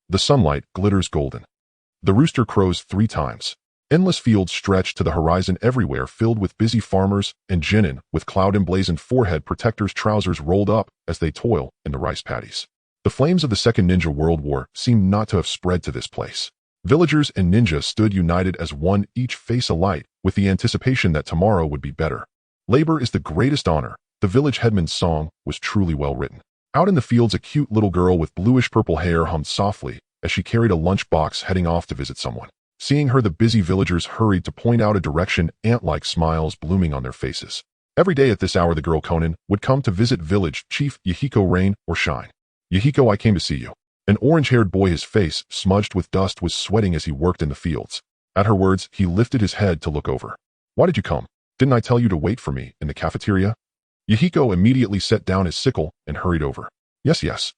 The sunlight glitters golden. The rooster crows 3 times. Endless fields stretch to the horizon everywhere, filled with busy farmers and genin with cloud-emblazoned forehead protectors, trousers rolled up as they toil in the rice paddies. The flames of the Second Ninja World War seem not to have spread to this place. Villagers and ninja stood united as one, each face alight, with the anticipation that tomorrow would be better. Labor is the greatest honor. The village headman's song was truly well written. Out in the fields, a cute little girl with bluish-purple hair hummed softly as she carried a lunch box heading off to visit someone. Seeing her, the busy villagers hurried to point out a direction, ant-like smiles blooming on their faces. Every day at this hour, the girl Konan would come to visit village chief Yahiko, rain or shine. "Yahiko, I came to see you." An orange-haired boy, his face smudged with dust, was sweating as he worked in the fields. At her words, he lifted his head to look over. "Why did you come? Didn't I tell you to wait for me in the cafeteria?" Yahiko immediately set down his sickle and hurried over. Yes.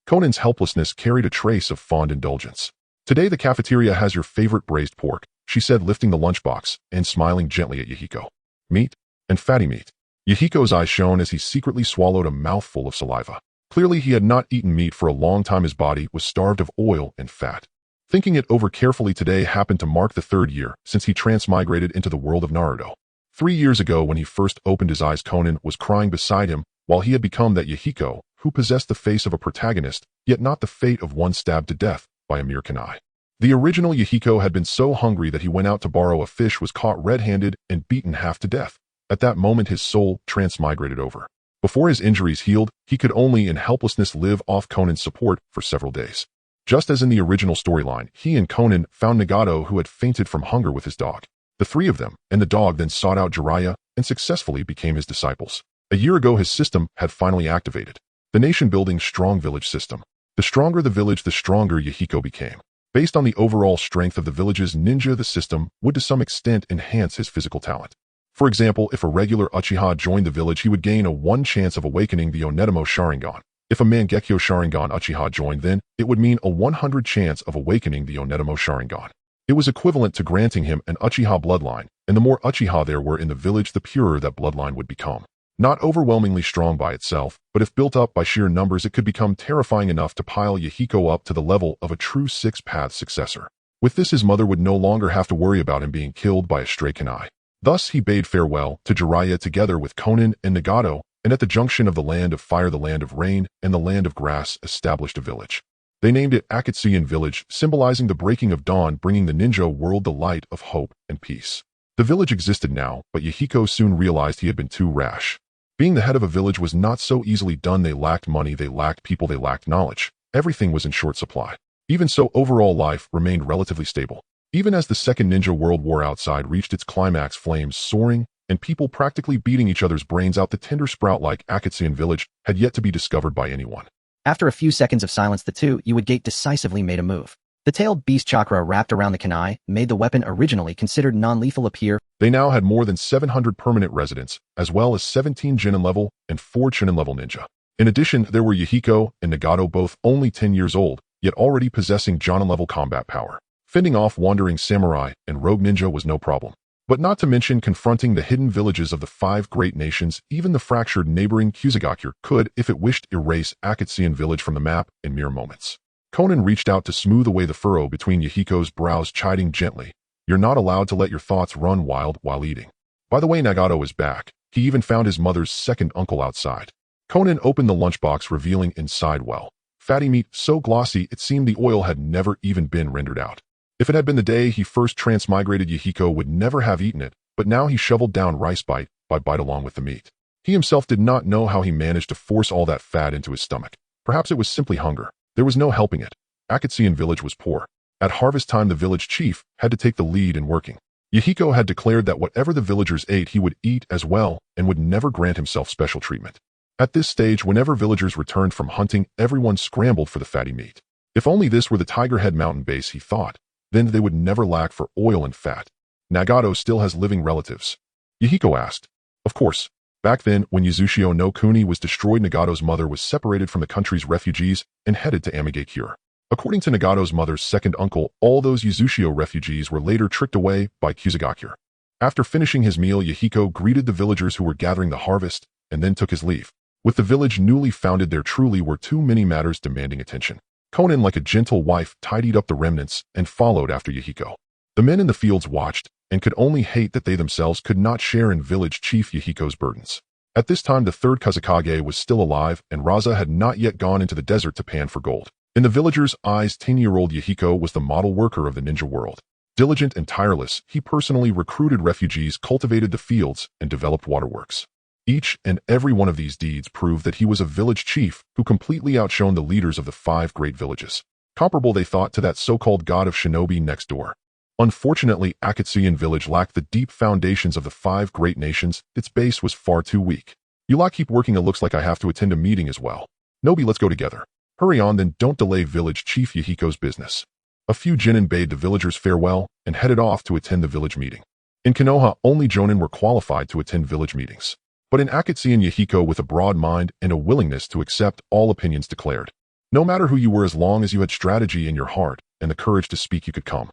Konan's helplessness carried a trace of fond indulgence. "Today the cafeteria has your favorite braised pork," she said, lifting the lunchbox and smiling gently at Yahiko. "Meat? And fatty meat." Yahiko's eyes shone as he secretly swallowed a mouthful of saliva. Clearly he had not eaten meat for a long time. His body was starved of oil and fat. Thinking it over carefully, today happened to mark the 3rd year since he transmigrated into the world of Naruto. 3 years ago, when he first opened his eyes, Konan was crying beside him while he had become that Yahiko who possessed the face of a protagonist, yet not the fate of one stabbed to death by a mere kunai. The original Yahiko had been so hungry that he went out to borrow a fish, was caught red-handed, and beaten half to death. At that moment his soul transmigrated over. Before his injuries healed, he could only in helplessness live off Konan's support for several days. Just as in the original storyline, he and Konan found Nagato, who had fainted from hunger, with his dog. The 3 of them and the dog then sought out Jiraiya and successfully became his disciples. A year ago his system had finally activated. The nation-building strong village system. The stronger the village, the stronger Yahiko became. Based on the overall strength of the village's ninja, the system would to some extent enhance his physical talent. For example, if a regular Uchiha joined the village, he would gain a 1 chance of awakening the Onetamo Sharingan. If a Mangekyo Sharingan Uchiha joined, then it would mean a 100 chance of awakening the Onetamo Sharingan. It was equivalent to granting him an Uchiha bloodline, and the more Uchiha there were in the village, the purer that bloodline would become. Not overwhelmingly strong by itself, but if built up by sheer numbers, it could become terrifying enough to pile Yahiko up to the level of a true 6-path successor. With this, his mother would no longer have to worry about him being killed by a stray kunai. Thus, he bade farewell to Jiraiya together with Konan and Nagato, and at the junction of the land of fire, the land of rain, and the land of grass, established a village. They named it Akatsuki village, symbolizing the breaking of dawn, bringing the ninja world the light of hope and peace. The village existed now, but Yahiko soon realized he had been too rash. Being the head of a village was not so easily done. They lacked money, they lacked people, they lacked knowledge. Everything was in short supply. Even so, overall life remained relatively stable. Even as the Second Ninja World War outside reached its climax, flames soaring and people practically beating each other's brains out, the tender sprout-like Akatsuki village had yet to be discovered by anyone. After a few seconds of silence, the two Gate decisively made a move. The tailed beast chakra wrapped around the kunai made the weapon originally considered non-lethal appear. They now had more than 700 permanent residents, as well as 17 Genin level and 4 Chunin level ninja. In addition, there were Yahiko and Nagato, both only 10 years old, yet already possessing Jonin level combat power. Fending off wandering samurai and rogue ninja was no problem. But not to mention confronting the hidden villages of the 5 great nations. Even the fractured neighboring Ame-Gakure could, if it wished, erase Akatsuki village from the map in mere moments. Konan reached out to smooth away the furrow between Yahiko's brows, chiding gently, "You're not allowed to let your thoughts run wild while eating." By the way, Nagato is back. He even found his mother's second uncle outside. Konan opened the lunchbox, revealing inside, well, fatty meat so glossy it seemed the oil had never even been rendered out. If it had been the day he first transmigrated, Yahiko would never have eaten it, but now he shoveled down rice bite by bite along with the meat. He himself did not know how he managed to force all that fat into his stomach. Perhaps it was simply hunger. There was no helping it. Akatsuki village was poor. At harvest time, the village chief had to take the lead in working. Yahiko had declared that whatever the villagers ate, he would eat as well and would never grant himself special treatment. At this stage, whenever villagers returned from hunting, everyone scrambled for the fatty meat. If only this were the Tiger Head mountain base, he thought, then they would never lack for oil and fat. Nagato still has living relatives? Yahiko asked. Of course. Back then, when Uzushio no Kuni was destroyed, Nagato's mother was separated from the country's refugees and headed to Ame-Gakure. According to Nagato's mother's second uncle, all those Uzushio refugees were later tricked away by Ame-Gakure. After finishing his meal, Yahiko greeted the villagers who were gathering the harvest and then took his leave. With the village newly founded, there truly were too many matters demanding attention. Konan, like a gentle wife, tidied up the remnants and followed after Yahiko. The men in the fields watched and could only hate that they themselves could not share in village chief Yahiko's burdens. At this time, the third Kazekage was still alive, and Raza had not yet gone into the desert to pan for gold. In the villagers' eyes, 10-year-old Yahiko was the model worker of the ninja world. Diligent and tireless, he personally recruited refugees, cultivated the fields, and developed waterworks. Each and every one of these deeds proved that he was a village chief who completely outshone the leaders of the 5 great villages. Comparable, they thought, to that so-called god of shinobi next door. Unfortunately, Akatsuki village lacked the deep foundations of the 5 great nations. Its base was far too weak. You lot keep working. It looks like I have to attend a meeting as well. Nobi, let's go together. Hurry on then, don't delay village chief Yahiko's business. A few genin bade the villagers farewell and headed off to attend the village meeting. In Konoha, only jonin were qualified to attend village meetings. But in Akatsuki, Yahiko, with a broad mind and a willingness to accept all opinions, declared, no matter who you were, as long as you had strategy in your heart and the courage to speak, you could come.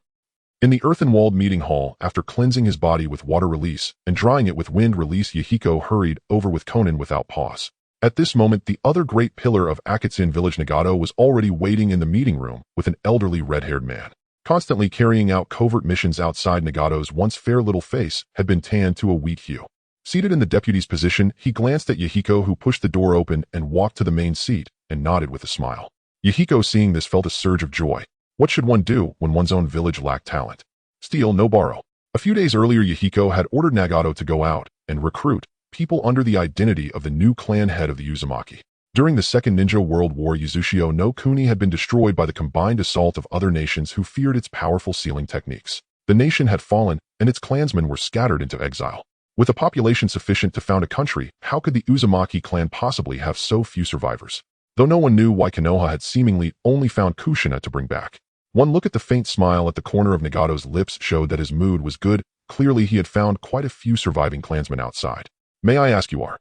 In the earthen-walled meeting hall, after cleansing his body with water release and drying it with wind release, Yahiko hurried over with Konan without pause. At this moment, the other great pillar of Akatsuki village, Nagato, was already waiting in the meeting room with an elderly red-haired man. Constantly carrying out covert missions outside, Nagato's once fair little face had been tanned to a wheat hue. Seated in the deputy's position, he glanced at Yahiko, who pushed the door open and walked to the main seat and nodded with a smile. Yahiko, seeing this, felt a surge of joy. What should one do when one's own village lacked talent? Steal, no borrow. A few days earlier, Yahiko had ordered Nagato to go out and recruit people under the identity of the new clan head of the Uzumaki. During the Second Ninja World War, Uzushio no Kuni had been destroyed by the combined assault of other nations who feared its powerful sealing techniques. The nation had fallen, and its clansmen were scattered into exile. With a population sufficient to found a country, how could the Uzumaki clan possibly have so few survivors? Though no one knew why, Konoha had seemingly only found Kushina to bring back. One look at the faint smile at the corner of Nagato's lips showed that his mood was good. Clearly, he had found quite a few surviving clansmen outside. May I ask you are?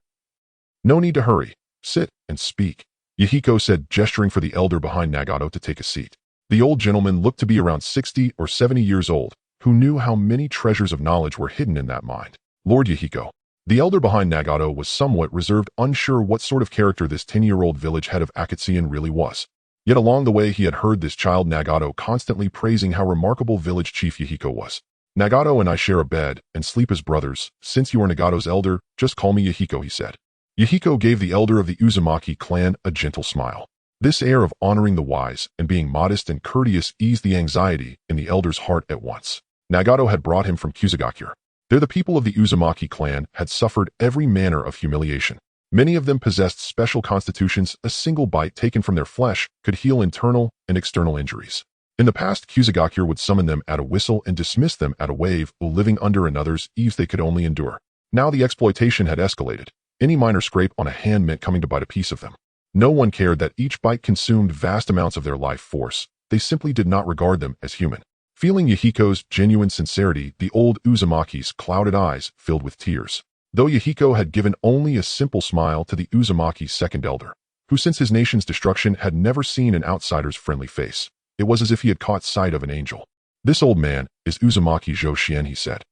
No need to hurry. Sit and speak, Yahiko said, gesturing for the elder behind Nagato to take a seat. The old gentleman looked to be around 60 or 70 years old, who knew how many treasures of knowledge were hidden in that mind. Lord Yahiko. The elder behind Nagato was somewhat reserved, unsure what sort of character this 10-year-old village head of Akatsuki really was. Yet along the way, he had heard this child Nagato constantly praising how remarkable village chief Yahiko was. Nagato and I share a bed and sleep as brothers. Since you are Nagato's elder, just call me Yahiko, he said. Yahiko gave the elder of the Uzumaki clan a gentle smile. This air of honoring the wise and being modest and courteous eased the anxiety in the elder's heart at once. Nagato had brought him from Kusagakure. There the people of the Uzumaki clan had suffered every manner of humiliation. Many of them possessed special constitutions. A single bite taken from their flesh could heal internal and external injuries. In the past, Kusagakure would summon them at a whistle and dismiss them at a wave, while living under another's eaves they could only endure. Now the exploitation had escalated. Any minor scrape on a hand meant coming to bite a piece of them. No one cared that each bite consumed vast amounts of their life force. They simply did not regard them as human. Feeling Yahiko's genuine sincerity, the old Uzumaki's clouded eyes filled with tears. Though Yahiko had given only a simple smile to the Uzumaki's second elder, who since his nation's destruction had never seen an outsider's friendly face, it was as if he had caught sight of an angel. This old man is Uzumaki Joshien, he said.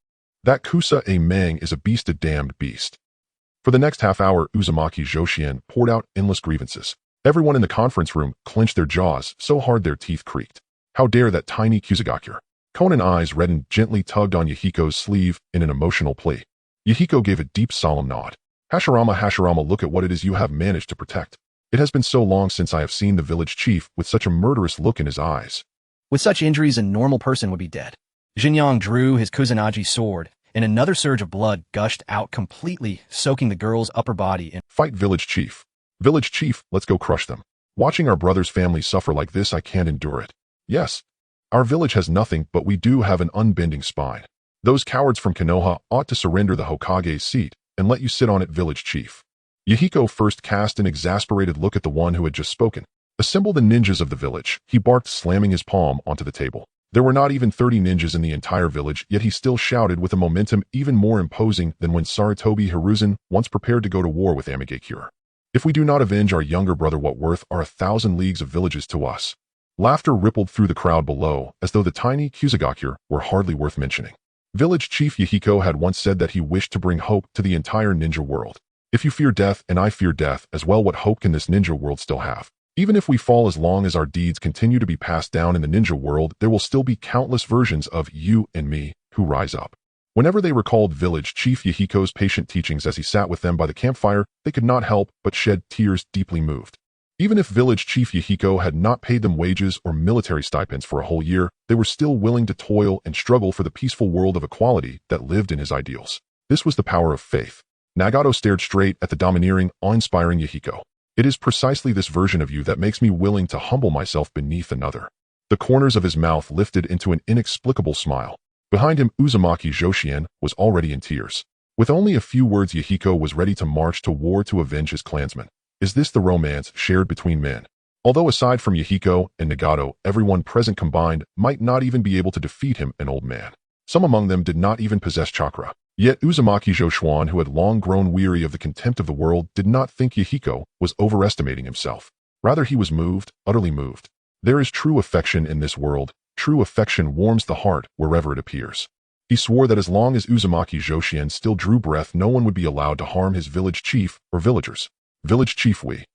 That Kusa a Mang is a beast, a damned beast. For the next half hour, Uzumaki Joshien poured out endless grievances. Everyone in the conference room clenched their jaws so hard their teeth creaked. How dare that tiny Kusagakure? Konan's eyes reddened, gently tugged on Yahiko's sleeve in an emotional plea. Yahiko gave a deep, solemn nod. Hashirama, look at what it is you have managed to protect. It has been so long since I have seen the village chief with such a murderous look in his eyes. With such injuries, a normal person would be dead. Jinyang drew his Kusanagi sword, and another surge of blood gushed out, completely soaking the girl's upper body in. Fight, village chief. Village chief, let's go crush them. Watching our brother's family suffer like this, I can't endure it. Yes, our village has nothing, but we do have an unbending spine. Those cowards from Konoha ought to surrender the Hokage's seat and let you sit on it, village chief. Yahiko first cast an exasperated look at the one who had just spoken. Assemble the ninjas of the village, he barked, slamming his palm onto the table. There were not even 30 ninjas in the entire village, yet he still shouted with a momentum even more imposing than when Sarutobi Hiruzen once prepared to go to war with Ame-Gakure. If we do not avenge our younger brother, what worth are 1,000 leagues of villages to us? Laughter rippled through the crowd below, as though the tiny Kusagakure were hardly worth mentioning. Village chief Yahiko had once said that he wished to bring hope to the entire ninja world. If you fear death and I fear death as well, what hope can this ninja world still have? Even if we fall, as long as our deeds continue to be passed down in the ninja world, there will still be countless versions of you and me who rise up. Whenever they recalled Village Chief Yahiko's patient teachings as he sat with them by the campfire, they could not help but shed tears, deeply moved. Even if Village Chief Yahiko had not paid them wages or military stipends for a whole year, they were still willing to toil and struggle for the peaceful world of equality that lived in his ideals. This was the power of faith. Nagato stared straight at the domineering, awe-inspiring Yahiko. It is precisely this version of you that makes me willing to humble myself beneath another. The corners of his mouth lifted into an inexplicable smile. Behind him, Uzumaki Joshien was already in tears. With only a few words, Yahiko was ready to march to war to avenge his clansmen. Is this the romance shared between men? Although aside from Yahiko and Nagato, everyone present combined might not even be able to defeat him, an old man. Some among them did not even possess chakra. Yet Uzumaki Joshien, who had long grown weary of the contempt of the world, did not think Yahiko was overestimating himself. Rather, he was moved, utterly moved. There is true affection in this world. True affection warms the heart wherever it appears. He swore that as long as Uzumaki Joshien still drew breath, no one would be allowed to harm his village chief or villagers. Village chief we.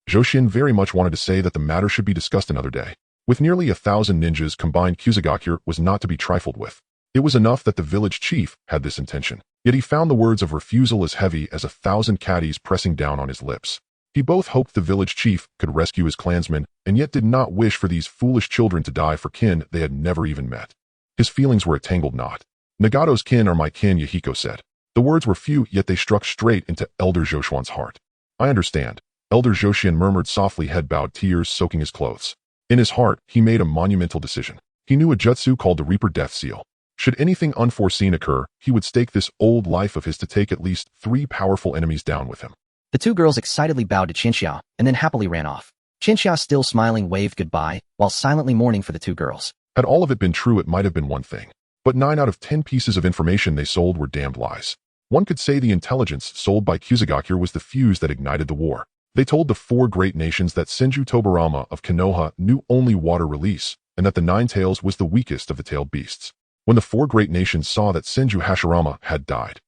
Joshien very much wanted to say that the matter should be discussed another day. With nearly 1,000 ninjas combined, Ame-Gakure was not to be trifled with. It was enough that the village chief had this intention, yet he found the words of refusal as heavy as 1,000 caddies pressing down on his lips. He both hoped the village chief could rescue his clansmen, and yet did not wish for these foolish children to die for kin they had never even met. His feelings were a tangled knot. Nagato's kin are my kin, Yahiko said. The words were few, yet they struck straight into Elder Joshuan's heart. I understand. Elder Joshien murmured softly, head bowed, tears soaking his clothes. In his heart, he made a monumental decision. He knew a jutsu called the Reaper Death Seal. Should anything unforeseen occur, he would stake this old life of his to take at least 3 powerful enemies down with him. The 2 girls excitedly bowed to Chinxia and then happily ran off. Chinxia, still smiling, waved goodbye while silently mourning for the 2 girls. Had all of it been true, it might have been one thing. But 9 out of 10 pieces of information they sold were damned lies. One could say the intelligence sold by Ame-Gakure was the fuse that ignited the war. They told the 4 great nations that Senju Tobarama of Konoha knew only water release, and that the 9 tails was the weakest of the tailed beasts. When the 4 great nations saw that Senju Hashirama had died.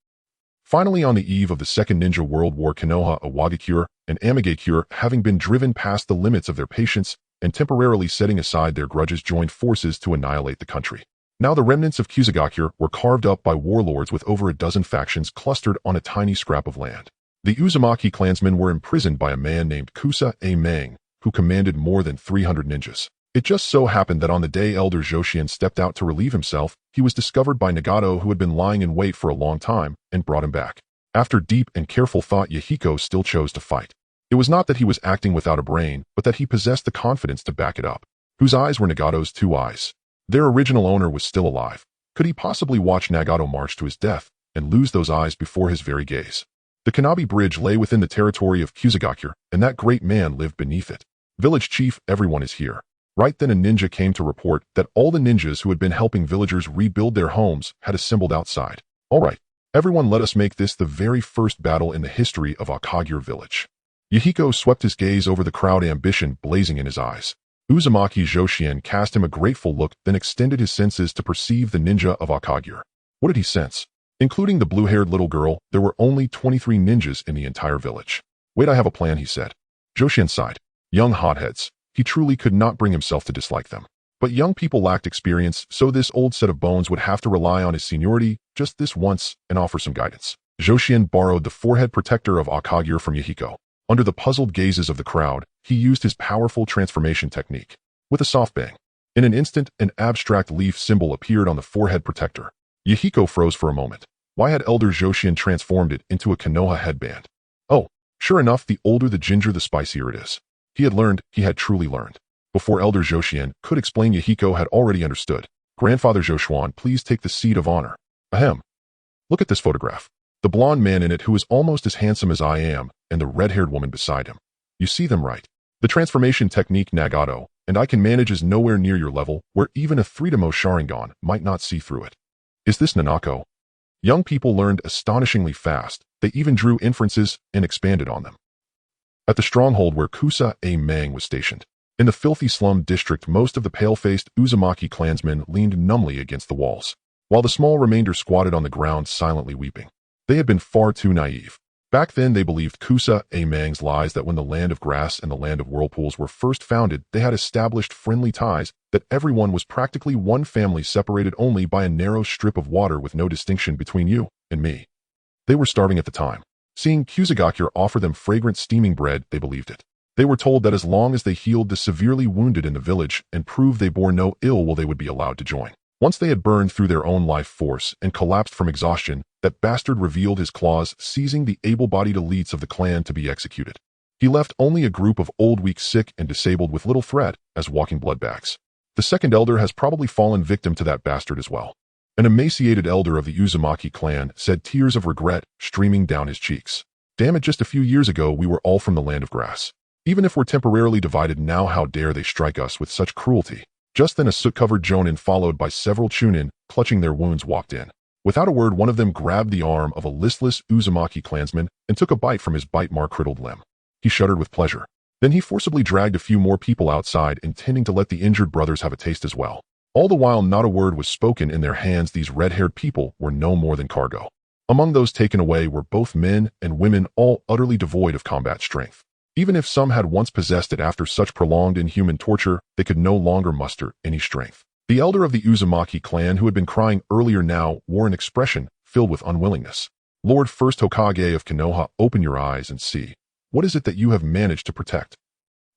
Finally, on the eve of the Second Ninja World War, Konoha, Iwagakure, and Ame-Gakure, having been driven past the limits of their patience and temporarily setting aside their grudges, joined forces to annihilate the country. Now the remnants of Ame-Gakure were carved up by warlords with over a dozen factions clustered on a tiny scrap of land. The Uzumaki clansmen were imprisoned by a man named Kusa A. who commanded more than 300 ninjas. It just so happened that on the day Elder Joshien stepped out to relieve himself, he was discovered by Nagato, who had been lying in wait for a long time, and brought him back. After deep and careful thought, Yahiko still chose to fight. It was not that he was acting without a brain, but that he possessed the confidence to back it up. Whose eyes were Nagato's 2 eyes? Their original owner was still alive. Could he possibly watch Nagato march to his death and lose those eyes before his very gaze? The Kanabi Bridge lay within the territory of Ame-Gakure, and that great man lived beneath it. Village chief, everyone is here. Right then a ninja came to report that all the ninjas who had been helping villagers rebuild their homes had assembled outside. All right, everyone, let us make this the very first battle in the history of Akagure village. Yahiko swept his gaze over the crowd, ambition blazing in his eyes. Uzumaki Joshien cast him a grateful look, then extended his senses to perceive the ninja of Akagure. What did he sense? Including the blue-haired little girl, there were only 23 ninjas in the entire village. Wait, I have a plan, he said. Joshien sighed. Young hotheads. He truly could not bring himself to dislike them. But young people lacked experience, so this old set of bones would have to rely on his seniority just this once and offer some guidance. Joshien borrowed the forehead protector of Akagure from Yahiko. Under the puzzled gazes of the crowd, he used his powerful transformation technique. With a soft bang, in an instant, an abstract leaf symbol appeared on the forehead protector. Yahiko froze for a moment. Why had Elder Joshien transformed it into a Konoha headband? Oh, sure enough, the older the ginger, the spicier it is. He had learned, he had truly learned. Before Elder Joshien could explain, Yahiko had already understood. Grandfather Joshuan, please take the seat of honor. Ahem. Look at this photograph. The blonde man in it, who is almost as handsome as I am, and the red-haired woman beside him. You see them right. The transformation technique Nagato, and I can manage, is nowhere near your level, where even a 3-demo Sharingan might not see through it. Is this Nanako? Young people learned astonishingly fast. They even drew inferences and expanded on them. At the stronghold where Kusa A. was stationed, in the filthy slum district, most of the pale-faced Uzumaki clansmen leaned numbly against the walls, while the small remainder squatted on the ground silently weeping. They had been far too naive. Back then, they believed Kusa Amang's lies that when the land of grass and the land of whirlpools were first founded, they had established friendly ties, that everyone was practically one family separated only by a narrow strip of water with no distinction between you and me. They were starving at the time. Seeing Kusagakure offer them fragrant steaming bread, they believed it. They were told that as long as they healed the severely wounded in the village and proved they bore no ill will they would be allowed to join. Once they had burned through their own life force and collapsed from exhaustion, that bastard revealed his claws, seizing the able-bodied elites of the clan to be executed. He left only a group of old, weak, sick, and disabled with little threat as walking bloodbags. The second elder has probably fallen victim to that bastard as well. An emaciated elder of the Uzumaki clan said, tears of regret streaming down his cheeks. Damn it, just a few years ago we were all from the land of grass. Even if we're temporarily divided now, how dare they strike us with such cruelty? Just then a soot-covered jonin followed by several chunin, clutching their wounds, walked in. Without a word, one of them grabbed the arm of a listless Uzumaki clansman and took a bite from his bite-mark-riddled limb. He shuddered with pleasure. Then he forcibly dragged a few more people outside, intending to let the injured brothers have a taste as well. All the while not a word was spoken. In their hands these red-haired people were no more than cargo. Among those taken away were both men and women, all utterly devoid of combat strength. Even if some had once possessed it, after such prolonged inhuman torture, they could no longer muster any strength. The elder of the Uzumaki clan, who had been crying earlier, now wore an expression filled with unwillingness. Lord First Hokage of Konoha, open your eyes and see. What is it that you have managed to protect?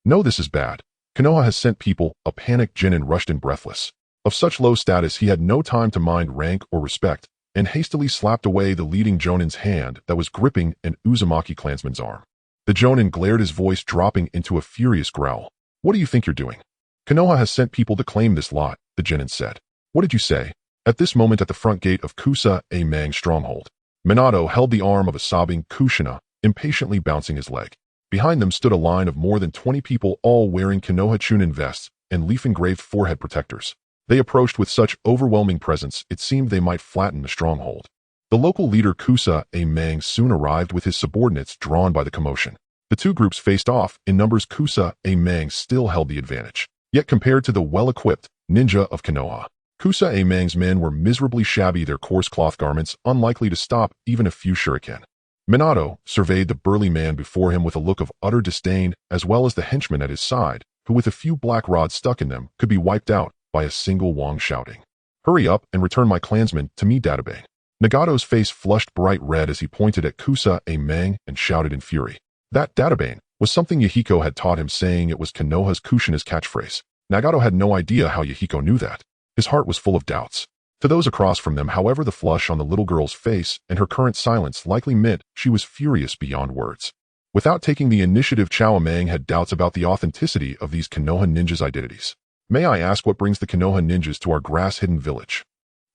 No, this is bad. Konoha has sent people. A panicked Jinin rushed in breathless. Of such low status, he had no time to mind rank or respect, and hastily slapped away the leading jonin's hand that was gripping an Uzumaki clansman's arm. The jonin glared, his voice dropping into a furious growl. What do you think you're doing? Konoha has sent people to claim this lot, the jonin said. What did you say? At this moment, at the front gate of Kusa Amang's stronghold, Minato held the arm of a sobbing Kushina, impatiently bouncing his leg. Behind them stood a line of more than 20 people, all wearing Konoha chunin vests and leaf-engraved forehead protectors. They approached with such overwhelming presence, it seemed they might flatten the stronghold. The local leader Kusa Amang soon arrived with his subordinates, drawn by the commotion. The two groups faced off. In numbers, Kusa Amang still held the advantage. Yet compared to the well-equipped ninja of Konoha, Kusa Amang's men were miserably shabby, their coarse cloth garments unlikely to stop even a few shuriken. Minato surveyed the burly man before him with a look of utter disdain, as well as the henchman at his side, who with a few black rods stuck in them could be wiped out by a single wong, shouting, "Hurry up and return my clansmen to me, Databane." Nagato's face flushed bright red as he pointed at Kusa Amang and shouted in fury. That Databane was something Yahiko had taught him, saying it was Konoha's Kushina's catchphrase. Nagato had no idea how Yahiko knew that. His heart was full of doubts. To those across from them, however, the flush on the little girl's face and her current silence likely meant she was furious beyond words. Without taking the initiative, Chao Amang had doubts about the authenticity of these Konoha ninjas' identities. May I ask what brings the Konoha ninjas to our grass-hidden village?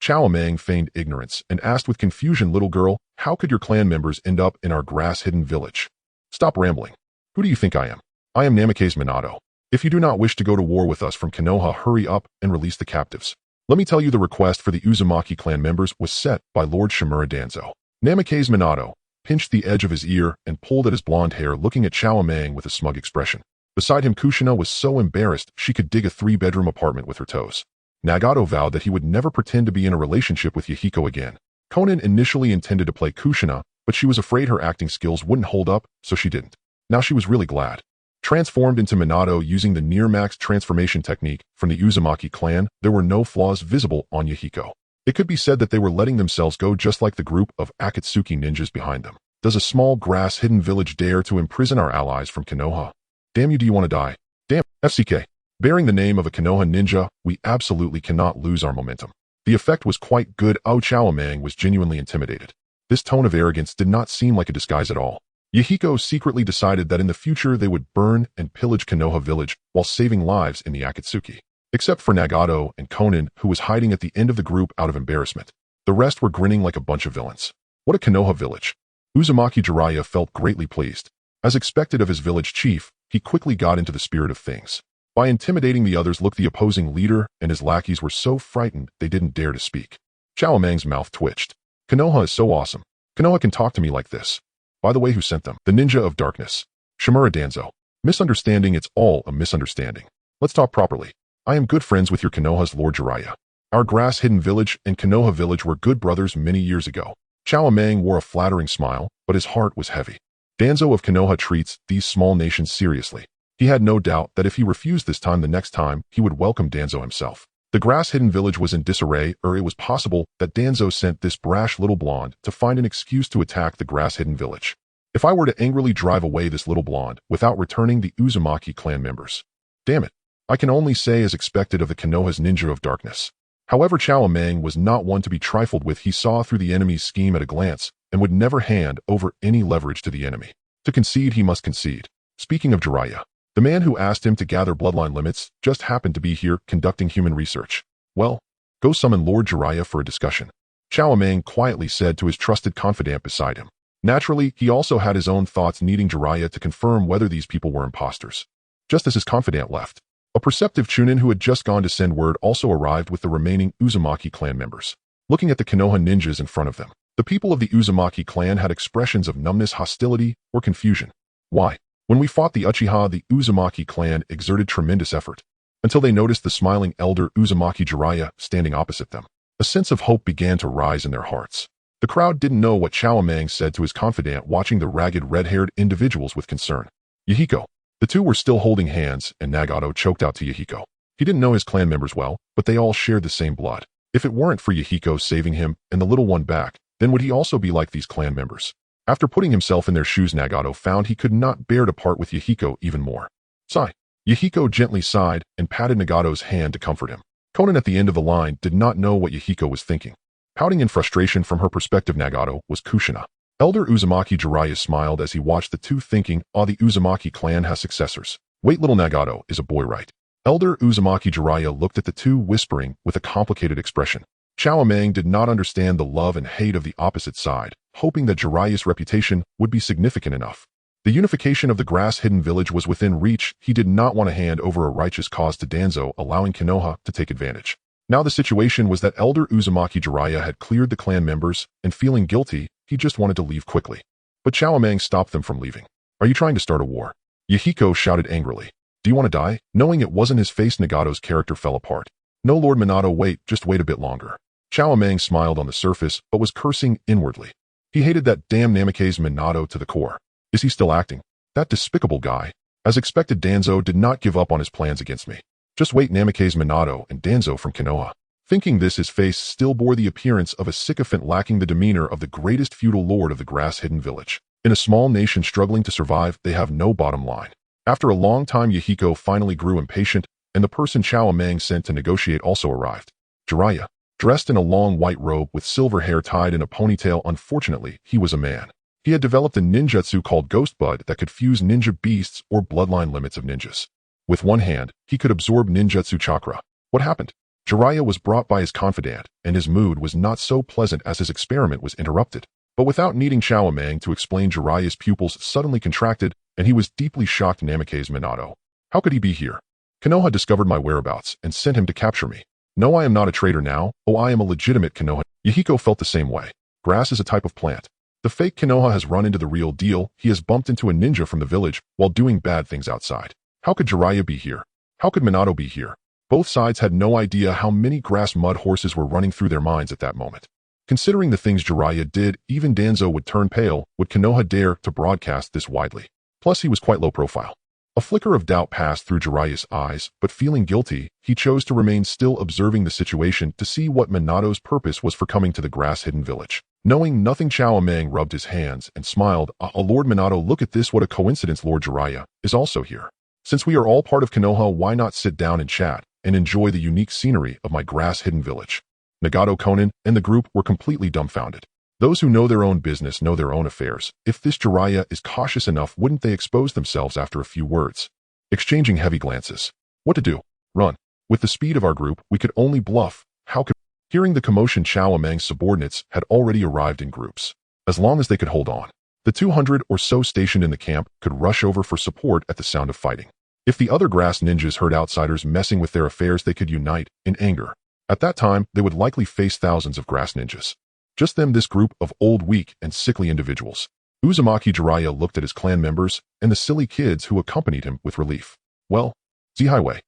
Chao Amang feigned ignorance and asked with confusion, little girl, how could your clan members end up in our grass-hidden village? Stop rambling. Who do you think I am? I am Namake's Minato. If you do not wish to go to war with us from Konoha, hurry up and release the captives. Let me tell you, the request for the Uzumaki clan members was set by Lord Shimura Danzo. Namake's Minato pinched the edge of his ear and pulled at his blonde hair, looking at Chao Amang with a smug expression. Beside him, Kushina was so embarrassed she could dig a 3-bedroom apartment with her toes. Nagato vowed that he would never pretend to be in a relationship with Yahiko again. Konan initially intended to play Kushina, but she was afraid her acting skills wouldn't hold up, so she didn't. Now she was really glad. Transformed into Minato using the near-max transformation technique from the Uzumaki clan, there were no flaws visible on Yahiko. It could be said that they were letting themselves go, just like the group of Akatsuki ninjas behind them. Does a small grass-hidden village dare to imprison our allies from Konoha? Damn you, do you want to die? Damn, FCK. Bearing the name of a Konoha ninja, we absolutely cannot lose our momentum. The effect was quite good. Chao Amang was genuinely intimidated. This tone of arrogance did not seem like a disguise at all. Yahiko secretly decided that in the future they would burn and pillage Konoha village while saving lives in the Akatsuki. Except for Nagato and Konan, who was hiding at the end of the group out of embarrassment. The rest were grinning like a bunch of villains. What a Konoha village. Uzumaki Jiraiya felt greatly pleased. As expected of his village chief, he quickly got into the spirit of things. By intimidating the others, the opposing leader and his lackeys were so frightened they didn't dare to speak. Chao Amang's mouth twitched. Konoha is so awesome. Konoha can talk to me like this. By the way, who sent them? The ninja of darkness. Shimura Danzo. Misunderstanding, it's all a misunderstanding. Let's talk properly. I am good friends with your Konoha's Lord Jiraiya. Our grass-hidden village and Konoha village were good brothers many years ago. Chao Amang wore a flattering smile, but his heart was heavy. Danzo of Konoha treats these small nations seriously. He had no doubt that if he refused this time, the next time, he would welcome Danzo himself. The grass-hidden village was in disarray, or it was possible that Danzo sent this brash little blonde to find an excuse to attack the grass-hidden village. If I were to angrily drive away this little blonde without returning the Uzumaki clan members. Damn it. I can only say as expected of the Konoha's ninja of darkness. However, Chao Mang was not one to be trifled with. He saw through the enemy's scheme at a glance and would never hand over any leverage to the enemy. To concede, he must concede. Speaking of Jiraiya, the man who asked him to gather bloodline limits just happened to be here conducting human research. Well, go summon Lord Jiraiya for a discussion. Chao Mang quietly said to his trusted confidant beside him. Naturally, he also had his own thoughts, needing Jiraiya to confirm whether these people were imposters. Just as his confidant left, a perceptive Chunin who had just gone to send word also arrived with the remaining Uzumaki clan members. Looking at the Konoha ninjas in front of them, the people of the Uzumaki clan had expressions of numbness, hostility, or confusion. Why? When we fought the Uchiha, the Uzumaki clan exerted tremendous effort, until they noticed the smiling elder Uzumaki Jiraiya standing opposite them. A sense of hope began to rise in their hearts. The crowd didn't know what Chao Mang said to his confidant, watching the ragged red-haired individuals with concern. Yahiko. The two were still holding hands, and Nagato choked out to Yahiko. He didn't know his clan members well, but they all shared the same blood. If it weren't for Yahiko saving him and the little one back, then would he also be like these clan members? After putting himself in their shoes, Nagato found he could not bear to part with Yahiko even more. Sigh. Yahiko gently sighed and patted Nagato's hand to comfort him. Konan at the end of the line did not know what Yahiko was thinking. Pouting in frustration from her perspective, Nagato was Kushina. Elder Uzumaki Jiraiya smiled as he watched the two, thinking, the Uzumaki clan has successors. Wait, little Nagato is a boy, right? Elder Uzumaki Jiraiya looked at the two, whispering with a complicated expression. Chao Mang did not understand the love and hate of the opposite side, hoping that Jiraiya's reputation would be significant enough. The unification of the grass-hidden village was within reach. He did not want to hand over a righteous cause to Danzo, allowing Konoha to take advantage. Now the situation was that Elder Uzumaki Jiraiya had cleared the clan members, and feeling guilty, he just wanted to leave quickly. But Chao Mang stopped them from leaving. Are you trying to start a war? Yahiko shouted angrily. Do you want to die? Knowing it wasn't his face, Nagato's character fell apart. No, Lord Minato, wait, just wait a bit longer. Chao Mang smiled on the surface, but was cursing inwardly. He hated that damn Namikaze Minato to the core. Is he still acting? That despicable guy. As expected, Danzo did not give up on his plans against me. Just wait, Namikaze Minato and Danzo from Konoha. Thinking this, his face still bore the appearance of a sycophant, lacking the demeanor of the greatest feudal lord of the grass-hidden village. In a small nation struggling to survive, they have no bottom line. After a long time, Yahiko finally grew impatient, and the person Chao Mang sent to negotiate also arrived. Jiraiya. Dressed in a long white robe with silver hair tied in a ponytail, unfortunately, he was a man. He had developed a ninjutsu called Ghost Bud that could fuse ninja beasts or bloodline limits of ninjas. With one hand, he could absorb ninjutsu chakra. What happened? Jiraiya was brought by his confidant, and his mood was not so pleasant as his experiment was interrupted. But without needing Chao Mang to explain, Jiraiya's pupils suddenly contracted, and he was deeply shocked. Namikaze Minato. How could he be here? Konoha discovered my whereabouts and sent him to capture me. No, I am not a traitor now. I am a legitimate Konoha. Yahiko felt the same way. Grass is a type of plant. The fake Konoha has run into the real deal. He has bumped into a ninja from the village while doing bad things outside. How could Jiraiya be here? How could Minato be here? Both sides had no idea how many grass mud horses were running through their minds at that moment. Considering the things Jiraiya did, even Danzo would turn pale. Would Konoha dare to broadcast this widely? Plus, he was quite low profile. A flicker of doubt passed through Jiraiya's eyes, but feeling guilty, he chose to remain still, observing the situation to see what Minato's purpose was for coming to the grass-hidden village. Knowing nothing, Chao Mang rubbed his hands and smiled. Lord Minato, look at this, what a coincidence. Lord Jiraiya is also here. Since we are all part of Konoha, why not sit down and chat and enjoy the unique scenery of my grass-hidden village? Nagato, Konan, and the group were completely dumbfounded. Those who know their own business know their own affairs. If this Jiraiya is cautious enough, wouldn't they expose themselves after a few words? Exchanging heavy glances. What to do? Run. With the speed of our group, we could only bluff. How could... Hearing the commotion, Chao Mang's subordinates had already arrived in groups. As long as they could hold on, the 200 or so stationed in the camp could rush over for support at the sound of fighting. If the other grass ninjas heard outsiders messing with their affairs, they could unite in anger. At that time, they would likely face thousands of grass ninjas. Just them, this group of old, weak, and sickly individuals. Uzumaki Jiraiya looked at his clan members and the silly kids who accompanied him with relief. Well, Z Highway.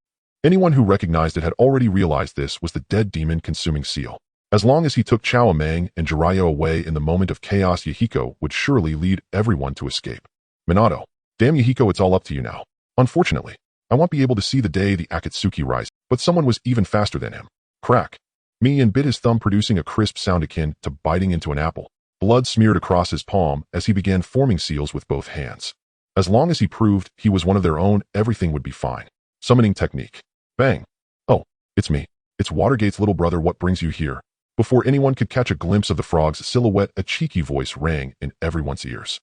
Anyone who recognized it had already realized this was the dead demon consuming seal. As long as he took Chao Meng and Jiraiya away in the moment of chaos, Yahiko would surely lead everyone to escape. Minato. Damn Yahiko, it's all up to you now. Unfortunately, I won't be able to see the day the Akatsuki rise, but someone was even faster than him. Crack. Miyan bit his thumb, producing a crisp sound akin to biting into an apple. Blood smeared across his palm as he began forming seals with both hands. As long as he proved he was one of their own, everything would be fine. Summoning technique. Bang. Oh, it's me. It's Watergate's little brother. What brings you here? Before anyone could catch a glimpse of the frog's silhouette, a cheeky voice rang in everyone's ears.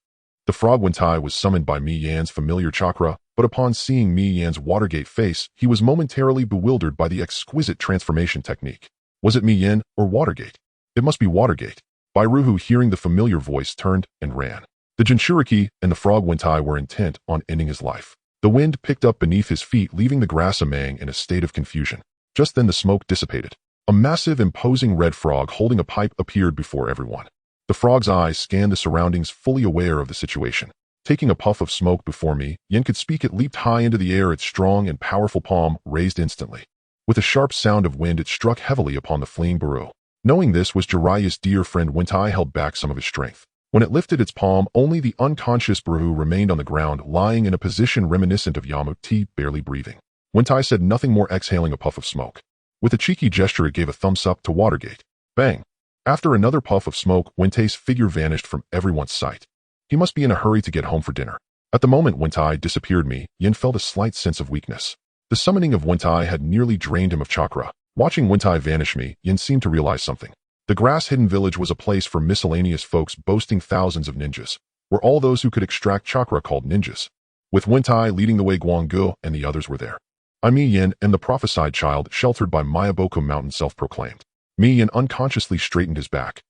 The frog Wentai was summoned by Mi Yan's familiar chakra, but upon seeing Mi Yan's Watergate face, he was momentarily bewildered by the exquisite transformation technique. Was it Mi Yan or Watergate? It must be Watergate. Bairuhu, hearing the familiar voice, turned and ran. The Jinchuriki and the frog Wentai were intent on ending his life. The wind picked up beneath his feet, leaving the grass Amang in a state of confusion. Just then the smoke dissipated. A massive, imposing red frog holding a pipe appeared before everyone. The frog's eyes scanned the surroundings, fully aware of the situation. Taking a puff of smoke before me, Yen could speak. It leaped high into the air, its strong and powerful palm raised instantly. With a sharp sound of wind, it struck heavily upon the fleeing Baru. Knowing this was Jiraiya's dear friend, Wentai held back some of his strength. When it lifted its palm, only the unconscious Baru remained on the ground, lying in a position reminiscent of Yamuti, barely breathing. Wentai said nothing more, exhaling a puff of smoke. With a cheeky gesture, it gave a thumbs up to Watergate. Bang! After another puff of smoke, Wentai's figure vanished from everyone's sight. He must be in a hurry to get home for dinner. At the moment Wentai disappeared, Yen felt a slight sense of weakness. The summoning of Wentai had nearly drained him of chakra. Watching Wentai vanish, Yen seemed to realize something. The grass-hidden village was a place for miscellaneous folks boasting thousands of ninjas, were all those who could extract chakra called ninjas. With Wentai leading the way, Guanggu and the others were there. Yen and the prophesied child, sheltered by Mayaboku Mountain, self-proclaimed. Yen unconsciously straightened his back.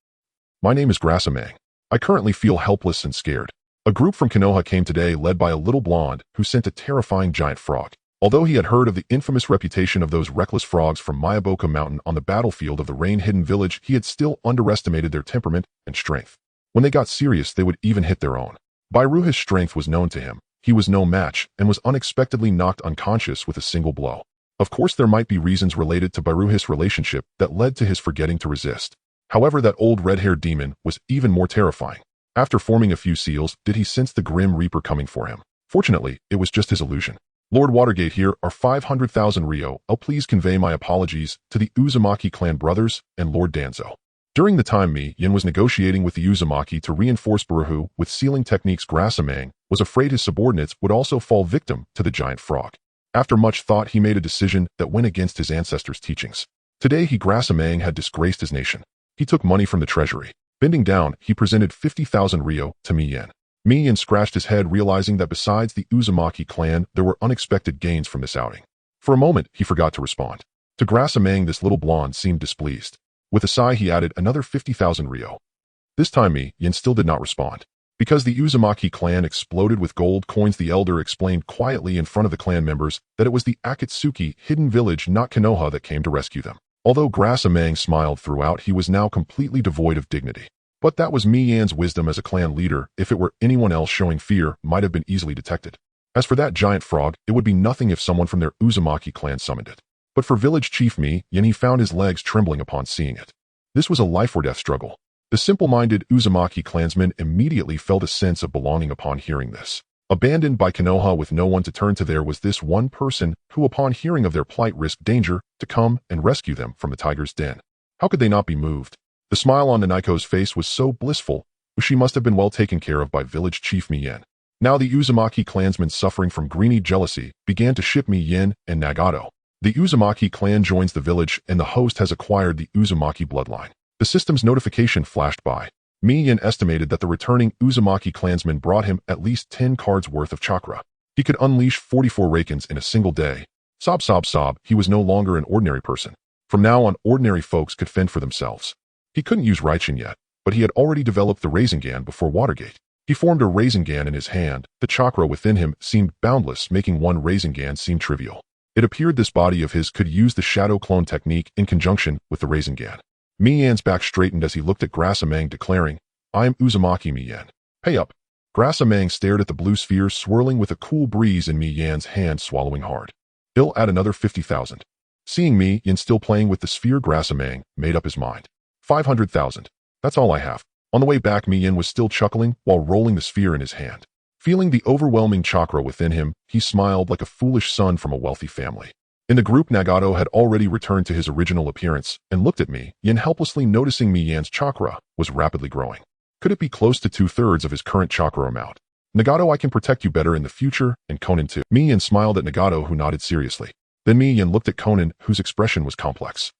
My name is Grasamang. I currently feel helpless and scared. A group from Konoha came today, led by a little blonde who sent a terrifying giant frog. Although he had heard of the infamous reputation of those reckless frogs from Mayaboku Mountain on the battlefield of the rain-hidden village, he had still underestimated their temperament and strength. When they got serious, they would even hit their own. Bairuha's strength was known to him. He was no match and was unexpectedly knocked unconscious with a single blow. Of course, there might be reasons related to Bairuha's relationship that led to his forgetting to resist. However, that old red-haired demon was even more terrifying. After forming a few seals, did he sense the Grim Reaper coming for him? Fortunately, it was just his illusion. Lord Watergate, here are 500,000 Ryo. I'll please convey my apologies to the Uzumaki clan brothers and Lord Danzo. During the time Yen was negotiating with the Uzumaki to reinforce Baruhu with sealing techniques, Grasamang was afraid his subordinates would also fall victim to the giant frog. After much thought, he made a decision that went against his ancestors' teachings. Today, Grasamang had disgraced his nation. He took money from the treasury. Bending down, he presented 50,000 Ryo to Yen. Yen scratched his head, realizing that besides the Uzumaki clan, there were unexpected gains from this outing. For a moment, he forgot to respond. To Grasamang, this little blonde seemed displeased. With a sigh, he added another 50,000 Ryo. This time, Yen still did not respond. Because the Uzumaki clan exploded with gold coins, the elder explained quietly in front of the clan members that it was the Akatsuki hidden village, not Konoha, that came to rescue them. Although Grasamang smiled throughout, he was now completely devoid of dignity. But that was Yan's wisdom as a clan leader. If it were anyone else, showing fear might have been easily detected. As for that giant frog, it would be nothing if someone from their Uzumaki clan summoned it. But for village chief Yen, he found his legs trembling upon seeing it. This was a life-or-death struggle. The simple-minded Uzumaki clansmen immediately felt a sense of belonging upon hearing this. Abandoned by Konoha with no one to turn to, there was this one person who, upon hearing of their plight, risked danger to come and rescue them from the tiger's den. How could they not be moved? The smile on Naniko's face was so blissful, she must have been well taken care of by village chief Yen. Now the Uzumaki clansmen, suffering from greedy jealousy, began to ship Yen and Nagato. The Uzumaki clan joins the village, and the host has acquired the Uzumaki bloodline. The system's notification flashed by. Yen estimated that the returning Uzumaki clansmen brought him at least 10 cards worth of chakra. He could unleash 44 Rakens in a single day. Sob, sob, sob, he was no longer an ordinary person. From now on, ordinary folks could fend for themselves. He couldn't use Raichin yet, but he had already developed the Rasengan before Watergate. He formed a Rasengan in his hand. The chakra within him seemed boundless, making one Rasengan seem trivial. It appeared this body of his could use the shadow clone technique in conjunction with the Rasengan. Yan's back straightened as he looked at Grasamang, declaring, I am Uzumaki Yen. Pay up. Grasamang stared at the blue sphere swirling with a cool breeze in Yan's hand, swallowing hard. He'll add another 50,000. Seeing Yen still playing with the sphere, Grasamang made up his mind. 500,000. That's all I have. On the way back, Mi-yen was still chuckling while rolling the sphere in his hand. Feeling the overwhelming chakra within him, he smiled like a foolish son from a wealthy family. In the group, Nagato had already returned to his original appearance and looked at Mi-yen helplessly, noticing Mi-yen's chakra was rapidly growing. Could it be close to 2/3 of his current chakra amount? Nagato, I can protect you better in the future, and Konan too. Mi-yen smiled at Nagato, who nodded seriously. Then Mi-yen looked at Konan, whose expression was complex.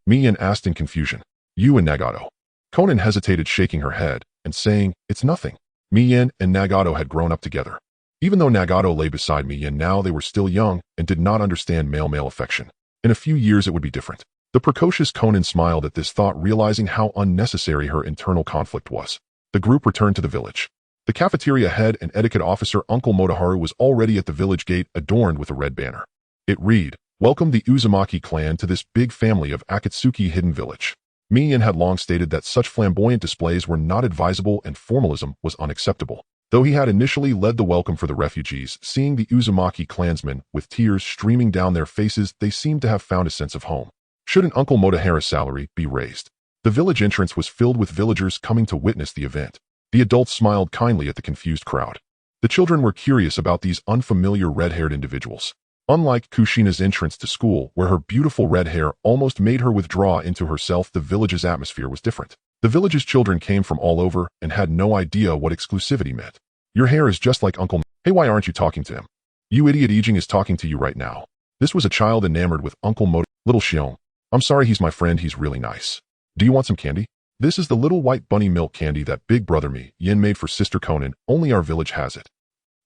Mi-yen asked in confusion, "You and Nagato?" Konan hesitated, shaking her head and saying, "It's nothing." Mi-yen and Nagato had grown up together. Even though Nagato lay beside Mi-yen now, they were still young and did not understand male-male affection. In a few years it would be different. The precocious Konan smiled at this thought, realizing how unnecessary her internal conflict was. The group returned to the village. The cafeteria head and etiquette officer, Uncle Motoharu, was already at the village gate, adorned with a red banner. It read, "Welcome the Uzumaki clan to this big family of Akatsuki Hidden Village." Mi-yen had long stated that such flamboyant displays were not advisable and formalism was unacceptable. Though he had initially led the welcome for the refugees, seeing the Uzumaki clansmen with tears streaming down their faces, they seemed to have found a sense of home. Shouldn't Uncle Motoharu's salary be raised? The village entrance was filled with villagers coming to witness the event. The adults smiled kindly at the confused crowd. The children were curious about these unfamiliar red-haired individuals. Unlike Kushina's entrance to school, where her beautiful red hair almost made her withdraw into herself, the village's atmosphere was different. The village's children came from all over and had no idea what exclusivity meant. "Your hair is just like Uncle. Hey, why aren't you talking to him? You idiot, Ijing is talking to you right now." This was a child enamored with Uncle Moto. "Little Shion. I'm sorry, he's my friend, he's really nice. Do you want some candy? This is the little white bunny milk candy that big brother Mi-yen made for Sister Konan, only our village has it."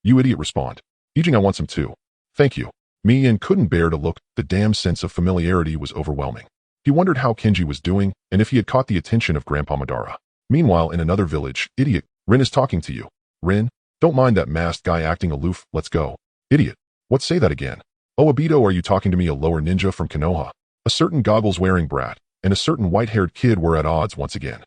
"You idiot, respond. Ijing, I want some too." "Thank you." Mi-yen couldn't bear to look. The damn sense of familiarity was overwhelming. He wondered how Kenji was doing and if he had caught the attention of Grandpa Madara. Meanwhile, in another village, "Idiot, Rin is talking to you." "Rin? Don't mind that masked guy acting aloof, let's go." "Idiot. What, say that again?" "Oh, Obito, are you talking to me, a lower ninja from Konoha?" A certain goggles-wearing brat and a certain white-haired kid were at odds once again.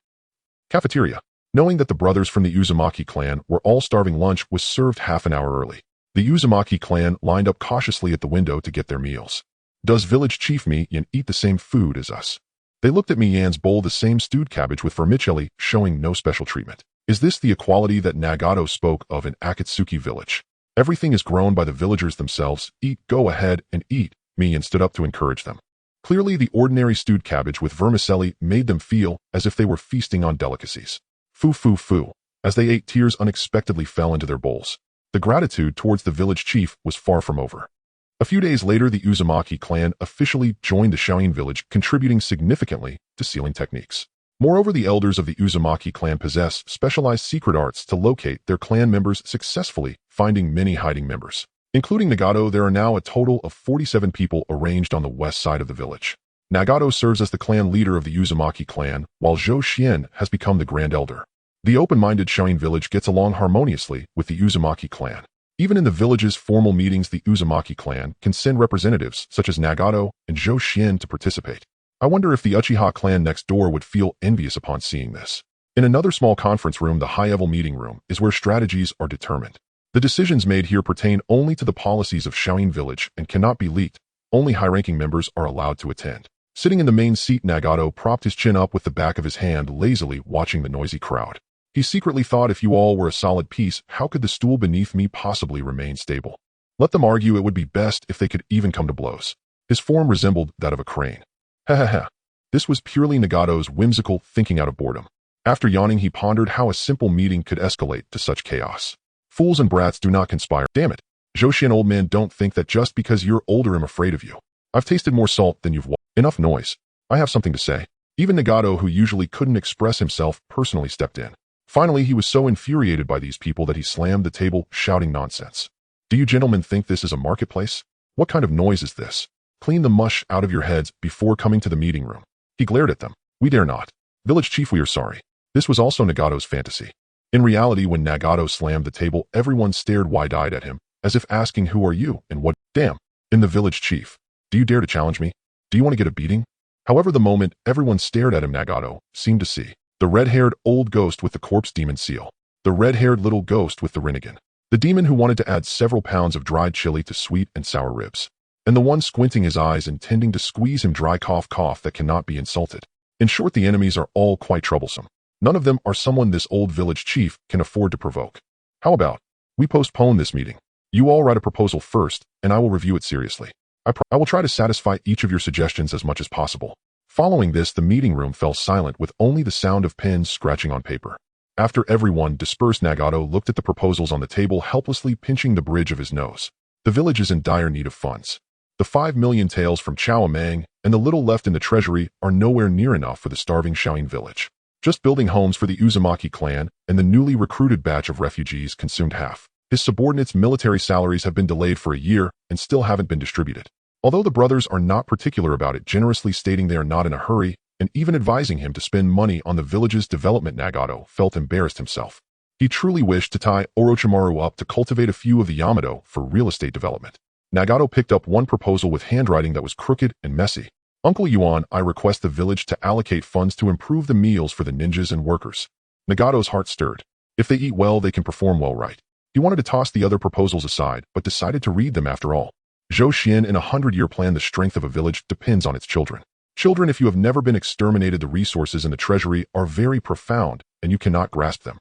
Cafeteria. Knowing that the brothers from the Uzumaki clan were all starving, lunch was served half an hour early. The Uzumaki clan lined up cautiously at the window to get their meals. "Does village chief Mi-yen eat the same food as us?" They looked at Mi-yen's bowl, the same stewed cabbage with vermicelli, showing no special treatment. Is this the equality that Nagato spoke of in Akatsuki village? "Everything is grown by the villagers themselves. Eat, go ahead and eat." Mi-yen stood up to encourage them. Clearly, the ordinary stewed cabbage with vermicelli made them feel as if they were feasting on delicacies. Foo foo foo. As they ate, tears unexpectedly fell into their bowls. The gratitude towards the village chief was far from over. A few days later, the Uzumaki clan officially joined the Shaoin village, contributing significantly to sealing techniques. Moreover, the elders of the Uzumaki clan possess specialized secret arts to locate their clan members, successfully finding many hiding members. Including Nagato, there are now a total of 47 people arranged on the west side of the village. Nagato serves as the clan leader of the Uzumaki clan, while Zhou Xian has become the grand elder. The open-minded Shaoin village gets along harmoniously with the Uzumaki clan. Even in the village's formal meetings, the Uzumaki clan can send representatives such as Nagato and Zhou Xian to participate. I wonder if the Uchiha clan next door would feel envious upon seeing this. In another small conference room, the high-level meeting room, is where strategies are determined. The decisions made here pertain only to the policies of Shaoin village and cannot be leaked. Only high-ranking members are allowed to attend. Sitting in the main seat, Nagato propped his chin up with the back of his hand, lazily watching the noisy crowd. He secretly thought, if you all were a solid piece, how could the stool beneath me possibly remain stable? Let them argue, it would be best if they could even come to blows. His form resembled that of a crane. Ha ha ha. This was purely Nagato's whimsical thinking out of boredom. After yawning, he pondered how a simple meeting could escalate to such chaos. Fools and brats do not conspire. Damn it. Joshian, old man, don't think that just because you're older I'm afraid of you. I've tasted more salt than you've Enough noise. I have something to say. Even Nagato, who usually couldn't express himself, personally stepped in. Finally, he was so infuriated by these people that he slammed the table, shouting nonsense. Do you gentlemen think this is a marketplace? What kind of noise is this? Clean the mush out of your heads before coming to the meeting room. He glared at them. We dare not. Village chief, we are sorry. This was also Nagato's fantasy. In reality, when Nagato slammed the table, everyone stared wide-eyed at him, as if asking, who are you and what? Damn. In the village chief. Do you dare to challenge me? Do you want to get a beating? However, the moment everyone stared at him, Nagato seemed to see the red-haired old ghost with the corpse demon seal, the red-haired little ghost with the Rinnegan, the demon who wanted to add several pounds of dried chili to sweet and sour ribs, and the one squinting his eyes intending to squeeze him dry, cough that cannot be insulted. In short, the enemies are all quite troublesome. None of them are someone this old village chief can afford to provoke. How about we postpone this meeting? You all write a proposal first, and I will review it seriously. I will try to satisfy each of your suggestions as much as possible. Following this, the meeting room fell silent with only the sound of pens scratching on paper. After everyone dispersed, Nagato looked at the proposals on the table, helplessly pinching the bridge of his nose. The village is in dire need of funds. The 5 million taels from Chao Mang and the little left in the treasury are nowhere near enough for the starving Shaoin village. Just building homes for the Uzumaki clan and the newly recruited batch of refugees consumed half. His subordinates' military salaries have been delayed for a year and still haven't been distributed. Although the brothers are not particular about it, generously stating they are not in a hurry and even advising him to spend money on the village's development, Nagato felt embarrassed himself. He truly wished to tie Orochimaru up to cultivate a few of the Yamato for real estate development. Nagato picked up one proposal with handwriting that was crooked and messy. Uncle Yuan, I request the village to allocate funds to improve the meals for the ninjas and workers. Nagato's heart stirred. If they eat well, they can perform well, right? He wanted to toss the other proposals aside, but decided to read them after all. Zhou Xian, in a 100-year plan, the strength of a village depends on its children. Children, if you have never been exterminated, the resources in the treasury are very profound, and you cannot grasp them.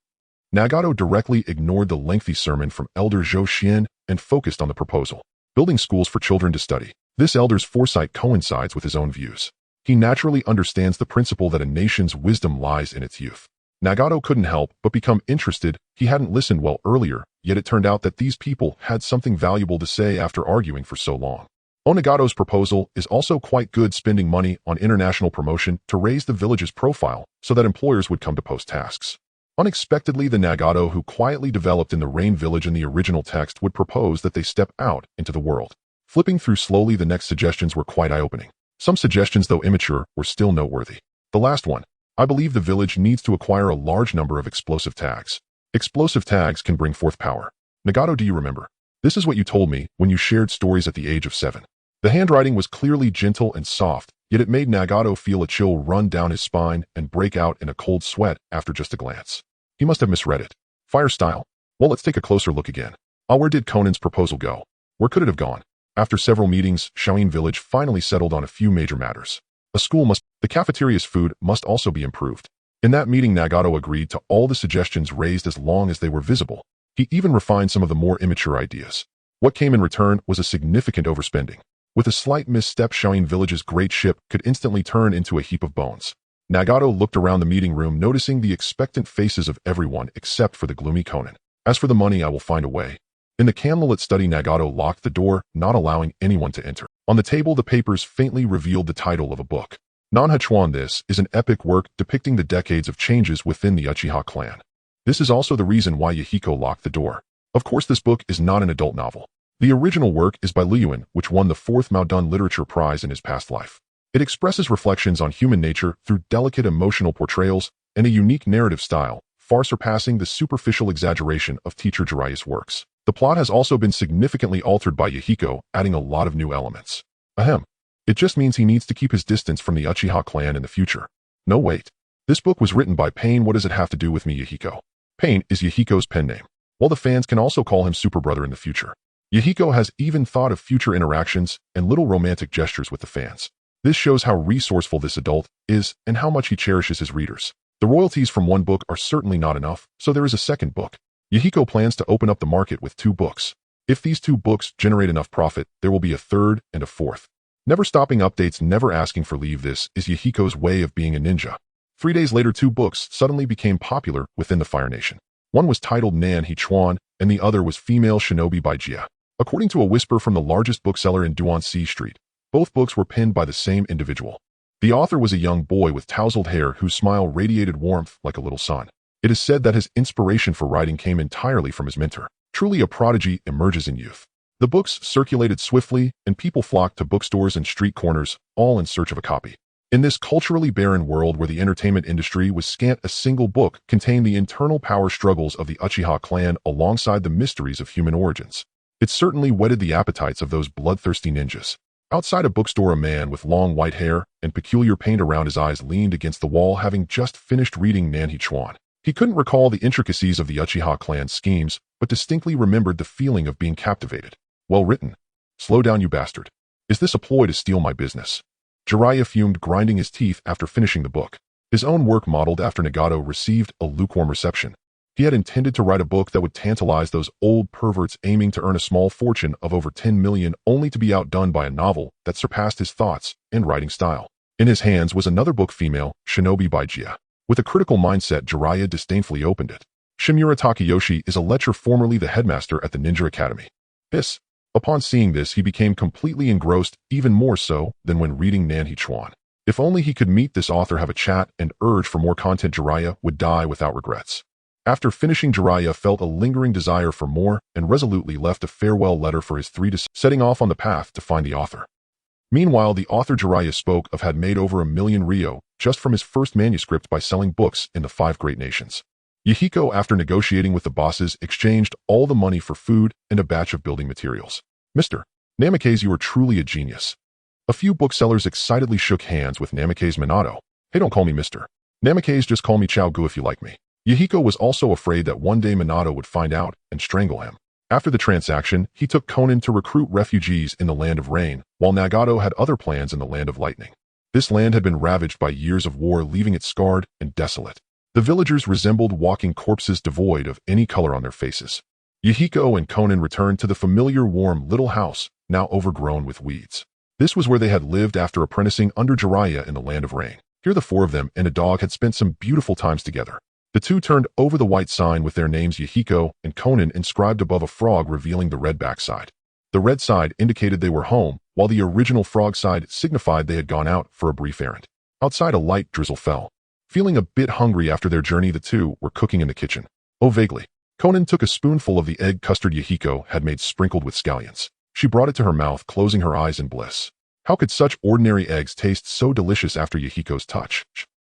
Nagato directly ignored the lengthy sermon from Elder Zhou Xian and focused on the proposal. Building schools for children to study. This elder's foresight coincides with his own views. He naturally understands the principle that a nation's wisdom lies in its youth. Nagato couldn't help but become interested. He hadn't listened well earlier, yet it turned out that these people had something valuable to say after arguing for so long. Nagato's proposal is also quite good, spending money on international promotion to raise the village's profile so that employers would come to post tasks. Unexpectedly, the Nagato who quietly developed in the Rain Village in the original text would propose that they step out into the world. Flipping through slowly, the next suggestions were quite eye-opening. Some suggestions, though immature, were still noteworthy. The last one. I believe the village needs to acquire a large number of explosive tags. Explosive tags can bring forth power. Nagato, do you remember? This is what you told me when you shared stories at the age of 7. The handwriting was clearly gentle and soft, yet it made Nagato feel a chill run down his spine and break out in a cold sweat after just a glance. He must have misread it. Fire style. Well, let's take a closer look again. Where did Conan's proposal go? Where could it have gone? After several meetings, Shaoin Village finally settled on a few major matters. The cafeteria's food must also be improved. In that meeting, Nagato agreed to all the suggestions raised as long as they were visible. He even refined some of the more immature ideas. What came in return was a significant overspending. With a slight misstep, Shaoin Village's great ship could instantly turn into a heap of bones. Nagato looked around the meeting room, noticing the expectant faces of everyone except for the gloomy Konan. As for the money, I will find a way. In the candlelit study, Nagato locked the door, not allowing anyone to enter. On the table, the papers faintly revealed the title of a book. Nanhachuan. This is an epic work depicting the decades of changes within the Uchiha clan. This is also the reason why Yahiko locked the door. Of course, this book is not an adult novel. The original work is by Liyuan, which won the 4th Maodun Literature Prize in his past life. It expresses reflections on human nature through delicate emotional portrayals and a unique narrative style, far surpassing the superficial exaggeration of teacher Jiraiya's works. The plot has also been significantly altered by Yahiko, adding a lot of new elements. Ahem. It just means he needs to keep his distance from the Uchiha clan in the future. No, wait. This book was written by Pain. What does it have to do with me, Yahiko? Pain is Yahiko's pen name. While the fans can also call him Super Brother in the future. Yahiko has even thought of future interactions and little romantic gestures with the fans. This shows how resourceful this adult is and how much he cherishes his readers. The royalties from one book are certainly not enough, so there is a second book. Yahiko plans to open up the market with 2 books. If these 2 books generate enough profit, there will be a third and a fourth. Never stopping updates, never asking for leave. This is Yahiko's way of being a ninja. 3 days later, 2 books suddenly became popular within the Fire Nation. One was titled Nan He Chuan, and the other was Female Shinobi by Jia. According to a whisper from the largest bookseller in Duanxi Street, both books were penned by the same individual. The author was a young boy with tousled hair whose smile radiated warmth like a little sun. It is said that his inspiration for writing came entirely from his mentor. Truly a prodigy emerges in youth. The books circulated swiftly, and people flocked to bookstores and street corners, all in search of a copy. In this culturally barren world where the entertainment industry was scant, a single book contained the internal power struggles of the Uchiha clan alongside the mysteries of human origins. It certainly whetted the appetites of those bloodthirsty ninjas. Outside a bookstore, a man with long white hair and peculiar paint around his eyes leaned against the wall, having just finished reading Nan He Chuan. He couldn't recall the intricacies of the Uchiha clan's schemes, but distinctly remembered the feeling of being captivated. Well written. Slow down, you bastard. Is this a ploy to steal my business? Jiraiya fumed, grinding his teeth after finishing the book. His own work modeled after Nagato received a lukewarm reception. He had intended to write a book that would tantalize those old perverts aiming to earn a small fortune of over 10 million, only to be outdone by a novel that surpassed his thoughts and writing style. In his hands was another book, Female Shinobi by Jia. With a critical mindset, Jiraiya disdainfully opened it. Shimura Takayoshi is a lecher, formerly the headmaster at the Ninja Academy. Hiss. Upon seeing this, he became completely engrossed, even more so than when reading Nanhi Chuan. If only he could meet this author, have a chat, and urge for more content, Jiraiya would die without regrets. After finishing, Jiraiya felt a lingering desire for more and resolutely left a farewell letter for his three, setting off on the path to find the author. Meanwhile, the author Jiraiya spoke of had made over 1 million ryo just from his first manuscript by selling books in the 5 great nations. Yahiko, after negotiating with the bosses, exchanged all the money for food and a batch of building materials. Mr. Namikaze, you are truly a genius. A few booksellers excitedly shook hands with Namikaze Minato. Hey, don't call me Mr. Namikaze, just call me Chow Gu if you like me. Yahiko was also afraid that one day Minato would find out and strangle him. After the transaction, he took Konan to recruit refugees in the Land of Rain, while Nagato had other plans in the Land of Lightning. This land had been ravaged by years of war, leaving it scarred and desolate. The villagers resembled walking corpses devoid of any color on their faces. Yahiko and Konan returned to the familiar warm little house, now overgrown with weeds. This was where they had lived after apprenticing under Jiraiya in the Land of Rain. Here the 4 of them and a dog had spent some beautiful times together. The 2 turned over the white sign with their names Yahiko and Konan inscribed above a frog, revealing the red backside. The red side indicated they were home, while the original frog side signified they had gone out for a brief errand. Outside, a light drizzle fell. Feeling a bit hungry after their journey, the 2 were cooking in the kitchen. Oh, vaguely. Konan took a spoonful of the egg custard Yahiko had made, sprinkled with scallions. She brought it to her mouth, closing her eyes in bliss. How could such ordinary eggs taste so delicious after Yahiko's touch?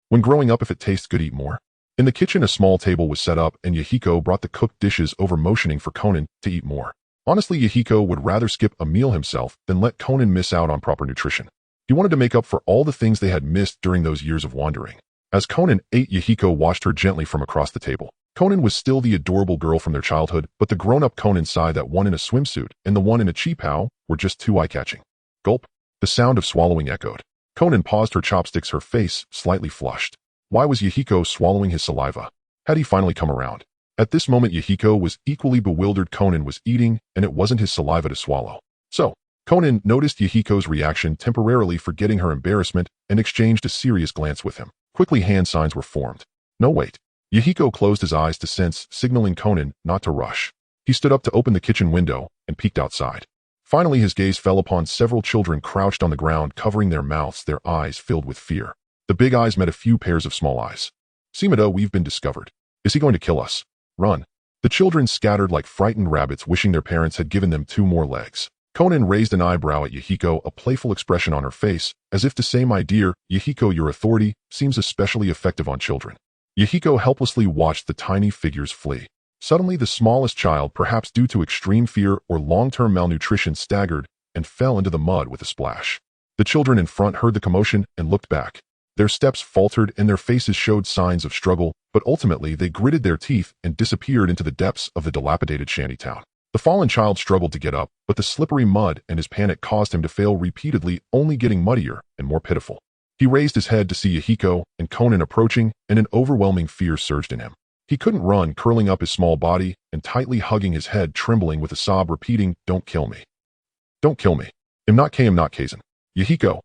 When growing up, if it tastes good, eat more. In the kitchen, a small table was set up, and Yahiko brought the cooked dishes over, motioning for Konan to eat more. Honestly, Yahiko would rather skip a meal himself than let Konan miss out on proper nutrition. He wanted to make up for all the things they had missed during those years of wandering. As Konan ate, Yahiko watched her gently from across the table. Konan was still the adorable girl from their childhood, but the grown-up Konan sighed that one in a swimsuit and the one in a cheapao were just too eye-catching. Gulp. The sound of swallowing echoed. Konan paused, her chopsticks, her face slightly flushed. Why was Yahiko swallowing his saliva? Had he finally come around? At this moment, Yahiko was equally bewildered. Konan was eating, and it wasn't his saliva to swallow. So, Konan noticed Yahiko's reaction, temporarily forgetting her embarrassment, and exchanged a serious glance with him. Quickly, hand signs were formed. No, wait. Yahiko closed his eyes to sense, signaling Konan not to rush. He stood up to open the kitchen window and peeked outside. Finally, his gaze fell upon several children crouched on the ground, covering their mouths, their eyes filled with fear. The big eyes met a few pairs of small eyes. Simada, we've been discovered. Is he going to kill us? Run. The children scattered like frightened rabbits, wishing their parents had given them 2 more legs. Konan raised an eyebrow at Yahiko, a playful expression on her face, as if to say, my dear Yahiko, your authority seems especially effective on children. Yahiko helplessly watched the tiny figures flee. Suddenly, the smallest child, perhaps due to extreme fear or long-term malnutrition, staggered and fell into the mud with a splash. The children in front heard the commotion and looked back. Their steps faltered and their faces showed signs of struggle, but ultimately they gritted their teeth and disappeared into the depths of the dilapidated shantytown. The fallen child struggled to get up, but the slippery mud and his panic caused him to fail repeatedly, only getting muddier and more pitiful. He raised his head to see Yahiko and Konan approaching, and an overwhelming fear surged in him. He couldn't run, curling up his small body and tightly hugging his head, trembling with a sob, repeating, don't kill me. Don't kill me. I'm not Kazan. Yahiko.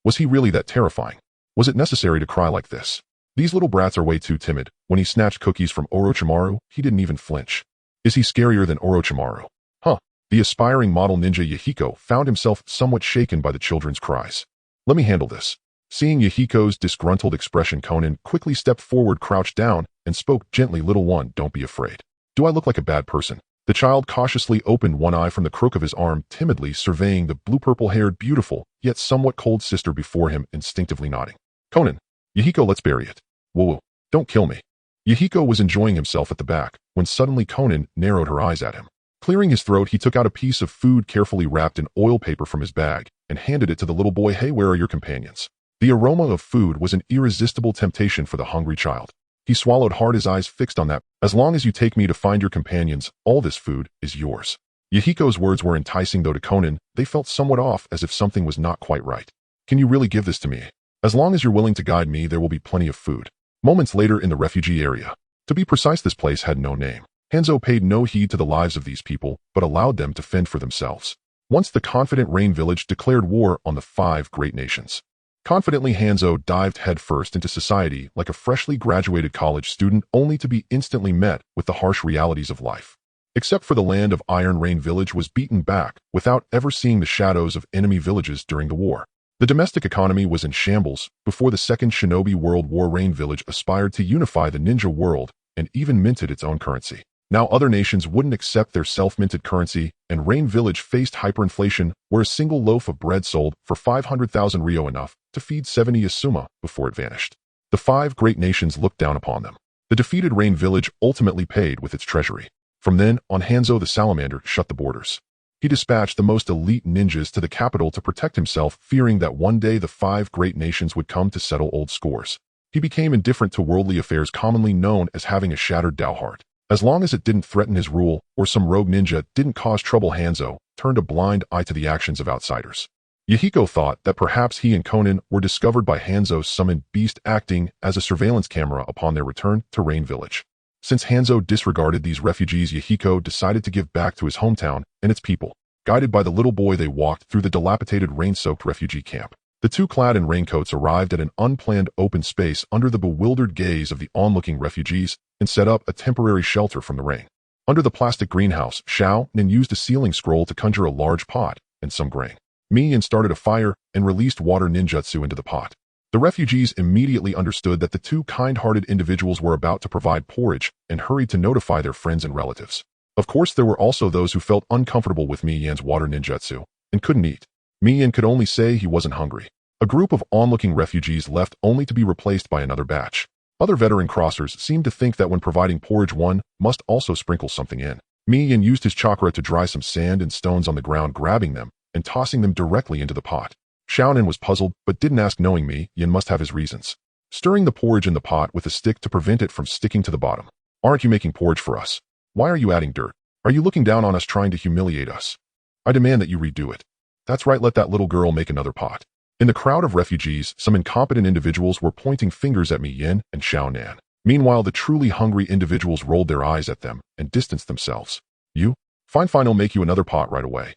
Was he really that terrifying? Was it necessary to cry like this? These little brats are way too timid. When he snatched cookies from Orochimaru, he didn't even flinch. Is he scarier than Orochimaru? Huh. The aspiring model ninja Yahiko found himself somewhat shaken by the children's cries. Let me handle this. Seeing Yahiko's disgruntled expression, Konan quickly stepped forward, crouched down, and spoke gently, little one, don't be afraid. Do I look like a bad person? The child cautiously opened one eye from the crook of his arm, timidly surveying the blue-purple-haired, beautiful, yet somewhat cold sister before him, instinctively nodding. Konan. Yahiko, let's bury it. Whoa, don't kill me. Yahiko was enjoying himself at the back, when suddenly Konan narrowed her eyes at him. Clearing his throat, he took out a piece of food carefully wrapped in oil paper from his bag, and handed it to the little boy. Hey, where are your companions? The aroma of food was an irresistible temptation for the hungry child. He swallowed hard, his eyes fixed on that. As long as you take me to find your companions, all this food is yours. Yahiko's words were enticing, though to Konan, they felt somewhat off, as if something was not quite right. Can you really give this to me? As long as you're willing to guide me, there will be plenty of food. Moments later in the refugee area. To be precise, this place had no name. Hanzo paid no heed to the lives of these people, but allowed them to fend for themselves. Once the confident Rain Village declared war on the 5 great nations. Confidently, Hanzo dived headfirst into society like a freshly graduated college student, only to be instantly met with the harsh realities of life. Except for the land of Iron, Rain Village was beaten back without ever seeing the shadows of enemy villages during the war. The domestic economy was in shambles. Before the Second Shinobi World War, Rain Village aspired to unify the ninja world and even minted its own currency. Now other nations wouldn't accept their self-minted currency, and Rain Village faced hyperinflation, where a single loaf of bread sold for 500,000 ryo, enough to feed 70 Asuma before it vanished. The 5 great nations looked down upon them. The defeated Rain Village ultimately paid with its treasury. From then on, Hanzo the Salamander shut the borders. He dispatched the most elite ninjas to the capital to protect himself, fearing that one day the 5 great nations would come to settle old scores. He became indifferent to worldly affairs, commonly known as having a shattered Dao heart. As long as it didn't threaten his rule, or some rogue ninja didn't cause trouble, Hanzo turned a blind eye to the actions of outsiders. Yahiko thought that perhaps he and Konan were discovered by Hanzo's summoned beast, acting as a surveillance camera upon their return to Rain Village. Since Hanzo disregarded these refugees, Yahiko decided to give back to his hometown and its people. Guided by the little boy, they walked through the dilapidated, rain-soaked refugee camp. The 2, clad in raincoats, arrived at an unplanned open space under the bewildered gaze of the onlooking refugees and set up a temporary shelter from the rain. Under the plastic greenhouse, Xiao Nin used a sealing scroll to conjure a large pot and some grain. Yen started a fire and released water ninjutsu into the pot. The refugees immediately understood that the 2 kind-hearted individuals were about to provide porridge and hurried to notify their friends and relatives. Of course, there were also those who felt uncomfortable with Yen's water ninjutsu and couldn't eat. Yen could only say he wasn't hungry. A group of onlooking refugees left, only to be replaced by another batch. Other veteran crossers seemed to think that when providing porridge, one must also sprinkle something in. Yen used his chakra to dry some sand and stones on the ground, grabbing them and tossing them directly into the pot. Xiaonan was puzzled, but didn't ask, knowing Yen must have his reasons. Stirring the porridge in the pot with a stick to prevent it from sticking to the bottom. Aren't you making porridge for us? Why are you adding dirt? Are you looking down on us, trying to humiliate us? I demand that you redo it. That's right, let that little girl make another pot. In the crowd of refugees, some incompetent individuals were pointing fingers at Yen and Xiaonan. Meanwhile, the truly hungry individuals rolled their eyes at them and distanced themselves. You? Fine, I'll make you another pot right away.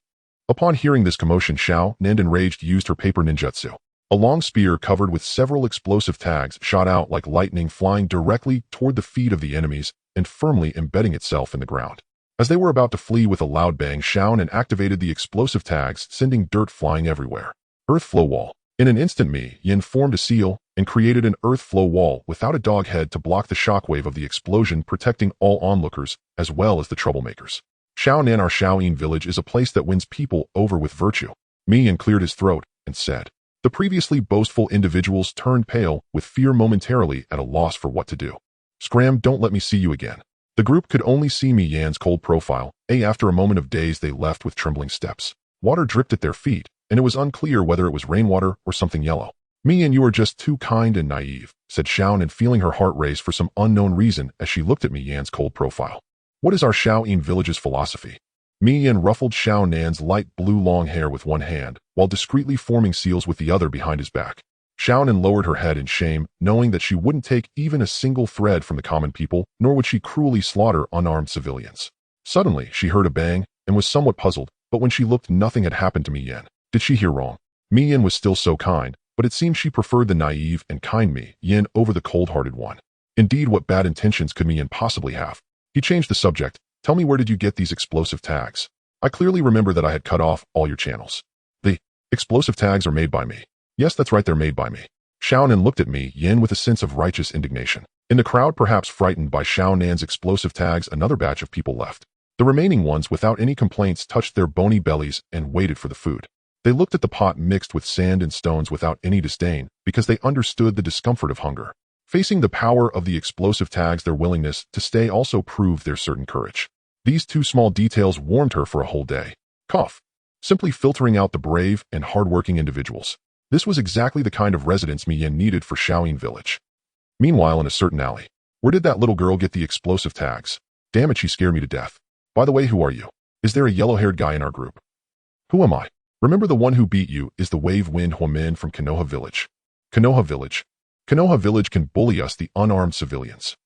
Upon hearing this commotion, Xiaonan, enraged, used her paper ninjutsu. A long spear covered with several explosive tags shot out like lightning, flying directly toward the feet of the enemies and firmly embedding itself in the ground. As they were about to flee with a loud bang, Xiaonan activated the explosive tags, sending dirt flying everywhere. Earth flow wall. In an instant, Yen formed a seal and created an earth flow wall without a dog head to block the shockwave of the explosion, protecting all onlookers as well as the troublemakers. Xiaonan, our Xiaoyin village, is a place that wins people over with virtue. Yen cleared his throat and said. The previously boastful individuals turned pale with fear, momentarily at a loss for what to do. Scram, don't let me see you again. The group could only see Yan's cold profile. After a moment of daze, they left with trembling steps. Water dripped at their feet, and it was unclear whether it was rainwater or something yellow. Yen, you are just too kind and naive, said Xiaonan, feeling her heart race for some unknown reason as she looked at Yan's cold profile. What is our Xiaoyin village's philosophy? Yen ruffled Xiaonan's light blue long hair with one hand, while discreetly forming seals with the other behind his back. Xiaonan lowered her head in shame, knowing that she wouldn't take even a single thread from the common people, nor would she cruelly slaughter unarmed civilians. Suddenly, she heard a bang and was somewhat puzzled, but when she looked, nothing had happened to Yen. Did she hear wrong? Yen was still so kind, but it seemed she preferred the naive and kind Yen over the cold-hearted one. Indeed, what bad intentions could Yen possibly have? He changed the subject. Tell me, where did you get these explosive tags? I clearly remember that I had cut off all your channels. The explosive tags are made by me. Yes, that's right, they're made by me. Xiaonan looked at Yen with a sense of righteous indignation. In the crowd, perhaps frightened by Xiaonan's explosive tags, another batch of people left. The remaining ones, without any complaints, touched their bony bellies and waited for the food. They looked at the pot mixed with sand and stones without any disdain, because they understood the discomfort of hunger. Facing the power of the explosive tags, their willingness to stay also proved their certain courage. These 2 small details warmed her for a whole day. Cough. Simply filtering out the brave and hardworking individuals. This was exactly the kind of residence Yen needed for Xiaoyin village. Meanwhile, in a certain alley. Where did that little girl get the explosive tags? Damn it, she scared me to death. By the way, who are you? Is there a yellow-haired guy in our group? Who am I? Remember, the one who beat you is the wave wind Huamin from Konoha Village. Konoha Village. Konoha Village can bully us, the unarmed civilians.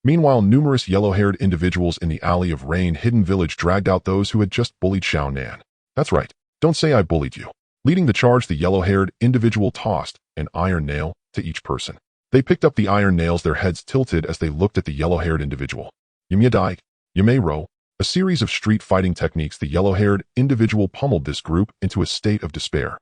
Meanwhile, numerous yellow-haired individuals in the Alley of Rain hidden village dragged out those who had just bullied Xiao Nan. That's right. Don't say I bullied you. Leading the charge, the yellow-haired individual tossed an iron nail to each person. They picked up the iron nails, their heads tilted as they looked at the yellow-haired individual. Yumyadai, Yumeiro, a series of street fighting techniques, the yellow-haired individual pummeled this group into a state of despair.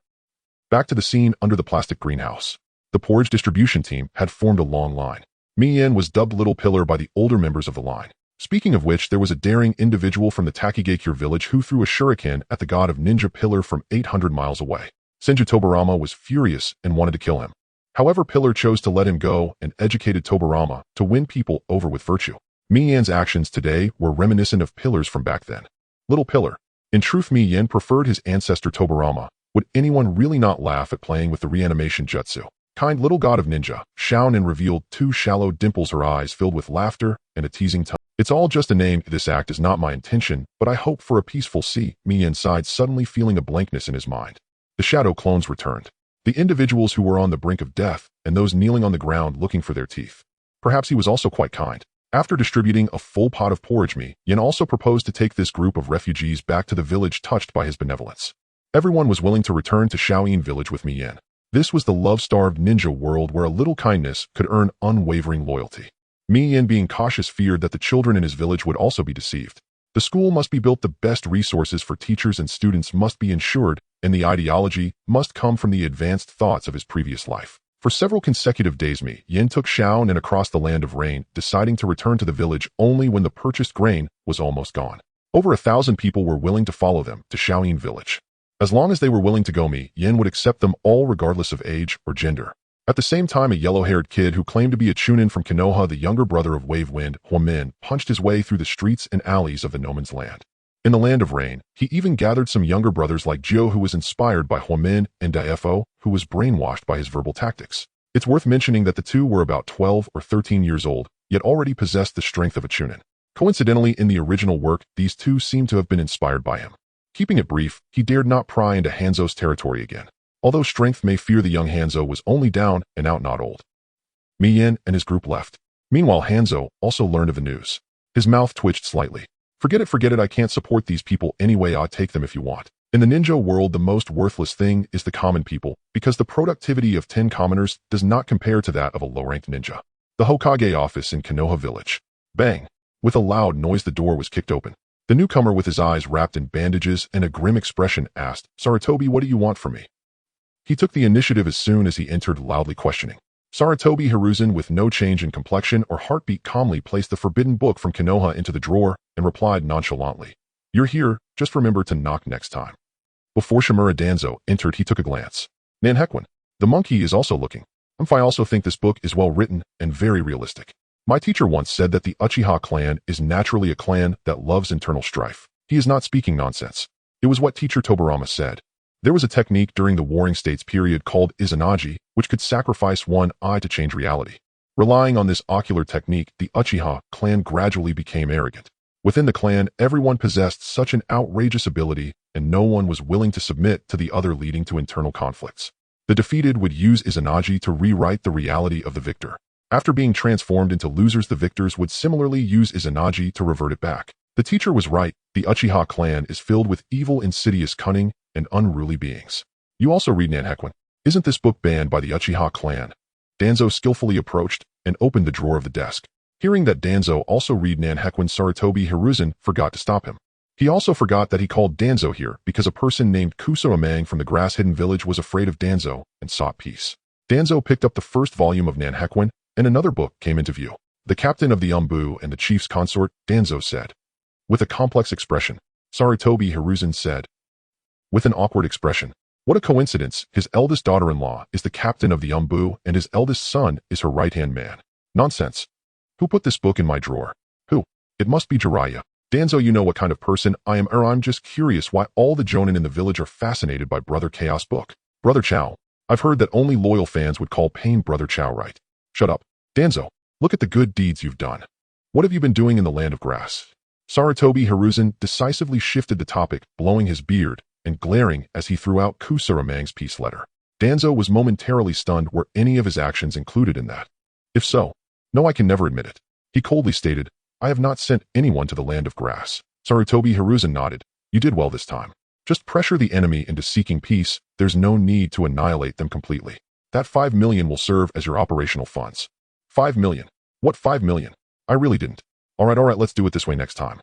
Back to the scene under the plastic greenhouse. The porridge distribution team had formed a long line. Mi-yen was dubbed Little Pillar by the older members of the line. Speaking of which, there was a daring individual from the Takigakure village who threw a shuriken at the god of ninja Pillar from 800 miles away. Senju Tobarama was furious and wanted to kill him. However, Pillar chose to let him go and educated Tobarama to win people over with virtue. Mi-yen's actions today were reminiscent of Pillar's from back then. Little Pillar. In truth, Mi-yen preferred his ancestor Tobarama. Would anyone really not laugh at playing with the reanimation jutsu? Kind little god of ninja, Xiao Nan revealed two shallow dimples, her eyes filled with laughter and a teasing tongue. It's all just a name. This act is not my intention, but I hope for a peaceful sea. Mi-yen sighed, suddenly feeling a blankness in his mind. The shadow clones returned. The individuals who were on the brink of death, and those kneeling on the ground looking for their teeth. Perhaps he was also quite kind. After distributing a full pot of porridge, Mi-yen also proposed to take this group of refugees back to the village, touched by his benevolence. Everyone was willing to return to Shaoyin village with Mi-yen. This was the love-starved ninja world where a little kindness could earn unwavering loyalty. Mi-yen, being cautious, feared that the children in his village would also be deceived. The school must be built, the best resources for teachers and students must be ensured, and the ideology must come from the advanced thoughts of his previous life. For several consecutive days, Mi-yen took Xiao Nan across the land of rain, deciding to return to the village only when the purchased grain was almost gone. Over 1,000 people were willing to follow them to Shaoyin village. As long as they were willing to go, Mi-yen would accept them all regardless of age or gender. At the same time, a yellow-haired kid who claimed to be a chunin from Konoha, the younger brother of Wave Wind, Huamin, punched his way through the streets and alleys of the Noman's land. In the land of rain, he even gathered some younger brothers like Jio, who was inspired by Huamin, and Daefo, who was brainwashed by his verbal tactics. It's worth mentioning that the two were about 12 or 13 years old, yet already possessed the strength of a chunin. Coincidentally, in the original work, these two seem to have been inspired by him. Keeping it brief, he dared not pry into Hanzo's territory again. Although strength may fear, the young Hanzo was only down and out, not old. Mi-yen and his group left. Meanwhile, Hanzo also learned of the news. His mouth twitched slightly. Forget it, I can't support these people anyway. I'll take them if you want. In the ninja world, the most worthless thing is the common people, because the productivity of 10 commoners does not compare to that of a low-ranked ninja. The Hokage office in Konoha village. Bang! With a loud noise, the door was kicked open. The newcomer, with his eyes wrapped in bandages and a grim expression, asked, "Sarutobi, what do you want from me?" He took the initiative as soon as he entered, loudly questioning. Sarutobi Hiruzen, with no change in complexion or heartbeat, calmly placed the forbidden book from Konoha into the drawer and replied nonchalantly, "You're here, just remember to knock next time." Before Shimura Danzo entered, he took a glance. Nanhequin, the monkey, is also looking. I also think this book is well written and very realistic. My teacher once said that the Uchiha clan is naturally a clan that loves internal strife. He is not speaking nonsense. It was what teacher Tobarama said. There was a technique during the Warring States period called Izanagi, which could sacrifice one eye to change reality. Relying on this ocular technique, the Uchiha clan gradually became arrogant. Within the clan, everyone possessed such an outrageous ability, and no one was willing to submit to the other, leading to internal conflicts. The defeated would use Izanagi to rewrite the reality of the victor. After being transformed into losers, the victors would similarly use Izanagi to revert it back. The teacher was right. The Uchiha clan is filled with evil, insidious, cunning, and unruly beings. You also read Nanhequin. Isn't this book banned by the Uchiha clan? Danzo skillfully approached and opened the drawer of the desk. Hearing that Danzo also read Nanhequin, Sarutobi Hiruzen forgot to stop him. He also forgot that he called Danzo here because a person named Kusuramang from the grass-hidden village was afraid of Danzo and sought peace. Danzo picked up the first volume of Nanhequin, and another book came into view. The captain of the Umbu and the chief's consort, Danzo said. With a complex expression, Sarutobi Hiruzen said. With an awkward expression, what a coincidence, his eldest daughter-in-law is the captain of the Umbu and his eldest son is her right-hand man. Nonsense. Who put this book in my drawer? Who? It must be Jiraiya. Danzo, you know what kind of person I am, I'm just curious why all the jonin in the village are fascinated by Brother Chaos book. Brother Chow. I've heard that only loyal fans would call Pain Brother Chow, right? Shut up. Danzo, look at the good deeds you've done. What have you been doing in the land of grass? Sarutobi Hiruzen decisively shifted the topic, blowing his beard and glaring as he threw out Kusaramang's peace letter. Danzo was momentarily stunned were any of his actions included in that. If so, no, I can never admit it. He coldly stated, I have not sent anyone to the land of grass. Sarutobi Hiruzen nodded. You did well this time. Just pressure the enemy into seeking peace. There's no need to annihilate them completely. That 5 million will serve as your operational funds. 5 million? What 5 million? I really didn't. Alright, let's do it this way next time.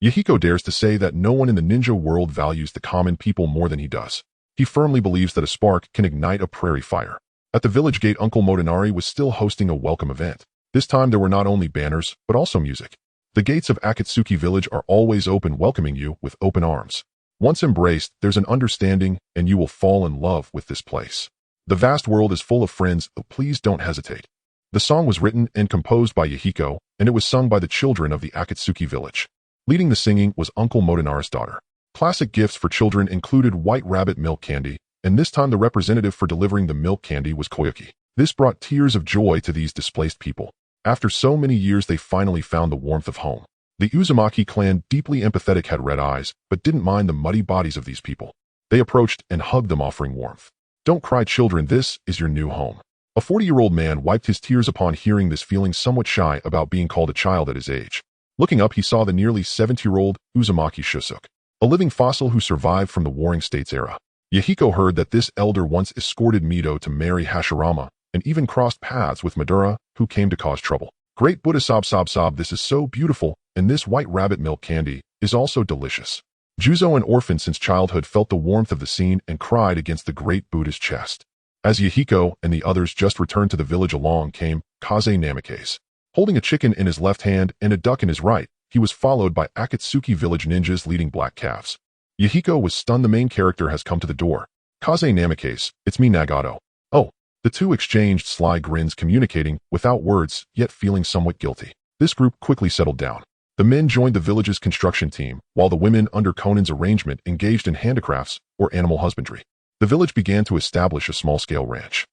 Yahiko dares to say that no one in the ninja world values the common people more than he does. He firmly believes that a spark can ignite a prairie fire. At the village gate, Uncle Motonari was still hosting a welcome event. This time there were not only banners, but also music. The gates of Akatsuki village are always open, welcoming you with open arms. Once embraced, there's an understanding, and you will fall in love with this place. The vast world is full of friends, so please don't hesitate. The song was written and composed by Yahiko, and it was sung by the children of the Akatsuki village. Leading the singing was Uncle Motonari's daughter. Classic gifts for children included white rabbit milk candy, and this time the representative for delivering the milk candy was Koyuki. This brought tears of joy to these displaced people. After so many years, they finally found the warmth of home. The Uzumaki clan, deeply empathetic, had red eyes, but didn't mind the muddy bodies of these people. They approached and hugged them, offering warmth. Don't cry, children, this is your new home. A 40-year-old man wiped his tears upon hearing this, feeling somewhat shy about being called a child at his age. Looking up, he saw the nearly 70-year-old Uzumaki Shusuk, a living fossil who survived from the Warring States era. Yahiko heard that this elder once escorted Mido to marry Hashirama, and even crossed paths with Madara, who came to cause trouble. Great Buddha, sob, this is so beautiful, and this white rabbit milk candy is also delicious. Juzo, an orphan since childhood, felt the warmth of the scene and cried against the great Buddha's chest. As Yahiko and the others just returned to the village, along came Kaze Namikaze. Holding a chicken in his left hand and a duck in his right, he was followed by Akatsuki village ninjas leading black calves. Yahiko was stunned. The main character has come to the door. Kaze Namikaze, it's me, Nagato. Oh. The two exchanged sly grins, communicating without words, yet feeling somewhat guilty. This group quickly settled down. The men joined the village's construction team, while the women, under Konan's arrangement, engaged in handicrafts or animal husbandry. The village began to establish a small-scale ranch.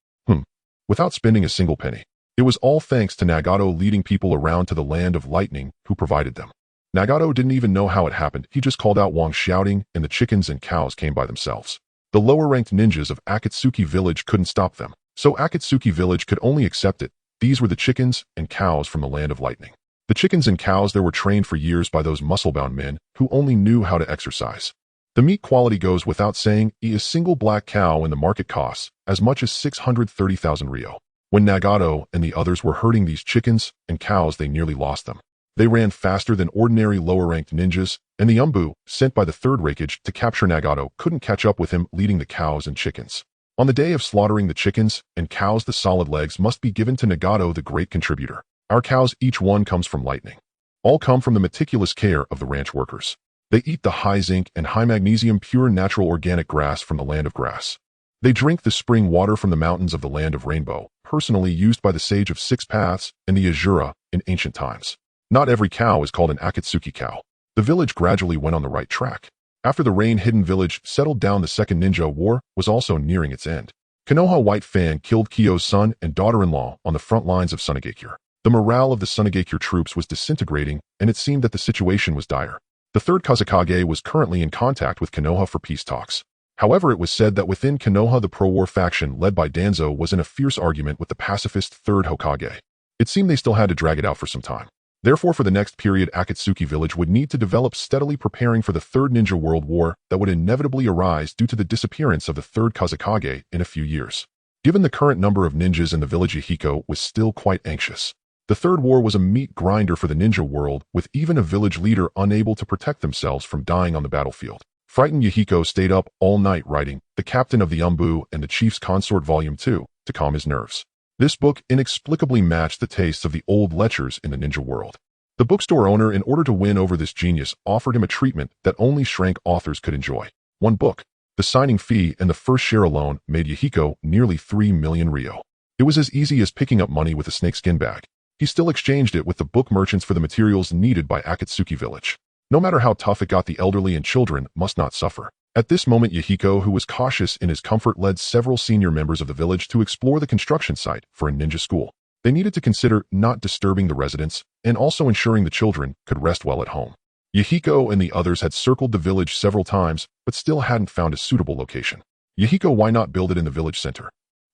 Without spending a single penny. It was all thanks to Nagato leading people around to the land of lightning, who provided them. Nagato didn't even know how it happened. He just called out Wang, shouting, and the chickens and cows came by themselves. The lower-ranked ninjas of Akatsuki village couldn't stop them, so Akatsuki village could only accept it. These were the chickens and cows from the land of lightning. The chickens and cows there were trained for years by those muscle-bound men who only knew how to exercise. The meat quality goes without saying. A single black cow in the market costs as much as 630,000 ryo. When Nagato and the others were herding these chickens and cows, they nearly lost them. They ran faster than ordinary lower-ranked ninjas, and the Umbu, sent by the third rankage to capture Nagato, couldn't catch up with him, leading the cows and chickens. On the day of slaughtering the chickens and cows, the solid legs must be given to Nagato, the great contributor. Our cows, each one comes from lightning. All come from the meticulous care of the ranch workers. They eat the high zinc and high magnesium pure natural organic grass from the land of grass. They drink the spring water from the mountains of the land of rainbow, personally used by the sage of six paths and the Azura in ancient times. Not every cow is called an Akatsuki cow. The village gradually went on the right track. After the rain-hidden village settled down, the Second Ninja War was also nearing its end. Konoha White Fan killed Kyo's son and daughter-in-law on the front lines of Sunagakure. The morale of the Sunagakure troops was disintegrating, and it seemed that the situation was dire. The third Kazekage was currently in contact with Konoha for peace talks. However, it was said that within Konoha, the pro-war faction led by Danzo was in a fierce argument with the pacifist third Hokage. It seemed they still had to drag it out for some time. Therefore, for the next period, Akatsuki village would need to develop, steadily preparing for the Third Ninja World War that would inevitably arise due to the disappearance of the third Kazekage in a few years. Given the current number of ninjas in the village, Yahiko was still quite anxious. The Third War was a meat grinder for the ninja world, with even a village leader unable to protect themselves from dying on the battlefield. Frightened, Yahiko stayed up all night writing The Captain of the Umbu and the Chief's Consort Volume 2 to calm his nerves. This book inexplicably matched the tastes of the old lechers in the ninja world. The bookstore owner, in order to win over this genius, offered him a treatment that only shrank authors could enjoy. One book. The signing fee and the first share alone made Yahiko nearly 3 million ryo. It was as easy as picking up money with a snakeskin bag. He still exchanged it with the book merchants for the materials needed by Akatsuki village. No matter how tough it got, the elderly and children must not suffer. At this moment, Yahiko, who was cautious in his comfort, led several senior members of the village to explore the construction site for a ninja school. They needed to consider not disturbing the residents and also ensuring the children could rest well at home. Yahiko and the others had circled the village several times, but still hadn't found a suitable location. Yahiko, why not build it in the village center?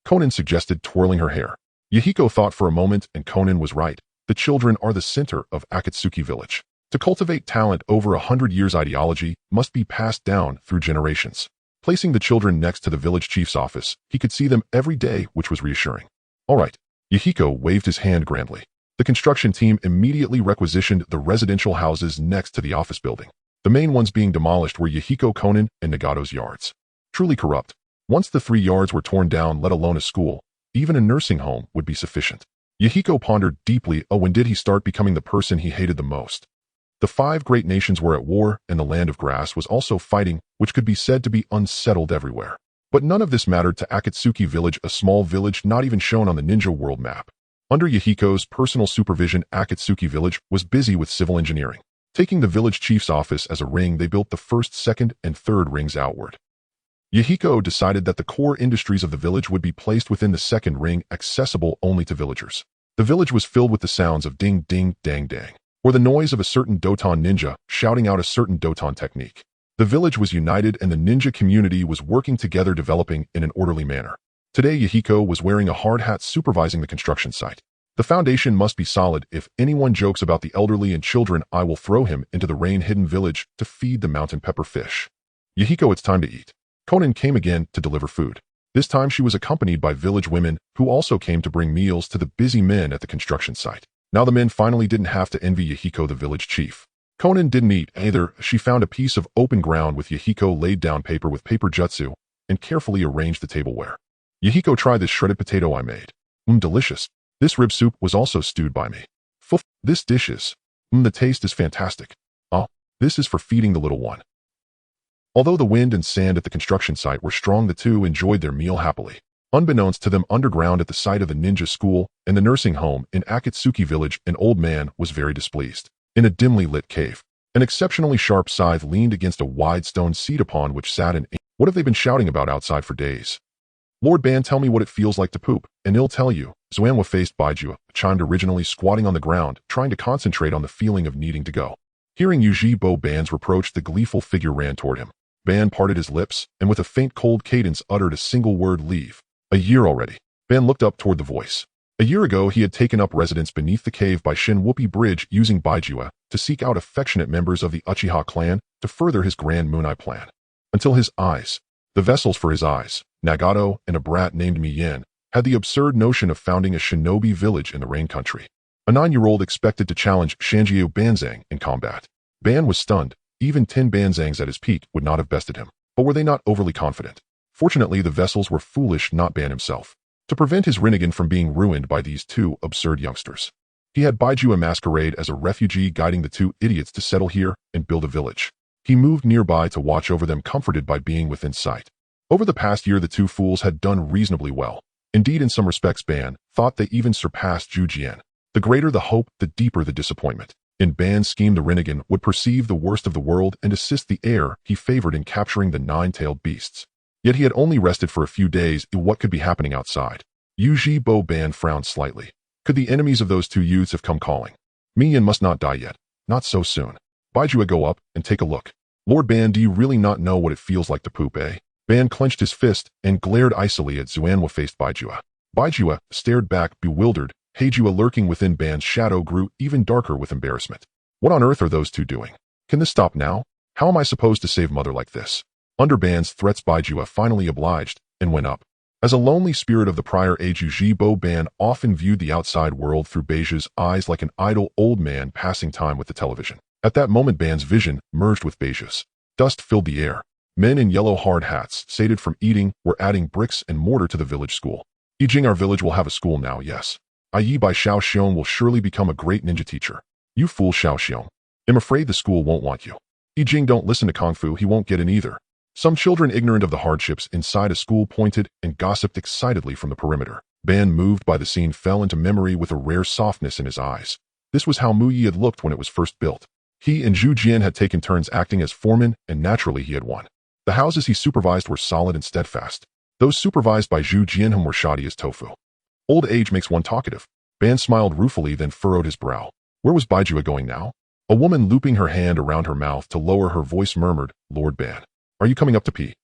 Konan suggested, twirling her hair. Yahiko thought for a moment, and Konan was right. The children are the center of Akatsuki village. To cultivate talent, over 100 years ideology must be passed down through generations. Placing the children next to the village chief's office, he could see them every day, which was reassuring. All right. Yahiko waved his hand grandly. The construction team immediately requisitioned the residential houses next to the office building. The main ones being demolished were Yahiko, Konan, and Nagato's yards. Truly corrupt. Once the 3 yards were torn down, let alone a school, even a nursing home would be sufficient. Yahiko pondered deeply, when did he start becoming the person he hated the most? The 5 great nations were at war, and the land of grass was also fighting, which could be said to be unsettled everywhere. But none of this mattered to Akatsuki village, a small village not even shown on the ninja world map. Under Yahiko's personal supervision, Akatsuki village was busy with civil engineering. Taking the village chief's office as a ring, they built the first, second, and third rings outward. Yahiko decided that the core industries of the village would be placed within the second ring, accessible only to villagers. The village was filled with the sounds of ding, ding, dang, dang, or the noise of a certain Doton ninja shouting out a certain Doton technique. The village was united, and the ninja community was working together, developing in an orderly manner. Today, Yahiko was wearing a hard hat supervising the construction site. The foundation must be solid. If anyone jokes about the elderly and children, I will throw him into the rain-hidden village to feed the mountain pepper fish. Yahiko, it's time to eat. Konan came again to deliver food. This time she was accompanied by village women who also came to bring meals to the busy men at the construction site. Now the men finally didn't have to envy Yahiko, the village chief. Konan didn't eat either. She found a piece of open ground with Yahiko laid down paper with paper jutsu and carefully arranged the tableware. Yahiko, tried this shredded potato I made. Delicious. This rib soup was also stewed by me. Foof, this dish is. The taste is fantastic. This is for feeding the little one. Although the wind and sand at the construction site were strong, the two enjoyed their meal happily. Unbeknownst to them, underground at the site of the ninja school and the nursing home in Akatsuki village, an old man was very displeased. In a dimly lit cave, an exceptionally sharp scythe leaned against a wide stone seat upon which sat an ape. What have they been shouting about outside for days? Lord Ban, tell me what it feels like to poop, and he'll tell you. Zuanwa-faced Baijua chimed, originally squatting on the ground, trying to concentrate on the feeling of needing to go. Hearing Yuji Ban's reproach, the gleeful figure ran toward him. Ban parted his lips, and with a faint cold cadence uttered a single word, leave. A year already. Ban looked up toward the voice. A year ago he had taken up residence beneath the cave by Shin-Whoopi Bridge, using Baijua to seek out affectionate members of the Uchiha clan to further his grand Munai plan. Until his eyes, the vessels for his eyes, Nagato and a brat named Miyen, had the absurd notion of founding a shinobi village in the rain country. A 9-year-old expected to challenge Shanjiu Banzang in combat. Ban was stunned. Even 10 Banzangs at his peak would not have bested him. But were they not overly confident? Fortunately, the vessels were foolish, not Ban himself, to prevent his Rinnegan from being ruined by these 2 absurd youngsters. He had Baijua masquerade as a refugee, guiding the 2 idiots to settle here and build a village. He moved nearby to watch over them, comforted by being within sight. Over the past year, the 2 fools had done reasonably well. Indeed, in some respects, Ban thought they even surpassed Zhu Jian. The greater the hope, the deeper the disappointment. In Ban's scheme, the Rinnegan would perceive the worst of the world and assist the heir he favored in capturing the 9-tailed beasts. Yet he had only rested for a few days. What could be happening outside? Yuji Ban frowned slightly. Could the enemies of those 2 youths have come calling? Miyen must not die yet. Not so soon. Baijua, go up and take a look. Lord Ban, do you really not know what it feels like to poop, eh? Ban clenched his fist and glared icily at Zuanwa-faced Baijua. Baijua stared back, bewildered. Heijua, lurking within Ban's shadow, grew even darker with embarrassment. What on earth are those 2 doing? Can this stop now? How am I supposed to save mother like this? Under Ban's threats, Baijua finally obliged and went up. As a lonely spirit of the prior age, Yuji Ban often viewed the outside world through Beiju's eyes, like an idle old man passing time with the television. At that moment, Ban's vision merged with Beiju's. Dust filled the air. Men in yellow hard hats, sated from eating, were adding bricks and mortar to the village school. Yijing, our village will have a school now, yes. Yi by Xiao Xiong will surely become a great ninja teacher. You fool, Xiao Xiong. I'm afraid the school won't want you. Yijing, don't listen to Kung Fu, he won't get in either. Some children ignorant of the hardships inside a school pointed and gossiped excitedly from the perimeter. Ban, moved by the scene, fell into memory with a rare softness in his eyes. This was how Muyi had looked when it was first built. He and Zhu Jian had taken turns acting as foremen, and naturally he had won. The houses he supervised were solid and steadfast. Those supervised by Zhu Jian were shoddy as tofu. Old age makes one talkative. Ban smiled ruefully, then furrowed his brow. Where was Baijua going now? A woman looping her hand around her mouth to lower her voice murmured, "Lord Ban, are you coming up to pee?"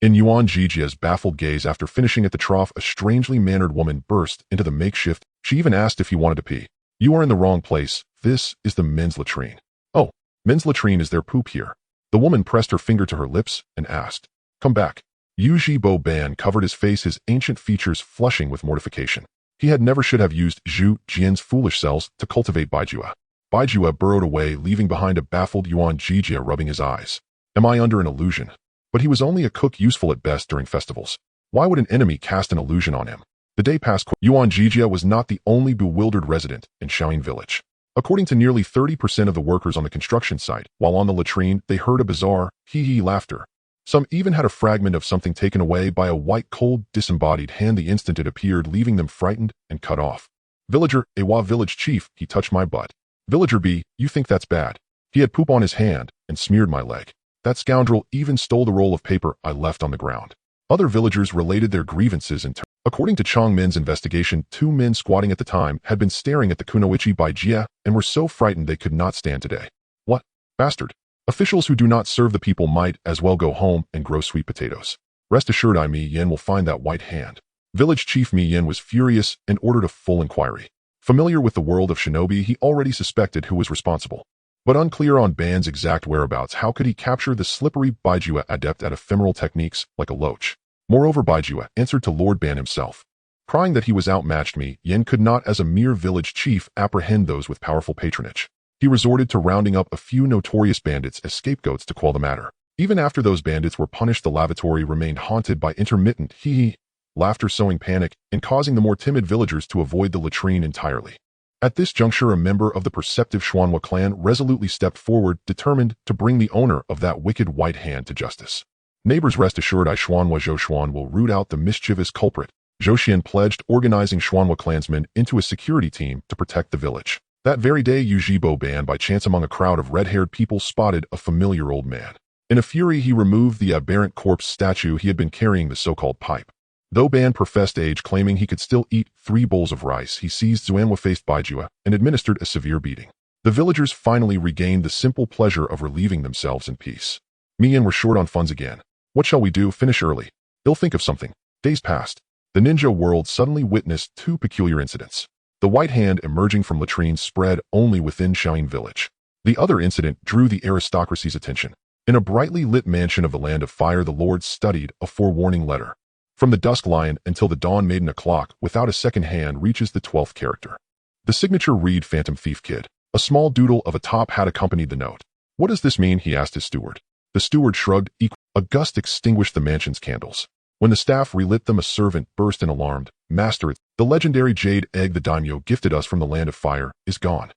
In Yuan Jijia's baffled gaze after finishing at the trough, a strangely mannered woman burst into the makeshift. She even asked if he wanted to pee. "You are in the wrong place. This is the men's latrine." "Oh, men's latrine, is there poop here?" The woman pressed her finger to her lips and asked. "Come back." Yu Jibo Ban covered his face, his ancient features flushing with mortification. He had never should have used Zhu Jian's foolish cells to cultivate Baijua. Baijua burrowed away, leaving behind a baffled Yuan Jijia rubbing his eyes. Am I under an illusion? But he was only a cook, useful at best during festivals. Why would an enemy cast an illusion on him? The day passed. Yuan Jijia was not the only bewildered resident in Shaoyin village. According to nearly 30% of the workers on the construction site, while on the latrine, they heard a bizarre, hee-hee laughter. Some even had a fragment of something taken away by a white, cold, disembodied hand the instant it appeared, leaving them frightened and cut off. "Villager, Awa village chief, he touched my butt." "Villager B, you think that's bad? He had poop on his hand and smeared my leg. That scoundrel even stole the roll of paper I left on the ground." Other villagers related their grievances in turn. According to Chong Min's investigation, 2 men squatting at the time had been staring at the kunoichi by Jia and were so frightened they could not stand today. "What? Bastard. Officials who do not serve the people might as well go home and grow sweet potatoes. Rest assured Mi Yin will find that white hand." Village Chief Mi Yin was furious and ordered a full inquiry. Familiar with the world of shinobi, he already suspected who was responsible. But unclear on Ban's exact whereabouts, how could he capture the slippery Baijua adept at ephemeral techniques like a loach? Moreover, Baijua answered to Lord Ban himself. Crying that he was outmatched, Mi Yin could not, as a mere village chief, apprehend those with powerful patronage. He resorted to rounding up a few notorious bandits as scapegoats to quell the matter. Even after those bandits were punished, the lavatory remained haunted by intermittent hee-hee laughter, sowing panic and causing the more timid villagers to avoid the latrine entirely. At this juncture, a member of the perceptive Xuanhua clan resolutely stepped forward, determined to bring the owner of that wicked white hand to justice. "Neighbors, rest assured, I Xuanhua Zhou Xuan will root out the mischievous culprit." Zhou Xian pledged, organizing Xuanhua clansmen into a security team to protect the village. That very day, Yu Jibo Ban by chance among a crowd of red-haired people spotted a familiar old man. In a fury, he removed the aberrant corpse statue he had been carrying, the so-called pipe. Though Ban professed age, claiming he could still eat 3 bowls of rice, he seized Xuanhua-faced Baijua and administered a severe beating. The villagers finally regained the simple pleasure of relieving themselves in peace. Mi Yin were short on funds again. What shall we do? Finish early. They'll think of something. Days passed. The ninja world suddenly witnessed 2 peculiar incidents. The white hand emerging from latrines spread only within Shaoyin village. The other incident drew the aristocracy's attention. In a brightly lit mansion of the Land of Fire, the lord studied a forewarning letter. From the dusk lion until the dawn maiden, a clock without a second hand reaches the 12th character. The signature read Phantom Thief Kid. A small doodle of a top hat accompanied the note. "What does this mean?" he asked his steward. The steward shrugged. A gust extinguished the mansion's candles. When the staff relit them, a servant burst in, alarmed. "Master, the legendary jade egg the daimyo gifted us from the Land of Fire is gone."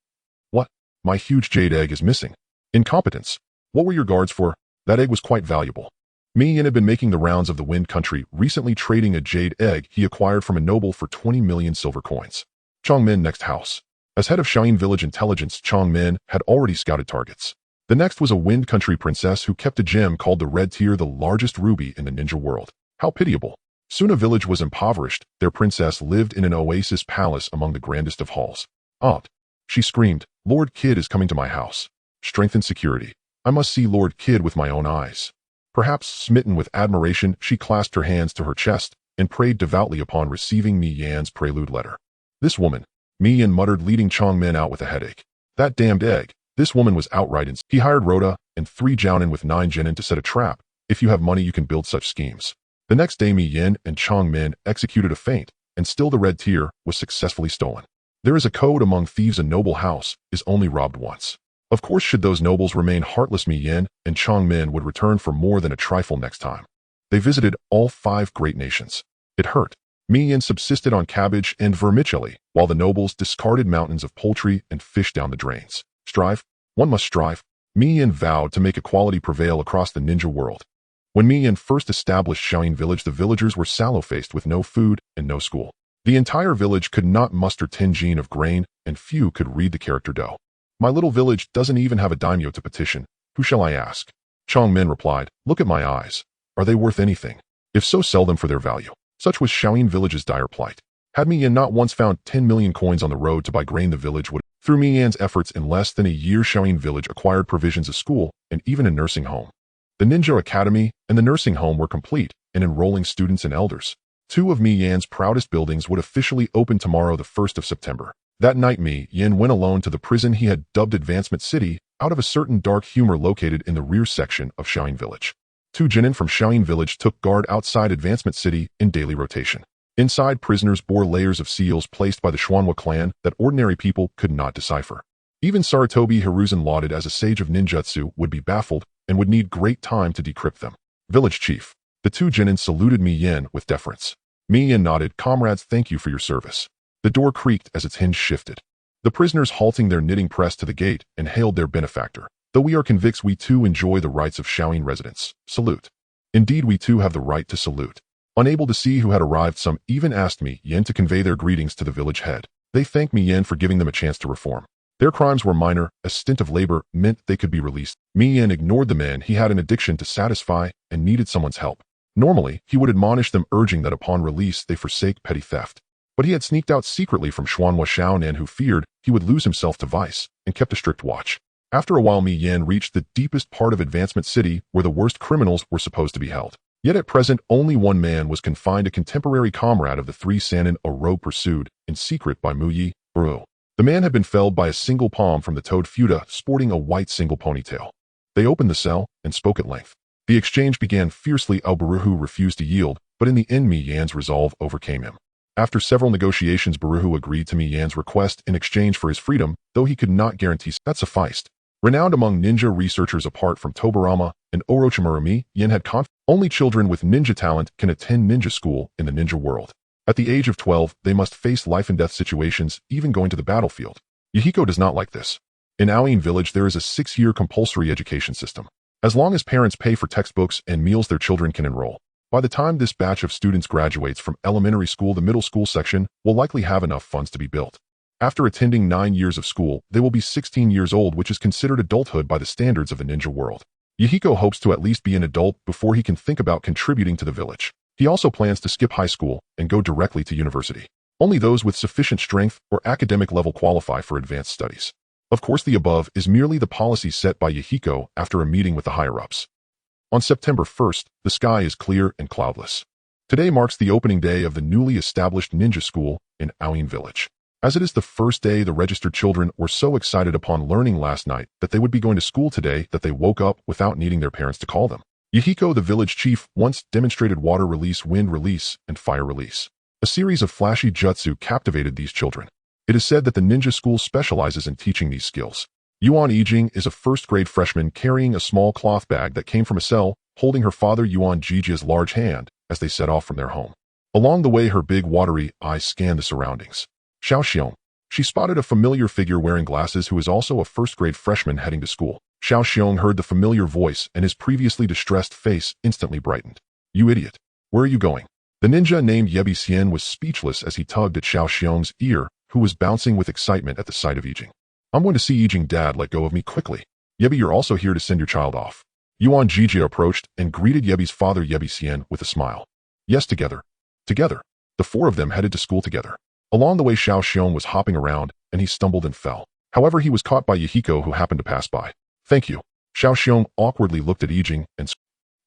"What? My huge jade egg is missing." "Incompetence. What were your guards for? That egg was quite valuable." Mi Yin had been making the rounds of the Wind Country, recently trading a jade egg he acquired from a noble for 20 million silver coins. Chong Min next house. As head of Shaoyin village intelligence, Chong Min had already scouted targets. The next was a Wind Country princess who kept a gem called the Red Tear, the largest ruby in the ninja world. How pitiable. Soon a village was impoverished. Their princess lived in an oasis palace among the grandest of halls. "Aunt," she screamed, "Lord Kid is coming to my house. Strengthen security. I must see Lord Kid with my own eyes." Perhaps smitten with admiration, she clasped her hands to her chest and prayed devoutly upon receiving Mi Yan's prelude letter. "This woman," Mi Yan muttered, leading Chong Min out with a headache. "That damned egg. This woman was outright insane." He hired Rhoda and 3 Jiaonin with 9 genin to set a trap. If you have money, you can build such schemes. The next day, Mi Yin and Chong Min executed a feint, and still the Red Tear was successfully stolen. There is a code among thieves: a noble house is only robbed once. Of course, should those nobles remain heartless, Mi Yin and Chong Min would return for more than a trifle next time. They visited all 5 great nations. It hurt. Mi Yin subsisted on cabbage and vermicelli, while the nobles discarded mountains of poultry and fish down the drains. Strive? One must strive. Mi Yin vowed to make equality prevail across the ninja world. When Mi Yin first established Shaoyin village, the villagers were sallow-faced with no food and no school. The entire village could not muster 10 jin of grain, and few could read the character Do. "My little village doesn't even have a daimyo to petition. Who shall I ask?" Chong Min replied, "Look at my eyes. Are they worth anything? If so, sell them for their value." Such was Shaoyin village's dire plight. Had Mi Yan not once found 10 million coins on the road to buy grain, the village would. Through Mi Yan's efforts, in less than a year, Shaoyin village acquired provisions, a school, and even a nursing home. The Ninja Academy and the nursing home were complete and enrolling students and elders. Two of Mi Yan's proudest buildings would officially open tomorrow, the 1st of September. That night, Mi Yan went alone to the prison he had dubbed Advancement City, out of a certain dark humor located in the rear section of Shaoyin village. Two genin from Shaoyin village took guard outside Advancement City in daily rotation. Inside, prisoners bore layers of seals placed by the Xuanhua clan that ordinary people could not decipher. Even Sarutobi Hiruzen, lauded as a sage of ninjutsu, would be baffled and would need great time to decrypt them. Village chief. The two genin saluted Mi Yan with deference. Mi Yan nodded. Comrades, thank you for your service. The door creaked as its hinge shifted. The prisoners, halting their knitting, pressed to the gate and hailed their benefactor. Though we are convicts, we too enjoy the rights of Shaoyin residents. Salute. Indeed, we too have the right to salute. Unable to see who had arrived, some even asked Mi Yan to convey their greetings to the village head. They thanked Mi Yan for giving them a chance to reform. Their crimes were minor. A stint of labor meant they could be released. Mi Yan ignored the man. He had an addiction to satisfy and needed someone's help. Normally, he would admonish them, urging that upon release they forsake petty theft. But he had sneaked out secretly from Xuanhua Xiaonan, who feared he would lose himself to vice, and kept a strict watch. After a while, Mi Yan reached the deepest part of Advancement City, where the worst criminals were supposed to be held. Yet at present, only one man was confined, a contemporary comrade of the three Sanin, a rogue pursued in secret by Muyi Uru. The man had been felled by a single palm from the Toad Fuda, sporting a white single ponytail. They opened the cell and spoke at length. The exchange began fiercely. Baruhu refused to yield, but in the end Mi Yan's resolve overcame him. After several negotiations, Baruhu agreed to Mi Yan's request in exchange for his freedom, though he could not guarantee that sufficed. Renowned among ninja researchers apart from Tobarama and Orochimaru, Mi Yan had confidence. Only children with ninja talent can attend ninja school in the ninja world. At the age of 12, they must face life and death situations, even going to the battlefield. Yahiko does not like this. In Aoin village, there is a 6-year compulsory education system. As long as parents pay for textbooks and meals, their children can enroll. By the time this batch of students graduates from elementary school, the middle school section will likely have enough funds to be built. After attending 9 years of school, they will be 16 years old, which is considered adulthood by the standards of the ninja world. Yahiko hopes to at least be an adult before he can think about contributing to the village. He also plans to skip high school and go directly to university. Only those with sufficient strength or academic level qualify for advanced studies. Of course, the above is merely the policy set by Yahiko after a meeting with the higher-ups. On September 1st, the sky is clear and cloudless. Today marks the opening day of the newly established ninja school in Aoin village. As it is the first day, the registered children were so excited upon learning last night that they would be going to school today that they woke up without needing their parents to call them. Yahiko, the village chief, once demonstrated water release, wind release, and fire release. A series of flashy jutsu captivated these children. It is said that the ninja school specializes in teaching these skills. Yuan Yijing is a first-grade freshman carrying a small cloth bag that came from a cell, holding her father Yuan Jijia's large hand as they set off from their home. Along the way, her big watery eyes scanned the surroundings. Xiao Xiong. She spotted a familiar figure wearing glasses who is also a first-grade freshman heading to school. Xiao Xiong heard the familiar voice and his previously distressed face instantly brightened. You idiot. Where are you going? The ninja named Yebi Xian was speechless as he tugged at Xiao Xiong's ear, who was bouncing with excitement at the sight of Yijing. I'm going to see Yijing, Dad, let go of me quickly. Yebi, you're also here to send your child off. Yuan Jijia approached and greeted Yebi's father Yebi Xian with a smile. Yes, together. Together. The four of them headed to school together. Along the way, Xiao Xiong was hopping around, and he stumbled and fell. However, he was caught by Yahiko, who happened to pass by. Thank you. Xiao Xiong awkwardly looked at Yijing, and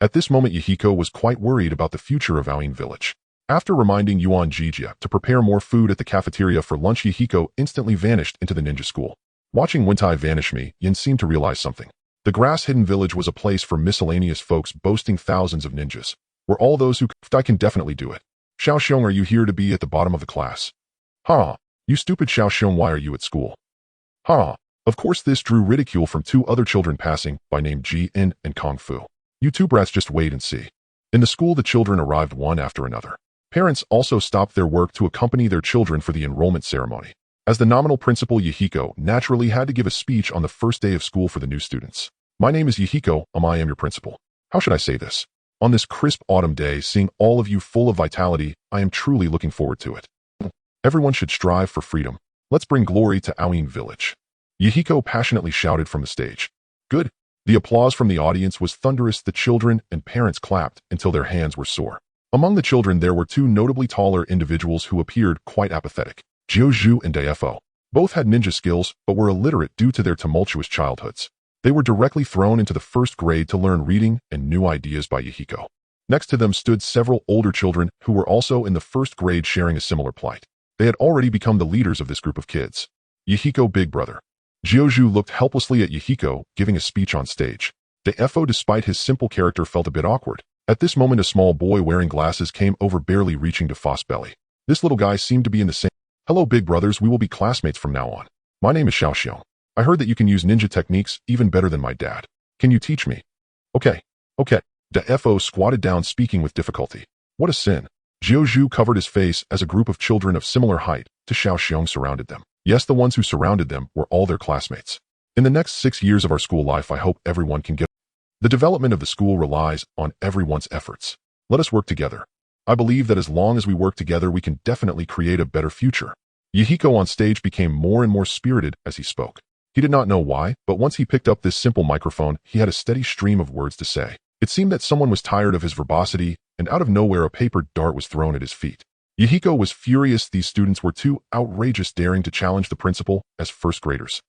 at this moment Yahiko was quite worried about the future of Aoin village. After reminding Yuan Jijia to prepare more food at the cafeteria for lunch, Yahiko instantly vanished into the ninja school. Watching Wentai vanish, Mi Yan seemed to realize something. The grass-hidden village was a place for miscellaneous folks boasting thousands of ninjas. Were all those who I can definitely do it. Xiao Xiong, are you here to be at the bottom of the class? Ha! You stupid Xiao Xiong, why are you at school? Ha! Of course, this drew ridicule from two other children passing by named Ji In and Kung Fu. You two brats just wait and see. In the school, the children arrived one after another. Parents also stopped their work to accompany their children for the enrollment ceremony. As the nominal principal, Yahiko naturally had to give a speech on the first day of school for the new students. My name is Yahiko, I am your principal. How should I say this? On this crisp autumn day, seeing all of you full of vitality, I am truly looking forward to it. Everyone should strive for freedom. Let's bring glory to Aoin village. Yahiko passionately shouted from the stage. Good. The applause from the audience was thunderous. The children and parents clapped until their hands were sore. Among the children there were two notably taller individuals who appeared quite apathetic. Jiuzhu and Daefo. Both had ninja skills, but were illiterate due to their tumultuous childhoods. They were directly thrown into the first grade to learn reading and new ideas by Yahiko. Next to them stood several older children who were also in the first grade sharing a similar plight. They had already become the leaders of this group of kids. Yahiko big brother. Jiuzhu looked helplessly at Yahiko, giving a speech on stage. Daefo, despite his simple character, felt a bit awkward. At this moment a small boy wearing glasses came over, barely reaching to Foss belly. This little guy seemed to be in the same. Hello big brothers, we will be classmates from now on. My name is Xiaoxiong. I heard that you can use ninja techniques even better than my dad. Can you teach me? Okay. Daefo squatted down, speaking with difficulty. What a sin. Jiuzhu covered his face as a group of children of similar height to Xiaoxiong surrounded them. Yes, the ones who surrounded them were all their classmates. In the next 6 years of our school life, I hope everyone can get. The development of the school relies on everyone's efforts. Let us work together. I believe that as long as we work together, we can definitely create a better future. Yahiko on stage became more and more spirited as he spoke. He did not know why, but once he picked up this simple microphone, he had a steady stream of words to say. It seemed that someone was tired of his verbosity, and out of nowhere a paper dart was thrown at his feet. Yahiko was furious. These students were too outrageous, daring to challenge the principal as first graders.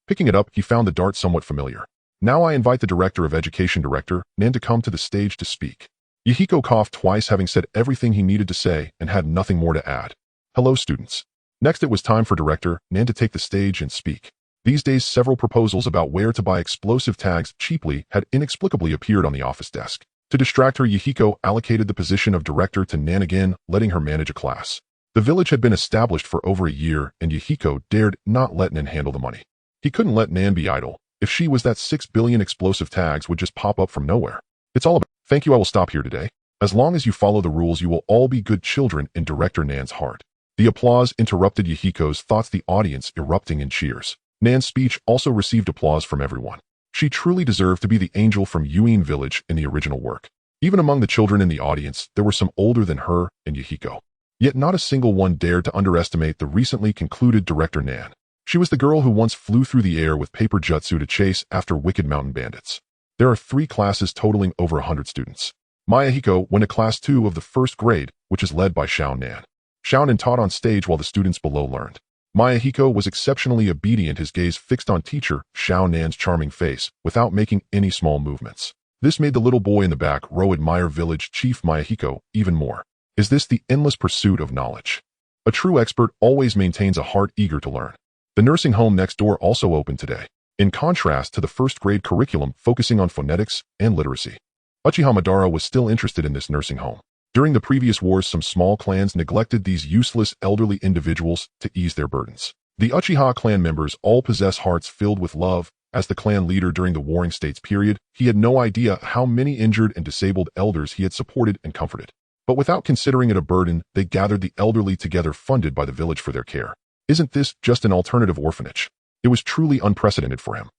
Picking it up, he found the dart somewhat familiar. Now I invite the Director of Education, Director Nan, to come to the stage to speak. Yahiko coughed twice, having said everything he needed to say and had nothing more to add. Hello, students. Next, it was time for Director Nan to take the stage and speak. These days, several proposals about where to buy explosive tags cheaply had inexplicably appeared on the office desk. To distract her, Yahiko allocated the position of director to Nan again, letting her manage a class. The village had been established for over a year, and Yahiko dared not let Nan handle the money. He couldn't let Nan be idle. If she was, that 6 billion explosive tags would just pop up from nowhere. It's all about. Thank you, I will stop here today. As long as you follow the rules, you will all be good children in Director Nan's heart. The applause interrupted Yahiko's thoughts, the audience erupting in cheers. Nan's speech also received applause from everyone. She truly deserved to be the angel from Yuin village in the original work. Even among the children in the audience, there were some older than her and Yahiko. Yet not a single one dared to underestimate the recently concluded Director Nan. She was the girl who once flew through the air with paper jutsu to chase after wicked mountain bandits. There are 3 classes totaling over 100 students. Yahiko went to class 2 of the first grade, which is led by Xiao Nan. Xiao Nan taught on stage while the students below learned. Yahiko was exceptionally obedient, his gaze fixed on teacher Xiao Nan's charming face, without making any small movements. This made the little boy in the back row admire village chief Yahiko even more. Is this the endless pursuit of knowledge? A true expert always maintains a heart eager to learn. The nursing home next door also opened today, in contrast to the first grade curriculum focusing on phonetics and literacy. Uchiha Madara was still interested in this nursing home. During the previous wars, some small clans neglected these useless elderly individuals to ease their burdens. The Uchiha clan members all possess hearts filled with love. As the clan leader during the Warring States period, he had no idea how many injured and disabled elders he had supported and comforted. But without considering it a burden, they gathered the elderly together, funded by the village for their care. Isn't this just an alternative orphanage? It was truly unprecedented for him.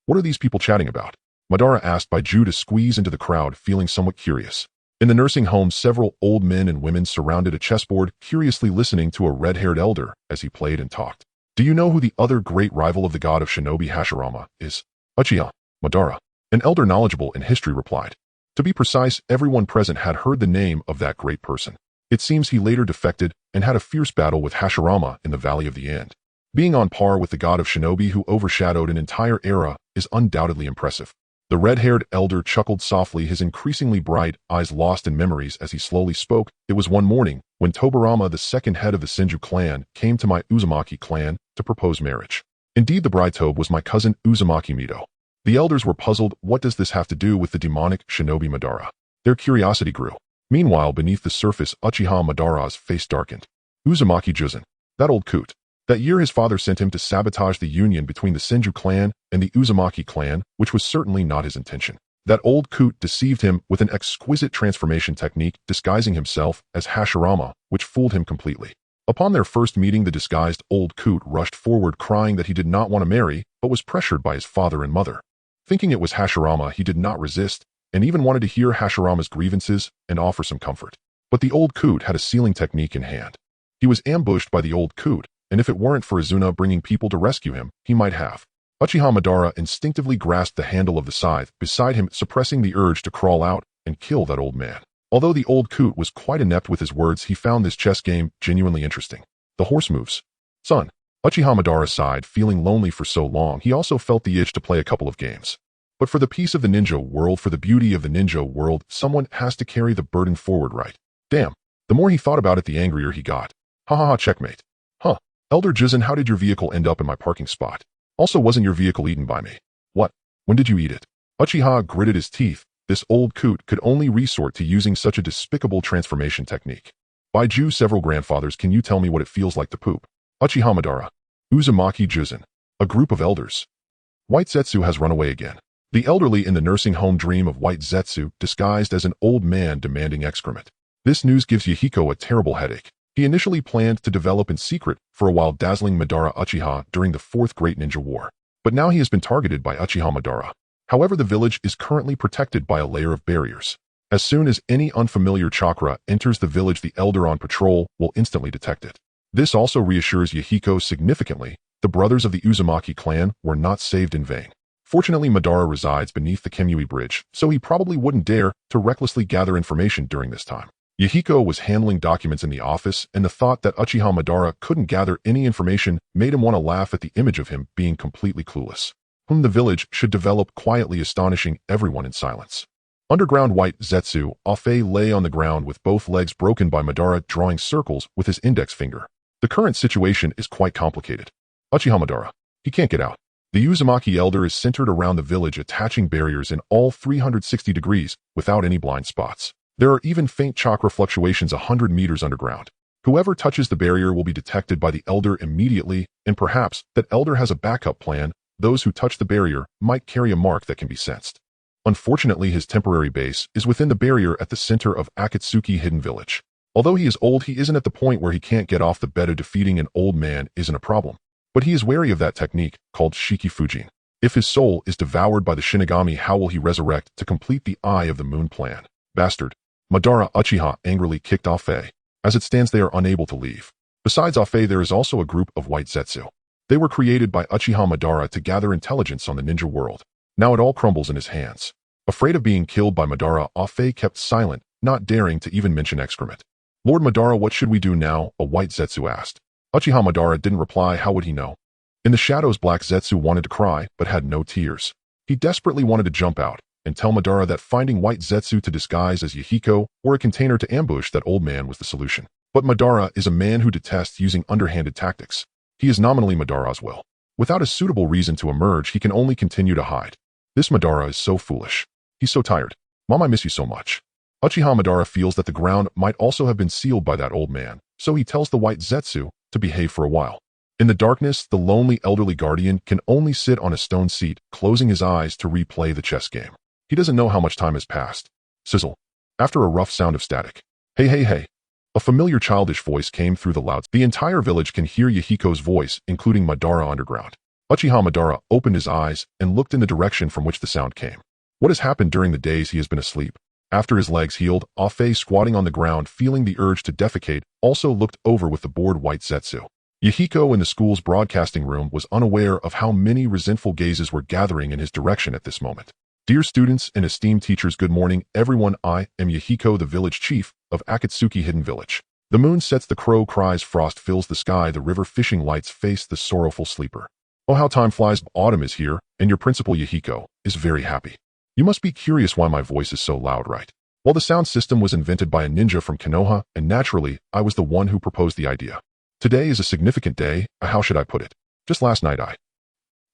What are these people chatting about? Madara asked by Ju to squeeze into the crowd, feeling somewhat curious. In the nursing home, several old men and women surrounded a chessboard, curiously listening to a red-haired elder as he played and talked. Do you know who the other great rival of the god of shinobi Hashirama is? Uchiha Madara. An elder knowledgeable in history replied. To be precise, everyone present had heard the name of that great person. It seems he later defected and had a fierce battle with Hashirama in the Valley of the End. Being on par with the god of shinobi who overshadowed an entire era is undoubtedly impressive. The red-haired elder chuckled softly, his increasingly bright eyes lost in memories as he slowly spoke. It was one morning when Tobarama, the second head of the Senju clan, came to my Uzumaki clan to propose marriage. Indeed, the bride Tobe was my cousin Uzumaki Mito. The elders were puzzled. What does this have to do with the demonic shinobi Madara? Their curiosity grew. Meanwhile, beneath the surface, Uchiha Madara's face darkened. Uzumaki Juzan. That old coot. That year his father sent him to sabotage the union between the Senju clan and the Uzumaki clan, which was certainly not his intention. That old coot deceived him with an exquisite transformation technique, disguising himself as Hashirama, which fooled him completely. Upon their first meeting, the disguised old coot rushed forward crying that he did not want to marry, but was pressured by his father and mother. Thinking it was Hashirama, he did not resist, and even wanted to hear Hashirama's grievances and offer some comfort. But the old coot had a sealing technique in hand. He was ambushed by the old coot, and if it weren't for Izuna bringing people to rescue him, he might have. Uchiha Madara instinctively grasped the handle of the scythe beside him, suppressing the urge to crawl out and kill that old man. Although the old coot was quite inept with his words, he found this chess game genuinely interesting. The horse moves. Son. Uchiha Madara sighed, feeling lonely for so long. He also felt the itch to play a couple of games. But for the peace of the ninja world, for the beauty of the ninja world, someone has to carry the burden forward, right? Damn. The more he thought about it, the angrier he got. Ha ha ha, checkmate. Huh. Elder Jizen, how did your vehicle end up in my parking spot? Also, wasn't your vehicle eaten by me? What? When did you eat it? Uchiha gritted his teeth. This old coot could only resort to using such a despicable transformation technique. By Jew, several grandfathers, can you tell me what it feels like to poop? Uchiha Madara. Uzumaki Jizen. A group of elders. White Zetsu has run away again. The elderly in the nursing home dream of White Zetsu disguised as an old man demanding excrement. This news gives Yahiko a terrible headache. He initially planned to develop in secret for a while, dazzling Madara Uchiha during the Fourth Great Ninja War. But now he has been targeted by Uchiha Madara. However, the village is currently protected by a layer of barriers. As soon as any unfamiliar chakra enters the village, the elder on patrol will instantly detect it. This also reassures Yahiko significantly. The brothers of the Uzumaki clan were not saved in vain. Fortunately, Madara resides beneath the Kemui Bridge, so he probably wouldn't dare to recklessly gather information during this time. Yahiko was handling documents in the office, and the thought that Uchiha Madara couldn't gather any information made him want to laugh at the image of him being completely clueless. Whom the village should develop quietly, astonishing everyone in silence. Underground White Zetsu, Afe lay on the ground with both legs broken by Madara drawing circles with his index finger. The current situation is quite complicated. Uchiha Madara. He can't get out. The Uzumaki elder is centered around the village, attaching barriers in all 360 degrees without any blind spots. There are even faint chakra fluctuations 100 meters underground. Whoever touches the barrier will be detected by the elder immediately, and perhaps that elder has a backup plan. Those who touch the barrier might carry a mark that can be sensed. Unfortunately, his temporary base is within the barrier at the center of Akatsuki Hidden Village. Although he is old, he isn't at the point where he can't get off the bed. Defeating an old man isn't a problem. But he is wary of that technique called Shiki Fujin. If his soul is devoured by the Shinigami, how will he resurrect to complete the Eye of the Moon plan? Bastard. Madara Uchiha angrily kicked Afe. As it stands, they are unable to leave. Besides Afe, there is also a group of White Zetsu. They were created by Uchiha Madara to gather intelligence on the ninja world. Now it all crumbles in his hands. Afraid of being killed by Madara, Afe kept silent, not daring to even mention excrement. Lord Madara, what should we do now? A White Zetsu asked. Uchiha Madara didn't reply. How would he know? In the shadows, Black Zetsu wanted to cry, but had no tears. He desperately wanted to jump out and tell Madara that finding White Zetsu to disguise as Yahiko or a container to ambush that old man was the solution. But Madara is a man who detests using underhanded tactics. He is nominally Madara's will. Without a suitable reason to emerge, he can only continue to hide. This Madara is so foolish. He's so tired. Mom, I miss you so much. Uchiha Madara feels that the ground might also have been sealed by that old man, so he tells the White Zetsu to behave for a while. In the darkness, the lonely elderly guardian can only sit on a stone seat, closing his eyes to replay the chess game. He doesn't know how much time has passed. Sizzle. After a rough sound of static. Hey, hey, hey. A familiar childish voice came through the louds. The entire village can hear Yahiko's voice, including Madara underground. Uchiha Madara opened his eyes and looked in the direction from which the sound came. What has happened during the days he has been asleep? After his legs healed, Afe, squatting on the ground, feeling the urge to defecate, also looked over with the bored White Zetsu. Yahiko in the school's broadcasting room was unaware of how many resentful gazes were gathering in his direction at this moment. Dear students and esteemed teachers, good morning, everyone. I am Yahiko, the village chief of Akatsuki Hidden Village. The moon sets, the crow cries, frost fills the sky, the river fishing lights face the sorrowful sleeper. Oh, how time flies. Autumn is here, and your principal Yahiko is very happy. You must be curious why my voice is so loud, right? Well, the sound system was invented by a ninja from Konoha, and naturally, I was the one who proposed the idea. Today is a significant day. How should I put it? Just last night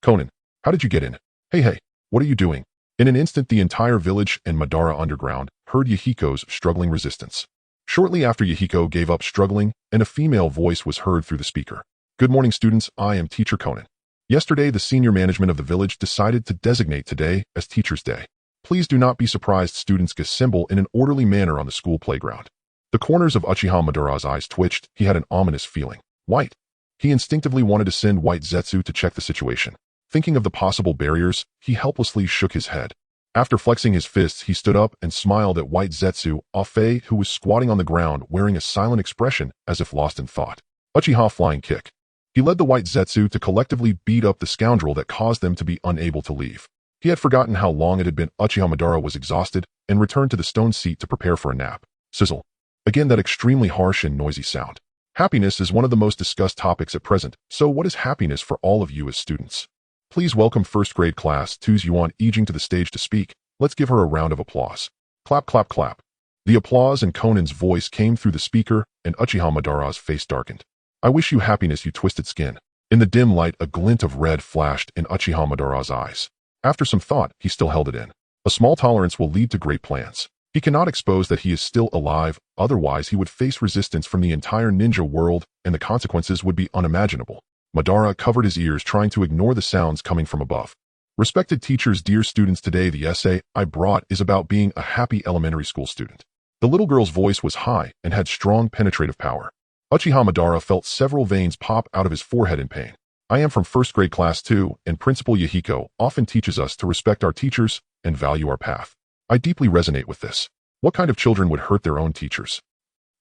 Konan, how did you get in? Hey, hey, what are you doing? In an instant, the entire village and Madara underground heard Yahiko's struggling resistance. Shortly after Yahiko gave up struggling, and a female voice was heard through the speaker. Good morning, students. I am Teacher Konan. Yesterday, the senior management of the village decided to designate today as Teacher's Day. Please do not be surprised. Students assemble in an orderly manner on the school playground. The corners of Uchiha Madara's eyes twitched. He had an ominous feeling. White. He instinctively wanted to send White Zetsu to check the situation. Thinking of the possible barriers, he helplessly shook his head. After flexing his fists, he stood up and smiled at White Zetsu, Afe, who was squatting on the ground wearing a silent expression as if lost in thought. Uchiha flying kick. He led the White Zetsu to collectively beat up the scoundrel that caused them to be unable to leave. He had forgotten how long it had been. Uchiha Madara was exhausted and returned to the stone seat to prepare for a nap. Sizzle. Again, that extremely harsh and noisy sound. Happiness is one of the most discussed topics at present, so what is happiness for all of you as students? Please welcome first grade class 2's Yuan Yijing to the stage to speak. Let's give her a round of applause. Clap, clap, clap. The applause and Konan's voice came through the speaker, and Uchiha Madara's face darkened. I wish you happiness, you twisted skin. In the dim light, a glint of red flashed in Uchiha Madara's eyes. After some thought, he still held it in. A small tolerance will lead to great plans. He cannot expose that he is still alive, otherwise he would face resistance from the entire ninja world, and the consequences would be unimaginable. Madara covered his ears, trying to ignore the sounds coming from above. Respected teachers, dear students, today the essay I brought is about being a happy elementary school student. The little girl's voice was high and had strong penetrative power. Uchiha Madara felt several veins pop out of his forehead in pain. I am from first grade class 2, and Principal Yahiko often teaches us to respect our teachers and value our path. I deeply resonate with this. What kind of children would hurt their own teachers?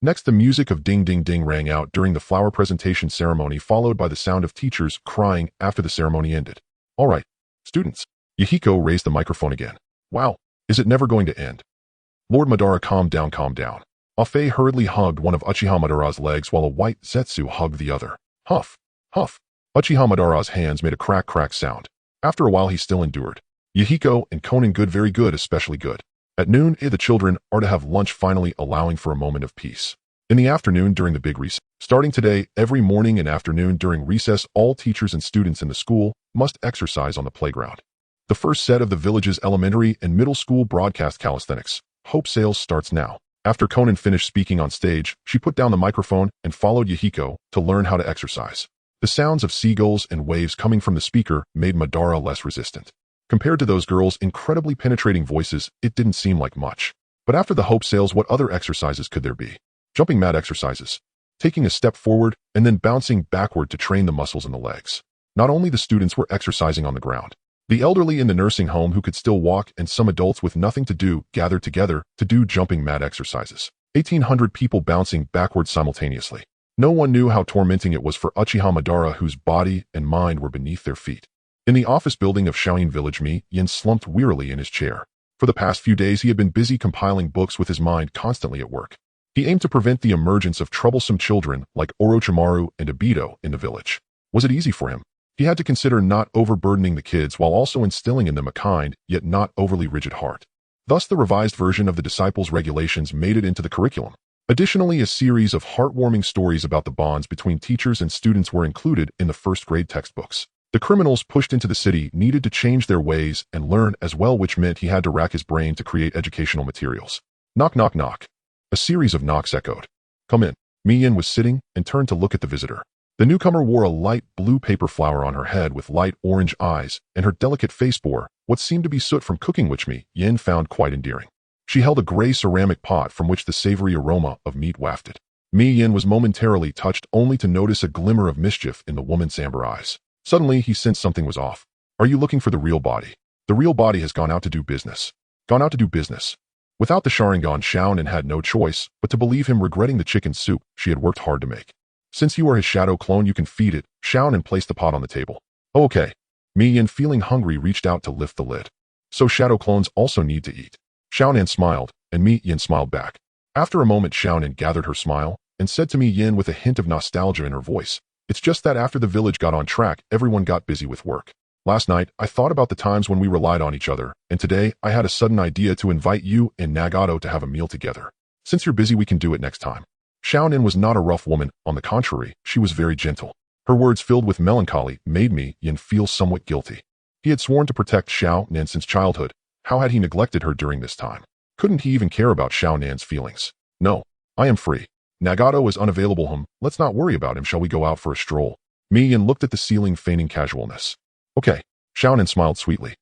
Next, the music of ding ding ding rang out during the flower presentation ceremony, followed by the sound of teachers crying after the ceremony ended. All right, students. Yahiko raised the microphone again. Wow, is it never going to end? Lord Madara, calm down, calm down. Afe hurriedly hugged one of Uchiha Madara's legs while a white Zetsu hugged the other. Huff, huff. Uchiha Madara's hands made a crack crack sound. After a while he still endured. Yahiko and Konan, good, very good, especially good. At noon, the children are to have lunch, finally allowing for a moment of peace. In the afternoon during the big recess. Starting today, every morning and afternoon during recess, all teachers and students in the school must exercise on the playground. The first set of the village's elementary and middle school broadcast calisthenics. Hope sales starts now. After Konan finished speaking on stage, she put down the microphone and followed Yahiko to learn how to exercise. The sounds of seagulls and waves coming from the speaker made Madara less resistant. Compared to those girls' incredibly penetrating voices, it didn't seem like much. But after the hope sales, what other exercises could there be? Jumping mat exercises. Taking a step forward and then bouncing backward to train the muscles in the legs. Not only the students were exercising on the ground. The elderly in the nursing home who could still walk and some adults with nothing to do gathered together to do jumping mat exercises. 1,800 people bouncing backward simultaneously. No one knew how tormenting it was for Uchiha Madara, whose body and mind were beneath their feet. In the office building of Shaoyin Village, Yin slumped wearily in his chair. For the past few days he had been busy compiling books with his mind constantly at work. He aimed to prevent the emergence of troublesome children like Orochimaru and Obito in the village. Was it easy for him? He had to consider not overburdening the kids while also instilling in them a kind, yet not overly rigid heart. Thus, the revised version of the disciples' regulations made it into the curriculum. Additionally, a series of heartwarming stories about the bonds between teachers and students were included in the first grade textbooks. The criminals pushed into the city needed to change their ways and learn as well, which meant he had to rack his brain to create educational materials. Knock, knock, knock. A series of knocks echoed. Come in. Yin was sitting and turned to look at the visitor. The newcomer wore a light blue paper flower on her head with light orange eyes, and her delicate face bore what seemed to be soot from cooking, which Yin found quite endearing. She held a gray ceramic pot from which the savory aroma of meat wafted. Yin was momentarily touched, only to notice a glimmer of mischief in the woman's amber eyes. Suddenly, he sensed something was off. Are you looking for the real body? The real body has gone out to do business. Gone out to do business. Without the Sharingan, Shaonin had no choice but to believe him, regretting the chicken soup she had worked hard to make. Since you are his shadow clone, you can feed it. Shaonin placed the pot on the table. Oh, okay. Yin, feeling hungry, reached out to lift the lid. So shadow clones also need to eat. Shaonin smiled, and Yin smiled back. After a moment, Shaonin gathered her smile and said to Yin with a hint of nostalgia in her voice, it's just that after the village got on track, everyone got busy with work. Last night, I thought about the times when we relied on each other, and today I had a sudden idea to invite you and Nagato to have a meal together. Since you're busy, we can do it next time. Shaonin was not a rough woman. On the contrary, she was very gentle. Her words, filled with melancholy, made Yin feel somewhat guilty. He had sworn to protect Xiaonan since childhood. How had he neglected her during this time? Couldn't he even care about Xiaonan's feelings? No, I am free. Nagato is unavailable. Let's not worry about him. Shall we go out for a stroll? Yin looked at the ceiling, feigning casualness. Okay. Shaonan smiled sweetly.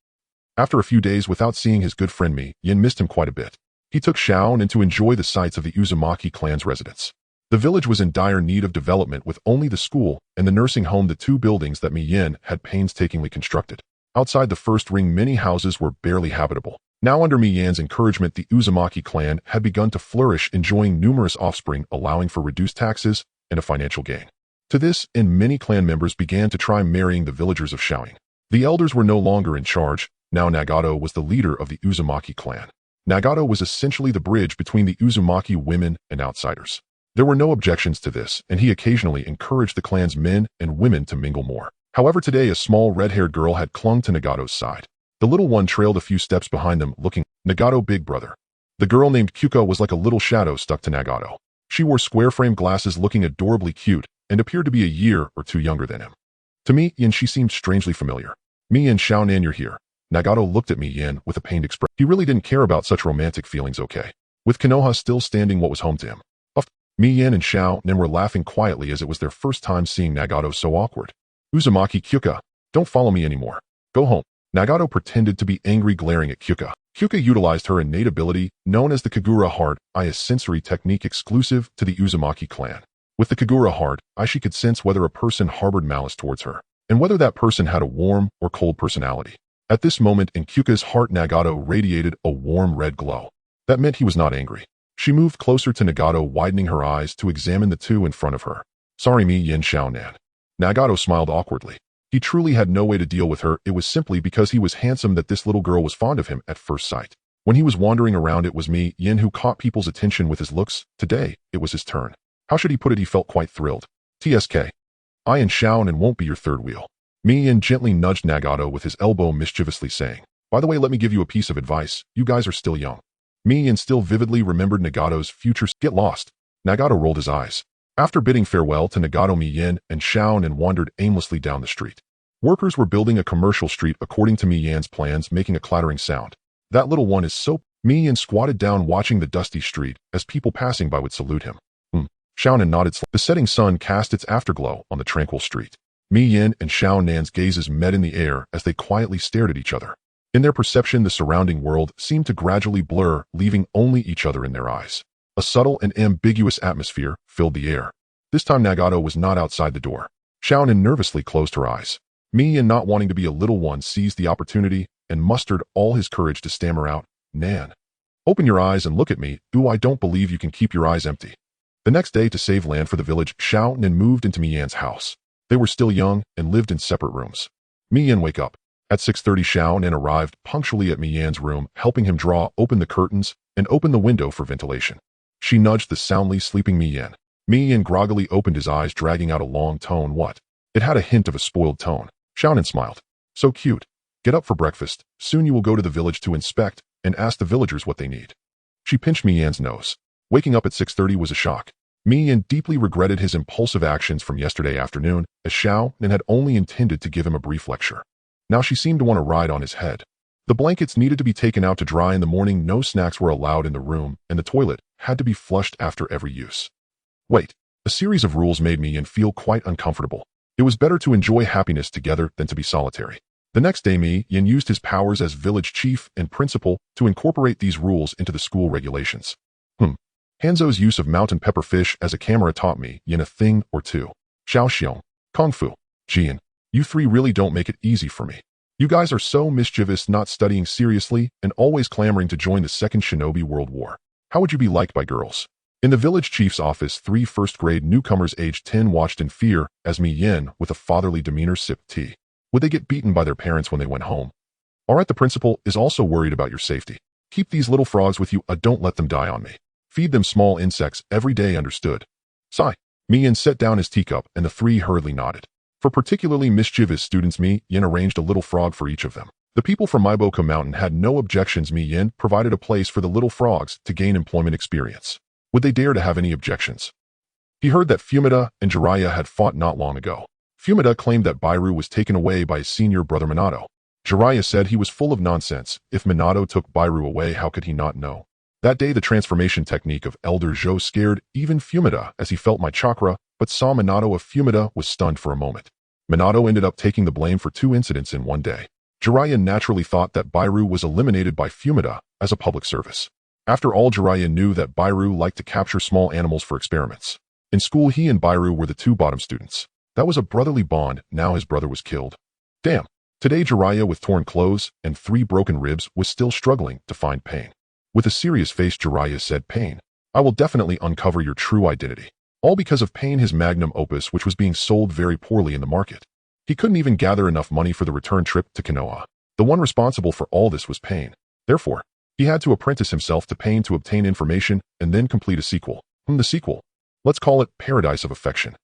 After a few days without seeing his good friend Yin missed him quite a bit. He took Shaonan to enjoy the sights of the Uzumaki clan's residence. The village was in dire need of development, with only the school and the nursing home, the two buildings that Yin had painstakingly constructed. Outside the first ring, many houses were barely habitable. Now, under Yin's encouragement, the Uzumaki clan had begun to flourish, enjoying numerous offspring, allowing for reduced taxes and a financial gain. To this end, many clan members began to try marrying the villagers of Shaoyin. The elders were no longer in charge. Now Nagato was the leader of the Uzumaki clan. Nagato was essentially the bridge between the Uzumaki women and outsiders. There were no objections to this, and he occasionally encouraged the clan's men and women to mingle more. However, today a small red-haired girl had clung to Nagato's side. The little one trailed a few steps behind them, looking Nagato big brother. The girl named Kyuka was like a little shadow stuck to Nagato. She wore square-frame glasses looking adorably cute and appeared to be a year or two younger than him. To me, Yin, she seemed strangely familiar. Me and Xiaonan, you're here. Nagato looked at me, Yin, with a pained expression. He really didn't care about such romantic feelings, okay? With Konoha still standing what was home to him. Me, Yin, and Xiaonan were laughing quietly as it was their first time seeing Nagato so awkward. Uzumaki, Kyuka, don't follow me anymore. Go home. Nagato pretended to be angry, glaring at Kyuka. Kyuka utilized her innate ability, known as the Kagura Heart Eye, a sensory technique exclusive to the Uzumaki clan. With the Kagura Heart Eye, she could sense whether a person harbored malice towards her, and whether that person had a warm or cold personality. At this moment in Kyuka's heart, Nagato radiated a warm red glow. That meant he was not angry. She moved closer to Nagato, widening her eyes to examine the two in front of her. Sorry, me, Yin, Xiaonan. Nagato smiled awkwardly. He truly had no way to deal with her. It was simply because he was handsome that this little girl was fond of him at first sight. When he was wandering around, it was me, Yin, who caught people's attention with his looks. Today, it was his turn. How should he put it? He felt quite thrilled. TSK. I and Xiaonan won't be your third wheel. Me, Yin gently nudged Nagato with his elbow, mischievously saying, by the way, let me give you a piece of advice. You guys are still young. Me, Yin still vividly remembered Nagato's future. Get lost. Nagato rolled his eyes. After bidding farewell to Nagato, Mi Yin and Xiaonan wandered aimlessly down the street. Workers were building a commercial street according to Mi Yin's plans, making a clattering sound. That little one is so... Mi Yin squatted down, watching the dusty street as people passing by would salute him. Xiaonan nodded. The setting sun cast its afterglow on the tranquil street. Mi Yin and Xiaonan's gazes met in the air as they quietly stared at each other. In their perception, the surrounding world seemed to gradually blur, leaving only each other in their eyes. A subtle and ambiguous atmosphere filled the air. This time Nagato was not outside the door. Xiaonan nervously closed her eyes. Mi Yin, not wanting to be a little one, seized the opportunity and mustered all his courage to stammer out, Nan. Open your eyes and look at me. Ooh, I don't believe you can keep your eyes empty. The next day, to save land for the village, Xiaonan moved into Mi Yin's house. They were still young and lived in separate rooms. Mi Yin, wake up. At 6:30, Xiaonan arrived punctually at Mi Yin's room, helping him draw open the curtains and open the window for ventilation. She nudged the soundly sleeping Mi Yin. Mi Yin groggily opened his eyes, dragging out a long tone. What? It had a hint of a spoiled tone. Xiaonan smiled. So cute. Get up for breakfast. Soon you will go to the village to inspect and ask the villagers what they need. She pinched Mi Yin's nose. Waking up at 6:30 was a shock. Mi Yin deeply regretted his impulsive actions from yesterday afternoon, as Xiaonan had only intended to give him a brief lecture. Now she seemed to want to ride on his head. The blankets needed to be taken out to dry in the morning, no snacks were allowed in the room, and the toilet had to be flushed after every use. Wait, a series of rules made Mi Yin feel quite uncomfortable. It was better to enjoy happiness together than to be solitary. The next day, Mi Yin used his powers as village chief and principal to incorporate these rules into the school regulations. Hanzo's use of mountain pepper fish as a camera taught Mi Yin a thing or two. Xiaoxiong, Kung Fu, Jian, you three really don't make it easy for me. You guys are so mischievous, not studying seriously, and always clamoring to join the Second Shinobi World War. How would you be liked by girls? In the village chief's office, 3 first-grade newcomers aged 10 watched in fear as Mi Yin, with a fatherly demeanor, sipped tea. Would they get beaten by their parents when they went home? Alright, the principal is also worried about your safety. Keep these little frogs with you, don't let them die on me. Feed them small insects every day, understood? Sigh. Mi Yin set down his teacup and the 3 hurriedly nodded. For particularly mischievous students, Mi Yin arranged a little frog for each of them. The people from Maiboka Mountain had no objections. Mi Yin provided a place for the little frogs to gain employment experience. Would they dare to have any objections? He heard that Fumida and Jiraiya had fought not long ago. Fumida claimed that Bairu was taken away by his senior brother Minato. Jiraiya said he was full of nonsense. If Minato took Bairu away, how could he not know? That day, the transformation technique of Elder Zhou scared even Fumida as he felt my chakra, but saw Minato of Fumida was stunned for a moment. Minato ended up taking the blame for 2 incidents in one day. Jiraiya naturally thought that Bairu was eliminated by Fumida as a public service. After all, Jiraiya knew that Bairu liked to capture small animals for experiments. In school, he and Bairu were the 2 bottom students. That was a brotherly bond. Now his brother was killed. Damn. Today, Jiraiya, with torn clothes and 3 broken ribs, was still struggling to find Pain. With a serious face, Jiraiya said, Pain, I will definitely uncover your true identity. All because of Pain, his magnum opus, which was being sold very poorly in the market. He couldn't even gather enough money for the return trip to Konoha. The one responsible for all this was Pain. Therefore, he had to apprentice himself to Pain to obtain information and then complete a sequel. The sequel. Let's call it Paradise of Affection.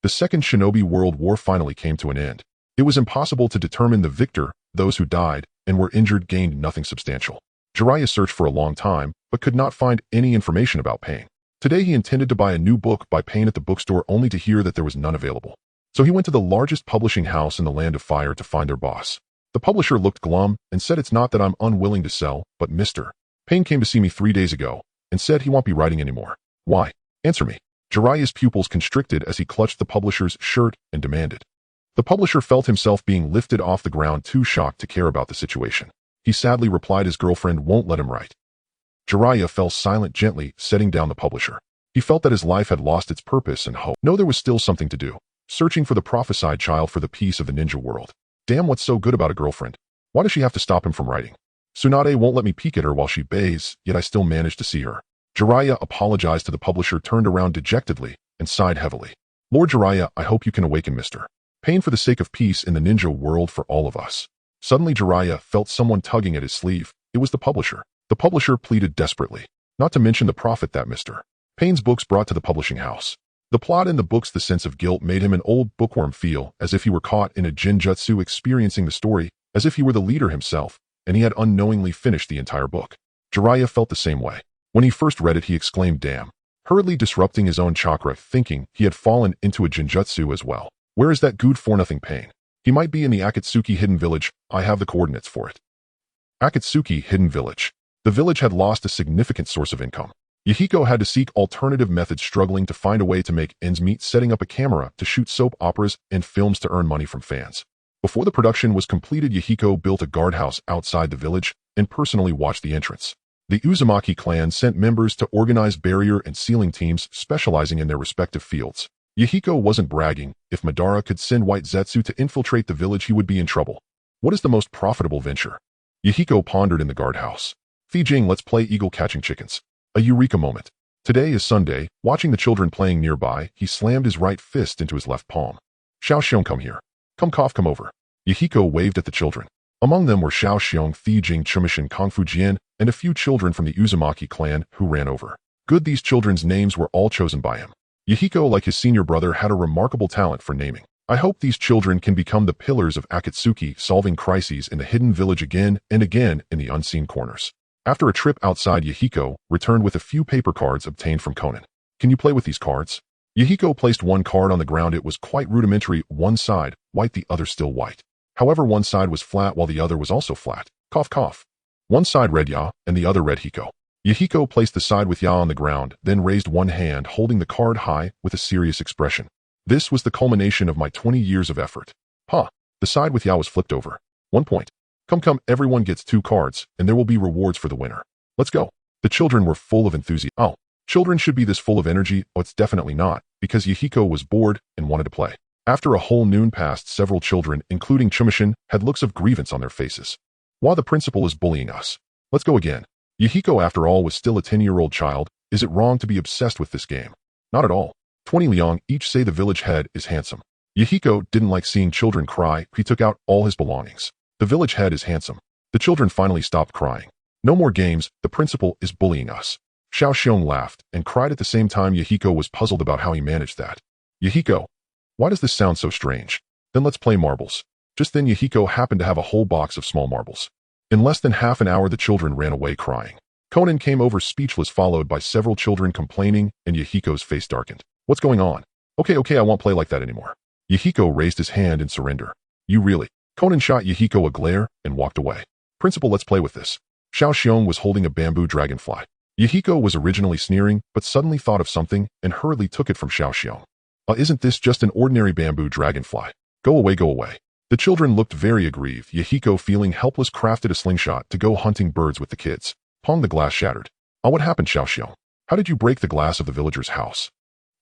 The Second Shinobi World War finally came to an end. It was impossible to determine the victor. Those who died and were injured gained nothing substantial. Jiraiya searched for a long time, but could not find any information about Pain. Today he intended to buy a new book by Pain at the bookstore only to hear that there was none available. So he went to the largest publishing house in the Land of Fire to find their boss. The publisher looked glum and said, "It's not that I'm unwilling to sell, but Mr. Pain came to see me 3 days ago and said he won't be writing anymore." "Why? Answer me." Jiraiya's pupils constricted as he clutched the publisher's shirt and demanded. The publisher felt himself being lifted off the ground, too shocked to care about the situation. He sadly replied his girlfriend won't let him write. Jiraiya fell silent, gently setting down the publisher. He felt that his life had lost its purpose and hope. No, there was still something to do. Searching for the prophesied child for the peace of the ninja world. Damn, what's so good about a girlfriend? Why does she have to stop him from writing? Tsunade won't let me peek at her while she bathes, yet I still manage to see her. Jiraiya apologized to the publisher, turned around dejectedly, and sighed heavily. "Lord Jiraiya, I hope you can awaken Mr. Pain for the sake of peace in the ninja world for all of us." Suddenly Jiraiya felt someone tugging at his sleeve. It was the publisher. The publisher pleaded desperately, not to mention the profit that Mr. Pain's books brought to the publishing house. The plot in the books, the sense of guilt made him an old bookworm feel as if he were caught in a genjutsu experiencing the story, as if he were the leader himself, and he had unknowingly finished the entire book. Jiraiya felt the same way. When he first read it, he exclaimed, "Damn," hurriedly disrupting his own chakra, thinking he had fallen into a genjutsu as well. Where is that good for nothing Pain? He might be in the Akatsuki hidden village. I have the coordinates for it. Akatsuki hidden village. The village had lost a significant source of income. Yahiko had to seek alternative methods, struggling to find a way to make ends meet, setting up a camera to shoot soap operas and films to earn money from fans. Before the production was completed, Yahiko built a guardhouse outside the village and personally watched the entrance. The Uzumaki clan sent members to organize barrier and sealing teams specializing in their respective fields. Yahiko wasn't bragging. If Madara could send White Zetsu to infiltrate the village, he would be in trouble. What is the most profitable venture? Yahiko pondered in the guardhouse. "Fijing, let's play eagle catching chickens." A eureka moment. Today is Sunday. Watching the children playing nearby, he slammed his right fist into his left palm. "Xiao Xiong, come here. Come over." Yahiko waved at the children. Among them were Xiao Xiong, Fijing, Chumishin, Kungfu Jian, and a few children from the Uzumaki clan who ran over. Good, these children's names were all chosen by him. Yahiko, like his senior brother, had a remarkable talent for naming. I hope these children can become the pillars of Akatsuki, solving crises in the hidden village again and again in the unseen corners. After a trip outside, Yahiko returned with a few paper cards obtained from Konan. "Can you play with these cards?" Yahiko placed one card on the ground. It was quite rudimentary, one side white, the other still white. However, one side was flat while the other was also flat. Cough, cough. One side read Ya and the other read Hiko. Yahiko placed the side with Ya on the ground, then raised one hand holding the card high with a serious expression. "This was the culmination of my 20 years of effort." "Huh." The side with Ya was flipped over. 1 point. Come, everyone gets 2 cards, and there will be rewards for the winner. Let's go." The children were full of enthusiasm. Oh, children should be this full of energy? Oh, it's definitely not, because Yahiko was bored and wanted to play. After a whole noon passed, several children, including Chumishin, had looks of grievance on their faces. "Why, the principal is bullying us. Let's go again." Yahiko, after all, was still a 10-year-old child. Is it wrong to be obsessed with this game? Not at all. 20 Liang each say the village head is handsome. Yahiko didn't like seeing children cry. He took out all his belongings. "The village head is handsome." The children finally stopped crying. "No more games. The principal is bullying us." Xiao Xiong laughed and cried at the same time. Yahiko was puzzled about how he managed that. "Yahiko, why does this sound so strange? Then let's play marbles." Just then Yahiko happened to have a whole box of small marbles. In less than half an hour, the children ran away crying. Konan came over speechless, followed by several children complaining, and Yahiko's face darkened. "What's going on?" Okay, I won't play like that anymore." Yahiko raised his hand in surrender. "You really?" Konan shot Yahiko a glare and walked away. "Principal, let's play with this." Xiao Xiong was holding a bamboo dragonfly. Yahiko was originally sneering, but suddenly thought of something and hurriedly took it from Xiao Xiong. Isn't this just an ordinary bamboo dragonfly? Go away, go away." The children looked very aggrieved. Yahiko, feeling helpless, crafted a slingshot to go hunting birds with the kids. Pong, the glass shattered. What happened, Xiao Xiong? How did you break the glass of the villager's house?"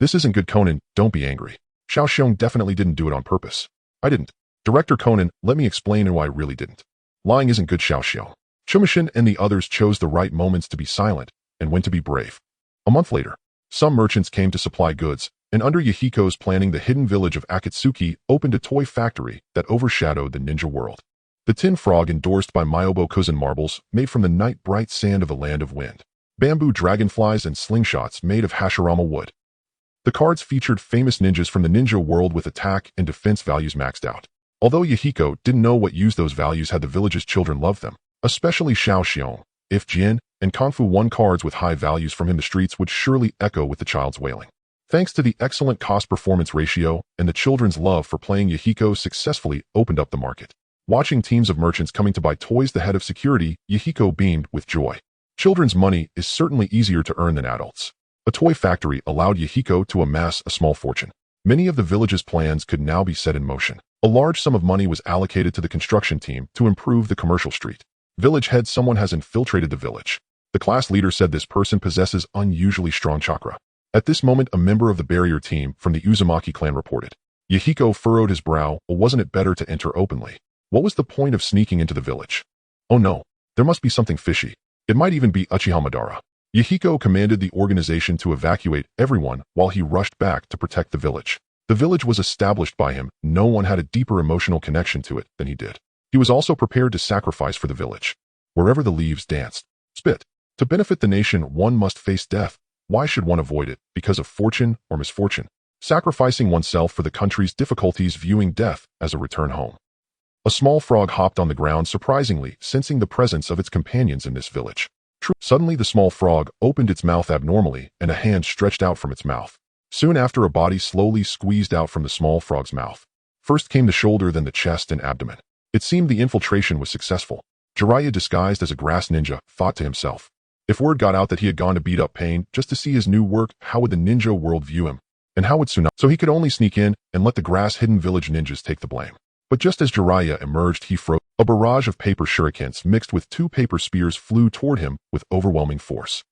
"This isn't good, Konan. Don't be angry. Xiao Xiong definitely didn't do it on purpose." "I didn't." "Director Konan, let me explain who I really didn't." "Lying isn't good, Xiao Xiong." Chumishin and the others chose the right moments to be silent and when to be brave. A month later, some merchants came to supply goods, and under Yahiko's planning, the hidden village of Akatsuki opened a toy factory that overshadowed the ninja world. The tin frog endorsed by Myobo cousin marbles made from the night bright sand of a land of wind. Bamboo dragonflies and slingshots made of Hashirama wood. The cards featured famous ninjas from the ninja world with attack and defense values maxed out. Although Yahiko didn't know what use those values had, the village's children loved them, especially Xiao Xiong. If Jin and Kung Fu won cards with high values from him, the streets would surely echo with the child's wailing. Thanks to the excellent cost-performance ratio and the children's love for playing, Yahiko successfully opened up the market. Watching teams of merchants coming to buy toys, the head of security, Yahiko beamed with joy. Children's money is certainly easier to earn than adults. A toy factory allowed Yahiko to amass a small fortune. Many of the village's plans could now be set in motion. A large sum of money was allocated to the construction team to improve the commercial street. Village head: someone has infiltrated the village. The class leader said this person possesses unusually strong chakra. At this moment, a member of the barrier team from the Uzumaki clan reported. Yahiko furrowed his brow. Well, wasn't it better to enter openly? What was the point of sneaking into the village? Oh no, there must be something fishy. It might even be Uchiha Madara. Yahiko commanded the organization to evacuate everyone while he rushed back to protect the village. The village was established by him. No one had a deeper emotional connection to it than he did. He was also prepared to sacrifice for the village. Wherever the leaves danced, spit. To benefit the nation, one must face death. Why should one avoid it? Because of fortune or misfortune? Sacrificing oneself for the country's difficulties, viewing death as a return home. A small frog hopped on the ground, surprisingly, sensing the presence of its companions in this village. Suddenly the small frog opened its mouth abnormally, and a hand stretched out from its mouth. Soon after, a body slowly squeezed out from the small frog's mouth. First came the shoulder, then the chest and abdomen. It seemed the infiltration was successful. Jiraiya, disguised as a grass ninja, thought to himself. If word got out that he had gone to beat up Pain just to see his new work, how would the ninja world view him? And how would Tsunade? So he could only sneak in and let the grass-hidden village ninjas take the blame. But just as Jiraiya emerged, he froze. A barrage of paper shurikens mixed with 2 paper spears flew toward him with overwhelming force.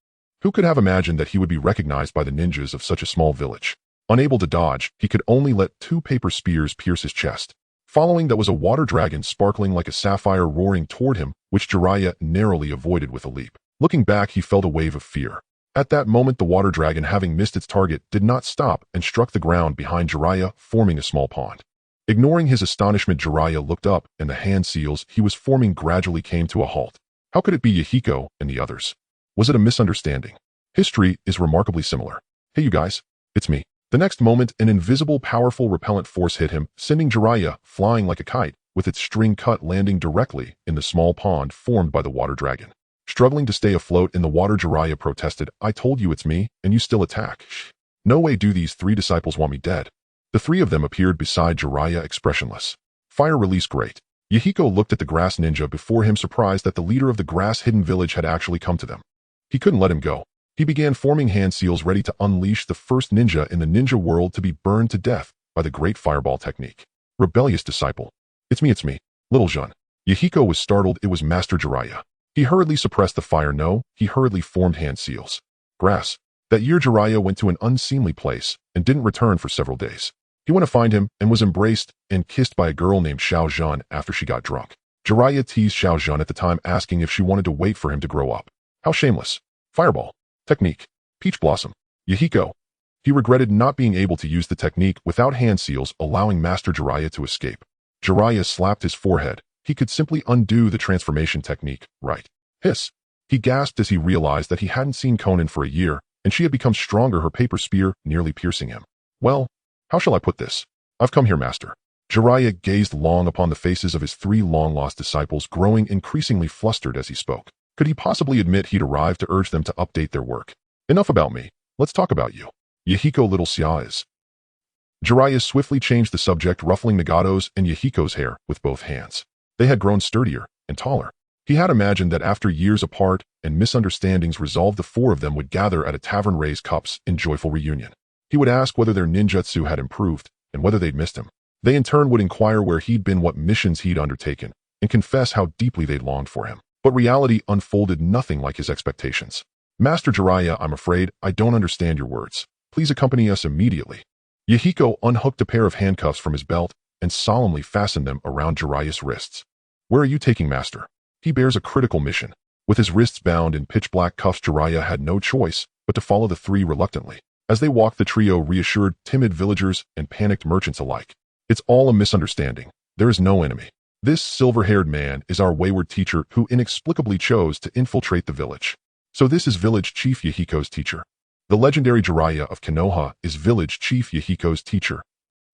Who could have imagined that he would be recognized by the ninjas of such a small village? Unable to dodge, he could only let 2 paper spears pierce his chest. Following that was a water dragon sparkling like a sapphire roaring toward him, which Jiraiya narrowly avoided with a leap. Looking back, he felt a wave of fear. At that moment, the water dragon, having missed its target, did not stop and struck the ground behind Jiraiya, forming a small pond. Ignoring his astonishment, Jiraiya looked up, and the hand seals he was forming gradually came to a halt. How could it be Yahiko and the others? Was it a misunderstanding? History is remarkably similar. Hey you guys, it's me. The next moment, an invisible, powerful repellent force hit him, sending Jiraiya flying like a kite, with its string cut landing directly in the small pond formed by the water dragon. Struggling to stay afloat in the water, Jiraiya protested, "I told you it's me, and you still attack. No way do these 3 disciples want me dead." The 3 of them appeared beside Jiraiya, expressionless. Fire release great. Yahiko looked at the grass ninja before him, surprised that the leader of the grass-hidden village had actually come to them. He couldn't let him go. He began forming hand seals, ready to unleash the first ninja in the ninja world to be burned to death by the great fireball technique. Rebellious disciple. It's me, little Jun. Yahiko was startled. It was Master Jiraiya. He hurriedly suppressed the fire. No, he hurriedly formed hand seals. Grass. That year, Jiraiya went to an unseemly place and didn't return for several days. He went to find him and was embraced and kissed by a girl named Xiao Zhan after she got drunk. Jiraiya teased Xiao Zhan at the time, asking if she wanted to wait for him to grow up. How shameless. Fireball. Technique. Peach Blossom. Yahiko. He regretted not being able to use the technique without hand seals, allowing Master Jiraiya to escape. Jiraiya slapped his forehead. He could simply undo the transformation technique, right? Hiss. He gasped as he realized that he hadn't seen Konan for a year, and she had become stronger, her paper spear nearly piercing him. Well, how shall I put this? I've come here, master. Jiraiya gazed long upon the faces of his 3 long-lost disciples, growing increasingly flustered as he spoke. Could he possibly admit he'd arrived to urge them to update their work? Enough about me. Let's talk about you. Yahiko, little Xia is. Jiraiya swiftly changed the subject, ruffling Nagato's and Yahiko's hair with both hands. They had grown sturdier and taller. He had imagined that after years apart and misunderstandings resolved, the 4 of them would gather at a tavern, raise cups in joyful reunion. He would ask whether their ninjutsu had improved and whether they'd missed him. They in turn would inquire where he'd been, what missions he'd undertaken, and confess how deeply they'd longed for him. But reality unfolded nothing like his expectations. Master Jiraiya, I'm afraid I don't understand your words. Please accompany us immediately. Yahiko unhooked a pair of handcuffs from his belt and solemnly fastened them around Jiraiya's wrists. Where are you taking master? He bears a critical mission. With his wrists bound in pitch-black cuffs, Jiraiya had no choice but to follow the 3 reluctantly. As they walked, the trio reassured timid villagers and panicked merchants alike. It's all a misunderstanding. There is no enemy. This silver-haired man is our wayward teacher who inexplicably chose to infiltrate the village. So this is village chief Yahiko's teacher. The legendary Jiraiya of Konoha is village chief Yahiko's teacher.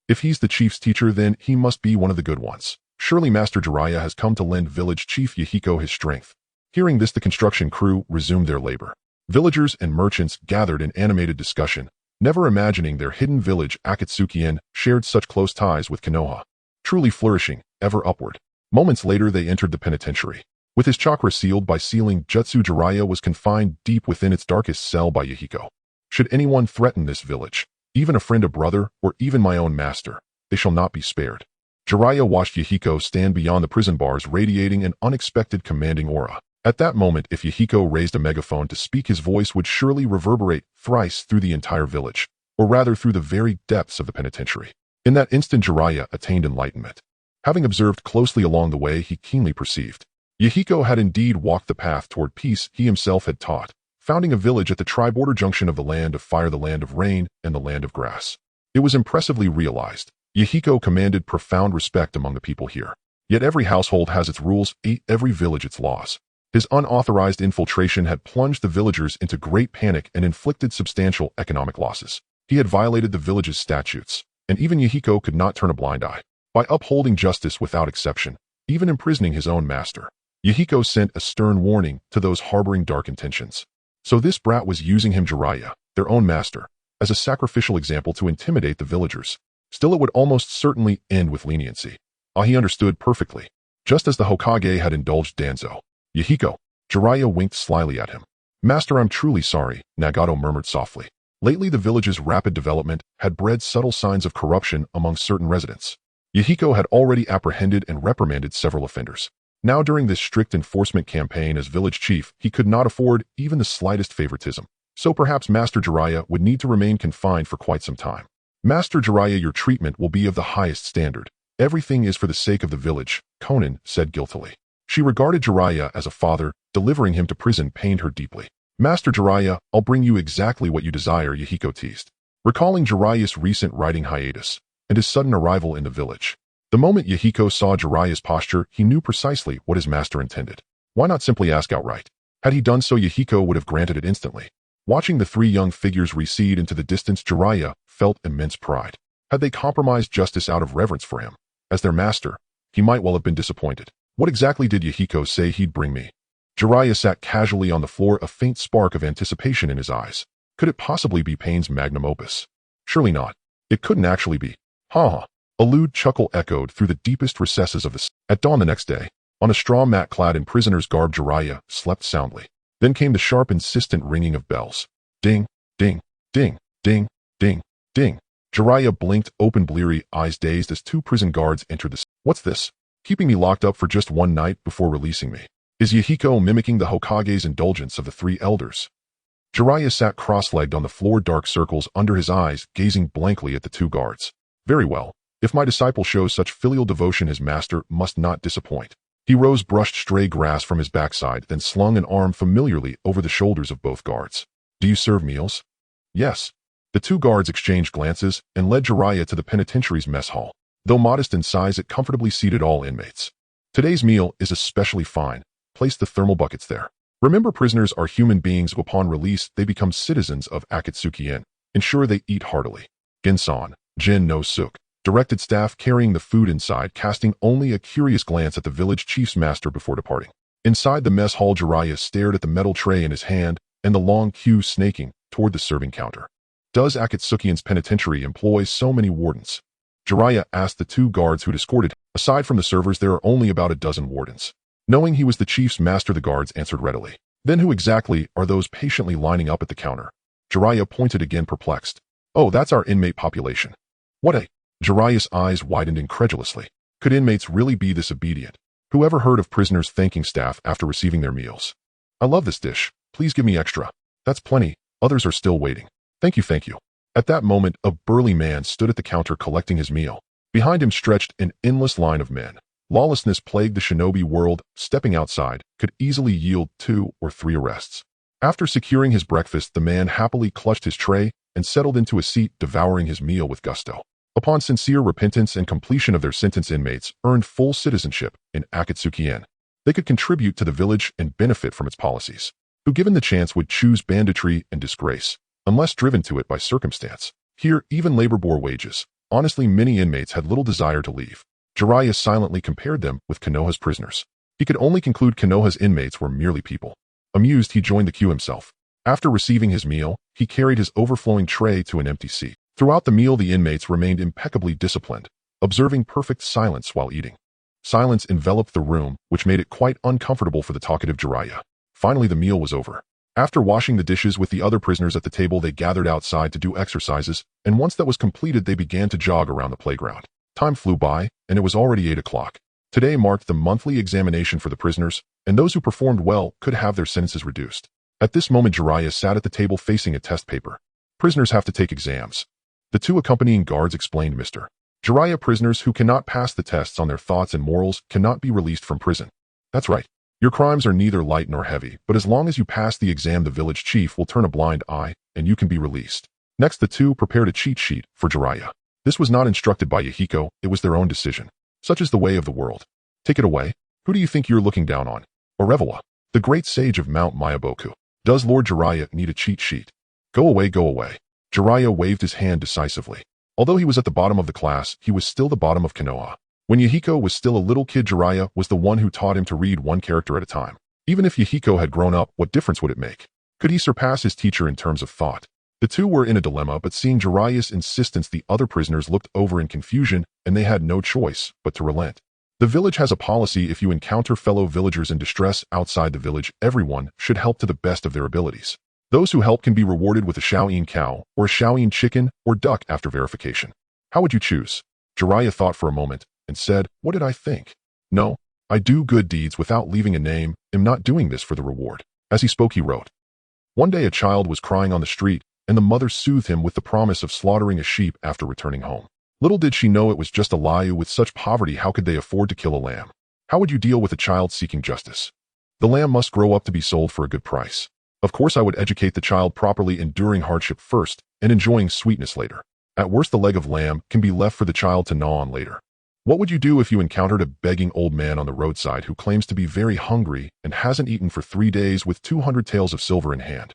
If he's the chief's teacher, then he must be one of the good ones. Surely Master Jiraiya has come to lend village chief Yahiko his strength. Hearing this, the construction crew resumed their labor. Villagers and merchants gathered in animated discussion, never imagining their hidden village Akatsuki shared such close ties with Konoha. Truly flourishing, ever upward. Moments later they entered the penitentiary. With his chakra sealed by sealing jutsu, Jiraiya was confined deep within its darkest cell by Yahiko. Should anyone threaten this village, even a friend, a brother, or even my own master, they shall not be spared. Jiraiya watched Yahiko stand beyond the prison bars, radiating an unexpected commanding aura. At that moment, if Yahiko raised a megaphone to speak, his voice would surely reverberate thrice through the entire village, or rather through the very depths of the penitentiary. In that instant, Jiraiya attained enlightenment. Having observed closely along the way, he keenly perceived Yahiko had indeed walked the path toward peace he himself had taught, founding a village at the tri-border junction of the land of fire, the land of rain, and the land of grass. It was impressively realized. Yahiko commanded profound respect among the people here. Yet every household has its rules, every village its laws. His unauthorized infiltration had plunged the villagers into great panic and inflicted substantial economic losses. He had violated the village's statutes, and even Yahiko could not turn a blind eye. By upholding justice without exception, even imprisoning his own master, Yahiko sent a stern warning to those harboring dark intentions. So this brat was using him, Jiraiya, their own master, as a sacrificial example to intimidate the villagers. Still, it would almost certainly end with leniency. He understood perfectly. Just as the Hokage had indulged Danzo. Yahiko. Jiraiya winked slyly at him. Master, I'm truly sorry, Nagato murmured softly. Lately the village's rapid development had bred subtle signs of corruption among certain residents. Yahiko had already apprehended and reprimanded several offenders. Now during this strict enforcement campaign as village chief, he could not afford even the slightest favoritism. So perhaps Master Jiraiya would need to remain confined for quite some time. Master Jiraiya, your treatment will be of the highest standard. Everything is for the sake of the village, Konan said guiltily. She regarded Jiraiya as a father. Delivering him to prison pained her deeply. Master Jiraiya, I'll bring you exactly what you desire, Yahiko teased. Recalling Jiraiya's recent writing hiatus and his sudden arrival in the village. The moment Yahiko saw Jiraiya's posture, he knew precisely what his master intended. Why not simply ask outright? Had he done so, Yahiko would have granted it instantly. Watching the three young figures recede into the distance, Jiraiya felt immense pride. Had they compromised justice out of reverence for him as their master, he might well have been disappointed. What exactly did Yahiko say he'd bring me? Jiraiya sat casually on the floor, a faint spark of anticipation in his eyes. Could it possibly be Pain's magnum opus? Surely not. It couldn't actually be. Ha ha. A lewd chuckle echoed through the deepest recesses of the At dawn the next day, on a straw mat clad in prisoner's garb, Jiraiya slept soundly. Then came the sharp, insistent ringing of bells. Ding, ding, ding, ding, ding, ding. Jiraiya blinked, open bleary eyes dazed as two prison guards entered the What's this? Keeping me locked up for just one night before releasing me. Is Yahiko mimicking the Hokage's indulgence of the three elders? Jiraiya sat cross-legged on the floor, dark circles under his eyes, gazing blankly at the two guards. Very well. If my disciple shows such filial devotion, his master must not disappoint. He rose, brushed stray grass from his backside, then slung an arm familiarly over the shoulders of both guards. Do you serve meals? Yes. The two guards exchanged glances and led Jiraiya to the penitentiary's mess hall. Though modest in size, it comfortably seated all inmates. Today's meal is especially fine. Place the thermal buckets there. Remember, prisoners are human beings. Upon release, they become citizens of Akatsuki. Ensure they eat heartily. Gensan, Jin no Suk, directed staff carrying the food inside, casting only a curious glance at the village chief's master before departing. Inside the mess hall, Jiraiya stared at the metal tray in his hand and the long queue snaking toward the serving counter. Does Akatsuki's penitentiary employ so many wardens? Jiraiya asked the two guards who'd escorted him. Aside from the servers, there are only about a dozen wardens. Knowing he was the chief's master, the guards answered readily. Then who exactly are those patiently lining up at the counter? Jiraiya pointed again, perplexed. Oh, that's our inmate population. What a... Jiraiya's eyes widened incredulously. Could inmates really be this obedient? Whoever heard of prisoners thanking staff after receiving their meals? I love this dish. Please give me extra. That's plenty. Others are still waiting. Thank you, thank you. At that moment, a burly man stood at the counter collecting his meal. Behind him stretched an endless line of men. Lawlessness plagued the shinobi world. Stepping outside could easily yield 2 or 3 arrests. After securing his breakfast, the man happily clutched his tray and settled into a seat, devouring his meal with gusto. Upon sincere repentance and completion of their sentence, inmates earned full citizenship in Akatsuki. They could contribute to the village and benefit from its policies. Who given the chance would choose banditry and disgrace, unless driven to it by circumstance. Here, even labor bore wages. Honestly, many inmates had little desire to leave. Jiraiya silently compared them with Konoha's prisoners. He could only conclude Konoha's inmates were merely people. Amused, he joined the queue himself. After receiving his meal, he carried his overflowing tray to an empty seat. Throughout the meal, the inmates remained impeccably disciplined, observing perfect silence while eating. Silence enveloped the room, which made it quite uncomfortable for the talkative Jiraiya. Finally, the meal was over. After washing the dishes with the other prisoners at the table, they gathered outside to do exercises, and once that was completed, they began to jog around the playground. Time flew by, and it was already 8 o'clock. Today marked the monthly examination for the prisoners, and those who performed well could have their sentences reduced. At this moment, Jiraiya sat at the table facing a test paper. Prisoners have to take exams. The two accompanying guards explained Mr. Jiraiya, prisoners who cannot pass the tests on their thoughts and morals cannot be released from prison. That's right. Your crimes are neither light nor heavy, but as long as you pass the exam, the village chief will turn a blind eye, and you can be released. Next, the two prepared a cheat sheet for Jiraiya. This was not instructed by Yahiko, it was their own decision. Such is the way of the world. Take it away. Who do you think you're looking down on? Orewa, the great sage of Mount Myaboku. Does Lord Jiraiya need a cheat sheet? Go away, go away. Jiraiya waved his hand decisively. Although he was at the bottom of the class, he was still the bottom of Konoha. When Yahiko was still a little kid, Jiraiya was the one who taught him to read one character at a time. Even if Yahiko had grown up, what difference would it make? Could he surpass his teacher in terms of thought? The two were in a dilemma, but seeing Jiraiya's insistence, the other prisoners looked over in confusion, and they had no choice but to relent. The village has a policy: if you encounter fellow villagers in distress outside the village, everyone should help to the best of their abilities. Those who help can be rewarded with a Shaoyin cow, or a Shaoyin chicken, or duck after verification. How would you choose? Jiraiya thought for a moment, and said, what did I think? No, I do good deeds without leaving a name, am not doing this for the reward. As he spoke, he wrote. One day a child was crying on the street, and the mother soothed him with the promise of slaughtering a sheep after returning home. Little did she know it was just a lie. With such poverty, how could they afford to kill a lamb? How would you deal with a child seeking justice? The lamb must grow up to be sold for a good price. Of course, I would educate the child properly, enduring hardship first, and enjoying sweetness later. At worst, the leg of lamb can be left for the child to gnaw on later. What would you do if you encountered a begging old man on the roadside who claims to be very hungry and hasn't eaten for 3 days with 200 taels of silver in hand?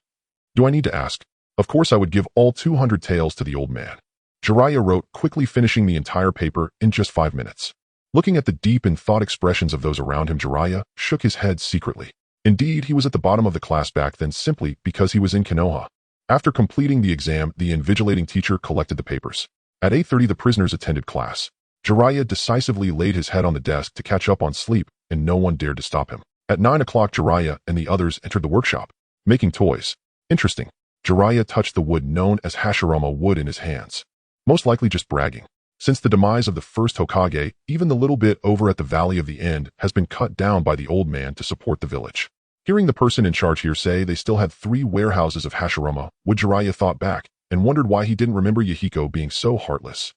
Do I need to ask? Of course, I would give all 200 taels to the old man. Jiraiya wrote, quickly finishing the entire paper in just 5 minutes. Looking at the deep in thought expressions of those around him, Jiraiya shook his head secretly. Indeed, he was at the bottom of the class back then simply because he was in Konoha. After completing the exam, the invigilating teacher collected the papers. At 8:30, the prisoners attended class. Jiraiya decisively laid his head on the desk to catch up on sleep, and no one dared to stop him. At 9 o'clock, Jiraiya and the others entered the workshop, making toys. Interesting. Jiraiya touched the wood known as Hashirama wood in his hands. Most likely just bragging. Since the demise of the first Hokage, even the little bit over at the Valley of the End has been cut down by the old man to support the village. Hearing the person in charge here say they still had 3 warehouses of Hashirama wood, Jiraiya thought back and wondered why he didn't remember Yahiko being so heartless.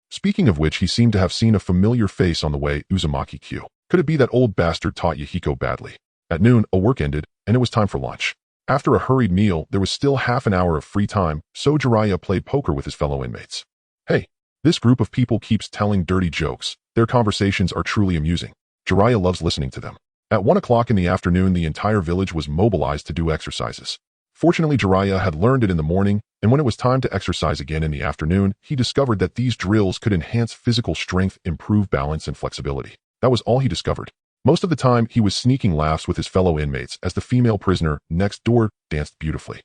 Speaking of which, he seemed to have seen a familiar face on the way Uzumaki Q. Could it be that old bastard taught Yahiko badly? At noon, a work ended, and it was time for lunch. After a hurried meal, there was still half an hour of free time, so Jiraiya played poker with his fellow inmates. Hey, this group of people keeps telling dirty jokes. Their conversations are truly amusing. Jiraiya loves listening to them. At 1 o'clock in the afternoon, the entire village was mobilized to do exercises. Fortunately, Jiraiya had learned it in the morning, and when it was time to exercise again in the afternoon, he discovered that these drills could enhance physical strength, improve balance, and flexibility. That was all he discovered. Most of the time, he was sneaking laughs with his fellow inmates as the female prisoner next door danced beautifully.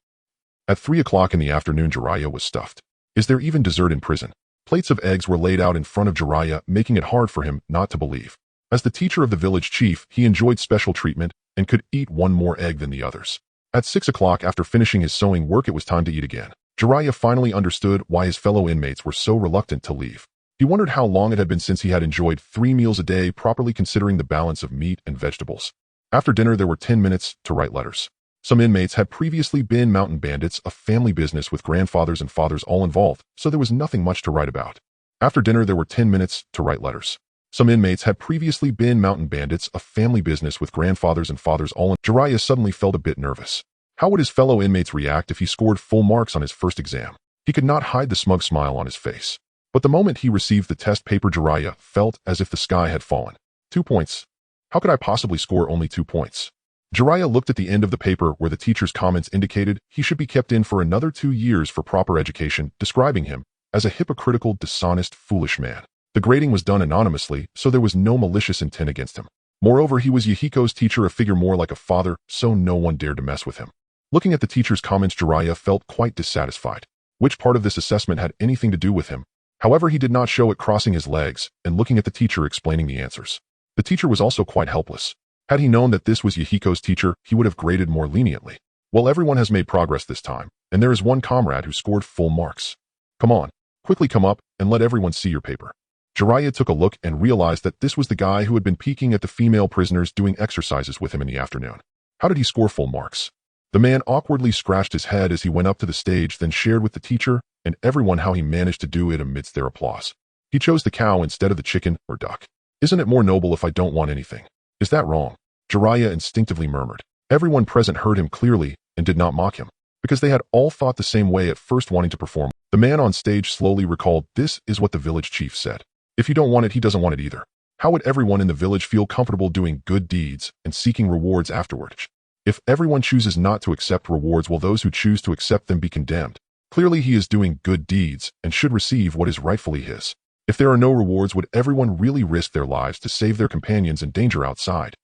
At 3 o'clock in the afternoon, Jiraiya was stuffed. Is there even dessert in prison? Plates of eggs were laid out in front of Jiraiya, making it hard for him not to believe. As the teacher of the village chief, he enjoyed special treatment and could eat one more egg than the others. At 6 o'clock, after finishing his sewing work, it was time to eat again. Jiraiya finally understood why his fellow inmates were so reluctant to leave. He wondered how long it had been since he had enjoyed 3 meals a day, properly considering the balance of meat and vegetables. After dinner, there were 10 minutes to write letters. Some inmates had previously been mountain bandits, a family business with grandfathers and fathers all involved, so there was nothing much to write about. After dinner, there were 10 minutes to write letters. Some inmates had previously been mountain bandits, a family business with grandfathers and fathers all in. Jiraiya suddenly felt a bit nervous. How would his fellow inmates react if he scored full marks on his first exam? He could not hide the smug smile on his face. But the moment he received the test paper, Jiraiya felt as if the sky had fallen. 2 points. How could I possibly score only 2 points? Jiraiya looked at the end of the paper where the teacher's comments indicated he should be kept in for another 2 years for proper education, describing him as a hypocritical, dishonest, foolish man. The grading was done anonymously, so there was no malicious intent against him. Moreover, he was Yahiko's teacher, a figure more like a father, so no one dared to mess with him. Looking at the teacher's comments, Jiraiya felt quite dissatisfied. Which part of this assessment had anything to do with him? However, he did not show it, crossing his legs and looking at the teacher explaining the answers. The teacher was also quite helpless. Had he known that this was Yahiko's teacher, he would have graded more leniently. Well, everyone has made progress this time, and there is one comrade who scored full marks. Come on, quickly come up and let everyone see your paper. Jiraiya took a look and realized that this was the guy who had been peeking at the female prisoners doing exercises with him in the afternoon. How did he score full marks? The man awkwardly scratched his head as he went up to the stage, then shared with the teacher and everyone how he managed to do it amidst their applause. He chose the cow instead of the chicken or duck. Isn't it more noble if I don't want anything? Is that wrong? Jiraiya instinctively murmured. Everyone present heard him clearly and did not mock him, because they had all thought the same way at first, wanting to perform. The man on stage slowly recalled, this is what the village chief said. If you don't want it, he doesn't want it either. How would everyone in the village feel comfortable doing good deeds and seeking rewards afterwards? If everyone chooses not to accept rewards, will those who choose to accept them be condemned? Clearly he is doing good deeds and should receive what is rightfully his. If there are no rewards, would everyone really risk their lives to save their companions in danger outside?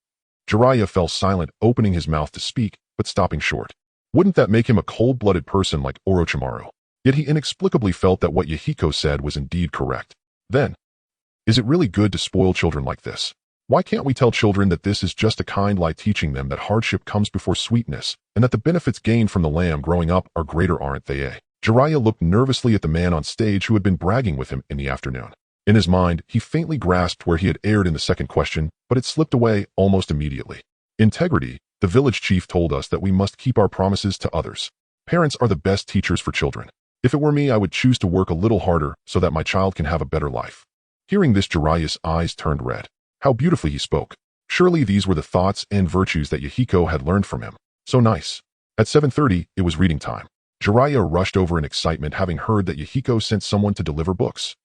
Jiraiya fell silent, opening his mouth to speak, but stopping short. Wouldn't that make him a cold-blooded person like Orochimaru? Yet he inexplicably felt that what Yahiko said was indeed correct. Then, is it really good to spoil children like this? Why can't we tell children that this is just a kind lie, teaching them that hardship comes before sweetness, and that the benefits gained from the lamb growing up are greater, aren't they? Jiraiya looked nervously at the man on stage who had been bragging with him in the afternoon. In his mind, he faintly grasped where he had erred in the second question, but it slipped away almost immediately. Integrity. The village chief told us that we must keep our promises to others. Parents are the best teachers for children. If it were me, I would choose to work a little harder so that my child can have a better life. Hearing this, Jiraiya's eyes turned red. How beautifully he spoke. Surely these were the thoughts and virtues that Yahiko had learned from him. So nice. At 7:30, it was reading time. Jiraiya rushed over in excitement, having heard that Yahiko sent someone to deliver books.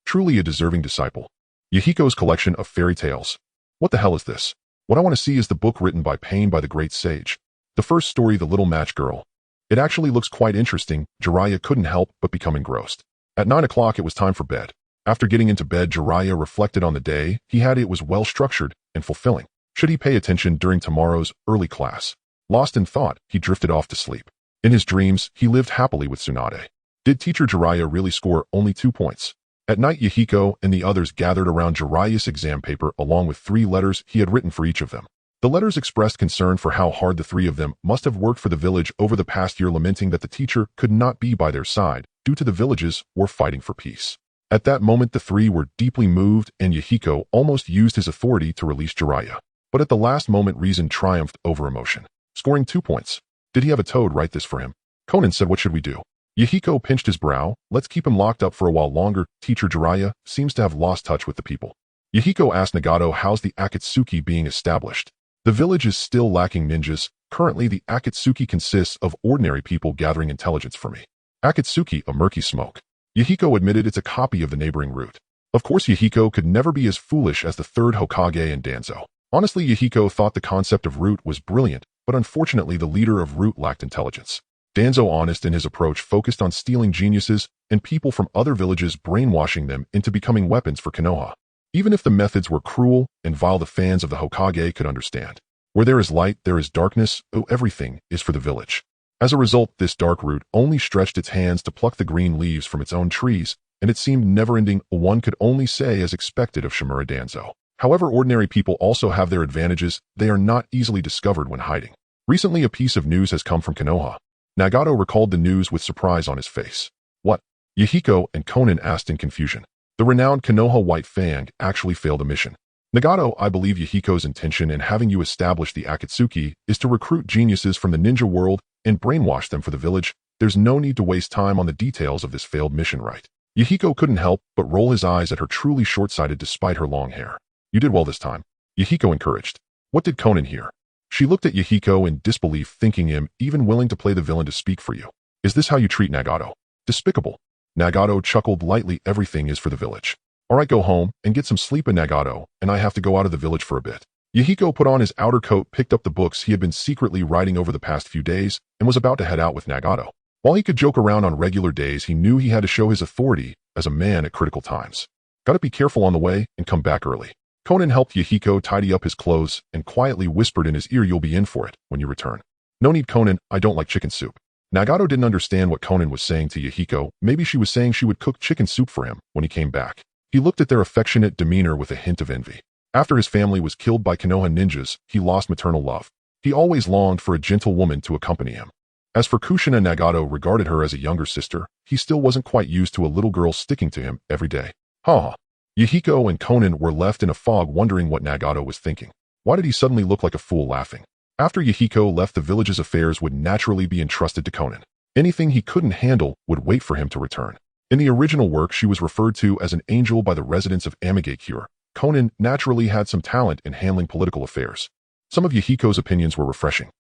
Truly a deserving disciple. Yahiko's collection of fairy tales. What the hell is this? What I want to see is the book written by Pain by the great sage. The first story, The Little Match Girl. It actually looks quite interesting. Jiraiya couldn't help but become engrossed. At 9 o'clock, it was time for bed. After getting into bed, Jiraiya reflected on the day he had. It was well structured and fulfilling. Should he pay attention during tomorrow's early class? Lost in thought, he drifted off to sleep. In his dreams, he lived happily with Tsunade. Did teacher Jiraiya really score only 2 points? At night, Yahiko and the others gathered around Jiraiya's exam paper along with 3 letters he had written for each of them. The letters expressed concern for how hard the 3 of them must have worked for the village over the past year, lamenting that the teacher could not be by their side due to the village's war fighting for peace. At that moment, the 3 were deeply moved, and Yahiko almost used his authority to release Jiraiya. But at the last moment, reason triumphed over emotion, scoring 2 points. Did he have a toad write this for him? Konan said, what should we do? Yahiko pinched his brow. Let's keep him locked up for a while longer. Teacher Jiraiya seems to have lost touch with the people. Yahiko asked Nagato, how's the Akatsuki being established? The village is still lacking ninjas. Currently, the Akatsuki consists of ordinary people gathering intelligence for me. Akatsuki, a murky smoke. Yahiko admitted it's a copy of the neighboring route. Of course, Yahiko could never be as foolish as the 3rd Hokage and Danzo. Honestly, Yahiko thought the concept of route was brilliant, but unfortunately the leader of route lacked intelligence. Danzo, honest in his approach, focused on stealing geniuses and people from other villages, brainwashing them into becoming weapons for Konoha. Even if the methods were cruel and vile, the fans of the Hokage could understand. Where there is light, there is darkness. Oh, everything is for the village. As a result, this dark root only stretched its hands to pluck the green leaves from its own trees, and it seemed never-ending. One could only say as expected of Shimura Danzo. However, ordinary people also have their advantages. They are not easily discovered when hiding. Recently, a piece of news has come from Konoha. Nagato recalled the news with surprise on his face. What? Yahiko and Konan asked in confusion. The renowned Konoha White Fang actually failed a mission. Nagato, I believe Yahiko's intention in having you establish the Akatsuki is to recruit geniuses from the ninja world and brainwash them for the village. There's no need to waste time on the details of this failed mission, right? Yahiko couldn't help but roll his eyes at her, truly short-sighted despite her long hair. You did well this time, Yahiko encouraged. What did Konan hear? She looked at Yahiko in disbelief, thinking him even willing to play the villain to speak for you. Is this how you treat Nagato? Despicable. Nagato chuckled lightly. Everything is for the village. Alright, go home and get some sleep in Nagato, and I have to go out of the village for a bit. Yahiko put on his outer coat, picked up the books he had been secretly writing over the past few days, and was about to head out with Nagato. While he could joke around on regular days, he knew he had to show his authority as a man at critical times. Gotta be careful on the way and come back early. Konan helped Yahiko tidy up his clothes and quietly whispered in his ear, "You'll be in for it when you return." "No need, Konan, I don't like chicken soup." Nagato didn't understand what Konan was saying to Yahiko. Maybe she was saying she would cook chicken soup for him when he came back. He looked at their affectionate demeanor with a hint of envy. After his family was killed by Konoha ninjas, he lost maternal love. He always longed for a gentle woman to accompany him. As for Kushina, Nagato regarded her as a younger sister. He still wasn't quite used to a little girl sticking to him every day. Ha! Yahiko and Konan were left in a fog, wondering what Nagato was thinking. Why did he suddenly look like a fool laughing? After Yahiko left, the village's affairs would naturally be entrusted to Konan. Anything he couldn't handle would wait for him to return. In the original work, she was referred to as an angel by the residents of Ame-Gakure. Konan naturally had some talent in handling political affairs. Some of Yahiko's opinions were refreshing.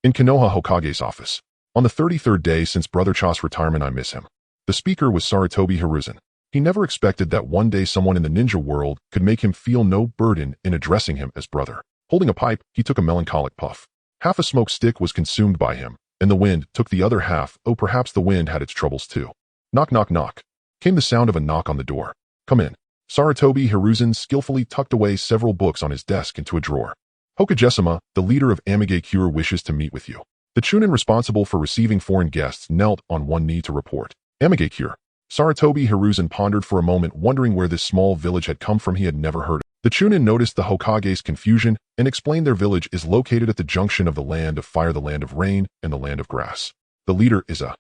In Konoha Hokage's office. On the 33rd day since Brother Cha's retirement, I miss him. The speaker was Sarutobi Hiruzen. He never expected that one day someone in the ninja world could make him feel no burden in addressing him as brother. Holding a pipe, he took a melancholic puff. Half a smoke stick was consumed by him, and the wind took the other half. Oh, perhaps the wind had its troubles too. Knock, knock, knock. Came the sound of a knock on the door. Come in. Sarutobi Hiruzen skillfully tucked away several books on his desk into a drawer. Hokage-sama, the leader of Ame-Gakure, wishes to meet with you. The chunin responsible for receiving foreign guests knelt on one knee to report. Ame-Gakure. Sarutobi Hiruzen pondered for a moment, wondering where this small village had come from. He had never heard of it. The chunin noticed the Hokage's confusion and explained their village is located at the junction of the land of fire, the land of rain, and the land of grass. The leader is a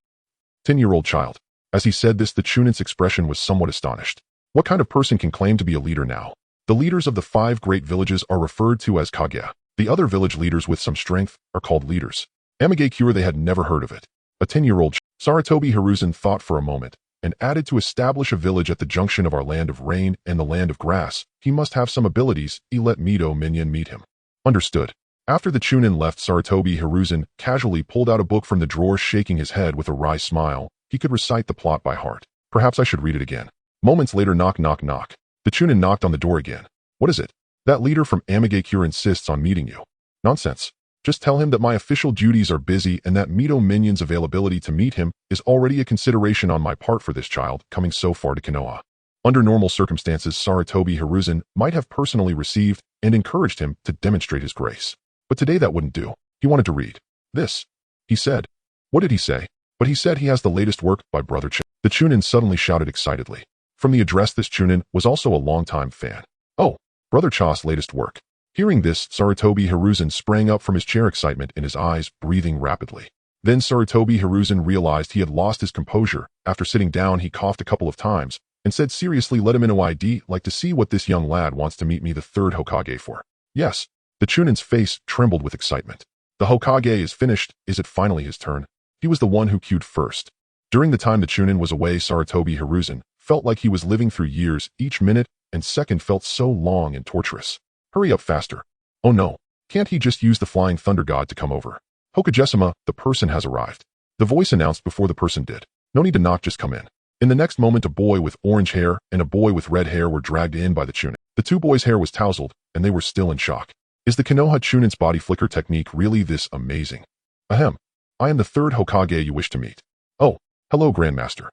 10-year-old child. As he said this, the chunin's expression was somewhat astonished. What kind of person can claim to be a leader now? The leaders of the 5 great villages are referred to as Kage. The other village leaders with some strength are called leaders. Ame-Gakure, they had never heard of it. A 10-year-old Sarutobi Hiruzen thought for a moment and added, to establish a village at the junction of our land of rain and the land of grass, he must have some abilities. Let Mido Minion meet him. Understood. After the chunin left, Sarutobi Hiruzen casually pulled out a book from the drawer, shaking his head with a wry smile. He could recite the plot by heart. Perhaps I should read it again. Moments later, knock, knock, knock. The chunin knocked on the door again. What is it? That leader from Ame-Gakure insists on meeting you. Nonsense. Just tell him that my official duties are busy and that Mido Minion's availability to meet him is already a consideration on my part for this child coming so far to Konoha. Under normal circumstances, Sarutobi Hiruzen might have personally received and encouraged him to demonstrate his grace. But today that wouldn't do. He wanted to read. This. He said. What did he say? But he said he has the latest work by Brother Cha. The chunin suddenly shouted excitedly. From the address, this chunin was also a longtime fan. Oh, Brother Cha's latest work. Hearing this, Sarutobi Hiruzen sprang up from his chair, excitement in his eyes, breathing rapidly. Then Sarutobi Hiruzen realized he had lost his composure. After sitting down, he coughed a couple of times and said seriously, "Let him in. I'd like to see what this young lad wants to meet me, the 3rd Hokage, for." Yes. The chunin's face trembled with excitement. The Hokage is finished. Is it finally his turn? He was the one who queued first. During the time the chunin was away, Sarutobi Hiruzen felt like he was living through years. Each minute and second felt so long and torturous. Hurry up faster. Oh no. Can't he just use the flying thunder god to come over? Hokage-sama, the person has arrived. The voice announced before the person did. No need to knock, just come in. In the next moment, a boy with orange hair and a boy with red hair were dragged in by the chunin. The 2 boys' hair was tousled, and they were still in shock. Is the Konoha chunin's body flicker technique really this amazing? Ahem. I am the 3rd Hokage you wish to meet. Oh, hello, Grandmaster.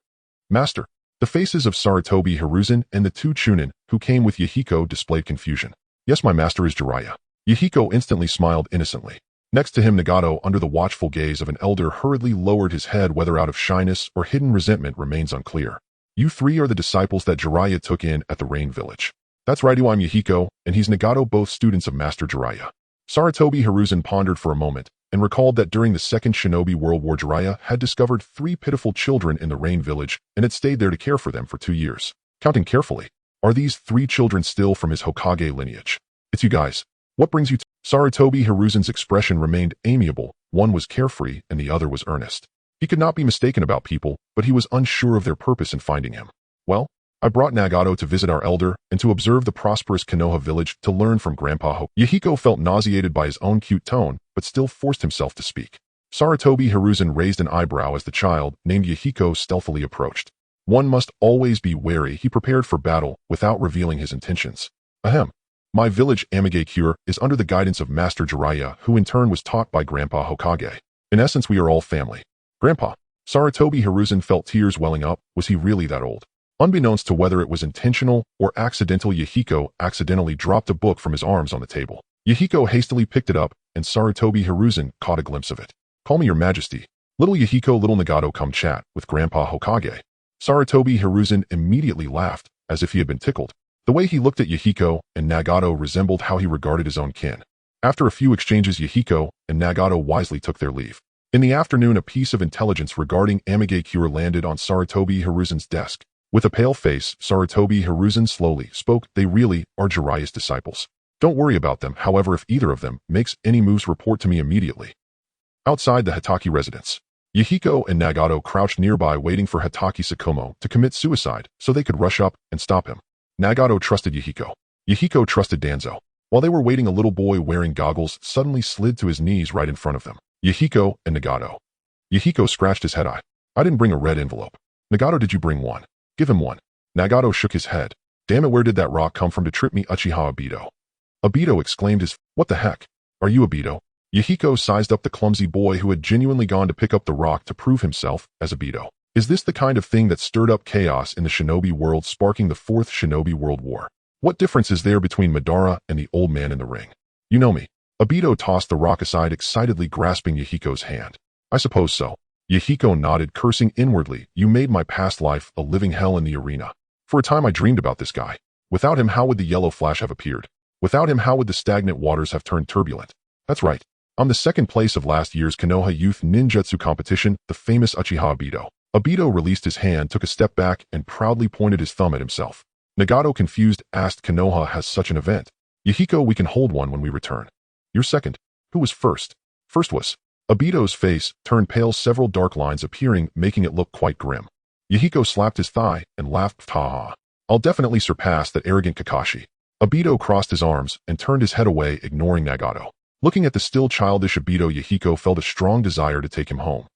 Master. The faces of Sarutobi Hiruzen and the 2 chunin who came with Yahiko displayed confusion. Yes, my master is Jiraiya. Yahiko instantly smiled innocently. Next to him, Nagato, under the watchful gaze of an elder, hurriedly lowered his head, whether out of shyness or hidden resentment remains unclear. You 3 are the disciples that Jiraiya took in at the Rain Village. That's right, I'm Yahiko, and he's Nagato, both students of Master Jiraiya. Sarutobi Hiruzen pondered for a moment and recalled that during the Second Shinobi World War, Jiraiya had discovered 3 pitiful children in the Rain Village and had stayed there to care for them for 2 years. Counting carefully, are these 3 children still from his Hokage lineage? It's you guys. What brings you to... Sarutobi Hiruzen's expression remained amiable. One was carefree and the other was earnest. He could not be mistaken about people, but he was unsure of their purpose in finding him. Well, I brought Nagato to visit our elder and to observe the prosperous Konoha village to learn from Grandpa Ho. Yahiko felt nauseated by his own cute tone, but still forced himself to speak. Sarutobi Hiruzen raised an eyebrow as the child, named Yahiko, stealthily approached. One must always be wary. He prepared for battle without revealing his intentions. Ahem. My village Ame-Gakure is under the guidance of Master Jiraiya, who in turn was taught by Grandpa Hokage. In essence, we are all family. Grandpa. Sarutobi Hiruzen felt tears welling up. Was he really that old? Unbeknownst to whether it was intentional or accidental, Yahiko accidentally dropped a book from his arms on the table. Yahiko hastily picked it up, and Sarutobi Hiruzen caught a glimpse of it. Call me your majesty. Little Yahiko, little Nagato, come chat with Grandpa Hokage. Sarutobi Hiruzen immediately laughed, as if he had been tickled. The way he looked at Yahiko and Nagato resembled how he regarded his own kin. After a few exchanges, Yahiko and Nagato wisely took their leave. In the afternoon, a piece of intelligence regarding Ame-Gakure landed on Sarutobi Hiruzen's desk. With a pale face, Sarutobi Hiruzen slowly spoke. They really are Jiraiya's disciples. Don't worry about them. However, if either of them makes any moves, report to me immediately. Outside the Hitaki residence, Yahiko and Nagato crouched nearby waiting for Hitaki Tsukumo to commit suicide so they could rush up and stop him. Nagato trusted Yahiko. Yahiko trusted Danzo. While they were waiting, a little boy wearing goggles suddenly slid to his knees right in front of them. Yahiko and Nagato. Yahiko scratched his head. I didn't bring a red envelope. Nagato, did you bring one? Give him one. Nagato shook his head. Damn it, where did that rock come from to trip me? Uchiha Obito. Obito exclaimed what the heck? Are you Obito? Yahiko sized up the clumsy boy who had genuinely gone to pick up the rock to prove himself as Obito. Is this the kind of thing that stirred up chaos in the shinobi world, sparking the Fourth Shinobi World War? What difference is there between Madara and the old man in the ring? You know me. Obito tossed the rock aside, excitedly grasping Yahiko's hand. I suppose so. Yahiko nodded, cursing inwardly. You made my past life a living hell in the arena. For a time I dreamed about this guy. Without him, how would the yellow flash have appeared? Without him, how would the stagnant waters have turned turbulent? That's right. I'm the second place of last year's Konoha Youth Ninjutsu competition, the famous Uchiha Obito. Obito released his hand, took a step back, and proudly pointed his thumb at himself. Nagato, confused, asked, Konoha has such an event. Yahiko, we can hold one when we return. You're second. Who was first? First was. Obito's face turned pale, several dark lines appearing, making it look quite grim. Yahiko slapped his thigh and laughed. Ha. I'll definitely surpass that arrogant Kakashi. Obito crossed his arms and turned his head away, ignoring Nagato. Looking at the still childish Obito, Yahiko felt a strong desire to take him home.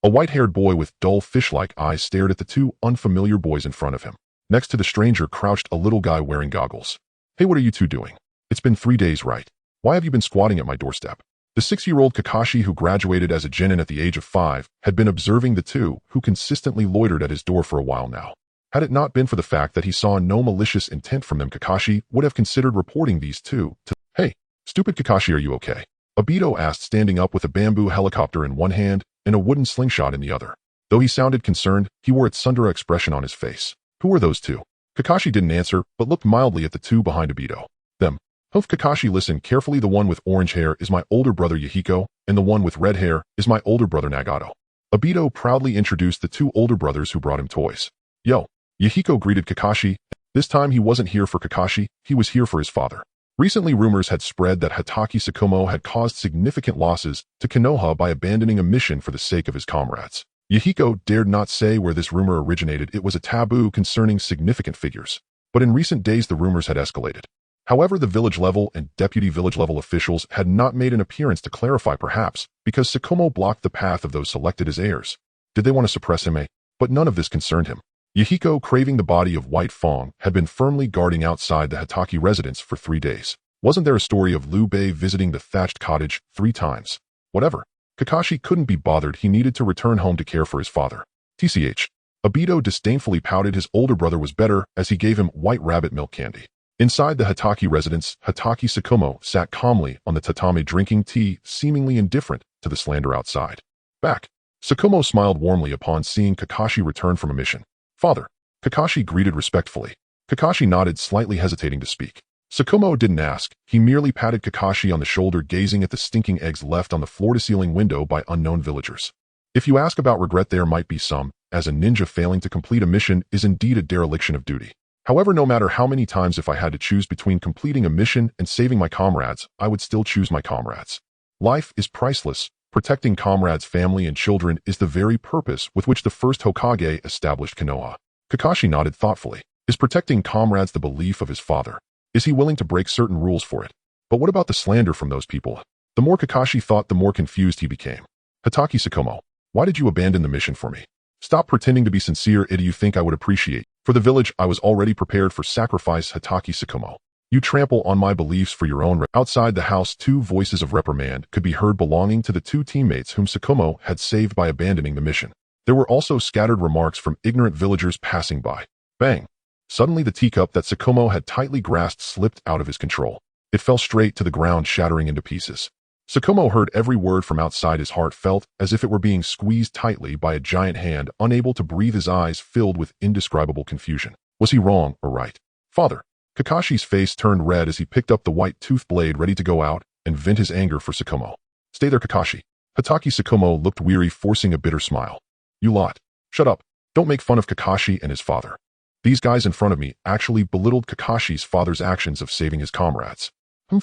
A white-haired boy with dull fish-like eyes stared at the two unfamiliar boys in front of him. Next to the stranger crouched a little guy wearing goggles. Hey, what are you two doing? It's been 3 days, right? Why have you been squatting at my doorstep? The 6-year-old Kakashi, who graduated as a genin at the age of 5, had been observing the two, who consistently loitered at his door for a while now. Had it not been for the fact that he saw no malicious intent from them, Kakashi would have considered reporting these two to— Hey, stupid Kakashi, are you okay? Obito asked, standing up with a bamboo helicopter in one hand and a wooden slingshot in the other. Though he sounded concerned, he wore a tsundere expression on his face. Who were those two? Kakashi didn't answer, but looked mildly at the two behind Obito. Them. Humph. Kakashi listened carefully. The one with orange hair is my older brother Yahiko, and the one with red hair is my older brother Nagato. Obito proudly introduced the two older brothers who brought him toys. Yo. Yahiko greeted Kakashi. This time he wasn't here for Kakashi, he was here for his father. Recently, rumors had spread that Hitaki Tsukumo had caused significant losses to Konoha by abandoning a mission for the sake of his comrades. Yahiko dared not say where this rumor originated. It was a taboo concerning significant figures. But in recent days, the rumors had escalated. However, the village level and deputy village level officials had not made an appearance to clarify, perhaps because Tsukumo blocked the path of those selected as heirs. Did they want to suppress him? But none of this concerned him. Yahiko, craving the body of White Fong, had been firmly guarding outside the Hitaki residence for 3 days. Wasn't there a story of Liu Bei visiting the thatched cottage 3 times? Whatever. Kakashi couldn't be bothered. He needed to return home to care for his father. TCH. Obito disdainfully pouted. His older brother was better, as he gave him white rabbit milk candy. Inside the Hitaki residence, Hitaki Tsukumo sat calmly on the tatami drinking tea, seemingly indifferent to the slander outside. Back. Tsukumo smiled warmly upon seeing Kakashi return from a mission. Father. Kakashi greeted respectfully. Kakashi nodded, slightly hesitating to speak. Tsukumo didn't ask. He merely patted Kakashi on the shoulder, gazing at the stinking eggs left on the floor-to-ceiling window by unknown villagers. If you ask about regret, there might be some, as a ninja failing to complete a mission is indeed a dereliction of duty. However, no matter how many times if I had to choose between completing a mission and saving my comrades, I would still choose my comrades. Life is priceless. Protecting comrades' family and children is the very purpose with which the first Hokage established Konoha. Kakashi nodded thoughtfully. Is protecting comrades the belief of his father? Is he willing to break certain rules for it? But what about the slander from those people? The more Kakashi thought, the more confused he became. Hitaki Tsukumo, why did you abandon the mission for me? Stop pretending to be sincere. It you think I would appreciate. For the village, I was already prepared for sacrifice. Hitaki Tsukumo. You trample on my beliefs for your own. Outside the house, two voices of reprimand could be heard belonging to the two teammates whom Tsukumo had saved by abandoning the mission. There were also scattered remarks from ignorant villagers passing by. Bang! Suddenly the teacup that Tsukumo had tightly grasped slipped out of his control. It fell straight to the ground, shattering into pieces. Tsukumo heard every word from outside. His heart felt as if it were being squeezed tightly by a giant hand, unable to breathe, his eyes filled with indescribable confusion. Was he wrong or right? Father! Kakashi's face turned red as he picked up the white-toothed blade ready to go out and vent his anger for Tsukumo. Stay there, Kakashi. Hitaki Tsukumo looked weary, forcing a bitter smile. You lot. Shut up. Don't make fun of Kakashi and his father. These guys in front of me actually belittled Kakashi's father's actions of saving his comrades.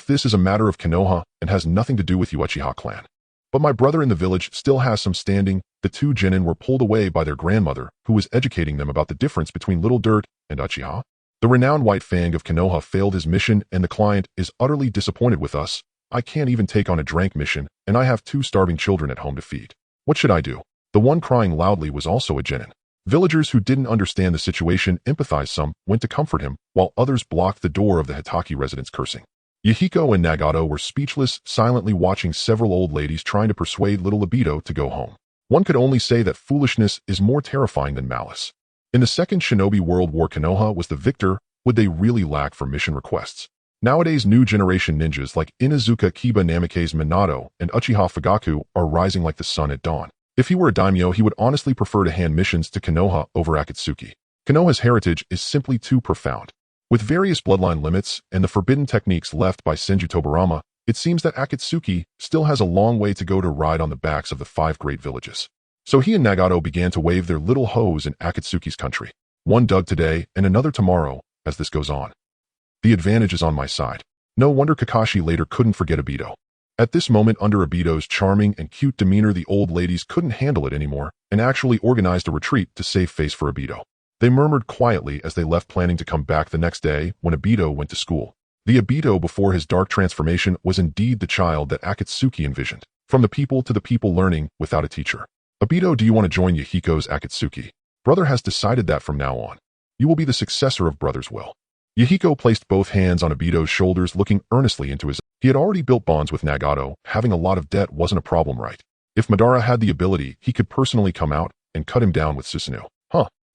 This is a matter of Konoha and has nothing to do with you Uchiha clan. But my brother in the village still has some standing. The two genin were pulled away by their grandmother, who was educating them about the difference between Little Dirt and Uchiha. The renowned White Fang of Konoha failed his mission and the client is utterly disappointed with us. I can't even take on a drank mission and I have two starving children at home to feed. What should I do? The one crying loudly was also a genin. Villagers who didn't understand the situation empathized. Some went to comfort him, while others blocked the door of the Hitaki residence cursing. Yahiko and Nagato were speechless, silently watching several old ladies trying to persuade little Obito to go home. One could only say that foolishness is more terrifying than malice. In the Second Shinobi World War, Konoha was the victor. Would they really lack for mission requests? Nowadays, new generation ninjas like Inuzuka Kiba Namikaze Minato and Uchiha Fugaku are rising like the sun at dawn. If he were a daimyo, he would honestly prefer to hand missions to Konoha over Akatsuki. Konoha's heritage is simply too profound. With various bloodline limits and the forbidden techniques left by Senju Tobarama, it seems that Akatsuki still has a long way to go to ride on the backs of the five great villages. So he and Nagato began to wave their little hoes in Akatsuki's country. One dug today and another tomorrow, as this goes on. The advantage is on my side. No wonder Kakashi later couldn't forget Obito. At this moment, under Obito's charming and cute demeanor, the old ladies couldn't handle it anymore and actually organized a retreat to save face for Obito. They murmured quietly as they left, planning to come back the next day when Obito went to school. The Obito before his dark transformation was indeed the child that Akatsuki envisioned. From the people to the people, learning without a teacher. Obito, do you want to join Yahiko's Akatsuki? Brother has decided that from now on, you will be the successor of brother's will. Yahiko placed both hands on Obito's shoulders, looking earnestly into his. He had already built bonds with Nagato. Having a lot of debt wasn't a problem, right? If Madara had the ability, he could personally come out and cut him down with Susanoo.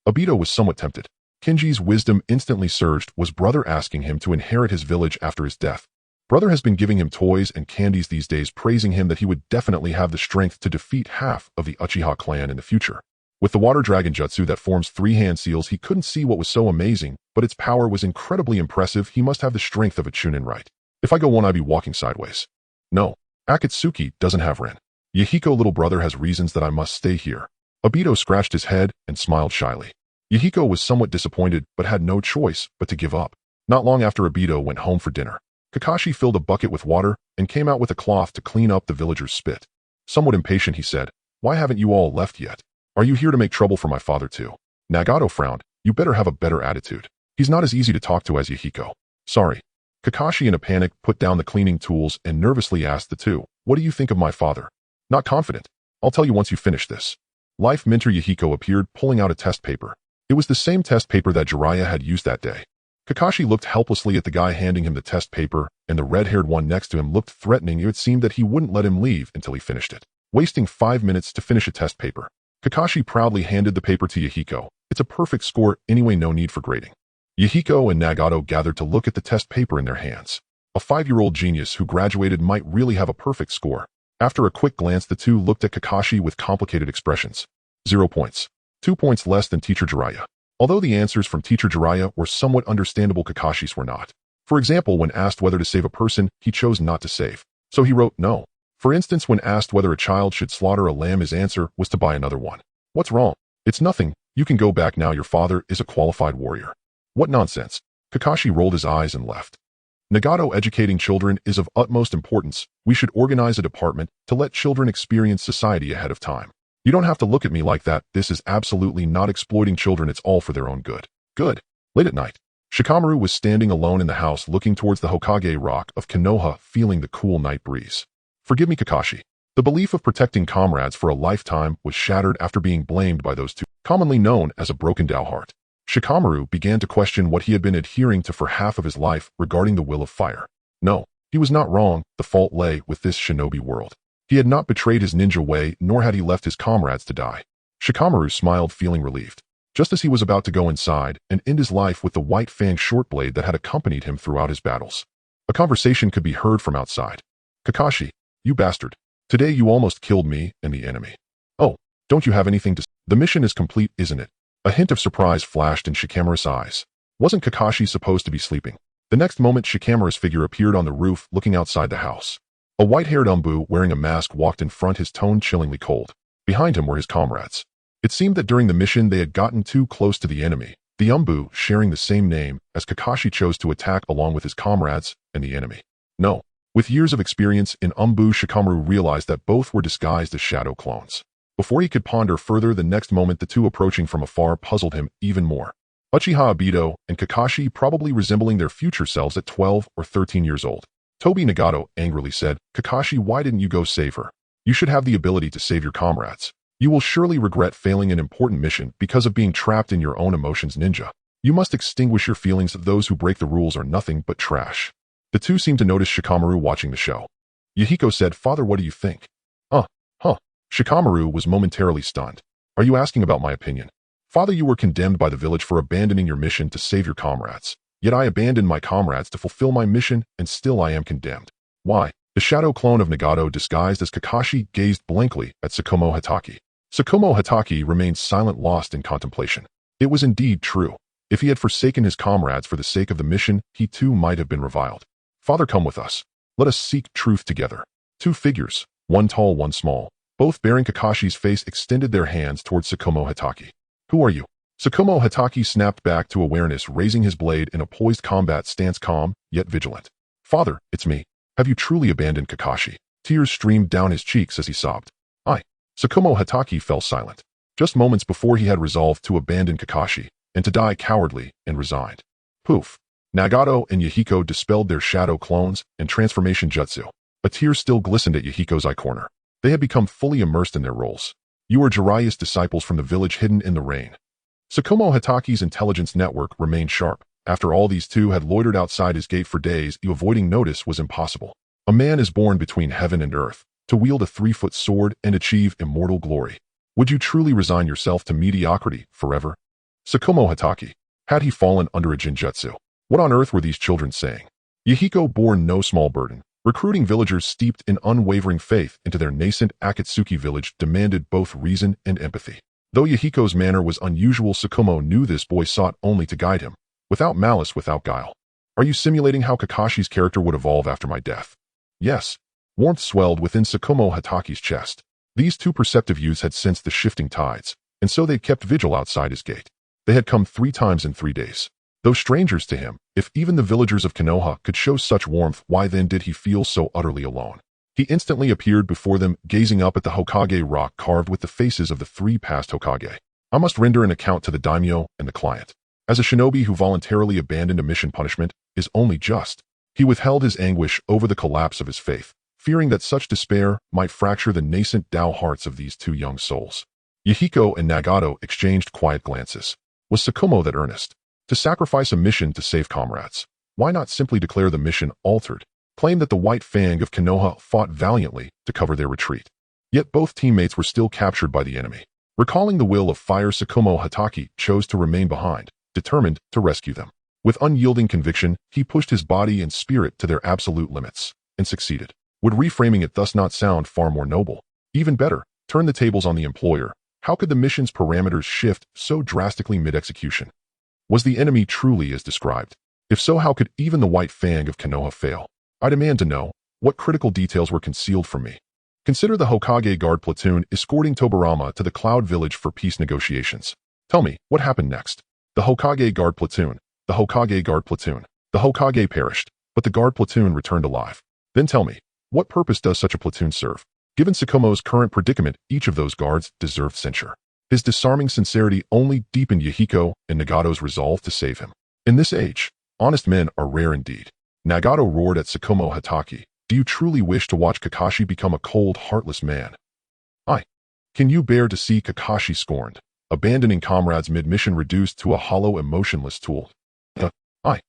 Obito was somewhat tempted. Kenji's wisdom instantly surged. Was brother asking him to inherit his village after his death? Brother has been giving him toys and candies these days, praising him that he would definitely have the strength to defeat half of the Uchiha clan in the future. With the water dragon jutsu that forms 3 hand seals, he couldn't see what was so amazing, but its power was incredibly impressive. He must have the strength of a Chunin, right? If I go one, I'd be walking sideways. No, Akatsuki doesn't have Ren. Yahiko, little brother has reasons that I must stay here. Obito scratched his head and smiled shyly. Yahiko was somewhat disappointed, but had no choice but to give up. Not long after Obito went home for dinner, Kakashi filled a bucket with water and came out with a cloth to clean up the villagers' spit. Somewhat impatient, he said, "Why haven't you all left yet? Are you here to make trouble for my father too?" Nagato frowned. "You better have a better attitude. He's not as easy to talk to as Yahiko." "Sorry." Kakashi, in a panic, put down the cleaning tools and nervously asked the two, "What do you think of my father?" "Not confident. I'll tell you once you finish this." Life mentor Yahiko appeared, pulling out a test paper. It was the same test paper that Jiraiya had used that day. Kakashi looked helplessly at the guy handing him the test paper, and the red-haired one next to him looked threatening. It seemed that he wouldn't let him leave until he finished it. Wasting 5 minutes to finish a test paper. Kakashi proudly handed the paper to Yahiko. "It's a perfect score anyway, no need for grading." Yahiko and Nagato gathered to look at the test paper in their hands. A 5-year-old genius who graduated might really have a perfect score. After a quick glance, the two looked at Kakashi with complicated expressions. 0 points. 2 points less than Teacher Jiraiya. Although the answers from Teacher Jiraiya were somewhat understandable, Kakashi's were not. For example, when asked whether to save a person, he chose not to save. So he wrote no. For instance, when asked whether a child should slaughter a lamb, his answer was to buy another one. What's wrong? It's nothing. You can go back now. Your father is a qualified warrior. What nonsense. Kakashi rolled his eyes and left. Nagato, educating children is of utmost importance. We should organize a department to let children experience society ahead of time. You don't have to look at me like that. This is absolutely not exploiting children. It's all for their own good. Good. Late at night, Shikamaru was standing alone in the house, looking towards the Hokage rock of Konoha, feeling the cool night breeze. "Forgive me, Kakashi. The belief of protecting comrades for a lifetime was shattered after being blamed by those two, commonly known as a broken Tao heart. Shikamaru began to question what he had been adhering to for half of his life regarding the will of fire. No, he was not wrong. The fault lay with this shinobi world. He had not betrayed his ninja way, nor had he left his comrades to die. Shikamaru smiled, feeling relieved. Just as he was about to go inside and end his life with the white fang short blade that had accompanied him throughout his battles, a conversation could be heard from outside. Kakashi, you bastard. Today you almost killed me and the enemy. Oh, don't you have anything to say? The mission is complete, isn't it? A hint of surprise flashed in Shikamaru's eyes. Wasn't Kakashi supposed to be sleeping? The next moment, Shikamaru's figure appeared on the roof, looking outside the house. A white-haired Umbu wearing a mask walked in front, his tone chillingly cold. Behind him were his comrades. It seemed that during the mission they had gotten too close to the enemy. The Umbu, sharing the same name as Kakashi, chose to attack along with his comrades and the enemy. No. With years of experience in Umbu, Shikamaru realized that both were disguised as shadow clones. Before he could ponder further, the next moment the two approaching from afar puzzled him even more. Uchiha Obito and Kakashi, probably resembling their future selves at 12 or 13 years old. Tobi Nagato angrily said, Kakashi, why didn't you go save her? You should have the ability to save your comrades. You will surely regret failing an important mission because of being trapped in your own emotions, ninja. You must extinguish your feelings. Those who break the rules are nothing but trash. The two seemed to notice Shikamaru watching the show. Yahiko said, Father, what do you think? Shikamaru was momentarily stunned. Are you asking about my opinion? Father, you were condemned by the village for abandoning your mission to save your comrades. Yet I abandoned my comrades to fulfill my mission, and still I am condemned. Why? The shadow clone of Nagato, disguised as Kakashi, gazed blankly at Tsukumo Hatake. Tsukumo Hatake remained silent, lost in contemplation. It was indeed true. If he had forsaken his comrades for the sake of the mission, he too might have been reviled. Father, come with us. Let us seek truth together. Two figures, one tall, one small, both bearing Kakashi's face, extended their hands towards Tsukumo Hatake. Who are you? Tsukumo Hatake snapped back to awareness, raising his blade in a poised combat stance, calm, yet vigilant. Father, it's me. Have you truly abandoned Kakashi? Tears streamed down his cheeks as he sobbed. Tsukumo Hatake fell silent. Just moments before he had resolved to abandon Kakashi, and to die cowardly and resigned. Poof. Nagato and Yahiko dispelled their shadow clones and transformation jutsu. A tear still glistened at Yahiko's eye corner. They had become fully immersed in their roles. You are Jiraiya's disciples from the village hidden in the rain. Tsukumo Hatake's intelligence network remained sharp. After all, these two had loitered outside his gate for days. Avoiding notice was impossible. A man is born between heaven and earth, to wield a 3-foot sword and achieve immortal glory. Would you truly resign yourself to mediocrity forever? Tsukumo Hatake. Had he fallen under a jinjutsu? What on earth were these children saying? Yahiko bore no small burden. Recruiting villagers steeped in unwavering faith into their nascent Akatsuki village demanded both reason and empathy. Though Yahiko's manner was unusual, Tsukumo knew this boy sought only to guide him, without malice, without guile. Are you simulating how Kakashi's character would evolve after my death? Yes. Warmth swelled within Tsukumo Hatake's chest. These two perceptive youths had sensed the shifting tides, and so they kept vigil outside his gate. They had come 3 times in 3 days. Though strangers to him, if even the villagers of Konoha could show such warmth, why then did he feel so utterly alone? He instantly appeared before them, gazing up at the Hokage rock carved with the faces of the 3 past Hokage. I must render an account to the daimyo and the client. As a shinobi who voluntarily abandoned a mission, punishment is only just. He withheld his anguish over the collapse of his faith, fearing that such despair might fracture the nascent Tao hearts of these 2 young souls. Yahiko and Nagato exchanged quiet glances. Was Tsukumo that earnest? To sacrifice a mission to save comrades? Why not simply declare the mission altered? Claim that the White Fang of Konoha fought valiantly to cover their retreat. Yet both teammates were still captured by the enemy. Recalling the will of fire, Tsukumo Hatake chose to remain behind, determined to rescue them. With unyielding conviction, he pushed his body and spirit to their absolute limits, and succeeded. Would reframing it thus not sound far more noble? Even better, turn the tables on the employer. How could the mission's parameters shift so drastically mid-execution? Was the enemy truly as described? If so, how could even the White Fang of Konoha fail? I demand to know, what critical details were concealed from me? Consider the Hokage guard platoon escorting Tobarama to the Cloud Village for peace negotiations. Tell me, what happened next? The Hokage guard platoon. The Hokage guard platoon. The Hokage perished, but the guard platoon returned alive. Then tell me, what purpose does such a platoon serve? Given Tsukumo's current predicament, each of those guards deserved censure. His disarming sincerity only deepened Yahiko and Nagato's resolve to save him. In this age, honest men are rare indeed. Nagato roared at Tsukumo Hatake, Do you truly wish to watch Kakashi become a cold, heartless man? I. Can you bear to see Kakashi scorned, abandoning comrades mid-mission reduced to a hollow, emotionless tool? I.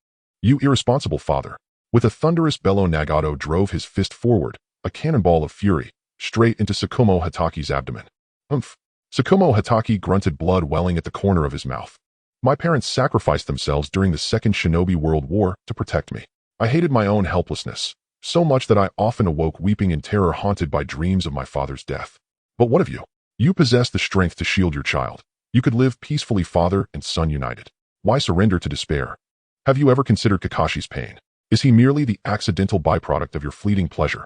You irresponsible father. With a thunderous bellow, Nagato drove his fist forward, a cannonball of fury, straight into Tsukumo Hataki's abdomen. Umph. Tsukumo Hataki grunted, blood welling at the corner of his mouth. My parents sacrificed themselves during the Second Shinobi World War to protect me. I hated my own helplessness, so much that I often awoke weeping in terror, haunted by dreams of my father's death. But what of you? You possess the strength to shield your child. You could live peacefully, father and son united. Why surrender to despair? Have you ever considered Kakashi's pain? Is he merely the accidental byproduct of your fleeting pleasure?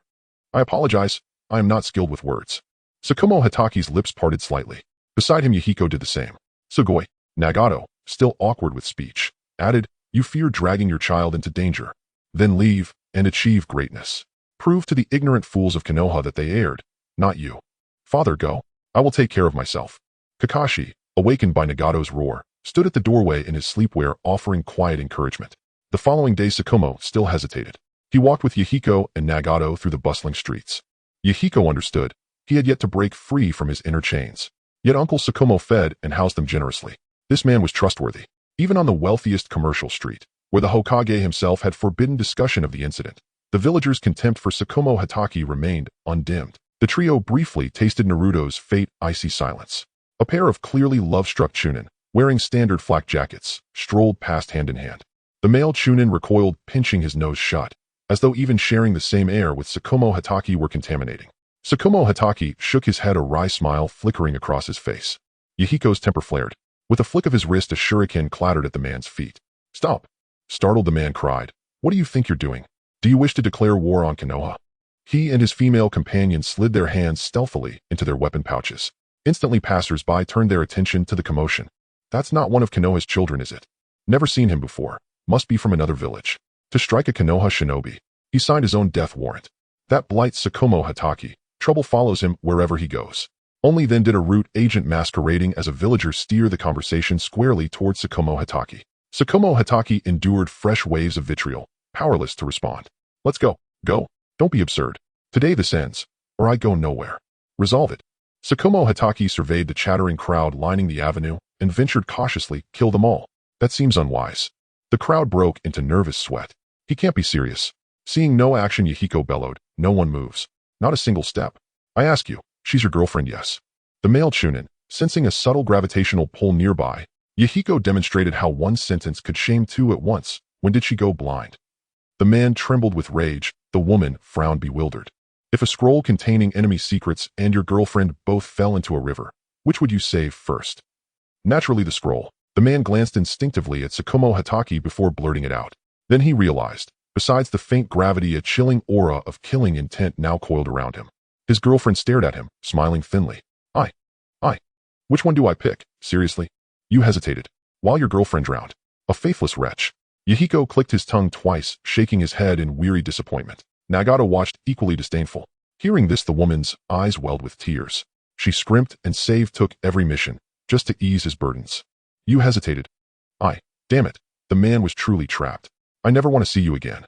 I apologize, I am not skilled with words. Tsukumo Hataki's lips parted slightly. Beside him, Yahiko did the same. Sugoi. Nagato, still awkward with speech, added, you fear dragging your child into danger. Then leave and achieve greatness. Prove to the ignorant fools of Konoha that they erred, not you. Father, go. I will take care of myself. Kakashi, awakened by Nagato's roar, stood at the doorway in his sleepwear, offering quiet encouragement. The following day, Tsukumo still hesitated. He walked with Yahiko and Nagato through the bustling streets. Yahiko understood. He had yet to break free from his inner chains. Yet Uncle Tsukumo fed and housed them generously. This man was trustworthy. Even on the wealthiest commercial street, where the Hokage himself had forbidden discussion of the incident, the villagers' contempt for Tsukumo Hataki remained undimmed. The trio briefly tasted Naruto's fate, icy silence. A pair of clearly love-struck chunin, wearing standard flak jackets, strolled past hand in hand. The male chunin recoiled, pinching his nose shut, as though even sharing the same air with Tsukumo Hataki were contaminating. Tsukumo Hataki shook his head, a wry smile flickering across his face. Yahiko's temper flared. With a flick of his wrist, a shuriken clattered at the man's feet. Stop! Startled, the man cried. What do you think you're doing? Do you wish to declare war on Konoha? He and his female companion slid their hands stealthily into their weapon pouches. Instantly, passers-by turned their attention to the commotion. That's not one of Konoha's children, is it? Never seen him before. Must be from another village. To strike a Konoha shinobi, he signed his own death warrant. That blights Tsukumo Hataki. Trouble follows him wherever he goes. Only then did a root agent masquerading as a villager steer the conversation squarely towards Tsukumo Hataki. Tsukumo Hataki endured fresh waves of vitriol, powerless to respond. Let's go. Go. Don't be absurd. Today this ends, or I go nowhere. Resolve it. Tsukumo Hataki surveyed the chattering crowd lining the avenue and ventured cautiously, kill them all. That seems unwise. The crowd broke into nervous sweat. He can't be serious. Seeing no action, Yahiko bellowed, no one moves. Not a single step. I ask you, she's your girlfriend, yes? The male chunin, sensing a subtle gravitational pull nearby, Yahiko demonstrated how one sentence could shame two at once. When did she go blind? The man trembled with rage. The woman frowned, bewildered. If a scroll containing enemy secrets and your girlfriend both fell into a river, which would you save first? Naturally the scroll. The man glanced instinctively at Tsukumo Hataki before blurting it out. Then he realized, besides the faint gravity, a chilling aura of killing intent now coiled around him. His girlfriend stared at him, smiling thinly. I. Which one do I pick? Seriously? You hesitated. While your girlfriend drowned. A faithless wretch. Yahiko clicked his tongue twice, shaking his head in weary disappointment. Nagato watched, equally disdainful. Hearing this, the woman's eyes welled with tears. She scrimped and took every mission, just to ease his burdens. You hesitated. Damn it. The man was truly trapped. I never want to see you again.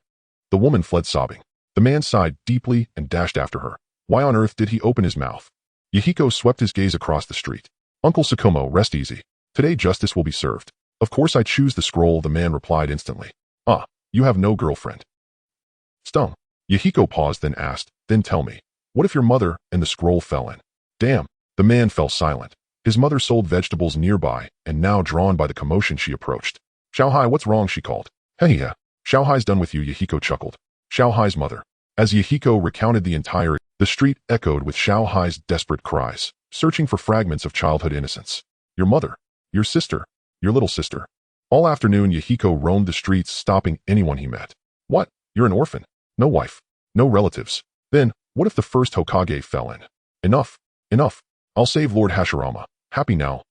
The woman fled sobbing. The man sighed deeply and dashed after her. Why on earth did he open his mouth? Yahiko swept his gaze across the street. Uncle Tsukumo, rest easy. Today justice will be served. Of course I choose the scroll, the man replied instantly. You have no girlfriend. Stung. Yahiko paused, then asked, then tell me, what if your mother and the scroll fell in? Damn. The man fell silent. His mother sold vegetables nearby, and now drawn by the commotion she approached. Xiaohai, what's wrong? She called. Hey, yeah. Xiaohai's done with you, Yahiko chuckled. Xiaohai's mother. As Yahiko recounted the street echoed with Xiaohai's desperate cries, searching for fragments of childhood innocence. Your mother. Your sister. Your little sister. All afternoon, Yahiko roamed the streets, stopping anyone he met. What? You're an orphan. No wife. No relatives. Then, what if the first Hokage fell in? Enough. Enough. I'll save Lord Hashirama. Happy now.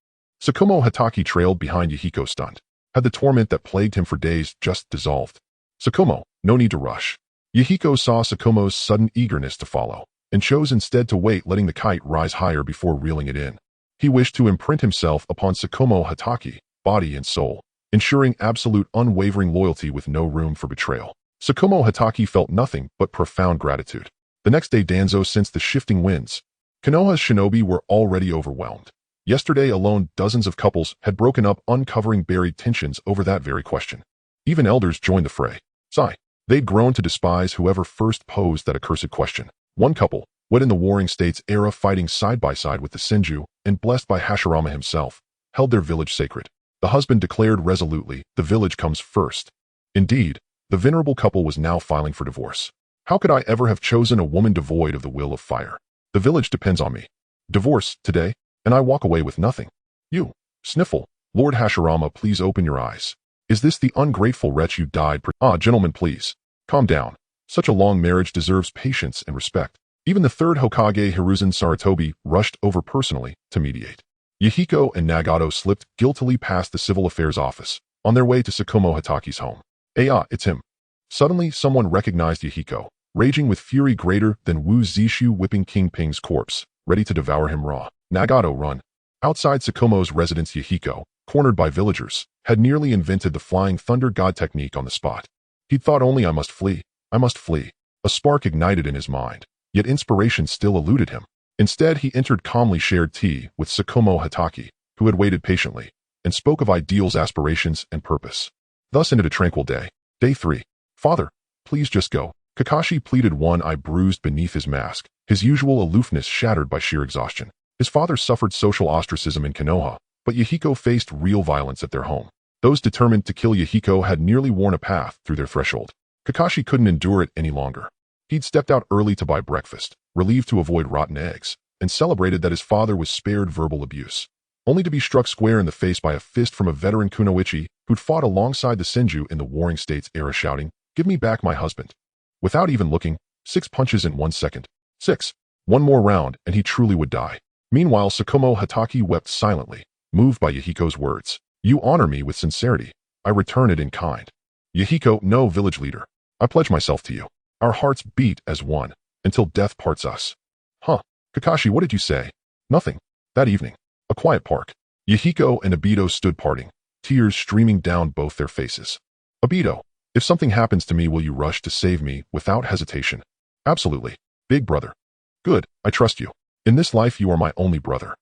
Tsukumo Hataki trailed behind Yahiko, stunned. Had the torment that plagued him for days just dissolved? Tsukumo, no need to rush. Yahiko saw Tsukumo's sudden eagerness to follow, and chose instead to wait, letting the kite rise higher before reeling it in. He wished to imprint himself upon Tsukumo Hataki, body and soul, ensuring absolute unwavering loyalty with no room for betrayal. Tsukumo Hatake felt nothing but profound gratitude. The next day Danzo sensed the shifting winds. Konoha's shinobi were already overwhelmed. Yesterday alone dozens of couples had broken up, uncovering buried tensions over that very question. Even elders joined the fray. Sigh. They'd grown to despise whoever first posed that accursed question. One couple, wed in the Warring States era, fighting side by side with the Senju, and blessed by Hashirama himself, held their village sacred. The husband declared resolutely, "The village comes first." Indeed, the venerable couple was now filing for divorce. How could I ever have chosen a woman devoid of the will of fire? The village depends on me. Divorce, today, and I walk away with nothing. You, sniffle, Lord Hashirama, please open your eyes. Is this the ungrateful wretch you died? Gentlemen, please. Calm down. Such a long marriage deserves patience and respect. Even the third Hokage, Hiruzen Sarutobi, rushed over personally to mediate. Yahiko and Nagato slipped guiltily past the civil affairs office, on their way to Tsukumo Hatake's home. It's him. Suddenly, someone recognized Yahiko, raging with fury greater than Wu Zishu, whipping King Ping's corpse, ready to devour him raw. Nagato, run. Outside Tsukumo's residence, Yahiko, cornered by villagers, had nearly invented the flying thunder god technique on the spot. He'd thought only I must flee. A spark ignited in his mind, yet inspiration still eluded him. Instead, he entered calmly, shared tea with Tsukumo Hatake, who had waited patiently, and spoke of ideals, aspirations, and purpose. Thus ended a tranquil day. Day 3. Father, please just go. Kakashi pleaded, one eye bruised beneath his mask, his usual aloofness shattered by sheer exhaustion. His father suffered social ostracism in Konoha, but Yahiko faced real violence at their home. Those determined to kill Yahiko had nearly worn a path through their threshold. Kakashi couldn't endure it any longer. He'd stepped out early to buy breakfast, relieved to avoid rotten eggs, and celebrated that his father was spared verbal abuse, only to be struck square in the face by a fist from a veteran kunoichi who'd fought alongside the Senju in the Warring States era, shouting, "Give me back my husband." Without even looking, 6 punches in 1 second. 6. One more round, and he truly would die. Meanwhile, Tsukumo Hatake wept silently, moved by Yahiko's words. You honor me with sincerity. I return it in kind. Yahiko, no, village leader. I pledge myself to you. Our hearts beat as one, until death parts us. Huh. Kakashi, what did you say? Nothing. That evening, a quiet park. Yahiko and Obito stood parting, tears streaming down both their faces. Obito, if something happens to me, will you rush to save me without hesitation? Absolutely. Big brother. Good, I trust you. In this life you are my only brother.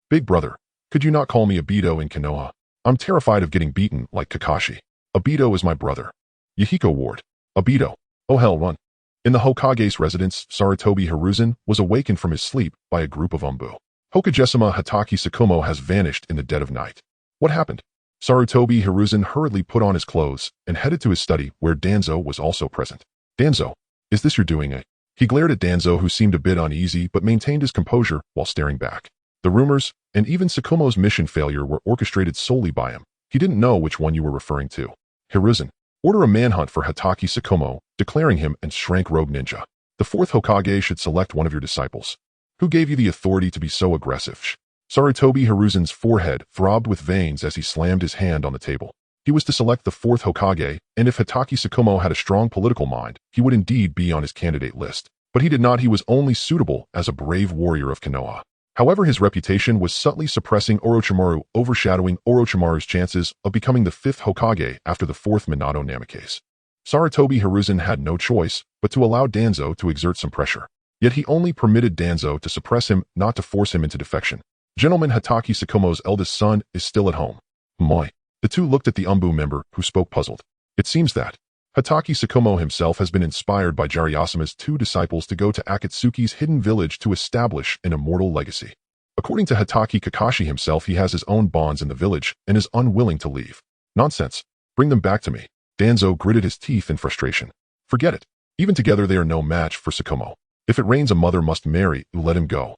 Big brother, could you not call me Obito in Konoha? I'm terrified of getting beaten like Kakashi. Obito is my brother. Yahiko warned. Obito. Oh hell, run. In the Hokage's residence, Sarutobi Hiruzen was awakened from his sleep by a group of Umbu. Hokagesima Hatake Tsukumo has vanished in the dead of night. What happened? Sarutobi Hiruzen hurriedly put on his clothes and headed to his study, where Danzo was also present. Danzo, is this your doing? He glared at Danzo, who seemed a bit uneasy but maintained his composure while staring back. The rumors, and even Tsukumo's mission failure, were orchestrated solely by him. He didn't know which one you were referring to. Hiruzen, order a manhunt for Hatake Tsukumo, declaring him an shrank rogue ninja. The 4th Hokage should select one of your disciples. Who gave you the authority to be so aggressive? Sarutobi Hiruzen's forehead throbbed with veins as he slammed his hand on the table. He was to select the 4th Hokage, and if Hatake Tsukumo had a strong political mind, he would indeed be on his candidate list. But he did not. He was only suitable as a brave warrior of Konoha. However, his reputation was subtly suppressing Orochimaru, overshadowing Orochimaru's chances of becoming the 5th Hokage after the 4th Minato Namikaze. Sarutobi Hiruzen had no choice but to allow Danzo to exert some pressure. Yet he only permitted Danzo to suppress him, not to force him into defection. Gentleman, Hatake Tsukumo's eldest son is still at home. Moi. The two looked at the Umbu member, who spoke puzzled. It seems that Hatake Tsukumo himself has been inspired by Jiraiyasame's 2 disciples to go to Akatsuki's hidden village to establish an immortal legacy. According to Hatake Kakashi himself, he has his own bonds in the village and is unwilling to leave. Nonsense. Bring them back to me. Danzo gritted his teeth in frustration. Forget it. Even together they are no match for Tsukumo. If it rains, a mother must marry, let him go.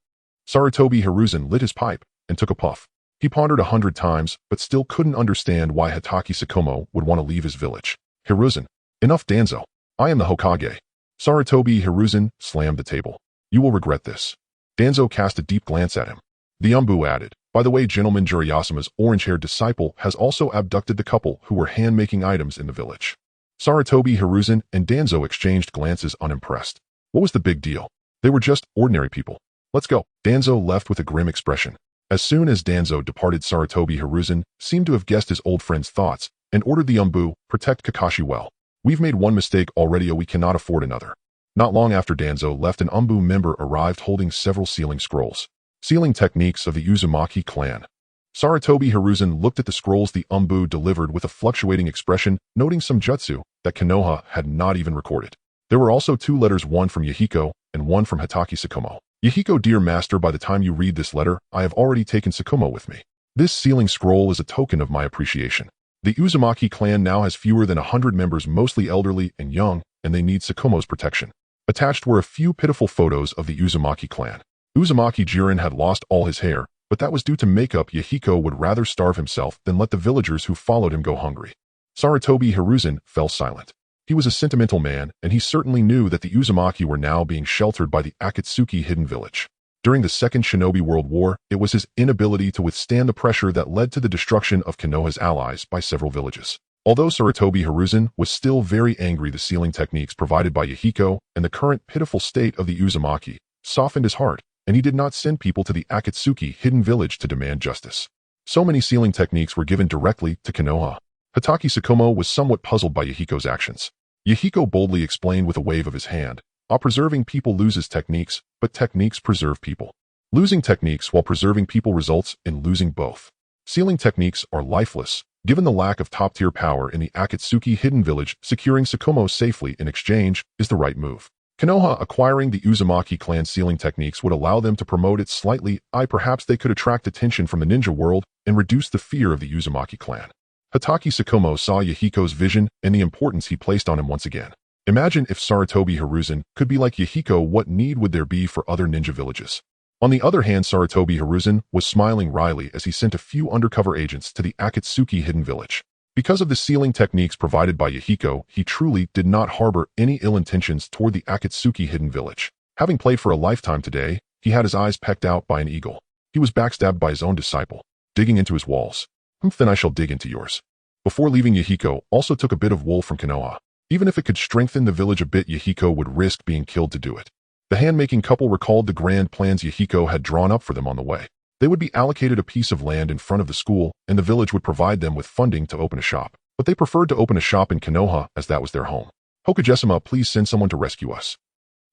Sarutobi Hiruzen lit his pipe and took a puff. He pondered 100 times, but still couldn't understand why Hatake Tsukumo would want to leave his village. Hiruzen. Enough, Danzo. I am the Hokage. Sarutobi Hiruzen slammed the table. You will regret this. Danzo cast a deep glance at him. The Umbu added, by the way, gentleman, Jiraiyasame's orange-haired disciple has also abducted the couple who were hand-making items in the village. Sarutobi Hiruzen and Danzo exchanged glances, unimpressed. What was the big deal? They were just ordinary people. Let's go. Danzo left with a grim expression. As soon as Danzo departed, Sarutobi Hiruzen seemed to have guessed his old friend's thoughts and ordered the Umbu, protect Kakashi well. We've made one mistake already, we cannot afford another. Not long after Danzo left, an Umbu member arrived holding several sealing scrolls. Sealing techniques of the Uzumaki clan. Sarutobi Hiruzen looked at the scrolls the Umbu delivered with a fluctuating expression, noting some jutsu that Konoha had not even recorded. There were also 2 letters, one from Yahiko and one from Hataki Sakumo. Yahiko, dear master, by the time you read this letter, I have already taken Sakumo with me. This sealing scroll is a token of my appreciation. The Uzumaki clan now has fewer than 100 members, mostly elderly and young, and they need Sakumo's protection. Attached were a few pitiful photos of the Uzumaki clan. Uzumaki Jiren had lost all his hair, but that was due to makeup. Yahiko would rather starve himself than let the villagers who followed him go hungry. Sarutobi Hiruzen fell silent. He was a sentimental man, and he certainly knew that the Uzumaki were now being sheltered by the Akatsuki hidden village. During the Second Shinobi World War, it was his inability to withstand the pressure that led to the destruction of Konoha's allies by several villages. Although Sarutobi Hiruzen was still very angry, the sealing techniques provided by Yahiko and the current pitiful state of the Uzumaki softened his heart, and he did not send people to the Akatsuki hidden village to demand justice. So many sealing techniques were given directly to Konoha. Hataki Sakumo was somewhat puzzled by Yahiko's actions. Yahiko boldly explained with a wave of his hand, preserving people loses techniques, but techniques preserve people. Losing techniques while preserving people results in losing both. Sealing techniques are lifeless. Given the lack of top-tier power in the Akatsuki hidden village, securing Sakumo safely in exchange is the right move. Konoha acquiring the Uzumaki clan sealing techniques would allow them to promote it slightly. Perhaps they could attract attention from the ninja world and reduce the fear of the Uzumaki clan. Hataki Sakumo saw Yahiko's vision and the importance he placed on him once again. Imagine if Sarutobi Hiruzen could be like Yahiko, what need would there be for other ninja villages? On the other hand, Sarutobi Hiruzen was smiling wryly as he sent a few undercover agents to the Akatsuki hidden village. Because of the sealing techniques provided by Yahiko, he truly did not harbor any ill intentions toward the Akatsuki hidden village. Having played for a lifetime today, he had his eyes pecked out by an eagle. He was backstabbed by his own disciple, digging into his walls. Then I shall dig into yours. Before leaving, Yahiko also took a bit of wool from Konoha. Even if it could strengthen the village a bit, Yahiko would risk being killed to do it. The hand-making couple recalled the grand plans Yahiko had drawn up for them on the way. They would be allocated a piece of land in front of the school, and the village would provide them with funding to open a shop. But they preferred to open a shop in Konoha as that was their home. Hokage-sama, please send someone to rescue us.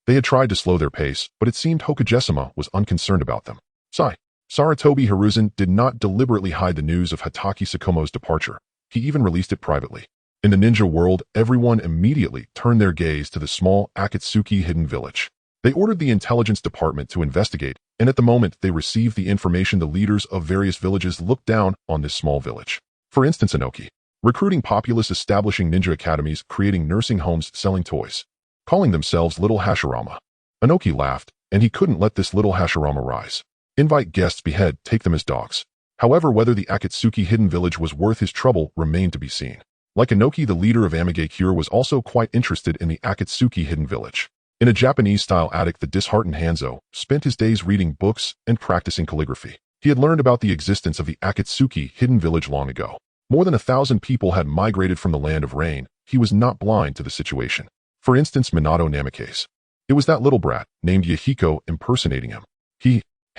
They had tried to slow their pace, but it seemed Hokage-sama was unconcerned about them. Sigh. Sarutobi Hiruzen did not deliberately hide the news of Hataki Sakumo's departure. He even released it privately. In the ninja world, everyone immediately turned their gaze to the small Akatsuki hidden village. They ordered the intelligence department to investigate, and at the moment they received the information, the leaders of various villages looked down on this small village. For instance, Inoki, recruiting populace, establishing ninja academies, creating nursing homes, selling toys, calling themselves Little Hashirama. Inoki laughed, and he couldn't let this Little Hashirama rise. Invite guests, behead, take them as dogs. However, whether the Akatsuki hidden village was worth his trouble remained to be seen. Like Inoki, the leader of Ame-Gakure was also quite interested in the Akatsuki hidden village. In a Japanese-style attic, the disheartened Hanzo spent his days reading books and practicing calligraphy. He had learned about the existence of the Akatsuki hidden village long ago. More than 1,000 people had migrated from the land of rain. He was not blind to the situation. For instance, Minato Namikaze. It was that little brat, named Yahiko, impersonating him.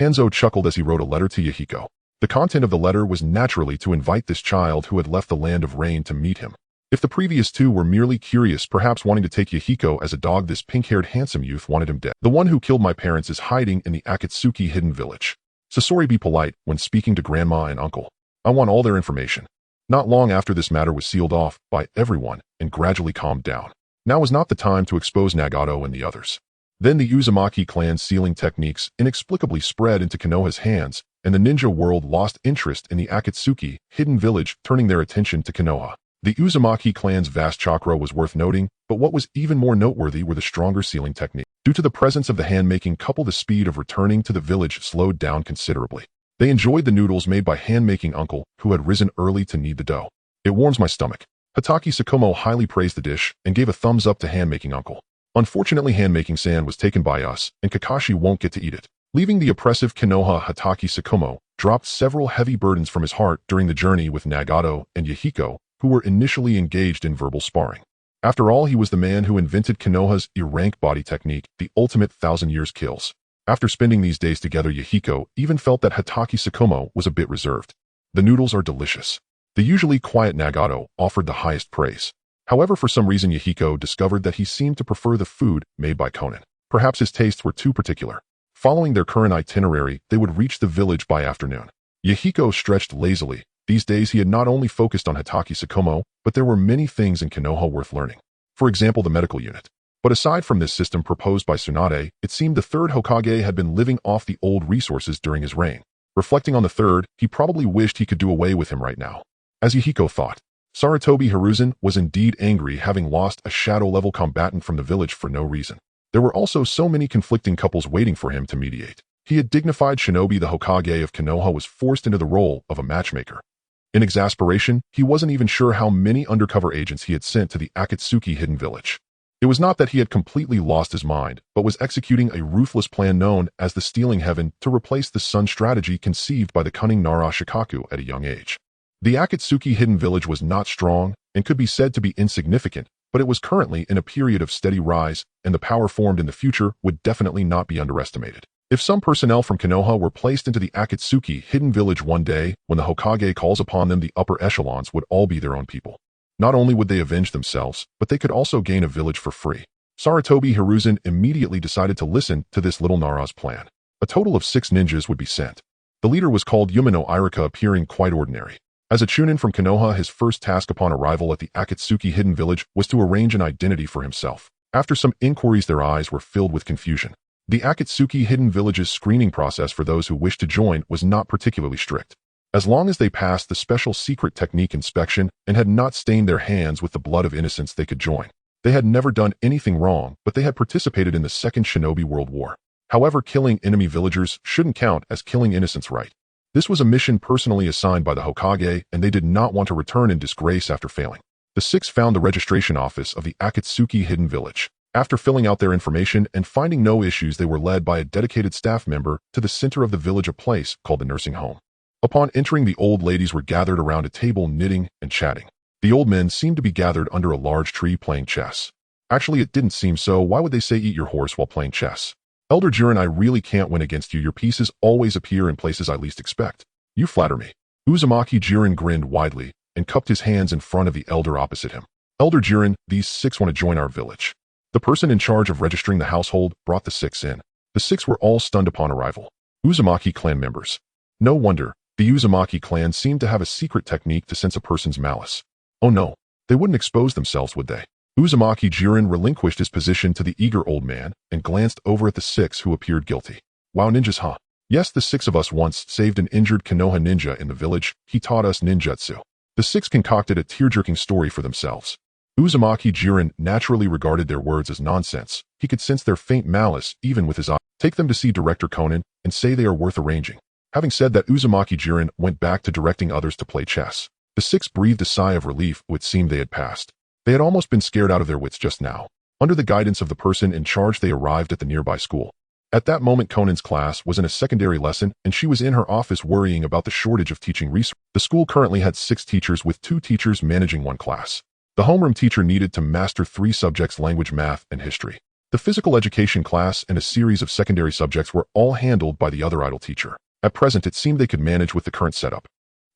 Hanzo chuckled as he wrote a letter to Yahiko. The content of the letter was naturally to invite this child who had left the land of rain to meet him. If the previous two were merely curious, perhaps wanting to take Yahiko as a dog, this pink-haired handsome youth wanted him dead. The one who killed my parents is hiding in the Akatsuki hidden village. Sasori, be polite when speaking to grandma and uncle. I want all their information. Not long after, this matter was sealed off by everyone and gradually calmed down. Now was not the time to expose Nagato and the others. Then the Uzumaki clan's sealing techniques inexplicably spread into Konoha's hands, and the ninja world lost interest in the Akatsuki hidden village, turning their attention to Konoha. The Uzumaki clan's vast chakra was worth noting, but what was even more noteworthy were the stronger sealing techniques. Due to the presence of the hand-making couple, the speed of returning to the village slowed down considerably. They enjoyed the noodles made by hand-making uncle, who had risen early to knead the dough. It warms my stomach. Hataki Sakumo highly praised the dish and gave a thumbs up to hand-making uncle. Unfortunately, hand-making san was taken by us, and Kakashi won't get to eat it. Leaving the oppressive Konoha, Hataki Sakumo dropped several heavy burdens from his heart during the journey with Nagato and Yahiko, who were initially engaged in verbal sparring. After all, he was the man who invented Konoha's E-rank body technique, the ultimate 1,000 years kills. After spending these days together, Yahiko even felt that Hataki Sakumo was a bit reserved. The noodles are delicious. The usually quiet Nagato offered the highest praise. However, for some reason Yahiko discovered that he seemed to prefer the food made by Konan. Perhaps his tastes were too particular. Following their current itinerary, they would reach the village by afternoon. Yahiko stretched lazily. These days he had not only focused on Hitaki Tsukumo, but there were many things in Konoha worth learning. For example, the medical unit. But aside from this system proposed by Tsunade, it seemed the third Hokage had been living off the old resources during his reign. Reflecting on the third, he probably wished he could do away with him right now. As Yahiko thought, Sarutobi Hiruzen was indeed angry, having lost a shadow-level combatant from the village for no reason. There were also so many conflicting couples waiting for him to mediate. He had dignified Shinobi the Hokage of Konoha was forced into the role of a matchmaker. In exasperation, he wasn't even sure how many undercover agents he had sent to the Akatsuki hidden village. It was not that he had completely lost his mind, but was executing a ruthless plan known as the Stealing Heaven to replace the Sun strategy conceived by the cunning Nara Shikaku at a young age. The Akatsuki hidden village was not strong and could be said to be insignificant, but it was currently in a period of steady rise, and the power formed in the future would definitely not be underestimated. If some personnel from Konoha were placed into the Akatsuki hidden village one day, when the Hokage calls upon them, the upper echelons would all be their own people. Not only would they avenge themselves, but they could also gain a village for free. Sarutobi Hiruzen immediately decided to listen to this little Nara's plan. A total of 6 ninjas would be sent. The leader was called Yumino Irika, appearing quite ordinary. As a chunin from Konoha, his first task upon arrival at the Akatsuki hidden village was to arrange an identity for himself. After some inquiries, their eyes were filled with confusion. The Akatsuki hidden village's screening process for those who wished to join was not particularly strict. As long as they passed the special secret technique inspection and had not stained their hands with the blood of innocents, they could join. They had never done anything wrong, but they had participated in the Second Shinobi World War. However, killing enemy villagers shouldn't count as killing innocents, right? This was a mission personally assigned by the Hokage, and they did not want to return in disgrace after failing. The 6 found the registration office of the Akatsuki hidden village. After filling out their information and finding no issues, they were led by a dedicated staff member to the center of the village, a place called the nursing home. Upon entering, the old ladies were gathered around a table knitting and chatting. The old men seemed to be gathered under a large tree playing chess. Actually, it didn't seem so. Why would they say eat your horse while playing chess? Elder Jiren, I really can't win against you. Your pieces always appear in places I least expect. You flatter me. Uzumaki Jiren grinned widely and cupped his hands in front of the elder opposite him. Elder Jiren, these 6 want to join our village. The person in charge of registering the household brought the 6 in. The 6 were all stunned upon arrival. Uzumaki clan members. No wonder. The Uzumaki clan seemed to have a secret technique to sense a person's malice. Oh no, they wouldn't expose themselves, would they? Uzumaki Jiren relinquished his position to the eager old man and glanced over at the 6 who appeared guilty. Wow, ninjas, huh? Yes, the 6 of us once saved an injured Konoha ninja in the village. He taught us ninjutsu. The 6 concocted a tear-jerking story for themselves. Uzumaki Jiren naturally regarded their words as nonsense. He could sense their faint malice even with his eyes. Take them to see Director Konan and say they are worth arranging. Having said that, Uzumaki Jiren went back to directing others to play chess. The 6 breathed a sigh of relief. It seemed they had passed. They had almost been scared out of their wits just now. Under the guidance of the person in charge, they arrived at the nearby school. At that moment, Konan's class was in a secondary lesson, and she was in her office worrying about the shortage of teaching resources. The school currently had 6 teachers, with 2 teachers managing 1 class. The homeroom teacher needed to master 3 subjects: language, math, and history. The physical education class and a series of secondary subjects were all handled by the other idle teacher. At present, it seemed they could manage with the current setup.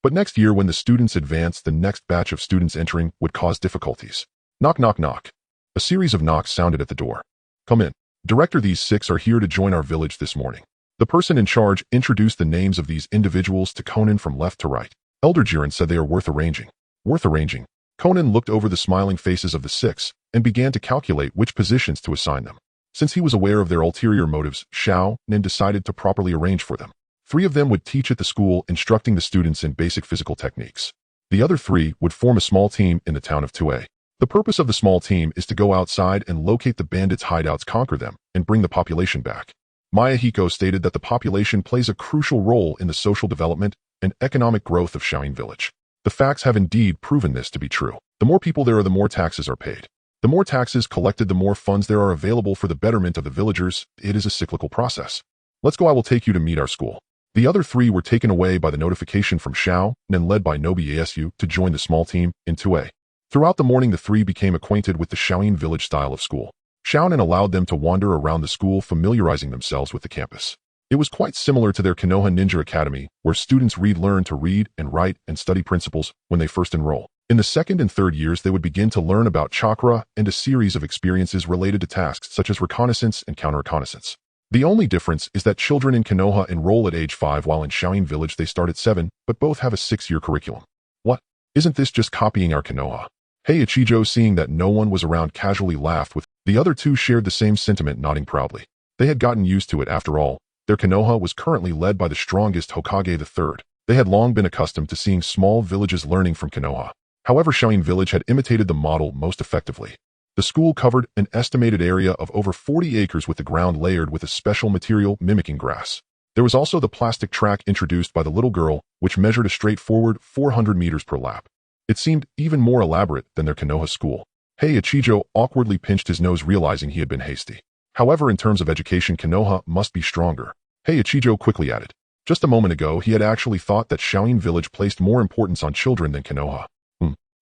But next year, when the students advanced, the next batch of students entering would cause difficulties. Knock, knock, knock. A series of knocks sounded at the door. Come in. Director, these 6 are here to join our village this morning. The person in charge introduced the names of these individuals to Konan from left to right. Elder Jiren said they are worth arranging. Worth arranging. Konan looked over the smiling faces of the 6 and began to calculate which positions to assign them. Since he was aware of their ulterior motives, Xiao Nin decided to properly arrange for them. 3 of them would teach at the school, instructing the students in basic physical techniques. The other 3 would form a small team in the town of Tue. The purpose of the small team is to go outside and locate the bandits' hideouts, conquer them, and bring the population back. Yahiko stated that the population plays a crucial role in the social development and economic growth of Shaoin Village. The facts have indeed proven this to be true. The more people there are, the more taxes are paid. The more taxes collected, the more funds there are available for the betterment of the villagers. It is a cyclical process. Let's go, I will take you to meet our school. The other 3 were taken away by the notification from Xiao, and led by Nobi Asu to join the small team in Tue. Throughout the morning, the 3 became acquainted with the Shaoin Village style of school. Xiaonan allowed them to wander around the school, familiarizing themselves with the campus. It was quite similar to their Konoha Ninja Academy, where students learn to read and write and study principles when they first enroll. In the second and third years, they would begin to learn about chakra and a series of experiences related to tasks such as reconnaissance and counter-reconnaissance. The only difference is that children in Konoha enroll at age 5 while in Shaolin Village they start at 7, but both have a 6-year curriculum. What? Isn't this just copying our Konoha? Hey Ichijo, seeing that no one was around, casually laughed with. The other two shared the same sentiment, nodding proudly. They had gotten used to it after all. Their Konoha was currently led by the strongest Hokage III. They had long been accustomed to seeing small villages learning from Konoha. However, Shaolin Village had imitated the model most effectively. The school covered an estimated area of over 40 acres with the ground layered with a special material mimicking grass. There was also the plastic track introduced by the little girl, which measured a straightforward 400 meters per lap. It seemed even more elaborate than their Konoha school. Hey Ichijo awkwardly pinched his nose, realizing he had been hasty. However, in terms of education, Konoha must be stronger. Hey Ichijo quickly added. Just a moment ago, he had actually thought that Shaolin Village placed more importance on children than Konoha.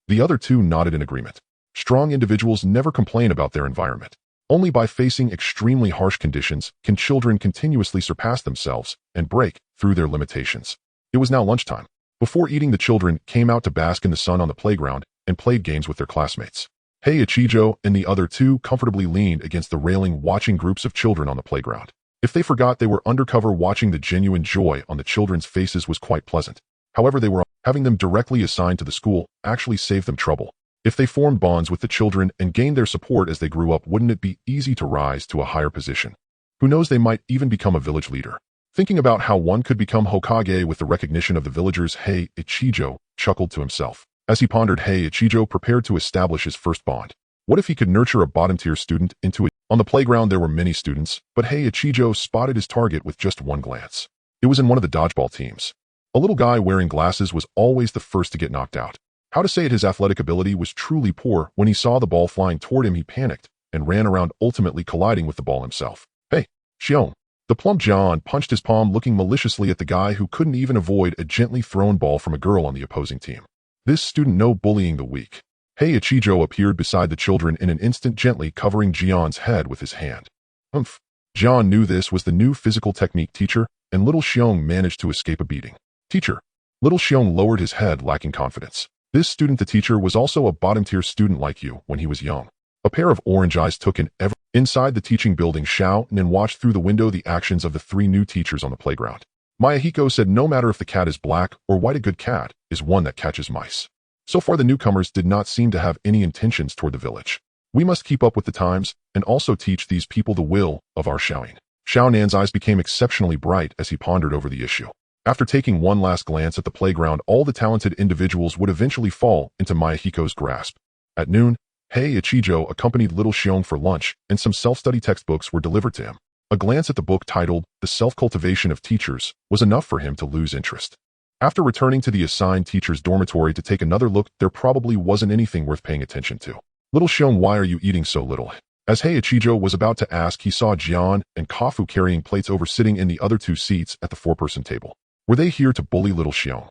The other two nodded in agreement. Strong individuals never complain about their environment. Only by facing extremely harsh conditions can children continuously surpass themselves and break through their limitations. It was now lunchtime. Before eating, the children came out to bask in the sun on the playground and played games with their classmates. Hey Ichijo and the other two comfortably leaned against the railing, watching groups of children on the playground. If they forgot they were undercover, watching the genuine joy on the children's faces was quite pleasant. However, having them directly assigned to the school actually saved them trouble. If they formed bonds with the children and gained their support as they grew up, wouldn't it be easy to rise to a higher position? Who knows, they might even become a village leader. Thinking about how one could become Hokage with the recognition of the villagers, Hey Ichijo chuckled to himself. As he pondered, Hey Ichijo prepared to establish his first bond. What if he could nurture a bottom-tier student into it? On the playground there were many students, but Hey Ichijo spotted his target with just one glance. It was in one of the dodgeball teams. A little guy wearing glasses was always the first to get knocked out. How to say it, his athletic ability was truly poor. When he saw the ball flying toward him, he panicked and ran around, ultimately colliding with the ball himself. Hey, Xion. The plump John punched his palm, looking maliciously at the guy who couldn't even avoid a gently thrown ball from a girl on the opposing team. This student, no bullying the weak. Hey Ichijo appeared beside the children in an instant, gently covering Jian's head with his hand. Humph. Jian knew this was the new physical technique teacher, and little Xiong managed to escape a beating. Teacher. Little Xiong lowered his head, lacking confidence. This student, the teacher, was also a bottom-tier student like you when he was young. A pair of orange eyes took in every. Inside the teaching building, Xiao Nen watched through the window the actions of the three new teachers on the playground. Yahiko said, no matter if the cat is black or white, a good cat is one that catches mice. So far, the newcomers did not seem to have any intentions toward the village. We must keep up with the times and also teach these people the will of our Shaolin. Xiao Nan's eyes became exceptionally bright as he pondered over the issue. After taking one last glance at the playground, all the talented individuals would eventually fall into Yahiko's grasp. At noon, Hey Ichijo accompanied little Xiong for lunch, and some self-study textbooks were delivered to him. A glance at the book titled The Self-Cultivation of Teachers was enough for him to lose interest. After returning to the assigned teacher's dormitory to take another look, there probably wasn't anything worth paying attention to. Little Xiong, why are you eating so little? As Hey Ichijo was about to ask, he saw Jian and Kafu carrying plates over, sitting in the other two seats at the four-person table. Were they here to bully little Xiong?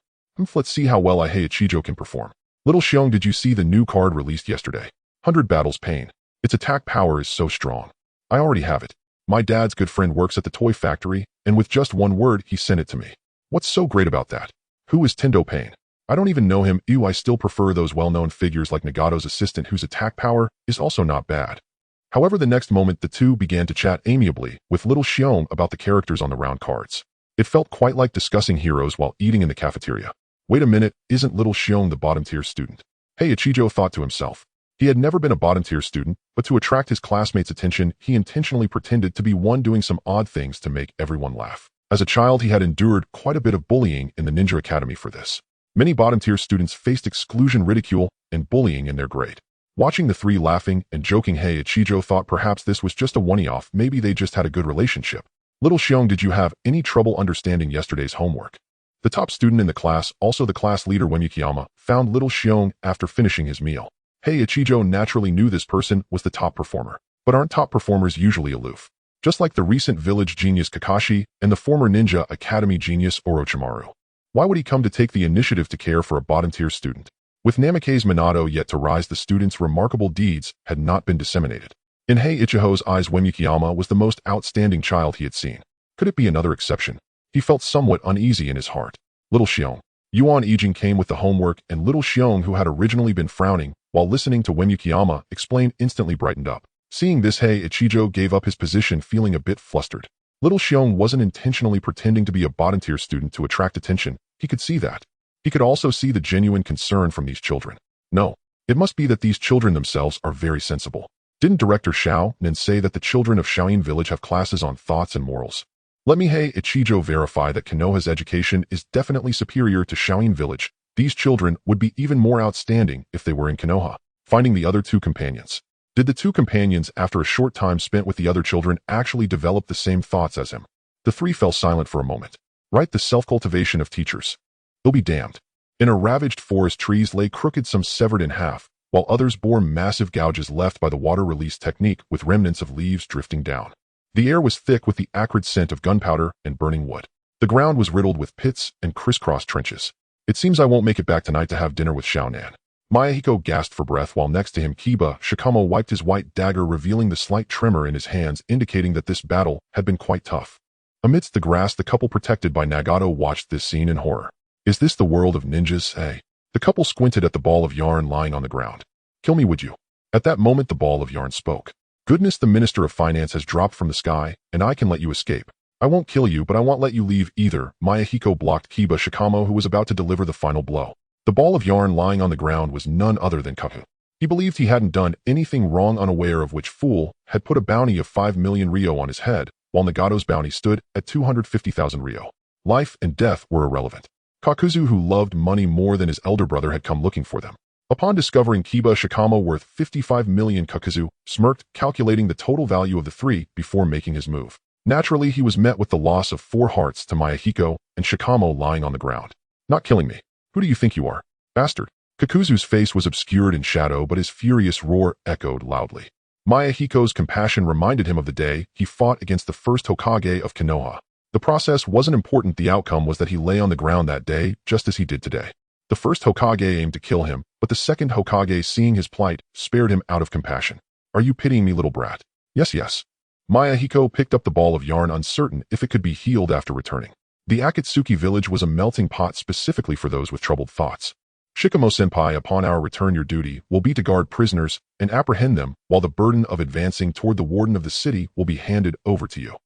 Let's see how well Hey Ichijo can perform. Little Xiong, did you see the new card released yesterday? 100 Battles Pain. Its attack power is so strong. I already have it. My dad's good friend works at the toy factory, and with just one word, he sent it to me. What's so great about that? Who is Tendo Pain? I don't even know him. Ew, I still prefer those well-known figures like Nagato's assistant, whose attack power is also not bad. However, the next moment, the two began to chat amiably with little Xiong about the characters on the round cards. It felt quite like discussing heroes while eating in the cafeteria. Wait a minute, isn't little Xiong the bottom-tier student? Hey Ichijo thought to himself. He had never been a bottom-tier student, but to attract his classmates' attention, he intentionally pretended to be one, doing some odd things to make everyone laugh. As a child, he had endured quite a bit of bullying in the Ninja Academy for this. Many bottom-tier students faced exclusion, ridicule, and bullying in their grade. Watching the three laughing and joking, Hey Ichijo thought perhaps this was just a one-off, maybe they just had a good relationship. Little Xiong, did you have any trouble understanding yesterday's homework? The top student in the class, also the class leader Wemukiyama, found little Xiong after finishing his meal. Hey Ichijo naturally knew this person was the top performer. But aren't top performers usually aloof? Just like the recent village genius Kakashi and the former Ninja Academy genius Orochimaru. Why would he come to take the initiative to care for a bottom-tier student? With Namikaze Minato yet to rise, the student's remarkable deeds had not been disseminated. In Hey Ichijo's eyes, Wemukiyama was the most outstanding child he had seen. Could it be another exception? He felt somewhat uneasy in his heart. Little Xiong. Yuan Ijing came with the homework, and little Xiong, who had originally been frowning while listening to Wemyukiyama explain, instantly brightened up. Seeing this, Hei Ichijo gave up his position, feeling a bit flustered. Little Xiong wasn't intentionally pretending to be a bottom-tier student to attract attention. He could see that. He could also see the genuine concern from these children. No, it must be that these children themselves are very sensible. Didn't Director Xiao Nen say that the children of Shaoyin Village have classes on thoughts and morals? Let me Hei Ichijo verify that Konoha's education is definitely superior to Shaoyin Village. These children would be even more outstanding if they were in Konoha. Finding the other two companions. Did the two companions, after a short time spent with the other children, actually develop the same thoughts as him? The three fell silent for a moment. Right, the self-cultivation of teachers. They'll be damned. In a ravaged forest, trees lay crooked, some severed in half, while others bore massive gouges left by the water release technique, with remnants of leaves drifting down. The air was thick with the acrid scent of gunpowder and burning wood. The ground was riddled with pits and crisscross trenches. It seems I won't make it back tonight to have dinner with Xiao Nan. Mayahiko gasped for breath while next to him Kiba Shikamo wiped his white dagger, revealing the slight tremor in his hands, indicating that this battle had been quite tough. Amidst the grass, the couple protected by Nagato watched this scene in horror. Is this the world of ninjas, eh? The couple squinted at the ball of yarn lying on the ground. Kill me, would you? At that moment, the ball of yarn spoke. Goodness, the Minister of Finance has dropped from the sky, and I can let you escape. I won't kill you, but I won't let you leave either. Mayahiko blocked Kiba Shikamo, who was about to deliver the final blow. The ball of yarn lying on the ground was none other than Kaku. He believed he hadn't done anything wrong, unaware of which fool had put a bounty of 5 million Ryo on his head, while Nagato's bounty stood at 250,000 Ryo. Life and death were irrelevant. Kakuzu, who loved money more than his elder brother, had come looking for them. Upon discovering Kiba Shikamo worth 55 million, Kakuzu smirked, calculating the total value of the three before making his move. Naturally, he was met with the loss of 4 hearts to Mayahiko and Shikamo lying on the ground. Not killing me. Who do you think you are? Bastard. Kakuzu's face was obscured in shadow, but his furious roar echoed loudly. Mayahiko's compassion reminded him of the day he fought against the first Hokage of Konoha. The process wasn't important, the outcome was that he lay on the ground that day, just as he did today. The first Hokage aimed to kill him, but the second Hokage, seeing his plight, spared him out of compassion. Are you pitying me, little brat? Yes, yes. Mayahiko picked up the ball of yarn, uncertain if it could be healed after returning. The Akatsuki village was a melting pot specifically for those with troubled thoughts. Shikamo-senpai, upon our return, your duty will be to guard prisoners and apprehend them, while the burden of advancing toward the warden of the city will be handed over to you.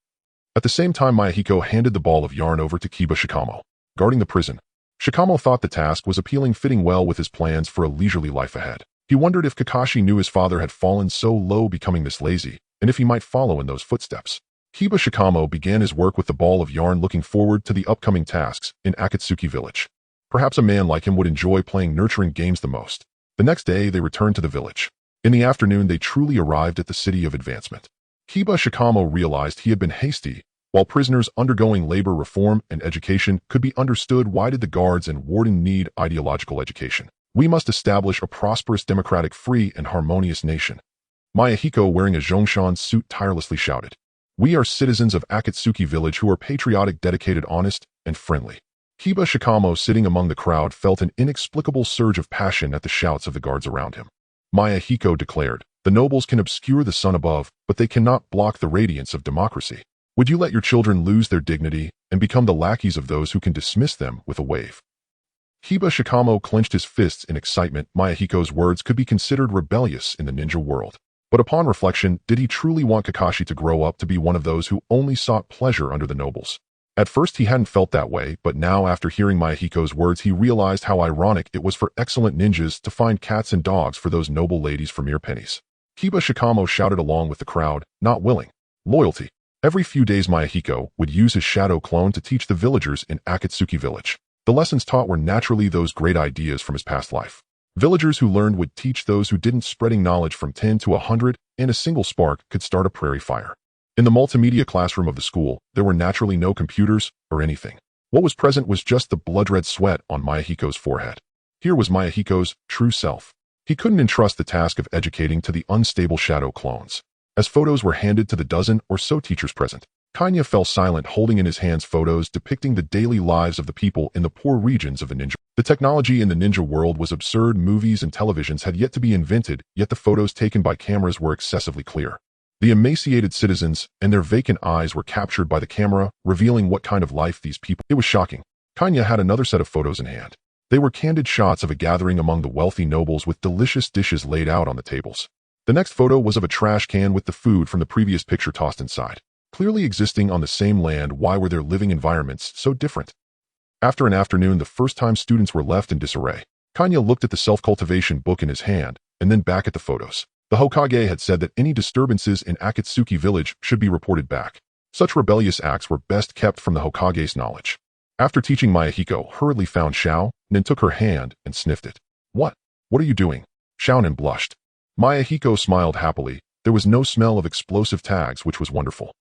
At the same time, Mayahiko handed the ball of yarn over to Kiba Shikamo. Guarding the prison. Shikamo thought the task was appealing, fitting well with his plans for a leisurely life ahead. He wondered if Kakashi knew his father had fallen so low, becoming this lazy, and if he might follow in those footsteps. Kiba Shikamo began his work with the ball of yarn, looking forward to the upcoming tasks in Akatsuki village. Perhaps a man like him would enjoy playing nurturing games the most. The next day, they returned to the village. In the afternoon, they truly arrived at the city of advancement. Kiba Shikamo realized he had been hasty. While prisoners undergoing labor reform and education could be understood, why did the guards and warden need ideological education? We must establish a prosperous, democratic, free, and harmonious nation. Mayahiko, wearing a Zhongshan suit, tirelessly shouted. We are citizens of Akatsuki village who are patriotic, dedicated, honest, and friendly. Kiba Shikamo, sitting among the crowd, felt an inexplicable surge of passion at the shouts of the guards around him. Mayahiko declared, the nobles can obscure the sun above, but they cannot block the radiance of democracy. Would you let your children lose their dignity and become the lackeys of those who can dismiss them with a wave? Kiba Shikamo clenched his fists in excitement. Mayahiko's words could be considered rebellious in the ninja world. But upon reflection, did he truly want Kakashi to grow up to be one of those who only sought pleasure under the nobles? At first he hadn't felt that way, but now after hearing Mayahiko's words he realized how ironic it was for excellent ninjas to find cats and dogs for those noble ladies for mere pennies. Kiba Shikamo shouted along with the crowd, not willing. Loyalty. Every few days Mayahiko would use his shadow clone to teach the villagers in Akatsuki village. The lessons taught were naturally those great ideas from his past life. Villagers who learned would teach those who didn't, spreading knowledge from 10 to 100, and a single spark could start a prairie fire. In the multimedia classroom of the school, there were naturally no computers or anything. What was present was just the blood-red sweat on Mayahiko's forehead. Here was Mayahiko's true self. He couldn't entrust the task of educating to the unstable shadow clones. As photos were handed to the dozen or so teachers present, Kanya fell silent, holding in his hands photos depicting the daily lives of the people in the poor regions of the ninja. The technology in the ninja world was absurd. Movies and televisions had yet to be invented, yet the photos taken by cameras were excessively clear. The emaciated citizens and their vacant eyes were captured by the camera, revealing what kind of life these people. It was shocking. Kanya had another set of photos in hand. They were candid shots of a gathering among the wealthy nobles with delicious dishes laid out on the tables. The next photo was of a trash can with the food from the previous picture tossed inside. Clearly existing on the same land, why were their living environments so different? After an afternoon, the first time students were left in disarray, Kanya looked at the self-cultivation book in his hand, and then back at the photos. The Hokage had said that any disturbances in Akatsuki village should be reported back. Such rebellious acts were best kept from the Hokage's knowledge. After teaching, Yahiko hurriedly found Xiao, Nin took her hand and sniffed it. What? What are you doing? Xiao Nin blushed. Yahiko smiled happily. There was no smell of explosive tags, which was wonderful.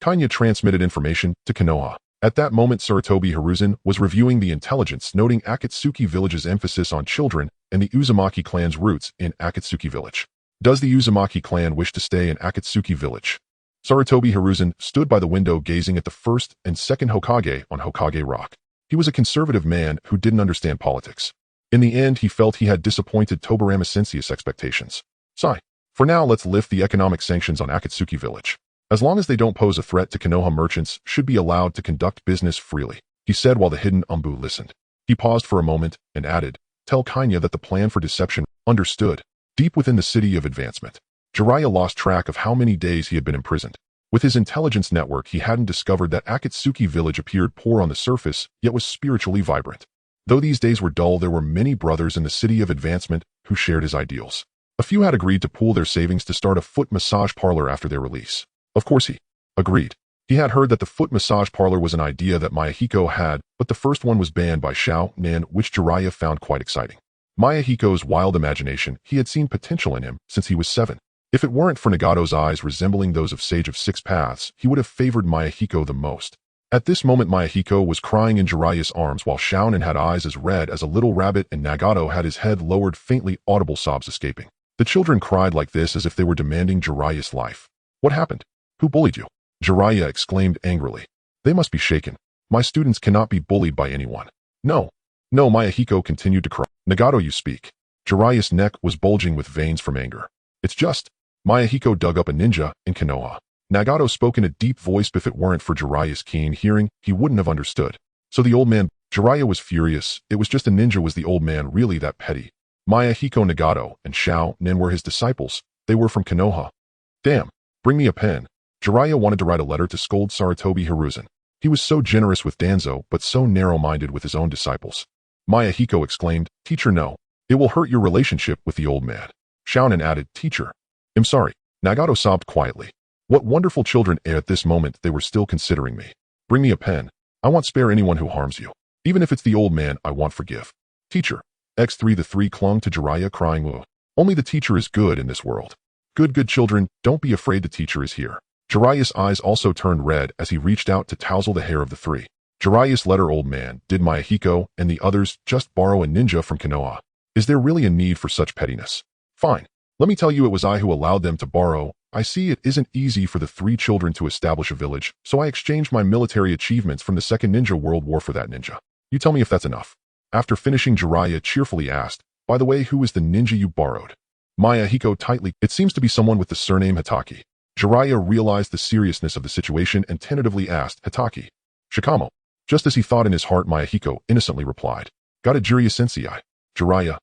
Kanya transmitted information to Konoha. At that moment, Sarutobi Hiruzen was reviewing the intelligence, noting Akatsuki village's emphasis on children and the Uzumaki clan's roots in Akatsuki village. Does the Uzumaki clan wish to stay in Akatsuki village? Sarutobi Hiruzen stood by the window gazing at the first and second Hokage on Hokage Rock. He was a conservative man who didn't understand politics. In the end, he felt he had disappointed Tobirama Sensei's expectations. Sigh. For now, let's lift the economic sanctions on Akatsuki village. As long as they don't pose a threat to Konoha, merchants should be allowed to conduct business freely, he said while the hidden Umbu listened. He paused for a moment and added, tell Kanya that the plan for deception understood. Deep within the city of advancement, Jiraiya lost track of how many days he had been imprisoned. With his intelligence network, he hadn't discovered that Akatsuki village appeared poor on the surface, yet was spiritually vibrant. Though these days were dull, there were many brothers in the city of advancement who shared his ideals. A few had agreed to pool their savings to start a foot massage parlor after their release. Of course he agreed. He had heard that the foot massage parlor was an idea that Yahiko had, but the first one was banned by Xiao Nin, which Jiraiya found quite exciting. Yahiko's wild imagination, he had seen potential in him since he was 7. If it weren't for Nagato's eyes resembling those of Sage of Six Paths, he would have favored Yahiko the most. At this moment, Yahiko was crying in Jiraiya's arms while Xiao Nin had eyes as red as a little rabbit and Nagato had his head lowered, faintly audible sobs escaping. The children cried like this as if they were demanding Jiraiya's life. What happened? Who bullied you? Jiraiya exclaimed angrily. They must be shaken. My students cannot be bullied by anyone. No. No, Yahiko continued to cry. Nagato, you speak. Jiraiya's neck was bulging with veins from anger. It's just. Yahiko dug up a ninja in Konoha. Nagato spoke in a deep voice. If it weren't for Jiraiya's keen hearing, he wouldn't have understood. So the old man, Jiraiya was furious. It was just a ninja. Was the old man really that petty? Yahiko, Nagato, and Xiao Nin were his disciples. They were from Konoha. Damn. Bring me a pen. Jiraiya wanted to write a letter to scold Sarutobi Hiruzen. He was so generous with Danzo, but so narrow-minded with his own disciples. Yahiko exclaimed, Teacher, no. It will hurt your relationship with the old man. Xiao Nin added, Teacher. I'm sorry. Nagato sobbed quietly. What wonderful children. At this moment, they were still considering me. Bring me a pen. I won't spare anyone who harms you. Even if it's the old man, I won't forgive. Teacher. X3 The three clung to Jiraiya crying, Whoa. Only the teacher is good in this world. Good children, don't be afraid, the teacher is here. Jiraiya's eyes also turned red as he reached out to tousle the hair of the three. Jiraiya's letter, old man, did Yahiko and the others just borrow a ninja from Konoha? Is there really a need for such pettiness? Fine. Let me tell you, it was I who allowed them to borrow. I see it isn't easy for the three children to establish a village, so I exchanged my military achievements from the Second Ninja World War for that ninja. You tell me if that's enough. After finishing, Jiraiya cheerfully asked, By the way, who is the ninja you borrowed? Yahiko tightly, It seems to be someone with the surname Hitaki. Jiraiya realized the seriousness of the situation and tentatively asked, Hitaki. Shikamo. Just as he thought in his heart, Yahiko innocently replied, Got it, Jiraiya Sensei. Jiraiya.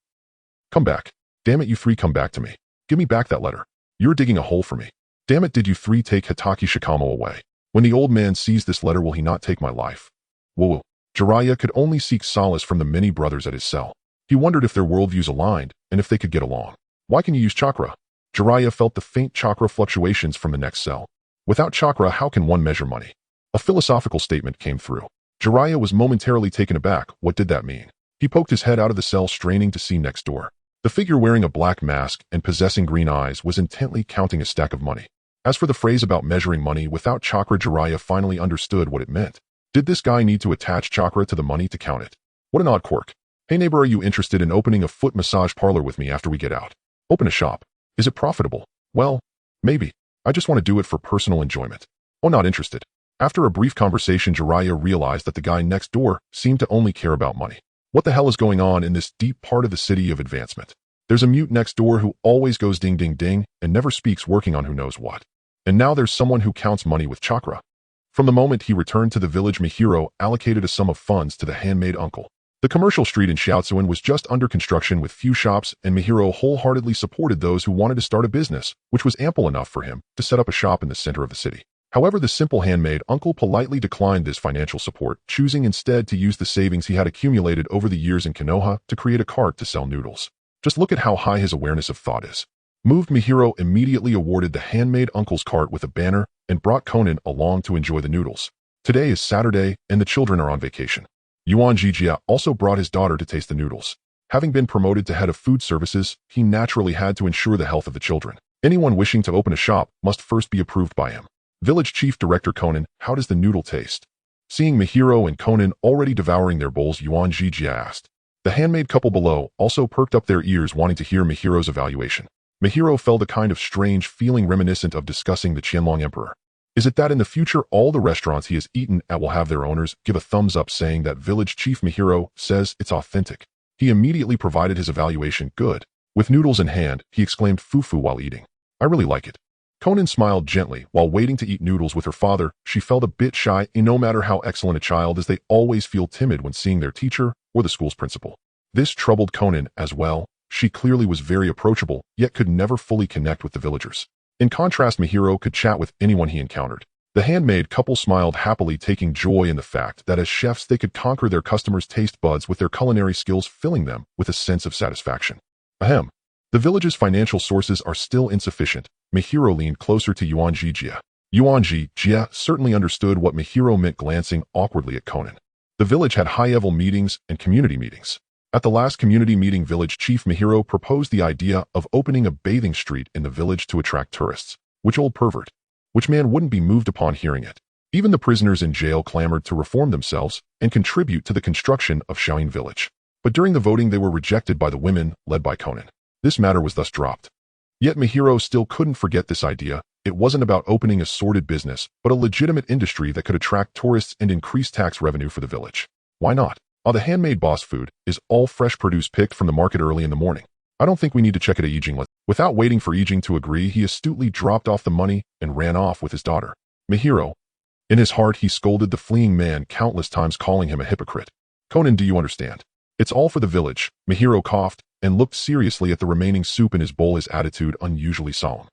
Come back. Damn it, you three, come back to me. Give me back that letter. You're digging a hole for me. Damn it, did you three take Hitaki Shikamo away? When the old man sees this letter, will he not take my life? Whoa. Jiraiya could only seek solace from the many brothers at his cell. He wondered if their worldviews aligned and if they could get along. Why can you use chakra? Jiraiya felt the faint chakra fluctuations from the next cell. Without chakra, how can one measure money? A philosophical statement came through. Jiraiya was momentarily taken aback. What did that mean? He poked his head out of the cell, straining to see next door. The figure wearing a black mask and possessing green eyes was intently counting a stack of money. As for the phrase about measuring money without chakra, Jiraiya finally understood what it meant. Did this guy need to attach chakra to the money to count it? What an odd quirk. Hey neighbor, are you interested in opening a foot massage parlor with me after we get out? Open a shop. Is it profitable? Well, maybe. I just want to do it for personal enjoyment. Oh, not interested. After a brief conversation, Jiraiya realized that the guy next door seemed to only care about money. What the hell is going on in this deep part of the city of advancement? There's a mute next door who always goes ding ding ding and never speaks, working on who knows what. And now there's someone who counts money with chakra. From the moment he returned to the village, Mihiro allocated a sum of funds to the handmaid uncle. The commercial street in Shiatsuan was just under construction with few shops, and Mihiro wholeheartedly supported those who wanted to start a business, which was ample enough for him to set up a shop in the center of the city. However, the simple handmaid uncle politely declined this financial support, choosing instead to use the savings he had accumulated over the years in Konoha to create a cart to sell noodles. Just look at how high his awareness of thought is. Moved, Mihiro immediately awarded the handmaid uncle's cart with a banner and brought Konan along to enjoy the noodles. Today is Saturday, and the children are on vacation. Yuan Jijia also brought his daughter to taste the noodles. Having been promoted to head of food services, he naturally had to ensure the health of the children. Anyone wishing to open a shop must first be approved by him. Village Chief Director Konan, how does the noodle taste? Seeing Mihiro and Konan already devouring their bowls, Yuan Jijia asked. The handmaid couple below also perked up their ears, wanting to hear Mihiro's evaluation. Mihiro felt a kind of strange feeling reminiscent of discussing the Qianlong Emperor. Is it that in the future all the restaurants he has eaten at will have their owners give a thumbs up saying that Village Chief Mihiro says it's authentic? He immediately provided his evaluation. Good. With noodles in hand, he exclaimed fufu while eating. I really like it. Konan smiled gently. While waiting to eat noodles with her father, she felt a bit shy, and no matter how excellent a child is, they always feel timid when seeing their teacher or the school's principal. This troubled Konan as well. She clearly was very approachable, yet could never fully connect with the villagers. In contrast, Mihiro could chat with anyone he encountered. The handmaid couple smiled happily, taking joy in the fact that as chefs they could conquer their customers' taste buds with their culinary skills, filling them with a sense of satisfaction. Ahem. The village's financial sources are still insufficient. Mihiro leaned closer to Yuan Jijia. Yuan Jijia certainly understood what Mihiro meant, glancing awkwardly at Konan. The village had high-level meetings and community meetings. At the last community meeting, Village Chief Mihiro proposed the idea of opening a bathing street in the village to attract tourists. Which old pervert? Which man wouldn't be moved upon hearing it? Even the prisoners in jail clamored to reform themselves and contribute to the construction of Shaoyin Village. But during the voting they were rejected by the women, led by Konan. This matter was thus dropped. Yet Mihiro still couldn't forget this idea. It wasn't about opening a sordid business, but a legitimate industry that could attract tourists and increase tax revenue for the village. Why not? The handmade boss food is all fresh produce picked from the market early in the morning. I don't think we need to check it at Yijing. Without waiting for Yijing to agree, he astutely dropped off the money and ran off with his daughter. Mihiro. In his heart, he scolded the fleeing man countless times, calling him a hypocrite. Konan, do you understand? It's all for the village. Mihiro coughed and looked seriously at the remaining soup in his bowl, his attitude unusually solemn.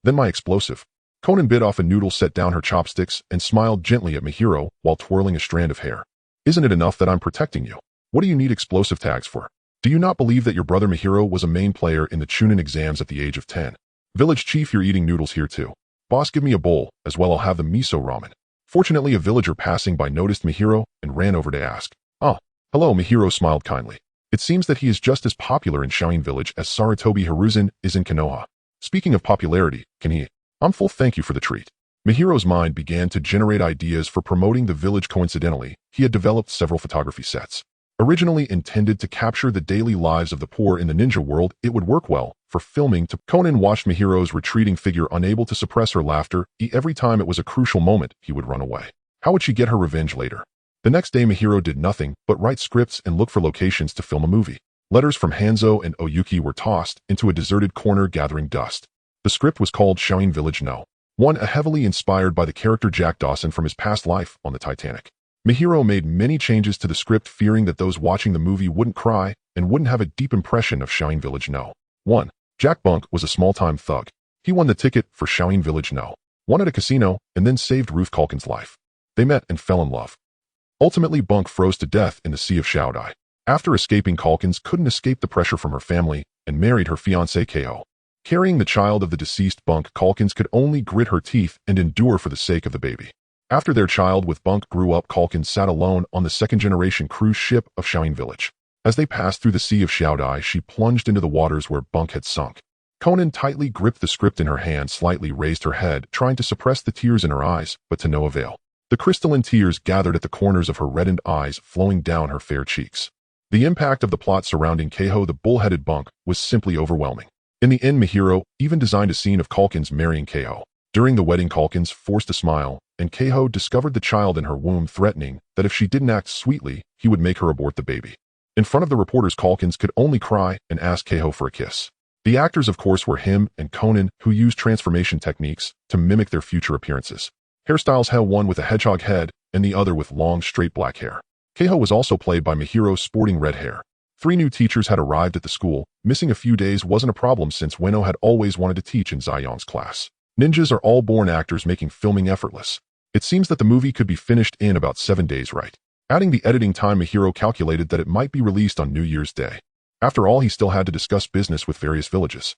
Then my explosive. Konan bit off a noodle, set down her chopsticks, and smiled gently at Mihiro while twirling a strand of hair. Isn't it enough that I'm protecting you? What do you need explosive tags for? Do you not believe that your brother Mihiro was a main player in the Chunin exams at the age of 10? Village Chief, you're eating noodles here too. Boss, give me a bowl, as well I'll have the miso ramen. Fortunately, a villager passing by noticed Mihiro and ran over to ask. Hello, Mihiro smiled kindly. It seems that he is just as popular in Shaoyin Village as Sarutobi Hiruzen is in Konoha. Speaking of popularity, can he? I'm full, thank you for the treat. Mihiro's mind began to generate ideas for promoting the village. Coincidentally, he had developed several photography sets. Originally intended to capture the daily lives of the poor in the ninja world, it would work well for filming. Konan watched Mihiro's retreating figure, unable to suppress her laughter. Every time it was a crucial moment, he would run away. How would she get her revenge later? The next day, Mihiro did nothing but write scripts and look for locations to film a movie. Letters from Hanzo and Oyuki were tossed into a deserted corner, gathering dust. The script was called Shaoyin Village No. 1, heavily inspired by the character Jack Dawson from his past life on the Titanic. Mihiro made many changes to the script, fearing that those watching the movie wouldn't cry and wouldn't have a deep impression of Shaoyin Village No. 1. Jack Bunk was a small-time thug. He won the ticket for Shaoyin Village No. 1 at a casino and then saved Ruth Culkin's life. They met and fell in love. Ultimately, Bunk froze to death in the Sea of Shaodai. After escaping, Culkins couldn't escape the pressure from her family and married her fiancé Ko. Carrying the child of the deceased Bunk, Culkins could only grit her teeth and endure for the sake of the baby. After their child with Bunk grew up, Culkins sat alone on the second-generation cruise ship of Shaoyin Village. As they passed through the Sea of Shaodai, she plunged into the waters where Bunk had sunk. Konan tightly gripped the script in her hand, slightly raised her head, trying to suppress the tears in her eyes, but to no avail. The crystalline tears gathered at the corners of her reddened eyes, flowing down her fair cheeks. The impact of the plot surrounding Keiho, the bull-headed Bunk, was simply overwhelming. In the end, Mihiro even designed a scene of Culkins marrying Keiho. During the wedding, Culkins forced a smile, and Keiho discovered the child in her womb, threatening that if she didn't act sweetly, he would make her abort the baby. In front of the reporters, Culkins could only cry and ask Keiho for a kiss. The actors, of course, were him and Konan, who used transformation techniques to mimic their future appearances. Hairstyles had one with a hedgehog head and the other with long, straight black hair. Keiho was also played by Mihiro, sporting red hair. 3 new teachers had arrived at the school. Missing a few days wasn't a problem since Ueno had always wanted to teach in Ziyang's class. Ninjas are all born actors, making filming effortless. It seems that the movie could be finished in about 7 days, right? Adding the editing time, Mihiro calculated that it might be released on New Year's Day. After all, he still had to discuss business with various villages.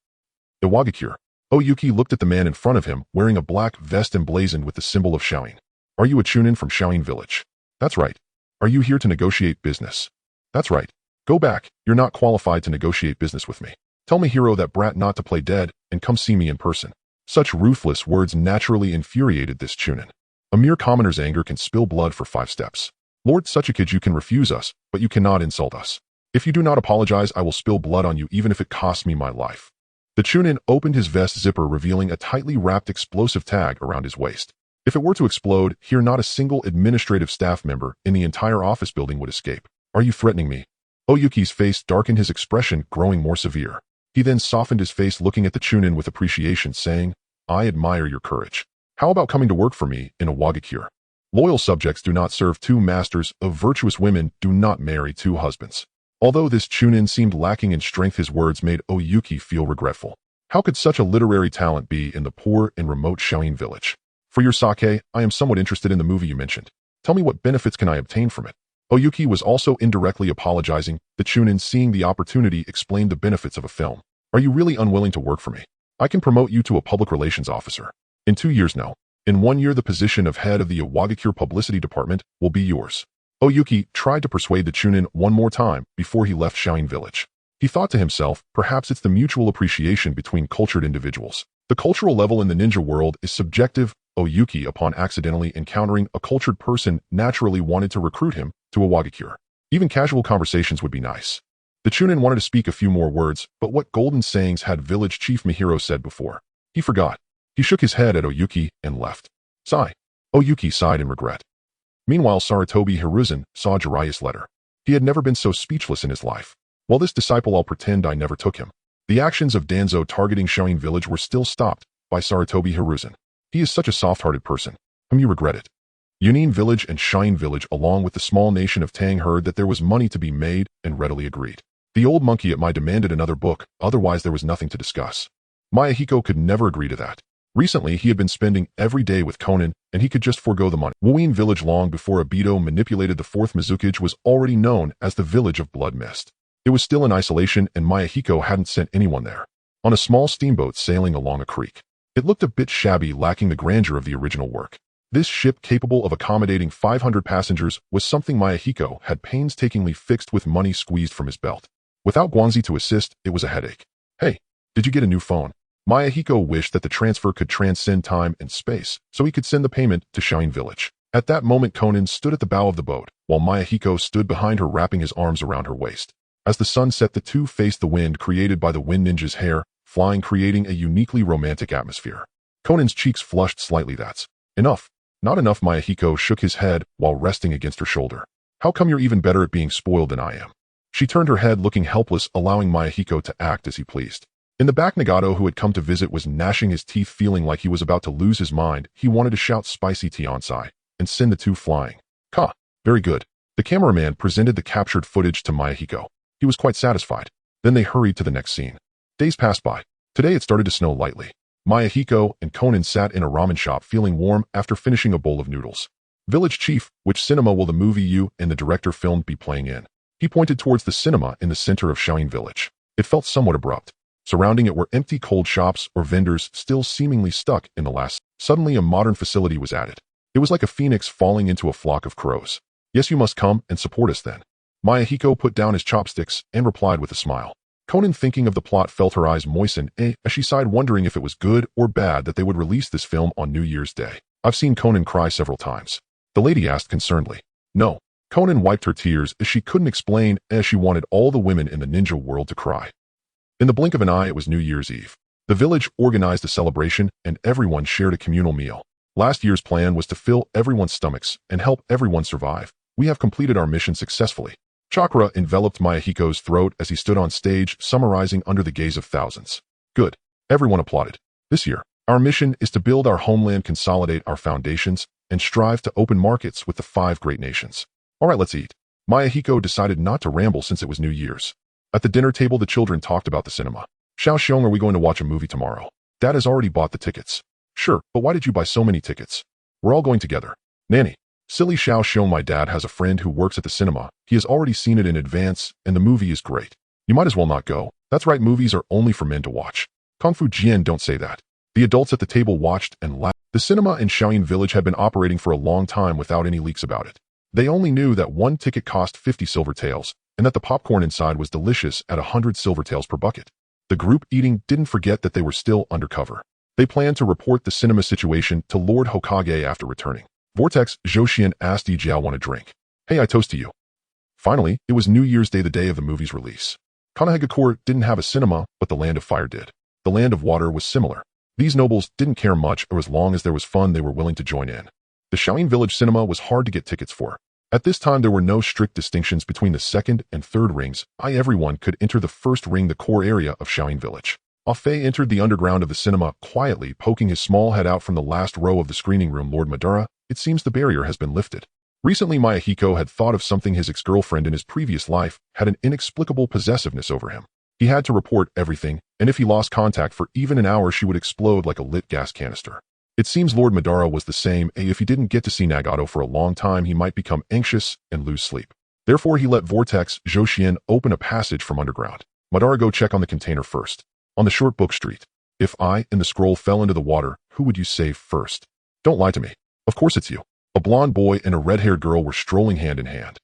Iwagakure. Oyuki looked at the man in front of him, wearing a black vest emblazoned with the symbol of Shaoin. Are you a chunin from Shaoin village? That's right. Are you here to negotiate business? That's right. Go back. You're not qualified to negotiate business with me. Tell Mihiro that brat not to play dead and come see me in person. Such ruthless words naturally infuriated this chunin. A mere commoner's anger can spill blood for 5 steps. Lord Tsuchikage, you can refuse us, but you cannot insult us. If you do not apologize, I will spill blood on you even if it costs me my life. The chunin opened his vest zipper, revealing a tightly wrapped explosive tag around his waist. If it were to explode, here not a single administrative staff member in the entire office building would escape. Are you threatening me? Oyuki's face darkened, his expression growing more severe. He then softened his face, looking at the chunin with appreciation, saying, I admire your courage. How about coming to work for me in Iwagakure? Loyal subjects do not serve 2 masters, of virtuous women do not marry 2 husbands. Although this chunin seemed lacking in strength, his words made Oyuki feel regretful. How could such a literary talent be in the poor and remote Shaoin village? For your sake, I am somewhat interested in the movie you mentioned. Tell me, what benefits can I obtain from it? Oyuki was also indirectly apologizing. The chunin, seeing the opportunity, explained the benefits of a film. Are you really unwilling to work for me? I can promote you to a public relations officer. In 2 years now. In 1 year, the position of head of the Iwagakure publicity department will be yours. Oyuki tried to persuade the chunin one more time before he left Shaoin village. He thought to himself, perhaps it's the mutual appreciation between cultured individuals. The cultural level in the ninja world is subjective. Oyuki, upon accidentally encountering a cultured person, naturally wanted to recruit him to Iwagakure. Even casual conversations would be nice. The chunin wanted to speak a few more words, but what golden sayings had village chief Mihiro said before? He forgot. He shook his head at Oyuki and left. Sigh. Oyuki sighed in regret. Meanwhile, Sarutobi Hiruzen saw Jiraiya's letter. He had never been so speechless in his life. Well, this disciple, I'll pretend I never took him. The actions of Danzo targeting Shaoin village were still stopped by Sarutobi Hiruzen. He is such a soft-hearted person. You regret it. Yunin village and Shaoin village, along with the small nation of Tang, heard that there was money to be made and readily agreed. The old monkey at Mai demanded another book, otherwise there was nothing to discuss. Yahiko could never agree to that. Recently, he had been spending every day with Konan, and he could just forego the money. Wuin village, long before Obito manipulated the 4th Mizukage, was already known as the village of Blood Mist. It was still in isolation, and Yahiko hadn't sent anyone there. On a small steamboat sailing along a creek. It looked a bit shabby, lacking the grandeur of the original work. This ship, capable of accommodating 500 passengers, was something Yahiko had painstakingly fixed with money squeezed from his belt. Without Guanzi to assist, it was a headache. Hey, did you get a new phone? Yahiko wished that the transfer could transcend time and space, so he could send the payment to Shaoin village. At that moment, Konan stood at the bow of the boat, while Yahiko stood behind her, wrapping his arms around her waist. As the sun set, the two faced the wind created by the wind ninja's hair, flying, creating a uniquely romantic atmosphere. Konan's cheeks flushed slightly. That's enough. Not enough. Yahiko shook his head while resting against her shoulder. How come you're even better at being spoiled than I am? She turned her head, looking helpless, allowing Yahiko to act as he pleased. In the back, Nagato, who had come to visit, was gnashing his teeth, feeling like he was about to lose his mind. He wanted to shout spicy Tiansai and send the two flying. Ka. Very good. The cameraman presented the captured footage to Yahiko. He was quite satisfied. Then they hurried to the next scene. Days passed by. Today it started to snow lightly. Yahiko and Konan sat in a ramen shop, feeling warm after finishing a bowl of noodles. Village Chief, which cinema will the movie you and the director filmed be playing in? He pointed towards the cinema in the center of Shaoin village. It felt somewhat abrupt. Surrounding it were empty cold shops or vendors still seemingly stuck in the last. Suddenly a modern facility was added. It was like a phoenix falling into a flock of crows. Yes, you must come and support us then. Yahiko put down his chopsticks and replied with a smile. Konan, thinking of the plot, felt her eyes moisten as she sighed, wondering if it was good or bad that they would release this film on New Year's Day. I've seen Konan cry several times. The lady asked concernedly. No. Konan wiped her tears as she couldn't explain, as she wanted all the women in the ninja world to cry. In the blink of an eye, it was New Year's Eve. The village organized a celebration and everyone shared a communal meal. Last year's plan was to fill everyone's stomachs and help everyone survive. We have completed our mission successfully. Chakra enveloped Yahiko's throat as he stood on stage, summarizing under the gaze of thousands. Good. Everyone applauded. This year, Our mission is to build our homeland, consolidate our foundations, and strive to open markets with the 5 great nations. All right, let's eat. Yahiko decided not to ramble since it was New Year's. At the dinner table, the children talked about the cinema. Xiao, are we going to watch a movie tomorrow? Dad has already bought the tickets. Sure, but why did you buy so many tickets? We're all going together. Nanny. Silly Xiao, my dad has a friend who works at the cinema. He has already seen it in advance, and the movie is great. You might as well not go. That's right, movies are only for men to watch. Kung Fu Jian, don't say that. The adults at the table watched and laughed. The cinema in Shaoyin Village had been operating for a long time without any leaks about it. They only knew that one ticket cost 50 silver taels, and that the popcorn inside was delicious at 100 silver taels per bucket. The group eating didn't forget that they were still undercover. They planned to report the cinema situation to Lord Hokage after returning. Vortex Zhouxian asked Yijiao want a drink. Hey, I toast to you. Finally, it was New Year's Day, the day of the movie's release. Ame-Gakure didn't have a cinema, but the Land of Fire did. The Land of Water was similar. These nobles didn't care much, or as long as there was fun they were willing to join in. The Shaoyin Village cinema was hard to get tickets for. At this time there were no strict distinctions between the 2nd and 3rd rings. Everyone could enter the 1st ring, the core area of Shaoyin Village. Afei entered the underground of the cinema, quietly poking his small head out from the last row of the screening room. Lord Madara, it seems the barrier has been lifted. Recently Yahiko had thought of something. His ex-girlfriend in his previous life had an inexplicable possessiveness over him. He had to report everything, and if he lost contact for even an hour she would explode like a lit gas canister. It seems Lord Madara was the same. If he didn't get to see Nagato for a long time he might become anxious and lose sleep. Therefore he let Vortex Zhouxian open a passage from underground. Madara, go check on the container first. On the short book street. If I and the scroll fell into the water, who would you save first? Don't lie to me. Of course it's you. A blonde boy and a red-haired girl were strolling hand in hand.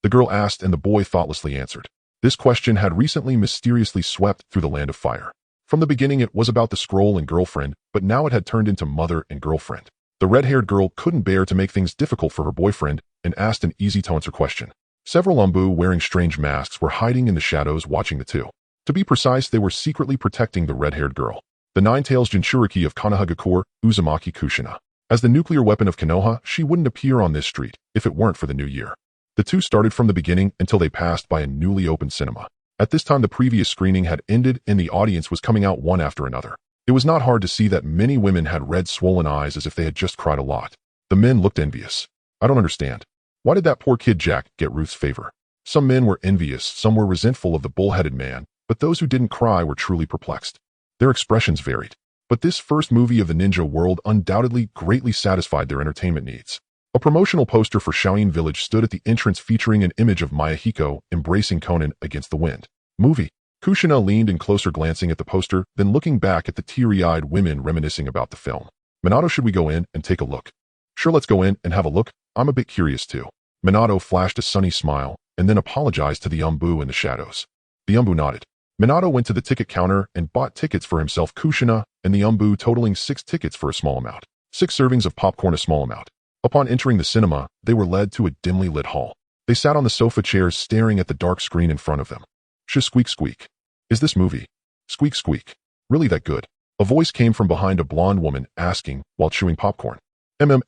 The girl asked and the boy thoughtlessly answered. This question had recently mysteriously swept through the Land of Fire. From the beginning it was about the scroll and girlfriend, but now it had turned into mother and girlfriend. The red-haired girl couldn't bear to make things difficult for her boyfriend and asked an easy-to-answer question. Several Umbu wearing strange masks were hiding in the shadows watching the two. To be precise, they were secretly protecting the red-haired girl. The 9 tails Jinchuriki of Ame-Gakure, Uzumaki Kushina. As the nuclear weapon of Konoha, she wouldn't appear on this street if it weren't for the new year. The two started from the beginning until they passed by a newly opened cinema. At this time the previous screening had ended and the audience was coming out one after another. It was not hard to see that many women had red swollen eyes as if they had just cried a lot. The men looked envious. I don't understand. Why did that poor kid Jack get Ruth's favor? Some men were envious, some were resentful of the bull-headed man, but those who didn't cry were truly perplexed. Their expressions varied. But this first movie of the ninja world undoubtedly greatly satisfied their entertainment needs. A promotional poster for Shaoyin Village stood at the entrance featuring an image of Yahiko embracing Konan against the wind. Movie. Kushina leaned in closer, glancing at the poster, then looking back at the teary-eyed women reminiscing about the film. Minato, should we go in and take a look? Sure, let's go in and have a look. I'm a bit curious too. Minato flashed a sunny smile and then apologized to the Umbu in the shadows. The Umbu nodded. Minato went to the ticket counter and bought tickets for himself, Kushina, and the Umbu, totaling 6 tickets for a small amount. 6 servings of popcorn, a small amount. Upon entering the cinema, they were led to a dimly lit hall. They sat on the sofa chairs staring at the dark screen in front of them. Squeak squeak. Is this movie? Squeak squeak. Really that good? A voice came from behind a blonde woman asking while chewing popcorn.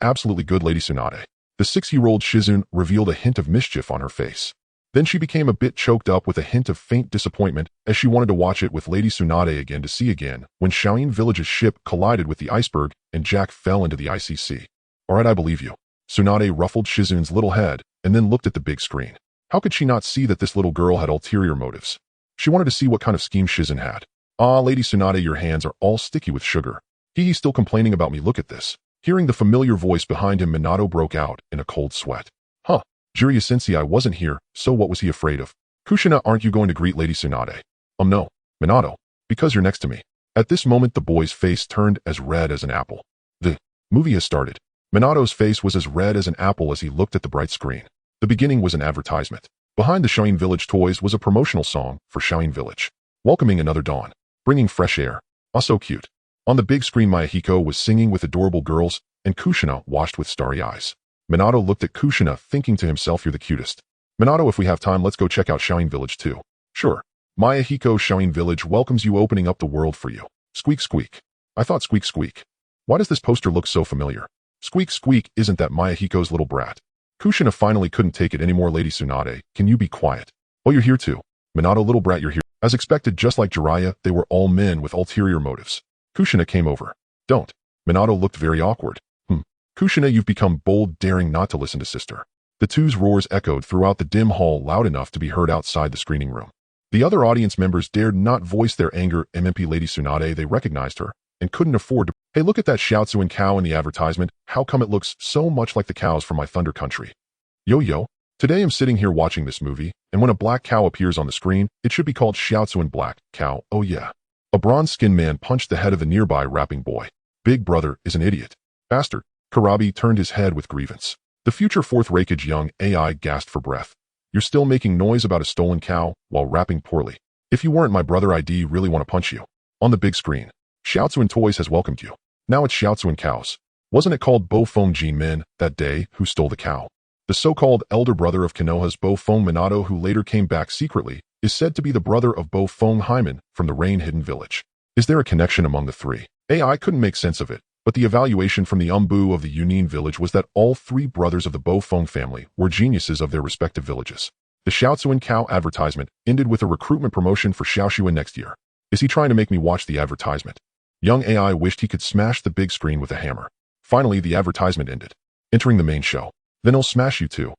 Absolutely good, Lady Tsunade. The 6-year-old Shizune revealed a hint of mischief on her face. Then she became a bit choked up with a hint of faint disappointment as she wanted to watch it with Lady Tsunade again to see again when Shaoyin Village's ship collided with the iceberg and Jack fell into the icy sea. Alright, I believe you. Tsunade ruffled Shizune's little head and then looked at the big screen. How could she not see that this little girl had ulterior motives? She wanted to see what kind of scheme Shizune had. Ah, Lady Tsunade, your hands are all sticky with sugar. He's still complaining about me, look at this. Hearing the familiar voice behind him, Minato broke out in a cold sweat. Huh. Jiraiya-sensei, I wasn't here, so what was he afraid of? Kushina, aren't you going to greet Lady Tsunade? No. Minato. Because you're next to me. At this moment the boy's face turned as red as an apple. The movie has started. Minato's face was as red as an apple as he looked at the bright screen. The beginning was an advertisement. Behind the Shaoyin Village toys was a promotional song for Shaoyin Village. Welcoming another dawn. Bringing fresh air. Ah, so cute. On the big screen Yahiko was singing with adorable girls, and Kushina watched with starry eyes. Minato looked at Kushina, thinking to himself, you're the cutest. Minato, if we have time, let's go check out Shaoyin Village too. Sure. Yahiko, Shaoyin Village welcomes you, opening up the world for you. Squeak squeak. I thought squeak squeak. Why does this poster look so familiar? Squeak squeak, isn't that Yahiko's little brat? Kushina finally couldn't take it anymore. Lady Tsunade, can you be quiet? Oh, you're here too. Minato, little brat, you're here. As expected, just like Jiraiya, they were all men with ulterior motives. Kushina came over. Don't. Minato looked very awkward. Kushina, you've become bold, daring not to listen to sister. The two's roars echoed throughout the dim hall loud enough to be heard outside the screening room. The other audience members dared not voice their anger. MMP Lady Tsunade, they recognized her, and couldn't afford to. Hey, look at that Shiatsuan cow in the advertisement. How come it looks so much like the cows from my Thunder Country? Yo. Today I'm sitting here watching this movie, and when a black cow appears on the screen, it should be called Shiatsuan Black Cow. Oh yeah. A bronze-skinned man punched the head of a nearby rapping boy. Big brother is an idiot. Bastard. Karabi turned his head with grievance. The future fourth-rakage young AI gasped for breath. You're still making noise about a stolen cow while rapping poorly. If you weren't my brother, I'd really want to punch you. On the big screen, Shiatsuan Toys has welcomed you. Now it's Shiatsuan Cows. Wasn't it called Bo-Fong Jinmin that day who stole the cow? The so-called elder brother of Konoha's Bo-Fong Minato, who later came back secretly, is said to be the brother of Bo-Fong Hyman from the Rain-Hidden Village. Is there a connection among the three? AI couldn't make sense of it, but the evaluation from the Umbu of the Yunin village was that all three brothers of the Bo-Fong family were geniuses of their respective villages. The Shiatsuan Cow advertisement ended with a recruitment promotion for Xiaoshuan next year. Is he trying to make me watch the advertisement? Young AI wished he could smash the big screen with a hammer. Finally, the advertisement ended. Entering the main show. Then he'll smash you too.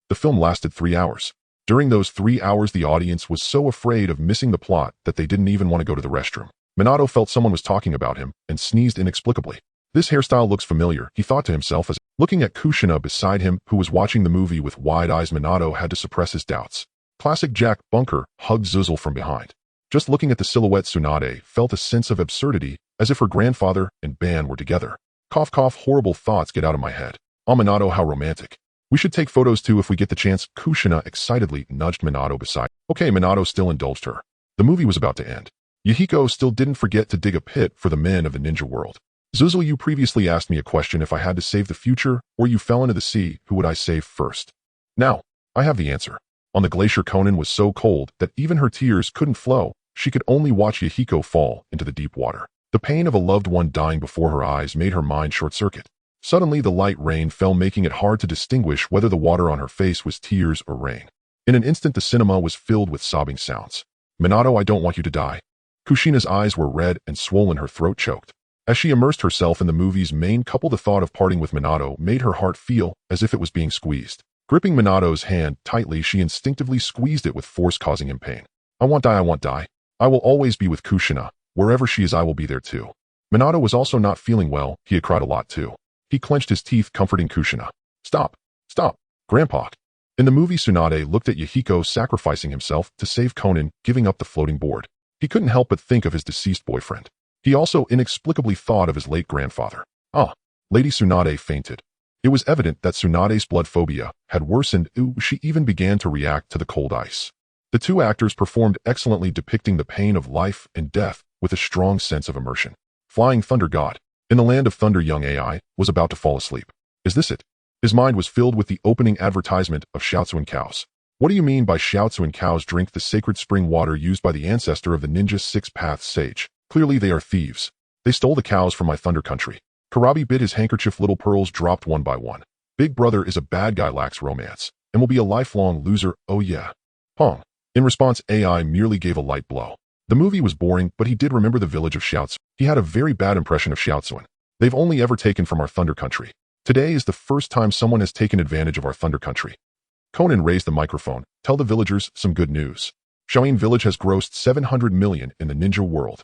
The film lasted 3 hours. During those 3 hours, the audience was so afraid of missing the plot that they didn't even want to go to the restroom. Minato felt someone was talking about him and sneezed inexplicably. This hairstyle looks familiar, he thought to himself as looking at Kushina beside him, who was watching the movie with wide eyes. Minato had to suppress his doubts. Classic Jack Bunker hugged Zuzel from behind. Just looking at the silhouette, Tsunade felt a sense of absurdity, as if her grandfather and Ban were together. Cough, cough, horrible thoughts get out of my head. Oh, Minato, how romantic. We should take photos too if we get the chance. Kushina excitedly nudged Minato beside. Okay, Minato still indulged her. The movie was about to end. Yahiko still didn't forget to dig a pit for the men of the ninja world. Zuzel, you previously asked me a question: if I had to save the future or you fell into the sea, who would I save first? Now, I have the answer. On the glacier, Konan was so cold that even her tears couldn't flow. She could only watch Yahiko fall into the deep water. The pain of a loved one dying before her eyes made her mind short-circuit. Suddenly, the light rain fell, making it hard to distinguish whether the water on her face was tears or rain. In an instant, the cinema was filled with sobbing sounds. Minato, I don't want you to die. Kushina's eyes were red and swollen, her throat choked. As she immersed herself in the movie's main couple, the thought of parting with Minato made her heart feel as if it was being squeezed. Gripping Minato's hand tightly, she instinctively squeezed it with force, causing him pain. I won't die, I won't die. I will always be with Kushina. Wherever she is, I will be there too. Minato was also not feeling well. He had cried a lot too. He clenched his teeth, comforting Kushina. Stop. Stop. Grandpa. In the movie, Tsunade looked at Yahiko sacrificing himself to save Konan, giving up the floating board. He couldn't help but think of his deceased boyfriend. He also inexplicably thought of his late grandfather. Lady Tsunade fainted. It was evident that Tsunade's blood phobia had worsened. She even began to react to the cold ice. The two actors performed excellently, depicting the pain of life and death with a strong sense of immersion. Flying Thunder God. In the land of thunder, young AI was about to fall asleep. Is this it? His mind was filled with the opening advertisement of Shiatsuan Cows. What do you mean by Shiatsuan Cows? Drink the sacred spring water used by the ancestor of the ninja six-path sage. Clearly they are thieves. They stole the cows from my Thunder Country. Karabi bit his handkerchief. Little pearls dropped one by one. Big brother is a bad guy, lacks romance, and will be a lifelong loser. Oh yeah. Pong. In response, AI merely gave a light blow. The movie was boring, but he did remember the village of Shiatsuan. He had a very bad impression of Shiatsuan. They've only ever taken from our Thunder Country. Today is the first time someone has taken advantage of our Thunder Country. Konan raised the microphone. Tell the villagers some good news. Shoin Village has grossed 700 million in the ninja world.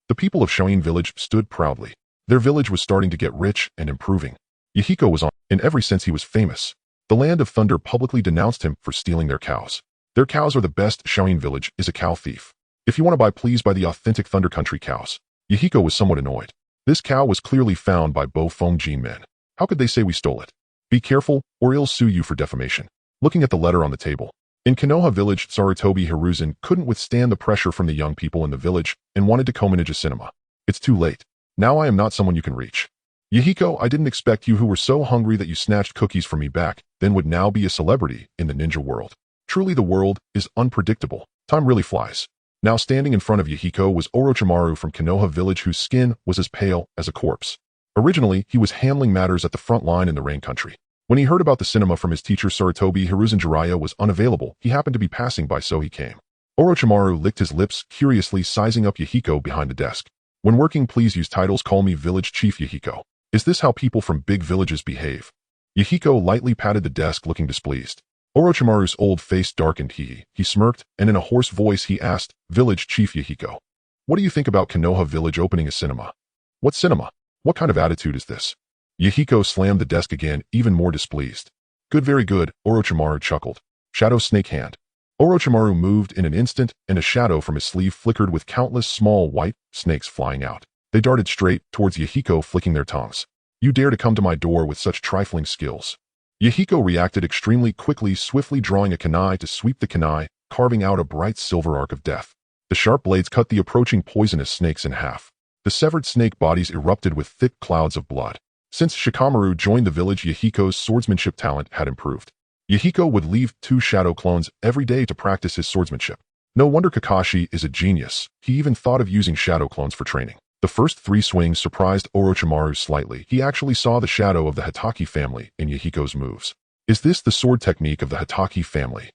The people of Shoin Village stood proudly. Their village was starting to get rich and improving. Yahiko was on. In every sense, he was famous. The Land of Thunder publicly denounced him for stealing their cows. Their cows are the best. Shoin Village is a cow thief. If you want to buy, please buy the authentic Thunder Country cows. Yahiko was somewhat annoyed. This cow was clearly found by Bo-Fong Jinmin. How could they say we stole it? Be careful, or he'll sue you for defamation. Looking at the letter on the table. In Konoha Village, Sarutobi Hiruzen couldn't withstand the pressure from the young people in the village and wanted to Komenija Cinema. It's too late. Now I am not someone you can reach. Yahiko, I didn't expect you, who were so hungry that you snatched cookies from me back, then would now be a celebrity in the ninja world. Truly the world is unpredictable. Time really flies. Now standing in front of Yahiko was Orochimaru from Konoha Village, whose skin was as pale as a corpse. Originally, he was handling matters at the front line in the Rain Country. When he heard about the cinema from his teacher Sarutobi Hiruzen, Jiraiya was unavailable. He happened to be passing by, so he came. Orochimaru licked his lips, curiously sizing up Yahiko behind the desk. When working, please use titles. Call me Village Chief Yahiko. Is this how people from big villages behave? Yahiko lightly patted the desk, looking displeased. Orochimaru's old face darkened. He smirked, and in a hoarse voice he asked, Village Chief Yahiko, what do you think about Konoha Village opening a cinema? What cinema? What kind of attitude is this? Yahiko slammed the desk again, even more displeased. Good, very good, Orochimaru chuckled. Shadow Snake Hand. Orochimaru moved in an instant, and a shadow from his sleeve flickered with countless small white snakes flying out. They darted straight towards Yahiko, flicking their tongues. You dare to come to my door with such trifling skills? Yahiko reacted extremely quickly, swiftly drawing a kunai to sweep the kunai, carving out a bright silver arc of death. The sharp blades cut the approaching poisonous snakes in half. The severed snake bodies erupted with thick clouds of blood. Since Shikamaru joined the village, Yahiko's swordsmanship talent had improved. Yahiko would leave 2 shadow clones every day to practice his swordsmanship. No wonder Kakashi is a genius. He even thought of using shadow clones for training. The first 3 swings surprised Orochimaru slightly. He actually saw the shadow of the Hitaki family in Yahiko's moves. Is this the sword technique of the Hitaki family?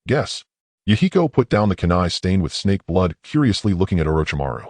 Guess. Yahiko put down the kunai stained with snake blood, curiously looking at Orochimaru.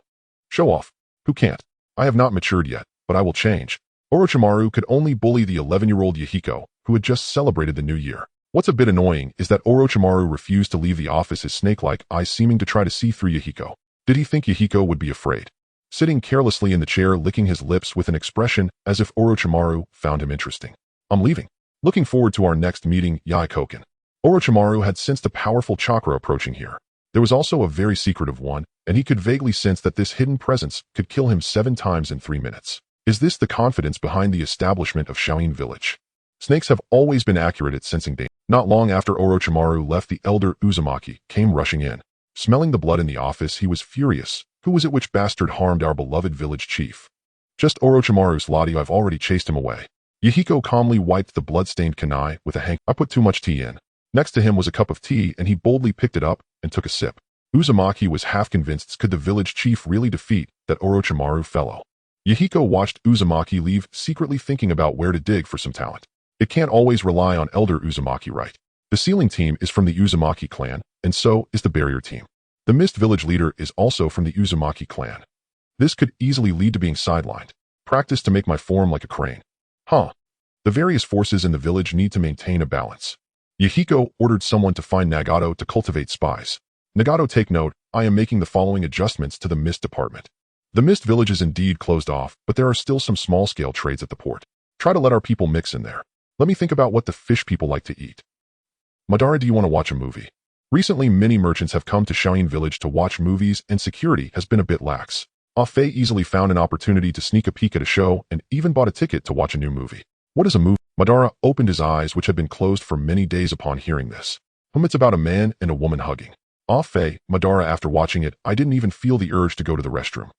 Show off. Who can't? I have not matured yet, but I will change. Orochimaru could only bully the 11-year-old Yahiko, who had just celebrated the new year. What's a bit annoying is that Orochimaru refused to leave the office, his snake-like eyes seeming to try to see through Yahiko. Did he think Yahiko would be afraid? Sitting carelessly in the chair, licking his lips with an expression as if Orochimaru found him interesting. I'm leaving. Looking forward to our next meeting, Yahikoken. Orochimaru had sensed a powerful chakra approaching here. There was also a very secretive one, and he could vaguely sense that this hidden presence could kill him 7 times in 3 minutes. Is this the confidence behind the establishment of Shaoin Village? Snakes have always been accurate at sensing danger. Not long after Orochimaru left, the elder Uzumaki came rushing in. Smelling the blood in the office, he was furious. Who was it? Which bastard harmed our beloved village chief? Just Orochimaru's Lottie. I've already chased him away. Yahiko calmly wiped the blood-stained kunai with a hank. I put too much tea in. Next to him was a cup of tea, and he boldly picked it up and took a sip. Uzumaki was half convinced. Could the village chief really defeat that Orochimaru fellow? Yahiko watched Uzumaki leave, secretly thinking about where to dig for some talent. It can't always rely on Elder Uzumaki, right? The sealing team is from the Uzumaki clan, and so is the barrier team. The Mist Village leader is also from the Uzumaki clan. This could easily lead to being sidelined. Practice to make my form like a crane. Huh. The various forces in the village need to maintain a balance. Yahiko ordered someone to find Nagato to cultivate spies. Nagato, take note, I am making the following adjustments to the Mist department. The Mist Village is indeed closed off, but there are still some small-scale trades at the port. Try to let our people mix in there. Let me think about what the fish people like to eat. Madara, do you want to watch a movie? Recently, many merchants have come to Shaoin Village to watch movies, and security has been a bit lax. Ah-Fei easily found an opportunity to sneak a peek at a show and even bought a ticket to watch a new movie. What is a movie? Madara opened his eyes, which had been closed for many days upon hearing this. It's about a man and a woman hugging. Ah-Fei, Madara, after watching it, I didn't even feel the urge to go to the restroom.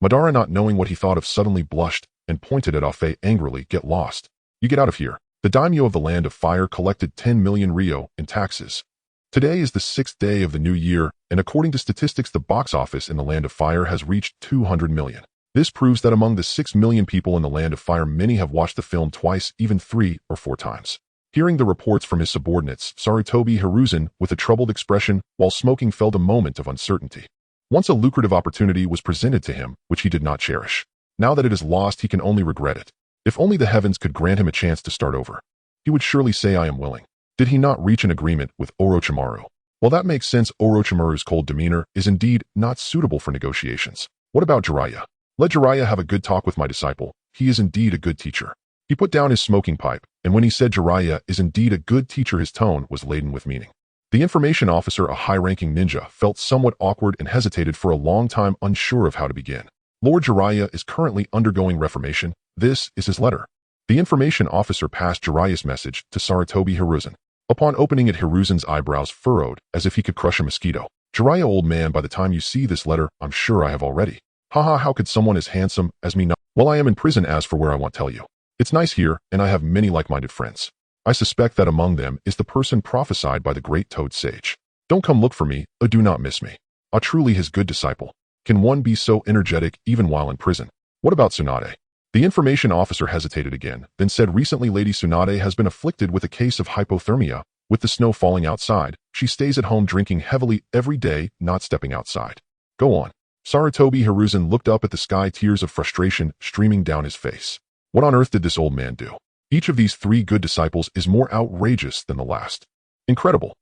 Madara, not knowing what he thought of, suddenly blushed and pointed at Ah-Fei angrily. Get lost. You get out of here. The daimyo of the Land of Fire collected 10 million ryo in taxes. Today is the 6th day of the new year, and according to statistics, the box office in the Land of Fire has reached 200 million. This proves that among the 6 million people in the Land of Fire, many have watched the film twice, even 3 or 4 times. Hearing the reports from his subordinates, Sarutobi Hiruzen, with a troubled expression, while smoking, felt a moment of uncertainty. Once a lucrative opportunity was presented to him, which he did not cherish. Now that it is lost, he can only regret it. If only the heavens could grant him a chance to start over. He would surely say, I am willing. Did he not reach an agreement with Orochimaru? Well, that makes sense. Orochimaru's cold demeanor is indeed not suitable for negotiations. What about Jiraiya? Let Jiraiya have a good talk with my disciple. He is indeed a good teacher. He put down his smoking pipe, and when he said Jiraiya is indeed a good teacher, his tone was laden with meaning. The information officer, a high-ranking ninja, felt somewhat awkward and hesitated for a long time, unsure of how to begin. Lord Jiraiya is currently undergoing reformation. This is his letter. The information officer passed Jiraiya's message to Sarutobi Hiruzen. Upon opening it, Hiruzen's eyebrows furrowed as if he could crush a mosquito. Jiraiya, old man, by the time you see this letter, I'm sure I have already. Haha, how could someone as handsome as me not? Well, I am in prison. As for where, I won't tell you. It's nice here, and I have many like-minded friends. I suspect that among them is the person prophesied by the great Toad Sage. Don't come look for me, or do not miss me. Truly his good disciple. Can one be so energetic even while in prison? What about Tsunade? The information officer hesitated again, then said, recently Lady Tsunade has been afflicted with a case of hypothermia. With the snow falling outside, she stays at home drinking heavily every day, not stepping outside. Go on. Sarutobi Hiruzen looked up at the sky, tears of frustration streaming down his face. What on earth did this old man do? Each of these 3 good disciples is more outrageous than the last. Incredible.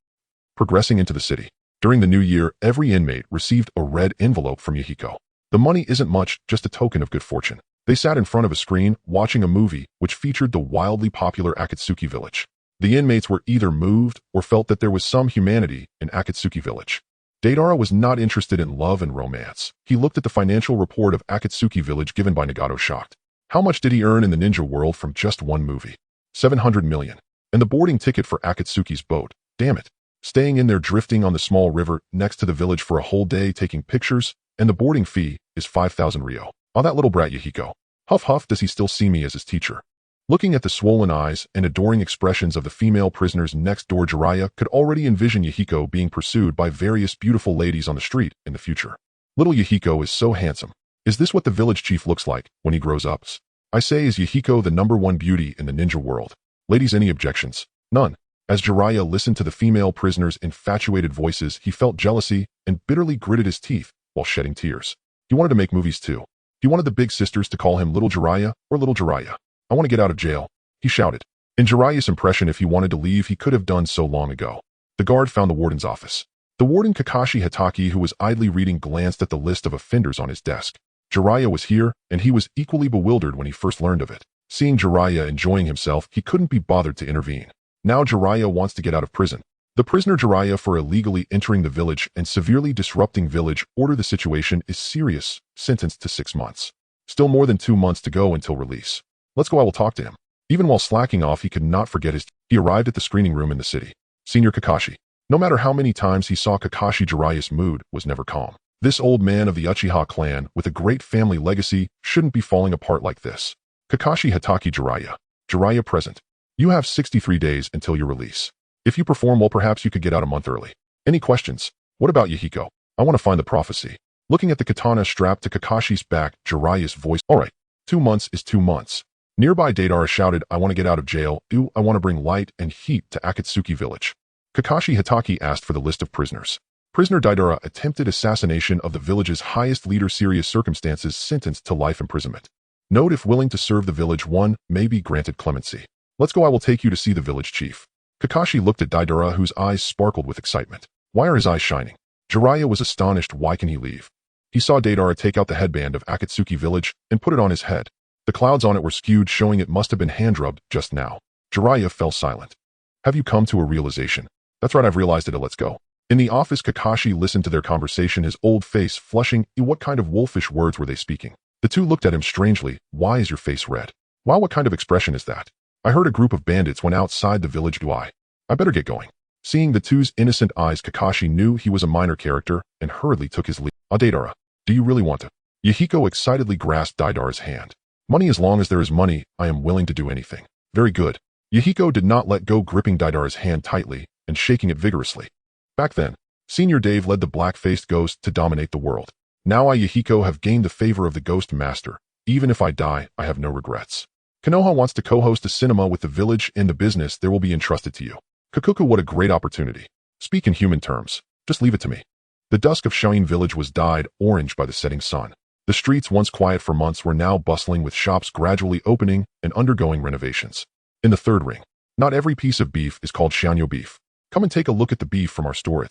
Progressing into the city. During the new year, every inmate received a red envelope from Yahiko. The money isn't much, just a token of good fortune. They sat in front of a screen, watching a movie which featured the wildly popular Akatsuki village. The inmates were either moved or felt that there was some humanity in Akatsuki village. Deidara was not interested in love and romance. He looked at the financial report of Akatsuki village given by Nagato, shocked. How much did he earn in the ninja world from just one movie? 700 million. And the boarding ticket for Akatsuki's boat. Damn it. Staying in there, drifting on the small river next to the village for a whole day, taking pictures, and the boarding fee is 5,000 ryo. Oh, that little brat Yahiko. Huff huff, does he still see me as his teacher? Looking at the swollen eyes and adoring expressions of the female prisoners next door, Jiraiya could already envision Yahiko being pursued by various beautiful ladies on the street in the future. Little Yahiko is so handsome. Is this what the village chief looks like when he grows up? I say, is Yahiko the #1 beauty in the ninja world? Ladies, any objections? None. As Jiraiya listened to the female prisoners' infatuated voices, he felt jealousy and bitterly gritted his teeth while shedding tears. He wanted to make movies too. He wanted the big sisters to call him Little Jiraiya or Little Jiraiya. I want to get out of jail, he shouted. In Jiraiya's impression, if he wanted to leave, he could have done so long ago. The guard found the warden's office. The warden, Kakashi Hatake, who was idly reading, glanced at the list of offenders on his desk. Jiraiya was here, and he was equally bewildered when he first learned of it. Seeing Jiraiya enjoying himself, he couldn't be bothered to intervene. Now Jiraiya wants to get out of prison. The prisoner Jiraiya for illegally entering the village and severely disrupting village order. The situation is serious, sentenced to 6 months. Still more than 2 months to go until release. Let's go, I will talk to him. Even while slacking off, he could not forget He arrived at the screening room in the city. Senior Kakashi. No matter how many times he saw Kakashi, Jiraiya's mood was never calm. This old man of the Uchiha clan with a great family legacy shouldn't be falling apart like this. Kakashi Hatake Jiraiya. Jiraiya present. You have 63 days until your release. If you perform well, perhaps you could get out a month early. Any questions? What about Yahiko? I want to find the prophecy. Looking at the katana strapped to Kakashi's back, Jiraiya's voice. Alright, 2 months is 2 months. Nearby Deidara shouted, I want to get out of jail. Ooh, I want to bring light and heat to Akatsuki village. Kakashi Hatake asked for the list of prisoners. Prisoner Deidara attempted assassination of the village's highest leader, serious circumstances, sentenced to life imprisonment. Note, if willing to serve the village, one may be granted clemency. Let's go, I will take you to see the village chief. Kakashi looked at Deidara, whose eyes sparkled with excitement. Why are his eyes shining? Jiraiya was astonished. Why can he leave? He saw Deidara take out the headband of Akatsuki village and put it on his head. The clouds on it were skewed, showing it must have been hand-rubbed just now. Jiraiya fell silent. Have you come to a realization? That's right, I've realized it. Let's go. In the office, Kakashi listened to their conversation, his old face flushing. What kind of wolfish words were they speaking? The two looked at him strangely. Why is your face red? Wow, what kind of expression is that? I heard a group of bandits went outside the village. Do I better get going. Seeing the two's innocent eyes, Kakashi knew he was a minor character and hurriedly took his leave. Deidara, do you really want to? Yahiko excitedly grasped Deidara's hand. Money, as long as there is money, I am willing to do anything. Very good. Yahiko did not let go, gripping Deidara's hand tightly and shaking it vigorously. Back then, Senior Dave led the black-faced ghost to dominate the world. Now I, Yahiko, have gained the favor of the Ghost Master. Even if I die, I have no regrets. Konoha wants to co-host a cinema with the village, and the business there will be entrusted to you. Kakuku, what a great opportunity. Speak in human terms. Just leave it to me. The dusk of Shine Village was dyed orange by the setting sun. The streets, once quiet for months, were now bustling with shops gradually opening and undergoing renovations. In the third ring, not every piece of beef is called Shanyo beef. Come and take a look at the beef from our store.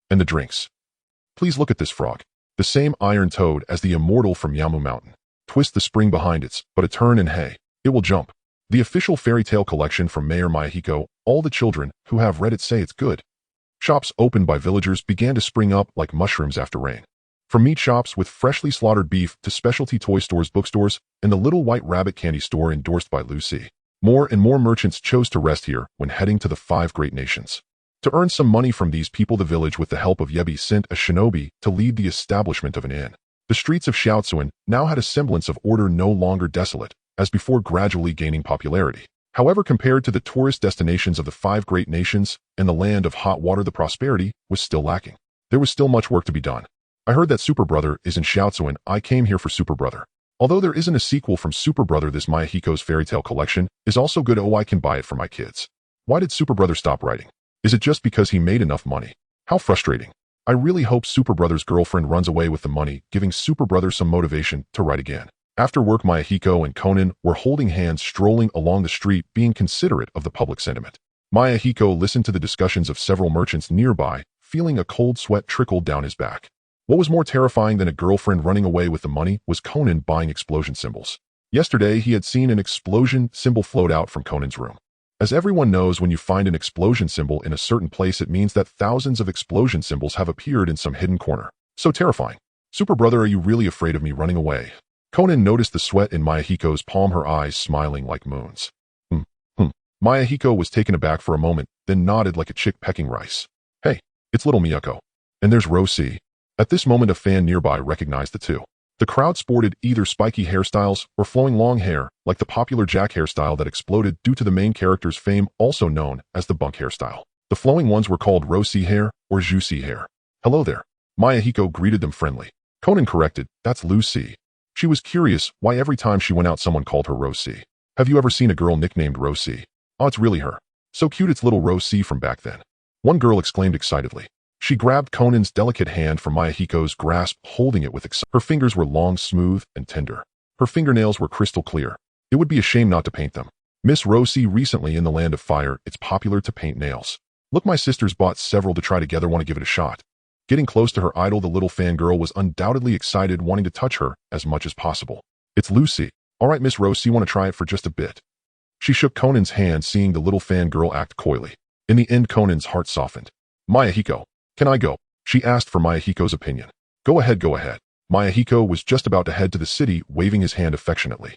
And the drinks. Please look at this frog. The same iron toad as the immortal from Yamu Mountain. Twist the spring behind it, but a turn and hey, it will jump. The official fairy tale collection from Mayor Mayahiko. All the children who have read it say it's good. Shops opened by villagers began to spring up like mushrooms after rain. From meat shops with freshly slaughtered beef to specialty toy stores, bookstores, and the Little White Rabbit candy store endorsed by Lucy. More and more merchants chose to rest here when heading to the 5 great nations. To earn some money from these people, the village, with the help of Yebi, sent a shinobi to lead the establishment of an inn. The streets of Shiatsuan now had a semblance of order, no longer desolate, as before, gradually gaining popularity. However, compared to the tourist destinations of the 5 great nations and the land of hot water, the prosperity was still lacking. There was still much work to be done. I heard that Super Brother is in Shiatsuan. I came here for Super Brother. Although there isn't a sequel from Super Brother, this Mayahiko's fairy tale collection is also good. Oh, I can buy it for my kids. Why did Super Brother stop writing? Is it just because he made enough money? How frustrating. I really hope Super Brother's girlfriend runs away with the money, giving Super Brother some motivation to write again. After work, Yahiko and Konan were holding hands strolling along the street, being considerate of the public sentiment. Yahiko listened to the discussions of several merchants nearby, feeling a cold sweat trickle down his back. What was more terrifying than a girlfriend running away with the money was Konan buying explosion symbols. Yesterday, he had seen an explosion symbol float out from Conan's room. As everyone knows, when you find an explosion symbol in a certain place, it means that thousands of explosion symbols have appeared in some hidden corner. So terrifying. Super Brother, are you really afraid of me running away? Konan noticed the sweat in Yahiko's palm, her eyes smiling like moons. Yahiko was taken aback for a moment, then nodded like a chick pecking rice. Hey, it's little Miyako. And there's Rosie. At this moment, a fan nearby recognized the two. The crowd sported either spiky hairstyles or flowing long hair, like the popular Jack hairstyle that exploded due to the main character's fame, also known as the bunk hairstyle. The flowing ones were called Rosie hair or Juicy hair. Hello there. Yahiko greeted them friendly. Konan corrected, that's Lucy. She was curious why every time she went out someone called her Rosie. Have you ever seen a girl nicknamed Rosie? Oh, it's really her. So cute, it's little Rosie from back then. One girl exclaimed excitedly. She grabbed Conan's delicate hand from Yahiko's grasp, holding it with excitement. Her fingers were long, smooth, and tender. Her fingernails were crystal clear. It would be a shame not to paint them. Miss Rosie, recently in the Land of Fire, it's popular to paint nails. Look, my sisters bought several to try together, want to give it a shot. Getting close to her idol, the little fangirl was undoubtedly excited, wanting to touch her as much as possible. It's Lucy. All right, Miss Rosie, want to try it for just a bit? She shook Conan's hand, seeing the little fangirl act coyly. In the end, Conan's heart softened. Yahiko, can I go? She asked for Yahiko's opinion. Go ahead, go ahead. Yahiko was just about to head to the city, waving his hand affectionately.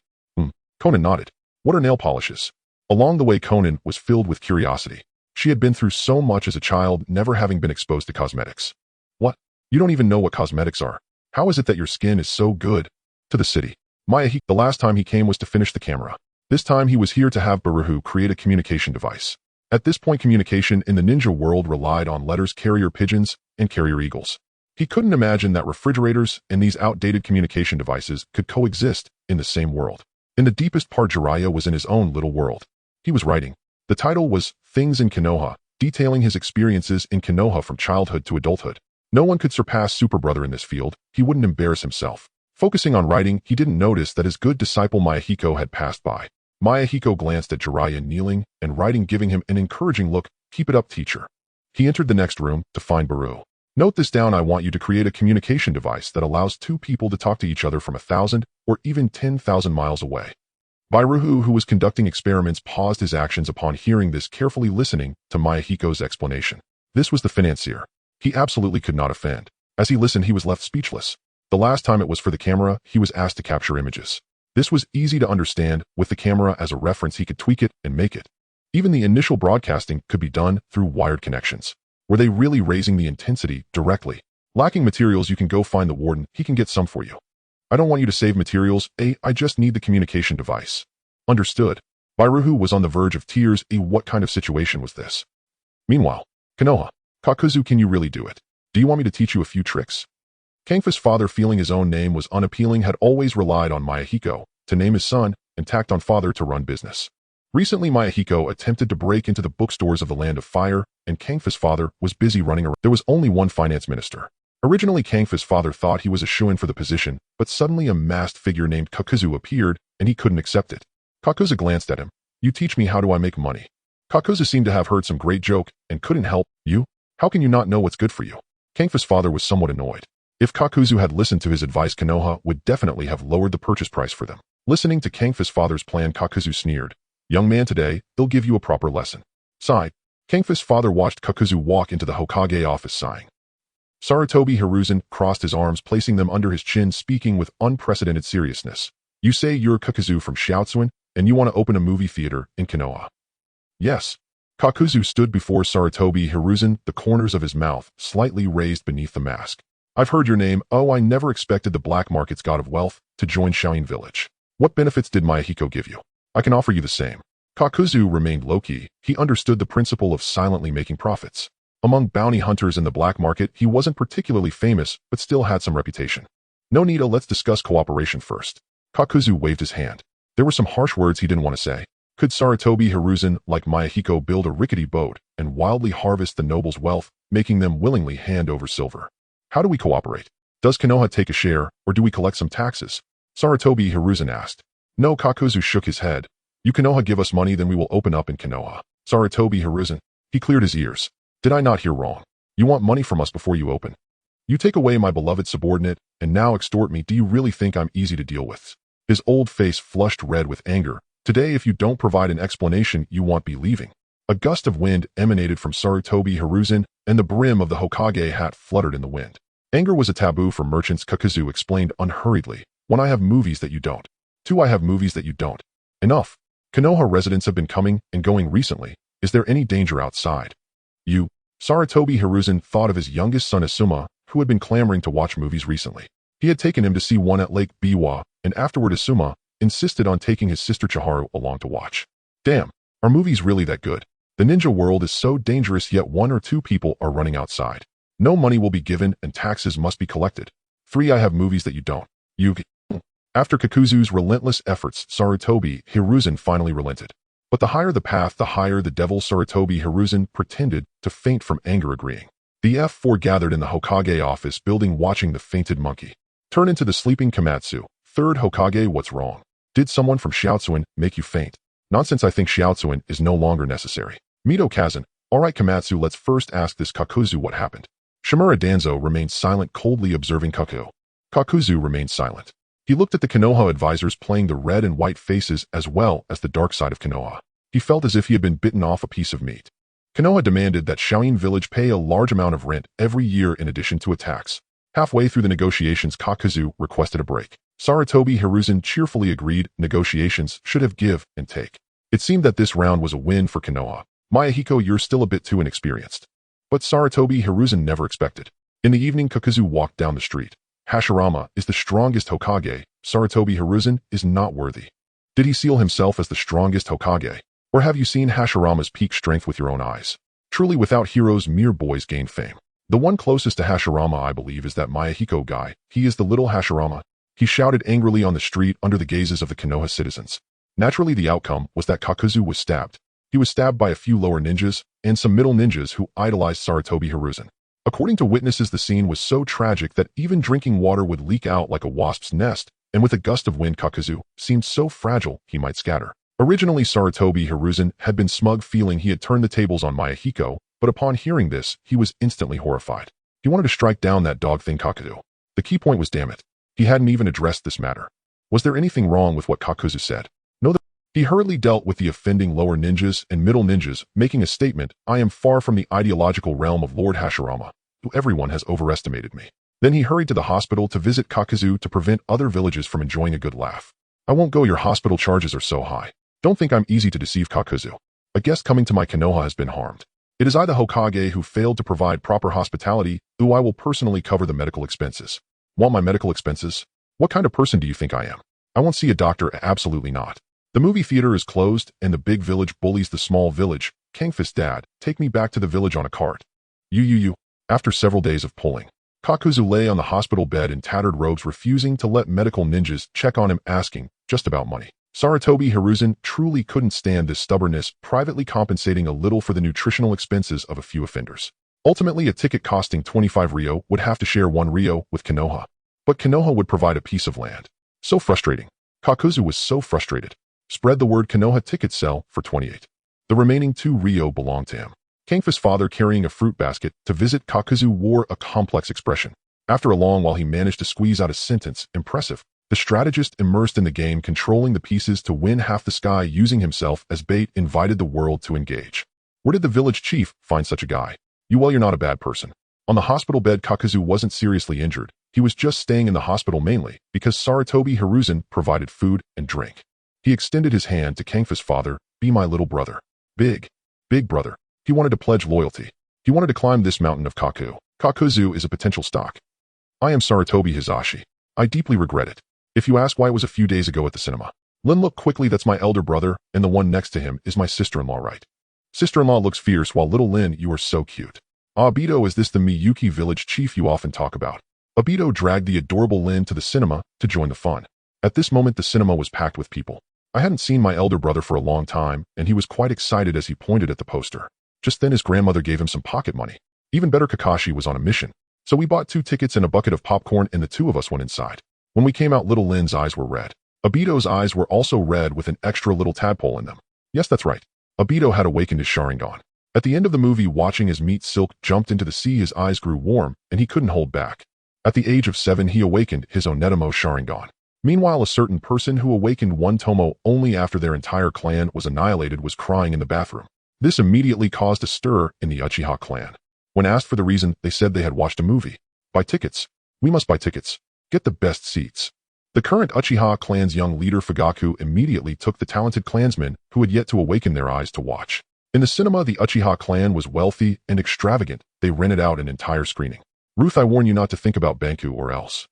Konan nodded. What are nail polishes? Along the way, Konan was filled with curiosity. She had been through so much as a child, never having been exposed to cosmetics. What? You don't even know what cosmetics are? How is it that your skin is so good? To the city. Yahiko, the last time he came was to finish the camera. This time he was here to have Baruhu create a communication device. At this point, communication in the ninja world relied on letters, carrier pigeons, and carrier eagles. He couldn't imagine that refrigerators and these outdated communication devices could coexist in the same world. In the deepest part, Jiraiya was in his own little world. He was writing. The title was Things in Konoha, detailing his experiences in Konoha from childhood to adulthood. No one could surpass Super Brother in this field. He wouldn't embarrass himself. Focusing on writing, he didn't notice that his good disciple Yahiko had passed by. Yahiko glanced at Jiraiya kneeling and writing, giving him an encouraging look. Keep it up, teacher. He entered the next room to find Baru. Note this down. I want you to create a communication device that allows two people to talk to each other from 1,000 or even 10,000 miles away. Baruhu, who was conducting experiments, paused his actions upon hearing this, carefully listening to Yahiko's explanation. This was the financier. He absolutely could not offend. As he listened, he was left speechless. The last time it was for the camera, he was asked to capture images. This was easy to understand. With the camera as a reference, he could tweak it and make it. Even the initial broadcasting could be done through wired connections. Were they really raising the intensity directly? Lacking materials, you can go find the warden. He can get some for you. I don't want you to save materials. I just need the communication device. Understood. Baruhu was on the verge of tears. What kind of situation was this? Meanwhile, Konoha. Kakuzu, can you really do it? Do you want me to teach you a few tricks? Kangfa's father, feeling his own name was unappealing, had always relied on Yahiko to name his son and tacked on father to run business. Recently, Yahiko attempted to break into the bookstores of the Land of Fire, and Kangfa's father was busy running around. There was only one finance minister. Originally, Kangfa's father thought he was a shoo-in for the position, but suddenly a masked figure named Kakuzu appeared, and he couldn't accept it. Kakuzu glanced at him. You teach me, how do I make money? Kakuzu seemed to have heard some great joke and couldn't help. You? How can you not know what's good for you? Kangfa's father was somewhat annoyed. If Kakuzu had listened to his advice, Konoha would definitely have lowered the purchase price for them. Listening to Kangfa's father's plan, Kakuzu sneered. Young man, today, they'll give you a proper lesson. Sighed. Kangfa's father watched Kakuzu walk into the Hokage office, sighing. Sarutobi Hiruzen crossed his arms, placing them under his chin, speaking with unprecedented seriousness. You say you're Kakuzu from Shiatsuan, and you want to open a movie theater in Konoha? Yes. Kakuzu stood before Sarutobi Hiruzen, the corners of his mouth slightly raised beneath the mask. I've heard your name. Oh, I never expected the black market's god of wealth to join Shaolin Village. What benefits did Yahiko give you? I can offer you the same. Kakuzu remained low-key. He understood the principle of silently making profits. Among bounty hunters in the black market, he wasn't particularly famous, but still had some reputation. No need, let's discuss cooperation first. Kakuzu waved his hand. There were some harsh words he didn't want to say. Could Sarutobi Hiruzen, like Yahiko, build a rickety boat and wildly harvest the noble's wealth, making them willingly hand over silver. How do we cooperate? Does Konoha take a share, or do we collect some taxes? Sarutobi Hiruzen asked. No, Kakuzu shook his head. You Konoha give us money, then we will open up in Konoha. Sarutobi Hiruzen. He cleared his ears. Did I not hear wrong? You want money from us before you open? You take away my beloved subordinate, and now extort me. Do you really think I'm easy to deal with? His old face flushed red with anger. Today, if you don't provide an explanation, you won't be leaving. A gust of wind emanated from Sarutobi Hiruzen, and the brim of the Hokage hat fluttered in the wind. Anger was a taboo for merchants, Kakuzu explained unhurriedly. 1, I have movies that you don't. 2, I have movies that you don't. Enough. Konoha residents have been coming and going recently. Is there any danger outside? You. Sarutobi Hiruzen thought of his youngest son Asuma, who had been clamoring to watch movies recently. He had taken him to see one at Lake Biwa, and afterward Asuma insisted on taking his sister Chiharu along to watch. Damn, are movies really that good? The ninja world is so dangerous, yet 1 or 2 people are running outside. No money will be given and taxes must be collected. 3, I have movies that you don't. Yugi. After Kakuzu's relentless efforts, Sarutobi Hiruzen finally relented. But the higher the path, the higher the devil. Sarutobi Hiruzen pretended to faint from anger, agreeing. The F4 gathered in the Hokage office building, watching the fainted monkey turn into the sleeping Komatsu. 3rd Hokage, what's wrong? Did someone from Shiatsuin make you faint? Nonsense, I think Shiatsuin is no longer necessary. Mito Kazan. Alright Komatsu, let's first ask this Kakuzu what happened. Shimura Danzo remained silent, coldly observing Kaku. Kakuzu remained silent. He looked at the Konoha advisors playing the red and white faces as well as the dark side of Konoha. He felt as if he had been bitten off a piece of meat. Konoha demanded that Shaoin village pay a large amount of rent every year in addition to a tax. Halfway through the negotiations, Kakuzu requested a break. Sarutobi Hiruzen cheerfully agreed. Negotiations should have give and take. It seemed that this round was a win for Konoha. Yahiko, you're still a bit too inexperienced. But Sarutobi Hiruzen never expected. In the evening, Kakuzu walked down the street. Hashirama is the strongest Hokage. Sarutobi Hiruzen is not worthy. Did he seal himself as the strongest Hokage? Or have you seen Hashirama's peak strength with your own eyes? Truly, without heroes, mere boys gain fame. The one closest to Hashirama, I believe, is that Yahiko guy. He is the little Hashirama. He shouted angrily on the street under the gazes of the Konoha citizens. Naturally, the outcome was that Kakuzu was stabbed. He was stabbed by a few lower ninjas and some middle ninjas who idolized Sarutobi Hiruzen. According to witnesses, the scene was so tragic that even drinking water would leak out like a wasp's nest, and with a gust of wind, Kakuzu seemed so fragile he might scatter. Originally, Sarutobi Hiruzen had been smug, feeling he had turned the tables on Yahiko, but upon hearing this, he was instantly horrified. He wanted to strike down that dog thing Kakuzu. The key point was, damn it, he hadn't even addressed this matter. Was there anything wrong with what Kakuzu said? No. He hurriedly dealt with the offending lower ninjas and middle ninjas, making a statement, I am far from the ideological realm of Lord Hashirama, who everyone has overestimated me. Then he hurried to the hospital to visit Kakuzu to prevent other villages from enjoying a good laugh. I won't go, your hospital charges are so high. Don't think I'm easy to deceive, Kakuzu. A guest coming to my Konoha has been harmed. It is I, the Hokage, who failed to provide proper hospitality, who I will personally cover the medical expenses. Want my medical expenses? What kind of person do you think I am? I won't see a doctor, absolutely not. The movie theater is closed, and the big village bullies the small village. Kangfist, dad, take me back to the village on a cart. You. After several days of pulling, Kakuzu lay on the hospital bed in tattered robes, refusing to let medical ninjas check on him, asking just about money. Sarutobi Hiruzen truly couldn't stand this stubbornness, privately compensating a little for the nutritional expenses of a few offenders. Ultimately, a ticket costing 25 ryo would have to share 1 ryo with Konoha. But Konoha would provide a piece of land. So frustrating. Kakuzu was so frustrated. Spread the word, Konoha tickets sell for 28. The remaining 2 ryo belonged to him. Kangfist's father, carrying a fruit basket to visit Kakuzu, wore a complex expression. After a long while, he managed to squeeze out a sentence. Impressive. The strategist, immersed in the game, controlling the pieces to win half the sky, using himself as bait, invited the world to engage. Where did the village chief find such a guy? Well, you're not a bad person. On the hospital bed, Kakuzu wasn't seriously injured. He was just staying in the hospital mainly because Sarutobi Hiruzen provided food and drink. He extended his hand to Kangfist's father. Be my little brother. Big brother. He wanted to pledge loyalty. He wanted to climb this mountain of Kaku. Kakuzu is a potential stock. I am Sarutobi Hizashi. I deeply regret it. If you ask why, it was a few days ago at the cinema. Lin looked quickly. That's my elder brother, and the one next to him is my sister-in-law, right? Sister-in-law looks fierce, while little Lin, you are so cute. Obito, is this the Miyuki village chief you often talk about? Obito dragged the adorable Lin to the cinema to join the fun. At this moment, the cinema was packed with people. I hadn't seen my elder brother for a long time, and he was quite excited as he pointed at the poster. Just then his grandmother gave him some pocket money. Even better, Kakashi was on a mission. So we bought 2 tickets and a bucket of popcorn and the 2 of us went inside. When we came out, little Lin's eyes were red. Obito's eyes were also red with an extra little tadpole in them. Yes, that's right. Obito had awakened his Sharingan. At the end of the movie, watching as Meat Silk jumped into the sea, his eyes grew warm and he couldn't hold back. At the age of 7, he awakened his Onetamo Sharingan. Meanwhile, a certain person who awakened one Tomo only after their entire clan was annihilated was crying in the bathroom. This immediately caused a stir in the Uchiha clan. When asked for the reason, they said they had watched a movie. Buy tickets. We must buy tickets. Get the best seats. The current Uchiha clan's young leader Fugaku immediately took the talented clansmen who had yet to awaken their eyes to watch. In the cinema, the Uchiha clan was wealthy and extravagant. They rented out an entire screening. Ruth, I warn you not to think about Banku or else.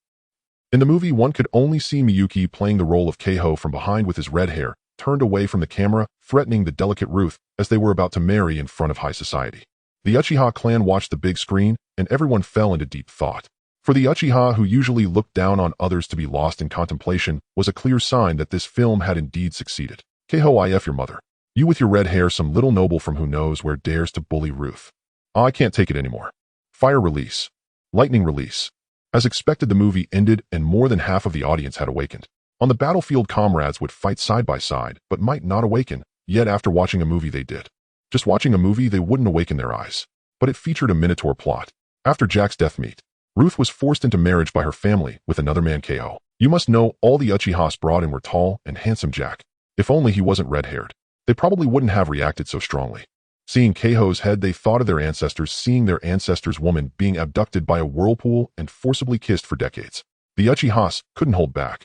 In the movie, one could only see Miyuki playing the role of Keiho from behind with his red hair, turned away from the camera, threatening the delicate Ruth as they were about to marry in front of high society. The Uchiha clan watched the big screen, and everyone fell into deep thought. For the Uchiha, who usually looked down on others to be lost in contemplation, was a clear sign that this film had indeed succeeded. Keiho, if your mother. You with your red hair, some little noble from who knows where dares to bully Ruth. I can't take it anymore. Fire release. Lightning release. As expected, the movie ended and more than half of the audience had awakened. On the battlefield, comrades would fight side by side, but might not awaken, yet after watching a movie they did. Just watching a movie, they wouldn't awaken their eyes. But it featured a Minotaur plot. After Jack's death meet, Ruth was forced into marriage by her family with another man, Keiho. You must know all the Uchihas brought in were tall and handsome Jack. If only he wasn't red-haired. They probably wouldn't have reacted so strongly. Seeing Keiho's head, they thought of their ancestors, seeing their ancestors' woman being abducted by a whirlpool and forcibly kissed for decades. The Uchihas couldn't hold back.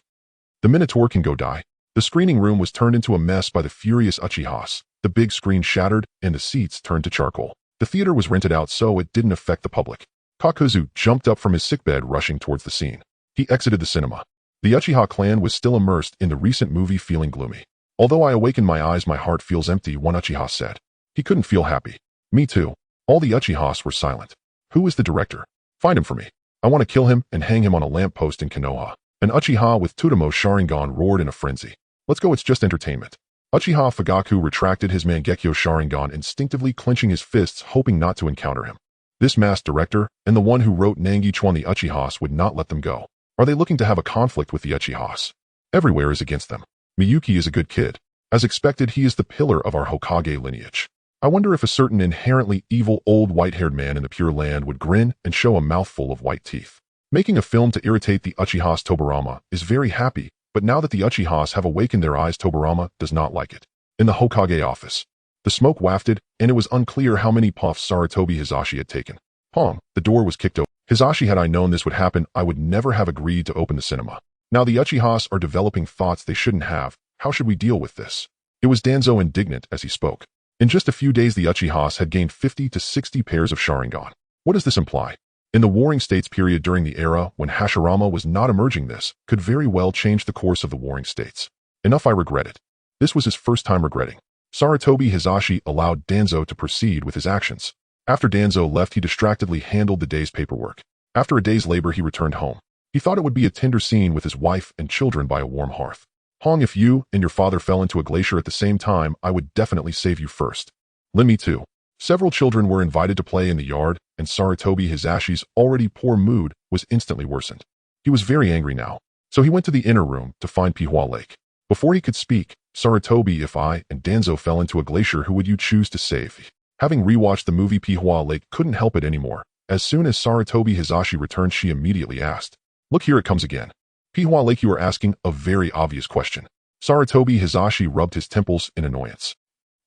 The Minotaur can go die. The screening room was turned into a mess by the furious Uchihas. The big screen shattered and the seats turned to charcoal. The theater was rented out so it didn't affect the public. Kakuzu jumped up from his sickbed, rushing towards the scene. He exited the cinema. The Uchiha clan was still immersed in the recent movie, feeling gloomy. Although I awakened my eyes, my heart feels empty, one Uchiha said. He couldn't feel happy. Me too. All the Uchihas were silent. Who is the director? Find him for me. I want to kill him and hang him on a lamppost in Konoha. An Uchiha with Tsutomu Sharingan roared in a frenzy. Let's go, it's just entertainment. Uchiha Fugaku retracted his Mangekyo Sharingan, instinctively clenching his fists, hoping not to encounter him. This masked director, and the one who wrote Nangichuan, the Uchihas would not let them go. Are they looking to have a conflict with the Uchihas? Everywhere is against them. Miyuki is a good kid. As expected, he is the pillar of our Hokage lineage. I wonder if a certain inherently evil old white-haired man in the Pure Land would grin and show a mouthful of white teeth. Making a film to irritate the Uchihas, Tobirama is very happy, but now that the Uchihas have awakened their eyes, Tobirama does not like it. In the Hokage office, the smoke wafted, and it was unclear how many puffs Sarutobi Hisashi had taken. Pong, the door was kicked open. Hisashi, had I known this would happen, I would never have agreed to open the cinema. Now the Uchihas are developing thoughts they shouldn't have. How should we deal with this? It was Danzo, indignant as he spoke. In just a few days, the Uchihas had gained 50 to 60 pairs of Sharingan. What does this imply? In the Warring States period, during the era when Hashirama was not emerging, this could very well change the course of the Warring States. Enough, I regret it. This was his first time regretting. Sarutobi Hisashi allowed Danzo to proceed with his actions. After Danzo left, he distractedly handled the day's paperwork. After a day's labor, he returned home. He thought it would be a tender scene with his wife and children by a warm hearth. Hong, if you and your father fell into a glacier at the same time, I would definitely save you first. Lin, me too. Several children were invited to play in the yard, and Sarutobi Hisashi's already poor mood was instantly worsened. He was very angry now, so he went to the inner room to find Pihua Lake. Before he could speak, Sarutobi, if I and Danzo fell into a glacier, who would you choose to save? Having rewatched the movie, Pihua Lake couldn't help it anymore. As soon as Sarutobi Hisashi returned, she immediately asked, "Look, here it comes again. Pihua Lake, you are asking a very obvious question." Sarutobi Hisashi rubbed his temples in annoyance.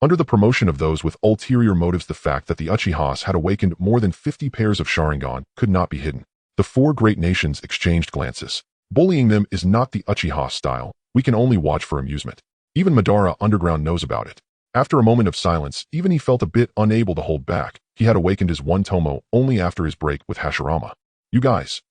Under the promotion of those with ulterior motives, the fact that the Uchihas had awakened more than 50 pairs of Sharingan could not be hidden. The four great nations exchanged glances. Bullying them is not the Uchiha style. We can only watch for amusement. Even Madara Underground knows about it. After a moment of silence, even he felt a bit unable to hold back. He had awakened his one Tomo only after his break with Hashirama. You guys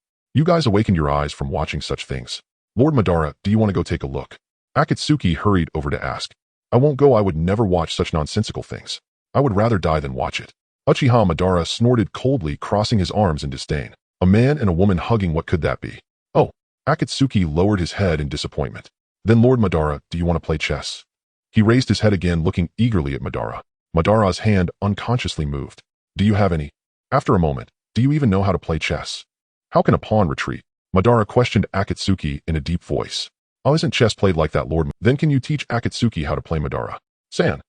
awakened your eyes from watching such things. Lord Madara, do you want to go take a look? Akatsuki hurried over to ask. I won't go. I would never watch such nonsensical things. I would rather die than watch it. Uchiha Madara snorted coldly, crossing his arms in disdain. A man and a woman hugging, what could that be? Oh, Akatsuki lowered his head in disappointment. Then Lord Madara, do you want to play chess? He raised his head again, looking eagerly at Madara. Madara's hand unconsciously moved. Do you have any? After a moment, do you even know how to play chess? How can a pawn retreat? Madara questioned Akatsuki in a deep voice. Oh, isn't chess played like that, Lord? Then can you teach Akatsuki how to play Madara? San.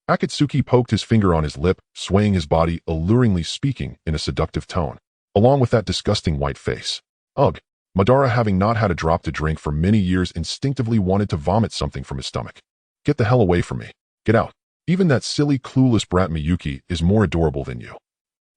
Akatsuki poked his finger on his lip, swaying his body, alluringly speaking in a seductive tone, along with that disgusting white face. Ugh. Madara, having not had a drop to drink for many years, instinctively wanted to vomit something from his stomach. Get the hell away from me. Get out. Even that silly, clueless brat Miyuki is more adorable than you.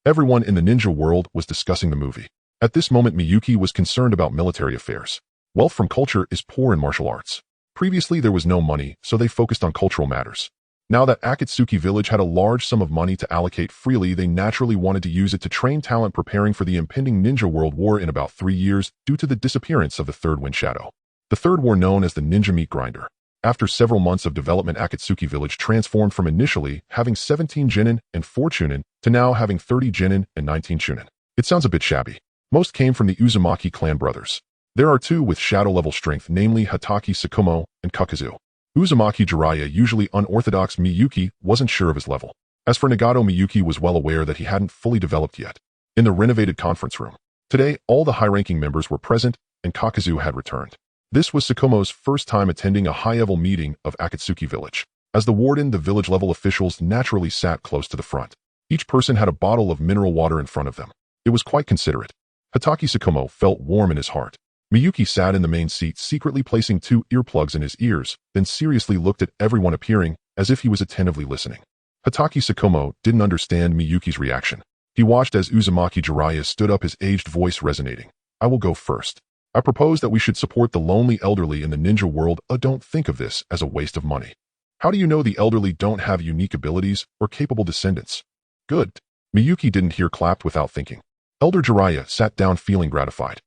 Everyone in the ninja world was discussing the movie. At this moment, Miyuki was concerned about military affairs. Wealth from culture is poor in martial arts. Previously, there was no money, so they focused on cultural matters. Now that Akatsuki village had a large sum of money to allocate freely, they naturally wanted to use it to train talent preparing for the impending Ninja World War in about 3 years due to the disappearance of the third wind shadow. The third war, known as the Ninja Meat Grinder. After several months of development, Akatsuki village transformed from initially having 17 Genin and 4 Chunin to now having 30 Genin and 19 Chunin. It sounds a bit shabby. Most came from the Uzumaki clan brothers. There are 2 with shadow-level strength, namely Hatake Tsukumo and Kakuzu. Uzumaki Jiraiya, usually unorthodox Miyuki, wasn't sure of his level. As for Nagato, Miyuki was well aware that he hadn't fully developed yet. In the renovated conference room. Today, all the high-ranking members were present, and Kakuzu had returned. This was Tsukumo's first time attending a high-level meeting of Akatsuki village. As the warden, the village-level officials naturally sat close to the front. Each person had a bottle of mineral water in front of them. It was quite considerate. Hatake Tsukumo felt warm in his heart. Miyuki sat in the main seat, secretly placing 2 earplugs in his ears, then seriously looked at everyone appearing, as if he was attentively listening. Hatake Tsukumo didn't understand Miyuki's reaction. He watched as Uzumaki Jiraiya stood up, his aged voice resonating. I will go first. I propose that we should support the lonely elderly in the ninja world. Don't think of this as a waste of money. How do you know the elderly don't have unique abilities or capable descendants? Good. Miyuki didn't hear, clapped without thinking. Elder Jiraiya sat down feeling gratified.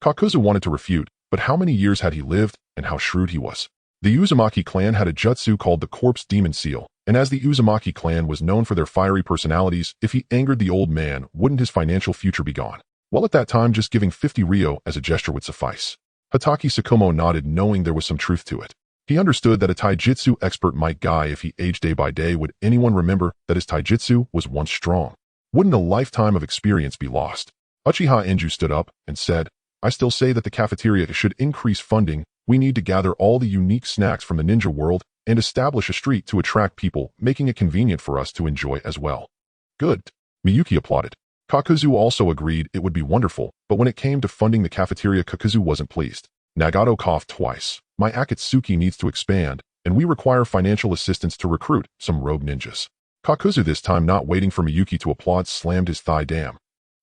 Kakuzu wanted to refute, but how many years had he lived, and how shrewd he was. The Uzumaki clan had a jutsu called the Corpse Demon Seal, and as the Uzumaki clan was known for their fiery personalities, if he angered the old man, wouldn't his financial future be gone? Well, at that time, just giving 50 ryo as a gesture would suffice. Hatake Tsukumo nodded, knowing there was some truth to it. He understood that a taijutsu expert might die if he aged day by day. Would anyone remember that his taijutsu was once strong? Wouldn't a lifetime of experience be lost? Uchiha Enju stood up and said, I still say that the cafeteria should increase funding. We need to gather all the unique snacks from the ninja world and establish a street to attract people, making it convenient for us to enjoy as well. Good. Miyuki applauded. Kakuzu also agreed it would be wonderful, but when it came to funding the cafeteria, Kakuzu wasn't pleased. Nagato coughed twice. My Akatsuki needs to expand, and we require financial assistance to recruit some rogue ninjas. Kakuzu, this time not waiting for Miyuki to applaud, slammed his thigh. Damn.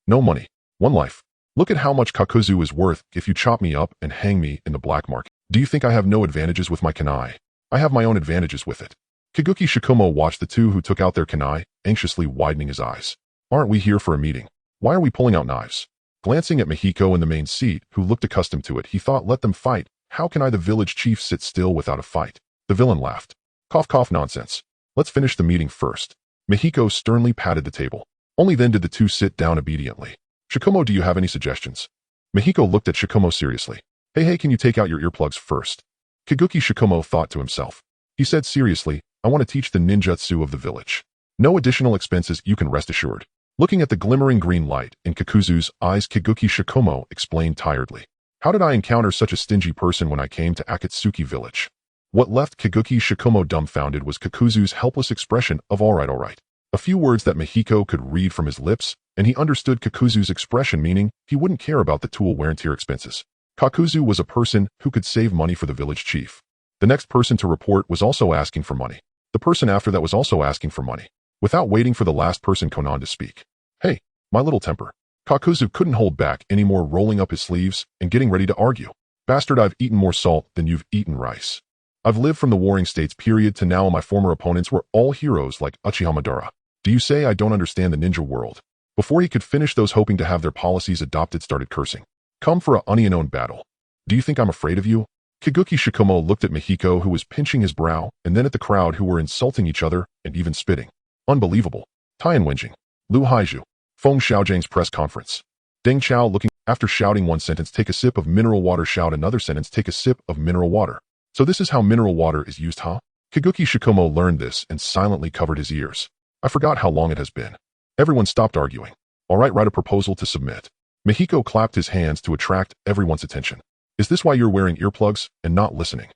No money. One life. Look at how much Kakuzu is worth if you chop me up and hang me in the black market. Do you think I have no advantages with my kunai? I have my own advantages with it. Kiguchi Shikumo watched the 2 who took out their kunai, anxiously widening his eyes. Aren't we here for a meeting? Why are we pulling out knives? Glancing at Yahiko in the main seat, who looked accustomed to it, he thought, let them fight. How can I, the village chief, sit still without a fight? The villain laughed. Cough, cough, nonsense. Let's finish the meeting first. Yahiko sternly patted the table. Only then did the 2 sit down obediently. Shikumo, do you have any suggestions? Yahiko looked at Shikumo seriously. Hey, can you take out your earplugs first? Kiguchi Shikumo thought to himself. He said seriously, I want to teach the ninjutsu of the village. No additional expenses, you can rest assured. Looking at the glimmering green light in Kakuzu's eyes, Kiguchi Shikumo explained tiredly. How did I encounter such a stingy person when I came to Akatsuki village? What left Kiguchi Shikumo dumbfounded was Kakuzu's helpless expression of all right. A few words that Yahiko could read from his lips, and he understood Kakuzu's expression, meaning he wouldn't care about the tool wear and tear expenses. Kakuzu was a person who could save money for the village chief. The next person to report was also asking for money. The person after that was also asking for money. Without waiting for the last person, Konan, to speak. Hey, my little temper. Kakuzu couldn't hold back anymore, rolling up his sleeves and getting ready to argue. Bastard, I've eaten more salt than you've eaten rice. I've lived from the Warring States period to now, and my former opponents were all heroes like Uchiha Madara. Do you say I don't understand the ninja world? Before he could finish, those hoping to have their policies adopted started cursing. Come for a unknown battle. Do you think I'm afraid of you? Kiguchi Shikumo looked at Yahiko, who was pinching his brow, and then at the crowd, who were insulting each other and even spitting. Unbelievable. Tian Wenjing. Lu Haiju. Feng Xiaojing's press conference. Deng Chao looking. After shouting one sentence, take a sip of mineral water. Shout another sentence, take a sip of mineral water. So this is how mineral water is used, huh? Kiguchi Shikumo learned this and silently covered his ears. I forgot how long it has been. Everyone stopped arguing. All right, write a proposal to submit. Mihiko clapped his hands to attract everyone's attention. Is this why you're wearing earplugs and not listening?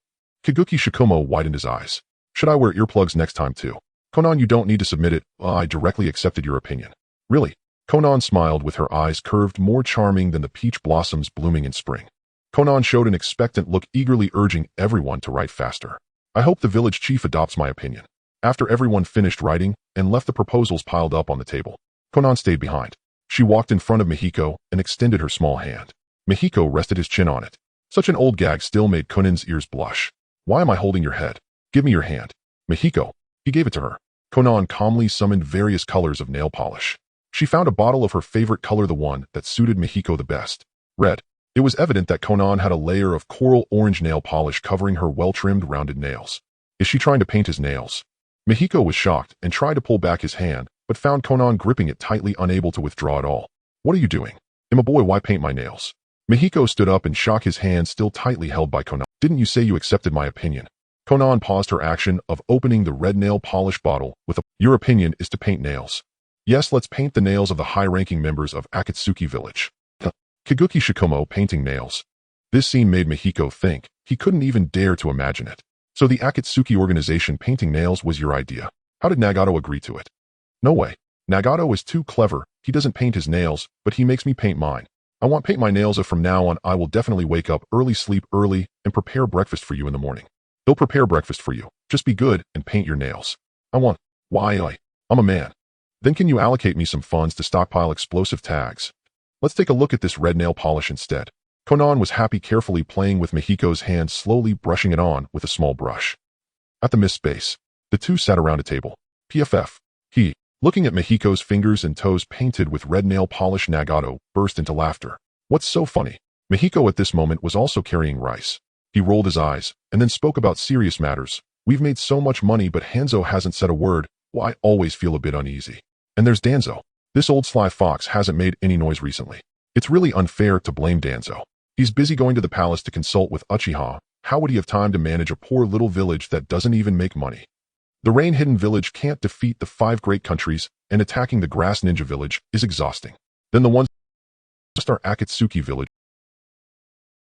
Kaguki Shikumo widened his eyes. Should I wear earplugs next time too? Konan, you don't need to submit it. I directly accepted your opinion. Really? Konan smiled with her eyes curved, more charming than the peach blossoms blooming in spring. Konan showed an expectant look, eagerly urging everyone to write faster. I hope the village chief adopts my opinion. After everyone finished writing and left the proposals piled up on the table, Konan stayed behind. She walked in front of Mihiko and extended her small hand. Mihiko rested his chin on it. Such an old gag still made Konan's ears blush. Why am I holding your head? Give me your hand. Mihiko. He gave it to her. Konan calmly summoned various colors of nail polish. She found a bottle of her favorite color, the one that suited Mihiko the best. Red. It was evident that Konan had a layer of coral orange nail polish covering her well-trimmed, rounded nails. Is she trying to paint his nails? Mihiko was shocked and tried to pull back his hand, but found Konan gripping it tightly, unable to withdraw at all. What are you doing? I'm a boy, why paint my nails? Mihiko stood up and shook his hand still tightly held by Konan. Didn't you say you accepted my opinion? Konan paused her action of opening the red nail polish bottle with a, your opinion is to paint nails. Yes, let's paint the nails of the high-ranking members of Akatsuki village. Kaguki Shikumo painting nails. This scene made Mihiko think. He couldn't even dare to imagine it. So the Akatsuki organization painting nails was your idea. How did Nagato agree to it? No way. Nagato is too clever. He doesn't paint his nails, but he makes me paint mine. I want paint my nails. From now on, I will definitely wake up early, sleep early, and prepare breakfast for you in the morning. He'll prepare breakfast for you. Just be good and paint your nails. I'm a man. Then can you allocate me some funds to stockpile explosive tags? Let's take a look at this red nail polish instead. Konan was happy, carefully playing with Mihiko's hand, slowly brushing it on with a small brush. At the missed space, the two sat around a table. PFF. He, looking at Mihiko's fingers and toes painted with red nail polish, Nagato burst into laughter. What's so funny? Mihiko at this moment was also carrying rice. He rolled his eyes and then spoke about serious matters. We've made so much money, but Hanzo hasn't said a word. Well, I always feel a bit uneasy. And there's Danzo. This old sly fox hasn't made any noise recently. It's really unfair to blame Danzo. He's busy going to the palace to consult with Uchiha. How would he have time to manage a poor little village that doesn't even make money? The rain-hidden village can't defeat the 5 great countries, and attacking the grass ninja village is exhausting. Then the ones just our Akatsuki village,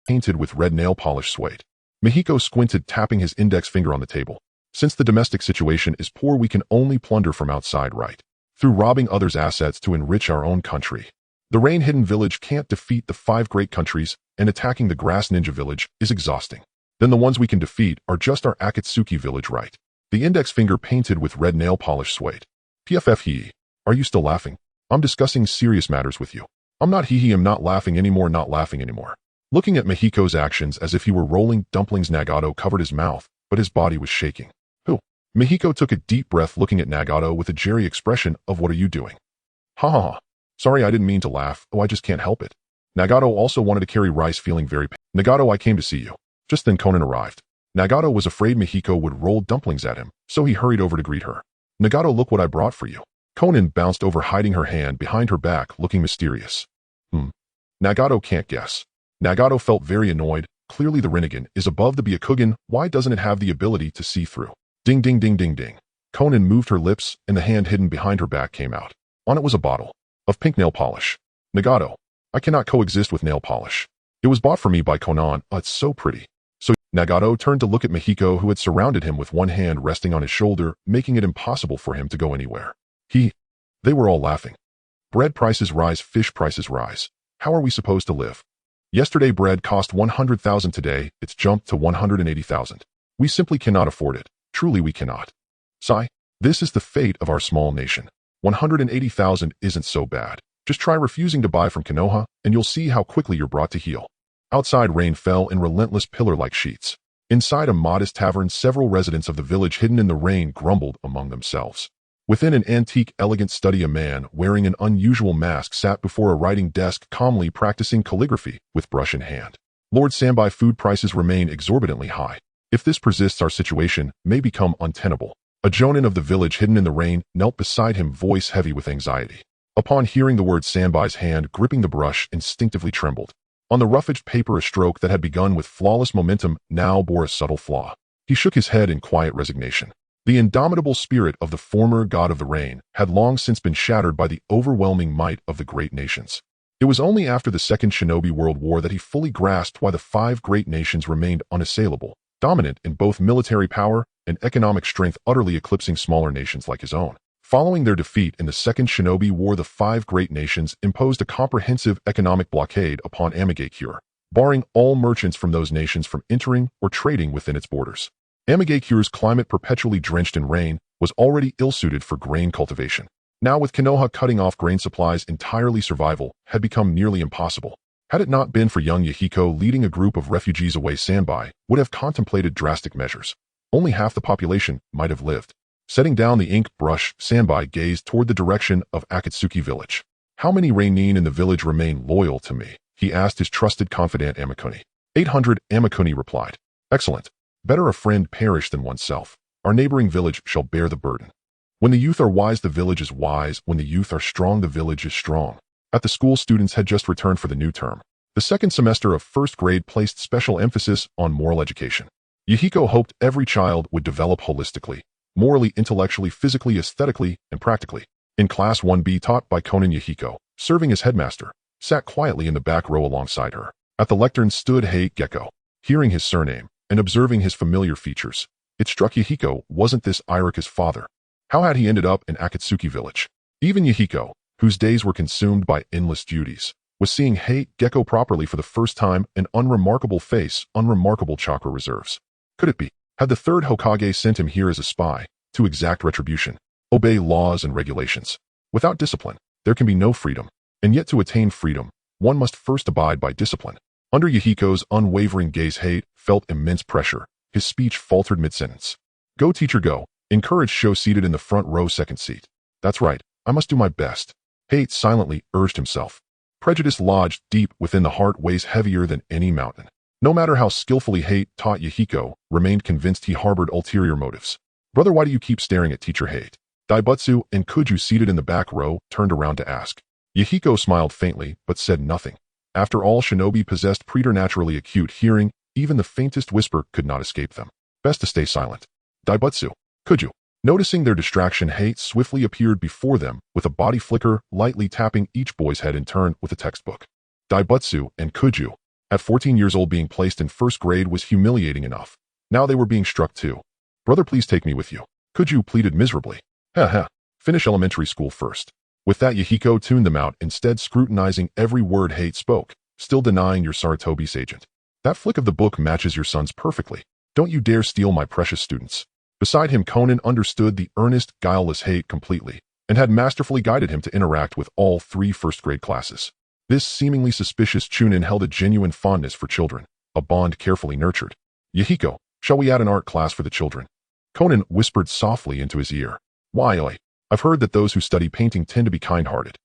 painted with red nail polish suede. Mihiko squinted, tapping his index finger on the table. Since the domestic situation is poor, we can only plunder from outside, right? Through robbing others' assets to enrich our own country. The rain-hidden village can't defeat the 5 great countries, and attacking the grass ninja village is exhausting. Then the ones we can defeat are just our Akatsuki village, right? The index finger painted with red nail polish suede. PFF. Are you still laughing? I'm discussing serious matters with you. I'm not I'm not laughing anymore, not laughing anymore. Looking at Mihiko's actions as if he were rolling dumplings, Nagato covered his mouth, but his body was shaking. Who? Mihiko took a deep breath, looking at Nagato with a jerry expression of what are you doing? Ha ha ha. Sorry, I didn't mean to laugh. Oh, I just can't help it. Nagato also wanted to carry rice, feeling very pain. Nagato, I came to see you. Just then Konan arrived. Nagato was afraid Mihiko would roll dumplings at him, so he hurried over to greet her. Nagato, look what I brought for you. Konan bounced over, hiding her hand behind her back, looking mysterious. Nagato can't guess. Nagato felt very annoyed. Clearly the Rinnegan is above the Byakugan. Why doesn't it have the ability to see through? Ding ding ding ding ding. Konan moved her lips and the hand hidden behind her back came out. On it was a bottle of pink nail polish. Nagato, I cannot coexist with nail polish. It was bought for me by Konan. Oh, it's so pretty. So Nagato turned to look at Mihiko, who had surrounded him with one hand resting on his shoulder, making it impossible for him to go anywhere. They were all laughing. Bread prices rise, fish prices rise. How are we supposed to live? Yesterday bread cost 100,000, today it's jumped to 180,000. We simply cannot afford it. Truly we cannot. Sigh. This is the fate of our small nation. 180,000 isn't so bad. Just try refusing to buy from Konoha, and you'll see how quickly you're brought to heel. Outside rain fell in relentless pillar-like sheets. Inside a modest tavern, several residents of the village hidden in the rain grumbled among themselves. Within an antique, elegant study, a man wearing an unusual mask sat before a writing desk, calmly practicing calligraphy with brush in hand. Lord Sanbai, food prices remain exorbitantly high. If this persists, our situation may become untenable. A jonin of the village hidden in the rain knelt beside him, voice heavy with anxiety. Upon hearing the word, Sanbai's hand gripping the brush instinctively trembled. On the rough-edged paper, a stroke that had begun with flawless momentum now bore a subtle flaw. He shook his head in quiet resignation. The indomitable spirit of the former god of the rain had long since been shattered by the overwhelming might of the great nations. It was only after the Second Shinobi World War that he fully grasped why the five great nations remained unassailable, dominant in both military power and economic strength, utterly eclipsing smaller nations like his own. Following their defeat in the Second Shinobi War, the five great nations imposed a comprehensive economic blockade upon Ame-Gakure, barring all merchants from those nations from entering or trading within its borders. Ame-Gakure's climate, perpetually drenched in rain, was already ill-suited for grain cultivation. Now, with Konoha cutting off grain supplies entirely, survival had become nearly impossible. Had it not been for young Yahiko leading a group of refugees away, Sanbai would have contemplated drastic measures. Only half the population might have lived. Setting down the ink brush, Sanbai gazed toward the direction of Akatsuki village. "How many Reinin in the village remain loyal to me?" he asked his trusted confidant Amekuni. 800, Amekuni replied. "Excellent. Better a friend perish than oneself. Our neighboring village shall bear the burden. When the youth are wise, the village is wise. When the youth are strong, the village is strong." At the school, students had just returned for the new term. The second semester of first grade placed special emphasis on moral education. Yahiko hoped every child would develop holistically, morally, intellectually, physically, aesthetically, and practically. In Class 1B, taught by Konan, Yahiko, serving as headmaster, sat quietly in the back row alongside her. At the lectern stood Gecko. Hearing his surname and observing his familiar features, it struck Yahiko, wasn't this Irika's father? How had he ended up in Akatsuki village? Even Yahiko, whose days were consumed by endless duties, was seeing Gecko properly for the first time. An unremarkable face, unremarkable chakra reserves. Could it be? Had the third Hokage sent him here as a spy, to exact retribution, obey laws and regulations? Without discipline, there can be no freedom, and yet to attain freedom, one must first abide by discipline. Under Yahiko's unwavering gaze, Hate felt immense pressure. His speech faltered mid-sentence. "Go, teacher, go," encouraged Sho, seated in the front row, second seat. "That's right, I must do my best," Hate silently urged himself. Prejudice lodged deep within the heart weighs heavier than any mountain. No matter how skillfully Hate taught, Yahiko remained convinced he harbored ulterior motives. "Brother, why do you keep staring at teacher Hate?" Daibutsu and Kuju, seated in the back row, turned around to ask. Yahiko smiled faintly, but said nothing. After all, shinobi possessed preternaturally acute hearing. Even the faintest whisper could not escape them. Best to stay silent. Daibutsu, Kuju. Noticing their distraction, Hate swiftly appeared before them with a body flicker, lightly tapping each boy's head in turn with a textbook. Daibutsu and Kuju, at 14 years old, being placed in first grade was humiliating enough. Now they were being struck too. "Brother, please take me with you," Kuju pleaded miserably. Finish elementary school first." With that, Yahiko tuned them out, instead scrutinizing every word Hate spoke, still denying your Saratobi's agent. "That flick of the book matches your sons perfectly. Don't you dare steal my precious students." Beside him, Konan understood the earnest, guileless Hate completely, and had masterfully guided him to interact with all 3 first-grade classes. This seemingly suspicious Chunin held a genuine fondness for children, a bond carefully nurtured. "Yahiko, shall we add an art class for the children?" Konan whispered softly into his ear. "Why, I've heard that those who study painting tend to be kind-hearted."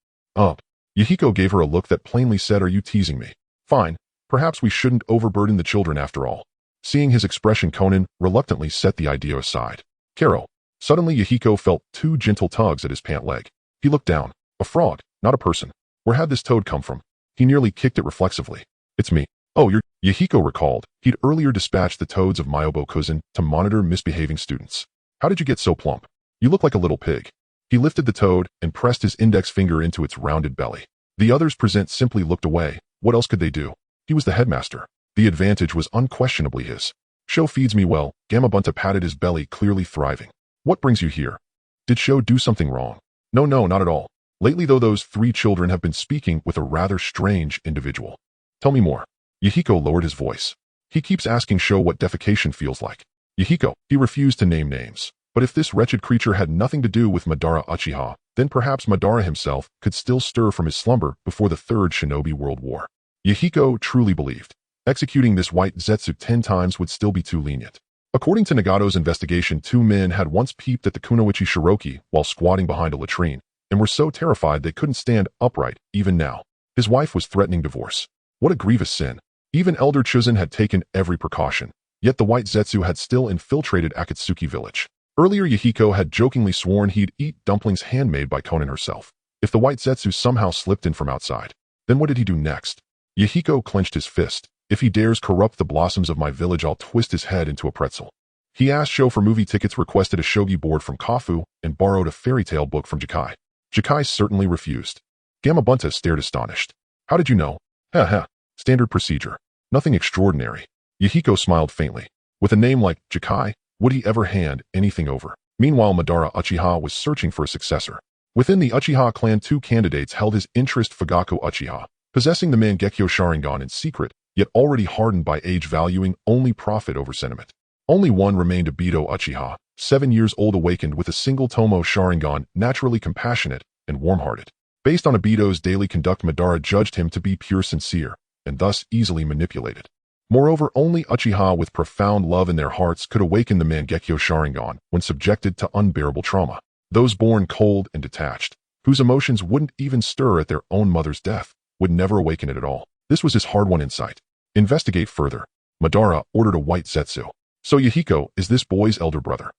Yahiko gave her a look that plainly said, "Are you teasing me?" "Fine, perhaps we shouldn't overburden the children after all." Seeing his expression, Konan reluctantly set the idea aside. "Karo." Suddenly, Yahiko felt 2 gentle tugs at his pant leg. He looked down. A frog, not a person. Where had this toad come from? He nearly kicked it reflexively. "It's me." "Oh, you're..." Yahiko recalled. He'd earlier dispatched the toads of Myobo-Kuzan to monitor misbehaving students. "How did you get so plump? You look like a little pig." He lifted the toad and pressed his index finger into its rounded belly. The others present simply looked away. What else could they do? He was the headmaster. The advantage was unquestionably his. "Sho feeds me well." Gamabunta patted his belly, clearly thriving. "What brings you here? Did Sho do something wrong?" No, not at all. Lately, though, those 3 children have been speaking with a rather strange individual." "Tell me more." Yahiko lowered his voice. "He keeps asking Sho what defecation feels like." Yahiko, he refused to name names. But if this wretched creature had nothing to do with Madara Uchiha, then perhaps Madara himself could still stir from his slumber before the 3rd Shinobi World War. Yahiko truly believed executing this white Zetsu 10 times would still be too lenient. According to Nagato's investigation, 2 men had once peeped at the kunoichi Shiroki while squatting behind a latrine, and were so terrified they couldn't stand upright, even now. His wife was threatening divorce. What a grievous sin. Even Elder Chuzan had taken every precaution, yet the white Zetsu had still infiltrated Akatsuki village. Earlier, Yahiko had jokingly sworn he'd eat dumplings handmade by Konan herself. If the white Zetsu somehow slipped in from outside, then what did he do next? Yahiko clenched his fist. "If he dares corrupt the blossoms of my village, I'll twist his head into a pretzel." He asked Sho for movie tickets, requested a shogi board from Kafu, and borrowed a fairy tale book from Jakai. Jakai certainly refused. Gamabunta stared astonished. How did you know? Ha. Standard procedure. Nothing extraordinary. Yahiko smiled faintly. With a name like Jakai, would he ever hand anything over? Meanwhile, Madara Uchiha was searching for a successor. Within the Uchiha clan, 2 candidates held his interest: Fugaku Uchiha, possessing the Mangekyo Sharingan in secret, yet already hardened by age, valuing only profit over sentiment. Only one remained: Obito Uchiha, 7 years old, awakened with a single Tomo Sharingan, naturally compassionate and warm-hearted. Based on Obito's daily conduct, Madara judged him to be pure sincere, and thus easily manipulated. Moreover, only Uchiha with profound love in their hearts could awaken the Mangekyo Sharingan when subjected to unbearable trauma. Those born cold and detached, whose emotions wouldn't even stir at their own mother's death, would never awaken it at all. This was his hard-won insight. Investigate further. Madara ordered a white zetsu. So Yahiko is this boy's elder brother.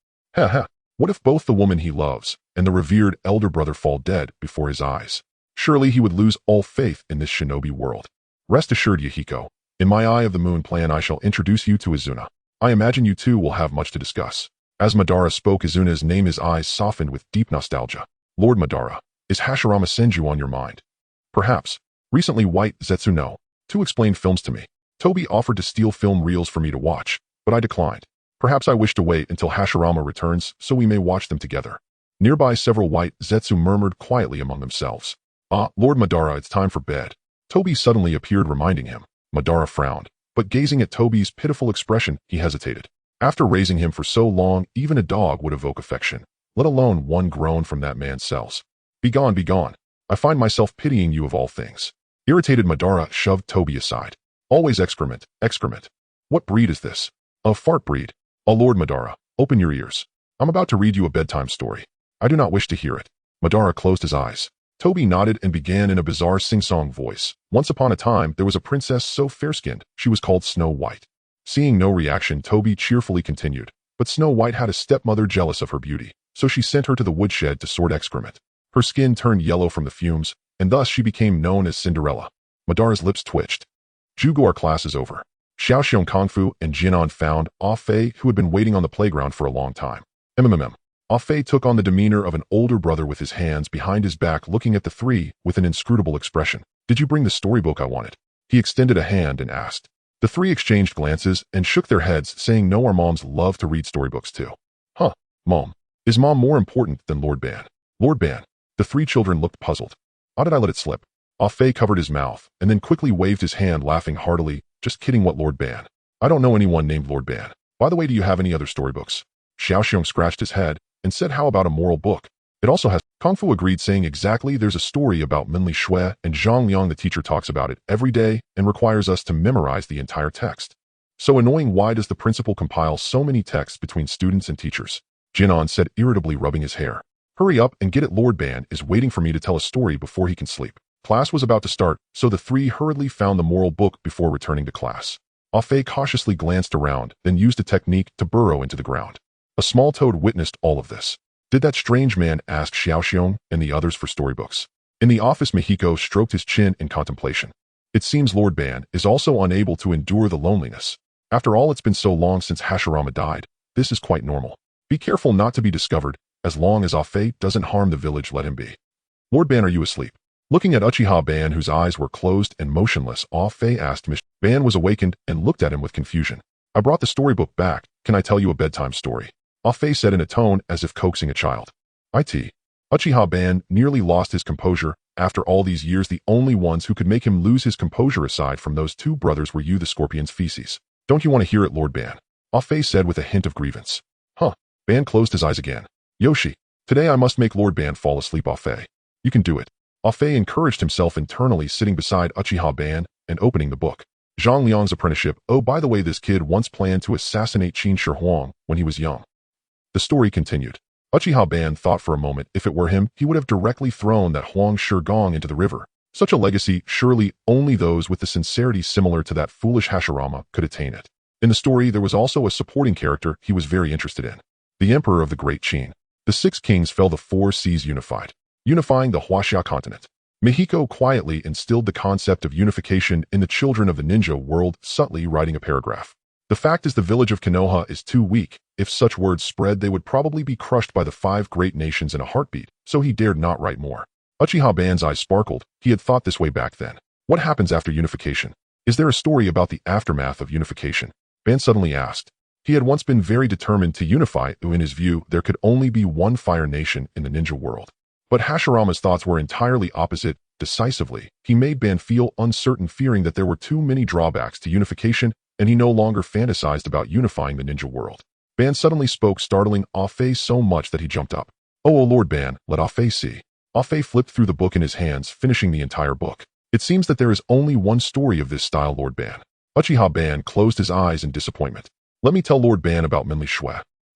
What if both the woman he loves and the revered elder brother fall dead before his eyes? Surely he would lose all faith in this shinobi world. Rest assured, Yahiko, in my Eye of the Moon plan I shall introduce you to Izuna. I imagine you two will have much to discuss. As Madara spoke Izuna's name, his eyes softened with deep nostalgia. Lord Madara, is Hashirama Senju on your mind? Perhaps. Recently White Zetsu no 2 explained films to me. Toby offered to steal film reels for me to watch, but I declined. Perhaps I wish to wait until Hashirama returns so we may watch them together. Nearby several White Zetsu murmured quietly among themselves. Lord Madara, it's time for bed. Toby suddenly appeared, reminding him. Madara frowned, but gazing at Toby's pitiful expression, he hesitated. After raising him for so long, even a dog would evoke affection, let alone one grown from that man's cells. Begone, begone. I find myself pitying you of all things. Irritated, Madara shoved Toby aside. Always excrement, excrement. What breed is this? A fart breed. Lord Madara, open your ears. I'm about to read you a bedtime story. I do not wish to hear it. Madara closed his eyes. Toby nodded and began in a bizarre sing-song voice. Once upon a time, there was a princess so fair-skinned, she was called Snow White. Seeing no reaction, Toby cheerfully continued. But Snow White had a stepmother jealous of her beauty, so she sent her to the woodshed to sort excrement. Her skin turned yellow from the fumes, and thus she became known as Cinderella. Madara's lips twitched. Jugo, our class is over. Xiaoxiong Kung Fu and Jinan found Ah Fei, who had been waiting on the playground for a long time. Ah Fei took on the demeanor of an older brother with his hands behind his back, looking at the three with an inscrutable expression. Did you bring the storybook I wanted? He extended a hand and asked. The three exchanged glances and shook their heads, saying no, our moms love to read storybooks too. Mom. Is mom more important than Lord Ban? Lord Ban. The three children looked puzzled. How did I let it slip? Ah Fei covered his mouth and then quickly waved his hand, laughing heartily. Just kidding, what Lord Ban? I don't know anyone named Lord Ban. By the way, do you have any other storybooks? Xiaoxiong scratched his head and said, how about a moral book? It also has. Kung Fu agreed, saying exactly, there's a story about Minli Shui and Zhang Liang. The teacher talks about it every day and requires us to memorize the entire text. So annoying, why does the principal compile so many texts between students and teachers? Jinan said irritably, rubbing his hair. Hurry up and get it, Lord Ban is waiting for me to tell a story before he can sleep. Class was about to start, so the three hurriedly found the moral book before returning to class. Ah Fei cautiously glanced around, then used a technique to burrow into the ground. A small toad witnessed all of this. Did that strange man ask Xiaoxiong and the others for storybooks? In the office, Mihiko stroked his chin in contemplation. It seems Lord Ban is also unable to endure the loneliness. After all, it's been so long since Hashirama died. This is quite normal. Be careful not to be discovered. As long as Ah Fei doesn't harm the village, let him be. Lord Ban, are you asleep? Looking at Uchiha Ban, whose eyes were closed and motionless, Ah Fei asked. Ban was awakened and looked at him with confusion. I brought the storybook back. Can I tell you a bedtime story? Ah Fei said in a tone as if coaxing a child. Uchiha Ban nearly lost his composure. After all these years, the only ones who could make him lose his composure aside from those two brothers were you, the scorpion's feces. Don't you want to hear it, Lord Ban? Ah Fei said with a hint of grievance. Ban closed his eyes again. Yoshi, today I must make Lord Ban fall asleep. Ah Fei. You can do it. Ah Fei encouraged himself internally, sitting beside Uchiha Ban and opening the book. Zhang Liang's apprenticeship. Oh, by the way, this kid once planned to assassinate Qin Shi Huang when he was young. The story continued. Uchiha Ban thought for a moment. If it were him, he would have directly thrown that Huang Shi Gong into the river. Such a legacy, surely only those with the sincerity similar to that foolish Hashirama could attain it. In the story, there was also a supporting character he was very interested in. The Emperor of the Great Qin. The 6 kings fell, the 4 seas unified, unifying the Huaxia continent. Mihiko quietly instilled the concept of unification in the children of the ninja world, subtly writing a paragraph. The fact is the village of Konoha is too weak. If such words spread, they would probably be crushed by the 5 great nations in a heartbeat, so he dared not write more. Uchiha Ban's eyes sparkled. He had thought this way back then. What happens after unification? Is there a story about the aftermath of unification? Ban suddenly asked. He had once been very determined to unify, though in his view, there could only be one fire nation in the ninja world. But Hashirama's thoughts were entirely opposite. Decisively, he made Ban feel uncertain, fearing that there were too many drawbacks to unification, and he no longer fantasized about unifying the ninja world. Ban suddenly spoke, startling Ah-Fei so much that he jumped up. Oh Lord Ban, let Ah-Fei see. Ah-Fei flipped through the book in his hands, finishing the entire book. It seems that there is only one story of this style, Lord Ban. Uchiha Ban closed his eyes in disappointment. Let me tell Lord Ban about Minli Shui.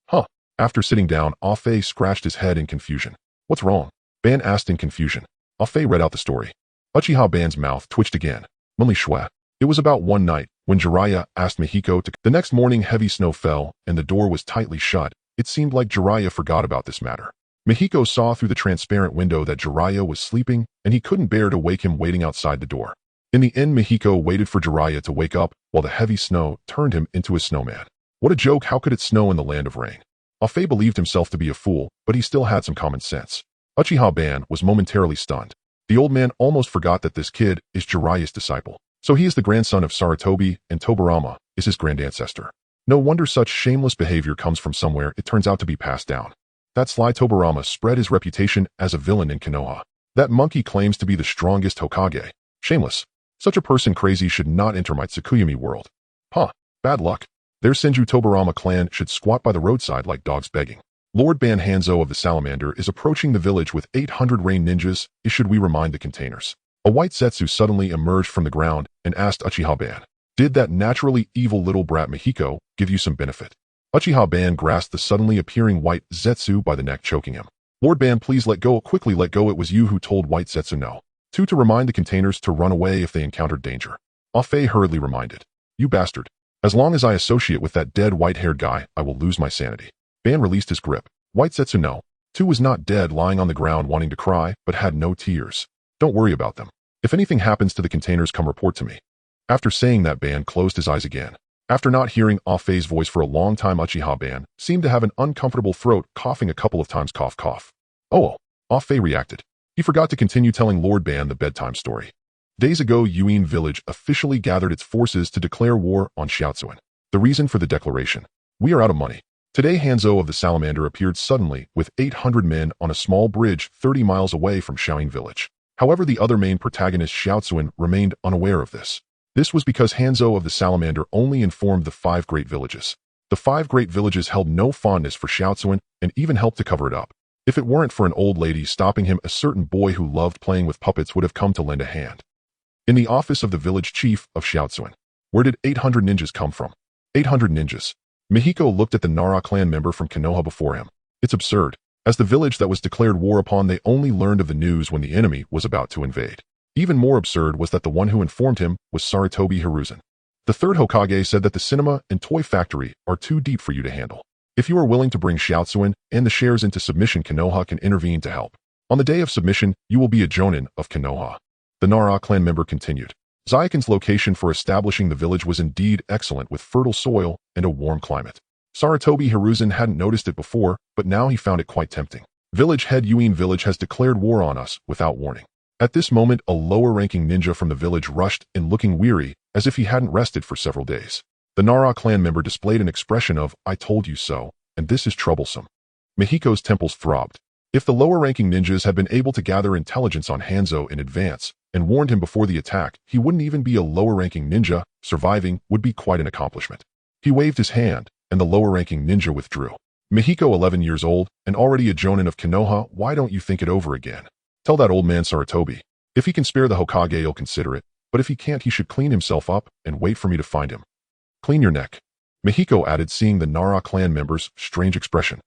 Huh. After sitting down, Ah-Fei scratched his head in confusion. What's wrong? Ban asked in confusion. Ah-Fei read out the story. Uchiha Ban's mouth twitched again. Minli Shui. It was about one night, when Jiraiya asked Yahiko to... The next morning heavy snow fell, and the door was tightly shut. It seemed like Jiraiya forgot about this matter. Yahiko saw through the transparent window that Jiraiya was sleeping, and he couldn't bear to wake him waiting outside the door. In the end, Yahiko waited for Jiraiya to wake up, while the heavy snow turned him into a snowman. What a joke! How could it snow in the land of rain? Ah-Fei believed himself to be a fool, but he still had some common sense. Uchiha Ban was momentarily stunned. The old man almost forgot that this kid is Jiraiya's disciple. So he is the grandson of Sarutobi, and Tobirama is his grand-ancestor. No wonder such shameless behavior comes from somewhere. It turns out to be passed down. That sly Tobirama spread his reputation as a villain in Konoha. That monkey claims to be the strongest Hokage. Shameless. Such a person crazy should not enter my Tsukuyami world. Huh. Bad luck. Their Senju Tobirama clan should squat by the roadside like dogs begging. Lord Ban Hanzo of the Salamander is approaching the village with 800 rain ninjas. Should we remind the containers? A white Zetsu suddenly emerged from the ground and asked Uchiha Ban, did that naturally evil little brat Yahiko give you some benefit? Uchiha Ban grasped the suddenly appearing white Zetsu by the neck, choking him. Lord Ban, please let go. Quickly let go. It was you who told white Zetsu no. 2. To remind the containers to run away if they encountered danger. Ah-Fei hurriedly reminded. You bastard. As long as I associate with that dead white-haired guy, I will lose my sanity. Ban released his grip. White Zetsu no. 2 was not dead, lying on the ground wanting to cry, but had no tears. Don't worry about them. If anything happens to the containers, come report to me. After saying that, Ban closed his eyes again. After not hearing Ah-Fei's voice for a long time, Uchiha Ban seemed to have an uncomfortable throat, coughing a couple of times. Cough, cough. Oh, Ah-Fei reacted. He forgot to continue telling Lord Ban the bedtime story. Days ago, Yuin village officially gathered its forces to declare war on Shiatsuan. The reason for the declaration. We are out of money. Today, Hanzo of the Salamander appeared suddenly with 800 men on a small bridge 30 miles away from Shaoin village. However, the other main protagonist, Shiatsuan, remained unaware of this. This was because Hanzo of the Salamander only informed the 5 great villages. The 5 great villages held no fondness for Shiatsuan and even helped to cover it up. If it weren't for an old lady stopping him, a certain boy who loved playing with puppets would have come to lend a hand. In the office of the village chief of Shiatsuan. Where did 800 ninjas come from? 800 ninjas. Yahiko looked at the Nara clan member from Konoha before him. It's absurd. As the village that was declared war upon, they only learned of the news when the enemy was about to invade. Even more absurd was that the one who informed him was Sarutobi Hiruzen. The 3rd Hokage said that the cinema and toy factory are too deep for you to handle. If you are willing to bring Shiatsuan and the shares into submission, Konoha can intervene to help. On the day of submission, you will be a jonin of Konoha. The Nara clan member continued. Zaikon's location for establishing the village was indeed excellent, with fertile soil and a warm climate. Sarutobi Hiruzen hadn't noticed it before, but now he found it quite tempting. Village head Yuin village has declared war on us without warning. At this moment, a lower-ranking ninja from the village rushed in, looking weary, as if he hadn't rested for several days. The Nara clan member displayed an expression of, I told you so, and this is troublesome. Yahiko's temples throbbed. If the lower-ranking ninjas had been able to gather intelligence on Hanzo in advance and warned him before the attack, he wouldn't even be a lower-ranking ninja. Surviving would be quite an accomplishment. He waved his hand, and the lower-ranking ninja withdrew. Yahiko, 11 years old, and already a jonin of Konoha, why don't you think it over again? Tell that old man Sarutobi. If he can spare the Hokage, he'll consider it, but if he can't, he should clean himself up and wait for me to find him. Clean your neck. Yahiko added, seeing the Nara clan member's strange expression.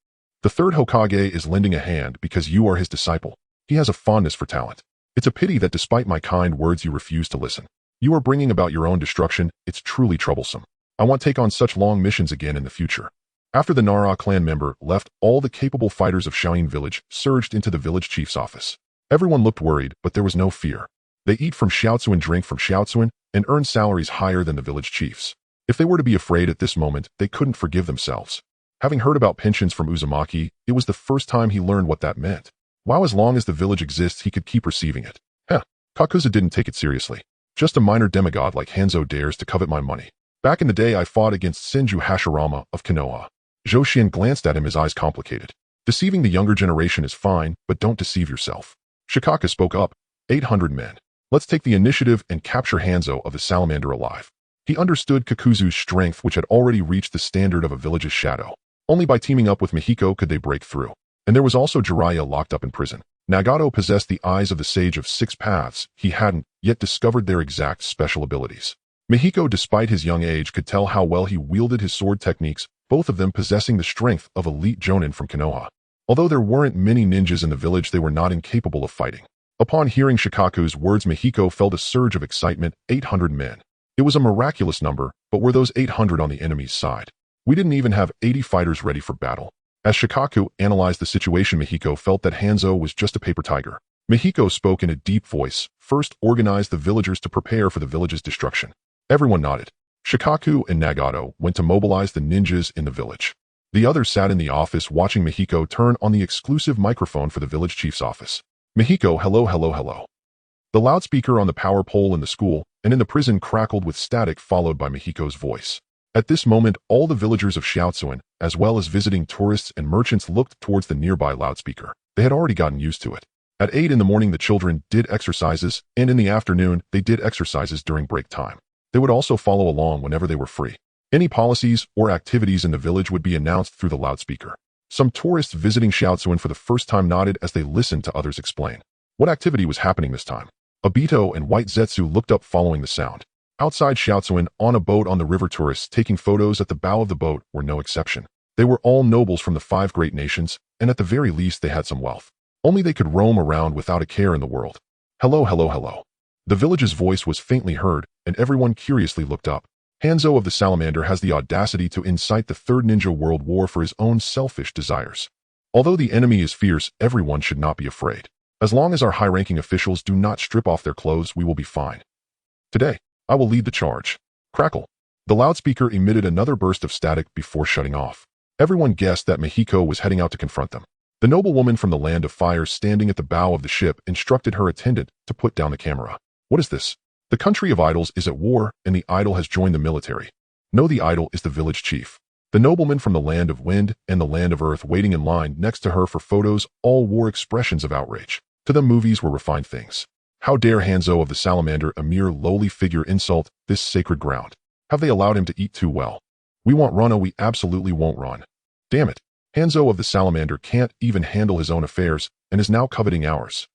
The 3rd Hokage is lending a hand because you are his disciple. He has a fondness for talent. It's a pity that despite my kind words you refuse to listen. You are bringing about your own destruction. It's truly troublesome. I won't take on such long missions again in the future. After the Nara clan member left, all the capable fighters of Shaoin village surged into the village chief's office. Everyone looked worried, but there was no fear. They eat from Shiatsuan, drink from Shiatsuan, and earn salaries higher than the village chiefs. If they were to be afraid at this moment, they couldn't forgive themselves. Having heard about pensions from Uzumaki, it was the first time he learned what that meant. Wow, as long as the village exists, he could keep receiving it. Kakuza didn't take it seriously. Just a minor demigod like Hanzo dares to covet my money. Back in the day, I fought against Senju Hashirama of Konoha. Zhoxian glanced at him, his eyes complicated. Deceiving the younger generation is fine, but don't deceive yourself. Shikaka spoke up. 800 men. Let's take the initiative and capture Hanzo of the Salamander alive. He understood Kakuzu's strength, which had already reached the standard of a village's shadow. Only by teaming up with Mihiko could they break through. And there was also Jiraiya locked up in prison. Nagato possessed the eyes of the Sage of Six Paths. He hadn't yet discovered their exact special abilities. Mihiko, despite his young age, could tell how well he wielded his sword techniques, both of them possessing the strength of elite jonin from Konoha. Although there weren't many ninjas in the village, they were not incapable of fighting. Upon hearing Shikaku's words, Mihiko felt a surge of excitement. 800 men. It was a miraculous number, but were those 800 on the enemy's side? We didn't even have 80 fighters ready for battle. As Shikaku analyzed the situation, Mihiko felt that Hanzo was just a paper tiger. Mihiko spoke in a deep voice. First, organize the villagers to prepare for the village's destruction. Everyone nodded. Shikaku and Nagato went to mobilize the ninjas in the village. The others sat in the office watching Mihiko turn on the exclusive microphone for the village chief's office. Mihiko, hello, hello, hello. The loudspeaker on the power pole in the school and in the prison crackled with static, followed by Mihiko's voice. At this moment, all the villagers of Shiaotsuan, as well as visiting tourists and merchants, looked towards the nearby loudspeaker. They had already gotten used to it. At 8 in the morning, the children did exercises, and in the afternoon, they did exercises during break time. They would also follow along whenever they were free. Any policies or activities in the village would be announced through the loudspeaker. Some tourists visiting Shiaotsuan for the first time nodded as they listened to others explain. What activity was happening this time? Obito and White Zetsu looked up following the sound. Outside Shiaotsuan, on a boat on the river, tourists taking photos at the bow of the boat were no exception. They were all nobles from the 5 great nations, and at the very least they had some wealth. Only they could roam around without a care in the world. Hello, hello, hello. The village's voice was faintly heard, and everyone curiously looked up. Hanzo of the Salamander has the audacity to incite the Third Ninja World War for his own selfish desires. Although the enemy is fierce, everyone should not be afraid. As long as our high-ranking officials do not strip off their clothes, we will be fine. Today, I will lead the charge. Crackle. The loudspeaker emitted another burst of static before shutting off. Everyone guessed that Mihiko was heading out to confront them. The noblewoman from the Land of Fire, standing at the bow of the ship, instructed her attendant to put down the camera. What is this? The country of idols is at war, and the idol has joined the military. No, the idol is the village chief. The nobleman from the Land of Wind and the Land of Earth waiting in line next to her for photos all wore expressions of outrage. To them, movies were refined things. How dare Hanzo of the Salamander, a mere lowly figure, insult this sacred ground? Have they allowed him to eat too well? We won't run, we absolutely won't run. Damn it. Hanzo of the Salamander can't even handle his own affairs and is now coveting ours.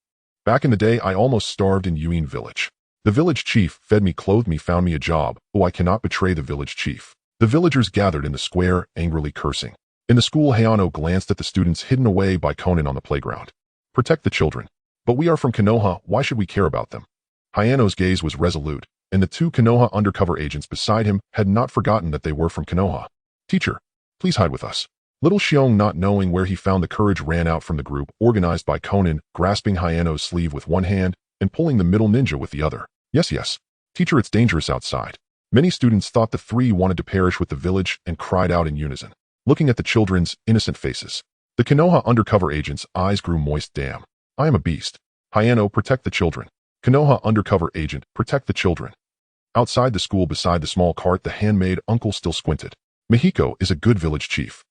Back in the day, I almost starved in Yuin village. The village chief fed me, clothed me, found me a job. Oh, I cannot betray the village chief. The villagers gathered in the square, angrily cursing. In the school, Hayano glanced at the students hidden away by Konan on the playground. Protect the children. But we are from Konoha, why should we care about them? Hayano's gaze was resolute, and the 2 Konoha undercover agents beside him had not forgotten that they were from Konoha. Teacher, please hide with us. Little Xiong, not knowing where he found the courage, ran out from the group organized by Konan, grasping Hayano's sleeve with one hand and pulling the middle ninja with the other. Yes, yes. Teacher, it's dangerous outside. Many students thought the 3 wanted to perish with the village and cried out in unison, looking at the children's innocent faces. The Konoha undercover agent's eyes grew moist. Damn. I am a beast. Hayano, protect the children. Konoha undercover agent, protect the children. Outside the school, beside the small cart, the handmaid uncle still squinted. Mihiko is a good village chief.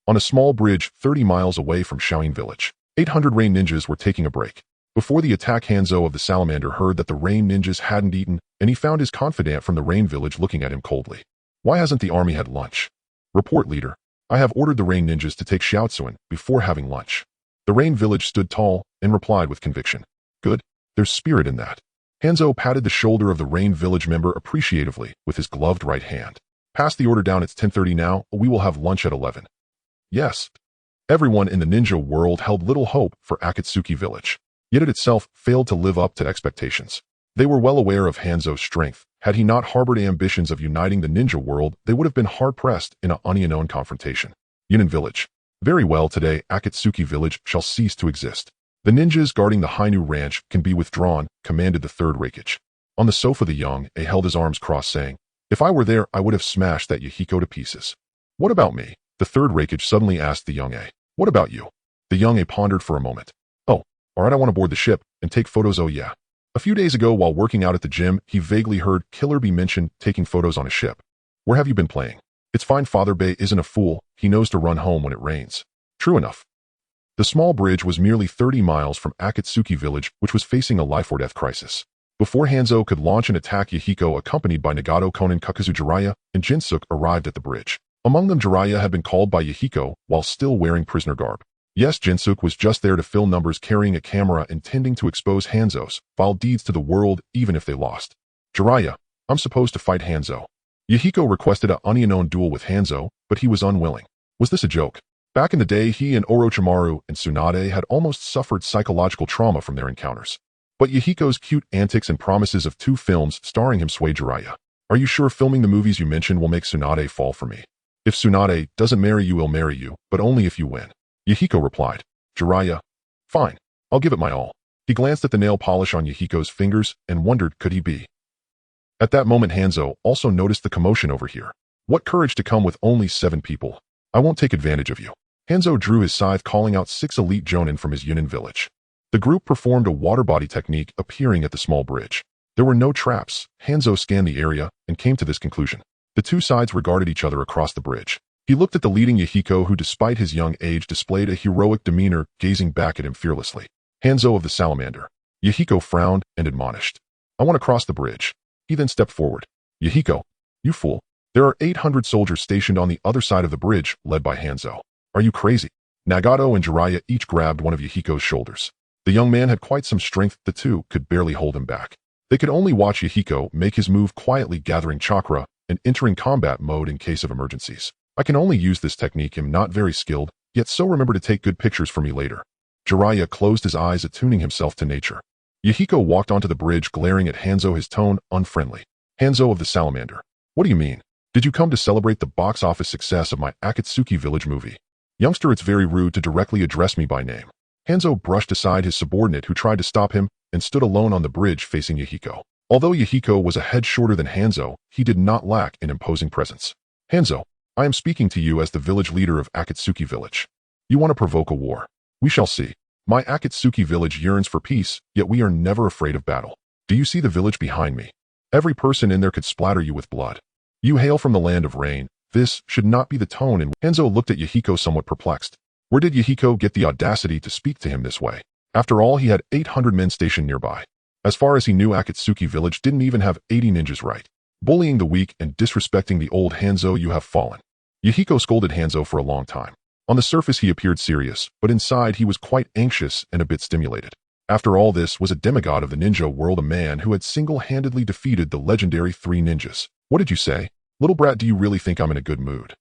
On a small bridge 30 miles away from Shaoyin village, 800 rain ninjas were taking a break. Before the attack, Hanzo of the Salamander heard that the rain ninjas hadn't eaten, and he found his confidant from the rain village looking at him coldly. Why hasn't the army had lunch? Report, leader. I have ordered the rain ninjas to take Shiaotsuan before having lunch. The rain village stood tall and replied with conviction. Good. There's spirit in that. Hanzo patted the shoulder of the rain village member appreciatively with his gloved right hand. Pass the order down. It's 10:30 now. We will have lunch at 11. Yes. Everyone in the ninja world held little hope for Akatsuki village. Yet it itself failed to live up to expectations. They were well aware of Hanzo's strength. Had he not harbored ambitions of uniting the ninja world, they would have been hard-pressed in an unknown confrontation. Yunin village. Very well, today Akatsuki village shall cease to exist. The ninjas guarding the Hainu ranch can be withdrawn, commanded the third Raikage. On the sofa, the young A held his arms crossed, saying, If I were there, I would have smashed that Yahiko to pieces. What about me? The third Raikage suddenly asked the young A. What about you? The young A pondered for a moment. Oh, alright, I want to board the ship and take photos. Oh yeah. A few days ago, while working out at the gym, he vaguely heard Killer be mentioned taking photos on a ship. Where have you been playing? It's fine, Father Bay isn't a fool. He knows to run home when it rains. True enough. The small bridge was merely 30 miles from Akatsuki village, which was facing a life-or-death crisis. Before Hanzo could launch an attack, Yahiko, accompanied by Nagato, Konan, Kakazu, Jiraiya, and Jinsuke, arrived at the bridge. Among them, Jiraiya had been called by Yahiko while still wearing prisoner garb. Yes, Jinsuke was just there to fill numbers, carrying a camera intending to expose Hanzo's vile deeds to the world even if they lost. Jiraiya, I'm supposed to fight Hanzo. Yahiko requested a unknown duel with Hanzo, but he was unwilling. Was this a joke? Back in the day, he and Orochimaru and Tsunade had almost suffered psychological trauma from their encounters. But Yahiko's cute antics and promises of 2 films starring him swayed Jiraiya. Are you sure filming the movies you mentioned will make Tsunade fall for me? If Tsunade doesn't marry you, he'll marry you, but only if you win. Yahiko replied. Jiraiya, fine, I'll give it my all. He glanced at the nail polish on Yahiko's fingers and wondered, could he be? At that moment, Hanzo also noticed the commotion over here. What courage to come with only 7 people. I won't take advantage of you. Hanzo drew his scythe, calling out 6 elite jonin from his Yunin village. The group performed a water body technique, appearing at the small bridge. There were no traps. Hanzo scanned the area and came to this conclusion. The 2 sides regarded each other across the bridge. He looked at the leading Yahiko, who despite his young age displayed a heroic demeanor, gazing back at him fearlessly. Hanzo of the Salamander. Yahiko frowned and admonished. I want to cross the bridge. He then stepped forward. Yahiko, you fool. There are 800 soldiers stationed on the other side of the bridge, led by Hanzo. Are you crazy? Nagato and Jiraiya each grabbed one of Yahiko's shoulders. The young man had quite some strength. The 2 could barely hold him back. They could only watch Yahiko make his move, quietly gathering chakra and entering combat mode in case of emergencies. I can only use this technique. I'm not very skilled, yet so remember to take good pictures for me later. Jiraiya closed his eyes, attuning himself to nature. Yahiko walked onto the bridge, glaring at Hanzo, his tone unfriendly. Hanzo of the Salamander. What do you mean? Did you come to celebrate the box office success of my Akatsuki village movie? Youngster, it's very rude to directly address me by name. Hanzo brushed aside his subordinate who tried to stop him and stood alone on the bridge facing Yahiko. Although Yahiko was a head shorter than Hanzo, he did not lack an imposing presence. Hanzo, I am speaking to you as the village leader of Akatsuki village. You want to provoke a war? We shall see. My Akatsuki village yearns for peace, yet we are never afraid of battle. Do you see the village behind me? Every person in there could splatter you with blood. You hail from the land of rain. This should not be the tone. And Hanzo looked at Yahiko somewhat perplexed. Where did Yahiko get the audacity to speak to him this way? After all, he had 800 men stationed nearby. As far as he knew, Akatsuki village didn't even have 80 ninjas, right? Bullying the weak and disrespecting the old. Hanzo, you have fallen. Yahiko scolded Hanzo for a long time. On the surface, he appeared serious, but inside he was quite anxious and a bit stimulated. After all, this was a demigod of the ninja world, a man who had single-handedly defeated the legendary 3 ninjas. What did you say? Little brat, do you really think I'm in a good mood?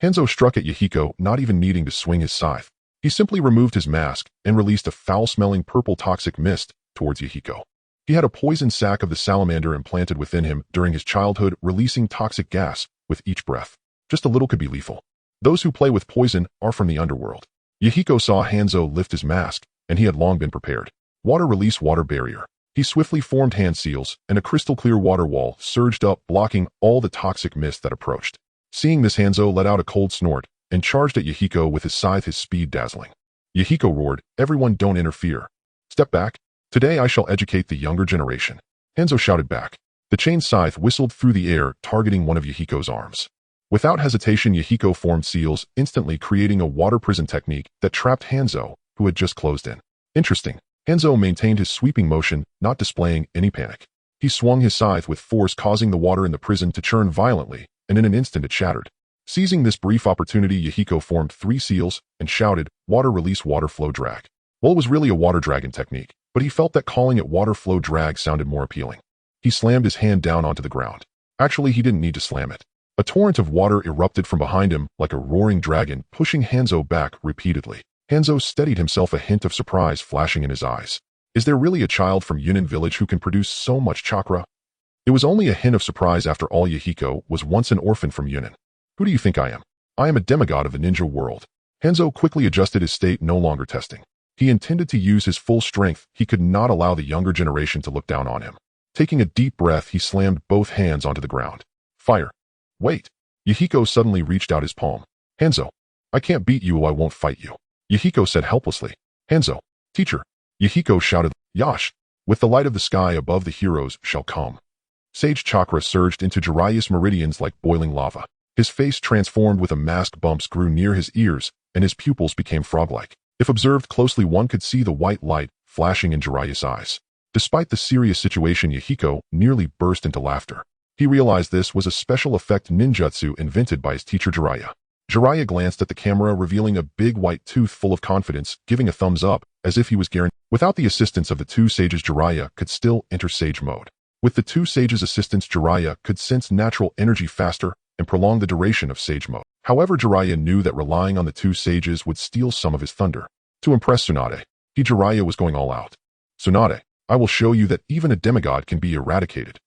Hanzo struck at Yahiko, not even needing to swing his scythe. He simply removed his mask and released a foul-smelling purple toxic mist towards Yahiko. He had a poison sac of the salamander implanted within him during his childhood, releasing toxic gas with each breath. Just a little could be lethal. Those who play with poison are from the underworld. Yahiko saw Hanzo lift his mask, and he had long been prepared. Water release, water barrier. He swiftly formed hand seals, and a crystal-clear water wall surged up, blocking all the toxic mist that approached. Seeing this, Hanzo let out a cold snort and charged at Yahiko with his scythe, his speed dazzling. Yahiko roared, "Everyone don't interfere. Step back. Today I shall educate the younger generation." Hanzo shouted back. The chain scythe whistled through the air, targeting one of Yahiko's arms. Without hesitation, Yahiko formed seals, instantly creating a water prison technique that trapped Hanzo, who had just closed in. Interesting. Hanzo maintained his sweeping motion, not displaying any panic. He swung his scythe with force, causing the water in the prison to churn violently, and in an instant it shattered. Seizing this brief opportunity, Yahiko formed 3 seals and shouted, "Water release, water flow drag." Well, it was really a water dragon technique, but he felt that calling it water flow drag sounded more appealing. He slammed his hand down onto the ground. Actually, he didn't need to slam it. A torrent of water erupted from behind him like a roaring dragon, pushing Hanzo back repeatedly. Hanzo steadied himself, a hint of surprise flashing in his eyes. Is there really a child from Yunin village who can produce so much chakra? It was only a hint of surprise. After all, Yahiko was once an orphan from Yunin. Who do you think I am? I am a demigod of the ninja world. Hanzo quickly adjusted his state, no longer testing. He intended to use his full strength. He could not allow the younger generation to look down on him. Taking a deep breath, he slammed both hands onto the ground. Fire. Wait. Yahiko suddenly reached out his palm. Hanzo. I can't beat you, I won't fight you. Yahiko said helplessly. Hanzo. Teacher. Yahiko shouted. Yash. With the light of the sky above, the heroes shall come. Sage chakra surged into Jiraiya's meridians like boiling lava. His face transformed with a mask, bumps grew near his ears, and his pupils became frog-like. If observed closely, one could see the white light flashing in Jiraiya's eyes. Despite the serious situation, Yahiko nearly burst into laughter. He realized this was a special effect ninjutsu invented by his teacher Jiraiya. Jiraiya glanced at the camera, revealing a big white tooth full of confidence, giving a thumbs up, as if he was guaranteed. Without the assistance of the two sages, Jiraiya could still enter sage mode. With the two sages' assistance, Jiraiya could sense natural energy faster and prolong the duration of sage mode. However, Jiraiya knew that relying on the two sages would steal some of his thunder. To impress Tsunade, Jiraiya was going all out. Tsunade, I will show you that even a demigod can be eradicated.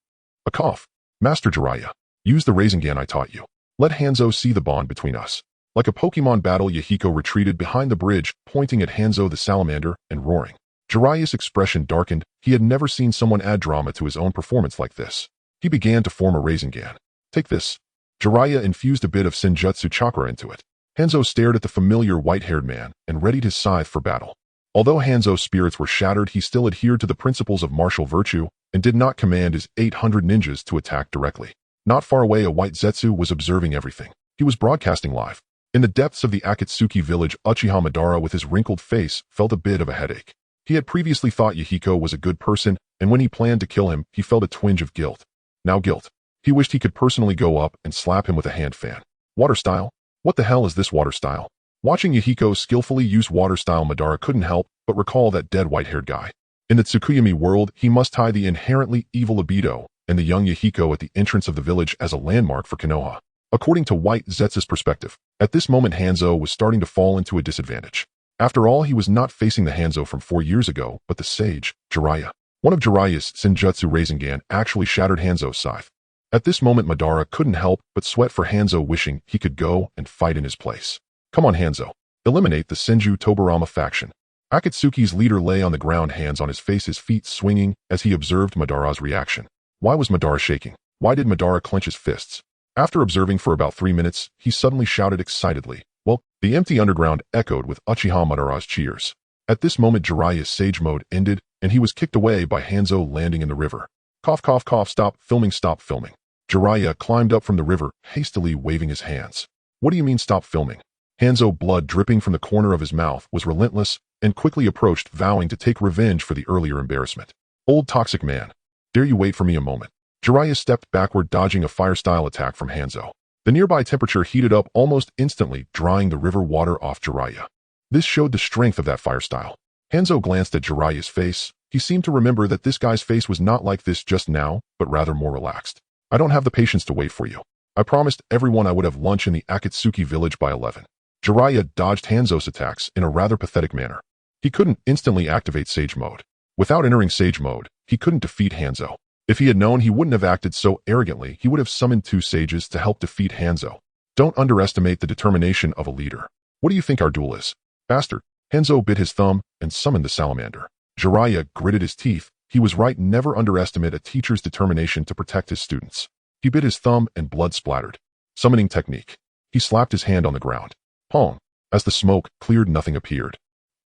A cough. Master Jiraiya, use the Rasengan I taught you. Let Hanzo see the bond between us. Like a Pokemon battle, Yahiko retreated behind the bridge, pointing at Hanzo the salamander and roaring. Jiraiya's expression darkened. He had never seen someone add drama to his own performance like this. He began to form a Rasengan. Take this. Jiraiya infused a bit of Senjutsu chakra into it. Hanzo stared at the familiar white-haired man and readied his scythe for battle. Although Hanzo's spirits were shattered, he still adhered to the principles of martial virtue and did not command his 800 ninjas to attack directly. Not far away, a white Zetsu was observing everything. He was broadcasting live. In the depths of the Akatsuki village, Uchiha Madara, with his wrinkled face, felt a bit of a headache. He had previously thought Yahiko was a good person, and when he planned to kill him, he felt a twinge of guilt. Now guilt. He wished he could personally go up and slap him with a hand fan. Water style? What the hell is this water style? Watching Yahiko skillfully use water style, Madara couldn't help but recall that dead white-haired guy. In the Tsukuyami world, he must tie the inherently evil libido and the young Yahiko at the entrance of the village as a landmark for Konoha. According to White Zetsu's perspective, at this moment Hanzo was starting to fall into a disadvantage. After all, he was not facing the Hanzo from 4 years ago, but the sage, Jiraiya. One of Jiraiya's Senjutsu Rasengan actually shattered Hanzo's scythe. At this moment, Madara couldn't help but sweat for Hanzo, wishing he could go and fight in his place. Come on, Hanzo. Eliminate the Senju Tobarama faction. Akatsuki's leader lay on the ground, hands on his face, his feet swinging as he observed Madara's reaction. Why was Madara shaking? Why did Madara clench his fists? After observing for about 3 minutes, he suddenly shouted excitedly. Well, the empty underground echoed with Uchiha Madara's cheers. At this moment, Jiraiya's sage mode ended, and he was kicked away by Hanzo, landing in the river. Cough, cough, cough, stop filming, stop filming. Jiraiya climbed up from the river, hastily waving his hands. What do you mean stop filming? Hanzo, blood dripping from the corner of his mouth, was relentless and quickly approached, vowing to take revenge for the earlier embarrassment. Old toxic man. Dare you wait for me a moment? Jiraiya stepped backward, dodging a fire-style attack from Hanzo. The nearby temperature heated up almost instantly, drying the river water off Jiraiya. This showed the strength of that fire style. Hanzo glanced at Jiraiya's face. He seemed to remember that this guy's face was not like this just now, but rather more relaxed. I don't have the patience to wait for you. I promised everyone I would have lunch in the Akatsuki village by 11. Jiraiya dodged Hanzo's attacks in a rather pathetic manner. He couldn't instantly activate Sage Mode. Without entering Sage Mode, he couldn't defeat Hanzo. If he had known, he wouldn't have acted so arrogantly. He would have summoned 2 sages to help defeat Hanzo. Don't underestimate the determination of a leader. What do you think our duel is? Bastard. Hanzo bit his thumb and summoned the salamander. Jiraiya gritted his teeth. He was right, never underestimate a teacher's determination to protect his students. He bit his thumb and blood splattered. Summoning technique. He slapped his hand on the ground. Pong. As the smoke cleared, nothing appeared.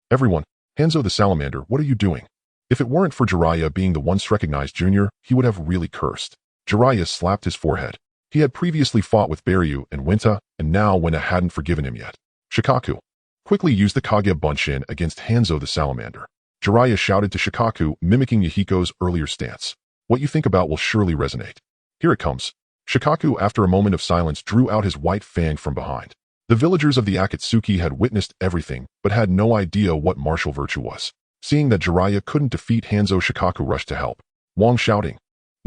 Everyone. Hanzo the salamander, what are you doing? If it weren't for Jiraiya being the once recognized junior, he would have really cursed. Jiraiya slapped his forehead. He had previously fought with Baryu and Winta, and now Winta hadn't forgiven him yet. Shikaku. Quickly used the Kage Bunshin against Hanzo the salamander. Jiraiya shouted to Shikaku, mimicking Yahiko's earlier stance. What you think about will surely resonate. Here it comes. Shikaku, after a moment of silence, drew out his white fang from behind. The villagers of the Akatsuki had witnessed everything, but had no idea what martial virtue was. Seeing that Jiraiya couldn't defeat Hanzo, Shikaku rushed to help. Wong shouting.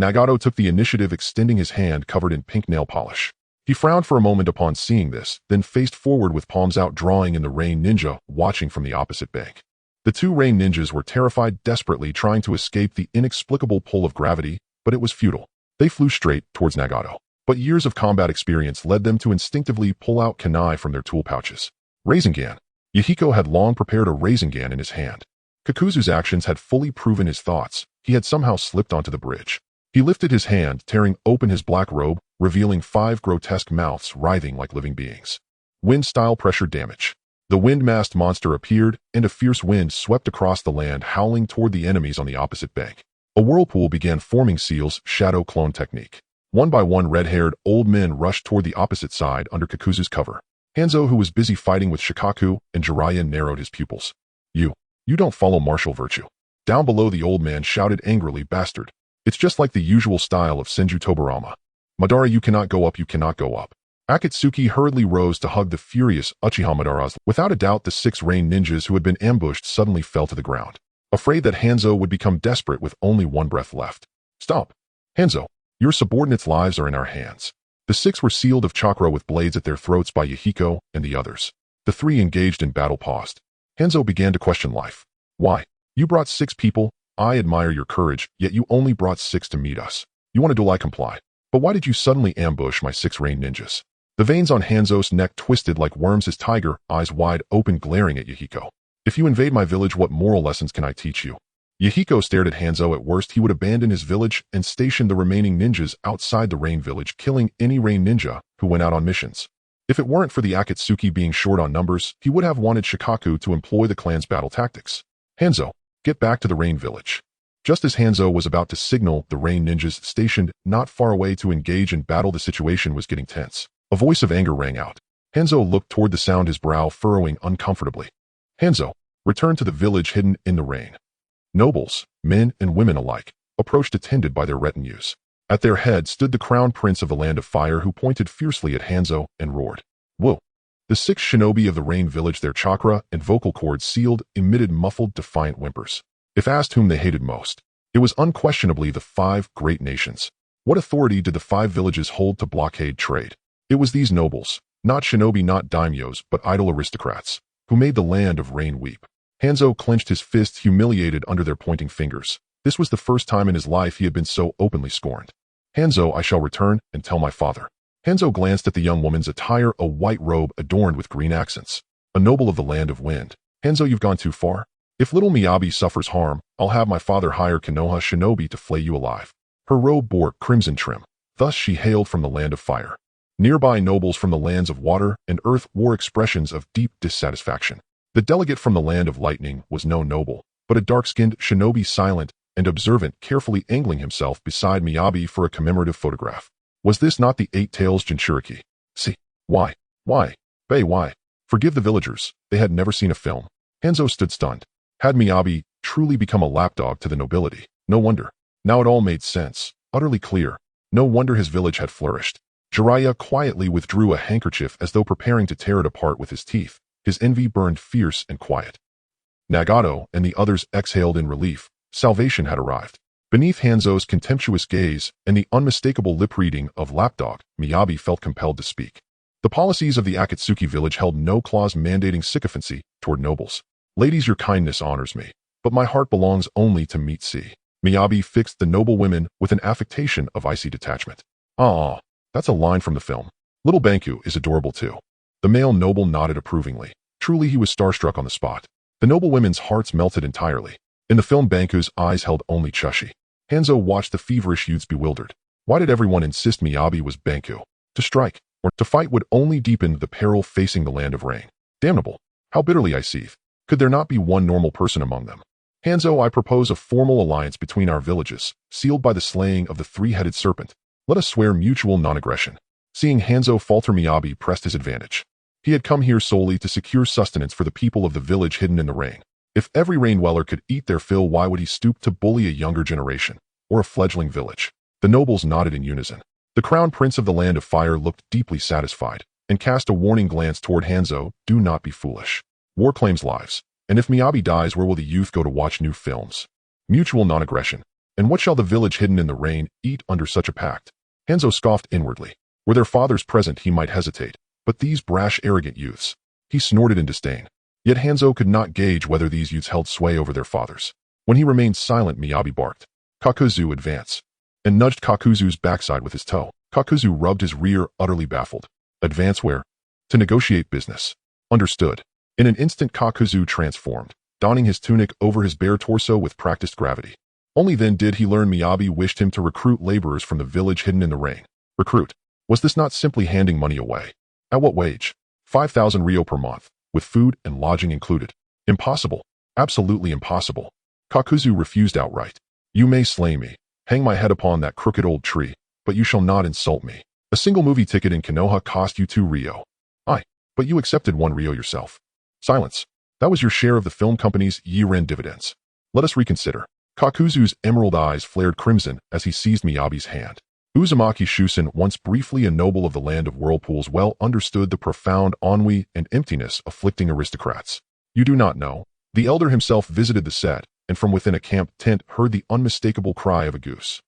Nagato took the initiative, extending his hand covered in pink nail polish. He frowned for a moment upon seeing this, then faced forward with palms out, drawing in the Rain Ninja, watching from the opposite bank. The 2 Rain Ninjas were terrified, desperately trying to escape the inexplicable pull of gravity, but it was futile. They flew straight towards Nagato. But years of combat experience led them to instinctively pull out kunai from their tool pouches. Rasengan. Yahiko had long prepared a Rasengan in his hand. Kakuzu's actions had fully proven his thoughts. He had somehow slipped onto the bridge. He lifted his hand, tearing open his black robe, revealing 5 grotesque mouths writhing like living beings. Wind-style pressure damage. The wind-masked monster appeared, and a fierce wind swept across the land, howling toward the enemies on the opposite bank. A whirlpool began forming Seal's shadow clone technique. One by one, red-haired old men rushed toward the opposite side under Kakuzu's cover. Hanzo, who was busy fighting with Shikaku and Jiraiya, narrowed his pupils. You don't follow martial virtue. Down below, the old man shouted angrily, "Bastard. It's just like the usual style of Senju Tobarama. Madara, you cannot go up, you cannot go up." Akatsuki hurriedly rose to hug the furious Uchiha Madara's. Without a doubt, the 6 rain ninjas who had been ambushed suddenly fell to the ground, afraid that Hanzo would become desperate with only one breath left. "Stop! Hanzo, your subordinates' lives are in our hands." The 6 were sealed of chakra with blades at their throats by Yahiko and the others. The 3 engaged in battle paused. Hanzo began to question life. "Why? You brought 6 people. I admire your courage, yet you only brought 6 to meet us. You want to duel, I comply. But why did you suddenly ambush my 6 rain ninjas?" The veins on Hanzo's neck twisted like worms, his tiger eyes wide open, glaring at Yahiko. "If you invade my village, what moral lessons can I teach you?" Yahiko stared at Hanzo. At worst, he would abandon his village and station the remaining ninjas outside the rain village, killing any rain ninja who went out on missions. If it weren't for the Akatsuki being short on numbers, he would have wanted Shikaku to employ the clan's battle tactics. "Hanzo, get back to the rain village." Just as Hanzo was about to signal the rain ninjas stationed not far away to engage in battle, the situation was getting tense. A voice of anger rang out. Hanzo looked toward the sound, his brow furrowing uncomfortably. Hanzo, return to the village hidden in the rain. Nobles, men and women alike, approached attended by their retinues. At their head stood the crown prince of the land of fire, who pointed fiercely at Hanzo and roared. "Whoa!" The 6 shinobi of the rain village, their chakra and vocal cords sealed, emitted muffled, defiant whimpers. If asked whom they hated most, it was unquestionably the 5 great nations. What authority did the 5 villages hold to blockade trade? It was these nobles, not shinobi, not daimyos, but idle aristocrats, who made the land of rain weep. Hanzo clenched his fists, humiliated under their pointing fingers. This was the first time in his life he had been so openly scorned. "Hanzo, I shall return and tell my father." Hanzo glanced at the young woman's attire, a white robe adorned with green accents. "A noble of the land of wind. Hanzo, you've gone too far. If little Miyabi suffers harm, I'll have my father hire Konoha shinobi to flay you alive." Her robe bore crimson trim. Thus she hailed from the land of fire. Nearby nobles from the lands of water and earth wore expressions of deep dissatisfaction. The delegate from the land of lightning was no noble, but a dark-skinned shinobi, silent and observant, carefully angling himself beside Miyabi for a commemorative photograph. Was this not the 8 Tails Jinchuriki? See? Why? Bei, why? Forgive the villagers, they had never seen a film. Hanzo stood stunned. Had Miyabi truly become a lapdog to the nobility? No wonder. Now it all made sense, utterly clear. No wonder his village had flourished. Jiraiya quietly withdrew a handkerchief as though preparing to tear it apart with his teeth. His envy burned fierce and quiet. Nagato and the others exhaled in relief. Salvation had arrived. Beneath Hanzo's contemptuous gaze and the unmistakable lip-reading of lapdog, Miyabi felt compelled to speak. The policies of the Akatsuki village held no clause mandating sycophancy toward nobles. "Ladies, your kindness honors me, but my heart belongs only to meat sea." Miyabi fixed the noble women with an affectation of icy detachment. "Ah, that's a line from the film. Little Banku is adorable too." The male noble nodded approvingly. Truly, he was starstruck on the spot. The noble women's hearts melted entirely. In the film, Banku's eyes held only Chushi. Hanzo watched the feverish youths bewildered. Why did everyone insist Miyabi was Banku? To strike or to fight would only deepen the peril facing the land of rain. Damnable! How bitterly I seethe. Could there not be one normal person among them? "Hanzo, I propose a formal alliance between our villages, sealed by the slaying of the 3-headed serpent. Let us swear mutual non-aggression." Seeing Hanzo falter, Miyabi pressed his advantage. He had come here solely to secure sustenance for the people of the village hidden in the rain. If every rain dweller could eat their fill, why would he stoop to bully a younger generation, or a fledgling village? The nobles nodded in unison. The crown prince of the land of fire looked deeply satisfied, and cast a warning glance toward Hanzo. "Do not be foolish. War claims lives, and if Miyabi dies, where will the youth go to watch new films? Mutual non-aggression. And what shall the village hidden in the rain eat under such a pact?" Hanzo scoffed inwardly. Were their fathers present, he might hesitate, but these brash, arrogant youths. He snorted in disdain. Yet Hanzo could not gauge whether these youths held sway over their fathers. When he remained silent, Miyabi barked. "Kakuzu, advance," and nudged Kakuzu's backside with his toe. Kakuzu rubbed his rear, utterly baffled. "Advance where?" "To negotiate business." "Understood." In an instant, Kakuzu transformed, donning his tunic over his bare torso with practiced gravity. Only then did he learn Miyabi wished him to recruit laborers from the village hidden in the rain. Recruit. Was this not simply handing money away? At what wage? 5,000 ryo per month, with food and lodging included. Impossible. Absolutely impossible. Kakuzu refused outright. You may slay me, hang my head upon that crooked old tree, but you shall not insult me. A single movie ticket in Konoha cost you 2 ryo. Aye, but you accepted 1 ryo yourself. Silence. That was your share of the film company's year-end dividends. Let us reconsider. Kakuzu's emerald eyes flared crimson as he seized Miyabi's hand. Uzumaki Shusen, once briefly a noble of the land of whirlpools, well understood the profound ennui and emptiness afflicting aristocrats. You do not know. The elder himself visited the set, and from within a camp tent heard the unmistakable cry of a goose.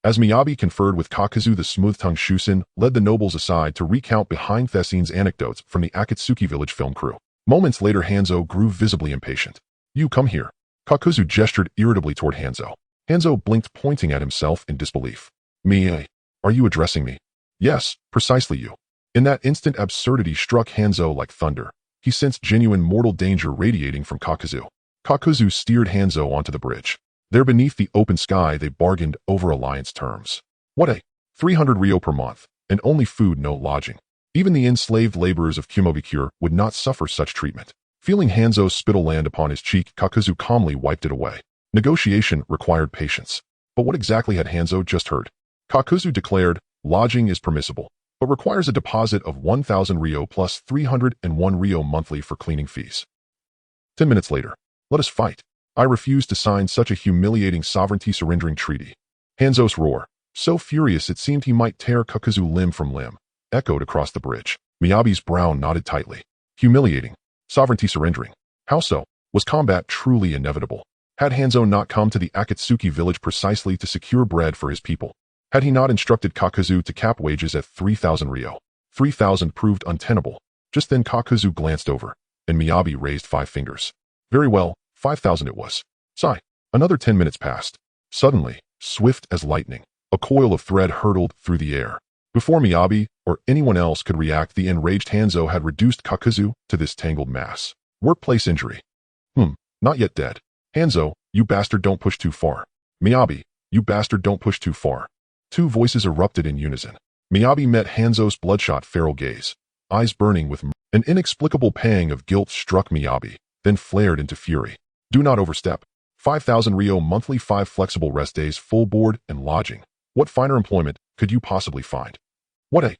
As Miyabi conferred with Kakuzu, the smooth-tongued Shusen led the nobles aside to recount behind-the-scenes anecdotes from the Akatsuki village film crew. Moments later, Hanzo grew visibly impatient. You come here. Kakuzu gestured irritably toward Hanzo. Hanzo blinked, pointing at himself in disbelief. Me? Are you addressing me? Yes, precisely you. In that instant, absurdity struck Hanzo like thunder. He sensed genuine mortal danger radiating from Kakuzu. Kakuzu steered Hanzo onto the bridge. There beneath the open sky, they bargained over alliance terms. What a 300 ryo per month, and only food, no lodging. Even the enslaved laborers of Ame-Gakure would not suffer such treatment. Feeling Hanzo's spittle land upon his cheek, Kakuzu calmly wiped it away. Negotiation required patience. But what exactly had Hanzo just heard? Kakuzu declared, lodging is permissible, but requires a deposit of 1,000 ryo plus 301 ryo monthly for cleaning fees. 10 minutes later. Let us fight. I refuse to sign such a humiliating sovereignty-surrendering treaty. Hanzo's roar, so furious it seemed he might tear Kakuzu limb from limb, echoed across the bridge. Miyabi's brow knotted tightly. Humiliating. Sovereignty-surrendering. How so? Was combat truly inevitable? Had Hanzo not come to the Akatsuki village precisely to secure bread for his people? Had he not instructed Kakuzu to cap wages at 3,000 ryo? 3,000 proved untenable. Just then Kakuzu glanced over, and Miyabi raised 5 fingers. Very well, 5,000 it was. Sigh. Another 10 minutes passed. Suddenly, swift as lightning, a coil of thread hurtled through the air. Before Miyabi or anyone else could react, the enraged Hanzo had reduced Kakuzu to this tangled mass. Workplace injury. Not yet dead. Hanzo, you bastard, don't push too far. Miyabi, you bastard, don't push too far. 2 voices erupted in unison. Miyabi met Hanzo's bloodshot feral gaze, eyes burning with an inexplicable pang of guilt struck Miyabi, then flared into fury. Do not overstep. 5,000 ryo monthly, 5 flexible rest days, full board and lodging. What finer employment could you possibly find? What a...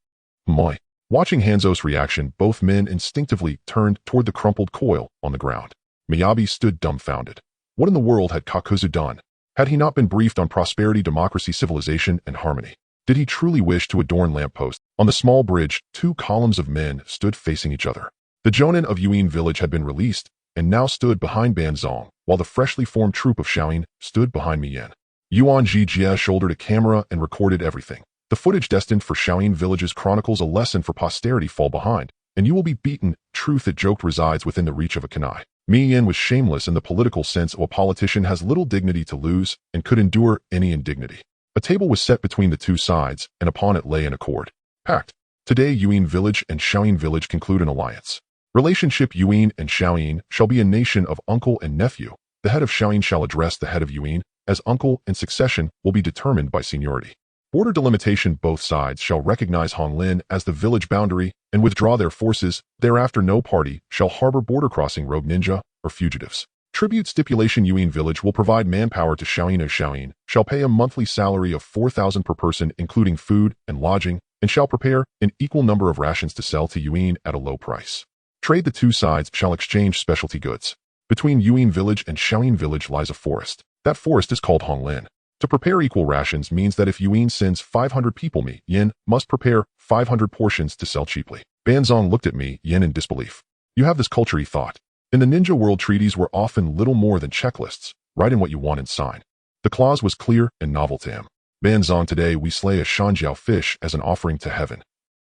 Moi. Watching Hanzo's reaction, both men instinctively turned toward the crumpled coil on the ground. Miyabi stood dumbfounded. What in the world had Kakuzu done? Had he not been briefed on prosperity, democracy, civilization, and harmony? Did he truly wish to adorn lampposts? On the small bridge, 2 columns of men stood facing each other. The jonin of Yuin village had been released, and now stood behind Banzong, while the freshly formed troop of Shaoyin stood behind Miyan. Yuan Jijia shouldered a camera and recorded everything. The footage destined for Shaoyin villages chronicles a lesson for posterity: fall behind, and you will be beaten. Truth that joked resides within the reach of a kunai. Miyan was shameless in the political sense of a politician has little dignity to lose and could endure any indignity. A table was set between the 2 sides, and upon it lay an accord. Pact. Today Yuin village and Shaoyin village conclude an alliance. Relationship: Yuin and Shaoyin shall be a nation of uncle and nephew. The head of Shaoyin shall address the head of Yuin as uncle, and succession will be determined by seniority. Border delimitation: both sides shall recognize Honglin as the village boundary and withdraw their forces. Thereafter no party shall harbor border-crossing rogue ninja or fugitives. Tribute stipulation: Yuin village will provide manpower to Shaoyin as Shaoyin shall pay a monthly salary of 4,000 per person including food and lodging, and shall prepare an equal number of rations to sell to Yuin at a low price. Trade: the 2 sides shall exchange specialty goods. Between Yuin village and Shaoyin village lies a forest. That forest is called Honglin. To prepare equal rations means that if Yuin sends 500 people, Yin must prepare 500 portions to sell cheaply. Banzong looked at Yin in disbelief. You have this culture, he thought. In the ninja world, treaties were often little more than checklists. Write in what you want and sign. The clause was clear and novel to him. Banzong: today we slay a shanjiao fish as an offering to heaven.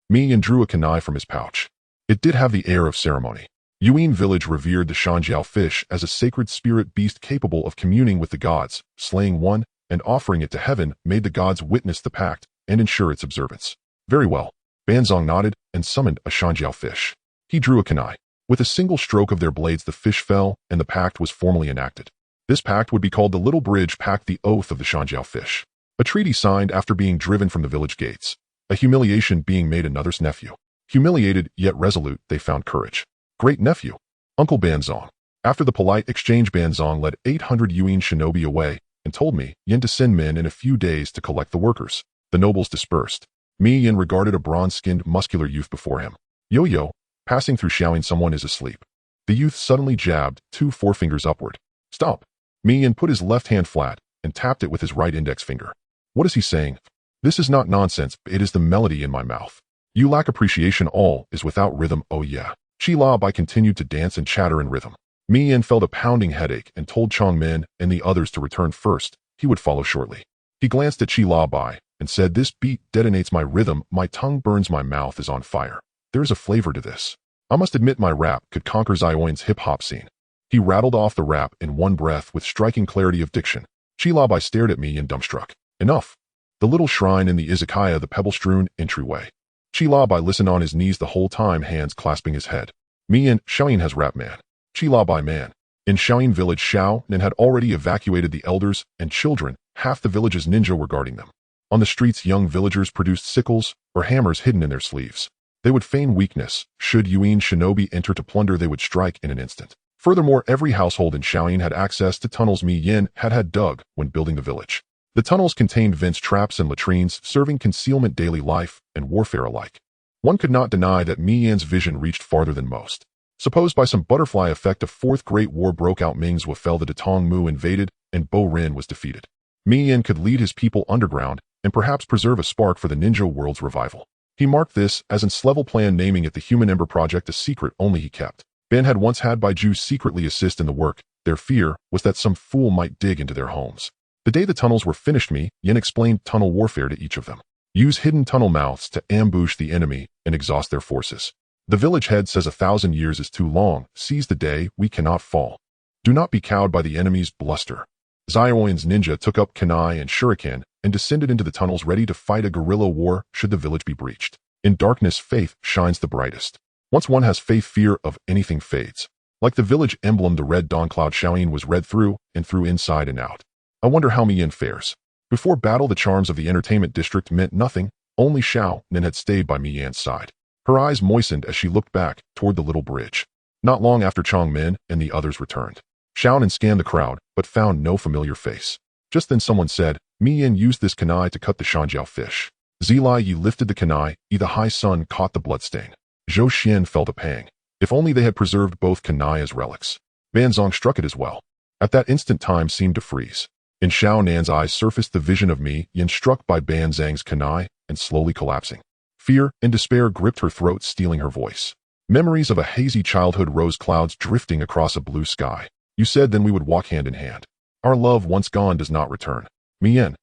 Yin drew a kunai from his pouch. It did have the air of ceremony. Yuin village revered the shanjiao fish as a sacred spirit beast capable of communing with the gods. Slaying one and offering it to heaven made the gods witness the pact and ensure its observance. Very well. Banzong nodded and summoned a shanjiao fish. He drew a kunai. With a single stroke of their blades the fish fell and the pact was formally enacted. This pact would be called the Little Bridge Pact, the Oath of the Shanjiao Fish. A treaty signed after being driven from the village gates. A humiliation being made another's nephew. Humiliated, yet resolute, they found courage. Great nephew. Uncle Banzong. After the polite exchange, Banzong led 800 Yuan shinobi away and told me, Yin, to send men in a few days to collect the workers. The nobles dispersed. Yin regarded a bronze-skinned, muscular youth before him. Yo-yo, passing through shouting someone is asleep. The youth suddenly jabbed 2 forefingers upward. Stop. Yin put his left hand flat and tapped it with his right index finger. What is he saying? This is not nonsense, it is the melody in my mouth. You lack appreciation, all is without rhythm, oh yeah. Chi Bai continued to dance and chatter in rhythm. Yin felt a pounding headache and told Chongmin and the others to return first. He would follow shortly. He glanced at Chi Bai and said, this beat detonates my rhythm, my tongue burns, my mouth is on fire. There is a flavor to this. I must admit my rap could conquer Zioin's hip-hop scene. He rattled off the rap in one breath with striking clarity of diction. Chi Bai stared at me and dumbstruck. Enough. The little shrine in the izakaya, the pebble-strewn entryway. Chi Bai listened on his knees the whole time, hands clasping his head. Shaoyin has rap man. Chi Bai man. In Shaoyin village, Xiao Nin had already evacuated the elders and children. Half the village's ninja were guarding them. On the streets, young villagers produced sickles or hammers hidden in their sleeves. They would feign weakness. Should Yuan shinobi enter to plunder, they would strike in an instant. Furthermore, every household in Shaoyin had access to tunnels Yin had dug when building the village. The tunnels contained vents, traps, and latrines, serving concealment, daily life, and warfare alike. One could not deny that Yin's vision reached farther than most. Supposed by some butterfly effect, a fourth great war broke out. Ming's Wu fell, the Detong Mu invaded, and Bo Rin was defeated. Yin could lead his people underground and perhaps preserve a spark for the ninja world's revival. He marked this as an level plan, naming it the Human Ember Project, a secret only he kept. Ben had once had Baiju secretly assist in the work. Their fear was that some fool might dig into their homes. The day the tunnels were finished, Yin explained tunnel warfare to each of them. Use hidden tunnel mouths to ambush the enemy and exhaust their forces. The village head says 1,000 years is too long. Seize the day, we cannot fall. Do not be cowed by the enemy's bluster. Zioin's ninja took up kunai and shuriken and descended into the tunnels, ready to fight a guerrilla war should the village be breached. In darkness, faith shines the brightest. Once one has faith, fear of anything fades. Like the village emblem, the red dawn cloud, Shaoyin was red through and through, inside and out. I wonder how Yin fares. Before battle, the charms of the entertainment district meant nothing. Only Xiao Nin had stayed by Yin's side. Her eyes moistened as she looked back toward the little bridge. Not long after, Chongmin and the others returned. Xiao Nin scanned the crowd, but found no familiar face. Just then someone said, Yin used this kunai to cut the Shanjiao fish. Zilai Yi lifted the kunai, the high sun caught the bloodstain. Zhou Xian felt a pang. If only they had preserved both kunai as relics. Banzong struck it as well. At that instant, time seemed to freeze. In Xiao Nan's eyes surfaced the vision of Yin struck by Banzang's kunai and slowly collapsing. Fear and despair gripped her throat, stealing her voice. Memories of a hazy childhood rose, clouds drifting across a blue sky. You said then we would walk hand in hand. Our love once gone does not return. Yin.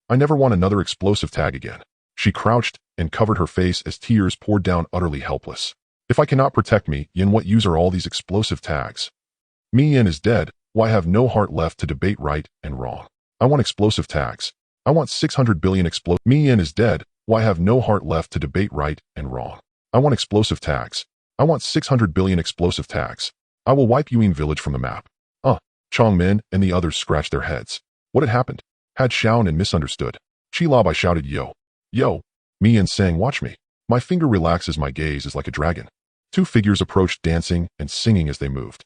I never want another explosive tag again. She crouched and covered her face as tears poured down, utterly helpless. If I cannot protect Yin, what use are all these explosive tags? Yin is dead. Why have no heart left to debate right and wrong? I want explosive tags. I want 600 billion Yin is dead. Why have no heart left to debate right and wrong? I want explosive tags. I want 600 billion explosive tags. I will wipe Yuan village from the map. Chongmin and the others scratched their heads. What had happened? Had Xiao Nin misunderstood? Chi Bai shouted, yo. Yo. Yin sang, watch me. My finger relaxes, my gaze is like a dragon. 2 figures approached, dancing and singing as they moved.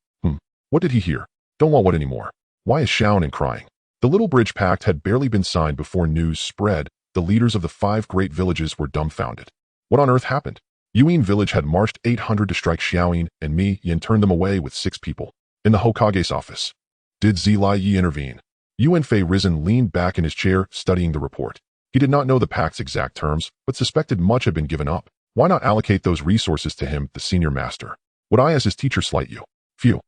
What did he hear? Don't want what anymore? Why is Xiao Nin crying? The Little Bridge Pact had barely been signed before news spread. The leaders of the 5 great villages were dumbfounded. What on earth happened? Yuan village had marched 800 to strike Xiaoyin, and Yin turned them away with 6 people. In the Hokage's office. Did Zilai Yi intervene? Yuan Fei Risen leaned back in his chair, studying the report. He did not know the pact's exact terms, but suspected much had been given up. Why not allocate those resources to him, the senior master? Would I as his teacher slight you? Phew.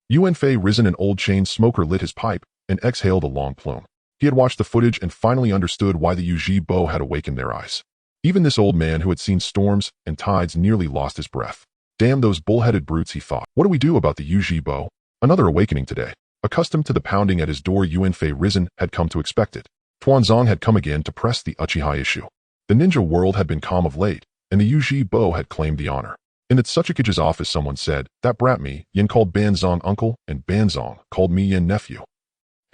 Yuan Fei Risen, an old chain smoker, lit his pipe and exhaled a long plume. He had watched the footage and finally understood why the Yuji Bo had awakened their eyes. Even this old man who had seen storms and tides nearly lost his breath. Damn those bull-headed brutes, he thought. What do we do about the Yuji Bo? Another awakening today. Accustomed to the pounding at his door, Yuan Fei Risen had come to expect it. Tuanzong had come again to press the Uchiha issue. The ninja world had been calm of late, and the Yuji Bo had claimed the honor. In the Tsuchikige's office, someone said, "That brat me, Yin called Banzong uncle, and Banzong called me Yin nephew."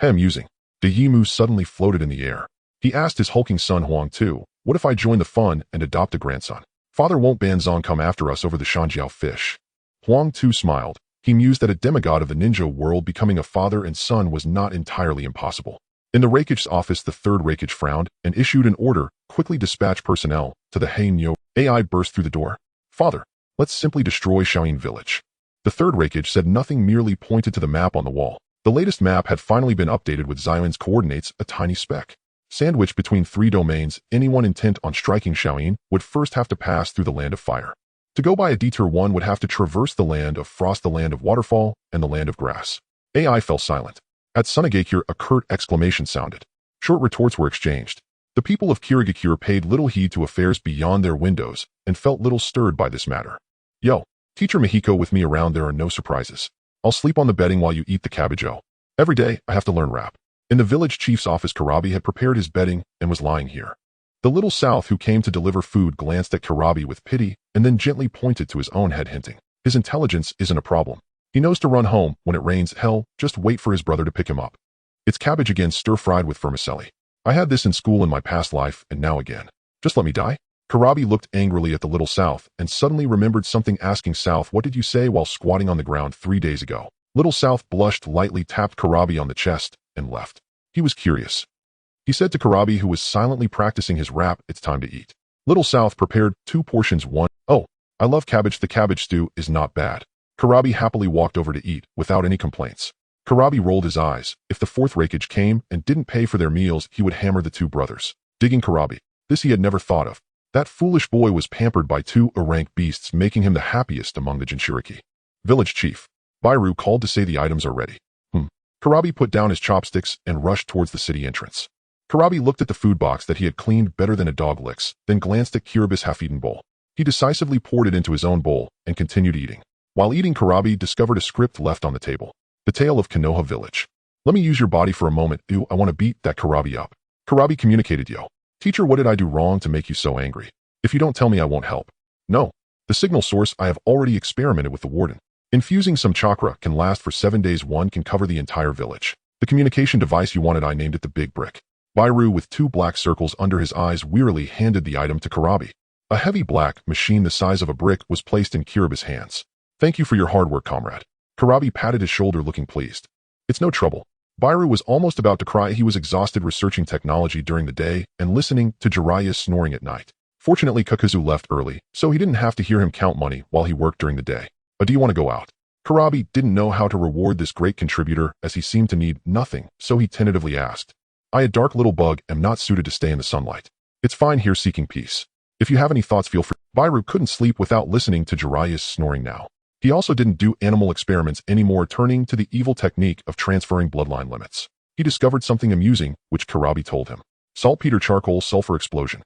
Musing. De Yimu suddenly floated in the air. He asked his hulking son Huang too, "What if I join the fun and adopt a grandson? Father, won't Banzong come after us over the Shanjiao fish?" Huang too smiled. He mused that a demigod of the ninja world becoming a father and son was not entirely impossible. In the Rakige's office, the third Rakige frowned and issued an order, "Quickly dispatch personnel to the Heimyo." AI burst through the door. "Father, let's simply destroy Shaoyin village." The third Rakige said nothing, merely pointed to the map on the wall. The latest map had finally been updated with Xion's coordinates, a tiny speck. Sandwiched between three domains, anyone intent on striking Shaoyin would first have to pass through the Land of Fire. To go by a detour, one would have to traverse the Land of Frost, the Land of Waterfall, and the Land of Grass. AI fell silent. At Sunagakure, a curt exclamation sounded. Short retorts were exchanged. The people of Kirigakure paid little heed to affairs beyond their windows and felt little stirred by this matter. "Yo, teacher Mihiko with me around, there are no surprises. I'll sleep on the bedding while you eat the cabbage. Every day, I have to learn rap." In the village chief's office, Karabi had prepared his bedding and was lying here. The little South who came to deliver food glanced at Karabi with pity and then gently pointed to his own head, hinting, "His intelligence isn't a problem. He knows to run home when it rains. Hell, just wait for his brother to pick him up. It's cabbage again, stir-fried with vermicelli. I had this in school in my past life, and now again. Just let me die." Karabi looked angrily at the little South and suddenly remembered something, asking South, "What did you say while squatting on the ground 3 days ago?" Little South blushed lightly, tapped Karabi on the chest, and left. He was curious. He said to Karabi, who was silently practicing his rap, "It's time to eat." Little South prepared 2 portions. One, "Oh, I love cabbage. The cabbage stew is not bad." Karabi happily walked over to eat, without any complaints. Karabi rolled his eyes. If the fourth Rakige came and didn't pay for their meals, he would hammer the 2 brothers. Digging Karabi. This he had never thought of. That foolish boy was pampered by 2 rank beasts, making him the happiest among the Jinchuriki. Village chief. Bairu called to say the items are ready. Karabi put down his chopsticks and rushed towards the city entrance. Karabi looked at the food box that he had cleaned better than a dog licks, then glanced at Kirabi's half-eaten bowl. He decisively poured it into his own bowl and continued eating. While eating, Karabi discovered a script left on the table. The Tale of Konoha Village. "Let me use your body for a moment. Ew, I want to beat that Karabi up." Karabi communicated, "Yo, teacher, what did I do wrong to make you so angry? If you don't tell me, I won't help." "No. The signal source, I have already experimented with the warden. Infusing some chakra can last for 7 days. One can cover the entire village. The communication device you wanted, I named it the Big Brick." Bairu, with 2 black circles under his eyes, wearily handed the item to Karabi. A heavy black machine the size of a brick was placed in Kirabi's hands. "Thank you for your hard work, comrade." Karabi patted his shoulder, looking pleased. "It's no trouble." Bairu was almost about to cry. He was exhausted researching technology during the day and listening to Jiraiya snoring at night. Fortunately, Kakuzu left early, so he didn't have to hear him count money while he worked during the day. "Do you want to go out?" Karabi didn't know how to reward this great contributor, as he seemed to need nothing, so he tentatively asked. "I, a dark little bug, am not suited to stay in the sunlight. It's fine here seeking peace. If you have any thoughts, feel free." Bairu couldn't sleep without listening to Jiraiya's snoring now. He also didn't do animal experiments anymore, turning to the evil technique of transferring bloodline limits. He discovered something amusing, which Karabi told him. Saltpeter charcoal sulfur explosion.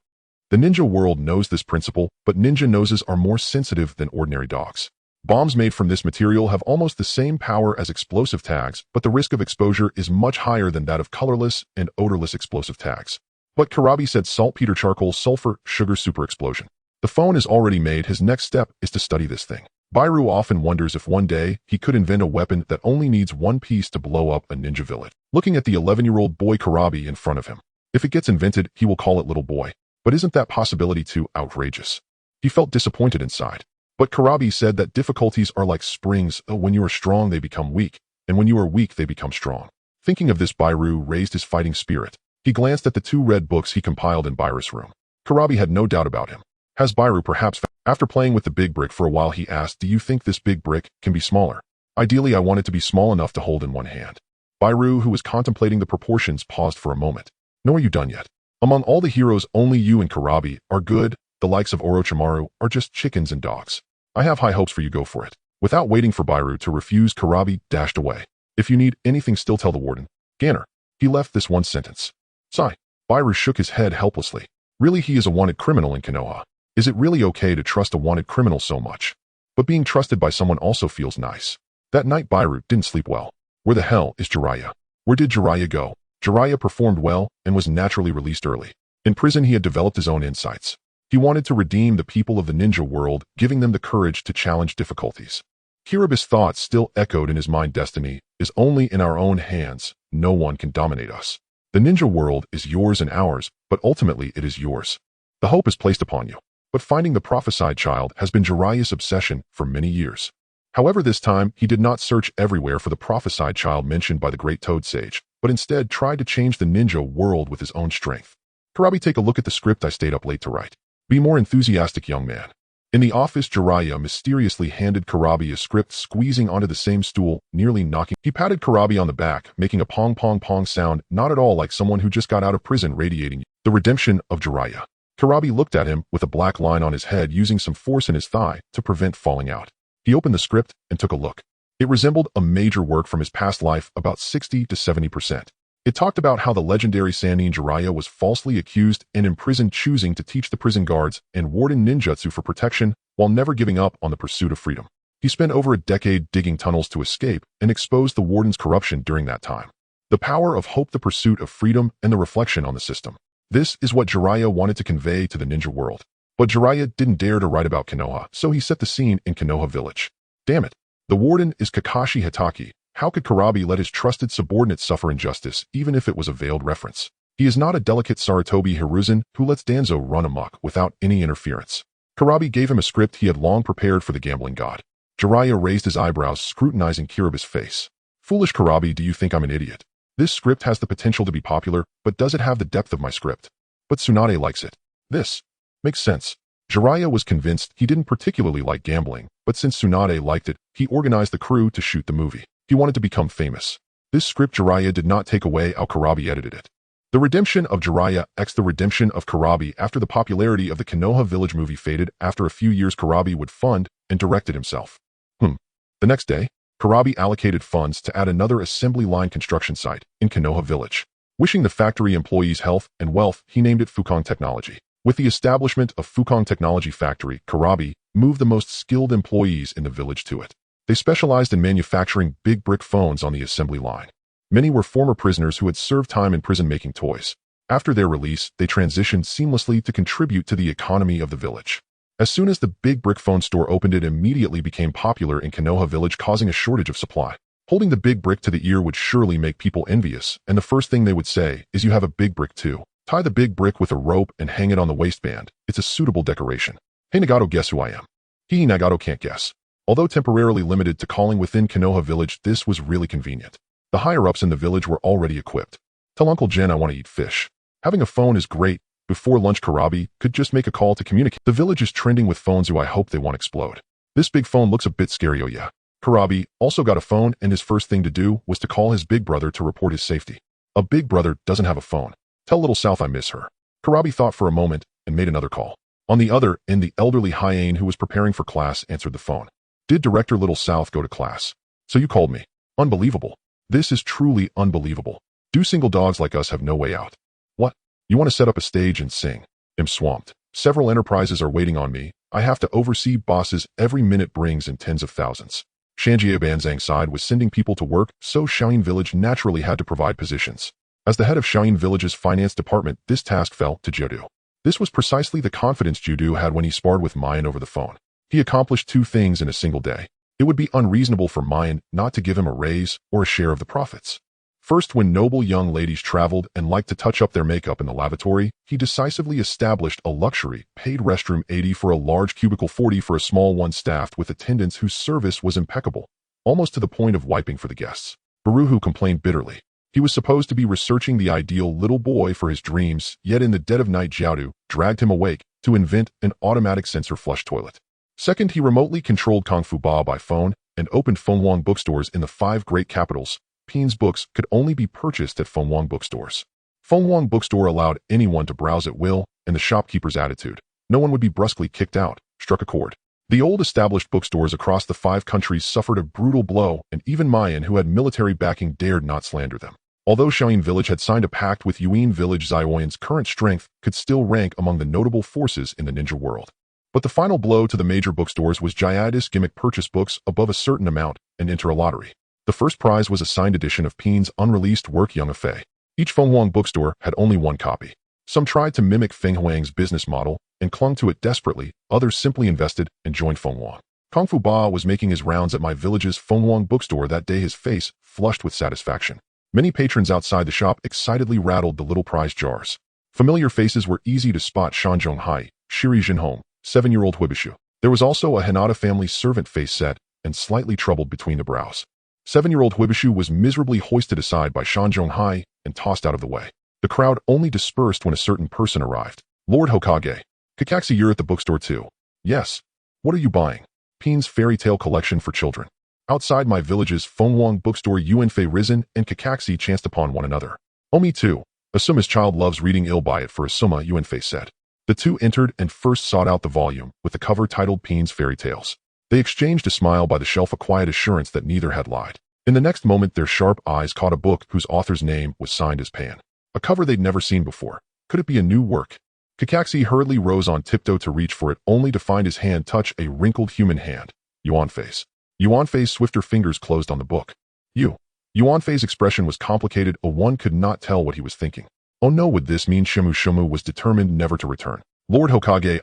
The ninja world knows this principle, but ninja noses are more sensitive than ordinary dogs. Bombs made from this material have almost the same power as explosive tags, but the risk of exposure is much higher than that of colorless and odorless explosive tags. But Karabi said saltpeter charcoal sulfur sugar super explosion. The phone is already made. His next step is to study this thing. Bairu often wonders if one day he could invent a weapon that only needs 1 piece to blow up a ninja village. Looking at the 11-year-old boy Karabi in front of him. If it gets invented, he will call it Little Boy. But isn't that possibility too outrageous? He felt disappointed inside. But Karabi said that difficulties are like springs. When you are strong, they become weak, and when you are weak, they become strong. Thinking of this, Bairu raised his fighting spirit. He glanced at the 2 red books he compiled in Bairu's room. Karabi had no doubt about him. Has Bairu perhaps after playing with the big brick for a while, he asked, "Do you think this big brick can be smaller?" "Ideally, I want it to be small enough to hold in one hand." Bairu, who was contemplating the proportions, paused for a moment. "No, are you done yet? Among all the heroes, only you and Karabi are good. The likes of Orochimaru are just chickens and dogs. I have high hopes for you. Go for it." Without waiting for Bairu to refuse, Karabi dashed away. "If you need anything, still tell the warden. Ganner." He left this one sentence. Sigh. Bairu shook his head helplessly. Really, he is a wanted criminal in Konoha. Is it really okay to trust a wanted criminal so much? But being trusted by someone also feels nice. That night, Bairu didn't sleep well. Where the hell is Jiraiya? Where did Jiraiya go? Jiraiya performed well and was naturally released early. In prison, he had developed his own insights. He wanted to redeem the people of the ninja world, giving them the courage to challenge difficulties. Kiraba's thoughts still echoed in his mind. Destiny is only in our own hands. No one can dominate us. The ninja world is yours and ours, but ultimately it is yours. The hope is placed upon you. But finding the prophesied child has been Jiraiya's obsession for many years. However, this time, he did not search everywhere for the prophesied child mentioned by the great Toad Sage, but instead tried to change the ninja world with his own strength. Karabi, take a look at the script I stayed up late to write. Be more enthusiastic, young man. In the office, Jiraiya mysteriously handed Karabi a script, squeezing onto the same stool, nearly knocking. He patted Karabi on the back, making a pong pong pong sound, not at all like someone who just got out of prison, radiating the redemption of Jiraiya. Karabi looked at him with a black line on his head, using some force in his thigh to prevent falling out. He opened the script and took a look. It resembled a major work from his past life, about 60 to 70%. It talked about how the legendary Sannin Jiraiya was falsely accused and imprisoned, choosing to teach the prison guards and warden ninjutsu for protection while never giving up on the pursuit of freedom. He spent over a decade digging tunnels to escape and exposed the warden's corruption during that time. The power of hope, the pursuit of freedom, and the reflection on the system. This is what Jiraiya wanted to convey to the ninja world. But Jiraiya didn't dare to write about Konoha, so he set the scene in Konoha village. Damn it. The warden is Kakashi Hitaki. How could Karabi let his trusted subordinate suffer injustice, even if it was a veiled reference? He is not a delicate Sarutobi Hiruzen who lets Danzo run amok without any interference. Karabi gave him a script he had long prepared for the gambling god. Jiraiya raised his eyebrows, scrutinizing Kiraba's face. Foolish Karabi, do you think I'm an idiot? This script has the potential to be popular, but does it have the depth of my script? But Tsunade likes it. This makes sense. Jiraiya was convinced he didn't particularly like gambling, but since Tsunade liked it, he organized the crew to shoot the movie. He wanted to become famous. This script Jiraiya did not take away how Karabi edited it. The redemption of Jiraiya x the redemption of Karabi. After the popularity of the Konoha village movie faded, after a few years Karabi would fund and direct it himself. The next day, Karabi allocated funds to add another assembly line construction site in Konoha village. Wishing the factory employees health and wealth, he named it Fukong Technology. With the establishment of Fukong Technology Factory, Karabi moved the most skilled employees in the village to it. They specialized in manufacturing big brick phones on the assembly line. Many were former prisoners who had served time in prison making toys. After their release, they transitioned seamlessly to contribute to the economy of the village. As soon as the big brick phone store opened, it immediately became popular in Konoha village, causing a shortage of supply. Holding the big brick to the ear would surely make people envious, and the first thing they would say is, "You have a big brick too." Tie the big brick with a rope and hang it on the waistband. It's a suitable decoration. Hey Nagato, guess who I am? Nagato can't guess. Although temporarily limited to calling within Konoha village, this was really convenient. The higher-ups in the village were already equipped. Tell Uncle Jen I want to eat fish. Having a phone is great. Before lunch, Karabi could just make a call to communicate. The village is trending with phones who I hope they won't explode. This big phone looks a bit scary, oh yeah. Karabi also got a phone, and his first thing to do was to call his big brother to report his safety. A big brother doesn't have a phone. Tell Little South I miss her. Karabi thought for a moment and made another call. On the other end, the elderly Hyane, who was preparing for class, answered the phone. Did Director Little South go to class? So you called me. Unbelievable. This is truly unbelievable. Do single dogs like us have no way out? What? You want to set up a stage and sing? I'm swamped. Several enterprises are waiting on me. I have to oversee bosses. Every minute brings in tens of thousands. Shanjie Banzang side was sending people to work, so Shaoyin Village naturally had to provide positions. As the head of Shaoyin Village's finance department, this task fell to Judu. This was precisely the confidence Judu had when he sparred with Mayan over the phone. He accomplished two things in a single day. It would be unreasonable for Mayan not to give him a raise or a share of the profits. First, when noble young ladies traveled and liked to touch up their makeup in the lavatory, he decisively established a luxury paid restroom 80 for a large cubicle 40 for a small one, staffed with attendants whose service was impeccable, almost to the point of wiping for the guests. Baruhu complained bitterly. He was supposed to be researching the ideal little boy for his dreams, yet in the dead of night Jiaodu dragged him awake to invent an automatic sensor flush toilet. Second, he remotely controlled Kung Fu Ba by phone and opened Fenghuang bookstores in the 5 great capitals. Peen's books could only be purchased at Fenghuang bookstores. Fenghuang bookstore allowed anyone to browse at will, and the shopkeeper's attitude, no one would be brusquely kicked out, struck a chord. The old established bookstores across the 5 countries suffered a brutal blow, and even Mayan, who had military backing, dared not slander them. Although Shaoyin Village had signed a pact with Yuin Village, Zioyan's current strength could still rank among the notable forces in the ninja world. But the final blow to the major bookstores was Jiadis gimmick purchase books above a certain amount and enter a lottery. The first prize was a signed edition of Peen's unreleased work Young Fei. Each Fenghuang bookstore had only one copy. Some tried to mimic Feng Huang's business model and clung to it desperately, others simply invested and joined Feng Huang. Kung Fu Ba was making his rounds at my village's Feng Huang bookstore that day, his face flushed with satisfaction. Many patrons outside the shop excitedly rattled the little prize jars. Familiar faces were easy to spot: Shanzhong Hai, Shiri Jinhong, 7-year-old Huibishu. There was also a Hanada family servant face set and slightly troubled between the brows. 7-year-old Huibishu was miserably hoisted aside by Shanzhong Hai and tossed out of the way. The crowd only dispersed when a certain person arrived. Lord Hokage. Kakashi, you're at the bookstore too. Yes. What are you buying? Peen's fairy tale collection for children. Outside my village's Feng Huang bookstore, Yuanfei Risen and Kakashi chanced upon one another. Oh, me too. Asuma's child loves reading. I'll buy it for Asuma, Yuanfei said. The two entered and first sought out the volume, with the cover titled Peen's Fairy Tales. They exchanged a smile by the shelf, a quiet assurance that neither had lied. In the next moment, their sharp eyes caught a book whose author's name was signed as Pan. A cover they'd never seen before. Could it be a new work? Kakashi hurriedly rose on tiptoe to reach for it, only to find his hand touch a wrinkled human hand. Yuanfei's swifter fingers closed on the book. Yuanfei's expression was complicated, one could not tell what he was thinking. Oh no, would this mean Shimu was determined never to return? Lord Hokage,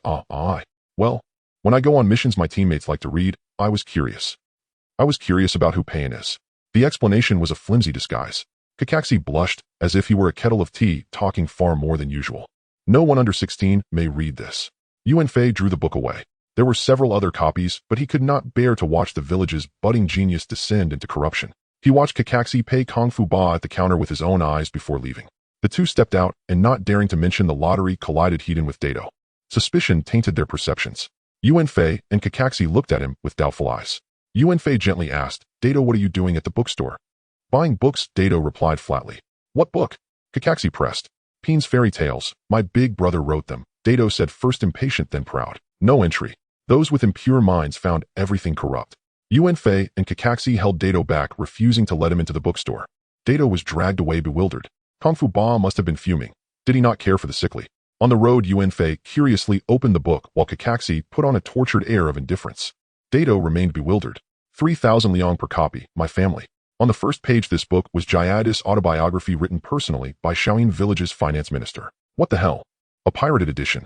well, when I go on missions my teammates like to read. I was curious about who Pain is. The explanation was a flimsy disguise. Kakashi blushed, as if he were a kettle of tea, talking far more than usual. No one under 16 may read this. Yuanfei drew the book away. There were several other copies, but he could not bear to watch the village's budding genius descend into corruption. He watched Kakashi pay Kung Fu Ba at the counter with his own eyes before leaving. The two stepped out, and not daring to mention the lottery, collided head-on with Dato. Suspicion tainted their perceptions. Yuanfei and Kakashi looked at him with doubtful eyes. Yuanfei gently asked, Dato, what are you doing at the bookstore? Buying books, Dato replied flatly. What book? Kakashi pressed. Peen's Fairy Tales. My big brother wrote them, Dato said, first impatient then proud. No entry. Those with impure minds found everything corrupt. Yuanfei and Kakashi held Dato back, refusing to let him into the bookstore. Dato was dragged away bewildered. Kung Fu Ba must have been fuming. Did he not care for the sickly? On the road, Yuanfei curiously opened the book while Kakashi put on a tortured air of indifference. Dato remained bewildered. 3,000 liang per copy, my family. On the first page, this book was Jayada's autobiography written personally by Shaoyin Village's finance minister. What the hell? A pirated edition.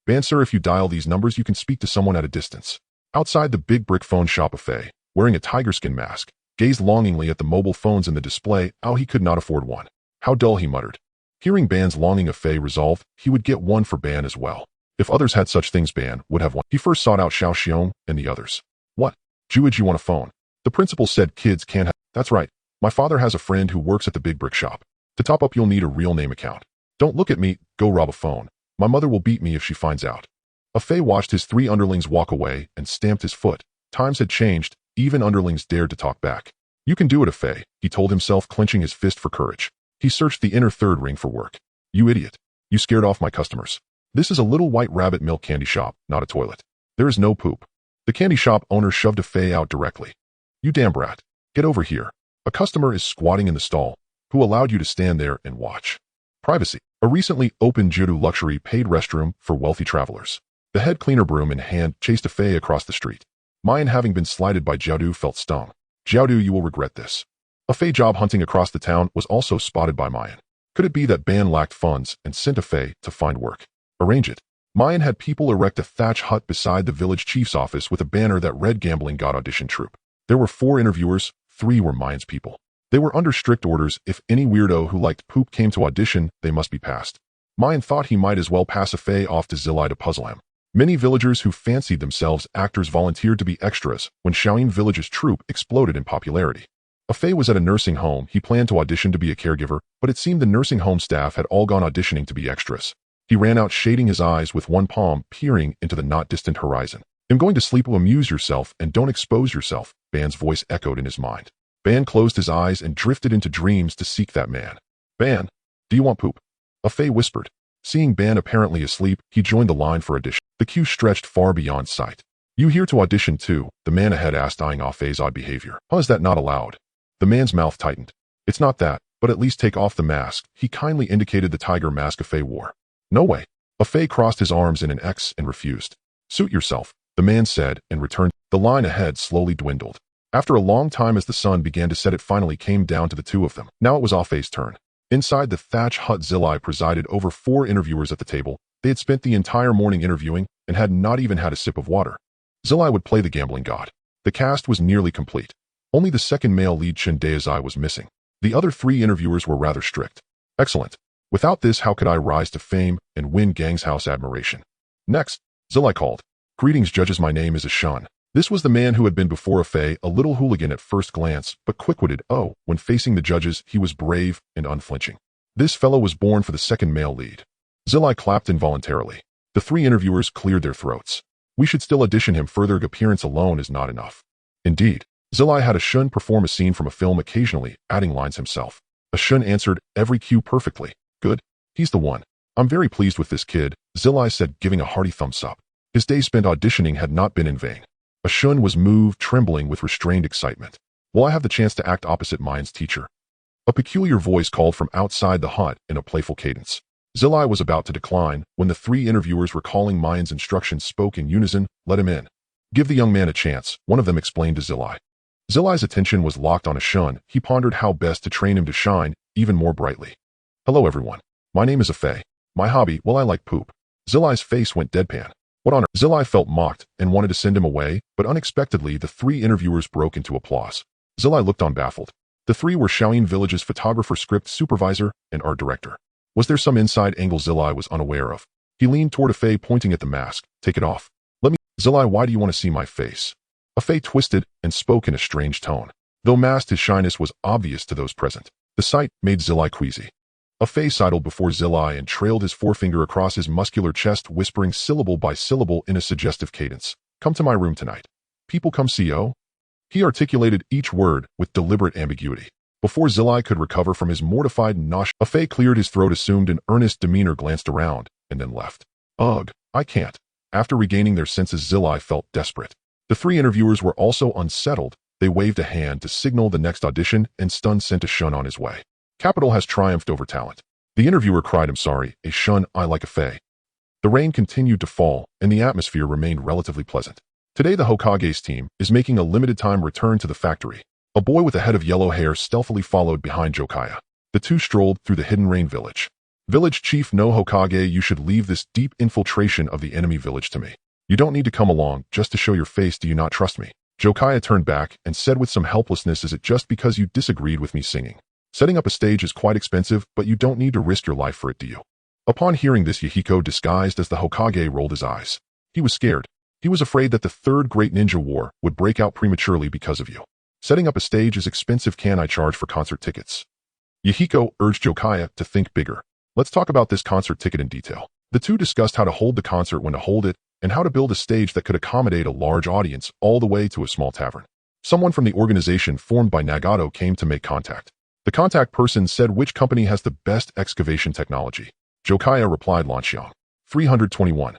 Ban sir, if you dial these numbers you can speak to someone at a distance. Outside the big brick phone shop, a Fei, wearing a tiger skin mask, gazed longingly at the mobile phones in the display. Oh, he could not afford one. How dull, he muttered. Hearing Ban's longing, a Fei resolved he would get one for Ban as well. If others had such things, Ban would have one. He first sought out Xiao Xiong and the others. What? Juij, you want a phone? The principal said kids can't have. That's right. My father has a friend who works at the big brick shop. To top up, you'll need a real name account. Don't look at me, go rob a phone. My mother will beat me if she finds out. A Fei watched his 3 underlings walk away and stamped his foot. Times had changed, even underlings dared to talk back. You can do it, a Fei, he told himself, clenching his fist for courage. He searched the inner third ring for work. You idiot. You scared off my customers. This is a little white rabbit milk candy shop, not a toilet. There is no poop. The candy shop owner shoved a Fei out directly. You damn brat. Get over here. A customer is squatting in the stall. Who allowed you to stand there and watch? Privacy. A recently opened Jiru luxury paid restroom for wealthy travelers. The head cleaner, broom in hand, chased a Fei across the street. Mayan, having been slighted by Jiaodu, felt stung. Jiaodu, you will regret this. A Fei job hunting across the town was also spotted by Mayan. Could it be that Ban lacked funds and sent a Fei to find work? Arrange it. Mayan had people erect a thatch hut beside the village chief's office with a banner that read Gambling God Audition Troupe. There were 4 interviewers, 3 were Mayan's people. They were under strict orders. If any weirdo who liked poop came to audition, they must be passed. Mayan thought he might as well pass a Fei off to Zilai to puzzle him. Many villagers who fancied themselves actors volunteered to be extras when Shaoyin Village's troupe exploded in popularity. A Fei was at a nursing home. He planned to audition to be a caregiver, but it seemed the nursing home staff had all gone auditioning to be extras. He ran out, shading his eyes with one palm, peering into the not-distant horizon. I'm going to sleep. Amuse yourself and don't expose yourself, Ban's voice echoed in his mind. Ban closed his eyes and drifted into dreams to seek that man. Ban, do you want poop? A Fei whispered. Seeing Ban apparently asleep, he joined the line for audition. The queue stretched far beyond sight. You here to audition too? The man ahead asked, eyeing off Fei's odd behavior. How is that not allowed? The man's mouth tightened. It's not that, but at least take off the mask. He kindly indicated the tiger mask a Fei wore. No way. A Fei crossed his arms in an X and refused. Suit yourself, the man said and returned. The line ahead slowly dwindled. After a long time, as the sun began to set, it finally came down to the 2 of them. Now it was Ah Fei's turn. Inside the thatch hut, Zilai presided over 4 interviewers at the table. They had spent the entire morning interviewing and had not even had a sip of water. Zilai would play the gambling god. The cast was nearly complete. Only the second male lead Shindeizai was missing. The other 3 interviewers were rather strict. Excellent. Without this, how could I rise to fame and win Gang's house admiration? Next, Zilai called. Greetings, judges. My name is Ashun. This was the man who had been before Afei, a little hooligan at first glance, but quick-witted. Oh, when facing the judges, he was brave and unflinching. This fellow was born for the second male lead. Zilai clapped involuntarily. The 3 interviewers cleared their throats. We should still audition him. Further appearance alone is not enough. Indeed, Zilai had Ashun perform a scene from a film, occasionally adding lines himself. Ashun answered every cue perfectly. Good. He's the one. I'm very pleased with this kid, Zilai said, giving a hearty thumbs up. His day spent auditioning had not been in vain. Ashun was moved, trembling with restrained excitement. Will I have the chance to act opposite Mayans' teacher? A peculiar voice called from outside the hut in a playful cadence. Zilai was about to decline when the 3 interviewers recalling Mayans' instructions spoke in unison. Let him in. Give the young man a chance, one of them explained to Zilai. Zilai's attention was locked on Ashun. He pondered how best to train him to shine even more brightly. Hello everyone. My name is Afei. My hobby, well, I like poop. Zilai's face went deadpan. What on earth? Zilai felt mocked and wanted to send him away, but unexpectedly the 3 interviewers broke into applause. Zilai looked on baffled. The 3 were Shaoyin Village's photographer, script supervisor, and art director. Was there some inside angle Zilai was unaware of? He leaned toward Afei, pointing at the mask. Take it off. Let me. Zilai, why do you want to see my face? Afei twisted and spoke in a strange tone. Though masked, his shyness was obvious to those present. The sight made Zilai queasy. Afei sidled before Zilai and trailed his forefinger across his muscular chest, whispering syllable by syllable in a suggestive cadence. Come to my room tonight. People come see you. He articulated each word with deliberate ambiguity. Before Zilai could recover from his mortified nausea, Afei cleared his throat, assumed an earnest demeanor, glanced around, and then left. Ugh, I can't. After regaining their senses, Zilai felt desperate. The 3 interviewers were also unsettled. They waved a hand to signal the next audition and stunned sent Ashun on his way. Capital has triumphed over talent. The interviewer cried, I'm sorry, Ashun, I like Afei. The rain continued to fall, and the atmosphere remained relatively pleasant. Today the Hokage's team is making a limited-time return to the factory. A boy with a head of yellow hair stealthily followed behind Jokaya. The 2 strolled through the hidden rain village. Village Chief No Hokage, you should leave this deep infiltration of the enemy village to me. You don't need to come along just to show your face. Do you not trust me? Jokaya turned back and said with some helplessness, is it just because you disagreed with me singing? Setting up a stage is quite expensive, but you don't need to risk your life for it, do you? Upon hearing this, Yahiko, disguised as the Hokage, rolled his eyes. He was scared. He was afraid that the 3rd Great Ninja War would break out prematurely because of you. Setting up a stage is expensive. Can I charge for concert tickets? Yahiko urged Jokaya to think bigger. Let's talk about this concert ticket in detail. The 2 discussed how to hold the concert, when to hold it, and how to build a stage that could accommodate a large audience all the way to a small tavern. Someone from the organization formed by Nagato came to make contact. The contact person said, which company has the best excavation technology? Jokaya replied, Lanxiang. 321.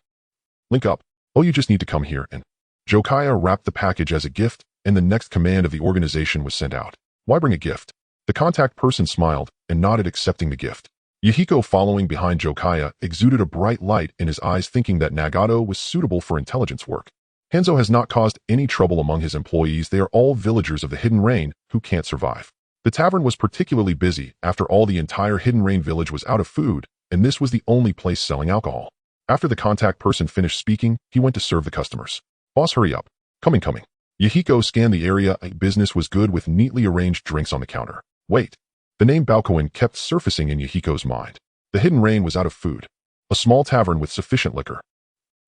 Link up. Oh, you just need to come here and... Jokaya wrapped the package as a gift, and the next command of the organization was sent out. Why bring a gift? The contact person smiled and nodded, accepting the gift. Yahiko, following behind Jokaya, exuded a bright light in his eyes, thinking that Nagato was suitable for intelligence work. Hanzo has not caused any trouble among his employees. They are all villagers of the Hidden Rain who can't survive. The tavern was particularly busy. After all, the entire Hidden Rain village was out of food, and this was the only place selling alcohol. After the contact person finished speaking, he went to serve the customers. Boss, hurry up. Coming. Yahiko scanned the area. Business was good with neatly arranged drinks on the counter. Wait. The name Baokoin kept surfacing in Yahiko's mind. The Hidden Rain was out of food. A small tavern with sufficient liquor.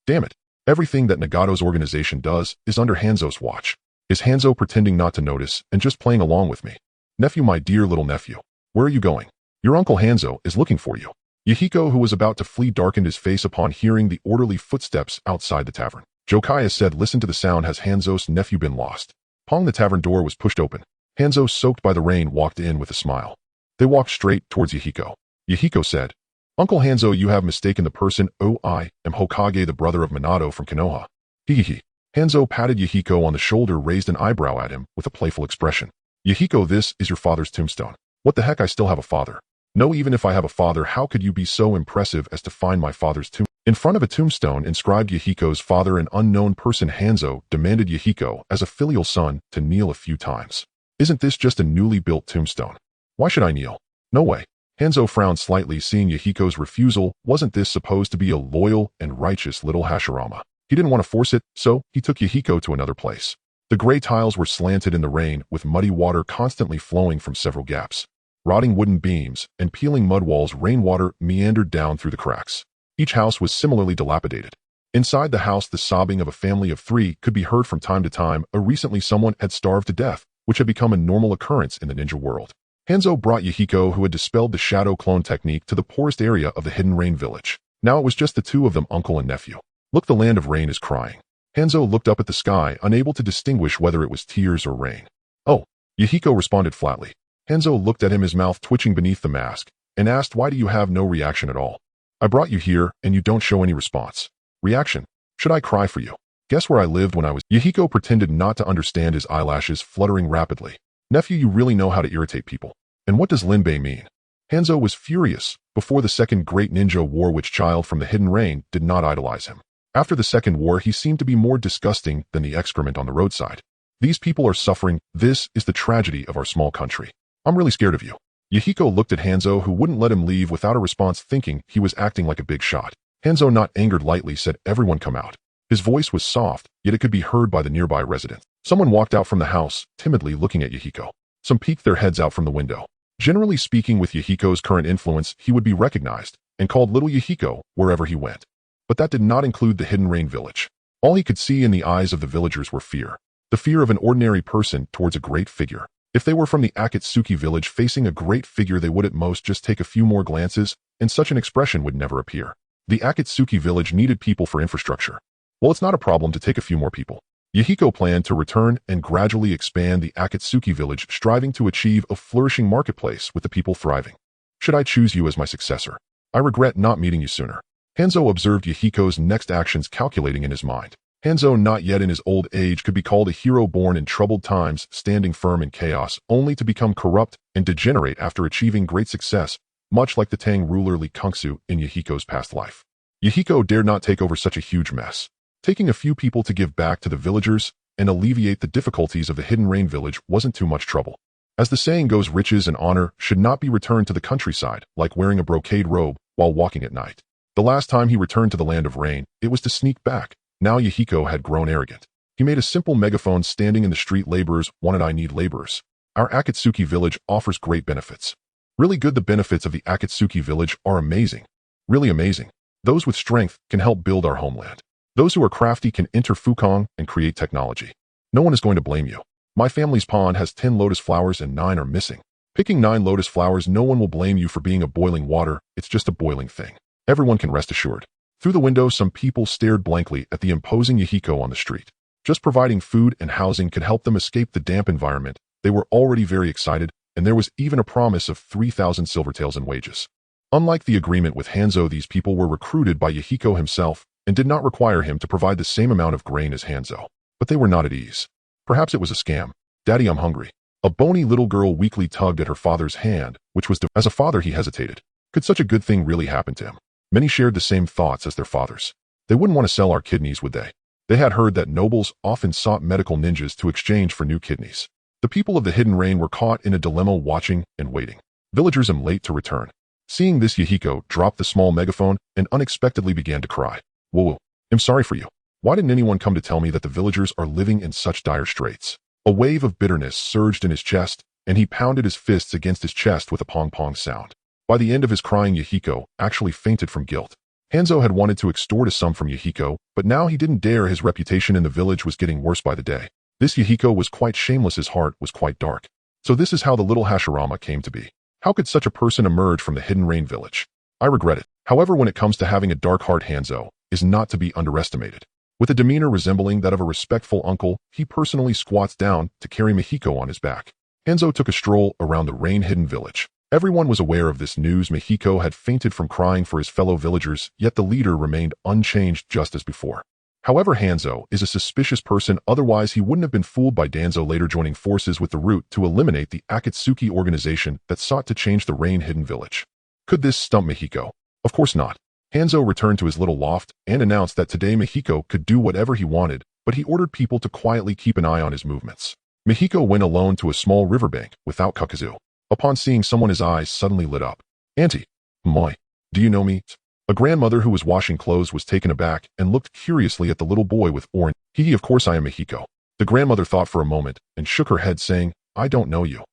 Damn it. Everything that Nagato's organization does is under Hanzo's watch. Is Hanzo pretending not to notice and just playing along with me? Nephew, my dear little nephew. Where are you going? Your uncle Hanzo is looking for you. Yahiko, who was about to flee, darkened his face upon hearing the orderly footsteps outside the tavern. Jokaya said, listen to the sound. Has Hanzo's nephew been lost? Pong, the tavern door was pushed open. Hanzo, soaked by the rain, walked in with a smile. They walked straight towards Yahiko. Yahiko said, Uncle Hanzo, you have mistaken the person. Oh, I am Hokage, the brother of Minato from Konoha. Hee. Hanzo patted Yahiko on the shoulder, raised an eyebrow at him with a playful expression. Yahiko, this is your father's tombstone. What the heck, I still have a father. No, even if I have a father, how could you be so impressive as to find my father's tomb? In front of a tombstone inscribed Yahiko's father, an unknown person, Hanzo demanded Yahiko, as a filial son, to kneel a few times. Isn't this just a newly built tombstone? Why should I kneel? No way. Hanzo frowned slightly, seeing Yahiko's refusal. Wasn't this supposed to be a loyal and righteous little Hashirama? He didn't want to force it, so he took Yahiko to another place. The gray tiles were slanted in the rain, with muddy water constantly flowing from several gaps. Rotting wooden beams and peeling mud walls, rainwater meandered down through the cracks. Each house was similarly dilapidated. Inside the house, the sobbing of a family of 3 could be heard from time to time. Recently someone had starved to death, which had become a normal occurrence in the ninja world. Hanzo brought Yahiko, who had dispelled the shadow clone technique, to the poorest area of the hidden rain village. Now it was just the 2 of them, uncle and nephew. Look, the land of rain is crying. Hanzo looked up at the sky, unable to distinguish whether it was tears or rain. Oh, Yahiko responded flatly. Hanzo looked at him, his mouth twitching beneath the mask, and asked, why do you have no reaction at all? I brought you here, and you don't show any response. Reaction? Should I cry for you? Guess where I lived when I was— Yahiko pretended not to understand, his eyelashes fluttering rapidly. Nephew, you really know how to irritate people. And what does Linbei mean? Hanzo was furious. Before the second great ninja war, which child from the hidden rain did not idolize him? After the second war, he seemed to be more disgusting than the excrement on the roadside. These people are suffering. This is the tragedy of our small country. I'm really scared of you. Yahiko looked at Hanzo, who wouldn't let him leave without a response, thinking he was acting like a big shot. Hanzo, not angered, lightly said, everyone come out. His voice was soft, yet it could be heard by the nearby residents. Someone walked out from the house, timidly looking at Yahiko. Some peeked their heads out from the window. Generally speaking, with Yahiko's current influence, he would be recognized and called Little Yahiko wherever he went. But that did not include the hidden rain village. All he could see in the eyes of the villagers were fear. The fear of an ordinary person towards a great figure. If they were from the Akatsuki village facing a great figure, they would at most just take a few more glances, and such an expression would never appear. The Akatsuki village needed people for infrastructure. Well, it's not a problem to take a few more people. Yahiko planned to return and gradually expand the Akatsuki village, striving to achieve a flourishing marketplace with the people thriving. Should I choose you as my successor? I regret not meeting you sooner. Hanzo observed Yahiko's next actions, calculating in his mind. Hanzo, not yet in his old age, could be called a hero born in troubled times, standing firm in chaos, only to become corrupt and degenerate after achieving great success, much like the Tang ruler Li Kungsu in Yahiko's past life. Yahiko dared not take over such a huge mess. Taking a few people to give back to the villagers and alleviate the difficulties of the hidden rain village wasn't too much trouble. As the saying goes, riches and honor should not be returned to the countryside, like wearing a brocade robe while walking at night. The last time he returned to the land of rain, it was to sneak back. Now Yahiko had grown arrogant. He made a simple megaphone standing in the street. Laborers wanted. I need laborers. Our Akatsuki village offers great benefits. Really good. The benefits of the Akatsuki village are amazing. Really amazing. Those with strength can help build our homeland. Those who are crafty can enter Fukong and create technology. No one is going to blame you. My family's pond has 10 lotus flowers and 9 are missing. Picking 9 lotus flowers, no one will blame you for being a boiling water. It's just a boiling thing. Everyone can rest assured. Through the window, some people stared blankly at the imposing Yahiko on the street. Just providing food and housing could help them escape the damp environment. They were already very excited, and there was even a promise of 3,000 silvertails in wages. Unlike the agreement with Hanzo, these people were recruited by Yahiko himself and did not require him to provide the same amount of grain as Hanzo. But they were not at ease. Perhaps it was a scam. Daddy, I'm hungry. A bony little girl weakly tugged at her father's hand, which was as a father he hesitated. Could such a good thing really happen to him? Many shared the same thoughts as their fathers. They wouldn't want to sell our kidneys, would they? They had heard that nobles often sought medical ninjas to exchange for new kidneys. The people of the hidden rain were caught in a dilemma, watching and waiting. Villagers am late to return. Seeing this, Yahiko dropped the small megaphone and unexpectedly began to cry. Whoa, I'm sorry for you. Why didn't anyone come to tell me that the villagers are living in such dire straits? A wave of bitterness surged in his chest, and he pounded his fists against his chest with a pong-pong sound. By the end of his crying, Yahiko actually fainted from guilt. Hanzo had wanted to extort a sum from Yahiko, but now he didn't dare. His reputation in the village was getting worse by the day. This Yahiko was quite shameless. His heart was quite dark. So this is how the little Hashirama came to be. How could such a person emerge from the hidden rain village? I regret it. However, when it comes to having a dark heart, Hanzo is not to be underestimated. With a demeanor resembling that of a respectful uncle, he personally squats down to carry Yahiko on his back. Hanzo took a stroll around the rain-hidden village. Everyone was aware of this news. Yahiko had fainted from crying for his fellow villagers, yet the leader remained unchanged just as before. However, Hanzo is a suspicious person, otherwise he wouldn't have been fooled by Danzo later joining forces with the Root to eliminate the Akatsuki organization that sought to change the rain-hidden village. Could this stump Yahiko? Of course not. Hanzo returned to his little loft and announced that today Yahiko could do whatever he wanted, but he ordered people to quietly keep an eye on his movements. Yahiko went alone to a small riverbank without Kakuzu. Upon seeing someone, his eyes suddenly lit up. Auntie, moi, do you know me? A grandmother who was washing clothes was taken aback and looked curiously at the little boy with orange. Of course I am Yahiko. The grandmother thought for a moment and shook her head saying, I don't know you.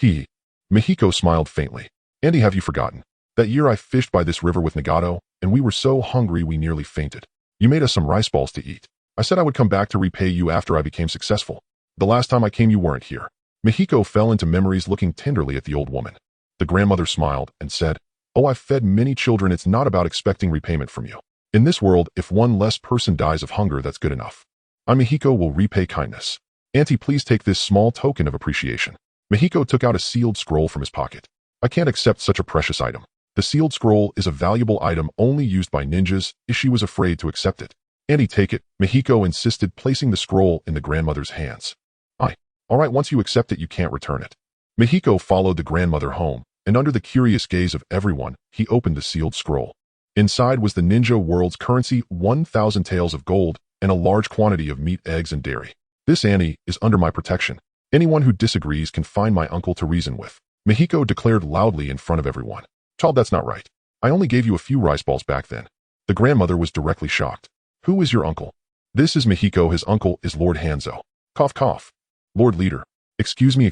Yahiko smiled faintly. Auntie, have you forgotten? That year I fished by this river with Nagato, and we were so hungry we nearly fainted. You made us some rice balls to eat. I said I would come back to repay you after I became successful. The last time I came you weren't here. Yahiko fell into memories looking tenderly at the old woman. The grandmother smiled and said, Oh, I've fed many children. It's not about expecting repayment from you. In this world, if one less person dies of hunger, that's good enough. Yahiko will repay kindness. Auntie, please take this small token of appreciation. Yahiko took out a sealed scroll from his pocket. I can't accept such a precious item. The sealed scroll is a valuable item only used by ninjas. She was afraid to accept it. Auntie, take it, Yahiko insisted, placing the scroll in the grandmother's hands. All right, once you accept it, you can't return it. Yahiko followed the grandmother home, and under the curious gaze of everyone, he opened the sealed scroll. Inside was the ninja world's currency, 1,000 taels of gold, and a large quantity of meat, eggs, and dairy. This Annie is under my protection. Anyone who disagrees can find my uncle to reason with. Yahiko declared loudly in front of everyone. Child, that's not right. I only gave you a few rice balls back then. The grandmother was directly shocked. Who is your uncle? This is Yahiko. His uncle is Lord Hanzo. Cough, cough. Lord Leader. Excuse me.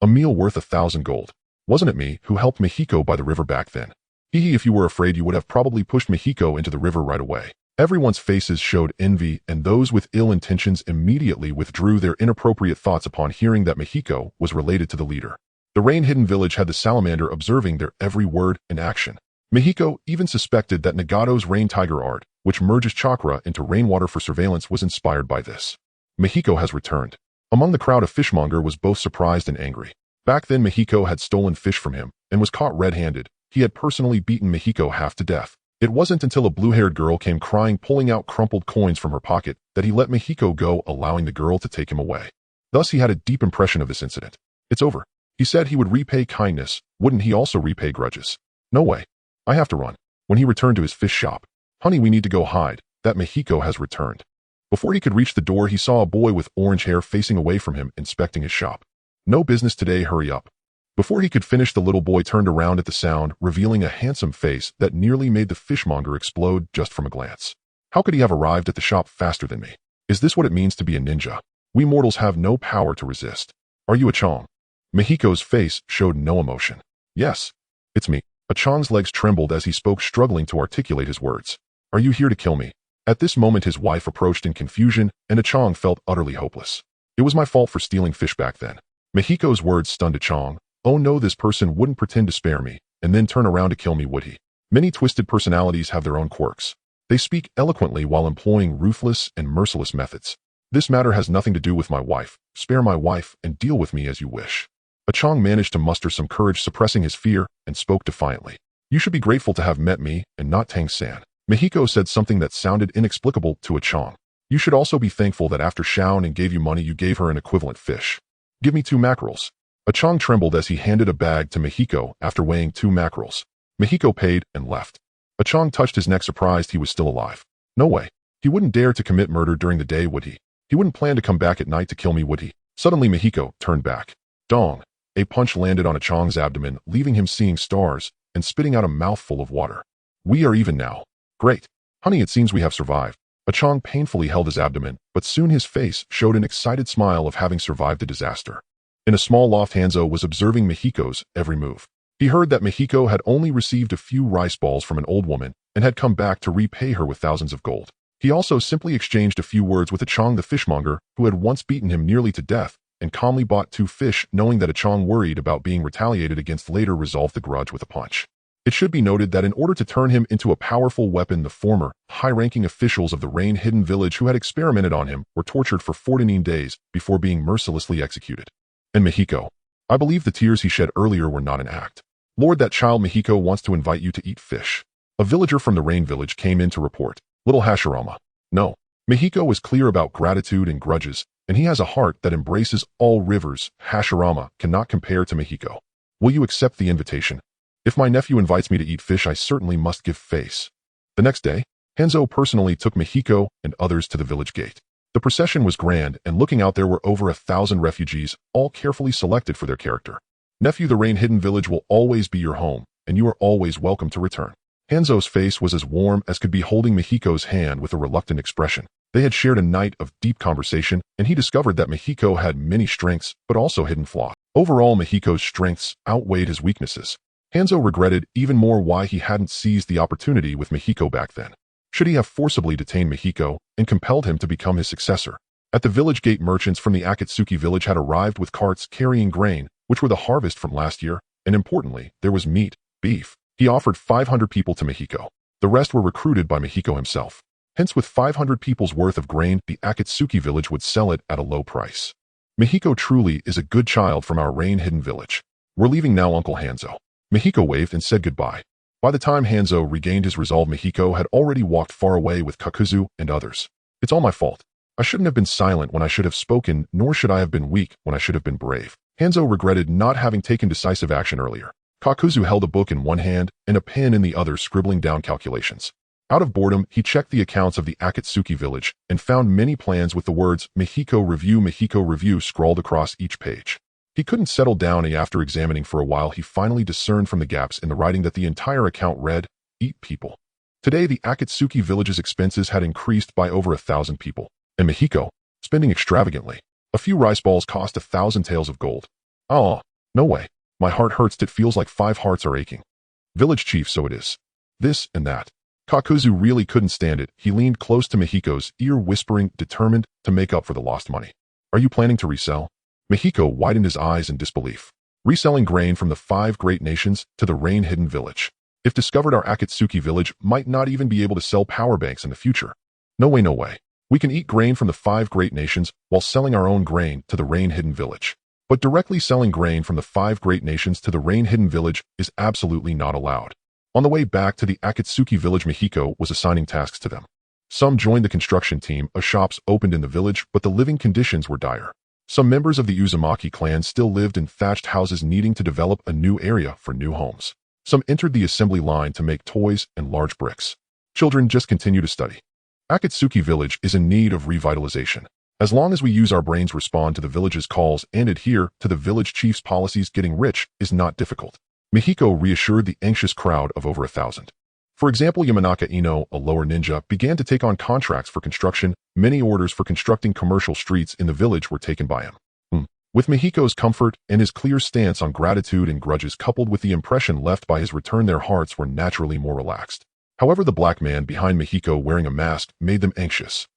A meal worth 1,000 gold. Wasn't it me who helped Yahiko by the river back then? If you were afraid, you would have probably pushed Yahiko into the river right away. Everyone's faces showed envy, and those with ill intentions immediately withdrew their inappropriate thoughts upon hearing that Yahiko was related to the leader. The rain-hidden village had the salamander observing their every word and action. Yahiko even suspected that Nagato's rain tiger art, which merges chakra into rainwater for surveillance, was inspired by this. Yahiko has returned. Among the crowd, a fishmonger was both surprised and angry. Back then, Yahiko had stolen fish from him and was caught red-handed. He had personally beaten Yahiko half to death. It wasn't until a blue-haired girl came crying, pulling out crumpled coins from her pocket, that he let Yahiko go, allowing the girl to take him away. Thus, he had a deep impression of this incident. It's over. He said he would repay kindness. Wouldn't he also repay grudges? No way. I have to run. When he returned to his fish shop, Honey, we need to go hide. That Yahiko has returned. Before he could reach the door, he saw a boy with orange hair facing away from him, inspecting his shop. No business today, hurry up. Before he could finish, the little boy turned around at the sound, revealing a handsome face that nearly made the fishmonger explode just from a glance. How could he have arrived at the shop faster than me? Is this what it means to be a ninja? We mortals have no power to resist. Are you a Chong? Yahiko's face showed no emotion. Yes, it's me. Chong's legs trembled as he spoke, struggling to articulate his words. Are you here to kill me? At this moment, his wife approached in confusion, and Chong felt utterly hopeless. It was my fault for stealing fish back then. Yahiko's words stunned Chong. Oh no, this person wouldn't pretend to spare me, and then turn around to kill me, would he? Many twisted personalities have their own quirks. They speak eloquently while employing ruthless and merciless methods. This matter has nothing to do with my wife. Spare my wife and deal with me as you wish. Chong managed to muster some courage, suppressing his fear, and spoke defiantly. You should be grateful to have met me and not Tang-san. Yahiko said something that sounded inexplicable to Chong. You should also be thankful that after Shaonan gave you money, you gave her an equivalent fish. Give me 2 mackerels. Chong trembled as he handed a bag to Yahiko after weighing 2 mackerels. Yahiko paid and left. Chong touched his neck, surprised he was still alive. No way. He wouldn't dare to commit murder during the day, would he? He wouldn't plan to come back at night to kill me, would he? Suddenly, Yahiko turned back. Dong. A punch landed on Chong's abdomen, leaving him seeing stars and spitting out a mouthful of water. We are even now. Great. Honey, it seems we have survived. Chong painfully held his abdomen, but soon his face showed an excited smile of having survived the disaster. In a small loft, Hanzo was observing Yahiko's every move. He heard that Yahiko had only received a few rice balls from an old woman and had come back to repay her with thousands of gold. He also simply exchanged a few words with Chong the fishmonger, who had once beaten him nearly to death, and calmly bought 2 fish, knowing that Chong, worried about being retaliated against, later resolved the grudge with a punch. It should be noted that in order to turn him into a powerful weapon, the former, high-ranking officials of the rain-hidden village who had experimented on him were tortured for 14 days before being mercilessly executed. And Yahiko, I believe the tears he shed earlier were not an act. Lord, that child Yahiko wants to invite you to eat fish. A villager from the rain village came in to report. Little Hashirama. No. Yahiko is clear about gratitude and grudges, and he has a heart that embraces all rivers. Hashirama cannot compare to Yahiko. Will you accept the invitation? If my nephew invites me to eat fish, I certainly must give face. The next day, Hanzo personally took Yahiko and others to the village gate. The procession was grand, and looking out there were over 1,000 refugees, all carefully selected for their character. Nephew, the rain-hidden village will always be your home. and you are always welcome to return. Hanzo's face was as warm as could be, holding Mihiko's hand with a reluctant expression. They had shared a night of deep conversation, and he discovered that Mihiko had many strengths, but also hidden flaws. Overall, Mihiko's strengths outweighed his weaknesses. Hanzo regretted even more why he hadn't seized the opportunity with Mihiko back then. Should he have forcibly detained Mihiko and compelled him to become his successor? At the village gate, merchants from the Akatsuki village had arrived with carts carrying grain, which were the harvest from last year, and importantly, there was meat, beef. He offered 500 people to Mihiko. The rest were recruited by Mihiko himself. Hence, with 500 people's worth of grain, the Akatsuki village would sell it at a low price. Mihiko truly is a good child from our rain-hidden village. We're leaving now, Uncle Hanzo. Mihiko waved and said goodbye. By the time Hanzo regained his resolve, Mihiko had already walked far away with Kakuzu and others. It's all my fault. I shouldn't have been silent when I should have spoken, nor should I have been weak when I should have been brave. Hanzo regretted not having taken decisive action earlier. Kakuzu held a book in one hand and a pen in the other, scribbling down calculations. Out of boredom, he checked the accounts of the Akatsuki village and found many plans with the words Mihiko Review scrawled across each page. He couldn't settle down, and after examining for a while, he finally discerned from the gaps in the writing that the entire account read, Eat people. Today, the Akatsuki village's expenses had increased by over 1,000 people, and Mihiko, spending extravagantly. A few rice balls cost 1,000 taels of gold. Oh, no way. My heart hurts. It feels like 5 hearts are aching. Village chief, so it is. This and that. Kakuzu really couldn't stand it. He leaned close to Mihiko's ear, whispering, determined to make up for the lost money. Are you planning to resell? Mihiko widened his eyes in disbelief. Reselling grain from the 5 great nations to the rain-hidden village. If discovered, our Akatsuki village might not even be able to sell power banks in the future. No way, no way. We can eat grain from the 5 great nations while selling our own grain to the rain-hidden village. But directly selling grain from the 5 great nations to the rain-hidden village is absolutely not allowed. On the way back to the Akatsuki village, Mihiko was assigning tasks to them. Some joined the construction team, shops opened in the village, but the living conditions were dire. Some members of the Uzumaki clan still lived in thatched houses, needing to develop a new area for new homes. Some entered the assembly line to make toys and large bricks. Children just continue to study. Akatsuki village is in need of revitalization. As long as we use our brains, respond to the village's calls, and adhere to the village chief's policies, getting rich is not difficult. Mihiko reassured the anxious crowd of over 1,000. For example, Yamanaka Ino, a lower ninja, began to take on contracts for construction. Many orders for constructing commercial streets in the village were taken by him. With Mihiko's comfort and his clear stance on gratitude and grudges, coupled with the impression left by his return, their hearts were naturally more relaxed. However, the black man behind Mihiko wearing a mask made them anxious.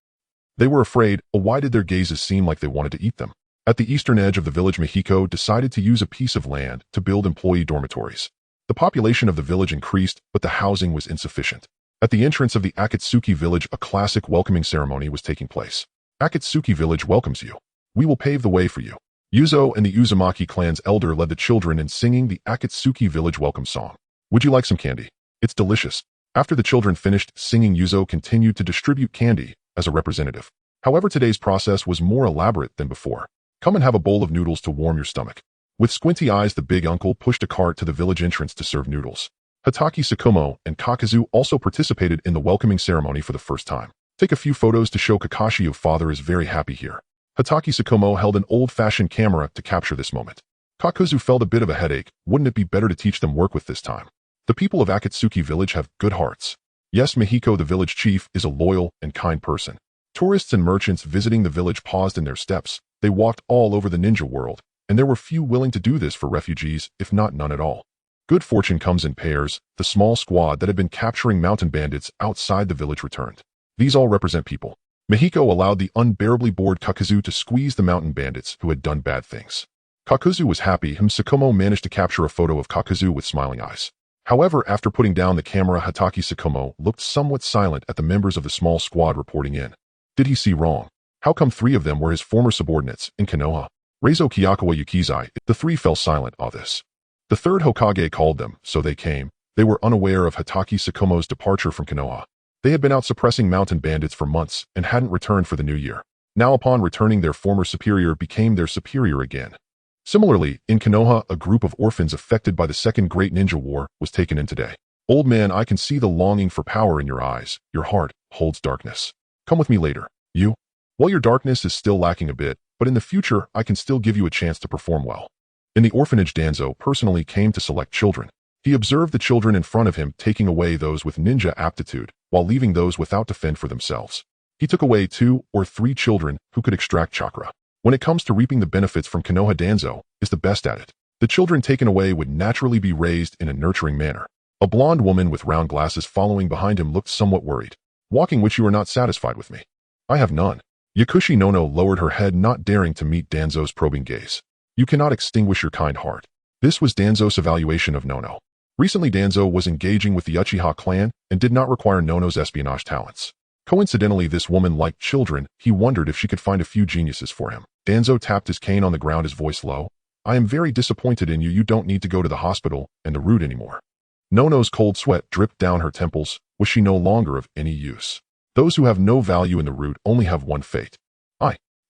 They were afraid. Why did their gazes seem like they wanted to eat them? At the eastern edge of the village, Mihiko decided to use a piece of land to build employee dormitories. The population of the village increased, but the housing was insufficient. At the entrance of the Akatsuki village, a classic welcoming ceremony was taking place. Akatsuki village welcomes you. We will pave the way for you. Yuzo and the Uzumaki clan's elder led the children in singing the Akatsuki village welcome song. Would you like some candy? It's delicious. After the children finished singing, Yuzo continued to distribute candy as a representative. However, today's process was more elaborate than before. Come and have a bowl of noodles to warm your stomach. With squinty eyes, the big uncle pushed a cart to the village entrance to serve noodles. Hatake Tsukumo and Kakuzu also participated in the welcoming ceremony for the first time. Take a few photos to show Kakashi your father is very happy here. Hatake Tsukumo held an old-fashioned camera to capture this moment. Kakuzu felt a bit of a headache. Wouldn't it be better to teach them work with this time? The people of Akatsuki village have good hearts. Yes, Mihiko, the village chief, is a loyal and kind person. Tourists and merchants visiting the village paused in their steps. They walked all over the ninja world, and there were few willing to do this for refugees, if not none at all. Good fortune comes in pairs. The small squad that had been capturing mountain bandits outside the village returned. These all represent people. Mihiko allowed the unbearably bored Kakuzu to squeeze the mountain bandits who had done bad things. Kakuzu was happy. Tsukumo managed to capture a photo of Kakuzu with smiling eyes. However, after putting down the camera, Hatake Tsukumo looked somewhat silent at the members of the small squad reporting in. Did he see wrong? How come 3 of them were his former subordinates in Konoha? Reizo, Kiyakawa, Yukizai. The 3 fell silent on this. The 3rd Hokage called them, so they came. They were unaware of Hatake Tsukumo's departure from Konoha. They had been out suppressing mountain bandits for months and hadn't returned for the new year. Now upon returning, their former superior became their superior again. Similarly, in Konoha, a group of orphans affected by the Second Great Ninja War was taken in today. Old man, I can see the longing for power in your eyes. Your heart holds darkness. Come with me later. You? Well, your darkness is still lacking a bit, but in the future, I can still give you a chance to perform well. In the orphanage, Danzo personally came to select children. He observed the children in front of him taking away those with ninja aptitude, while leaving those without to fend for themselves. He took away 2 or 3 children who could extract chakra. When it comes to reaping the benefits from Konoha Danzo, is the best at it. The children taken away would naturally be raised in a nurturing manner. A blonde woman with round glasses following behind him looked somewhat worried. Walking which you are not satisfied with me. I have none. Yakushi Nono lowered her head, not daring to meet Danzo's probing gaze. You cannot extinguish your kind heart. This was Danzo's evaluation of Nono. Recently Danzo was engaging with the Uchiha clan and did not require Nono's espionage talents. Coincidentally, this woman liked children. He wondered if she could find a few geniuses for him. Danzo tapped his cane on the ground, his voice low. I am very disappointed in you. You don't need to go to the hospital and the route anymore. Nono's cold sweat dripped down her temples. Was she no longer of any use? Those who have no value in the route only have one fate.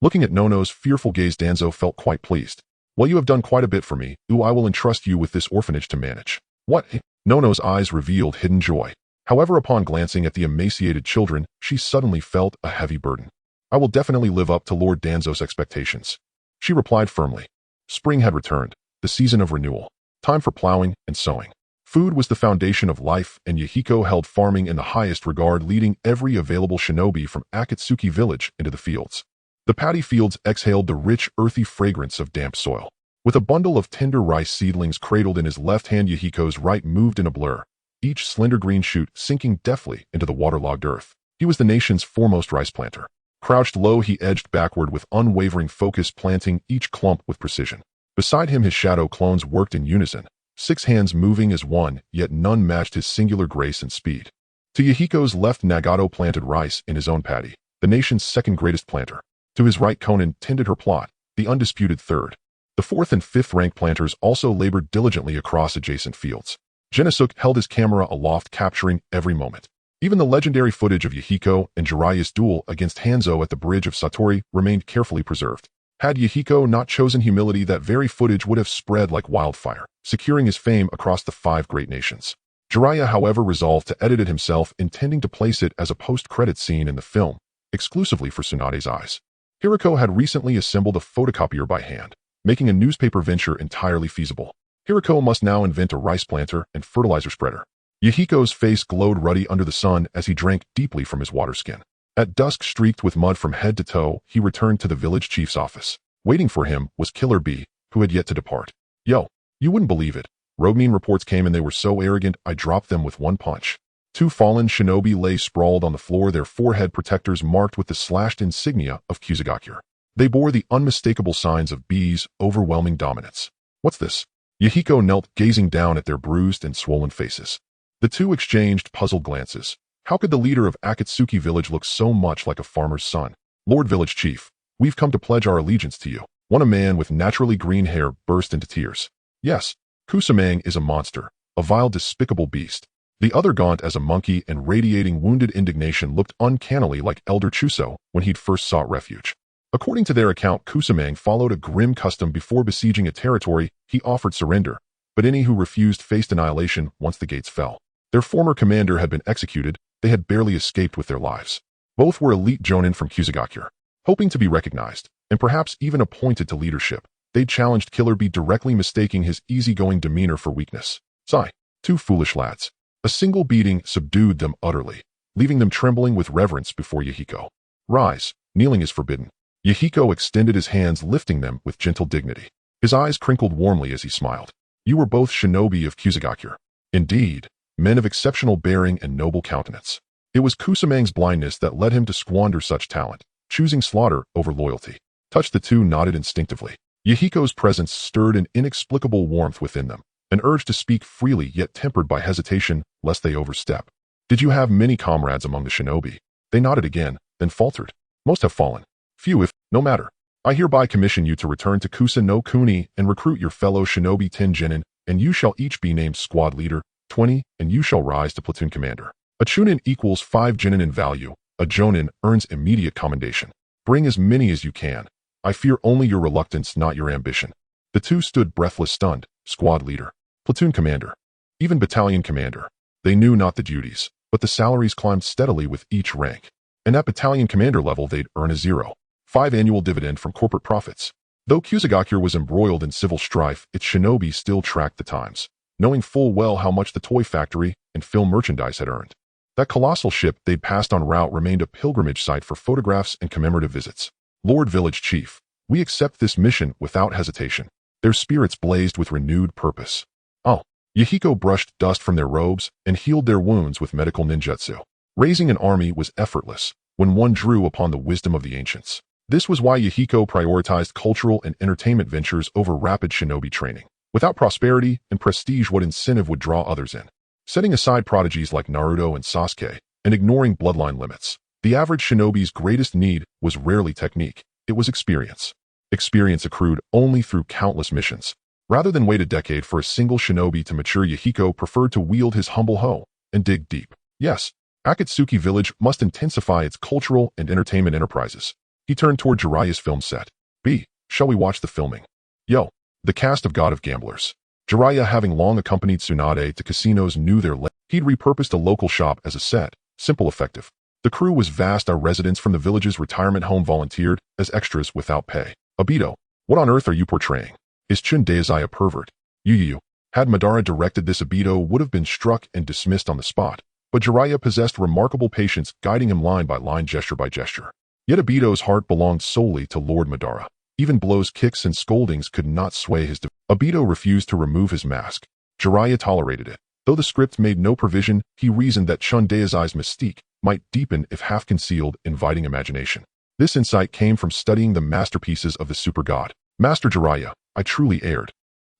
Looking at Nono's fearful gaze, Danzo felt quite pleased. Well, you have done quite a bit for me. I will entrust you with this orphanage to manage. What? Nono's eyes revealed hidden joy. However, upon glancing at the emaciated children, she suddenly felt a heavy burden. I will definitely live up to Lord Danzo's expectations. She replied firmly. Spring had returned, the season of renewal. Time for plowing and sowing. Food was the foundation of life, and Yahiko held farming in the highest regard, leading every available shinobi from Akatsuki village into the fields. The paddy fields exhaled the rich, earthy fragrance of damp soil. With a bundle of tender rice seedlings cradled in his left hand, Yahiko's right moved in a blur, each slender green shoot sinking deftly into the waterlogged earth. He was the nation's foremost rice planter. Crouched low, he edged backward with unwavering focus, planting each clump with precision. Beside him, his shadow clones worked in unison, 6 hands moving as one, yet none matched his singular grace and speed. To Yahiko's left, Nagato planted rice in his own paddy, the nation's second greatest planter. To his right, Konan tended her plot, the undisputed third. The 4th and 5th rank planters also labored diligently across adjacent fields. Genosuke held his camera aloft, capturing every moment. Even the legendary footage of Yahiko and Jiraiya's duel against Hanzo at the bridge of Satori remained carefully preserved. Had Yahiko not chosen humility, that very footage would have spread like wildfire, securing his fame across the 5 great nations. Jiraiya, however, resolved to edit it himself, intending to place it as a post-credit scene in the film, exclusively for Tsunade's eyes. Hiriko had recently assembled a photocopier by hand, making a newspaper venture entirely feasible. Hiriko must now invent a rice planter and fertilizer spreader. Yahiko's face glowed ruddy under the sun as he drank deeply from his water skin. At dusk, streaked with mud from head to toe, he returned to the village chief's office. Waiting for him was Killer B, who had yet to depart. Yo, you wouldn't believe it. Roguemean reports came and they were so arrogant I dropped them with one punch. 2 fallen shinobi lay sprawled on the floor, their forehead protectors marked with the slashed insignia of Kusagakure. They bore the unmistakable signs of B's overwhelming dominance. What's this? Yahiko knelt, gazing down at their bruised and swollen faces. The two exchanged puzzled glances. How could the leader of Akatsuki village look so much like a farmer's son? Lord Village Chief, we've come to pledge our allegiance to you. One, a man with naturally green hair, burst into tears. Yes, Kusamang is a monster, a vile, despicable beast. The other, gaunt as a monkey and radiating wounded indignation, looked uncannily like Elder Chuso when he'd first sought refuge. According to their account, Kusamang followed a grim custom. Before besieging a territory, he offered surrender, but any who refused faced annihilation once the gates fell. Their former commander had been executed. They had barely escaped with their lives. Both were elite jonin from Kusagakure. Hoping to be recognized, and perhaps even appointed to leadership, they challenged Killer B, directly mistaking his easygoing demeanor for weakness. Sigh. 2 foolish lads. A single beating subdued them utterly, leaving them trembling with reverence before Yahiko. Rise. Kneeling is forbidden. Yahiko extended his hands, lifting them with gentle dignity. His eyes crinkled warmly as he smiled. You were both shinobi of Kusagakure. Indeed, men of exceptional bearing and noble countenance. It was Kusamang's blindness that led him to squander such talent, choosing slaughter over loyalty. Touched, the 2 nodded instinctively. Yahiko's presence stirred an inexplicable warmth within them, an urge to speak freely yet tempered by hesitation lest they overstep. Did you have many comrades among the shinobi? They nodded again, then faltered. Most have fallen. Few, if no matter. I hereby commission you to return to Kusa no Kuni and recruit your fellow shinobi 10 genin, and you shall each be named squad leader, 20, and you shall rise to platoon commander. A chunin equals 5 genin in value. A jonin earns immediate commendation. Bring as many as you can. I fear only your reluctance, not your ambition. The 2 stood breathless, stunned. Squad leader, platoon commander, even battalion commander. They knew not the duties, but the salaries climbed steadily with each rank. And at battalion commander level, they'd earn a 0.5 annual dividend from corporate profits. Though Kusagakure was embroiled in civil strife, its shinobi still tracked the times. knowing full well how much the toy factory and film merchandise had earned. That colossal ship they'd passed en route remained a pilgrimage site for photographs and commemorative visits. Lord Village Chief, we accept this mission without hesitation. Their spirits blazed with renewed purpose. Oh, Yahiko brushed dust from their robes and healed their wounds with medical ninjutsu. Raising an army was effortless when one drew upon the wisdom of the ancients. This was why Yahiko prioritized cultural and entertainment ventures over rapid shinobi training. Without prosperity and prestige, what incentive would draw others in? Setting aside prodigies like Naruto and Sasuke and ignoring bloodline limits, the average shinobi's greatest need was rarely technique, it was experience. Experience accrued only through countless missions. Rather than wait a decade for a single shinobi to mature, Yahiko preferred to wield his humble hoe and dig deep. Yes, Akatsuki Village must intensify its cultural and entertainment enterprises. He turned toward Jiraiya's film set. B, shall we watch the filming? Yo, the cast of God of Gamblers. Jiraiya, having long accompanied Tsunade to casinos, knew their he'd repurposed a local shop as a set, simple, effective. The crew was vast. Our residents from the village's retirement home volunteered as extras without pay. Obito, what on earth are you portraying? Is Chun-Deizai a pervert? Yu. Had Madara directed this, Obito would have been struck and dismissed on the spot. But Jiraiya possessed remarkable patience, guiding him line by line, gesture by gesture. Yet Obito's heart belonged solely to Lord Madara. Even blows, kicks, and scoldings could not sway his Obito refused to remove his mask. Jiraiya tolerated it. Though the script made no provision, he reasoned that Chun-Deizai's mystique might deepen if half-concealed, inviting imagination. This insight came from studying the masterpieces of the super god. Master Jiraiya, I truly erred.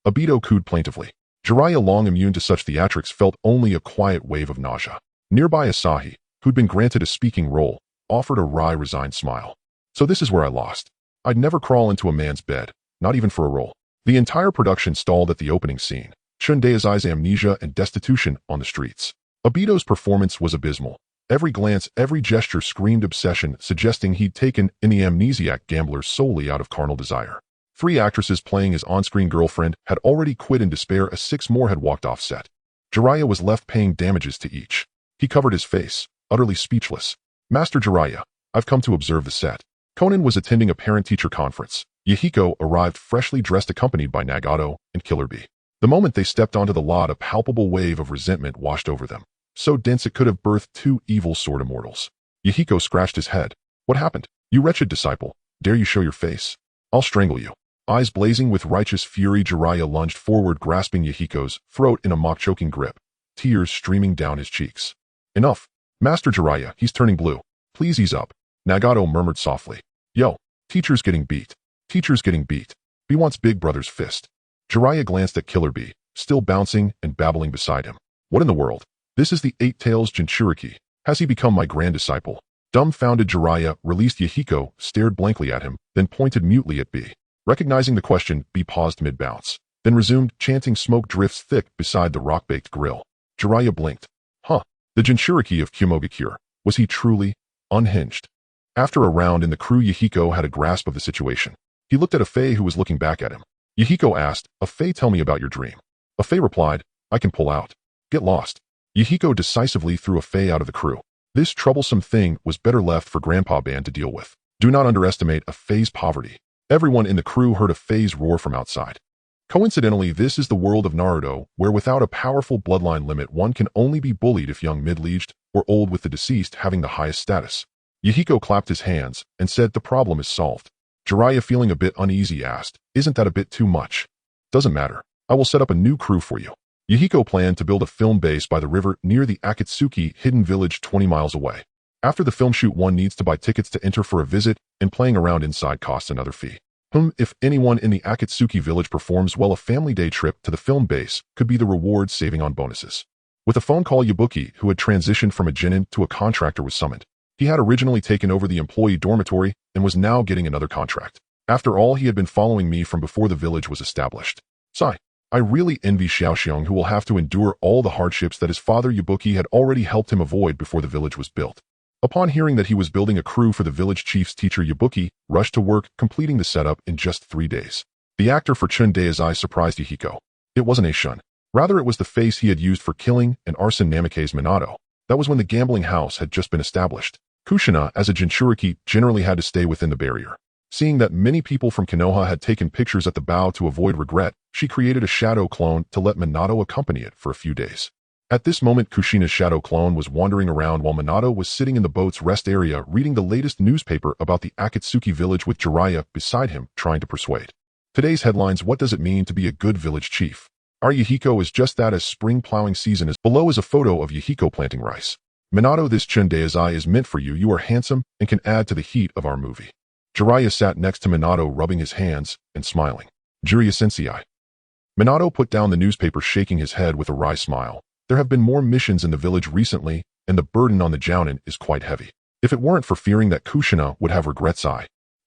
Obito cooed plaintively. Jiraiya, long immune to such theatrics, felt only a quiet wave of nausea. Nearby Asahi, who'd been granted a speaking role, offered a wry, resigned smile. So this is where I lost. I'd never crawl into a man's bed, not even for a role. The entire production stalled at the opening scene. Chun-Deizai's amnesia and destitution on the streets. Obito's performance was abysmal. Every glance, every gesture screamed obsession, suggesting he'd taken in the amnesiac gambler solely out of carnal desire. 3 actresses playing his on-screen girlfriend had already quit in despair as 6 more had walked off set. Jiraiya was left paying damages to each. He covered his face, utterly speechless. Master Jiraiya, I've come to observe the set. Konan was attending a parent-teacher conference. Yahiko arrived freshly dressed, accompanied by Nagato and Killer Bee. The moment they stepped onto the lot, a palpable wave of resentment washed over them, so dense it could have birthed 2 evil sword immortals. Yahiko scratched his head. What happened? You wretched disciple, dare you show your face? I'll strangle you. Eyes blazing with righteous fury, Jiraiya lunged forward, grasping Yahiko's throat in a mock-choking grip, tears streaming down his cheeks. Enough. Master Jiraiya, he's turning blue. Please ease up. Nagato murmured softly. Yo, teacher's getting beat. Teacher's getting beat. Bee wants big brother's fist. Jiraiya glanced at Killer Bee, still bouncing and babbling beside him. What in the world? This is the 8 Tails Jinchuriki. Has he become my grand disciple? Dumbfounded, Jiraiya released Yahiko, stared blankly at him, then pointed mutely at Bee. Recognizing the question, Bee paused mid-bounce, then resumed, chanting, smoke drifts thick beside the rock-baked grill. Jiraiya blinked. Huh. The Jinchuriki of Ame-Gakure. Was he truly unhinged? After a round in the crew, Yahiko had a grasp of the situation. He looked at Afei, who was looking back at him. Yahiko asked, Afei, tell me about your dream. Afei replied, I can pull out. Get lost. Yahiko decisively threw Afei out of the crew. This troublesome thing was better left for Grandpa Band to deal with. Do not underestimate Afei's poverty. Everyone in the crew heard Afei's roar from outside. Coincidentally, this is the world of Naruto, where without a powerful bloodline limit, one can only be bullied if young, middle-aged, or old, with the deceased having the highest status. Yahiko clapped his hands and said, the problem is solved. Jiraiya, feeling a bit uneasy, asked, isn't that a bit too much? Doesn't matter. I will set up a new crew for you. Yahiko planned to build a film base by the river near the Akatsuki hidden village 20 miles away. After the film shoot, one needs to buy tickets to enter for a visit, and playing around inside costs another fee. If anyone in the Akatsuki village performs well, a family day trip to the film base could be the reward, saving on bonuses. With a phone call, Yabuki, who had transitioned from a genin to a contractor, was summoned. He had originally taken over the employee dormitory and was now getting another contract. After all, he had been following me from before the village was established. Sigh. I really envy Xiaoxiong, who will have to endure all the hardships that his father Yabuki had already helped him avoid before the village was built. Upon hearing that he was building a crew for the village chief's teacher, Yabuki rushed to work, completing the setup in just 3 days. The actor for Chun-Deizai surprised Yahiko. It wasn't a shun. Rather, it was the face he had used for killing and arson Namikaze Minato. That was when the gambling house had just been established. Kushina, as a Jinchuriki, generally had to stay within the barrier. Seeing that many people from Konoha had taken pictures at the bow to avoid regret, she created a shadow clone to let Minato accompany it for a few days. At this moment, Kushina's shadow clone was wandering around while Minato was sitting in the boat's rest area reading the latest newspaper about the Akatsuki village with Jiraiya beside him trying to persuade. Today's headlines: what does it mean to be a good village chief? Our Yahiko is just that, as spring plowing season is. Below is a photo of Yahiko planting rice. Minato, this Chundeizai is meant for you. You are handsome and can add to the heat of our movie. Jiraiya sat next to Minato, rubbing his hands and smiling. Jiraiya sensei. Minato put down the newspaper, shaking his head with a wry smile. There have been more missions in the village recently, and the burden on the Jounin is quite heavy. If it weren't for fearing that Kushina would have regrets,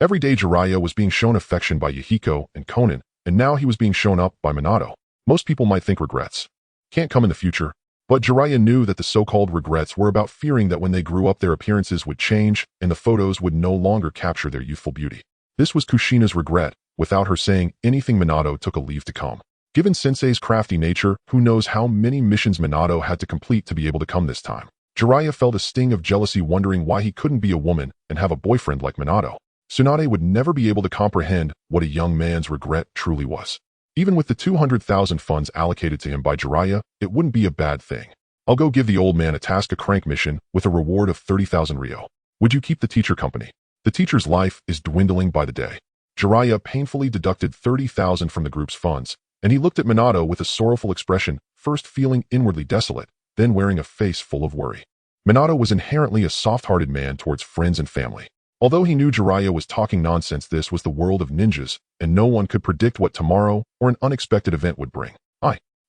every day Jiraiya was being shown affection by Yahiko and Konan, and now he was being shown up by Minato. Most people might think regrets can't come in the future, but Jiraiya knew that the so-called regrets were about fearing that when they grew up their appearances would change and the photos would no longer capture their youthful beauty. This was Kushina's regret. Without her saying anything, Minato took a leave to come. Given Sensei's crafty nature, who knows how many missions Minato had to complete to be able to come this time. Jiraiya felt a sting of jealousy, wondering why he couldn't be a woman and have a boyfriend like Minato. Tsunade would never be able to comprehend what a young man's regret truly was. Even with the 200,000 funds allocated to him by Jiraiya, it wouldn't be a bad thing. I'll go give the old man a task, a crank mission, with a reward of 30,000 Ryo. Would you keep the teacher company? The teacher's life is dwindling by the day. Jiraiya painfully deducted 30,000 from the group's funds, and he looked at Minato with a sorrowful expression, first feeling inwardly desolate, then wearing a face full of worry. Minato was inherently a soft-hearted man towards friends and family. Although he knew Jiraiya was talking nonsense, this was the world of ninjas, and no one could predict what tomorrow or an unexpected event would bring.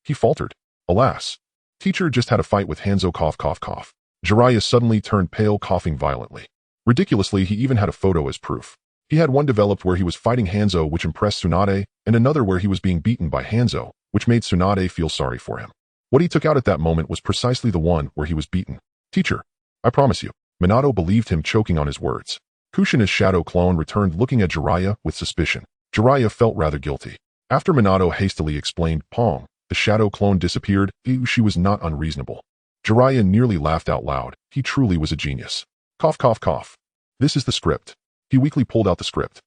He faltered. Alas. Teacher just had a fight with Hanzo, cough, cough, cough. Jiraiya suddenly turned pale, coughing violently. Ridiculously, he even had a photo as proof. He had one developed where he was fighting Hanzo, which impressed Tsunade, and another where he was being beaten by Hanzo, which made Tsunade feel sorry for him. What he took out at that moment was precisely the one where he was beaten. Teacher, I promise you. Minato believed him, choking on his words. Kushina's shadow clone returned, looking at Jiraiya with suspicion. Jiraiya felt rather guilty. After Minato hastily explained, Pong, the shadow clone disappeared. She was not unreasonable. Jiraiya nearly laughed out loud. He truly was a genius. Cough, cough, cough. This is the script. He weakly pulled out the script.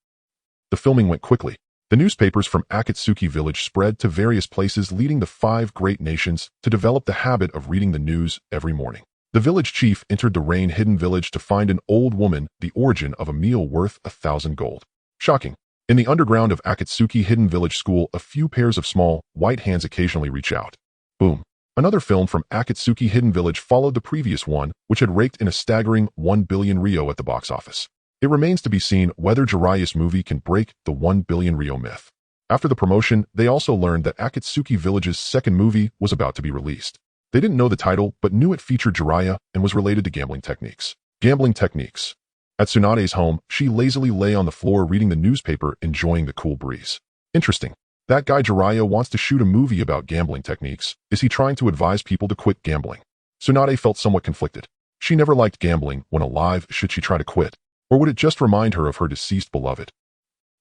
The filming went quickly. The newspapers from Akatsuki village spread to various places, leading the 5 great nations to develop the habit of reading the news every morning. The village chief entered the rain-hidden village to find an old woman, the origin of a meal worth 1,000 gold. Shocking. In the underground of Akatsuki hidden village school, a few pairs of small, white hands occasionally reach out. Boom. Another film from Akatsuki hidden village followed the previous one, which had raked in a staggering 1 billion Ryo at the box office. It remains to be seen whether Jiraiya's movie can break the 1 billion Ryo myth. After the promotion, they also learned that Akatsuki village's second movie was about to be released. They didn't know the title, but knew it featured Jiraiya and was related to gambling techniques. Gambling techniques. At Tsunade's home, she lazily lay on the floor reading the newspaper, enjoying the cool breeze. Interesting. That guy Jiraiya wants to shoot a movie about gambling techniques. Is he trying to advise people to quit gambling? Tsunade felt somewhat conflicted. She never liked gambling when alive. Should she try to quit? Or would it just remind her of her deceased beloved?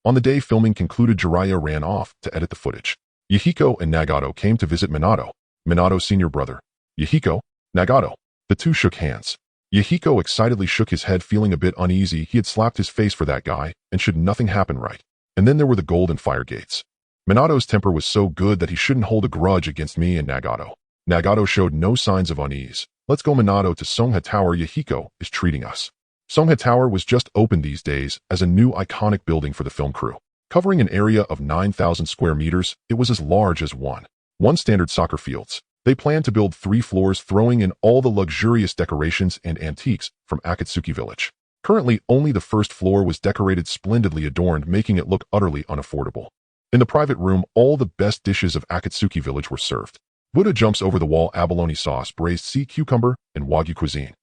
On the day filming concluded, Jiraiya ran off to edit the footage. Yahiko and Nagato came to visit Minato. Minato's senior brother. Yahiko, Nagato. The two shook hands. Yahiko excitedly shook his head, feeling a bit uneasy. He had slapped his face for that guy, and should nothing happen right. And then there were the golden fire gates. Minato's temper was so good that he shouldn't hold a grudge against me and Nagato. Nagato showed no signs of unease. Let's go, Minato, to Songha Tower. Yahiko is treating us. Songha Tower was just opened these days as a new iconic building for the film crew. Covering an area of 9,000 square meters, it was as large as one standard soccer fields. They planned to build 3 floors, throwing in all the luxurious decorations and antiques from Akatsuki village. Currently, only the first floor was decorated, splendidly adorned, making it look utterly unaffordable. In the private room, all the best dishes of Akatsuki village were served. Buddha jumps over the wall, abalone sauce, braised sea cucumber, and wagyu cuisine.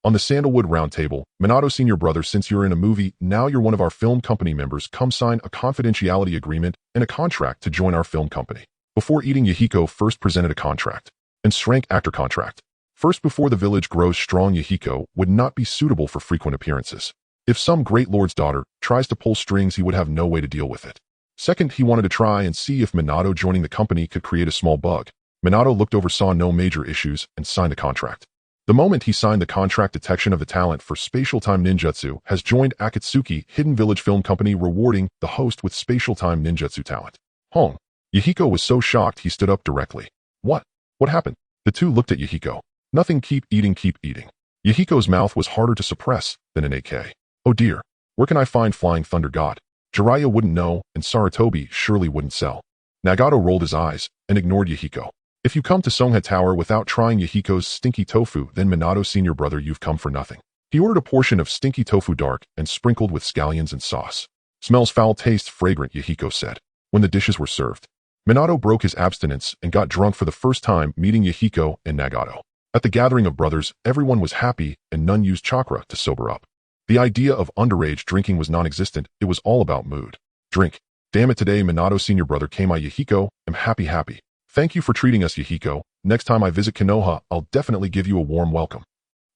On the sandalwood round table, Minato, senior brother, since you're in a movie, now you're one of our film company members. Come sign a confidentiality agreement and a contract to join our film company. Before eating, Yahiko first presented a contract and shrank actor contract. First, before the village grows strong, Yahiko would not be suitable for frequent appearances. If some great lord's daughter tries to pull strings, he would have no way to deal with it. Second, he wanted to try and see if Minato joining the company could create a small bug. Minato looked over, saw no major issues, and signed the contract. The moment he signed the contract, detection of the talent for spatial time ninjutsu has joined Akatsuki Hidden Village Film Company, rewarding the host with spatial time ninjutsu talent. Hong. Yahiko was so shocked he stood up directly. What? What happened? The two looked at Yahiko. Nothing, keep eating, keep eating. Yahiko's mouth was harder to suppress than an AK. Oh dear. Where can I find Flying Thunder God? Jiraiya wouldn't know, and Sarutobi surely wouldn't sell. Nagato rolled his eyes and ignored Yahiko. If you come to Songha Tower without trying Yahiko's stinky tofu, then Minato senior brother, you've come for nothing. He ordered a portion of stinky tofu, dark and sprinkled with scallions and sauce. Smells foul, tastes fragrant, Yahiko said. When the dishes were served, Minato broke his abstinence and got drunk for the first time, meeting Yahiko and Nagato. At the gathering of brothers, everyone was happy and none used chakra to sober up. The idea of underage drinking was non-existent. It was all about mood. Drink. Damn it, today Minato senior brother came. I Yahiko am happy. Thank you for treating us, Yahiko. Next time I visit Konoha, I'll definitely give you a warm welcome.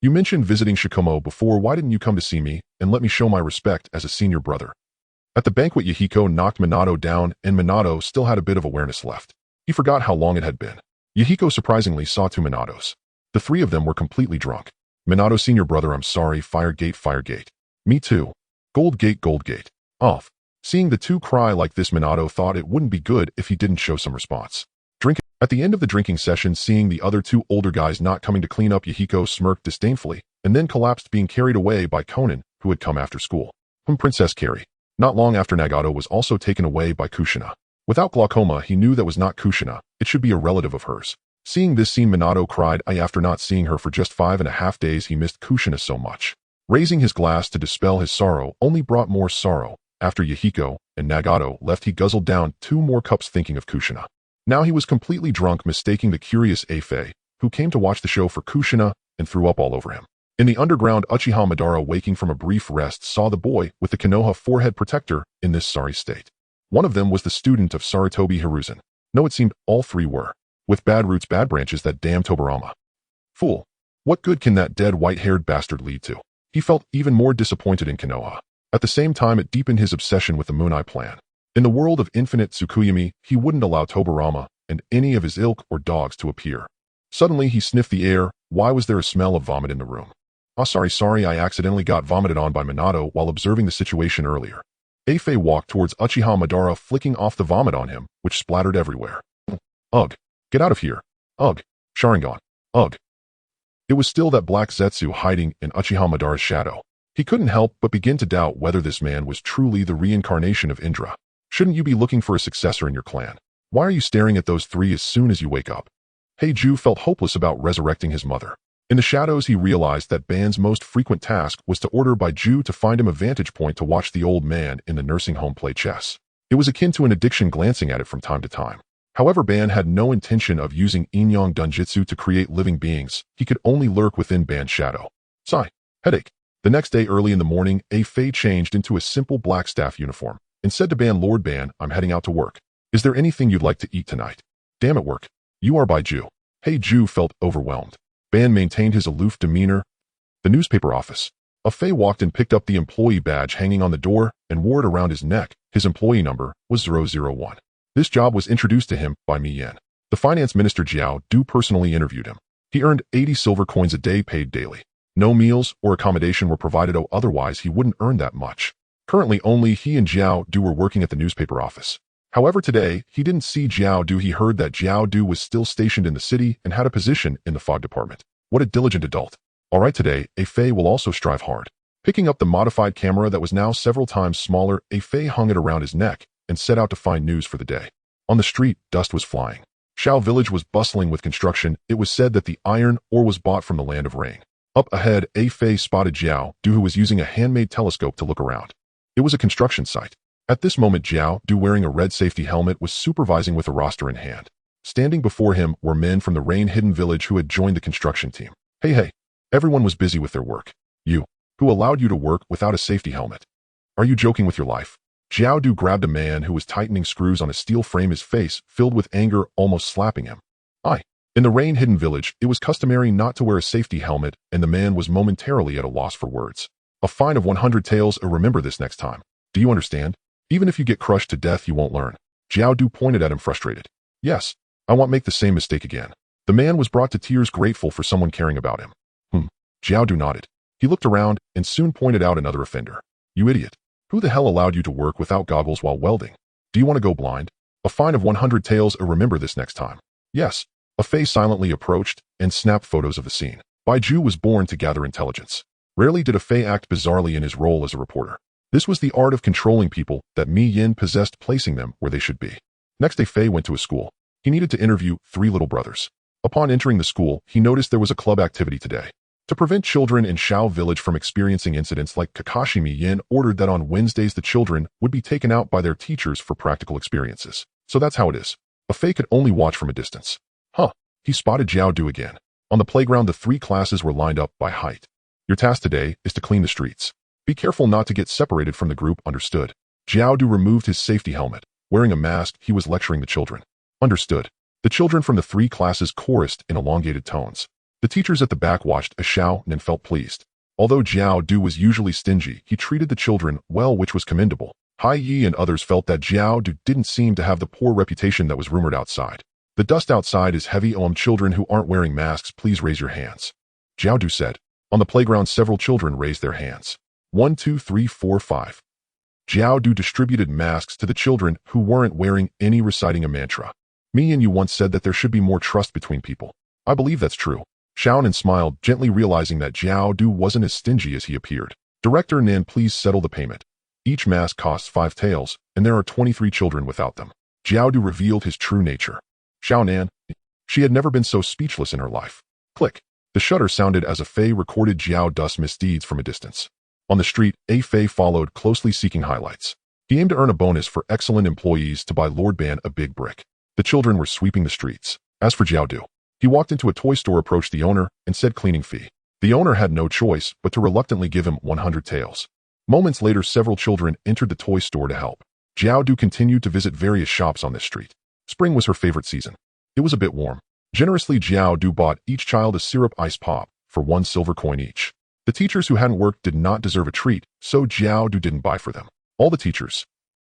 You mentioned visiting Shikomo before. Why didn't you come to see me and let me show my respect as a senior brother? At the banquet, Yahiko knocked Minato down, and Minato still had a bit of awareness left. He forgot how long it had been. Yahiko surprisingly saw two Minatos. The three of them were completely drunk. Minato senior brother, I'm sorry. Firegate. Me too. Gold Gate. Off. Seeing the two cry like this, Minato thought it wouldn't be good if he didn't show some response. Drinking. At the end of the drinking session, seeing the other two older guys not coming to clean up, Yahiko smirked disdainfully and then collapsed, being carried away by Konan, who had come after school. Princess Carrie. Not long after, Nagato was also taken away by Kushina. Without glaucoma, he knew that was not Kushina. It should be a relative of hers. Seeing this scene, Minato cried. After not seeing her for just 5.5 days, he missed Kushina so much. Raising his glass to dispel his sorrow only brought more sorrow. After Yahiko and Nagato left, he guzzled down 2 more cups, thinking of Kushina. Now he was completely drunk, mistaking the curious Afei, who came to watch the show, for Kushina, and threw up all over him. In the underground, Uchiha Madara, waking from a brief rest, saw the boy with the Konoha forehead protector in this sorry state. One of them was the student of Sarutobi Hiruzen. No, it seemed all three were. With bad roots, bad branches, that damn Tobirama. Fool. What good can that dead white-haired bastard lead to? He felt even more disappointed in Konoha. At the same time, it deepened his obsession with the Moon Eye plan. In the world of infinite Tsukuyami, he wouldn't allow Tobirama and any of his ilk or dogs to appear. Suddenly, he sniffed the air. Why was there a smell of vomit in the room? Oh, sorry, I accidentally got vomited on by Minato while observing the situation earlier. Afei walked towards Uchiha Madara, flicking off the vomit on him, which splattered everywhere. Ugh. Get out of here. Ugh. Sharingan. Ugh. It was still that black Zetsu hiding in Uchiha Madara's shadow. He couldn't help but begin to doubt whether this man was truly the reincarnation of Indra. Shouldn't you be looking for a successor in your clan? Why are you staring at those three as soon as you wake up? Heiju felt hopeless about resurrecting his mother. In the shadows, he realized that Ban's most frequent task was to order Baiju to find him a vantage point to watch the old man in the nursing home play chess. It was akin to an addiction, glancing at it from time to time. However, Ban had no intention of using Inyang Dunjitsu to create living beings. He could only lurk within Ban's shadow. Sigh. Headache. The next day, early in the morning, Afei changed into a simple black staff uniform and said to Ban, Lord Ban, I'm heading out to work. Is there anything you'd like to eat tonight? Damn it, work. You are Baiju. Heiju felt overwhelmed. Ban maintained his aloof demeanor. The newspaper office. Afei walked and picked up the employee badge hanging on the door and wore it around his neck. His employee number was 001. This job was introduced to him by Mi Yen. The finance minister Jiao Du personally interviewed him. He earned 80 silver coins a day, paid daily. No meals or accommodation were provided, otherwise he wouldn't earn that much. Currently, only he and Jiao Du were working at the newspaper office. However, today, he didn't see Jiao Du. He heard that Jiao Du was still stationed in the city and had a position in the fog department. What a diligent adult. Alright, today, Afei will also strive hard. Picking up the modified camera that was now several times smaller, Afei hung it around his neck and set out to find news for the day. On the street, dust was flying. Shao village was bustling with construction. It was said that the iron ore was bought from the land of rain. Up ahead, Afei spotted Jiao Du, who was using a handmade telescope to look around. It was a construction site. At this moment, Jiao Du, wearing a red safety helmet, was supervising with a roster in hand. Standing before him were men from the Rain Hidden Village who had joined the construction team. Hey. Everyone was busy with their work. You. Who allowed you to work without a safety helmet? Are you joking with your life? Jiao Du grabbed a man who was tightening screws on a steel frame, his face filled with anger, almost slapping him. In the Rain Hidden Village, it was customary not to wear a safety helmet, and the man was momentarily at a loss for words. A fine of 100 taels, or remember this next time. Do you understand? Even if you get crushed to death, you won't learn. Jiao Du pointed at him, frustrated. Yes, I won't make the same mistake again. The man was brought to tears, grateful for someone caring about him. Jiao Du nodded. He looked around and soon pointed out another offender. You idiot. Who the hell allowed you to work without goggles while welding? Do you want to go blind? A fine of 100 taels or remember this next time. Yes. A Fei silently approached and snapped photos of the scene. Bai Ju was born to gather intelligence. Rarely did a Fei act bizarrely in his role as a reporter. This was the art of controlling people that Mi Yin possessed, placing them where they should be. Next day Fei went to a school. He needed to interview 3 little brothers. Upon entering the school, he noticed there was a club activity today. To prevent children in Shao Village from experiencing incidents like Kakashi, Mi Yin ordered that on Wednesdays the children would be taken out by their teachers for practical experiences. So that's how it is. A Fei could only watch from a distance. Huh. He spotted Jiao Du again. On the playground the 3 classes were lined up by height. Your task today is to clean the streets. Be careful not to get separated from the group, understood? Jiao Du removed his safety helmet. Wearing a mask, he was lecturing the children. Understood. The children from the 3 classes chorused in elongated tones. The teachers at the back watched as Shao and felt pleased. Although Jiao Du was usually stingy, he treated the children well, which was commendable. Hai Yi and others felt that Jiao Du didn't seem to have the poor reputation that was rumored outside. The dust outside is heavy. Children who aren't wearing masks, please raise your hands. Jiao Du said. On the playground several children raised their hands. 1, 2, 3, 4, 5. Jiao Du distributed masks to the children who weren't wearing any, reciting a mantra. Me and you once said that there should be more trust between people. I believe that's true. Xiaonan smiled, gently realizing that Jiao Du wasn't as stingy as he appeared. Director Nan, please settle the payment. Each mask costs 5 taels, and there are 23 children without them. Jiao Du revealed his true nature. Xiaonan. She had never been so speechless in her life. Click. The shutter sounded as a Fei recorded Jiao Du's misdeeds from a distance. On the street, a Fei followed closely, seeking highlights. He aimed to earn a bonus for excellent employees to buy Lord Ban a big brick. The children were sweeping the streets. As for Jiao Du, he walked into a toy store, approached the owner, and said cleaning fee. The owner had no choice but to reluctantly give him 100 taels. Moments later several children entered the toy store to help. Jiao Du continued to visit various shops on this street. Spring was her favorite season. It was a bit warm. Generously Jiao Du bought each child a syrup ice pop for 1 silver coin each. The teachers who hadn't worked did not deserve a treat, so Jiao Du didn't buy for them. All the teachers.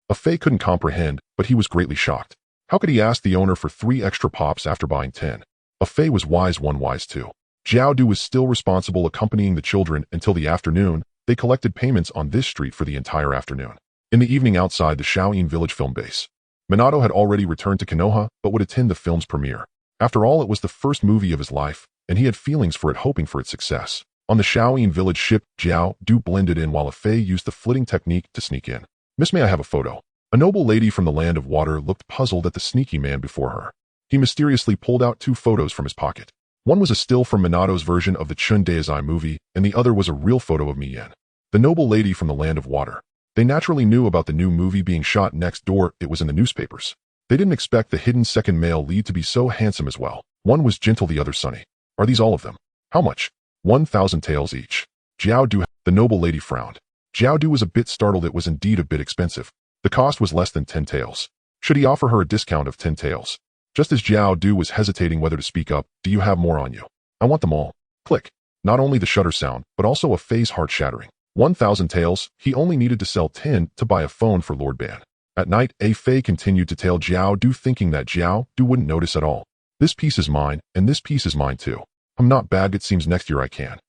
A Fei couldn't comprehend, but he was greatly shocked. How could he ask the owner for 3 extra pops after buying 10? A Fei was wise, one wise too. Jiao Du was still responsible, accompanying the children until the afternoon. They collected payments on this street for the entire afternoon. In the evening outside the Shaoyin Village film base, Minato had already returned to Konoha but would attend the film's premiere. After all, it was the first movie of his life, and he had feelings for it, hoping for its success. On the Shaoyin Village ship, Jiao Du blended in while a Fei used the flitting technique to sneak in. Miss, may I have a photo? A noble lady from the land of water looked puzzled at the sneaky man before her. He mysteriously pulled out 2 photos from his pocket. One was a still from Minato's version of the Chun Daizai movie, and the other was a real photo of Mi Yin, the noble lady from the land of water. They naturally knew about the new movie being shot next door. It was in the newspapers. They didn't expect the hidden second male lead to be so handsome as well. One was gentle, the other sunny. Are these all of them? How much? 1,000 taels each. Jiao Du, the noble lady frowned. Jiao Du was a bit startled. It was indeed a bit expensive. The cost was less than 10 taels. Should he offer her a discount of 10 taels? Just as Jiao Du was hesitating whether to speak up, do you have more on you? I want them all. Click. Not only the shutter sound, but also a Fei's heart shattering. 1,000 taels, he only needed to sell 10 to buy a phone for Lord Ban. At night, a Fei continued to tail Jiao Du, thinking that Jiao Du wouldn't notice at all. This piece is mine, and this piece is mine too. I'm not bad, it seems next year I can.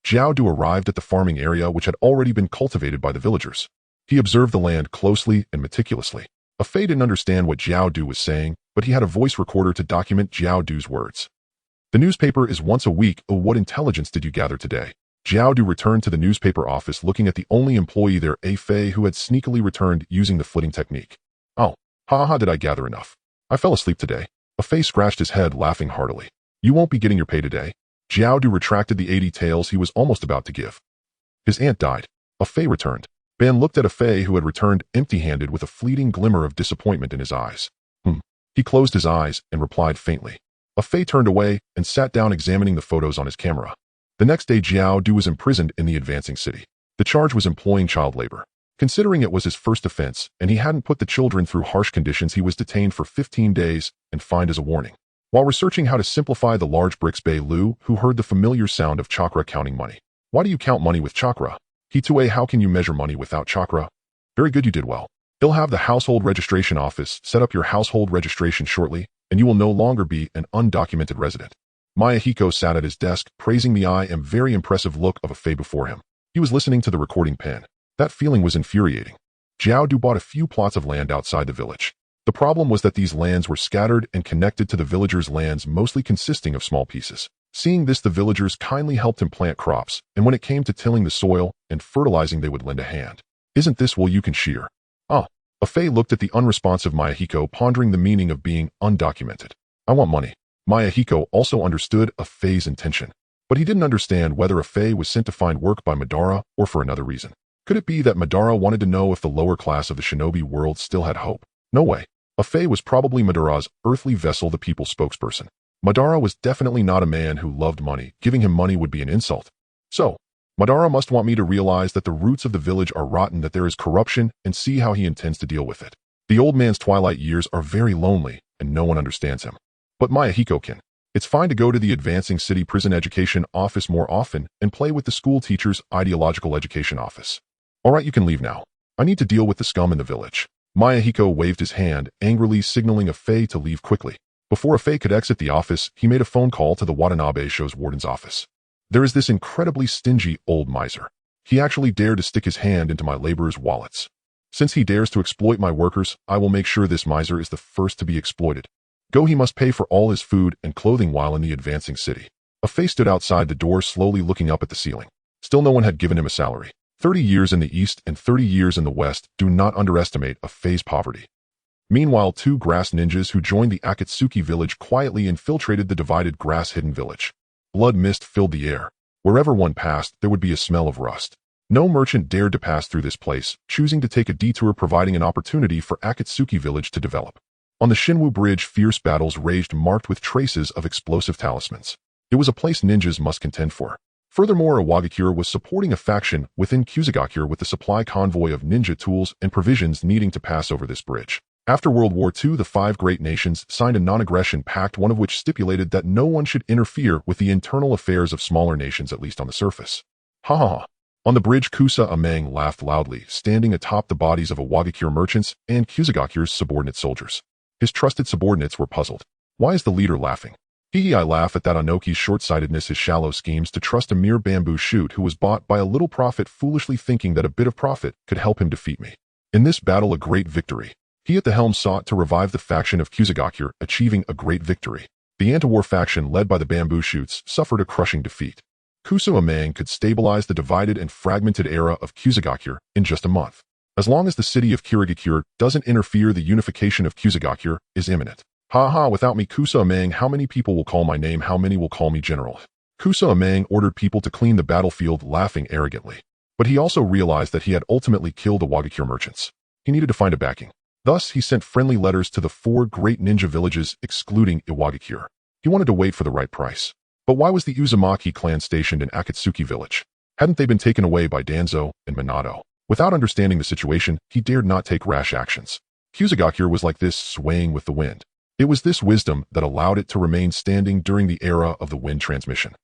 Jiao Du arrived at the farming area which had already been cultivated by the villagers. He observed the land closely and meticulously. A Fei didn't understand what Jiao Du was saying, but he had a voice recorder to document Jiao Du's words. The newspaper is once a week. Oh, what intelligence did you gather today? Jiao Du returned to the newspaper office, looking at the only employee there, a Fei, who had sneakily returned using the flitting technique. Oh, haha, did I gather enough? I fell asleep today. A Fei scratched his head, laughing heartily. You won't be getting your pay today. Jiao Du retracted the 80 taels he was almost about to give. His aunt died. A Fei returned. Ban looked at a Fei who had returned empty-handed with a fleeting glimmer of disappointment in his eyes. He closed his eyes and replied faintly. A Fei turned away and sat down, examining the photos on his camera. The next day Jiao Du was imprisoned in the advancing city. The charge was employing child labor. Considering it was his first offense and he hadn't put the children through harsh conditions, he was detained for 15 days and fined as a warning. While researching how to simplify the large bricks, Bei Lu, who heard the familiar sound of chakra, counting money. Why do you count money with chakra? He too, how can you measure money without chakra? Very good, you did well. He'll have the household registration office set up your household registration shortly, and you will no longer be an undocumented resident. Yahiko sat at his desk, praising the eye and very impressive look of a fae before him. He was listening to the recording pen. That feeling was infuriating. Jiao Du bought a few plots of land outside the village. The problem was that these lands were scattered and connected to the villagers' lands, mostly consisting of small pieces. Seeing this, the villagers kindly helped him plant crops, and when it came to tilling the soil and fertilizing, they would lend a hand. Isn't this wool you can shear? Ah. A fae looked at the unresponsive Yahiko, pondering the meaning of being undocumented. I want money. Yahiko also understood a fae's intention, but he didn't understand whether a fae was sent to find work by Madara or for another reason. Could it be that Madara wanted to know if the lower class of the shinobi world still had hope? No way. A fae was probably Madara's earthly vessel, the people's spokesperson. Madara was definitely not a man who loved money. Giving him money would be an insult. So, Madara must want me to realize that the roots of the village are rotten, that there is corruption, and see how he intends to deal with it. The old man's twilight years are very lonely, and no one understands him. But Yahiko can. It's fine to go to the Advancing City Prison Education Office more often and play with the school teacher's ideological education office. Alright, you can leave now. I need to deal with the scum in the village. Yahiko waved his hand, angrily signaling a fae to leave quickly. Before a fae could exit the office, he made a phone call to the Watanabe show's warden's office. There is this incredibly stingy old miser. He actually dared to stick his hand into my laborers' wallets. Since he dares to exploit my workers, I will make sure this miser is the first to be exploited. Go, he must pay for all his food and clothing while in the advancing city. A fae stood outside the door, slowly looking up at the ceiling. Still no one had given him a salary. 30 years in the east and 30 years in the west. Do not underestimate a fae's poverty. Meanwhile, two grass ninjas who joined the Akatsuki village quietly infiltrated the divided grass-hidden village. Blood mist filled the air. Wherever one passed, there would be a smell of rust. No merchant dared to pass through this place, choosing to take a detour, providing an opportunity for Akatsuki village to develop. On the Shinwu Bridge, fierce battles raged, marked with traces of explosive talismans. It was a place ninjas must contend for. Furthermore, Ame-Gakure was supporting a faction within Kusagakure with the supply convoy of ninja tools and provisions needing to pass over this bridge. After World War II, the five great nations signed a non-aggression pact, one of which stipulated that no one should interfere with the internal affairs of smaller nations, at least on the surface. Ha ha ha. On the bridge, Kusa Amang laughed loudly, standing atop the bodies of Ame-Gakure merchants and Kusagakure's subordinate soldiers. His trusted subordinates were puzzled. Why is the leader laughing? Hee, I laugh at that Anoki's short-sightedness, his shallow schemes to trust a mere bamboo shoot who was bought by a little profit, foolishly thinking that a bit of profit could help him defeat me. In this battle, a great victory. He at the helm sought to revive the faction of Kusagakure, achieving a great victory. The anti-war faction led by the bamboo shoots suffered a crushing defeat. Kusa Amang could stabilize the divided and fragmented era of Kusagakure in just a month. As long as the city of Kirigakure doesn't interfere, the unification of Kusagakure is imminent. Ha ha, without me, Kusa Amang, how many people will call my name? How many will call me general? Kusa Amang ordered people to clean the battlefield, laughing arrogantly. But he also realized that he had ultimately killed the Ame-Gakure merchants. He needed to find a backing. Thus, he sent friendly letters to the four great ninja villages, excluding Ame-Gakure. He wanted to wait for the right price. But why was the Uzumaki clan stationed in Akatsuki village? Hadn't they been taken away by Danzo and Minato? Without understanding the situation, he dared not take rash actions. Kusagakure was like this, swaying with the wind. It was this wisdom that allowed it to remain standing during the era of the wind transmission.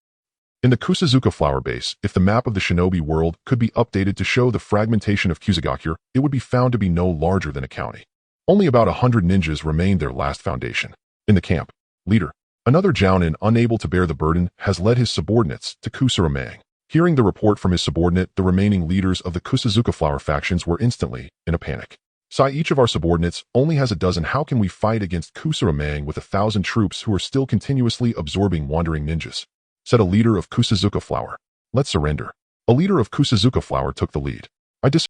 In the Kusazuka flower base, if the map of the shinobi world could be updated to show the fragmentation of Kusagakure, it would be found to be no larger than a county. Only about 100 ninjas remained their last foundation. In the camp, leader, another jounin unable to bear the burden, has led his subordinates to Kusa Amang. Hearing the report from his subordinate, the remaining leaders of the Kusazuka flower factions were instantly in a panic. Sai, each of our subordinates only has a dozen. How can we fight against Kusa Amang with 1,000 troops who are still continuously absorbing wandering ninjas? Said a leader of Kusazuka flower. Let's surrender. A leader of Kusazuka flower took the lead.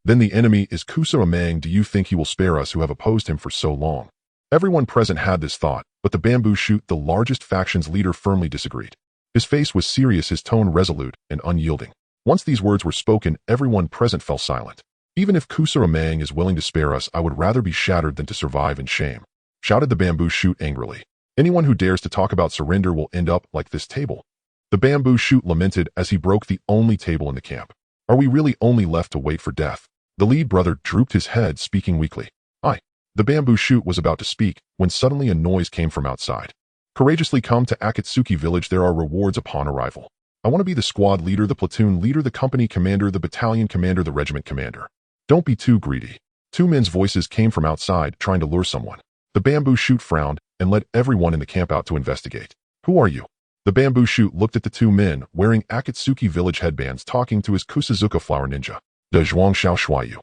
Then the enemy is Kusa Amang. Do you think he will spare us who have opposed him for so long? Everyone present had this thought, but the bamboo shoot, the largest faction's leader, firmly disagreed. His face was serious, his tone resolute and unyielding. Once these words were spoken, everyone present fell silent. Even if Kusa Amang is willing to spare us, I would rather be shattered than to survive in shame, shouted the bamboo shoot angrily. Anyone who dares to talk about surrender will end up like this table. The bamboo shoot lamented as he broke the only table in the camp. Are we really only left to wait for death? The lead brother drooped his head, speaking weakly. The bamboo shoot was about to speak when suddenly a noise came from outside. Courageously come to Akatsuki village, there are rewards upon arrival. I want to be the squad leader, the platoon leader, the company commander, the battalion commander, the regiment commander. Don't be too greedy. Two men's voices came from outside, trying to lure someone. The bamboo shoot frowned and led everyone in the camp out to investigate. Who are you? The bamboo shoot looked at the two men wearing Akatsuki village headbands talking to his Kusuzuka flower ninja. De zhuang xiao shui you.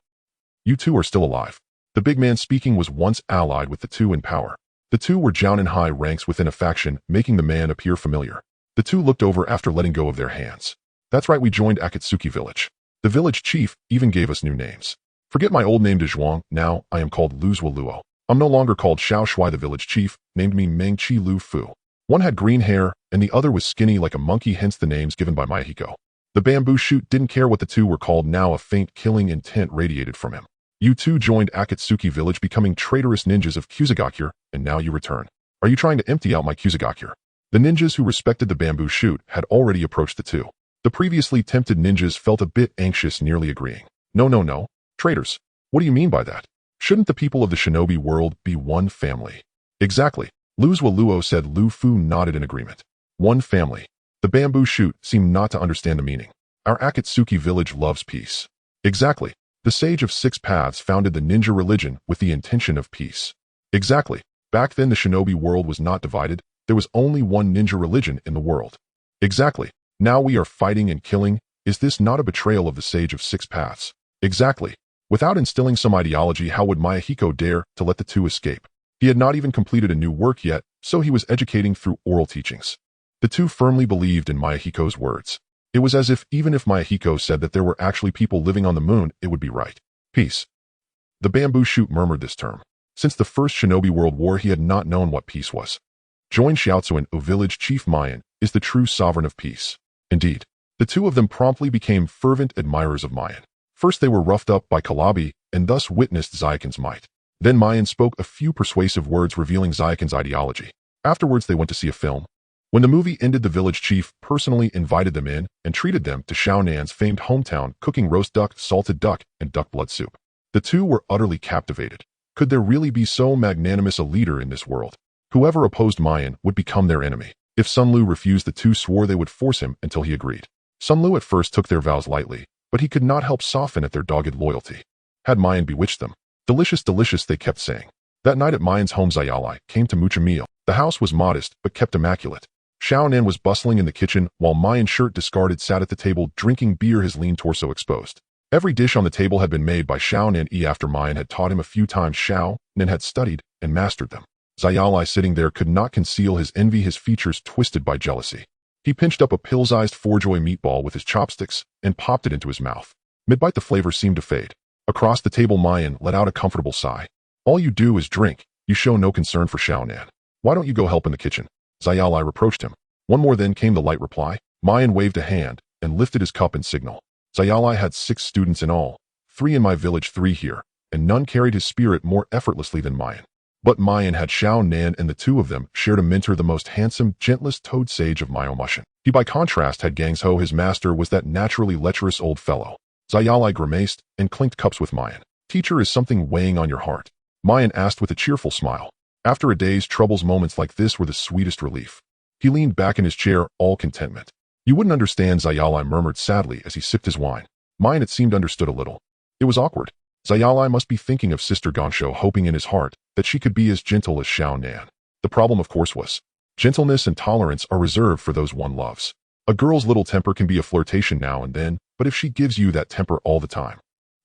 You two are still alive. The big man speaking was once allied with the two in power. The two were down in high ranks within a faction, making the man appear familiar. The two looked over after letting go of their hands. That's right, we joined Akatsuki village. The village chief even gave us new names. Forget my old name de Zhuang, now I am called Luzwa Luo. I'm no longer called Xiao Shui. The village chief named me Meng Chi Lu Fu. One had green hair, and the other was skinny like a monkey, hence the names given by Yahiko. The bamboo shoot didn't care what the two were called now. A faint killing intent radiated from him. You two joined Akatsuki village, becoming traitorous ninjas of Kusugakure, and now you return. Are you trying to empty out my Kusugakure? The ninjas who respected the bamboo shoot had already approached the two. The previously tempted ninjas felt a bit anxious, nearly agreeing. No. Traitors. What do you mean by that? Shouldn't the people of the shinobi world be one family? Exactly. Luzwa Luo said. Lu Fu nodded in agreement. One family. The bamboo shoot seemed not to understand the meaning. Our Akatsuki village loves peace. Exactly. The sage of six paths founded the ninja religion with the intention of peace. Exactly. Back then the shinobi world was not divided. There was only one ninja religion in the world. Exactly. Now we are fighting and killing. Is this not a betrayal of the sage of six paths? Exactly. Without instilling some ideology, how would Yahiko dare to let the two escape? He had not even completed a new work yet, so he was educating through oral teachings. The two firmly believed in Yahiko's words. It was as if even if Yahiko said that there were actually people living on the moon, it would be right. Peace. The bamboo shoot murmured this term. Since the first shinobi world war, he had not known what peace was. Join Xiaozuan, O village chief Mayan, is the true sovereign of peace. Indeed. The two of them promptly became fervent admirers of Mayan. First they were roughed up by Kalabi, and thus witnessed Zaikin's might. Then Mayan spoke a few persuasive words revealing Zaikin's ideology. Afterwards they went to see a film. When the movie ended, the village chief personally invited them in and treated them to Xiaonan's famed hometown, cooking roast duck, salted duck, and duck blood soup. The two were utterly captivated. Could there really be so magnanimous a leader in this world? Whoever opposed Mayan would become their enemy. If Sun Lu refused, the two swore they would force him until he agreed. Sun Lu at first took their vows lightly, but he could not help soften at their dogged loyalty. Had Mayan bewitched them? Delicious, delicious, they kept saying. That night at Mayan's home, Zayalai came to mooch a meal. The house was modest, but kept immaculate. Xiaonan was bustling in the kitchen, while Mayan, shirt discarded, sat at the table drinking beer, his lean torso exposed. Every dish on the table had been made by Xiaonan after Mayan had taught him a few times. Xiaonan had studied and mastered them. Zayalai, sitting there, could not conceal his envy, his features twisted by jealousy. He pinched up a pill-sized four-joy meatball with his chopsticks and popped it into his mouth. Mid-bite the flavor seemed to fade. Across the table, Mayan let out a comfortable sigh. All you do is drink. You show no concern for Xiaonan. Why don't you go help in the kitchen? Zayalai reproached him. One more, then came the light reply. Mayan waved a hand and lifted his cup in signal. Zayalai had 6 students in all, 3 in my village, 3 here, and none carried his spirit more effortlessly than Mayan. But Mayan had Xiaonan, and the two of them shared a mentor, the most handsome, gentlest toad sage of Myomushin. He by contrast had Gangsho, his master was that naturally lecherous old fellow. Zayalai grimaced and clinked cups with Mayan. Teacher, is something weighing on your heart? Mayan asked with a cheerful smile. After a day's troubles, moments like this were the sweetest relief. He leaned back in his chair, all contentment. You wouldn't understand, Zayalai murmured sadly as he sipped his wine. Mayan, it seemed, understood a little. It was awkward. Zayalai must be thinking of Sister Gansho, hoping in his heart that she could be as gentle as Xiaonan. The problem, of course, was gentleness and tolerance are reserved for those one loves. A girl's little temper can be a flirtation now and then, but if she gives you that temper all the time.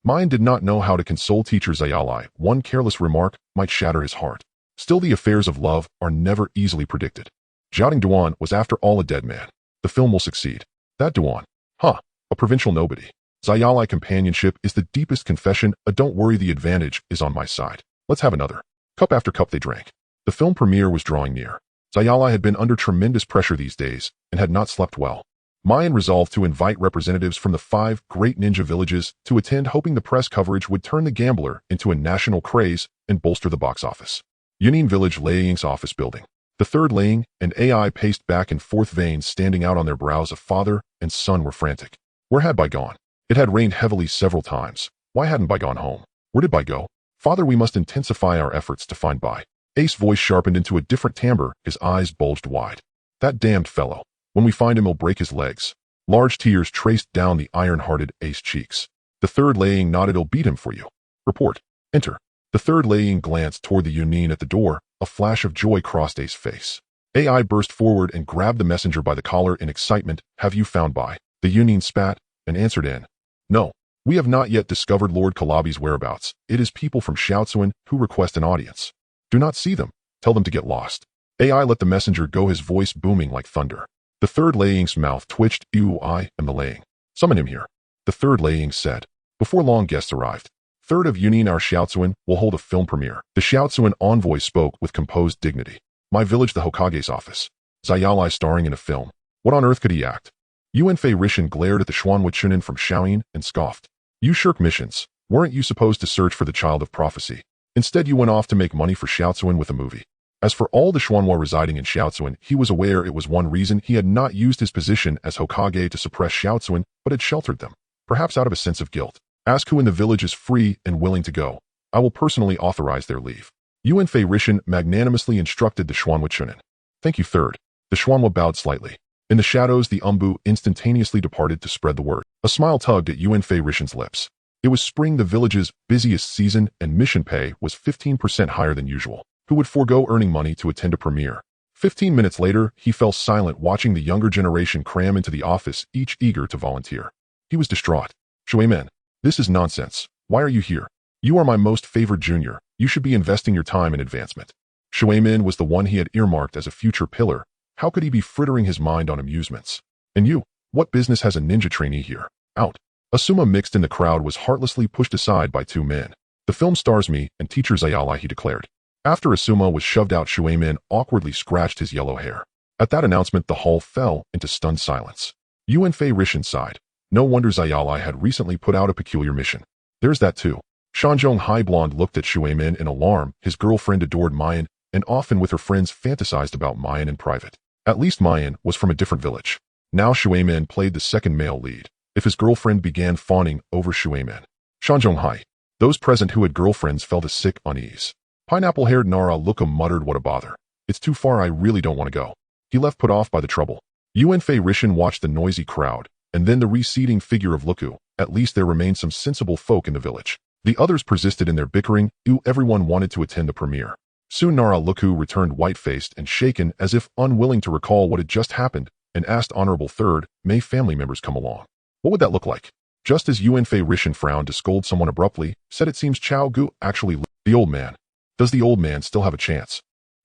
Mayan did not know how to console teacher Zayalai. One careless remark might shatter his heart. Still, the affairs of love are never easily predicted. Jiaoding Duan was after all a dead man. The film will succeed. That Duan. A provincial nobody. Zayalai companionship is the deepest confession. Don't worry, the advantage is on my side. Let's have another. Cup after cup they drank. The film premiere was drawing near. Zayalai had been under tremendous pressure these days and had not slept well. Mayan resolved to invite representatives from the 5 great ninja villages to attend, hoping the press coverage would turn the gambler into a national craze and bolster the box office. Yunin Village, Liang's office building. The third Liang and AI paced back and forth, veins standing out on their brows. A father and son were frantic. Where had Bai gone? It had rained heavily several times. Why hadn't Bai gone home? Where did Bai go? Father, we must intensify our efforts to find Bai. Ace's voice sharpened into a different timbre, his eyes bulged wide. That damned fellow. When we find him, he'll break his legs. Large tears traced down the iron-hearted Ace's cheeks. The third Liang nodded. He'll beat him for you. Report. Enter. The third Liang glanced toward the Yunin at the door. A flash of joy crossed Ace's face. AI burst forward and grabbed the messenger by the collar in excitement. Have you found by? The Yunin spat and answered in. No. We have not yet discovered Lord Kalabi's whereabouts. It is people from Xiaozuan who request an audience. Do not see them. Tell them to get lost. AI let the messenger go, his voice booming like thunder. The third Laying's mouth twitched. I am the Laying. Summon him here. The third Laying said. Before long, guests arrived. Third of Yunin, our Xiaozuan, will hold a film premiere. The Xiaozuan envoy spoke with composed dignity. My village, the Hokage's office. Zayalai starring in a film. What on earth could he act? Yuanfei Rishin glared at the Xuanwuchunin from Shaoyin and scoffed. You shirk missions. Weren't you supposed to search for the child of prophecy? Instead, you went off to make money for Xiaozuan with a movie. As for all the Xuanhua residing in Xiaozuan, he was aware it was one reason he had not used his position as Hokage to suppress Xiaozuan, but had sheltered them, perhaps out of a sense of guilt. Ask who in the village is free and willing to go. I will personally authorize their leave. Yuanfei Rishin magnanimously instructed the Xuanwuchunin. Thank you, third. The Xuanhua bowed slightly. In the shadows, the Umbu instantaneously departed to spread the word. A smile tugged at Yuanfei Rishin's lips. It was spring, the village's busiest season, and mission pay was 15% higher than usual. Who would forego earning money to attend a premiere? 15 minutes later, he fell silent, watching the younger generation cram into the office, each eager to volunteer. He was distraught. Shuimen, this is nonsense. Why are you here? You are my most favored junior. You should be investing your time in advancement. Shuimen was the one he had earmarked as a future pillar. How could he be frittering his mind on amusements? And you, what business has a ninja trainee here? Out. Asuma, mixed in the crowd, was heartlessly pushed aside by two men. The film stars me and teacher Zayala, he declared. After Asuma was shoved out, Shuimen awkwardly scratched his yellow hair. At that announcement, the hall fell into stunned silence. Yuanfei Rishin sighed. No wonder Zayala had recently put out a peculiar mission. There's that too. Shanzhong High Blonde looked at Shuimen in alarm. His girlfriend adored Mayan, and often with her friends fantasized about Mayan in private. At least Mayan was from a different village. Now Shuimen played the second male lead. If his girlfriend began fawning over Shuimen. Shanzhong High. Those present who had girlfriends felt a sick unease. Pineapple-haired Nara Luka muttered, what a bother. It's too far, I really don't want to go. He left, put off by the trouble. Yuanfei Rishin watched the noisy crowd, and then the receding figure of Luku. At least there remained some sensible folk in the village. The others persisted in their bickering. Everyone wanted to attend the premiere. Soon Nara Luku returned white-faced and shaken, as if unwilling to recall what had just happened, and asked Honorable Third, may family members come along? What would that look like? Just as Yuanfei Rishin frowned to scold someone abruptly, said it seems Chao Gu actually the old man. Does the old man still have a chance?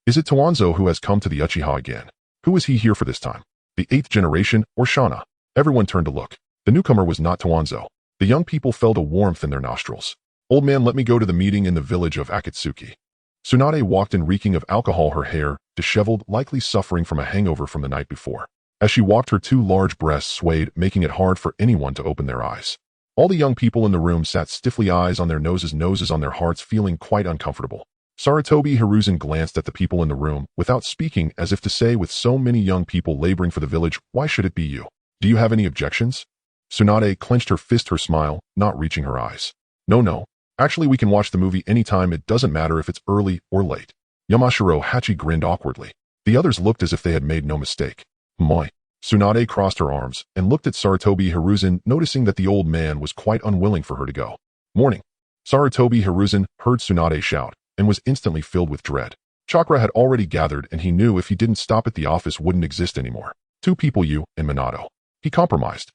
Is it Tuanzo who has come to the Uchiha again? Who is he here for this time? The 8th generation, or Shana? Everyone turned to look. The newcomer was not Tuanzo. The young people felt a warmth in their nostrils. Old man, let me go to the meeting in the village of Akatsuki. Tsunade walked in reeking of alcohol, her hair disheveled, likely suffering from a hangover from the night before. As she walked, her two large breasts swayed, making it hard for anyone to open their eyes. All the young people in the room sat stiffly, eyes on their noses on their hearts, feeling quite uncomfortable. Sarutobi Hiruzen glanced at the people in the room, without speaking, as if to say, with so many young people laboring for the village, why should it be you? Do you have any objections? Tsunade clenched her fist, her smile not reaching her eyes. No. Actually, we can watch the movie anytime, it doesn't matter if it's early or late. Yamashiro Hachi grinned awkwardly. The others looked as if they had made no mistake. Moi. Tsunade crossed her arms and looked at Sarutobi Hiruzen, noticing that the old man was quite unwilling for her to go. Morning. Sarutobi Hiruzen heard Tsunade shout and was instantly filled with dread. Chakra had already gathered, and he knew if he didn't stop it, the office wouldn't exist anymore. Two people, you and Minato. He compromised.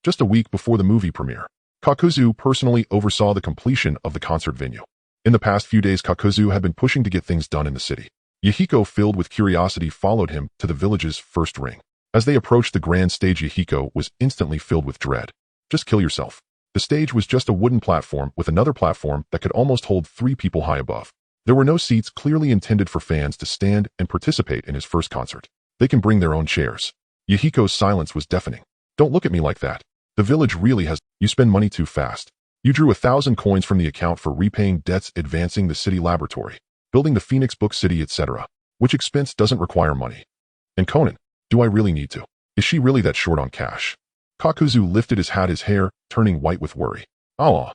Just a week before the movie premiere, Kakuzu personally oversaw the completion of the concert venue. In the past few days, Kakuzu had been pushing to get things done in the city. Yahiko, filled with curiosity, followed him to the village's first ring. As they approached the grand stage, Yahiko was instantly filled with dread. Just kill yourself. The stage was just a wooden platform with another platform that could almost hold 3 people high above. There were no seats, clearly intended for fans to stand and participate in his first concert. They can bring their own chairs. Yahiko's silence was deafening. Don't look at me like that. The village really has. You spend money too fast. You drew 1,000 coins from the account for repaying debts, advancing the city laboratory, building the Phoenix Book City, etc. Which expense doesn't require money? And Konan, do I really need to? Is she really that short on cash? Kakuzu lifted his hat, his hair turning white with worry. Ah,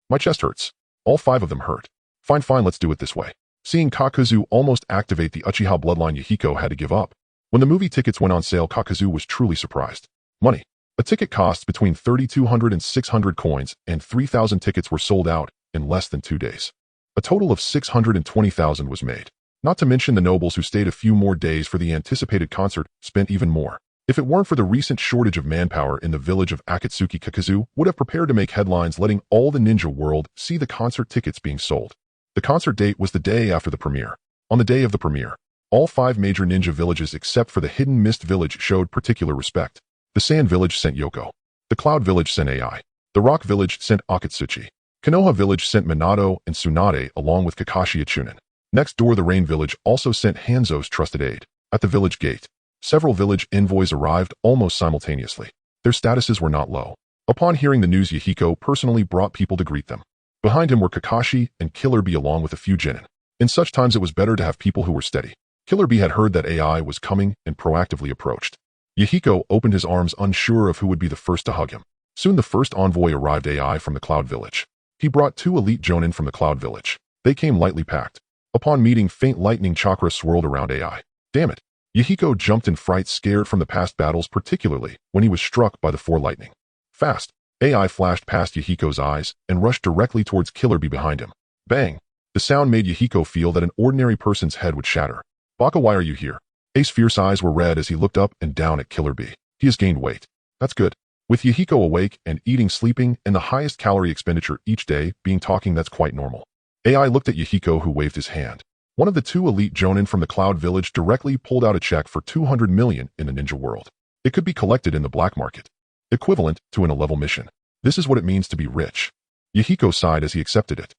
my chest hurts. All 5 of them hurt. Fine, let's do it this way. Seeing Kakuzu almost activate the Uchiha bloodline, Yahiko had to give up. When the movie tickets went on sale, Kakuzu was truly surprised. Money. A ticket costs between 3,200 and 600 coins, and 3,000 tickets were sold out in less than 2 days. A total of 620,000 was made. Not to mention the nobles who stayed a few more days for the anticipated concert spent even more. If it weren't for the recent shortage of manpower in the village of Akatsuki, Kakazu would have prepared to make headlines letting all the ninja world see the concert tickets being sold. The concert date was the day after the premiere. On the day of the premiere, all 5 major ninja villages except for the Hidden Mist village showed particular respect. The Sand village sent Yahiko. The Cloud village sent Ai. The Rock village sent Akatsuki. Konoha village sent Minato and Tsunade along with Kakashi Ichunin. Next door, the Rain village also sent Hanzo's trusted aide. At the village gate, several village envoys arrived almost simultaneously. Their statuses were not low. Upon hearing the news, Yahiko personally brought people to greet them. Behind him were Kakashi and Killer Bee along with a few genin. In such times it was better to have people who were steady. Killer Bee had heard that Ai was coming and proactively approached. Yahiko opened his arms unsure of who would be the first to hug him. Soon the first envoy arrived, Ai from the Cloud village. He brought 2 elite jonin from the Cloud village. They came lightly packed. Upon meeting, faint lightning chakra swirled around Ai. Damn it! Yahiko jumped in fright, scared from the past battles, particularly when he was struck by the 4 lightning. Fast, Ai flashed past Yahiko's eyes and rushed directly towards Killer Bee behind him. Bang! The sound made Yahiko feel that an ordinary person's head would shatter. Baka, why are you here? Ai's fierce eyes were red as he looked up and down at Killer Bee. He has gained weight. That's good. With Yahiko awake and eating, sleeping, and the highest calorie expenditure each day being talking, that's quite normal. Ai looked at Yahiko, who waved his hand. One of the 2 elite jonin from the Cloud village directly pulled out a check for 200 million in the ninja world. It could be collected in the black market, equivalent to an A-level mission. This is what it means to be rich. Yahiko sighed as he accepted it.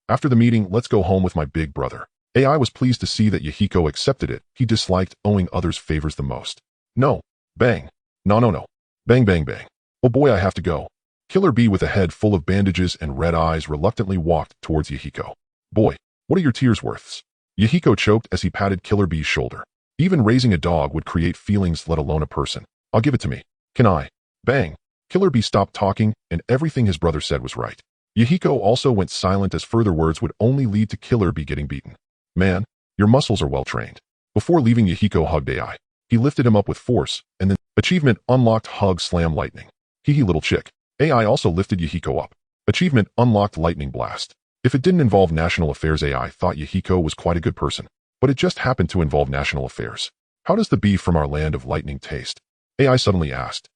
After the meeting, let's go home with my big brother. Ai was pleased to see that Yahiko accepted it. He disliked owing others favors the most. No. Bang. No. Bang, bang, bang. Oh boy, I have to go. Killer Bee, with a head full of bandages and red eyes, reluctantly walked towards Yahiko. Boy, what are your tears worths? Yahiko choked as he patted Killer Bee's shoulder. Even raising a dog would create feelings, let alone a person. I'll give it to me. Can I? Bang. Killer Bee stopped talking, and everything his brother said was right. Yahiko also went silent, as further words would only lead to Killer Bee getting beaten. Man, your muscles are well trained. Before leaving, Yahiko hugged Ai. He lifted him up with force, and then achievement unlocked, hug slam lightning. Hee little chick. Ai also lifted Yahiko up. Achievement unlocked, lightning blast. If it didn't involve national affairs, Ai thought Yahiko was quite a good person. But it just happened to involve national affairs. How does the beef from our land of lightning taste? Ai suddenly asked.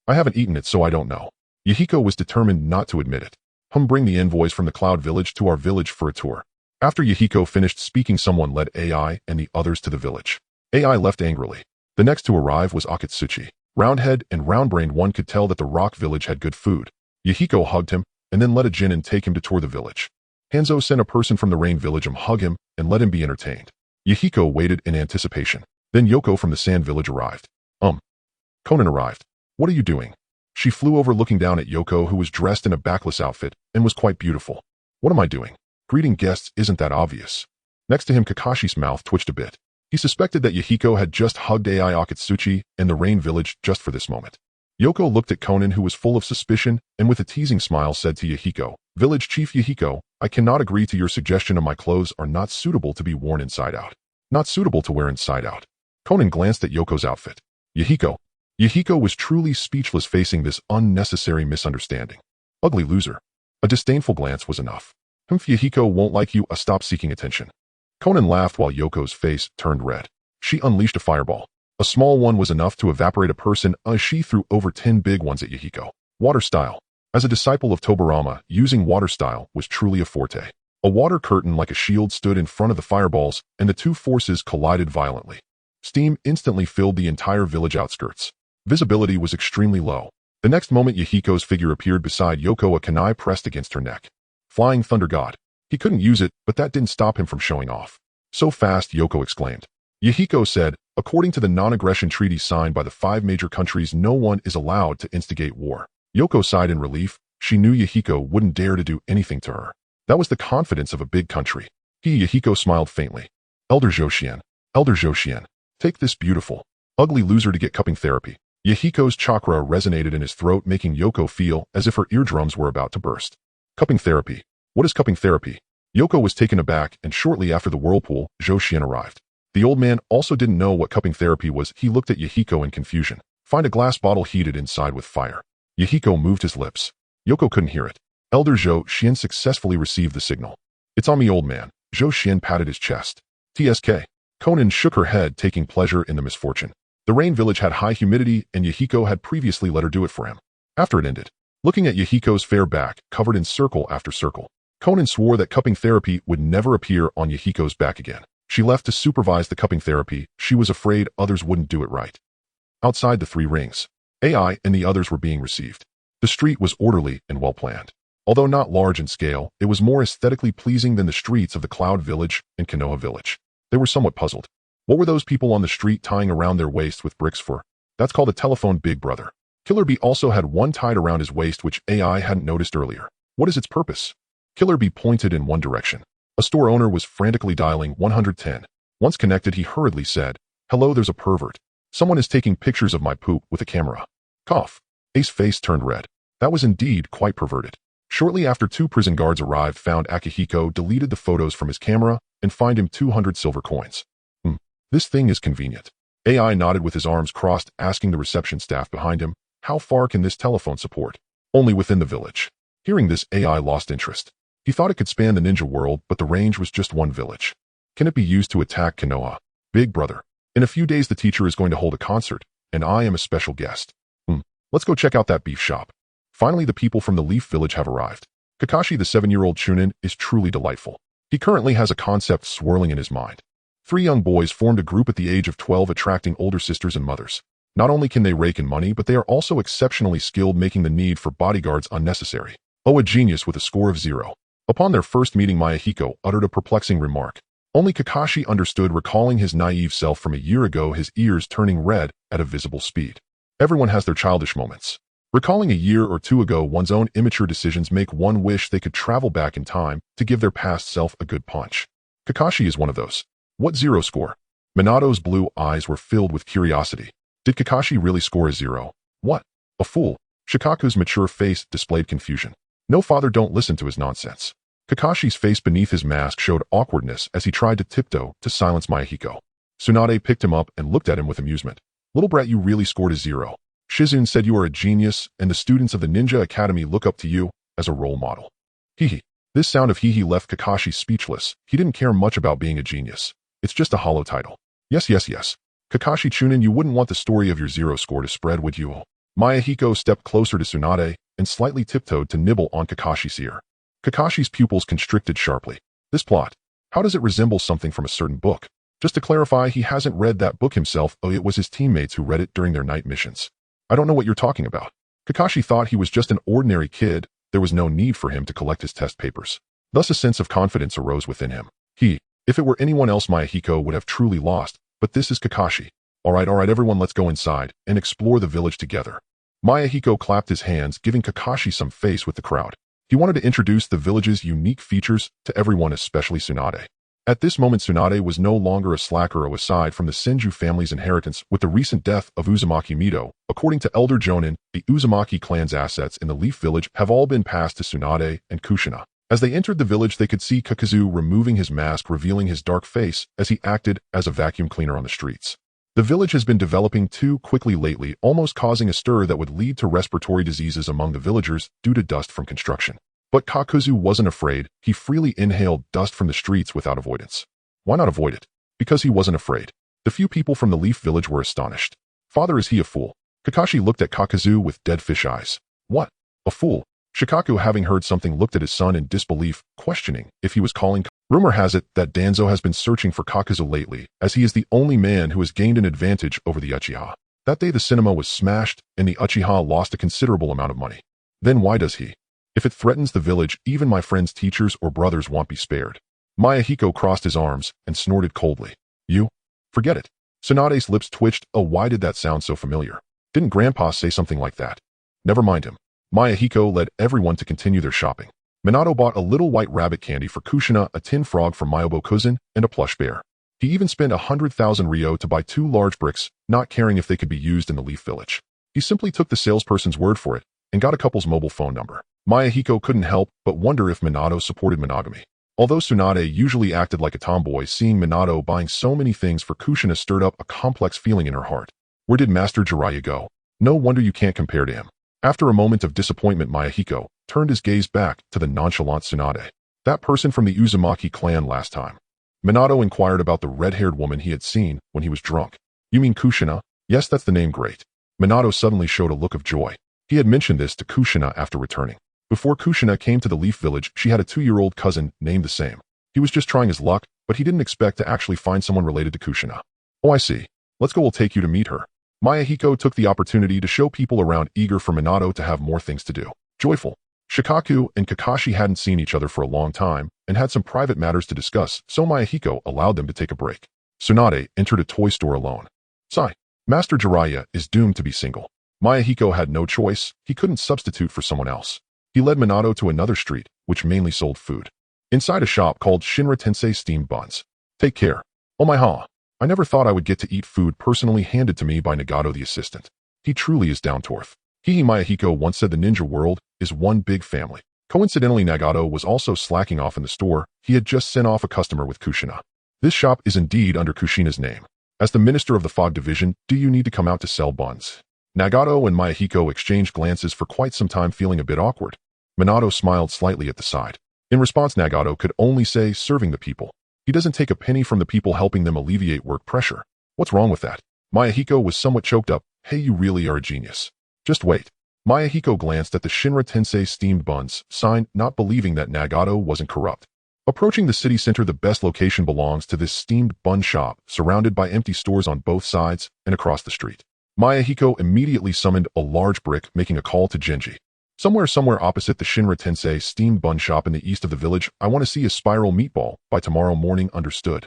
I haven't eaten it, so I don't know. Yahiko was determined not to admit it. Bring the envoys from the Cloud village to our village for a tour. After Yahiko finished speaking, someone led Ai and the others to the village. Ai left angrily. The next to arrive was Akatsuki. Roundhead and round-brained, one could tell that the Rock village had good food. Yahiko hugged him and then let a genin take him to tour the village. Hanzo sent a person from the Rain village hug him and let him be entertained. Yahiko waited in anticipation. Then Yoko from the Sand village arrived. Konan arrived. What are you doing? She flew over, looking down at Yoko, who was dressed in a backless outfit and was quite beautiful. What am I doing? Greeting guests isn't that obvious. Next to him, Kakashi's mouth twitched a bit. He suspected that Yahiko had just hugged Ai, Akatsuki, and the Rain village just for this moment. Yoko looked at Konan, who was full of suspicion, and with a teasing smile said to Yahiko, Village Chief Yahiko, I cannot agree to your suggestion of my clothes are not suitable to be worn inside out. Not suitable to wear inside out. Konan glanced at Yoko's outfit. Yahiko. Yahiko was truly speechless facing this unnecessary misunderstanding. Ugly loser. A disdainful glance was enough. Yahiko won't like you, stop seeking attention. Konan laughed while Yoko's face turned red. She unleashed a fireball. A small one was enough to evaporate a person as she threw over 10 big ones at Yahiko. Water style. As a disciple of Tobarama, using water style was truly a forte. A water curtain like a shield stood in front of the fireballs, and the two forces collided violently. Steam instantly filled the entire village outskirts. Visibility was extremely low. The next moment, Yahiko's figure appeared beside Yoko, a kunai pressed against her neck. Flying Thunder God. He couldn't use it, but that didn't stop him from showing off. So fast, Yoko exclaimed. Yahiko said, according to the non-aggression treaty signed by the 5 major countries, no one is allowed to instigate war. Yoko sighed in relief. She knew Yahiko wouldn't dare to do anything to her. That was the confidence of a big country. Yahiko smiled faintly. Elder Zhoxian, take this beautiful, ugly loser to get cupping therapy. Yahiko's chakra resonated in his throat, making Yoko feel as if her eardrums were about to burst. Cupping therapy. What is cupping therapy? Yoko was taken aback, and shortly after the whirlpool, Zhoxian arrived. The old man also didn't know what cupping therapy was. He looked at Yahiko in confusion. Find a glass bottle heated inside with fire. Yahiko moved his lips. Yoko couldn't hear it. Elder Zhoxian successfully received the signal. It's on me, old man. Zhoxian patted his chest. TSK. Konan shook her head, taking pleasure in the misfortune. The rain village had high humidity, and Yahiko had previously let her do it for him. After it ended, looking at Yahiko's fair back, covered in circle after circle, Konan swore that cupping therapy would never appear on Yahiko's back again. She left to supervise the cupping therapy. She was afraid others wouldn't do it right. Outside the 3 rings, AI and the others were being received. The street was orderly and well-planned. Although not large in scale, it was more aesthetically pleasing than the streets of the Cloud Village and Konoha Village. They were somewhat puzzled. What were those people on the street tying around their waist with bricks for? That's called a telephone, big brother. Killer Bee also had one tied around his waist which AI hadn't noticed earlier. What is its purpose? Killer Bee pointed in one direction. A store owner was frantically dialing 110. Once connected, he hurriedly said, "Hello, there's a pervert. Someone is taking pictures of my poop with a camera." Cough. Ace's face turned red. That was indeed quite perverted. Shortly after 2 prison guards arrived, found Akihiko, deleted the photos from his camera, and fined him 200 silver coins. This thing is convenient. AI nodded with his arms crossed, asking the reception staff behind him, how far can this telephone support? Only within the village. Hearing this, AI lost interest. He thought it could span the ninja world, but the range was just 1 village. Can it be used to attack Konoha? Big brother. In a few days the teacher is going to hold a concert, and I am a special guest. Let's go check out that beef shop. Finally, the people from the Leaf Village have arrived. Kakashi, the 7-year-old Chunin, is truly delightful. He currently has a concept swirling in his mind. 3 young boys formed a group at the age of 12, attracting older sisters and mothers. Not only can they rake in money, but they are also exceptionally skilled, making the need for bodyguards unnecessary. Oh, a genius with a score of 0. Upon their first meeting, Yahiko uttered a perplexing remark. Only Kakashi understood, recalling his naive self from a year ago, his ears turning red at a visible speed. Everyone has their childish moments. Recalling a year or 2 ago, one's own immature decisions make one wish they could travel back in time to give their past self a good punch. Kakashi is one of those. What 0 score? Minato's blue eyes were filled with curiosity. Did Kakashi really score a 0? What? A fool. Shikaku's mature face displayed confusion. No, father, don't listen to his nonsense. Kakashi's face beneath his mask showed awkwardness as he tried to tiptoe to silence Yahiko. Tsunade picked him up and looked at him with amusement. Little brat, you really scored a 0. Shizune said you are a genius, and the students of the Ninja Academy look up to you as a role model. Hee. This sound of hee left Kakashi speechless. He didn't care much about being a genius. It's just a hollow title. Yes. Kakashi Chunin, you wouldn't want the story of your 0 score to spread, would you? Yahiko stepped closer to Tsunade and slightly tiptoed to nibble on Kakashi's ear. Kakashi's pupils constricted sharply. This plot, how does it resemble something from a certain book? Just to clarify, he hasn't read that book himself. Oh, it was his teammates who read it during their night missions. I don't know what you're talking about. Kakashi thought he was just an ordinary kid. There was no need for him to collect his test papers. Thus a sense of confidence arose within him. If it were anyone else, Yahiko would have truly lost, but this is Kakashi. All right, everyone, let's go inside and explore the village together. Yahiko clapped his hands, giving Kakashi some face with the crowd. He wanted to introduce the village's unique features to everyone, especially Tsunade. At this moment, Tsunade was no longer a slacker. Aside from the Senju family's inheritance with the recent death of Uzumaki Mido, according to Elder Jonin, the Uzumaki clan's assets in the Leaf Village have all been passed to Tsunade and Kushina. As they entered the village, they could see Kakazu removing his mask, revealing his dark face as he acted as a vacuum cleaner on the streets. The village has been developing too quickly lately, almost causing a stir that would lead to respiratory diseases among the villagers due to dust from construction. But Kakuzu wasn't afraid. He freely inhaled dust from the streets without avoidance. Why not avoid it? Because he wasn't afraid. The few people from the Leaf Village were astonished. Father, is he a fool? Kakashi looked at Kakuzu with dead fish eyes. What? A fool? Shikaku, having heard something, looked at his son in disbelief, questioning if he was calling. Rumor has it that Danzo has been searching for Kakuzu lately, as he is the only man who has gained an advantage over the Uchiha. That day the cinema was smashed, and the Uchiha lost a considerable amount of money. Then why does he? If it threatens the village, even my friend's teachers or brothers won't be spared. Yahiko crossed his arms and snorted coldly. You? Forget it. Tsunade's lips twitched. Oh, why did that sound so familiar? Didn't Grandpa say something like that? Never mind him. Yahiko led everyone to continue their shopping. Minato bought a little white rabbit candy for Kushina, a tin frog for Mayobo-cousin, and a plush bear. He even spent 100,000 ryo to buy 2 large bricks, not caring if they could be used in the Leaf Village. He simply took the salesperson's word for it and got a couple's mobile phone number. Yahiko couldn't help but wonder if Minato supported monogamy. Although Tsunade usually acted like a tomboy, seeing Minato buying so many things for Kushina stirred up a complex feeling in her heart. Where did Master Jiraiya go? No wonder you can't compare to him. After a moment of disappointment, Yahiko turned his gaze back to the nonchalant Tsunade. That person from the Uzumaki clan last time. Minato inquired about the red-haired woman he had seen when he was drunk. You mean Kushina? Yes, that's the name. Great. Minato suddenly showed a look of joy. He had mentioned this to Kushina after returning. Before Kushina came to the Leaf Village, she had a 2-year-old cousin named the same. He was just trying his luck, but he didn't expect to actually find someone related to Kushina. Oh, I see. Let's go, we'll take you to meet her. Yahiko took the opportunity to show people around, eager for Minato to have more things to do. Joyful. Shikaku and Kakashi hadn't seen each other for a long time and had some private matters to discuss, so Yahiko allowed them to take a break. Tsunade entered a toy store alone. Sigh. Master Jiraiya is doomed to be single. Yahiko had no choice, he couldn't substitute for someone else. He led Minato to another street, which mainly sold food. Inside a shop called Shinra Tensei Steamed Buns. Take care. Oh my ha. I never thought I would get to eat food personally handed to me by Nagato the assistant. He truly is down to earth. Yahiko once said the ninja world is one big family. Coincidentally, Nagato was also slacking off in the store. He had just sent off a customer with Kushina. This shop is indeed under Kushina's name. As the minister of the Fog Division, do you need to come out to sell buns? Nagato and Yahiko exchanged glances for quite some time, feeling a bit awkward. Minato smiled slightly at the side. In response, Nagato could only say, serving the people. He doesn't take a penny from the people, helping them alleviate work pressure. What's wrong with that? Yahiko was somewhat choked up. Hey, you really are a genius. Just wait. Yahiko glanced at the Shinra Tensei Steamed Buns sign, not believing that Nagato wasn't corrupt. Approaching the city center, the best location belongs to this steamed bun shop, surrounded by empty stores on both sides and across the street. Yahiko immediately summoned a large brick, making a call to Genji. Somewhere opposite the Shinra Tensei steamed bun shop in the east of the village, I want to see a spiral meatball by tomorrow morning, understood?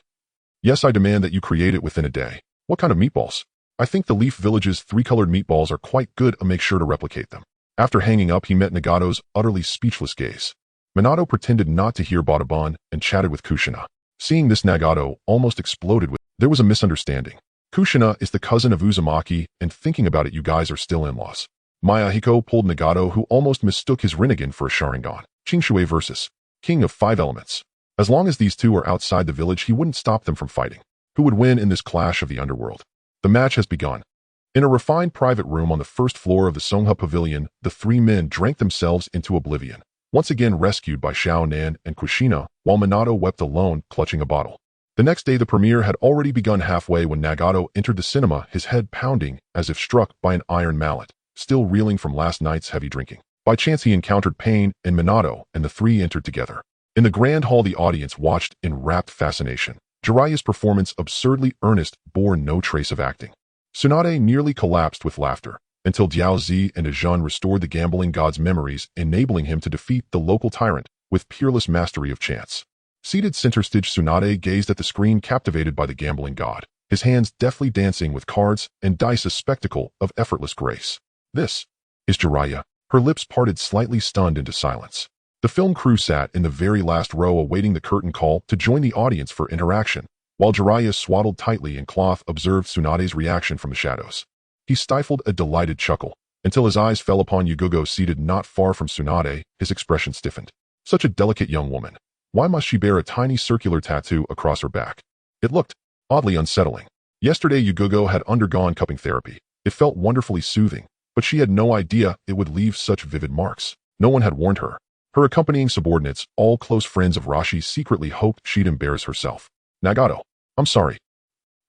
Yes, I demand that you create it within a day. What kind of meatballs? I think the Leaf Village's 3-colored meatballs are quite good. I'll make sure to replicate them. After hanging up, he met Nagato's utterly speechless gaze. Minato pretended not to hear Badaban and chatted with Kushina. Seeing this, Nagato almost exploded with, there was a misunderstanding. Kushina is the cousin of Uzumaki, and thinking about it, you guys are still in-laws. Yahiko pulled Nagato, who almost mistook his Rinnegan for a Sharingan. Qingshui versus King of 5 Elements. As long as these two are outside the village, he wouldn't stop them from fighting. Who would win in this clash of the underworld? The match has begun. In a refined private room on the first floor of the Songha Pavilion, the 3 men drank themselves into oblivion, once again rescued by Xiao Nan and Kushina, while Minato wept alone, clutching a bottle. The next day, the premiere had already begun halfway when Nagato entered the cinema, his head pounding as if struck by an iron mallet, still reeling from last night's heavy drinking. By chance, he encountered Pain and Minato, and the 3 entered together. In the grand hall, the audience watched in rapt fascination. Jiraiya's performance, absurdly earnest, bore no trace of acting. Tsunade nearly collapsed with laughter, until Diao Zi and Ajun restored the gambling god's memories, enabling him to defeat the local tyrant with peerless mastery of chance. Seated center stage, Tsunade gazed at the screen, captivated by the gambling god, his hands deftly dancing with cards and dice, a spectacle of effortless grace. This is Jiraiya. Her lips parted, slightly stunned into silence. The film crew sat in the very last row, awaiting the curtain call to join the audience for interaction, while Jiraiya, swaddled tightly in cloth, observed Tsunade's reaction from the shadows. He stifled a delighted chuckle, until his eyes fell upon Yugogo, seated not far from Tsunade. His expression stiffened. Such a delicate young woman. Why must she bear a tiny circular tattoo across her back? It looked oddly unsettling. Yesterday, Yugogo had undergone cupping therapy. It felt wonderfully soothing, but she had no idea it would leave such vivid marks. No one had warned her. Her accompanying subordinates, all close friends of Rashi, secretly hoped she'd embarrass herself. Nagato, I'm sorry.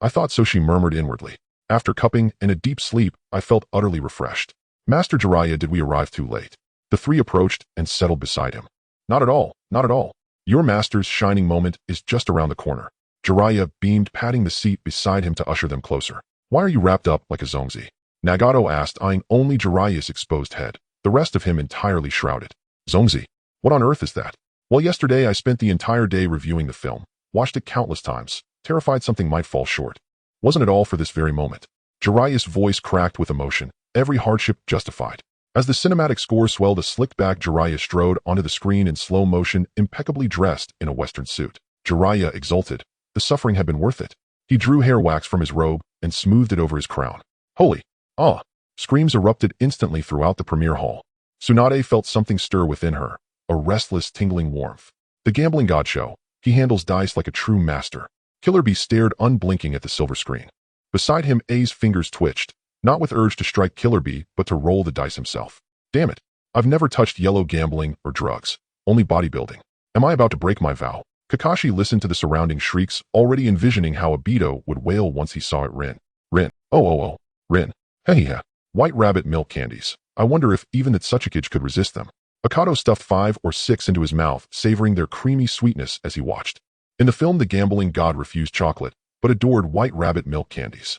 I thought so, she murmured inwardly. After cupping and a deep sleep, I felt utterly refreshed. Master Jiraiya, did we arrive too late? The 3 approached and settled beside him. Not at all, not at all. Your master's shining moment is just around the corner. Jiraiya beamed, patting the seat beside him to usher them closer. Why are you wrapped up like a zongzi? Nagato asked, eyeing only Jiraiya's exposed head, the rest of him entirely shrouded. Zongzi? What on earth is that? Well, yesterday I spent the entire day reviewing the film, watched it countless times, terrified something might fall short. Wasn't it all for this very moment? Jiraiya's voice cracked with emotion, every hardship justified. As the cinematic score swelled, a slicked-back Jiraiya strode onto the screen in slow motion, impeccably dressed in a western suit. Jiraiya exulted. The suffering had been worth it. He drew hair wax from his robe and smoothed it over his crown. Holy! Ah! Screams erupted instantly throughout the premiere hall. Tsunade felt something stir within her, a restless, tingling warmth. The gambling god show. He handles dice like a true master. Killer Bee stared unblinking at the silver screen. Beside him, A's fingers twitched, not with urge to strike Killer Bee, but to roll the dice himself. Damn it. I've never touched yellow gambling or drugs, only bodybuilding. Am I about to break my vow? Kakashi listened to the surrounding shrieks, already envisioning how Obito would wail once he saw it. Rin. Rin. Oh. Rin. Hey. White rabbit milk candies. I wonder if even the Tsuchikage could resist them. Akato stuffed 5 or 6 into his mouth, savoring their creamy sweetness as he watched. In the film, the gambling god refused chocolate, but adored white rabbit milk candies.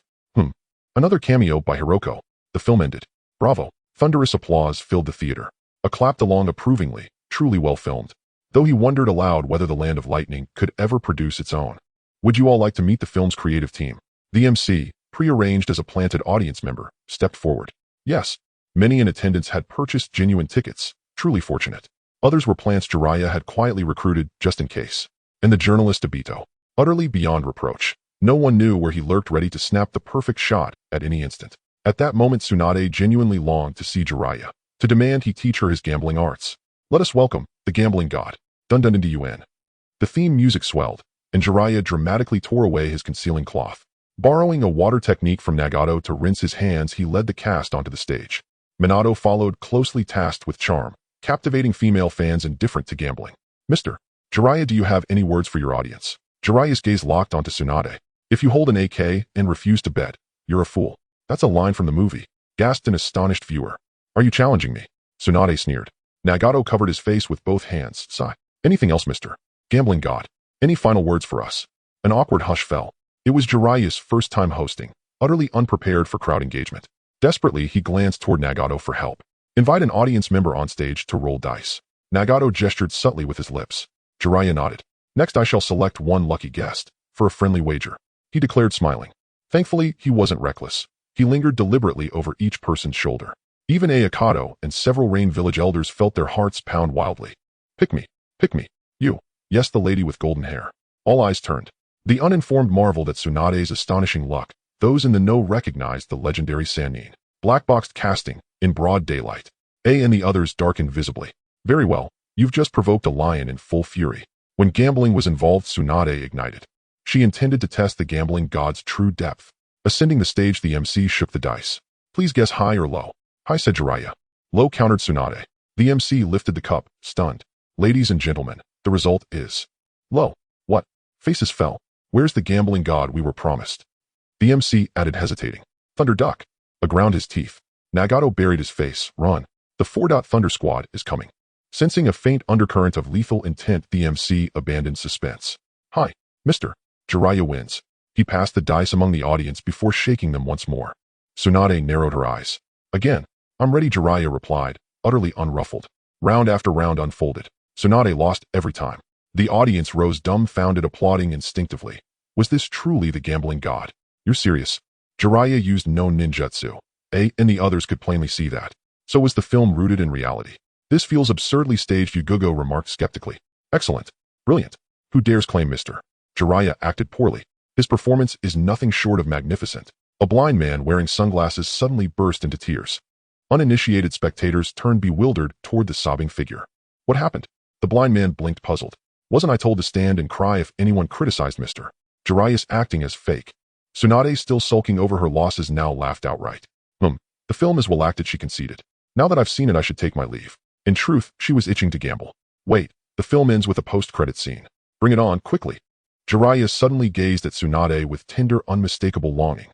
Another cameo by Hiroko. The film ended. Bravo. Thunderous applause filled the theater. A clapped along approvingly, truly well filmed. Though he wondered aloud whether the Land of Lightning could ever produce its own. Would you all like to meet the film's creative team? The MC, prearranged as a planted audience member, stepped forward. Yes. Many in attendance had purchased genuine tickets, truly fortunate. Others were plants Jiraiya had quietly recruited just in case. And the journalist Obito, utterly beyond reproach. No one knew where he lurked, ready to snap the perfect shot at any instant. At that moment, Tsunade genuinely longed to see Jiraiya, to demand he teach her his gambling arts. Let us welcome the gambling god. Dun dun dun dun. The theme music swelled, and Jiraiya dramatically tore away his concealing cloth. Borrowing a water technique from Nagato to rinse his hands, he led the cast onto the stage. Minato followed, closely tasked with charm, captivating female fans indifferent to gambling. Mr. Jiraiya, do you have any words for your audience? Jiraiya's gaze locked onto Tsunade. If you hold an AK and refuse to bet, you're a fool. That's a line from the movie, gasped an astonished viewer. Are you challenging me? Tsunade sneered. Nagato covered his face with both hands, sighed. Anything else, Mr. Gambling God? Any final words for us? An awkward hush fell. It was Jiraiya's first time hosting, utterly unprepared for crowd engagement. Desperately, he glanced toward Nagato for help. Invite an audience member on stage to roll dice. Nagato gestured subtly with his lips. Jiraiya nodded. Next, I shall select one lucky guest, for a friendly wager, he declared, smiling. Thankfully, he wasn't reckless. He lingered deliberately over each person's shoulder. Even Akato and several Rain Village elders felt their hearts pound wildly. Pick me. You. Yes, the lady with golden hair. All eyes turned. The uninformed marveled at Tsunade's astonishing luck. Those in the know recognized the legendary Sannin. Black-boxed casting, in broad daylight. And the others darkened visibly. Very well, you've just provoked a lion in full fury. When gambling was involved, Tsunade ignited. She intended to test the gambling god's true depth. Ascending the stage, the MC shook the dice. Please guess high or low. High, said Jiraiya. Low, countered Tsunade. The MC lifted the cup, stunned. Ladies and gentlemen, the result is low. What? Faces fell. Where's the gambling god we were promised? The MC added, hesitating. Thunder Duck. Aground his teeth. Nagato buried his face. Run. The 4. Thunder Squad is coming. Sensing a faint undercurrent of lethal intent, the MC abandoned suspense. Hi, Mr. Jiraiya wins. He passed the dice among the audience before shaking them once more. Tsunade narrowed her eyes. Again. I'm ready, Jiraiya replied, utterly unruffled. Round after round unfolded. Tsunade lost every time. The audience rose dumbfounded, applauding instinctively. Was this truly the gambling god? You're serious? Jiraiya used no ninjutsu. And the others could plainly see that. So was the film rooted in reality? This feels absurdly staged, Yugugo remarked skeptically. Excellent. Brilliant. Who dares claim Mr. Jiraiya acted poorly? His performance is nothing short of magnificent. A blind man wearing sunglasses suddenly burst into tears. Uninitiated spectators turned bewildered toward the sobbing figure. What happened? The blind man blinked, puzzled. Wasn't I told to stand and cry if anyone criticized Mr. Jiraiya's acting as fake? Tsunade, still sulking over her losses, now laughed outright. The film is well acted, she conceded. Now that I've seen it, I should take my leave. In truth, she was itching to gamble. Wait, the film ends with a post-credit scene. Bring it on, quickly. Jiraiya suddenly gazed at Tsunade with tender, unmistakable longing.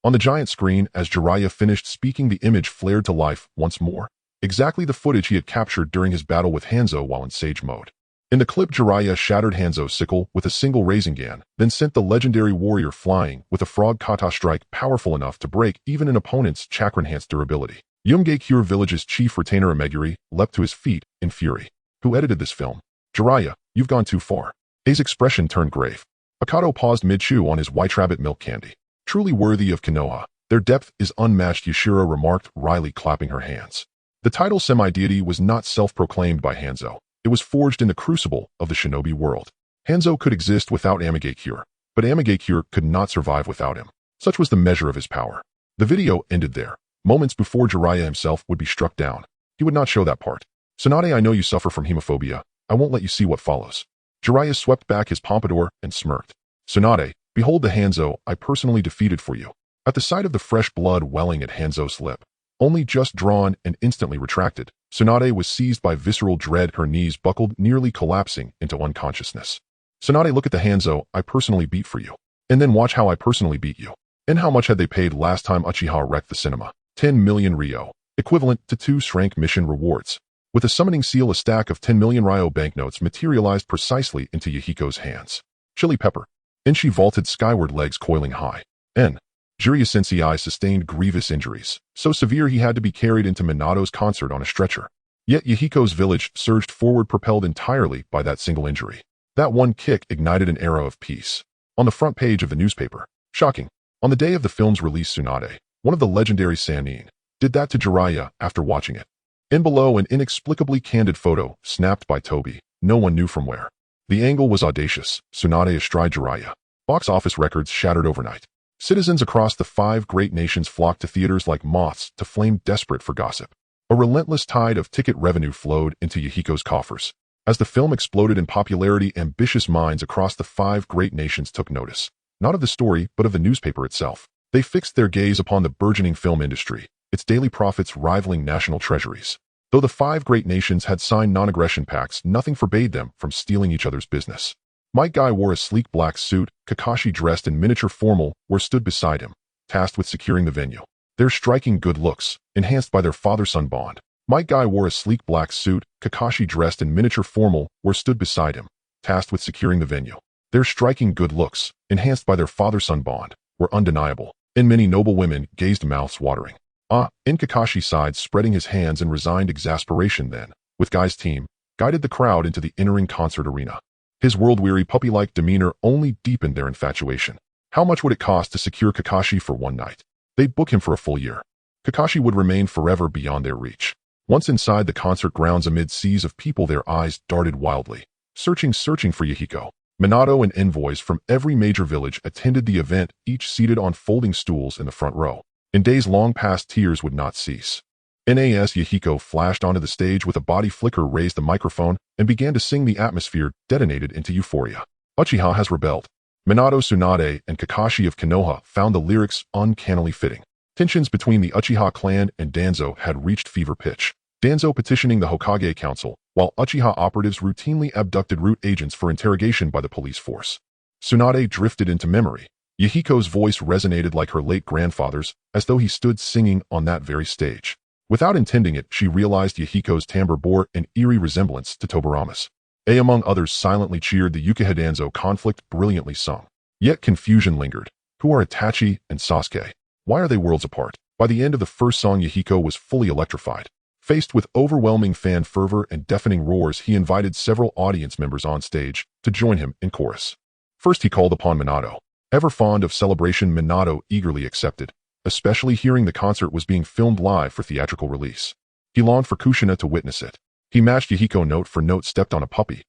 On the giant screen, as Jiraiya finished speaking, the image flared to life once more. Exactly the footage he had captured during his battle with Hanzo while in Sage Mode. In the clip, Jiraiya shattered Hanzo's sickle with a single Rasengan, then sent the legendary warrior flying with a frog kata strike powerful enough to break even an opponent's chakra-enhanced durability. Ame-Gakure Village's chief retainer Ame-Gakure leapt to his feet in fury. Who edited this film? Jiraiya, you've gone too far. A's expression turned grave. Akato paused mid-chew on his white rabbit milk candy. Truly worthy of Konoha. Their depth is unmatched, Yashiro remarked, wryly clapping her hands. The title semi-deity was not self-proclaimed by Hanzo. It was forged in the crucible of the shinobi world. Hanzo could exist without Ame-Gakure, but Ame-Gakure could not survive without him. Such was the measure of his power. The video ended there, moments before Jiraiya himself would be struck down. He would not show that part. Tsunade, I know you suffer from hemophobia. I won't let you see what follows. Jiraiya swept back his pompadour and smirked. Tsunade, behold the Hanzo I personally defeated for you. At the sight of the fresh blood welling at Hanzo's lip, only just drawn and instantly retracted, Tsunade was seized by visceral dread, her knees buckled, nearly collapsing into unconsciousness. Tsunade, look at the Hanzo I personally beat for you. And then watch how I personally beat you. And how much had they paid last time Uchiha wrecked the cinema? 10 million Ryo, equivalent to 2 Shrank mission rewards. With a summoning seal, a stack of 10 million Ryo banknotes materialized precisely into Yahiko's hands. Chili pepper. And she vaulted skyward, legs coiling high. N. Jiraiya Sensei sustained grievous injuries, so severe he had to be carried into Minato's concert on a stretcher. Yet Yahiko's village surged forward, propelled entirely by that single injury. That one kick ignited an era of peace. On the front page of the newspaper. Shocking. On the day of the film's release, Tsunade, one of the legendary Sannin, did that to Jiraiya after watching it. And below, an inexplicably candid photo, snapped by Toby, no one knew from where. The angle was audacious, Tsunade astride Jiraiya. Box office records shattered overnight. Citizens across the 5 great nations flocked to theaters like moths to flame, desperate for gossip. A relentless tide of ticket revenue flowed into Yahiko's coffers. As the film exploded in popularity, ambitious minds across the 5 great nations took notice, not of the story, but of the newspaper itself. They fixed their gaze upon the burgeoning film industry, its daily profits rivaling national treasuries. Though the 5 great nations had signed non-aggression pacts, nothing forbade them from stealing each other's business. Might Guy wore a sleek black suit, Kakashi dressed in miniature formal, stood beside him, tasked with securing the venue. Their striking good looks, enhanced by their father-son bond. Might Guy wore a sleek black suit, Kakashi dressed in miniature formal, stood beside him, tasked with securing the venue. Their striking good looks, enhanced by their father-son bond, were undeniable, and many noble women gazed mouths watering. And Kakashi sighed, spreading his hands in resigned exasperation, then, with Guy's team, guided the crowd into the entering concert arena. His world-weary puppy-like demeanor only deepened their infatuation. How much would it cost to secure Kakashi for one night? They'd book him for a full year. Kakashi would remain forever beyond their reach. Once inside the concert grounds, amid seas of people, their eyes darted wildly, searching for Yahiko. Minato and envoys from every major village attended the event, each seated on folding stools in the front row. In days long past, tears would not cease. Nas Yahiko flashed onto the stage with a body flicker, raised the microphone, and began to sing. The atmosphere detonated into euphoria. Uchiha has rebelled. Minato, Tsunade, and Kakashi of Konoha found the lyrics uncannily fitting. Tensions between the Uchiha clan and Danzo had reached fever pitch. Danzo petitioning the Hokage Council, while Uchiha operatives routinely abducted root agents for interrogation by the police force. Tsunade drifted into memory. Yahiko's voice resonated like her late grandfather's, as though he stood singing on that very stage. Without intending it, she realized Yahiko's timbre bore an eerie resemblance to Tobirama's. Among others silently cheered the Uchiha Danzo conflict, brilliantly sung. Yet confusion lingered. Who are Itachi and Sasuke? Why are they worlds apart? By the end of the first song, Yahiko was fully electrified. Faced with overwhelming fan fervor and deafening roars, he invited several audience members on stage to join him in chorus. First, he called upon Minato. Ever fond of celebration, Minato eagerly accepted, especially hearing the concert was being filmed live for theatrical release. He longed for Kushina to witness it. He matched Yahiko note for note. Stepped on a puppy.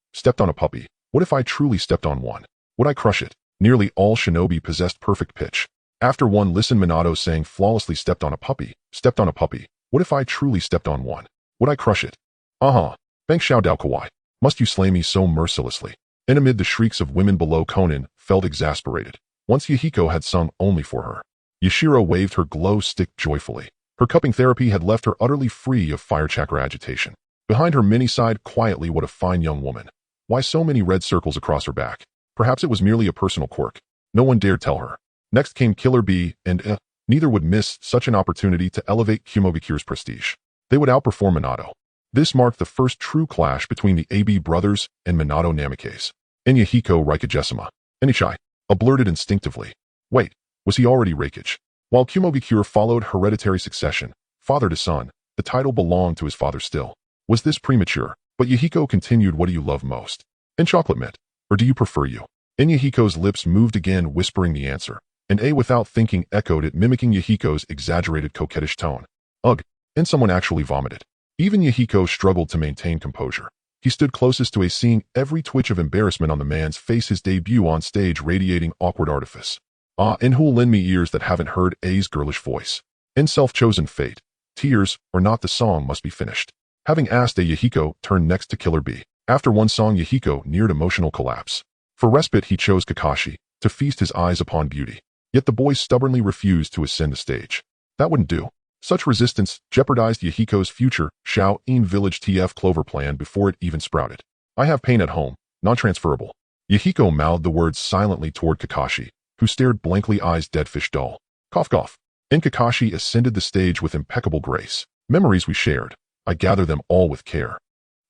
What if I truly stepped on one? Would I crush it? Nearly all shinobi possessed perfect pitch. After one listen, Minato sang flawlessly. Stepped on a puppy. What if I truly stepped on one? Would I crush it? Thanks Xiao Dao Kawaii. Must you slay me so mercilessly? And amid the shrieks of women below, Konan felt exasperated. Once Yahiko had sung only for her. Yashiro waved her glow stick joyfully. Her cupping therapy had left her utterly free of fire chakra agitation. Behind her, Minnie sighed quietly. What a fine young woman. Why so many red circles across her back? Perhaps it was merely a personal quirk. No one dared tell her. Next came Killer Bee, and neither would miss such an opportunity to elevate Kumogakure's prestige. They would outperform Minato. This marked the first true clash between the AB brothers and Minato Namikaze. And Yahiko Raikage-sama. Enichai, blurted instinctively. Wait, was he already Raikage? While Kumogakure followed hereditary succession, father to son, the title belonged to his father still. Was this premature? But Yahiko continued. What do you love most? And chocolate mint? Or do you prefer you? And Yahiko's lips moved again, whispering the answer. And without thinking, echoed it, mimicking Yahiko's exaggerated coquettish tone. Ugh, and someone actually vomited. Even Yahiko struggled to maintain composure. He stood closest to seeing every twitch of embarrassment on the man's face, his debut on stage radiating awkward artifice. And who'll lend me ears that haven't heard A's girlish voice? In self-chosen fate, tears or not, the song must be finished. Having asked, Yahiko turned next to Killer Bee. After one song, Yahiko neared emotional collapse. For respite, he chose Kakashi, to feast his eyes upon beauty. Yet the boy stubbornly refused to ascend the stage. That wouldn't do. Such resistance jeopardized Yahiko's future Shao-In Village TF Clover plan before it even sprouted. I have pain at home, non-transferable. Yahiko mouthed the words silently toward Kakashi, who stared blankly, eyes deadfish dull. Cough cough. And Kakashi ascended the stage with impeccable grace. Memories we shared. I gather them all with care.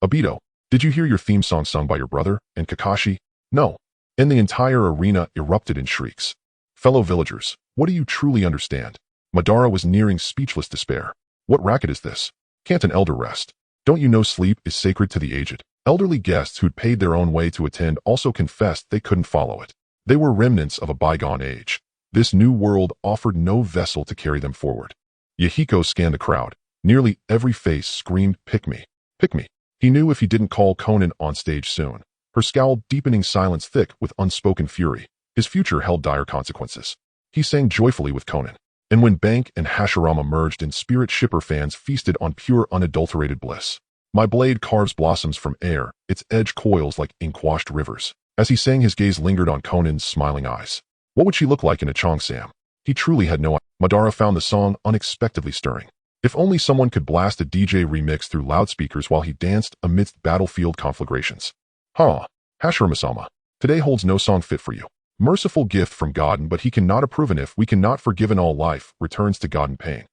Obito, did you hear your theme song sung by your brother? And Kakashi? No. And the entire arena erupted in shrieks. Fellow villagers, what do you truly understand? Madara was nearing speechless despair. What racket is this? Can't an elder rest? Don't you know sleep is sacred to the aged? Elderly guests who'd paid their own way to attend also confessed they couldn't follow it. They were remnants of a bygone age. This new world offered no vessel to carry them forward. Yahiko scanned the crowd. Nearly every face screamed, "Pick me! Pick me!" He knew if he didn't call Konan on stage soon. Her scowl deepening silence thick with unspoken fury. His future held dire consequences. He sang joyfully with Konan. And when Bank and Hashirama merged in spirit, shipper fans feasted on pure unadulterated bliss. My blade carves blossoms from air, its edge coils like ink-washed rivers. As he sang, his gaze lingered on Konan's smiling eyes. What would she look like in a cheongsam? He truly had no idea. Madara found the song unexpectedly stirring. If only someone could blast a DJ remix through loudspeakers while he danced amidst battlefield conflagrations. Hashirama-sama, today holds no song fit for you. Merciful gift from God, but he cannot approve, and if we cannot forgive in all life, returns to God in pain.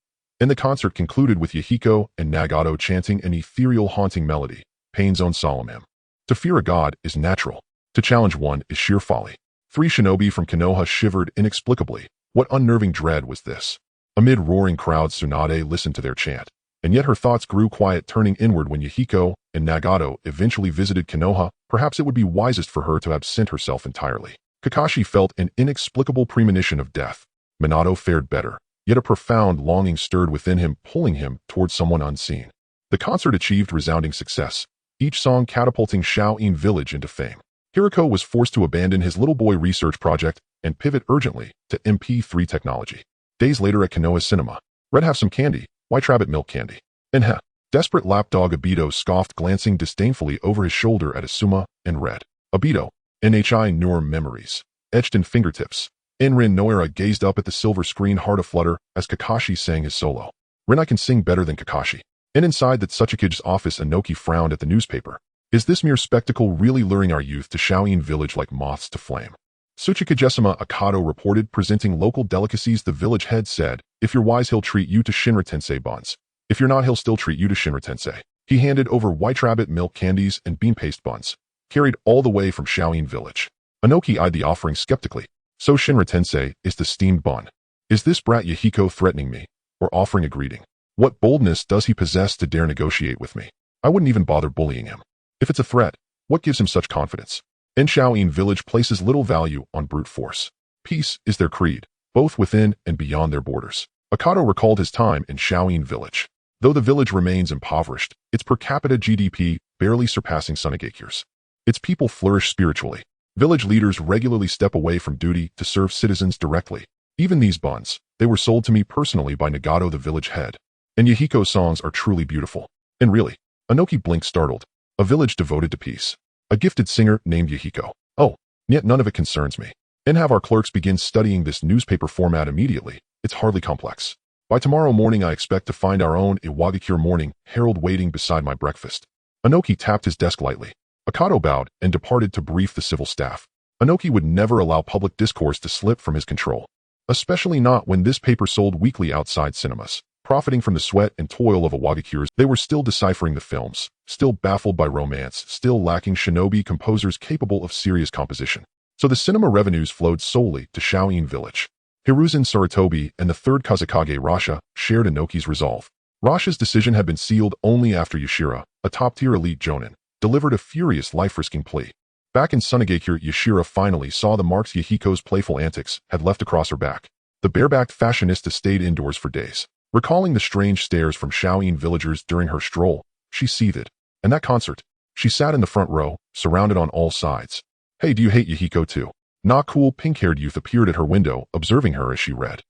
And the concert concluded with Yahiko and Nagato chanting an ethereal haunting melody, Pain's own solemn hymn. To fear a god is natural. To challenge one is sheer folly. 3 shinobi from Konoha shivered inexplicably. What unnerving dread was this? Amid roaring crowds, Tsunade listened to their chant. And yet her thoughts grew quiet, turning inward when Yahiko and Nagato eventually visited Konoha. Perhaps it would be wisest for her to absent herself entirely. Kakashi felt an inexplicable premonition of death. Minato fared better. Yet a profound longing stirred within him, pulling him towards someone unseen. The concert achieved resounding success, each song catapulting Shaoin Village into fame. Hiriko was forced to abandon his little boy research project and pivot urgently to MP3 technology. Days later at Konoha Cinema, Red, have some candy, White Rabbit milk candy. And desperate lapdog Obito scoffed, glancing disdainfully over his shoulder at Asuma and Red. Obito, NHI Nur memories, etched in fingertips. Enrin Noera gazed up at the silver screen, heart aflutter, as Kakashi sang his solo. Rin, I can sing better than Kakashi. And inside that Tsuchikige's office, Inoki frowned at the newspaper. Is this mere spectacle really luring our youth to Shaoin Village like moths to flame? Tsuchikage-sama Akato reported, presenting local delicacies. The village head said, if you're wise, he'll treat you to Shinra Tensei buns. If you're not, he'll still treat you to Shinra Tensei. He handed over White Rabbit milk candies and bean paste buns, carried all the way from Shaoin Village. Inoki eyed the offering skeptically. So Shinra Tensei is the steamed bun. Is this brat Yahiko threatening me, or offering a greeting? What boldness does he possess to dare negotiate with me? I wouldn't even bother bullying him. If it's a threat, what gives him such confidence? In Shaoin Village places little value on brute force. Peace is their creed, both within and beyond their borders. Akato recalled his time in Shaoin Village. Though the village remains impoverished, its per capita GDP barely surpassing Sunegakure's. Its people flourish spiritually. Village leaders regularly step away from duty to serve citizens directly. Even these buns, they were sold to me personally by Nagato, the village head. And Yahiko's songs are truly beautiful. And really, Inoki blinked, startled. A village devoted to peace. A gifted singer named Yahiko. Oh, yet none of it concerns me. And have our clerks begin studying this newspaper format immediately. It's hardly complex. By tomorrow morning, I expect to find our own Iwagakure Morning Herald waiting beside my breakfast. Inoki tapped his desk lightly. Akato bowed and departed to brief the civil staff. Inoki would never allow public discourse to slip from his control, especially not when this paper sold weekly outside cinemas. Profiting from the sweat and toil of Iwagakures, they were still deciphering the films, still baffled by romance, still lacking shinobi composers capable of serious composition. So the cinema revenues flowed solely to Shaoin Village. Hiruzen Sarutobi and the third Kazekage Rasha shared Inoki's resolve. Rasha's decision had been sealed only after Yashira, a top-tier elite jonin, delivered a furious life-risking plea. Back in Sunegakure, Yashira finally saw the marks Yahiko's playful antics had left across her back. The barebacked fashionista stayed indoors for days. Recalling the strange stares from Shaoin villagers during her stroll, she seethed. And that concert. She sat in the front row, surrounded on all sides. Hey, do you hate Yahiko too? Not cool pink-haired youth appeared at her window, observing her as she read.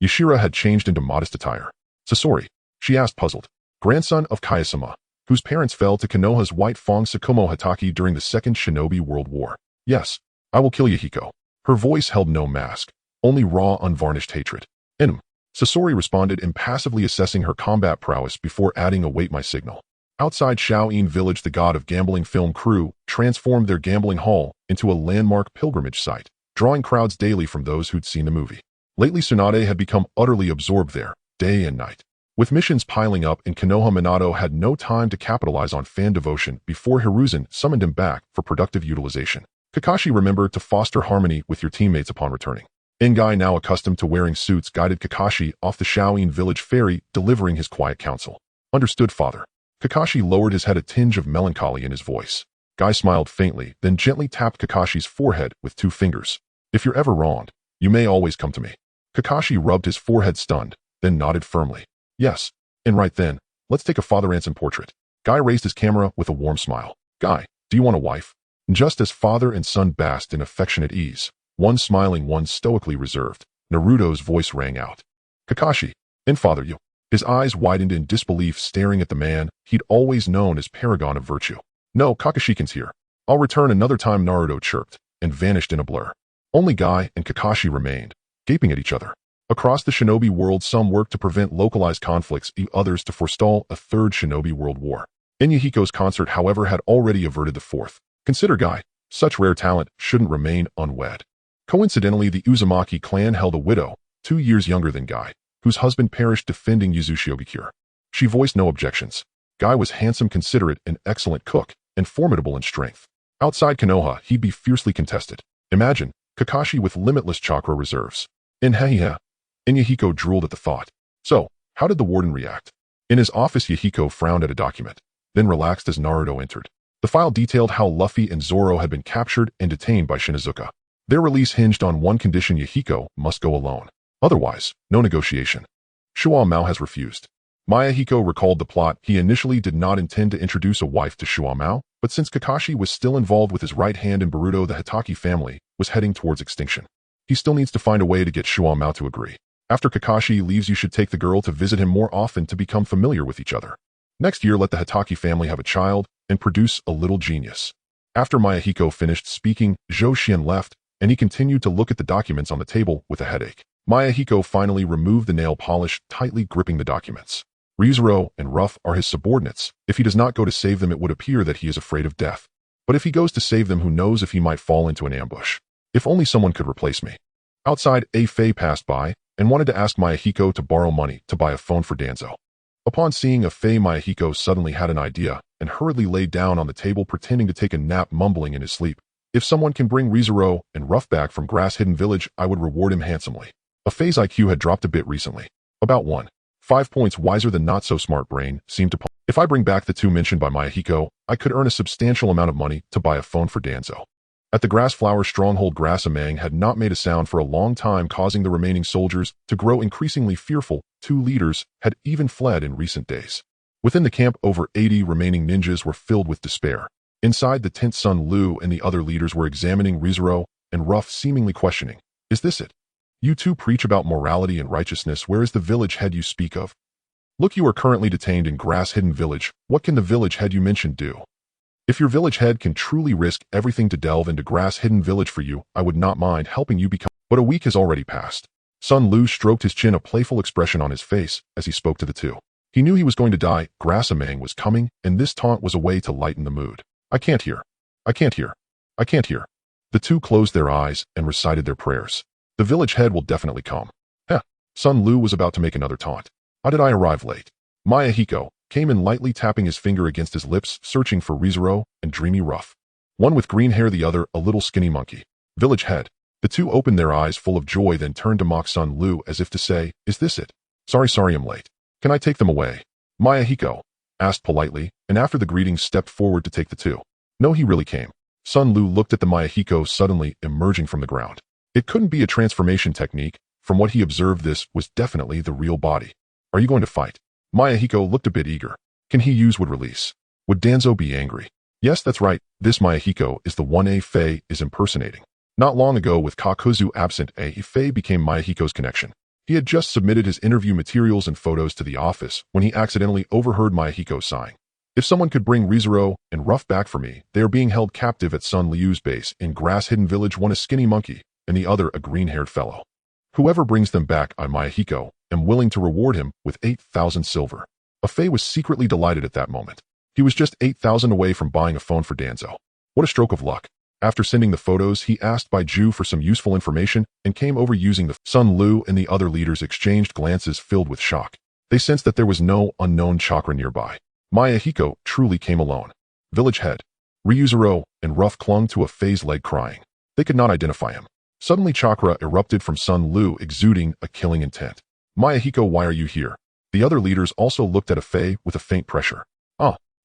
Yashira had changed into modest attire. Sasori, she asked, puzzled. Grandson of Kayasama, whose parents fell to Konoha's White Fong Sakumo Hataki during the Second Shinobi World War. Yes, I will kill Yahiko. Her voice held no mask, only raw, unvarnished hatred. Sasori responded, impassively assessing her combat prowess before adding, await my signal. Outside Shaoyin Village, the god of gambling film crew transformed their gambling hall into a landmark pilgrimage site, drawing crowds daily from those who'd seen the movie. Lately, Tsunade had become utterly absorbed there, day and night. With missions piling up, and Konoha Minato had no time to capitalize on fan devotion before Hiruzen summoned him back for productive utilization. Kakashi remembered to foster harmony with your teammates upon returning. Ngai, now accustomed to wearing suits, guided Kakashi off the Shaoyin Village ferry, delivering his quiet counsel. Understood, father. Kakashi lowered his head, a tinge of melancholy in his voice. Guy smiled faintly, then gently tapped Kakashi's forehead with 2 fingers. If you're ever wronged, you may always come to me. Kakashi rubbed his forehead, stunned, then nodded firmly. Yes. And right then, let's take a Father Anson portrait. Guy raised his camera with a warm smile. Guy, do you want a wife? Just as father and son basked in affectionate ease, one smiling, one stoically reserved, Naruto's voice rang out. Kakashi, and father you. His eyes widened in disbelief, staring at the man he'd always known as paragon of virtue. No, Kakashikin's here. I'll return another time, Naruto chirped, and vanished in a blur. Only Guy and Kakashi remained, gaping at each other. Across the shinobi world, some worked to prevent localized conflicts, others to forestall a third shinobi world war. Yahiko's concert, however, had already averted the fourth. Consider Guy. Such rare talent shouldn't remain unwed. Coincidentally, the Uzumaki clan held a widow, 2 years younger than Guy, whose husband perished defending Yuzushiogakure. She voiced no objections. Guy was handsome, considerate, an excellent cook, and formidable in strength. Outside Konoha, he'd be fiercely contested. Imagine, Kakashi with limitless chakra reserves. Yahiko drooled at the thought. So, how did the warden react? In his office, Yahiko frowned at a document, then relaxed as Naruto entered. The file detailed how Luffy and Zoro had been captured and detained by Shinazuka. Their release hinged on one condition: Yahiko must go alone. Otherwise, no negotiation. Shuo Mao has refused. Mayahiko recalled the plot. He initially did not intend to introduce a wife to Shuo Mao, but since Kakashi was still involved with his right hand in Boruto, the Hitaki family was heading towards extinction. He still needs to find a way to get Shuo Mao to agree. After Kakashi leaves, you should take the girl to visit him more often to become familiar with each other. Next year, let the Hitaki family have a child and produce a little genius. After Mayahiko finished speaking, Zhou Xian left, and he continued to look at the documents on the table with a headache. Mayahiko finally removed the nail polish, tightly gripping the documents. Rizuru and Ruff are his subordinates. If he does not go to save them, it would appear that he is afraid of death. But if he goes to save them, who knows if he might fall into an ambush. If only someone could replace me. Outside, A Fei passed by and wanted to ask Mayahiko to borrow money to buy a phone for Danzo. Upon seeing A Fei, Mayahiko suddenly had an idea and hurriedly laid down on the table, pretending to take a nap, mumbling in his sleep. If someone can bring Rizuru and Ruff back from Grass Hidden Village, I would reward him handsomely. A Fei's IQ had dropped a bit recently. About 5 points wiser than not-so-smart brain seemed to point. If I bring back the 2 mentioned by Mayahiko, I could earn a substantial amount of money to buy a phone for Danzo. At the Grass Flower stronghold, Grass-Amang had not made a sound for a long time, causing the remaining soldiers to grow increasingly fearful. 2 leaders had even fled in recent days. Within the camp, over 80 remaining ninjas were filled with despair. Inside the tent, Sun Lu and the other leaders were examining Rizuru and Ruff, seemingly questioning. Is this it? You two preach about morality and righteousness. Where is the village head you speak of? Look, you are currently detained in Grass Hidden Village. What can the village head you mentioned do? If your village head can truly risk everything to delve into Grass Hidden Village for you, I would not mind helping you become. But a week has already passed. Sun Lu stroked his chin, a playful expression on his face as he spoke to the 2. He knew he was going to die. Grass-Amang was coming, and this taunt was a way to lighten the mood. I can't hear. I can't hear. I can't hear. The 2 closed their eyes and recited their prayers. The village head will definitely come. Sun Lu was about to make another taunt. How did I arrive late? Mayahiko came in, lightly tapping his finger against his lips, searching for Rizuru and Dreamy Ruff. One with green hair, the other a little skinny monkey. Village head. The 2 opened their eyes full of joy, then turned to mock Sun Lu as if to say, is this it? Sorry, I'm late. Can I take them away? Mayahiko asked politely, and after the greetings stepped forward to take the 2. No, he really came. Sun Lu looked at the Mayahiko suddenly emerging from the ground. It couldn't be a transformation technique. From what he observed, this was definitely the real body. Are you going to fight? Mayahiko looked a bit eager. Can he use would release? Would Danzo be angry? Yes, that's right. This Mayahiko is the one A Fei is impersonating. Not long ago, with Kakuzu absent, A Fei became Mayahiko's connection. He had just submitted his interview materials and photos to the office when he accidentally overheard Mayahiko sighing. If someone could bring Rizuru and Ruff back for me, they are being held captive at Sun Liu's base in Grass Hidden Village, one a skinny monkey, and the other a green-haired fellow. Whoever brings them back, I, Mayahiko, am willing to reward him with 8,000 silver. A Fei was secretly delighted at that moment. He was just 8,000 away from buying a phone for Danzo. What a stroke of luck. After sending the photos, he asked Baiju for some useful information and came over using the Sun Lu, and the other leaders exchanged glances filled with shock. They sensed that there was no unknown chakra nearby. Yahiko truly came alone. Village head Ryuzuro and Ruff clung to a Fei's leg crying. They could not identify him. Suddenly chakra erupted from Sun Lu, exuding a killing intent. Yahiko, why are you here? The other leaders also looked at a Fei with a faint pressure.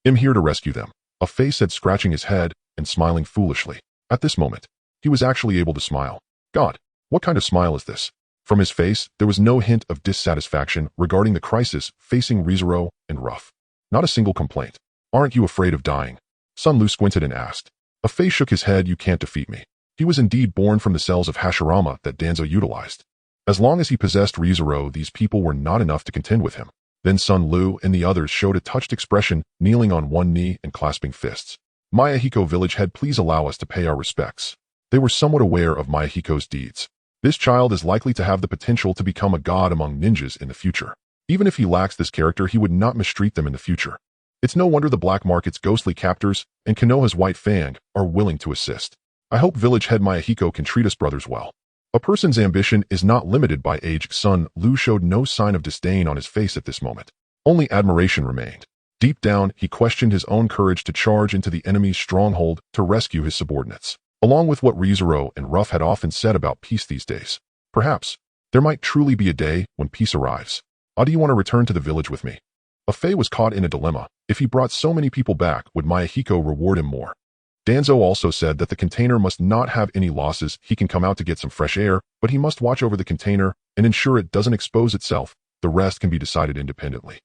I'm here to rescue them, a Fei said, scratching his head and smiling foolishly. At this moment, he was actually able to smile. God, what kind of smile is this? From his face, there was no hint of dissatisfaction regarding the crisis facing Ryuzuro and Ruff. Not a single complaint. Aren't you afraid of dying? Sun Lu squinted and asked. A Fei shook his head. You can't defeat me. He was indeed born from the cells of Hashirama that Danzo utilized. As long as he possessed Ryuzuro, these people were not enough to contend with him. Then Sun Lu and the others showed a touched expression, kneeling on one knee and clasping fists. Yahiko, village head, please allow us to pay our respects. They were somewhat aware of Yahiko's deeds. This child is likely to have the potential to become a god among ninjas in the future. Even if he lacks this character, he would not mistreat them in the future. It's no wonder the black market's ghostly captors and Konoha's white fang are willing to assist. I hope village head Yahiko can treat us brothers well. A person's ambition is not limited by age. Sun Lu showed no sign of disdain on his face at this moment. Only admiration remained. Deep down, he questioned his own courage to charge into the enemy's stronghold to rescue his subordinates. Along with what Ryuzuro and Ruff had often said about peace these days. Perhaps, there might truly be a day when peace arrives. Do you want to return to the village with me? A Fei was caught in a dilemma. If he brought so many people back, would Yahiko reward him more? Danzo also said that the container must not have any losses. He can come out to get some fresh air, but he must watch over the container and ensure it doesn't expose itself. The rest can be decided independently.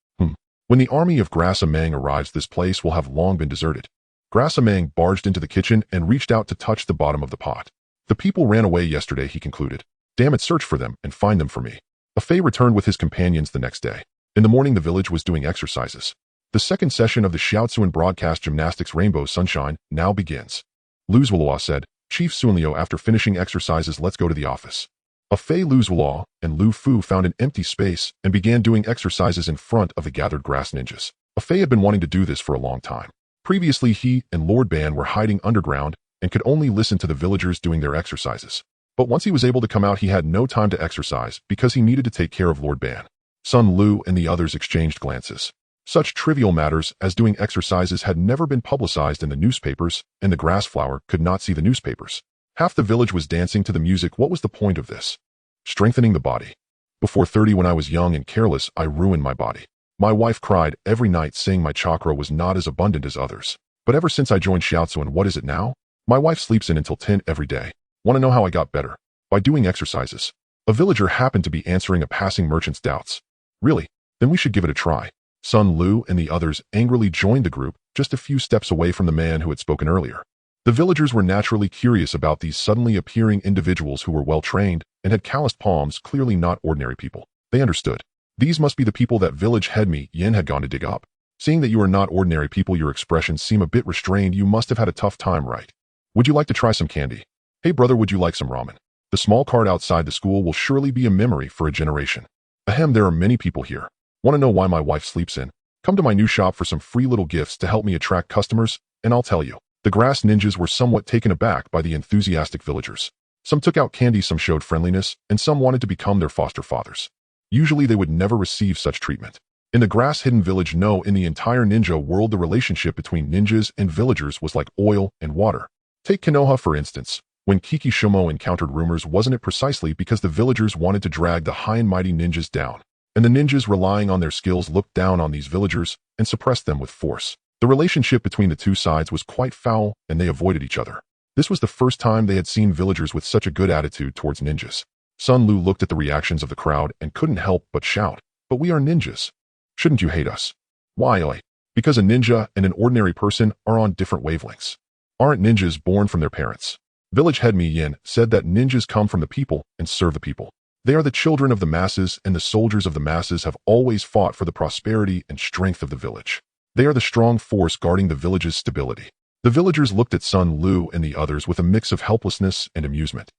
When the army of Grasamang arrives, this place will have long been deserted. Grasamang barged into the kitchen and reached out to touch the bottom of the pot. The people ran away yesterday, he concluded. Damn it, search for them and find them for me. A Fei returned with his companions the next day. In the morning, the village was doing exercises. The second session of the Xiaotsuan broadcast gymnastics Rainbow Sunshine now begins. Luzwalaw said, Chief Sunliu, after finishing exercises, let's go to the office. A Fei, Luzwalaw, and Lu Fu found an empty space and began doing exercises in front of the gathered grass ninjas. A Fei had been wanting to do this for a long time. Previously, he and Lord Ban were hiding underground and could only listen to the villagers doing their exercises. But once he was able to come out, he had no time to exercise because he needed to take care of Lord Ban. Sun Lu and the others exchanged glances. Such trivial matters as doing exercises had never been publicized in the newspapers, and the grass flower could not see the newspapers. Half the village was dancing to the music. What was the point of this? Strengthening the body. Before 30, when I was young and careless, I ruined my body. My wife cried every night saying my chakra was not as abundant as others. But ever since I joined Xiaotsuan, what is it now? My wife sleeps in until 10 every day. Want to know how I got better? By doing exercises. A villager happened to be answering a passing merchant's doubts. Really? Then we should give it a try. Sun Lu and the others angrily joined the group, just a few steps away from the man who had spoken earlier. The villagers were naturally curious about these suddenly appearing individuals who were well-trained and had calloused palms, clearly not ordinary people. They understood. These must be the people that village head Mi Yin had gone to dig up. Seeing that you are not ordinary people, your expressions seem a bit restrained. You must have had a tough time, right? Would you like to try some candy? Hey brother, would you like some ramen? The small cart outside the school will surely be a memory for a generation. Ahem, there are many people here. Want to know why my wife sleeps in? Come to my new shop for some free little gifts to help me attract customers, and I'll tell you. The grass ninjas were somewhat taken aback by the enthusiastic villagers. Some took out candy, some showed friendliness, and some wanted to become their foster fathers. Usually they would never receive such treatment. In the grass-hidden village, no, in the entire ninja world, the relationship between ninjas and villagers was like oil and water. Take Konoha for instance. When Kikishomo encountered rumors, wasn't it precisely because the villagers wanted to drag the high and mighty ninjas down? And the ninjas, relying on their skills, looked down on these villagers and suppressed them with force. The relationship between the two sides was quite foul, and they avoided each other. This was the first time they had seen villagers with such a good attitude towards ninjas. Sun Lu looked at the reactions of the crowd and couldn't help but shout, "But we are ninjas. Shouldn't you hate us?" Why? Because a ninja and an ordinary person are on different wavelengths. Aren't ninjas born from their parents? Village head Mi Yin said that ninjas come from the people and serve the people. They are the children of the masses, and the soldiers of the masses have always fought for the prosperity and strength of the village. They are the strong force guarding the village's stability. The villagers looked at Sun Lu and the others with a mix of helplessness and amusement.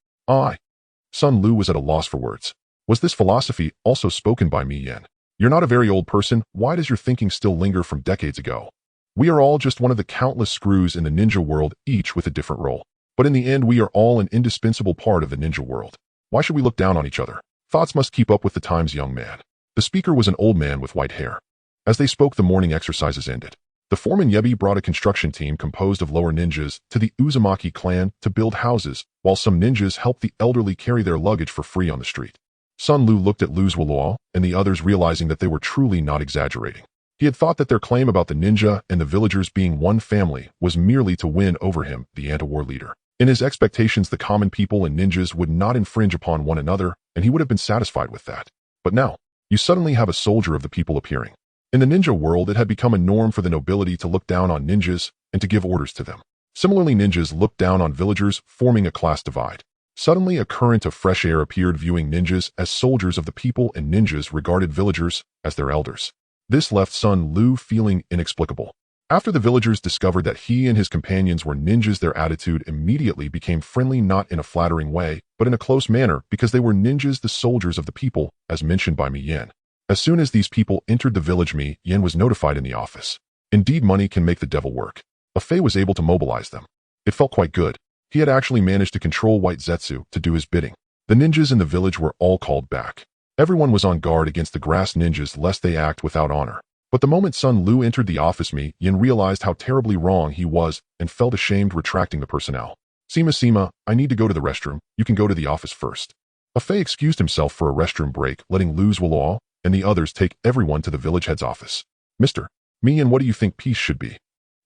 Sun Lu was at a loss for words. Was this philosophy also spoken by Mi Yin? You're not a very old person. Why does your thinking still linger from decades ago? We are all just one of the countless screws in the ninja world, each with a different role. But in the end, we are all an indispensable part of the ninja world. Why should we look down on each other? Thoughts must keep up with the times, young man. The speaker was an old man with white hair. As they spoke, the morning exercises ended. The foreman Yebi brought a construction team composed of lower ninjas to the Uzumaki clan to build houses, while some ninjas helped the elderly carry their luggage for free on the street. Sun Lu looked at Lu's Luo and the others, realizing that they were truly not exaggerating. He had thought that their claim about the ninja and the villagers being one family was merely to win over him, the anti-war leader. In his expectations, the common people and ninjas would not infringe upon one another, and he would have been satisfied with that. But now, you suddenly have a soldier of the people appearing. In the ninja world, it had become a norm for the nobility to look down on ninjas and to give orders to them. Similarly, ninjas looked down on villagers, forming a class divide. Suddenly, a current of fresh air appeared, viewing ninjas as soldiers of the people, and ninjas regarded villagers as their elders. This left Sun Lu feeling inexplicable. After the villagers discovered that he and his companions were ninjas, their attitude immediately became friendly, not in a flattering way, but in a close manner, because they were ninjas, the soldiers of the people, as mentioned by Mi Yan. As soon as these people entered the village, Mi Yan was notified in the office. Indeed, money can make the devil work. Fei was able to mobilize them. It felt quite good. He had actually managed to control White Zetsu to do his bidding. The ninjas in the village were all called back. Everyone was on guard against the grass ninjas lest they act without honor. But the moment Sun Lu entered the office, Mi Yan realized how terribly wrong he was and felt ashamed, retracting the personnel. Sima, I need to go to the restroom. You can go to the office first. Fei excused himself for a restroom break, letting Lu's Luo and the others take everyone to the village head's office. Mr. Mi Yan, what do you think peace should be?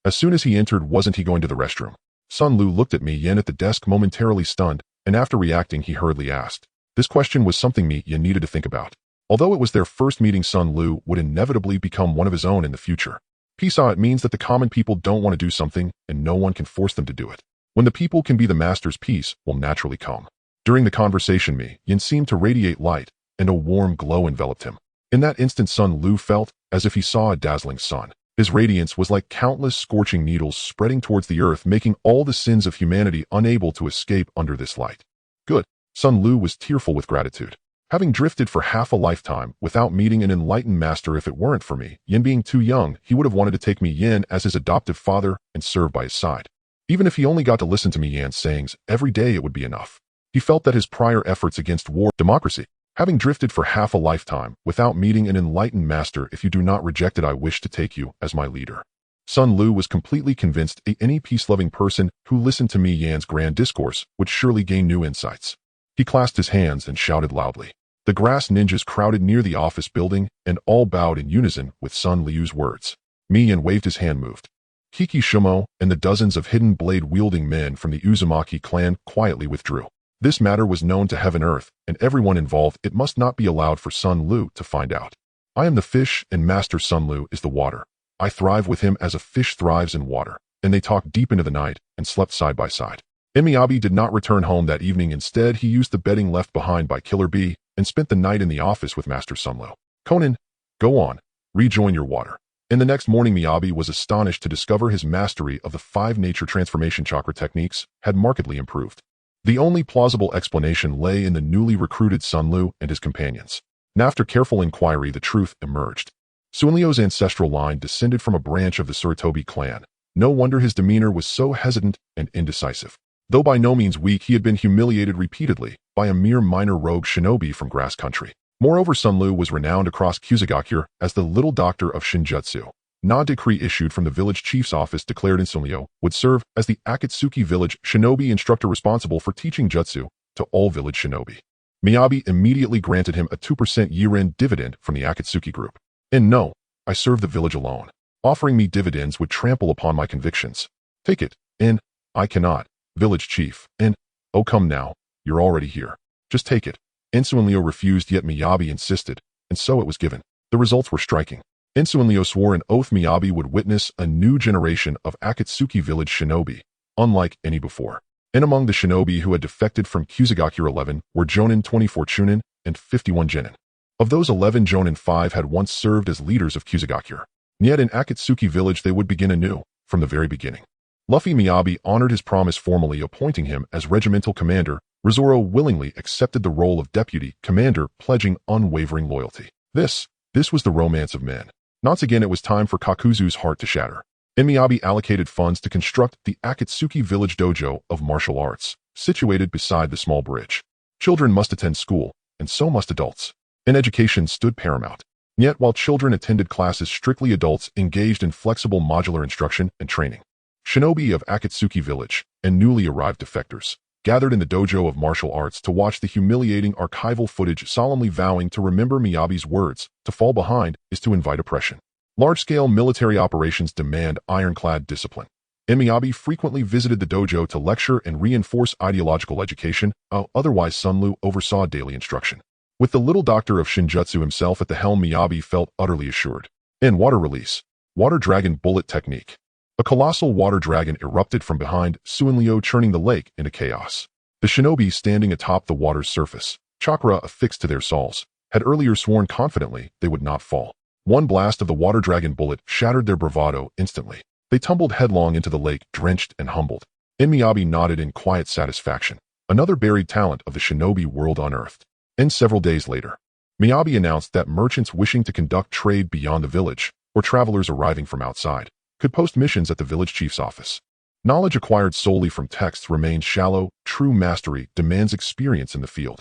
As soon as he entered, wasn't he going to the restroom? Sun Lu looked at Mi Yan at the desk, momentarily stunned, and after reacting, he hurriedly asked. This question was something Mi Yan needed to think about. Although it was their first meeting, Sun Lu would inevitably become one of his own in the future. Peace, it means that the common people don't want to do something, and no one can force them to do it. When the people can be the masters, peace will naturally come. During the conversation, Mi Yan seemed to radiate light, and a warm glow enveloped him. In that instant, Sun Lu felt as if he saw a dazzling sun. His radiance was like countless scorching needles spreading towards the earth, making all the sins of humanity unable to escape under this light. Good. Sun Lu was tearful with gratitude. Having drifted for half a lifetime without meeting an enlightened master, if it weren't for Mi Yan being too young, he would have wanted to take Mi Yan as his adoptive father and serve by his side. Even if he only got to listen to Mi Yan's sayings every day, it would be enough. He felt that his prior efforts against war, democracy, having drifted for half a lifetime without meeting an enlightened master, if you do not reject it, I wish to take you as my leader. Sun Lu was completely convinced any peace-loving person who listened to Mi Yan's grand discourse would surely gain new insights. He clasped his hands and shouted loudly. The grass ninjas crowded near the office building and all bowed in unison with Sun Liu's words. Mi Yan waved his hand, moved. Kiki Shumo and the dozens of hidden blade-wielding men from the Uzumaki clan quietly withdrew. This matter was known to heaven and earth, and everyone involved. It must not be allowed for Sun Lu to find out. I am the fish, and Master Sun Lu is the water. I thrive with him as a fish thrives in water. And they talked deep into the night and slept side by side. Miyabi did not return home that evening. Instead, he used the bedding left behind by Killer Bee and spent the night in the office with Master Sun Lu. Konan, go on, rejoin your water. And the next morning, Miyabi was astonished to discover his mastery of the 5 nature transformation chakra techniques had markedly improved. The only plausible explanation lay in the newly recruited Sun Lu and his companions. And after careful inquiry, the truth emerged. Sun Liu's ancestral line descended from a branch of the Suritobi clan. No wonder his demeanor was so hesitant and indecisive. Though by no means weak, he had been humiliated repeatedly by a mere minor rogue shinobi from grass country. Moreover, Sun Lu was renowned across Kusagakure as the little doctor of Shinjutsu. A decree issued from the village chief's office declared in Sun Liu would serve as the Akatsuki village shinobi instructor responsible for teaching jutsu to all village shinobi. Miyabi immediately granted him a 2% year-end dividend from the Akatsuki group. And no, I serve the village alone. Offering me dividends would trample upon my convictions. Take it, and I cannot. Village chief, and oh come now, you're already here. Just take it. And Sun Liu refused, yet Miyabi insisted, and so it was given. The results were striking. Sun Liu swore an oath Miyabi would witness a new generation of Akatsuki village shinobi, unlike any before. And among the shinobi who had defected from Kusagakure 11 were Jonin 24 Chunin and 51 Genin. Of those 11, Jonin 5 had once served as leaders of Kusagakure. Yet in Akatsuki village they would begin anew, from the very beginning. Luffy Miyabi honored his promise, formally appointing him as regimental commander. Rizoro willingly accepted the role of deputy commander, pledging unwavering loyalty. This was the romance of men. Once again, it was time for Kakuzu's heart to shatter. and Miyabi allocated funds to construct the Akatsuki Village Dojo of Martial Arts, situated beside the small bridge. Children must attend school, and so must adults. And education stood paramount. Yet while children attended classes, strictly adults engaged in flexible modular instruction and training. Shinobi of Akatsuki Village and newly arrived defectors gathered in the dojo of martial arts to watch the humiliating archival footage, solemnly vowing to remember Miyabi's words: to fall behind is to invite oppression. Large-scale military operations demand ironclad discipline. And Miyabi frequently visited the dojo to lecture and reinforce ideological education, otherwise Sunlu oversaw daily instruction. With the little doctor of Shinjutsu himself at the helm, Miyabi felt utterly assured. In water release, water dragon bullet technique. A colossal water dragon erupted from behind Suinlyo, churning the lake into chaos. The shinobi standing atop the water's surface, chakra affixed to their sauls, had earlier sworn confidently they would not fall. One blast of the water dragon bullet shattered their bravado instantly. They tumbled headlong into the lake, drenched and humbled. And Miyabi nodded in quiet satisfaction. Another buried talent of the shinobi world unearthed. And several days later, Miyabi announced that merchants wishing to conduct trade beyond the village, or travelers arriving from outside, could post missions at the village chief's office. Knowledge acquired solely from texts remains shallow. True mastery demands experience in the field.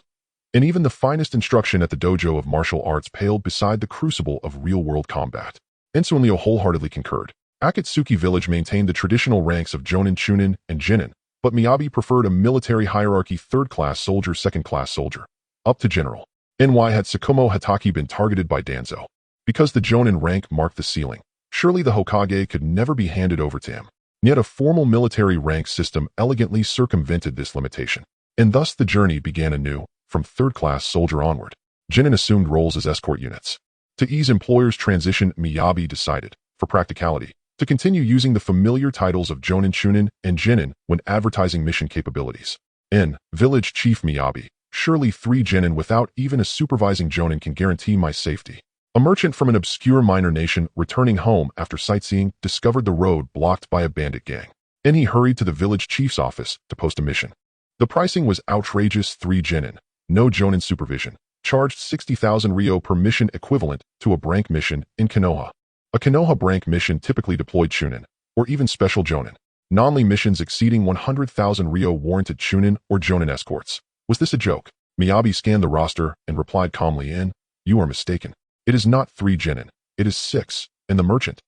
And even the finest instruction at the dojo of martial arts paled beside the crucible of real-world combat. And Suinlyo wholeheartedly concurred. Akatsuki Village maintained the traditional ranks of Jonin, Chunin, and Jinin, but Miyabi preferred a military hierarchy: third-class soldier, second-class soldier, up to general. And why had Tsukumo Hatake been targeted by Danzo? Because the Jonin rank marked the ceiling. Surely the Hokage could never be handed over to him. Yet a formal military rank system elegantly circumvented this limitation. And thus the journey began anew, from third-class soldier onward. Jinin assumed roles as escort units. To ease employers' transition, Miyabi decided, for practicality, to continue using the familiar titles of Jonin, Chunin, and Jinin when advertising mission capabilities. In Village Chief Miyabi, surely 3 Jinin without even a supervising Jonin can guarantee my safety. A merchant from an obscure minor nation returning home after sightseeing discovered the road blocked by a bandit gang. And he hurried to the village chief's office to post a mission. The pricing was outrageous: 3 Jinin, no Jonin supervision, charged 60,000 Ryo per mission, equivalent to a Brank mission in Konoha. A Konoha Brank mission typically deployed Chunin, or even special Jonin. Nonly missions exceeding 100,000 Ryo warranted Chunin or Jonin escorts. Was this a joke? Miyabi scanned the roster and replied calmly, "You are mistaken. It is not 3 Jinin, it is 6, and the merchant.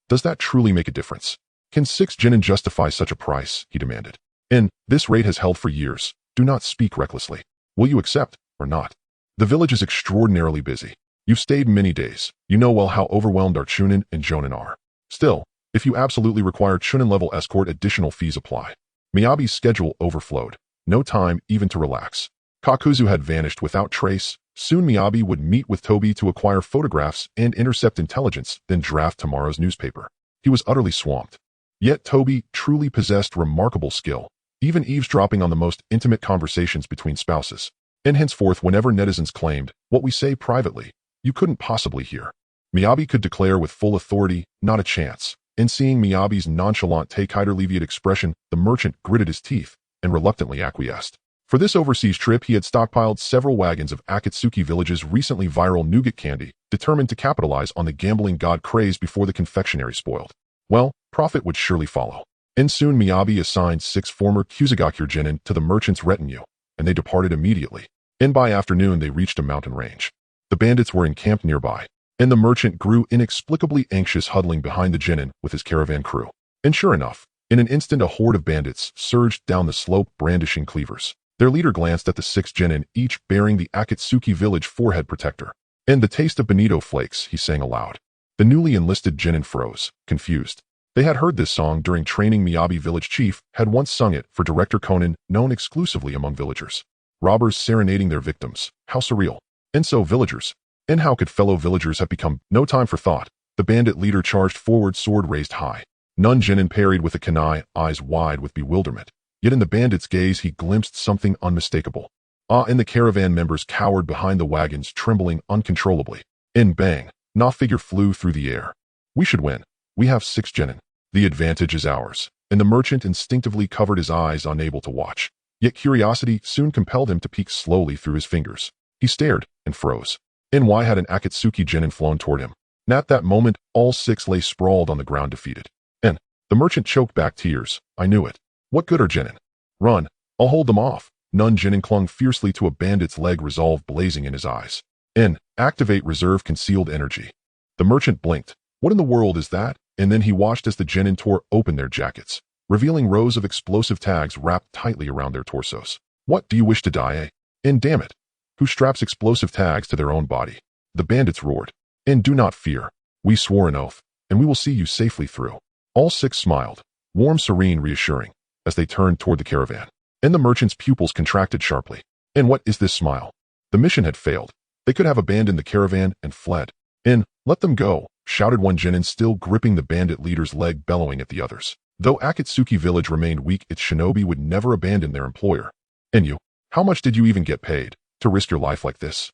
Does that truly make a difference? Can 6 Jinin justify such a price?" he demanded. This rate has held for years. Do not speak recklessly. Will you accept, or not? The village is extraordinarily busy. You've stayed many days. You know well how overwhelmed our Chunin and Jonin are. Still, if you absolutely require Chunin-level escort, additional fees apply. Miyabi's schedule overflowed. No time even to relax. Kakuzu had vanished without trace. Soon Miyabi would meet with Tobi to acquire photographs and intercept intelligence, then draft tomorrow's newspaper. He was utterly swamped. Yet Tobi truly possessed remarkable skill, even eavesdropping on the most intimate conversations between spouses. And henceforth, whenever netizens claimed, "What we say privately, you couldn't possibly hear," Miyabi could declare with full authority, "Not a chance." And seeing Miyabi's nonchalant take-heider-leviate expression, the merchant gritted his teeth and reluctantly acquiesced. For this overseas trip, he had stockpiled several wagons of Akatsuki Village's recently viral nougat candy, determined to capitalize on the gambling god craze before the confectionery spoiled. Well, profit would surely follow. And soon Miyabi assigned 6 former Kusagakure Jinin to the merchant's retinue, and they departed immediately. And by afternoon they reached a mountain range. The bandits were encamped nearby, and the merchant grew inexplicably anxious, huddling behind the Jinin with his caravan crew. And sure enough, in an instant a horde of bandits surged down the slope, brandishing cleavers. Their leader glanced at the 6 Jinin, each bearing the Akatsuki Village forehead protector. "And the taste of bonito flakes," he sang aloud. The newly enlisted Jinin froze, confused. They had heard this song during training. Miyabi Village Chief had once sung it for Director Konan, known exclusively among villagers. Robbers serenading their victims. How surreal. And so villagers. And how could fellow villagers have become? No time for thought. The bandit leader charged forward, sword raised high. None Jinin parried with a kunai, eyes wide with bewilderment. Yet in the bandit's gaze he glimpsed something unmistakable. And the caravan members cowered behind the wagons, trembling uncontrollably. And bang, Na figure flew through the air. "We should win. We have 6 Jinin. The advantage is ours." And the merchant instinctively covered his eyes, unable to watch. Yet curiosity soon compelled him to peek slowly through his fingers. He stared and froze. And why had an Akatsuki Jinin flown toward him? And at that moment, all 6 lay sprawled on the ground, defeated. And the merchant choked back tears. I knew it. What good are genin? Run. I'll hold them off. None genin clung fiercely to a bandit's leg, resolve blazing in his eyes. N. Activate reserve concealed energy. The merchant blinked. What in the world is that? And then he watched as the genin tore open their jackets, revealing rows of explosive tags wrapped tightly around their torsos. What, do you wish to die, eh? And damn it. Who straps explosive tags to their own body? The bandits roared. And do not fear. We swore an oath, and we will see you safely through. All six smiled, warm, serene, reassuring, as they turned toward the caravan. And the merchant's pupils contracted sharply. And what is this smile? The mission had failed. They could have abandoned the caravan and fled. And let them go, shouted one genin, still gripping the bandit leader's leg, bellowing at the others. Though Akatsuki village remained weak, its shinobi would never abandon their employer. And you, how much did you even get paid to risk your life like this?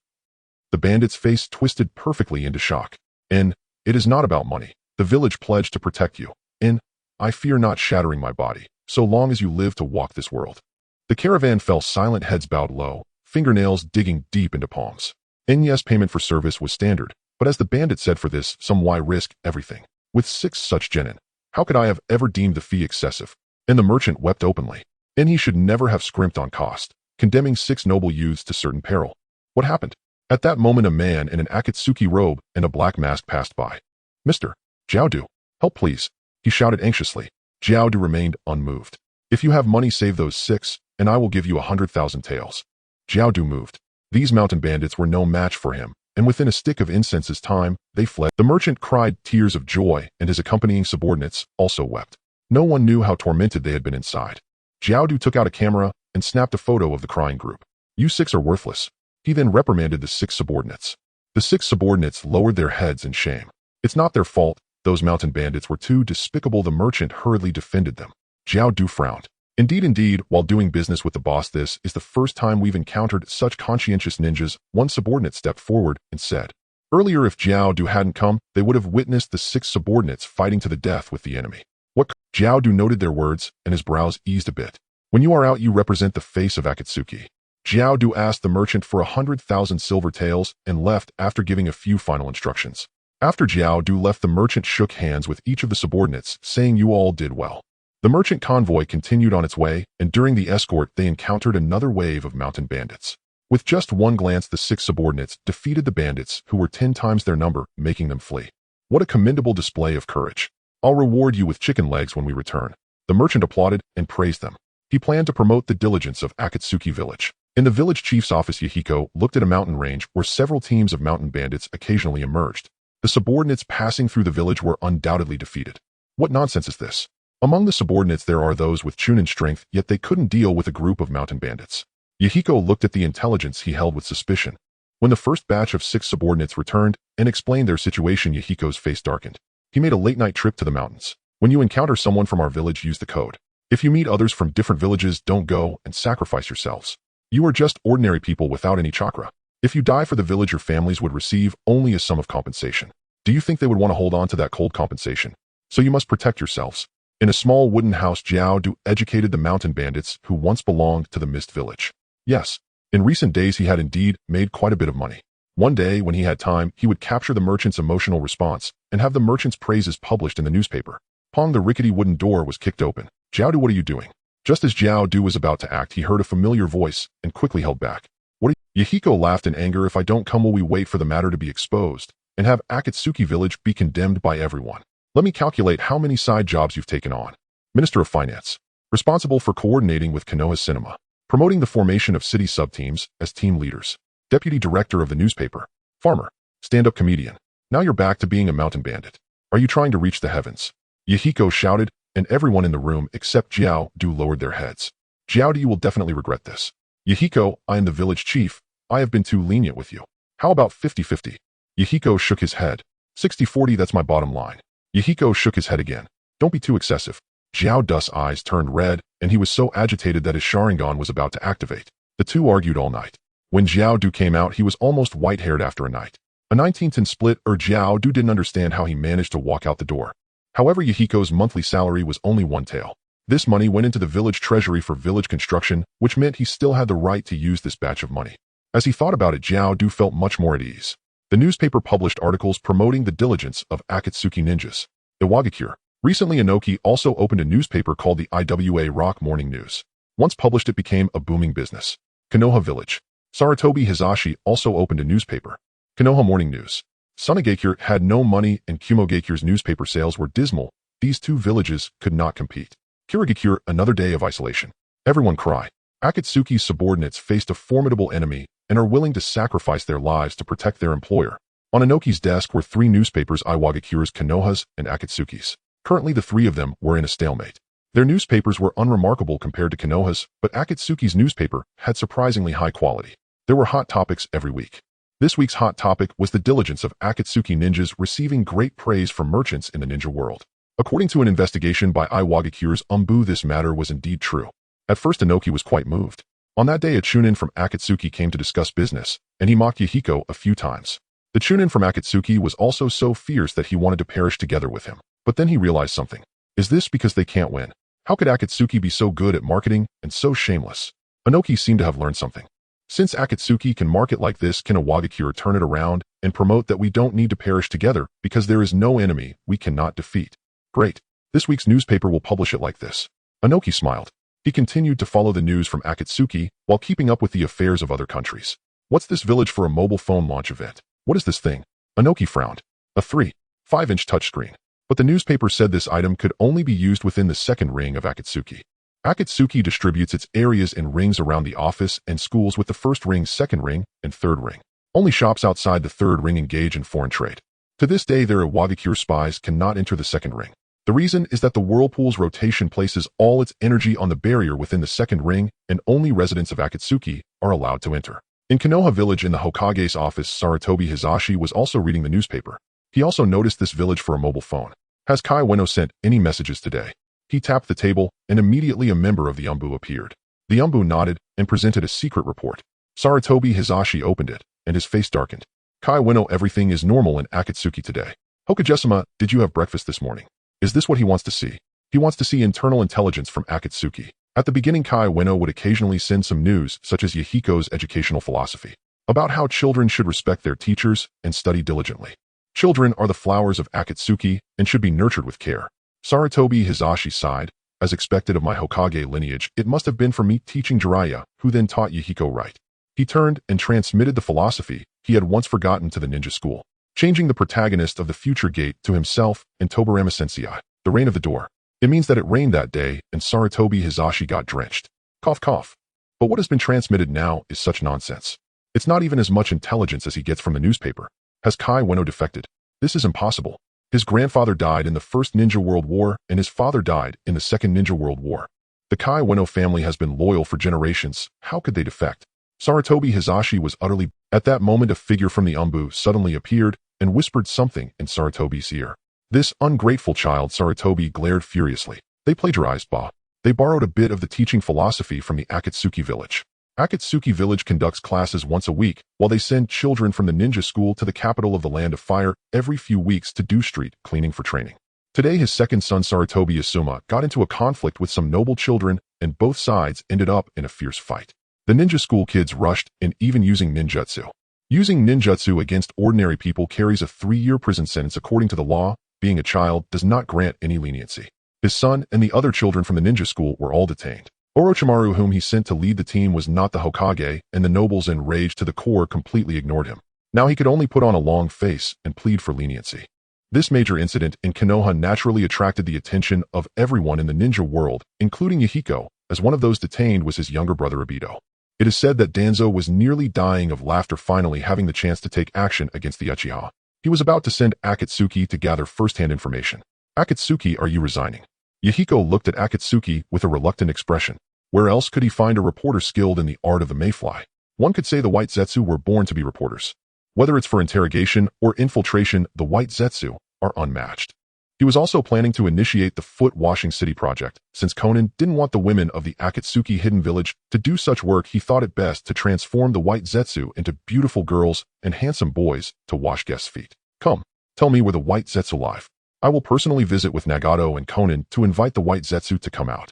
The bandit's face twisted perfectly into shock. And it is not about money. The village pledged to protect you. And I fear not shattering my body, so long as you live to walk this world. The caravan fell silent, heads bowed low, fingernails digging deep into palms. And yes, payment for service was standard, but as the bandit said, for this, some why risk everything. With 6 such genin, how could I have ever deemed the fee excessive? And the merchant wept openly. And he should never have scrimped on cost, condemning 6 noble youths to certain peril. What happened? At that moment, a man in an Akatsuki robe and a black mask passed by. Mr. Jiaodu, help please, he shouted anxiously. Jiaodu remained unmoved. If you have money, save those 6, and I will give you 100,000 taels. Jiaodu moved. These mountain bandits were no match for him, and within a stick of incense's time, they fled. The merchant cried tears of joy, and his accompanying subordinates also wept. No one knew how tormented they had been inside. Jiaodu took out a camera and snapped a photo of the crying group. You 6 are worthless. He then reprimanded the 6 subordinates. The 6 subordinates lowered their heads in shame. It's not their fault. Those mountain bandits were too despicable. The merchant hurriedly defended them. Jiaodu frowned. Indeed, while doing business with the boss, this is the first time we've encountered such conscientious ninjas. One subordinate stepped forward and said, earlier, if Jiaodu hadn't come, they would have witnessed the 6 subordinates fighting to the death with the enemy. What? Jiaodu noted their words, and his brows eased a bit. When you are out, you represent the face of Akatsuki. Jiaodu asked the merchant for 100,000 silver taels and left after giving a few final instructions. After Jiaodu left, the merchant shook hands with each of the subordinates, saying you all did well. The merchant convoy continued on its way, and during the escort they encountered another wave of mountain bandits. With just one glance, the 6 subordinates defeated the bandits, who were 10 times their number, making them flee. What a commendable display of courage. I'll reward you with chicken legs when we return. The merchant applauded and praised them. He planned to promote the diligence of Akatsuki village. In the village chief's office, Yahiko looked at a mountain range where several teams of mountain bandits occasionally emerged. The subordinates passing through the village were undoubtedly defeated. What nonsense is this? Among the subordinates there are those with Chunin strength, yet they couldn't deal with a group of mountain bandits. Yahiko looked at the intelligence he held with suspicion. When the first batch of 6 subordinates returned and explained their situation, Yahiko's face darkened. He made a late-night trip to the mountains. When you encounter someone from our village, use the code. If you meet others from different villages, don't go and sacrifice yourselves. You are just ordinary people without any chakra. If you die for the village, your families would receive only a sum of compensation. Do you think they would want to hold on to that cold compensation? So you must protect yourselves. In a small wooden house, Jiaodu educated the mountain bandits who once belonged to the Mist Village. Yes, in recent days he had indeed made quite a bit of money. One day, when he had time, he would capture the merchant's emotional response and have the merchant's praises published in the newspaper. Pong, the rickety wooden door was kicked open. Jiaodu, what are you doing? Just as Jiaodu was about to act, he heard a familiar voice and quickly held back. What are you? Yahiko laughed in anger. If I don't come, will we wait for the matter to be exposed and have Akatsuki village be condemned by everyone? Let me calculate how many side jobs you've taken on. Minister of Finance, responsible for coordinating with Konoha Cinema, promoting the formation of city sub-teams as team leaders. Deputy director of the newspaper. Farmer, stand-up comedian. Now you're back to being a mountain bandit. Are you trying to reach the heavens? Yahiko shouted, and everyone in the room except Jiaodu lowered their heads. Jiaodu, you will definitely regret this. Yahiko, I am the village chief. I have been too lenient with you. How about 50-50? Yahiko shook his head. 60-40, that's my bottom line. Yahiko shook his head again. Don't be too excessive. Jiaodu's eyes turned red, and he was so agitated that his Sharingan was about to activate. The two argued all night. When Jiaodu came out, he was almost white-haired after a night. A 19-10 split, Jiaodu didn't understand how he managed to walk out the door. However, Yahiko's monthly salary was only 1 tael. This money went into the village treasury for village construction, which meant he still had the right to use this batch of money. As he thought about it, Jiaodu felt much more at ease. The newspaper published articles promoting the diligence of Akatsuki ninjas. Iwagakure, Recently, Inoki also opened a newspaper called the Iwa Rock Morning News. Once published, it became a booming business. Konoha Village. Sarutobi Hisashi also opened a newspaper. Konoha Morning News. Sunagakure had no money and Kumogakure's newspaper sales were dismal. These two villages could not compete. Kirigakure, another day of isolation. Everyone cry. Akatsuki's subordinates faced a formidable enemy and are willing to sacrifice their lives to protect their employer. On Inoki's desk were three newspapers: Iwagakure's, Konoha's, and Akatsuki's. Currently, the three of them were in a stalemate. Their newspapers were unremarkable compared to Konoha's, but Akatsuki's newspaper had surprisingly high quality. There were hot topics every week. This week's hot topic was the diligence of Akatsuki ninjas receiving great praise from merchants in the ninja world. According to an investigation by Iwagakure's this matter was indeed true. At first, Inoki was quite moved. On that day, a chunin from Akatsuki came to discuss business, and he mocked Yahiko a few times. The chunin from Akatsuki was also so fierce that he wanted to perish together with him. But then he realized something. Is this because they can't win? How could Akatsuki be so good at marketing and so shameless? Inoki seemed to have learned something. Since Akatsuki can market like this, can Iwagakure turn it around and promote that we don't need to perish together because there is no enemy we cannot defeat? Great. This week's newspaper will publish it like this. Inoki smiled. He continued to follow the news from Akatsuki while keeping up with the affairs of other countries. What's this village for a mobile phone launch event? What is this thing? Inoki frowned. A 3.5-inch touchscreen. But the newspaper said this item could only be used within the second ring of Akatsuki. Akatsuki distributes its areas in rings around the office and schools, with the first ring, second ring, and third ring. Only shops outside the third ring engage in foreign trade. To this day, their Iwagakure spies cannot enter the second ring. The reason is that the whirlpool's rotation places all its energy on the barrier within the second ring, and only residents of Akatsuki are allowed to enter. In Konoha Village, in the Hokage's office, Sarutobi Hisashi was also reading the newspaper. He also noticed this village for a mobile phone. Has Kai Ueno sent any messages today? He tapped the table, and immediately a member of the appeared. The nodded and presented a secret report. Sarutobi Hisashi opened it, and his face darkened. Kai Ueno, everything is normal in Akatsuki today. Hokage-sama, did you have breakfast this morning? Is this what he wants to see? He wants to see internal intelligence from Akatsuki. At the beginning, Kai Ueno would occasionally send some news, such as Yahiko's educational philosophy, about how children should respect their teachers and study diligently. Children are the flowers of Akatsuki and should be nurtured with care. Sarutobi Hisashi sighed. As expected of my Hokage lineage, it must have been for me teaching Jiraiya, who then taught Yahiko right. He turned and transmitted the philosophy he had once forgotten to the ninja school, changing the protagonist of the future gate to himself and Tobarama Sensei, the rain of the door. It means that it rained that day and Sarutobi Hisashi got drenched. Cough, cough. But what has been transmitted now is such nonsense. It's not even as much intelligence as he gets from the newspaper. Has Kai Ueno defected? This is impossible. His grandfather died in the First Ninja World War, and his father died in the Second Ninja World War. The Kai Ueno family has been loyal for generations. How could they defect? Sarutobi Hisashi was utterly... At that moment, a figure from the suddenly appeared and whispered something in Sarutobi's ear. This ungrateful child, Sarutobi glared furiously. They plagiarized Ba. They borrowed a bit of the teaching philosophy from the Akatsuki village. Akatsuki village conducts classes once a week, while they send children from the ninja school to the capital of the Land of Fire every few weeks to do street cleaning for training. Today, his second son, Sarutobi Asuma, got into a conflict with some noble children, and both sides ended up in a fierce fight. The ninja school kids rushed in, even using ninjutsu. Using ninjutsu against ordinary people carries a 3-year prison sentence according to the law. Being a child does not grant any leniency. His son and the other children from the ninja school were all detained. Orochimaru, whom he sent to lead the team, was not the Hokage, and the nobles, enraged to the core, completely ignored him. Now he could only put on a long face and plead for leniency. This major incident in Konoha naturally attracted the attention of everyone in the ninja world, including Yahiko, as one of those detained was his younger brother Obito. It is said that Danzo was nearly dying of laughter, finally having the chance to take action against the Uchiha. He was about to send Akatsuki to gather first-hand information. Akatsuki, are you resigning? Yahiko looked at Akatsuki with a reluctant expression. Where else could he find a reporter skilled in the art of the mayfly? One could say the White Zetsu were born to be reporters. Whether it's for interrogation or infiltration, the White Zetsu are unmatched. He was also planning to initiate the foot-washing city project. Since Konan didn't want the women of the Akatsuki hidden village to do such work, he thought it best to transform the White Zetsu into beautiful girls and handsome boys to wash guests' feet. Come, tell me where the White Zetsu live. I will personally visit with Nagato and Konan to invite the White Zetsu to come out.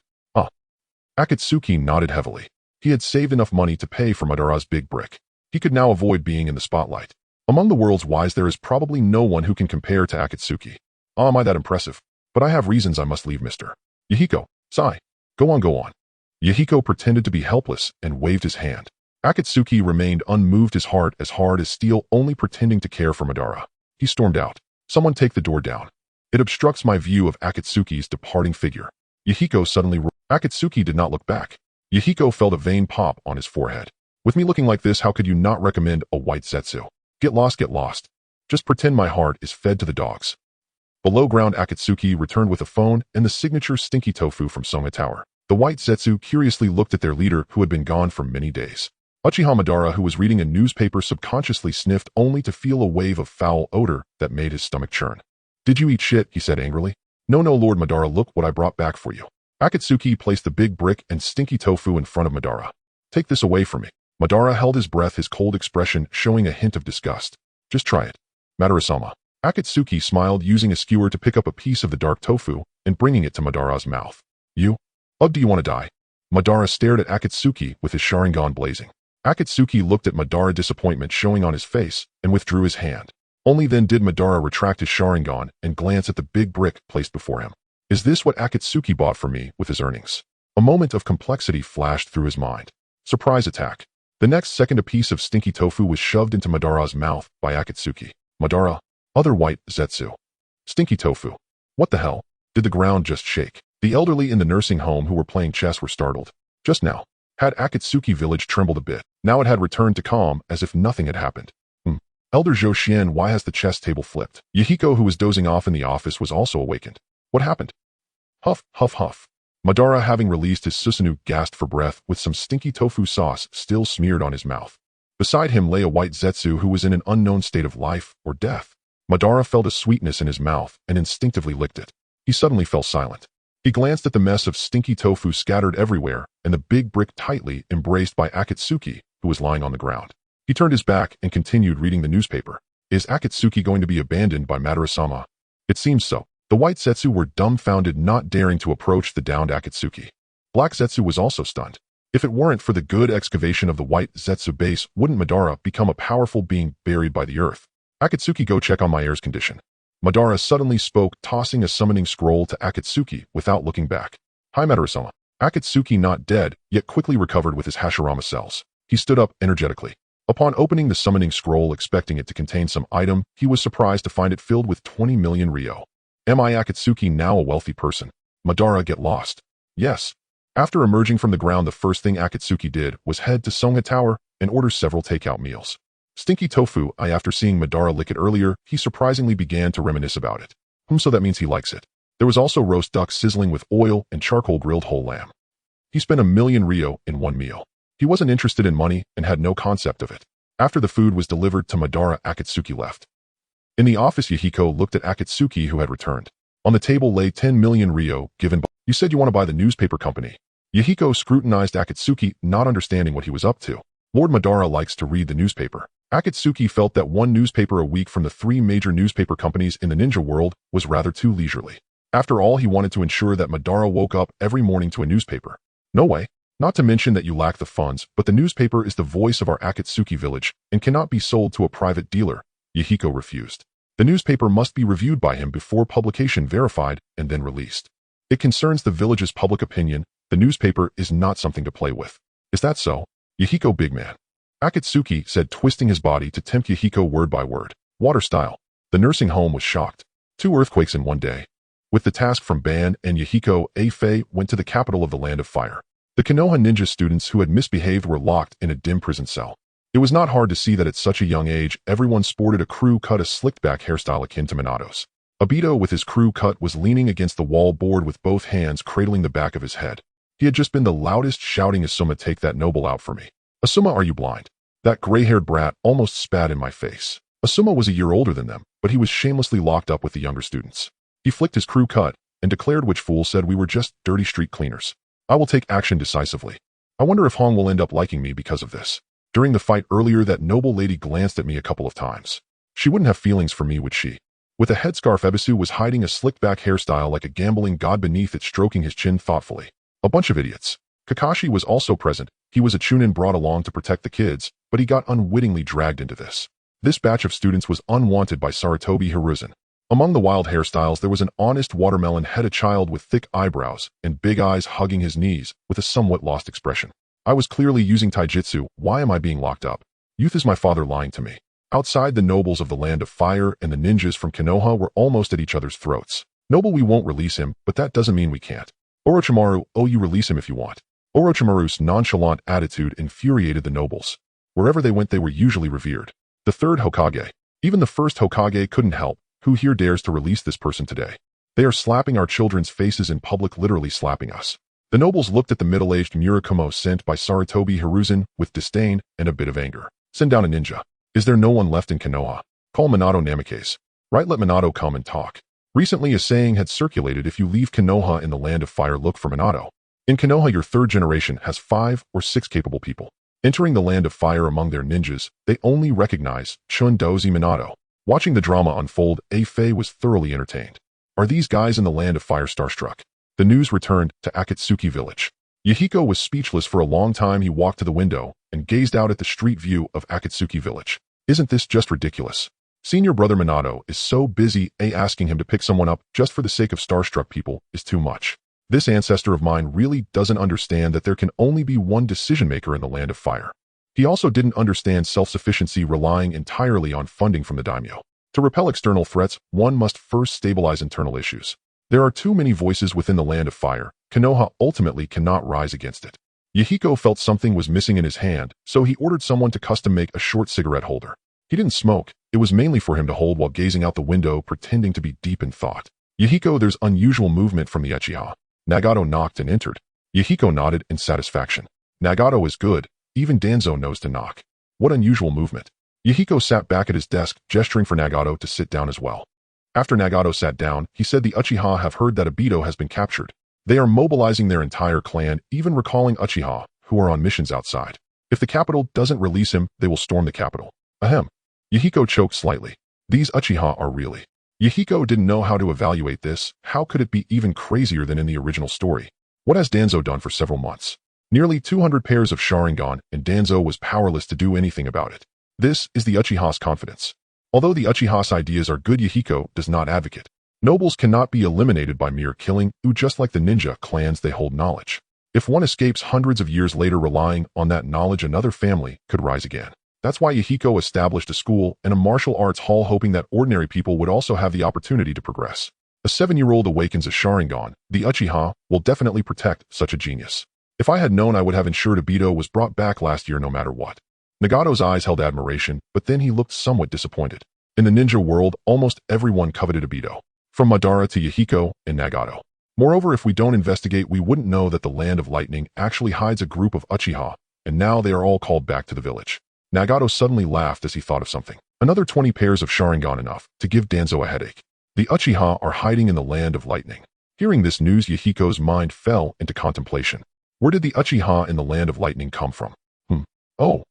Akatsuki nodded heavily. He had saved enough money to pay for Madara's big brick. He could now avoid being in the spotlight. Among the world's wise, there is probably no one who can compare to Akatsuki. Am I that impressive? But I have reasons I must leave, Mr. Yahiko. Sigh. Go on, go on. Yahiko pretended to be helpless and waved his hand. Akatsuki remained unmoved, his heart as hard as steel, only pretending to care for Madara. He stormed out. Someone take the door down. It obstructs my view of Akatsuki's departing figure. Yahiko suddenly roared. Akatsuki did not look back. Yahiko felt a vein pop on his forehead. With me looking like this, how could you not recommend a white zetsu? Get lost, get lost. Just pretend my heart is fed to the dogs. Below ground, Akatsuki returned with a phone and the signature stinky tofu from Songa Tower. The white zetsu curiously looked at their leader, who had been gone for many days. Uchiha Madara, who was reading a newspaper, subconsciously sniffed, only to feel a wave of foul odor that made his stomach churn. Did you eat shit? He said angrily. No, no, Lord Madara, look what I brought back for you. Akatsuki placed the big brick and stinky tofu in front of Madara. Take this away from me. Madara held his breath, his cold expression showing a hint of disgust. Just try it. Madara-sama. Akatsuki smiled, using a skewer to pick up a piece of the dark tofu and bringing it to Madara's mouth. You? Ugh, do you want to die? Madara stared at Akatsuki with his Sharingan blazing. Akatsuki looked at Madara, disappointment showing on his face, and withdrew his hand. Only then did Madara retract his Sharingan and glance at the big brick placed before him. Is this what Akatsuki bought for me with his earnings? A moment of complexity flashed through his mind. Surprise attack. The next second, a piece of stinky tofu was shoved into Madara's mouth by Akatsuki. Madara. Other white zetsu. Stinky tofu. What the hell? Did the ground just shake? The elderly in the nursing home who were playing chess were startled. Just now had Akatsuki village trembled a bit. Now it had returned to calm, as if nothing had happened. Elder Zhou Xian, why has the chess table flipped? Yahiko, who was dozing off in the office, was also awakened. What happened? Huff, huff, huff. Madara, having released his Susanoo, gasped for breath with some stinky tofu sauce still smeared on his mouth. Beside him lay a white zetsu who was in an unknown state of life or death. Madara felt a sweetness in his mouth and instinctively licked it. He suddenly fell silent. He glanced at the mess of stinky tofu scattered everywhere and the big brick tightly embraced by Akatsuki, who was lying on the ground. He turned his back and continued reading the newspaper. Is Akatsuki going to be abandoned by Madara-sama? It seems so. The white zetsu were dumbfounded, not daring to approach the downed Akatsuki. Black zetsu was also stunned. If it weren't for the good excavation of the white zetsu base, wouldn't Madara become a powerful being buried by the earth? Akatsuki, go check on my heir's condition. Madara suddenly spoke, tossing a summoning scroll to Akatsuki without looking back. Hi, Madara-sama. Akatsuki, not dead, yet quickly recovered with his Hashirama cells. He stood up energetically. Upon opening the summoning scroll, expecting it to contain some item, he was surprised to find it filled with 20 million ryo. Am I Akatsuki now a wealthy person? Madara, get lost. Yes. After emerging from the ground, the first thing Akatsuki did was head to Songa Tower and order several takeout meals. Stinky tofu, after seeing Madara lick it earlier, he surprisingly began to reminisce about it. So that means he likes it. There was also roast duck sizzling with oil and charcoal grilled whole lamb. He spent 1 million ryo in one meal. He wasn't interested in money and had no concept of it. After the food was delivered to Madara, Akatsuki left. In the office, Yahiko looked at Akatsuki, who had returned. On the table lay 10 million ryo given by— You said you want to buy the newspaper company. Yahiko scrutinized Akatsuki, not understanding what he was up to. Lord Madara likes to read the newspaper. Akatsuki felt that one newspaper a week from the 3 major newspaper companies in the ninja world was rather too leisurely. After all, he wanted to ensure that Madara woke up every morning to a newspaper. No way. Not to mention that you lack the funds, but the newspaper is the voice of our Akatsuki village and cannot be sold to a private dealer. Yahiko refused. The newspaper must be reviewed by him before publication, verified, and then released. It concerns the village's public opinion. The newspaper is not something to play with. Is that so? Yahiko, big man. Akatsuki said, twisting his body to tempt Yahiko word by word. Water style. The nursing home was shocked. 2 earthquakes in one day. With the task from Ban and Yahiko, Fei went to the capital of the Land of Fire. The Konoha ninja students who had misbehaved were locked in a dim prison cell. It was not hard to see that at such a young age, everyone sported a crew cut, a slicked-back hairstyle akin to Minato's. Obito, with his crew cut, was leaning against the wall board with both hands cradling the back of his head. He had just been the loudest, shouting, Asuma, take that noble out for me. Asuma, are you blind? That gray-haired brat almost spat in my face. Asuma was a year older than them, but he was shamelessly locked up with the younger students. He flicked his crew cut and declared, which fool said we were just dirty street cleaners. I will take action decisively. I wonder if Hong will end up liking me because of this. During the fight earlier, that noble lady glanced at me a couple of times. She wouldn't have feelings for me, would she? With a headscarf, Ebisu was hiding a slicked-back hairstyle like a gambling god beneath it, stroking his chin thoughtfully. A bunch of idiots. Kakashi was also present. He was a Chunin brought along to protect the kids, but he got unwittingly dragged into this. This batch of students was unwanted by Sarutobi Hiruzen. Among the wild hairstyles, there was an honest watermelon-headed child with thick eyebrows and big eyes hugging his knees with a somewhat lost expression. I was clearly using taijutsu. Why am I being locked up? Youth is my father lying to me. Outside, the nobles of the Land of Fire and the ninjas from Konoha were almost at each other's throats. Noble, we won't release him, but that doesn't mean we can't. Orochimaru, oh, you release him if you want. Orochimaru's nonchalant attitude infuriated the nobles. Wherever they went, they were usually revered. The third Hokage. Even the first Hokage couldn't help. Who here dares to release this person today? They are slapping our children's faces in public, literally slapping us. The nobles looked at the middle-aged Murakumo sent by Sarutobi Hiruzen with disdain and a bit of anger. Send down a ninja. Is there no one left in Konoha? Call Minato Namikaze. Right, let Minato come and talk. Recently a saying had circulated: if you leave Konoha in the Land of Fire, look for Minato. In Konoha, your third generation has 5 or 6 capable people. Entering the Land of Fire among their ninjas, they only recognize Chun Dozi Minato. Watching the drama unfold, A-Fei was thoroughly entertained. Are these guys in the Land of Fire starstruck? The news returned to Akatsuki village. Yahiko was speechless for a long time. He walked to the window and gazed out at the street view of Akatsuki village. Isn't this just ridiculous? Senior brother Minato is so busy, asking him to pick someone up just for the sake of starstruck people is too much. This ancestor of mine really doesn't understand that there can only be one decision-maker in the Land of Fire. He also didn't understand self-sufficiency relying entirely on funding from the daimyo. To repel external threats, one must first stabilize internal issues. There are too many voices within the Land of Fire. Konoha ultimately cannot rise against it. Yahiko felt something was missing in his hand, so he ordered someone to custom make a short cigarette holder. He didn't smoke. It was mainly for him to hold while gazing out the window, pretending to be deep in thought. Yahiko, there's unusual movement from the Uchiha. Nagato knocked and entered. Yahiko nodded in satisfaction. Nagato is good. Even Danzo knows to knock. What unusual movement. Yahiko sat back at his desk, gesturing for Nagato to sit down as well. After Nagato sat down, he said the Uchiha have heard that Obito has been captured. They are mobilizing their entire clan, even recalling Uchiha, who are on missions outside. If the capital doesn't release him, they will storm the capital. Ahem. Yahiko choked slightly. These Uchiha are really. Yahiko didn't know how to evaluate this. How could it be even crazier than in the original story? What has Danzo done for several months? Nearly 200 pairs of Sharingan, and Danzo was powerless to do anything about it. This is the Uchiha's confidence. Although the Uchiha's ideas are good, Yahiko does not advocate. Nobles cannot be eliminated by mere killing, just like the ninja clans, they hold knowledge. If one escapes hundreds of years later relying on that knowledge, another family could rise again. That's why Yahiko established a school and a martial arts hall, hoping that ordinary people would also have the opportunity to progress. A 7-year-old awakens a Sharingan. The Uchiha will definitely protect such a genius. If I had known, I would have ensured Obito was brought back last year no matter what. Nagato's eyes held admiration, but then he looked somewhat disappointed. In the ninja world, almost everyone coveted Obito, from Madara to Yahiko and Nagato. Moreover, if we don't investigate, we wouldn't know that the Land of Lightning actually hides a group of Uchiha, and now they are all called back to the village. Nagato suddenly laughed as he thought of something. Another 20 pairs of Sharingan, enough to give Danzo a headache. The Uchiha are hiding in the Land of Lightning. Hearing this news, Yahiko's mind fell into contemplation. Where did the Uchiha in the Land of Lightning come from? Oh,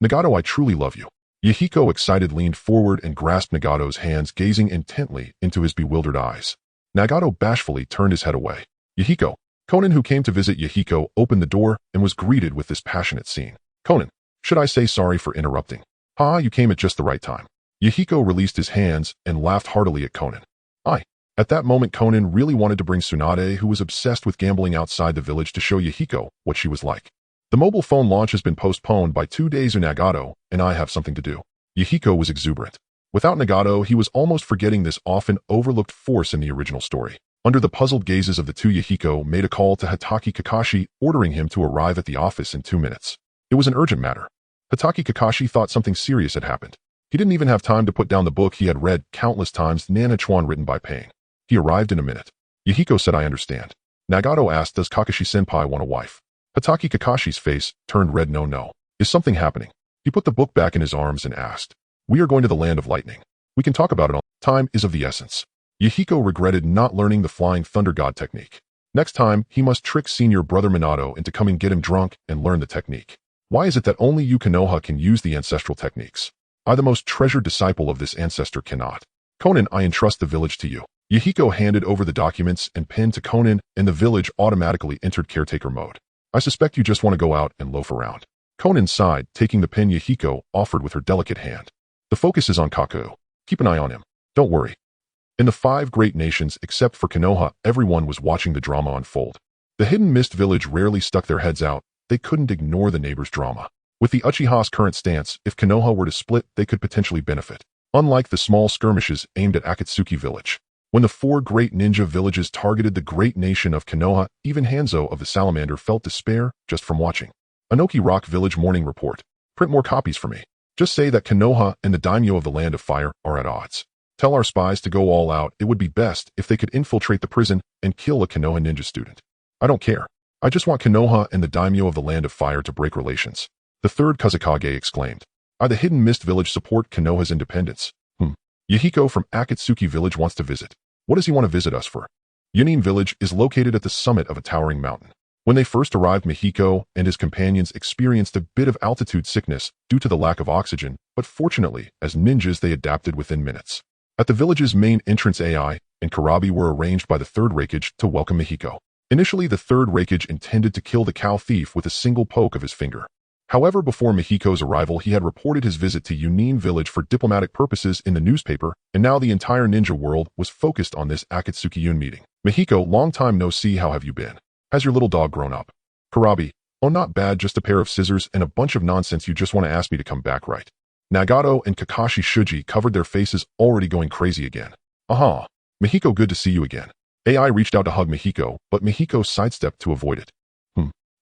Nagato, I truly love you. Yahiko, excited, leaned forward and grasped Nagato's hands, gazing intently into his bewildered eyes. Nagato bashfully turned his head away. Yahiko. Konan, who came to visit Yahiko, opened the door and was greeted with this passionate scene. Konan, should I say sorry for interrupting? You came at just the right time. Yahiko released his hands and laughed heartily at Konan. At that moment, Konan really wanted to bring Tsunade, who was obsessed with gambling outside the village, to show Yahiko what she was like. The mobile phone launch has been postponed by 2 days. Nagato and I have something to do. Yahiko was exuberant. Without Nagato, he was almost forgetting this often overlooked force in the original story. Under the puzzled gazes of the two, Yahiko made a call to Hatake Kakashi, ordering him to arrive at the office in 2 minutes. It was an urgent matter. Hatake Kakashi thought something serious had happened. He didn't even have time to put down the book he had read countless times, Nanachuan, written by Pain. He arrived in a minute. Yahiko said, I understand. Nagato asked, does Kakashi-senpai want a wife? Hatake Kakashi's face turned red. No. Is something happening? He put the book back in his arms and asked, we are going to the Land of Lightning. We can talk about it all. Time is of the essence. Yahiko regretted not learning the Flying Thunder God technique. Next time, he must trick senior brother Minato into coming get him drunk and learn the technique. Why is it that only you Konoha can use the ancestral techniques? I, the most treasured disciple of this ancestor, cannot. Konan, I entrust the village to you. Yahiko handed over the documents and pen to Konan, and the village automatically entered caretaker mode. I suspect you just want to go out and loaf around. Konan sighed, taking the pen Yahiko offered with her delicate hand. The focus is on Kaku. Keep an eye on him. Don't worry. In the 5 great nations, except for Konoha, everyone was watching the drama unfold. The Hidden Mist Village rarely stuck their heads out. They couldn't ignore the neighbors' drama. With the Uchiha's current stance, if Konoha were to split, they could potentially benefit. Unlike the small skirmishes aimed at Akatsuki village. When the 4 great ninja villages targeted the great nation of Konoha, even Hanzo of the Salamander felt despair just from watching. Anoki Rock Village Morning Report. Print more copies for me. Just say that Konoha and the daimyo of the Land of Fire are at odds. Tell our spies to go all out. It would be best if they could infiltrate the prison and kill a Konoha ninja student. I don't care. I just want Konoha and the daimyo of the Land of Fire to break relations. The 3rd Kazekage exclaimed. I, the Hidden Mist Village, support Konoha's independence. Yahiko from Akatsuki Village wants to visit. What does he want to visit us for? Yunin Village is located at the summit of a towering mountain. When they first arrived, Mihiko and his companions experienced a bit of altitude sickness due to the lack of oxygen, but fortunately, as ninjas they adapted within minutes. At the village's main entrance, AI and Karabi were arranged by the 3rd Raikage to welcome Mihiko. Initially, the 3rd Raikage intended to kill the cow thief with a single poke of his finger. However, before Mihiko's arrival, he had reported his visit to Yunin Village for diplomatic purposes in the newspaper, and now the entire ninja world was focused on this Akatsuki Yun meeting. Mihiko, long time no see, how have you been? Has your little dog grown up? Karabi, oh, not bad, just a pair of scissors and a bunch of nonsense. You just want to ask me to come back, right? Nagato and Kakashi Shuji covered their faces, already going crazy again. Aha. Mihiko, good to see you again. AI reached out to hug Mihiko, but Mihiko sidestepped to avoid it.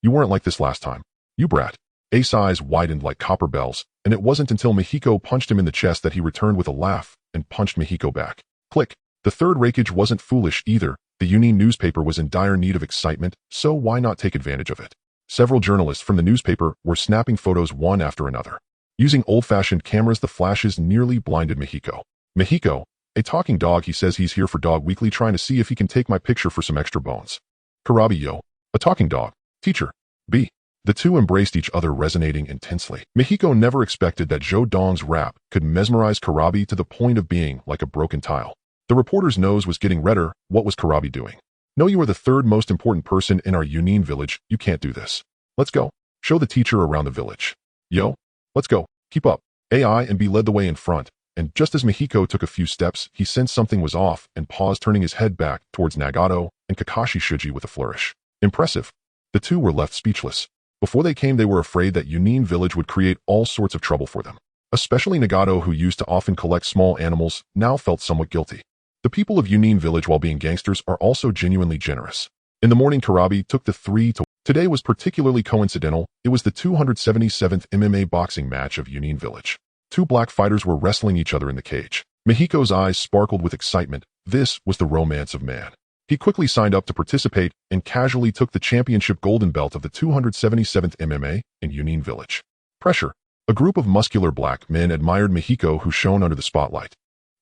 You weren't like this last time. You brat. Ace's eyes widened like copper bells, and it wasn't until Mihiko punched him in the chest that he returned with a laugh and punched Mihiko back. Click. The 3rd Raikage wasn't foolish either. The Yunin newspaper was in dire need of excitement, so why not take advantage of it? Several journalists from the newspaper were snapping photos one after another. Using old-fashioned cameras, the flashes nearly blinded Mihiko. Mihiko, a talking dog, he says he's here for Dog Weekly, trying to see if he can take my picture for some extra bones. Karabi, yo, a talking dog. Teacher. B. The two embraced each other, resonating intensely. Mihiko never expected that Zhou Dong's rap could mesmerize Karabi to the point of being like a broken tile. The reporter's nose was getting redder. What was Karabi doing? No, you are the 3rd most important person in our Yunin village. You can't do this. Let's go. Show the teacher around the village. Yo, let's go. Keep up. AI and B led the way in front, and just as Mihiko took a few steps, he sensed something was off and paused, turning his head back towards Nagato and Kakashi Shuji with a flourish. Impressive. The two were left speechless. Before they came, they were afraid that Yunin Village would create all sorts of trouble for them. Especially Nagato, who used to often collect small animals, now felt somewhat guilty. The people of Yunin Village, while being gangsters, are also genuinely generous. In the morning, Karabi took the 3 to... Today was particularly coincidental. It was the 277th MMA boxing match of Yunin Village. 2 black fighters were wrestling each other in the cage. Mihiko's eyes sparkled with excitement. This was the romance of man. He quickly signed up to participate and casually took the championship golden belt of the 277th MMA in Yunin Village. Pressure. A group of muscular black men admired Mihiko, who shone under the spotlight.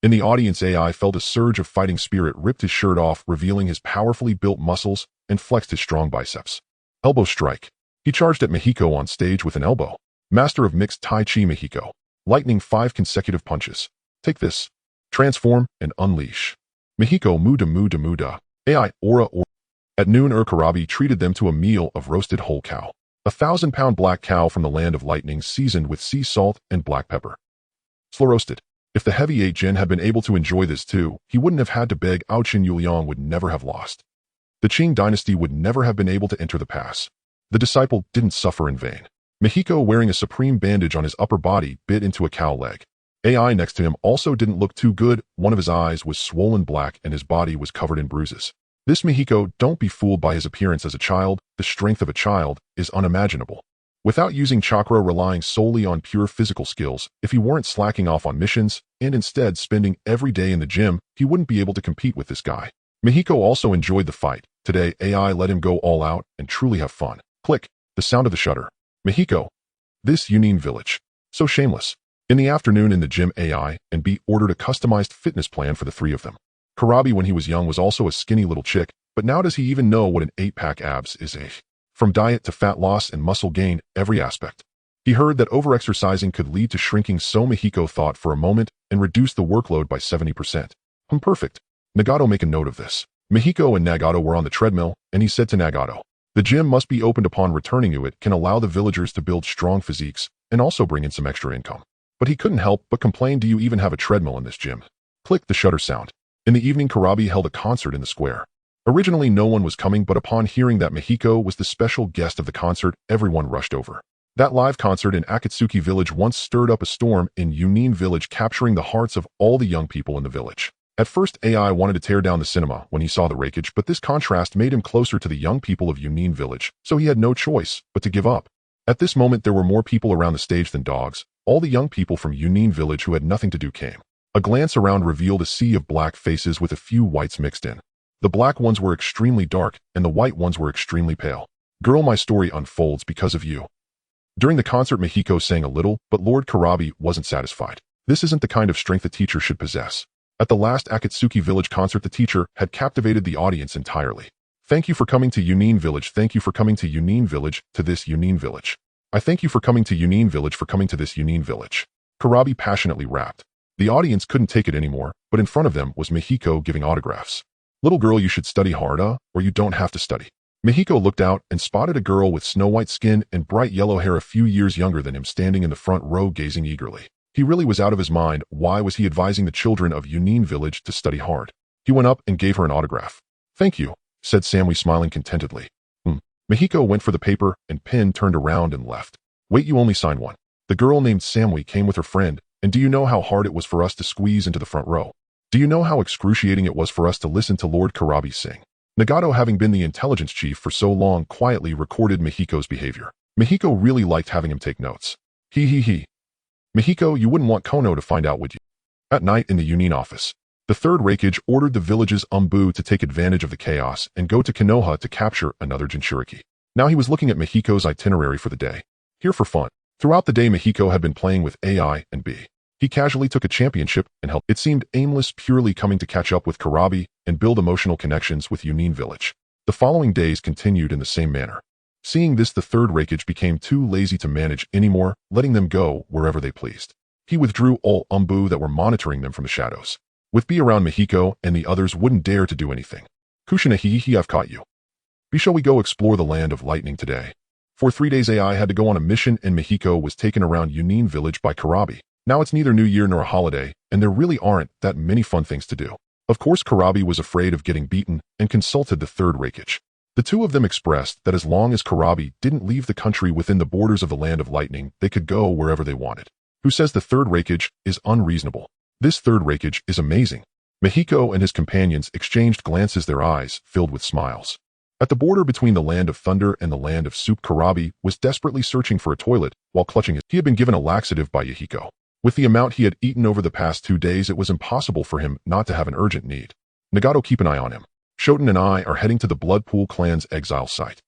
In the audience, AI felt a surge of fighting spirit, ripped his shirt off, revealing his powerfully built muscles, and flexed his strong biceps. Elbow strike. He charged at Mihiko on stage with an elbow. Master of mixed Tai Chi Mihiko. Lightning 5 consecutive punches. Take this. Transform and unleash. Mihiko muda. AI aura. At noon, Karabi treated them to a meal of roasted whole cow. A 1,000-pound black cow from the land of lightning, seasoned with sea salt and black pepper. Slow roasted. If the heavy Jin had been able to enjoy this too, he wouldn't have had to beg. Qin Yuliang would never have lost. The Qing dynasty would never have been able to enter the pass. The disciple didn't suffer in vain. Mihiko, wearing a supreme bandage on his upper body, bit into a cow leg. AI next to him also didn't look too good. One of his eyes was swollen black and his body was covered in bruises. This Mihiko, don't be fooled by his appearance as a child. The strength of a child is unimaginable. Without using chakra, relying solely on pure physical skills, if he weren't slacking off on missions and instead spending every day in the gym, he wouldn't be able to compete with this guy. Mihiko also enjoyed the fight. Today, AI let him go all out and truly have fun. Click. The sound of the shutter. Mihiko. This Yunin Village. So shameless. In the afternoon in the gym, AI and B ordered a customized fitness plan for the 3 of them. Karabi, when he was young, was also a skinny little chick, but now does he even know what an 8-pack abs is? From diet to fat loss and muscle gain, every aspect. He heard that overexercising could lead to shrinking, so Mihiko thought for a moment and reduced the workload by 70%. Perfect. Nagato, make a note of this. Mihiko and Nagato were on the treadmill, and he said to Nagato, the gym must be opened upon returning to it, can allow the villagers to build strong physiques and also bring in some extra income. But he couldn't help but complain, do you even have a treadmill in this gym? Click the shutter sound. In the evening, Karabi held a concert in the square. Originally, no one was coming, but upon hearing that Mihiko was the special guest of the concert, everyone rushed over. That live concert in Akatsuki village once stirred up a storm in Yunin village, capturing the hearts of all the young people in the village. At first, AI wanted to tear down the cinema when he saw the wreckage, but this contrast made him closer to the young people of Yunin village, so he had no choice but to give up. At this moment, there were more people around the stage than dogs. All the young people from Yunin village who had nothing to do came. A glance around revealed a sea of black faces with a few whites mixed in. The black ones were extremely dark, and the white ones were extremely pale. Girl, my story unfolds because of you. During the concert, Mihiko sang a little, but Lord Karabi wasn't satisfied. This isn't the kind of strength a teacher should possess. At the last Akatsuki village concert, the teacher had captivated the audience entirely. Thank you for coming to Yunin village. Thank you for coming to Yunin village, to this Yunin village. I thank you for coming to Yunin village, for coming to this Yunin village. Karabi passionately rapped. The audience couldn't take it anymore, but in front of them was Mihiko giving autographs. Little girl, you should study hard, or you don't have to study. Mihiko looked out and spotted a girl with snow-white skin and bright yellow hair a few years younger than him standing in the front row gazing eagerly. He really was out of his mind. Why was he advising the children of Yunin village to study hard? He went up and gave her an autograph. Thank you, said Samui, smiling contentedly. Mihiko went for the paper and pen, turned around and left. Wait, you only signed one. The girl named Samui came with her friend, and do you know how hard it was for us to squeeze into the front row? Do you know how excruciating it was for us to listen to Lord Karabi sing? Nagato, having been the intelligence chief for so long, quietly recorded Mihiko's behavior. Mihiko really liked having him take notes. He. Mihiko, you wouldn't want Kono to find out, would you? At night in the Yunin office, the third Reikage ordered the village's Umbu to take advantage of the chaos and go to Konoha to capture another Jinchuriki. Now he was looking at Mihiko's itinerary for the day. Here for fun. Throughout the day, Mihiko had been playing with AI and B. He casually took a championship and helped. It seemed aimless, purely coming to catch up with Karabi and build emotional connections with Yunin village. The following days continued in the same manner. Seeing this, the third Reikage became too lazy to manage anymore, letting them go wherever they pleased. He withdrew all Umbu that were monitoring them from the shadows. With B around, Mihiko and the others wouldn't dare to do anything. Kushina, I've caught you. B, shall we go explore the land of lightning today? For 3 days, AI had to go on a mission, and Mihiko was taken around Yunin village by Karabi. Now it's neither New Year nor a holiday, and there really aren't that many fun things to do. Of course, Karabi was afraid of getting beaten and consulted the third Reikage. The two of them expressed that as long as Karabi didn't leave the country within the borders of the land of lightning, they could go wherever they wanted. Who says the third Reikage is unreasonable? This third Reikage is amazing. Mihiko and his companions exchanged glances, their eyes filled with smiles. At the border between the land of thunder and the land of soup, Karabi was desperately searching for a toilet while clutching his. He had been given a laxative by Yahiko. With the amount he had eaten over the past 2 days, it was impossible for him not to have an urgent need. Nagato, keep an eye on him. Shoten and I are heading to the Bloodpool clan's exile site.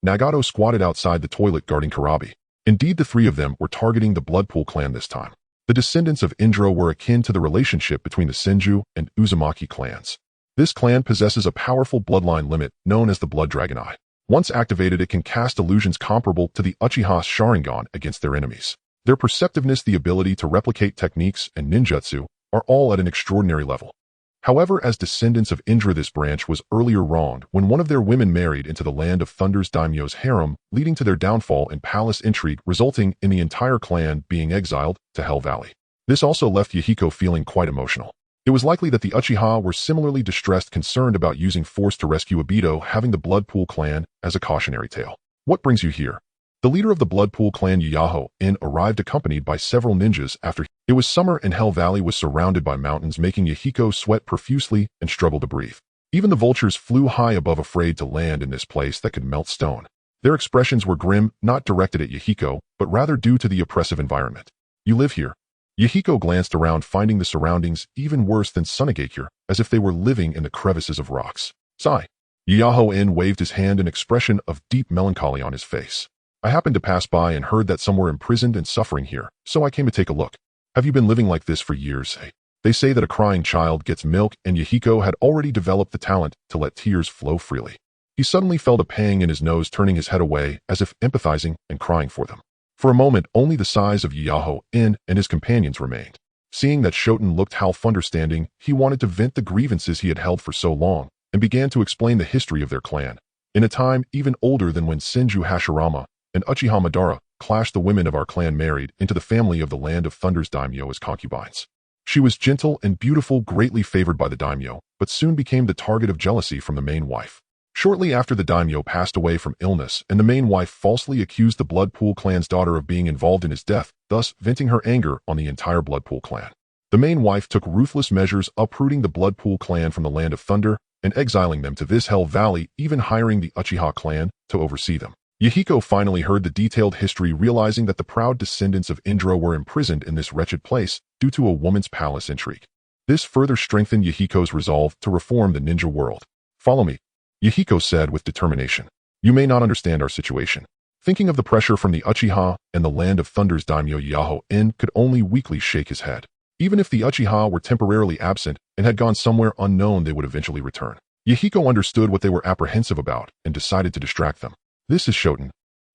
Nagato squatted outside the toilet guarding Karabi. Indeed, the three of them were targeting the Bloodpool clan this time. The descendants of Indra were akin to the relationship between the Senju and Uzumaki clans. This clan possesses a powerful bloodline limit known as the Blood Dragon Eye. Once activated, it can cast illusions comparable to the Uchiha's Sharingan against their enemies. Their perceptiveness, the ability to replicate techniques, and ninjutsu are all at an extraordinary level. However, as descendants of Indra, this branch was earlier wronged when one of their women married into the Land of Thunder's daimyo's harem, leading to their downfall and palace intrigue, resulting in the entire clan being exiled to Hell Valley. This also left Yahiko feeling quite emotional. It was likely that the Uchiha were similarly distressed, concerned about using force to rescue Obito, having the Bloodpool clan as a cautionary tale. What brings you here? The leader of the Bloodpool clan, Yaho, arrived accompanied by several ninjas after it was summer and Hell Valley was surrounded by mountains, making Yahiko sweat profusely and struggle to breathe. Even the vultures flew high above, afraid to land in this place that could melt stone. Their expressions were grim, not directed at Yahiko, but rather due to the oppressive environment. You live here? Yahiko glanced around, finding the surroundings even worse than Sunagakure, as if they were living in the crevices of rocks. Sigh. Yaho waved his hand, an expression of deep melancholy on his face. I happened to pass by and heard that some were imprisoned and suffering here, so I came to take a look. Have you been living like this for years? They say that a crying child gets milk, and Yahiko had already developed the talent to let tears flow freely. He suddenly felt a pang in his nose, turning his head away as if empathizing and crying for them. For a moment, only the size of Yaho and his companions remained. Seeing that Shoten looked half understanding, he wanted to vent the grievances he had held for so long, and began to explain the history of their clan. In a time even older than when Senju Hashirama and Uchiha Madara clashed, the women of our clan married into the family of the Land of Thunder's daimyo as concubines. She was gentle and beautiful, greatly favored by the daimyo, but soon became the target of jealousy from the main wife. Shortly after the daimyo passed away from illness and the main wife falsely accused the Bloodpool clan's daughter of being involved in his death, thus venting her anger on the entire Bloodpool clan. The main wife took ruthless measures uprooting the Bloodpool clan from the Land of Thunder and exiling them to this Hell Valley, even hiring the Uchiha clan to oversee them. Yahiko finally heard the detailed history, realizing that the proud descendants of Indra were imprisoned in this wretched place due to a woman's palace intrigue. This further strengthened Yahiko's resolve to reform the ninja world. "Follow me," Yahiko said with determination. "You may not understand our situation." Thinking of the pressure from the Uchiha and the Land of Thunder's daimyo, Yahoo could only weakly shake his head. Even if the Uchiha were temporarily absent and had gone somewhere unknown, they would eventually return. Yahiko understood what they were apprehensive about and decided to distract them. "This is Shoten.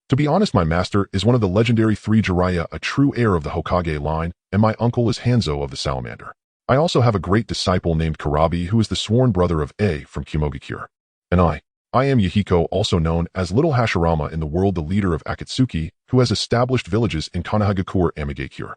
To be honest, my master is one of the legendary 3 Jiraiya, a true heir of the Hokage line, and my uncle is Hanzo of the Salamander. I also have a great disciple named Kurabi, who is the sworn brother of A from Ame-Gakure. And I am Yahiko, also known as Little Hashirama in the world, the leader of Akatsuki, who has established villages in Konohagakure, Ame-Gakure,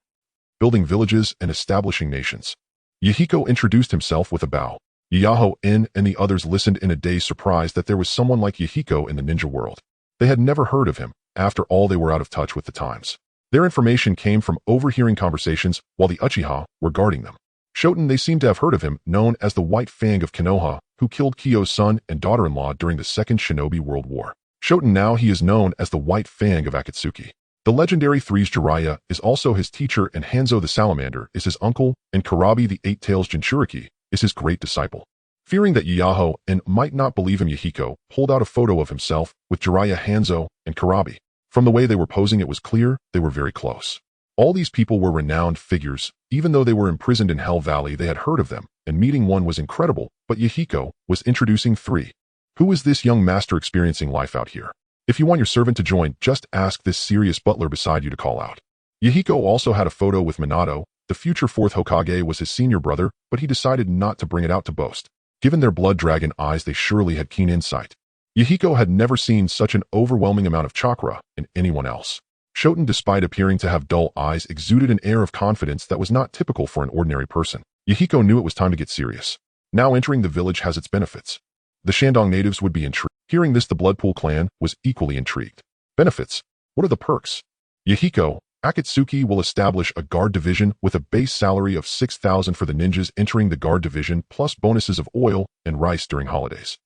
building villages and establishing nations." Yahiko introduced himself with a bow. Yahoo-in and the others listened in a daze, surprised that there was someone like Yahiko in the ninja world. They had never heard of him. After all, they were out of touch with the times. Their information came from overhearing conversations while the Uchiha were guarding them. Shoten, they seemed to have heard of him, known as the White Fang of Konoha, who killed Kyo's son and daughter-in-law during the Second Shinobi World War. Shoten, now he is known as the White Fang of Akatsuki. The legendary 3's Jiraiya is also his teacher, and Hanzo the Salamander is his uncle, and Kurabi the Eight-Tails Jinchuriki is his great disciple. Fearing that Yahoo-in might not believe him, Yahiko pulled out a photo of himself with Jiraiya, Hanzo, and Kurabi. From the way they were posing, it was clear they were very close. All these people were renowned figures. Even though they were imprisoned in Hell Valley, they had heard of them, and meeting one was incredible, but Yahiko was introducing 3. "Who is this young master experiencing life out here? If you want your servant to join, just ask this serious butler beside you to call out." Yahiko also had a photo with Minato. The future 4th Hokage was his senior brother, but he decided not to bring it out to boast. Given their blood dragon eyes, they surely had keen insight. Yahiko had never seen such an overwhelming amount of chakra in anyone else. Shoten, despite appearing to have dull eyes, exuded an air of confidence that was not typical for an ordinary person. Yahiko knew it was time to get serious. Now entering the village has its benefits. The Shandong natives would be intrigued. Hearing this, the Bloodpool clan was equally intrigued. Benefits? What are the perks? Yahiko, Akatsuki will establish a guard division with a base salary of 6,000 for the ninjas entering the guard division, plus bonuses of oil and rice during holidays.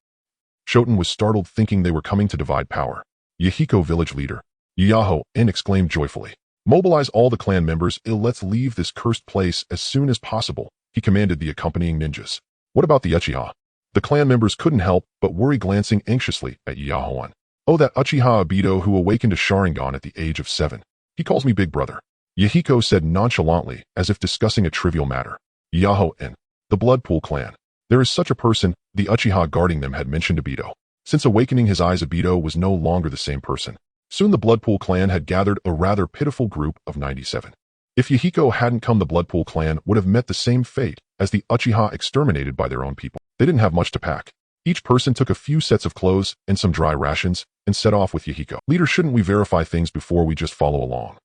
Shoten was startled, thinking they were coming to divide power. Yahiko, village leader. Yahoo-in exclaimed joyfully. "Mobilize all the clan members. Let's leave this cursed place as soon as possible," he commanded the accompanying ninjas. "What about the Uchiha?" The clan members couldn't help but worry, glancing anxiously at Yahoo-in. "Oh, that Uchiha Obito who awakened a Sharingan at the age of 7. He calls me big brother," Yahiko said nonchalantly, as if discussing a trivial matter. Yahoo-in. The Bloodpool clan. There is such a person. The Uchiha guarding them had mentioned Obito. Since awakening his eyes, Obito was no longer the same person. Soon the Bloodpool clan had gathered a rather pitiful group of 97. If Yahiko hadn't come, the Bloodpool clan would have met the same fate as the Uchiha, exterminated by their own people. They didn't have much to pack. Each person took a few sets of clothes and some dry rations and set off with Yahiko. "Leader, shouldn't we verify things before we just follow along?"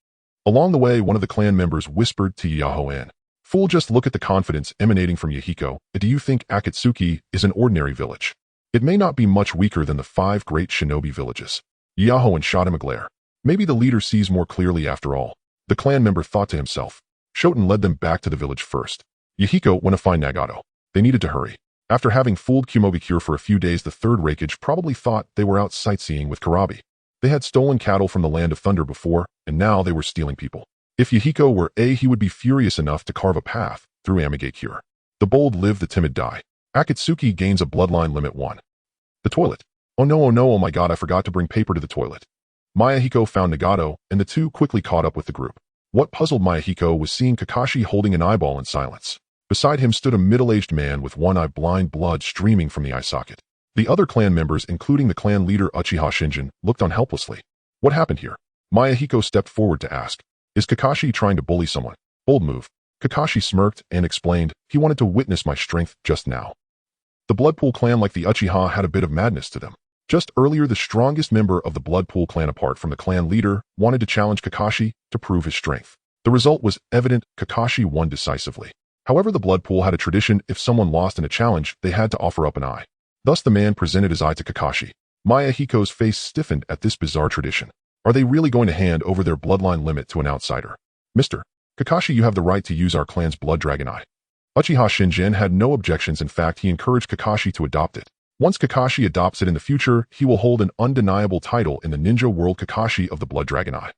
Along the way, one of the clan members whispered to Yahoo-in. "Fool, just look at the confidence emanating from Yahiko. Do you think Akatsuki is an ordinary village? It may not be much weaker than the 5 great shinobi villages." Yahoo-in shot him a glare. Maybe the leader sees more clearly after all, the clan member thought to himself. Shoten led them back to the village first. Yahiko went to find Nagato. They needed to hurry. After having fooled Ame-Gakure for a few days, the 3rd Raikage probably thought they were out sightseeing with Kurabi. They had stolen cattle from the Land of Thunder before, and now they were stealing people. If Yahiko were he would be furious enough to carve a path through Ame-Gakure. The bold live, the timid die. Akatsuki gains a bloodline limit 1. The toilet. Oh no, oh my god, I forgot to bring paper to the toilet. Mayahiko found Nagato, and the two quickly caught up with the group. What puzzled Mayahiko was seeing Kakashi holding an eyeball in silence. Beside him stood a middle-aged man with one eye, blind, blood streaming from the eye socket. The other clan members, including the clan leader Uchiha Shinjin, looked on helplessly. What happened here? Mayahiko stepped forward to ask. Is Kakashi trying to bully someone? Bold move. Kakashi smirked and explained, he wanted to witness my strength just now. The Bloodpool clan, like the Uchiha, had a bit of madness to them. Just earlier, the strongest member of the Bloodpool clan, apart from the clan leader, wanted to challenge Kakashi to prove his strength. The result was evident. Kakashi won decisively. However, the blood pool had a tradition: if someone lost in a challenge, they had to offer up an eye. Thus the man presented his eye to Kakashi. Yahiko's face stiffened at this bizarre tradition. Are they really going to hand over their bloodline limit to an outsider? Mr. Kakashi, you have the right to use our clan's blood dragon eye. Uchiha Shinjin had no objections. In fact, he encouraged Kakashi to adopt it. Once Kakashi adopts it in the future, he will hold an undeniable title in the ninja world: Kakashi of the Blood Dragon Eye.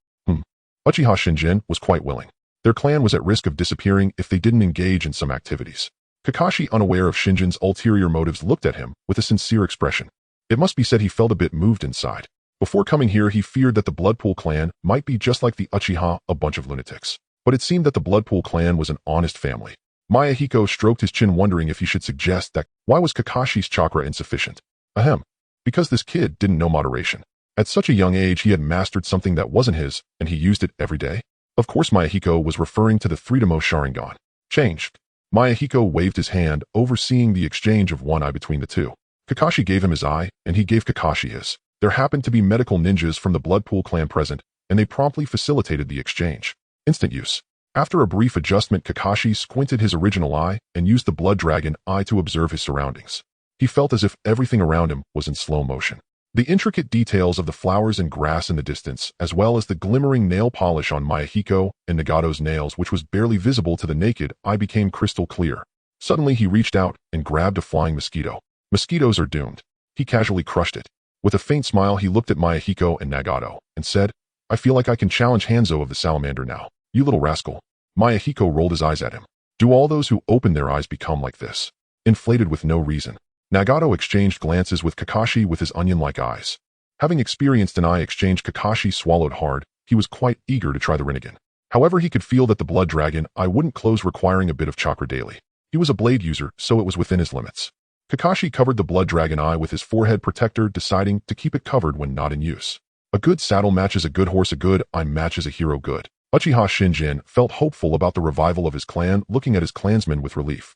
Uchiha Shinjin was quite willing. Their clan was at risk of disappearing if they didn't engage in some activities. Kakashi, unaware of Shinjin's ulterior motives, looked at him with a sincere expression. It must be said he felt a bit moved inside. Before coming here, he feared that the Bloodpool clan might be just like the Uchiha, a bunch of lunatics. But it seemed that the Bloodpool clan was an honest family. Yahiko stroked his chin, wondering if he should suggest that. Why was Kakashi's chakra insufficient? Ahem. Because this kid didn't know moderation. At such a young age, he had mastered something that wasn't his, and he used it every day. Of course, Yahiko was referring to the Three-Demo Sharingan. Changed. Yahiko waved his hand, overseeing the exchange of one eye between the two. Kakashi gave him his eye, and he gave Kakashi his. There happened to be medical ninjas from the Bloodpool clan present, and they promptly facilitated the exchange. Instant use. After a brief adjustment, Kakashi squinted his original eye and used the Blood Dragon Eye to observe his surroundings. He felt as if everything around him was in slow motion. The intricate details of the flowers and grass in the distance, as well as the glimmering nail polish on Yahiko and Nagato's nails, which was barely visible to the naked eye, became crystal clear. Suddenly, he reached out and grabbed a flying mosquito. Mosquitoes are doomed. He casually crushed it. With a faint smile, he looked at Yahiko and Nagato and said, I feel like I can challenge Hanzo of the Salamander now. You little rascal. Yahiko rolled his eyes at him. Do all those who open their eyes become like this? Inflated with no reason. Nagato exchanged glances with Kakashi with his onion-like eyes. Having experienced an eye exchange, Kakashi swallowed hard. He was quite eager to try the Rinnegan. However, he could feel that the Blood Dragon Eye wouldn't close, requiring a bit of chakra daily. He was a blade user, so it was within his limits. Kakashi covered the Blood Dragon Eye with his forehead protector, deciding to keep it covered when not in use. A good saddle matches a good horse, a good eye matches a hero good. Uchiha Shinjin felt hopeful about the revival of his clan, looking at his clansmen with relief.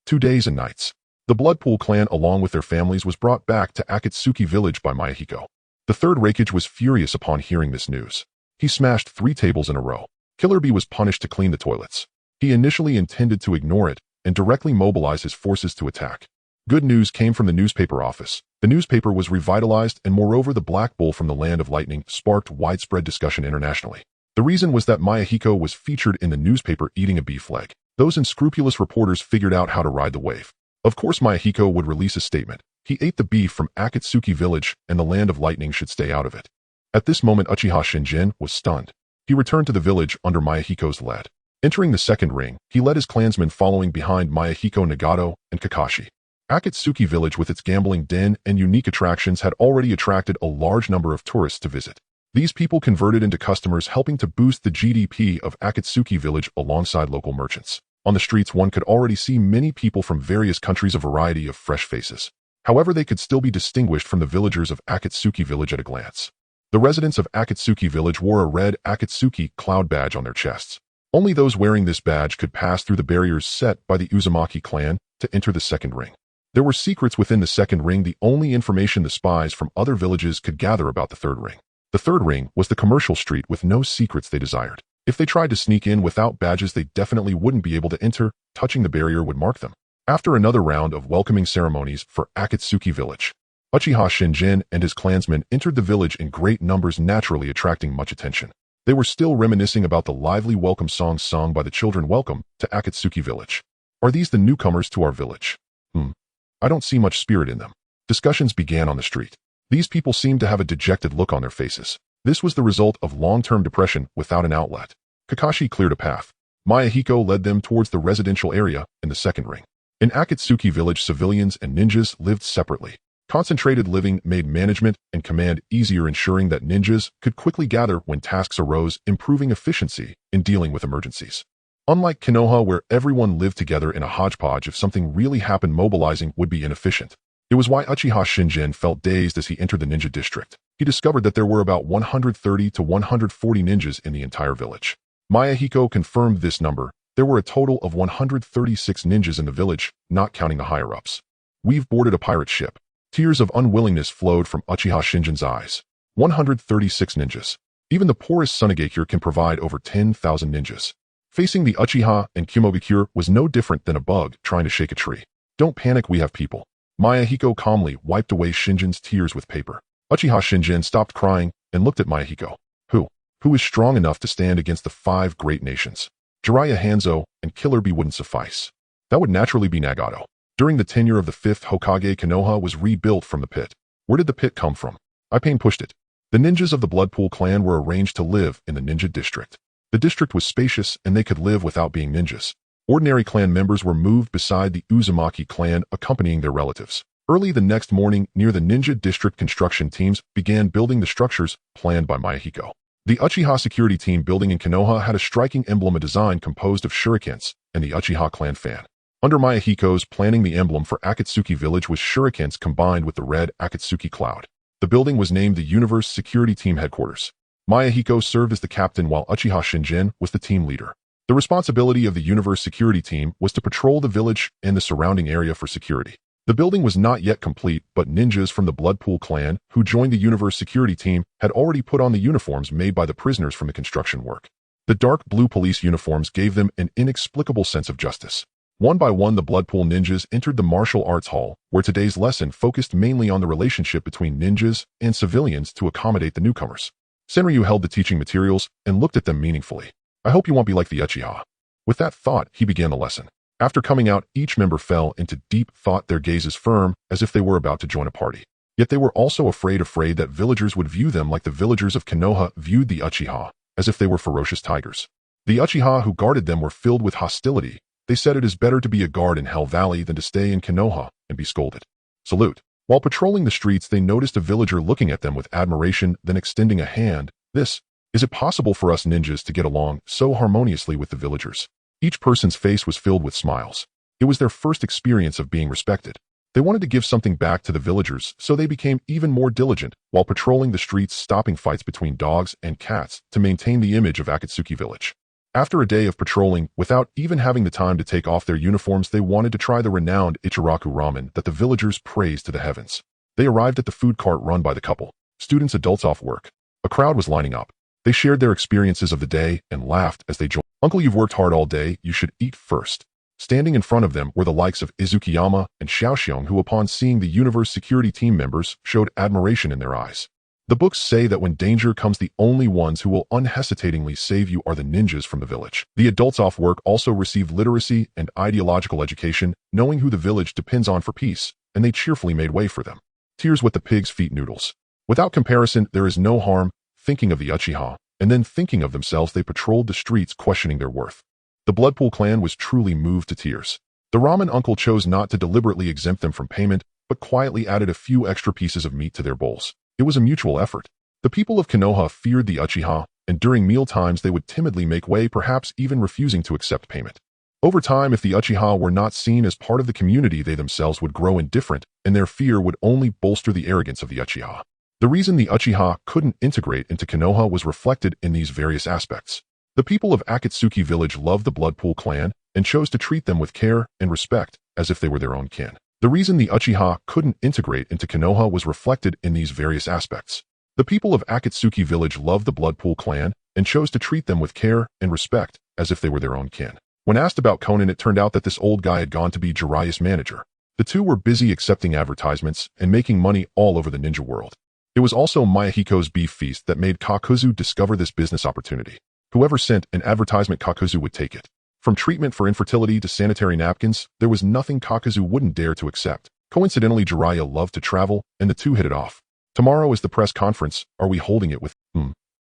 2 days and nights. The Bloodpool clan, along with their families, was brought back to Akatsuki village by Yahiko. The third Raikage was furious upon hearing this news. He smashed 3 tables in a row. Killer Bee was punished to clean the toilets. He initially intended to ignore it and directly mobilize his forces to attack. Good news came from the newspaper office. The newspaper was revitalized, and moreover, the Black Bull from the Land of Lightning sparked widespread discussion internationally. The reason was that Yahiko was featured in the newspaper eating a beef leg. Those unscrupulous reporters figured out how to ride the wave. Of course, Yahiko would release a statement. He ate the beef from Akatsuki village, and the Land of Lightning should stay out of it. At this moment, Uchiha Shinjin was stunned. He returned to the village under Yahiko's lead. Entering the second ring, he led his clansmen following behind Yahiko, Nagato, and Kakashi. Akatsuki village, with its gambling den and unique attractions, had already attracted a large number of tourists to visit. These people converted into customers, helping to boost the GDP of Akatsuki village alongside local merchants. On the streets, one could already see many people from various countries, a variety of fresh faces. However, they could still be distinguished from the villagers of Akatsuki village at a glance. The residents of Akatsuki village wore a red Akatsuki cloud badge on their chests. Only those wearing this badge could pass through the barriers set by the Uzumaki clan to enter the second ring. There were secrets within the second ring, the only information the spies from other villages could gather about the third ring. The third ring was the commercial street with no secrets they desired. If they tried to sneak in without badges, they definitely wouldn't be able to enter. Touching the barrier would mark them. After another round of welcoming ceremonies for Akatsuki village, Uchiha Shinjin and his clansmen entered the village in great numbers, naturally attracting much attention. They were still reminiscing about the lively welcome songs sung by the children. Welcome to Akatsuki village. Are these the newcomers to our village? I don't see much spirit in them. Discussions began on the street. These people seemed to have a dejected look on their faces. This was the result of long-term depression without an outlet. Kakashi cleared a path. Yahiko led them towards the residential area in the second ring. In Akatsuki village, civilians and ninjas lived separately. Concentrated living made management and command easier, ensuring that ninjas could quickly gather when tasks arose, improving efficiency in dealing with emergencies. Unlike Konoha, where everyone lived together in a hodgepodge, if something really happened, mobilizing would be inefficient. It was why Uchiha Shinjin felt dazed as he entered the ninja district. He discovered that there were about 130 to 140 ninjas in the entire village. Yahiko confirmed this number. There were a total of 136 ninjas in the village, not counting the higher-ups. We've boarded a pirate ship. Tears of unwillingness flowed from Uchiha Shinjin's eyes. 136 ninjas. Even the poorest Sunagakure can provide over 10,000 ninjas. Facing the Uchiha and Ame-Gakure was no different than a bug trying to shake a tree. Don't panic, we have people. Yahiko calmly wiped away Shinjin's tears with paper. Uchiha Shinjin stopped crying and looked at Yahiko. Who is strong enough to stand against the 5 great nations? Jiraiya Hanzo and Killer Bee wouldn't suffice. That would naturally be Nagato. During the tenure of the 5th Hokage, Konoha was rebuilt from the pit. Where did the pit come from? Pain pushed it. The ninjas of the Bloodpool clan were arranged to live in the ninja district. The district was spacious and they could live without being ninjas. Ordinary clan members were moved beside the Uzumaki clan, accompanying their relatives. Early the next morning, near the ninja district, construction teams began building the structures planned by Yahiko. The Uchiha security team building in Konoha had a striking emblem, a design composed of shurikens and the Uchiha clan fan. Under Yahiko's planning, the emblem for Akatsuki village was shurikens combined with the red Akatsuki cloud. The building was named the Universe Security Team Headquarters. Yahiko served as the captain while Uchiha Shinjin was the team leader. The responsibility of the Universe Security Team was to patrol the village and the surrounding area for security. The building was not yet complete, but ninjas from the Bloodpool clan who joined the Universe Security Team had already put on the uniforms made by the prisoners from the construction work. The dark blue police uniforms gave them an inexplicable sense of justice. One by one, the Bloodpool ninjas entered the martial arts hall, where today's lesson focused mainly on the relationship between ninjas and civilians to accommodate the newcomers. Senryu held the teaching materials and looked at them meaningfully. I hope you won't be like the Uchiha. With that thought, he began the lesson. After coming out, each member fell into deep thought, their gazes firm, as if they were about to join a party. Yet they were also afraid that villagers would view them like the villagers of Konoha viewed the Uchiha, as if they were ferocious tigers. The Uchiha who guarded them were filled with hostility. They said it is better to be a guard in Hell Valley than to stay in Konoha and be scolded. Salute. While patrolling the streets, they noticed a villager looking at them with admiration, then extending a hand. Is it possible for us ninjas to get along so harmoniously with the villagers? Each person's face was filled with smiles. It was their first experience of being respected. They wanted to give something back to the villagers, so they became even more diligent while patrolling the streets, stopping fights between dogs and cats to maintain the image of Akatsuki village. After a day of patrolling, without even having the time to take off their uniforms, they wanted to try the renowned Ichiraku ramen that the villagers praised to the heavens. They arrived at the food cart run by the couple, students, adults off work. A crowd was lining up. They shared their experiences of the day and laughed as they joined. Uncle, you've worked hard all day, you should eat first. Standing in front of them were the likes of Izukiyama and Xiaoxiong, who upon seeing the Universe Security Team members showed admiration in their eyes. The books say that when danger comes, the only ones who will unhesitatingly save you are the ninjas from the village. The adults off work also received literacy and ideological education, knowing who the village depends on for peace, and they cheerfully made way for them. Tears with the pig's feet noodles. Without comparison, there is no harm thinking of the Uchiha, and then thinking of themselves. They patrolled the streets questioning their worth. The Bloodpool clan was truly moved to tears. The ramen uncle chose not to deliberately exempt them from payment, but quietly added a few extra pieces of meat to their bowls. It was a mutual effort. The people of Konoha feared the Uchiha, and during meal times they would timidly make way, perhaps even refusing to accept payment. Over time, if the Uchiha were not seen as part of the community, they themselves would grow indifferent, and their fear would only bolster the arrogance of the Uchiha. The reason the Uchiha couldn't integrate into Konoha was reflected in these various aspects. The people of Akatsuki village loved the Bloodpool clan and chose to treat them with care and respect as if they were their own kin. The reason the Uchiha couldn't integrate into Konoha was reflected in these various aspects. The people of Akatsuki village loved the Bloodpool clan and chose to treat them with care and respect as if they were their own kin. When asked about Konan, it turned out that this old guy had gone to be Jiraiya's manager. The two were busy accepting advertisements and making money all over the ninja world. It was also Yahiko's beef feast that made Kakuzu discover this business opportunity. Whoever sent an advertisement, Kakuzu would take it. From treatment for infertility to sanitary napkins, there was nothing Kakuzu wouldn't dare to accept. Coincidentally, Jiraiya loved to travel, and the two hit it off. Tomorrow is the press conference. Are we holding it with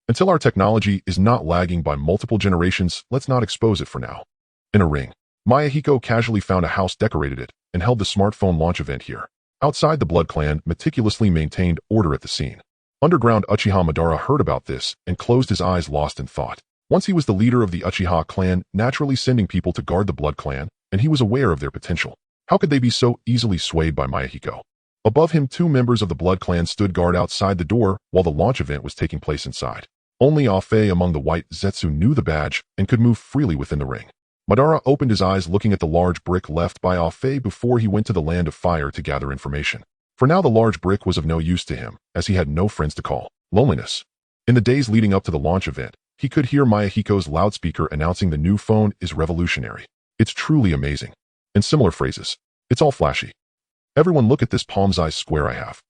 Until our technology is not lagging by multiple generations, let's not expose it for now. In a ring, Yahiko casually found a house, decorated it, and held the smartphone launch event here. Outside, the Blood Clan meticulously maintained order at the scene. Underground Uchiha Madara heard about this and closed his eyes, lost in thought. Once he was the leader of the Uchiha clan, naturally sending people to guard the Blood Clan, and he was aware of their potential. How could they be so easily swayed by Yahiko? Above him, two members of the Blood Clan stood guard outside the door while the launch event was taking place inside. Only Afe among the white Zetsu knew the badge and could move freely within the ring. Madara opened his eyes, looking at the large brick left by Afe before he went to the Land of Fire to gather information. For now, the large brick was of no use to him, as he had no friends to call. Loneliness. In the days leading up to the launch event, He could hear Yahiko's loudspeaker announcing the new phone is revolutionary. It's truly amazing. And similar phrases. It's all flashy. Everyone look at this palm-sized square I have.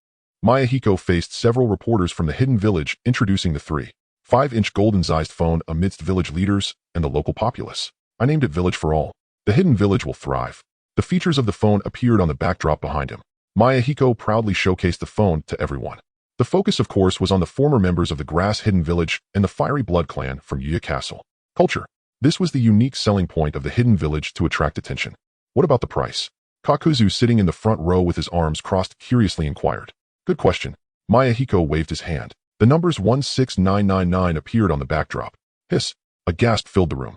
Yahiko faced several reporters from the hidden village introducing the 3.5-inch golden-sized phone amidst village leaders and the local populace. I named it Village for All. The hidden village will thrive. The features of the phone appeared on the backdrop behind him. Yahiko proudly showcased the phone to everyone. The focus, of course, was on the former members of the Grass Hidden Village and the Fiery Blood Clan from Yuya Castle. Culture. This was the unique selling point of the Hidden Village to attract attention. What about the price? Kakuzu, sitting in the front row with his arms crossed, curiously inquired. Good question. Yahiko waved his hand. The numbers 16999 appeared on the backdrop. Hiss. A gasp filled the room.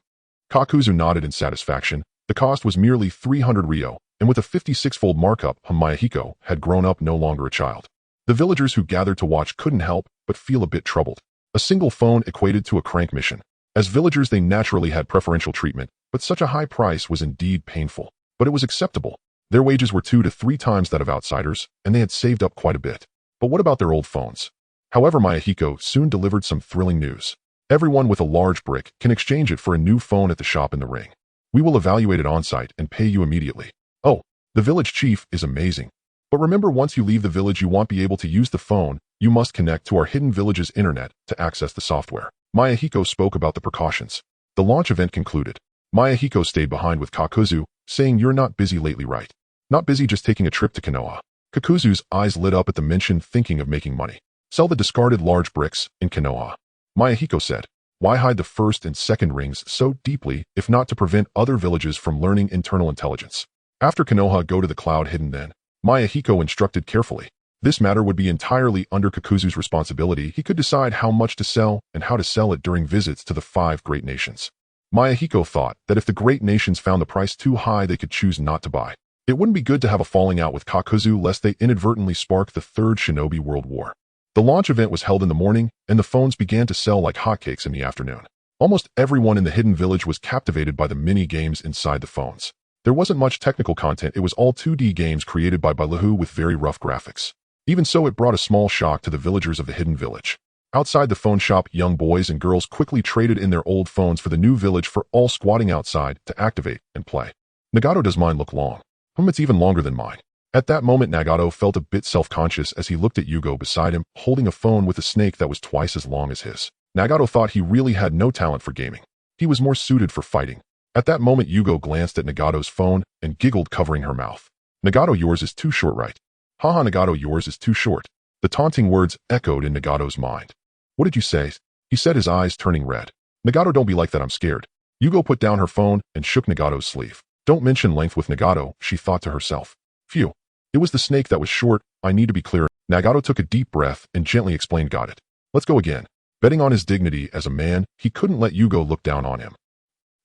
Kakuzu nodded in satisfaction. The cost was merely 300 ryo, and with a 56-fold markup, Yahiko had grown up no longer a child. The villagers who gathered to watch couldn't help but feel a bit troubled. A single phone equated to a crank mission. As villagers, they naturally had preferential treatment, but such a high price was indeed painful. But it was acceptable. Their wages were 2 to 3 times that of outsiders, and they had saved up quite a bit. But what about their old phones? However, Yahiko soon delivered some thrilling news. Everyone with a large brick can exchange it for a new phone at the shop in the ring. We will evaluate it on-site and pay you immediately. Oh, the village chief is amazing. But remember, once you leave the village, you won't be able to use the phone. You must connect to our hidden village's internet to access the software. Yahiko spoke about the precautions. The launch event concluded. Yahiko stayed behind with Kakuzu, saying, "You're not busy lately, right? Not busy just taking a trip to Konoha." Kakuzu's eyes lit up at the mention, thinking of making money. Sell the discarded large bricks in Konoha. Yahiko said, "Why hide the first and second rings so deeply if not to prevent other villages from learning internal intelligence? After Konoha, go to the cloud hidden then." Yahiko instructed carefully. This matter would be entirely under Kakuzu's responsibility. He could decide how much to sell and how to sell it during visits to the 5 great nations. Yahiko thought that if the great nations found the price too high, they could choose not to buy. It wouldn't be good to have a falling out with Kakuzu lest they inadvertently spark the Third Shinobi World War. The launch event was held in the morning, and the phones began to sell like hotcakes in the afternoon. Almost everyone in the hidden village was captivated by the mini-games inside the phones. There wasn't much technical content. It was all 2D games created by Baloo with very rough graphics. Even so, it brought a small shock to the villagers of the hidden village. Outside the phone shop, young boys and girls quickly traded in their old phones for the new village, for all squatting outside to activate and play. "Nagato, does mine look long?" "It's even longer than mine." At that moment, Nagato felt a bit self-conscious as he looked at Yugo beside him, holding a phone with a snake that was twice as long as his. Nagato thought he really had no talent for gaming. He was more suited for fighting. At that moment, Yugo glanced at Nagato's phone and giggled, covering her mouth. "Nagato, yours is too short, right?" "Haha, Nagato, yours is too short." The taunting words echoed in Nagato's mind. "What did you say?" he said, his eyes turning red. "Nagato, don't be like that, I'm scared." Yugo put down her phone and shook Nagato's sleeve. Don't mention length with Nagato, she thought to herself. Phew. It was the snake that was short. I need to be clear. Nagato took a deep breath and gently explained, "Got it. Let's go again." Betting on his dignity as a man, he couldn't let Yugo look down on him.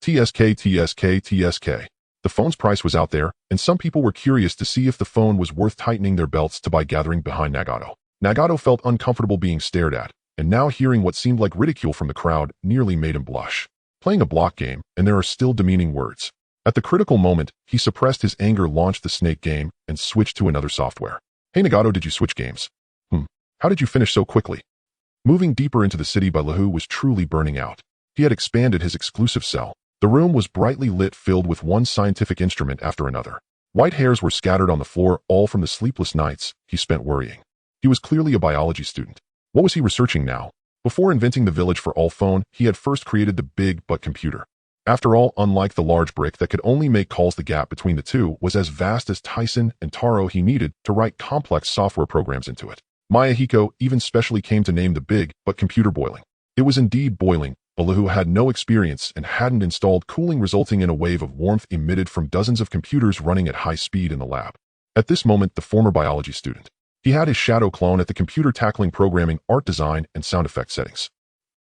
TSK. The phone's price was out there, and some people were curious to see if the phone was worth tightening their belts to buy, gathering behind Nagato. Nagato felt uncomfortable being stared at, and now hearing what seemed like ridicule from the crowd nearly made him blush. Playing a block game, and there are still demeaning words. At the critical moment, he suppressed his anger, launched the snake game, and switched to another software. "Hey Nagato, did you switch games?" How did you finish so quickly?" Moving deeper into the city, Baloo was truly burning out. He had expanded his exclusive cell. The room was brightly lit, filled with one scientific instrument after another. White hairs were scattered on the floor, all from the sleepless nights he spent worrying. He was clearly a biology student. What was he researching now? Before inventing the Village for All phone, he had first created the big butt computer. After all, unlike the large brick that could only make calls, the gap between the two was as vast as Tyson and Taro. He needed to write complex software programs into it. Yahiko even specially came to name the big butt computer boiling. It was indeed boiling. Baloo had no experience and hadn't installed cooling, resulting in a wave of warmth emitted from dozens of computers running at high speed in the lab. At this moment, the former biology student. He had his shadow clone at the computer, tackling programming, art design, and sound effect settings.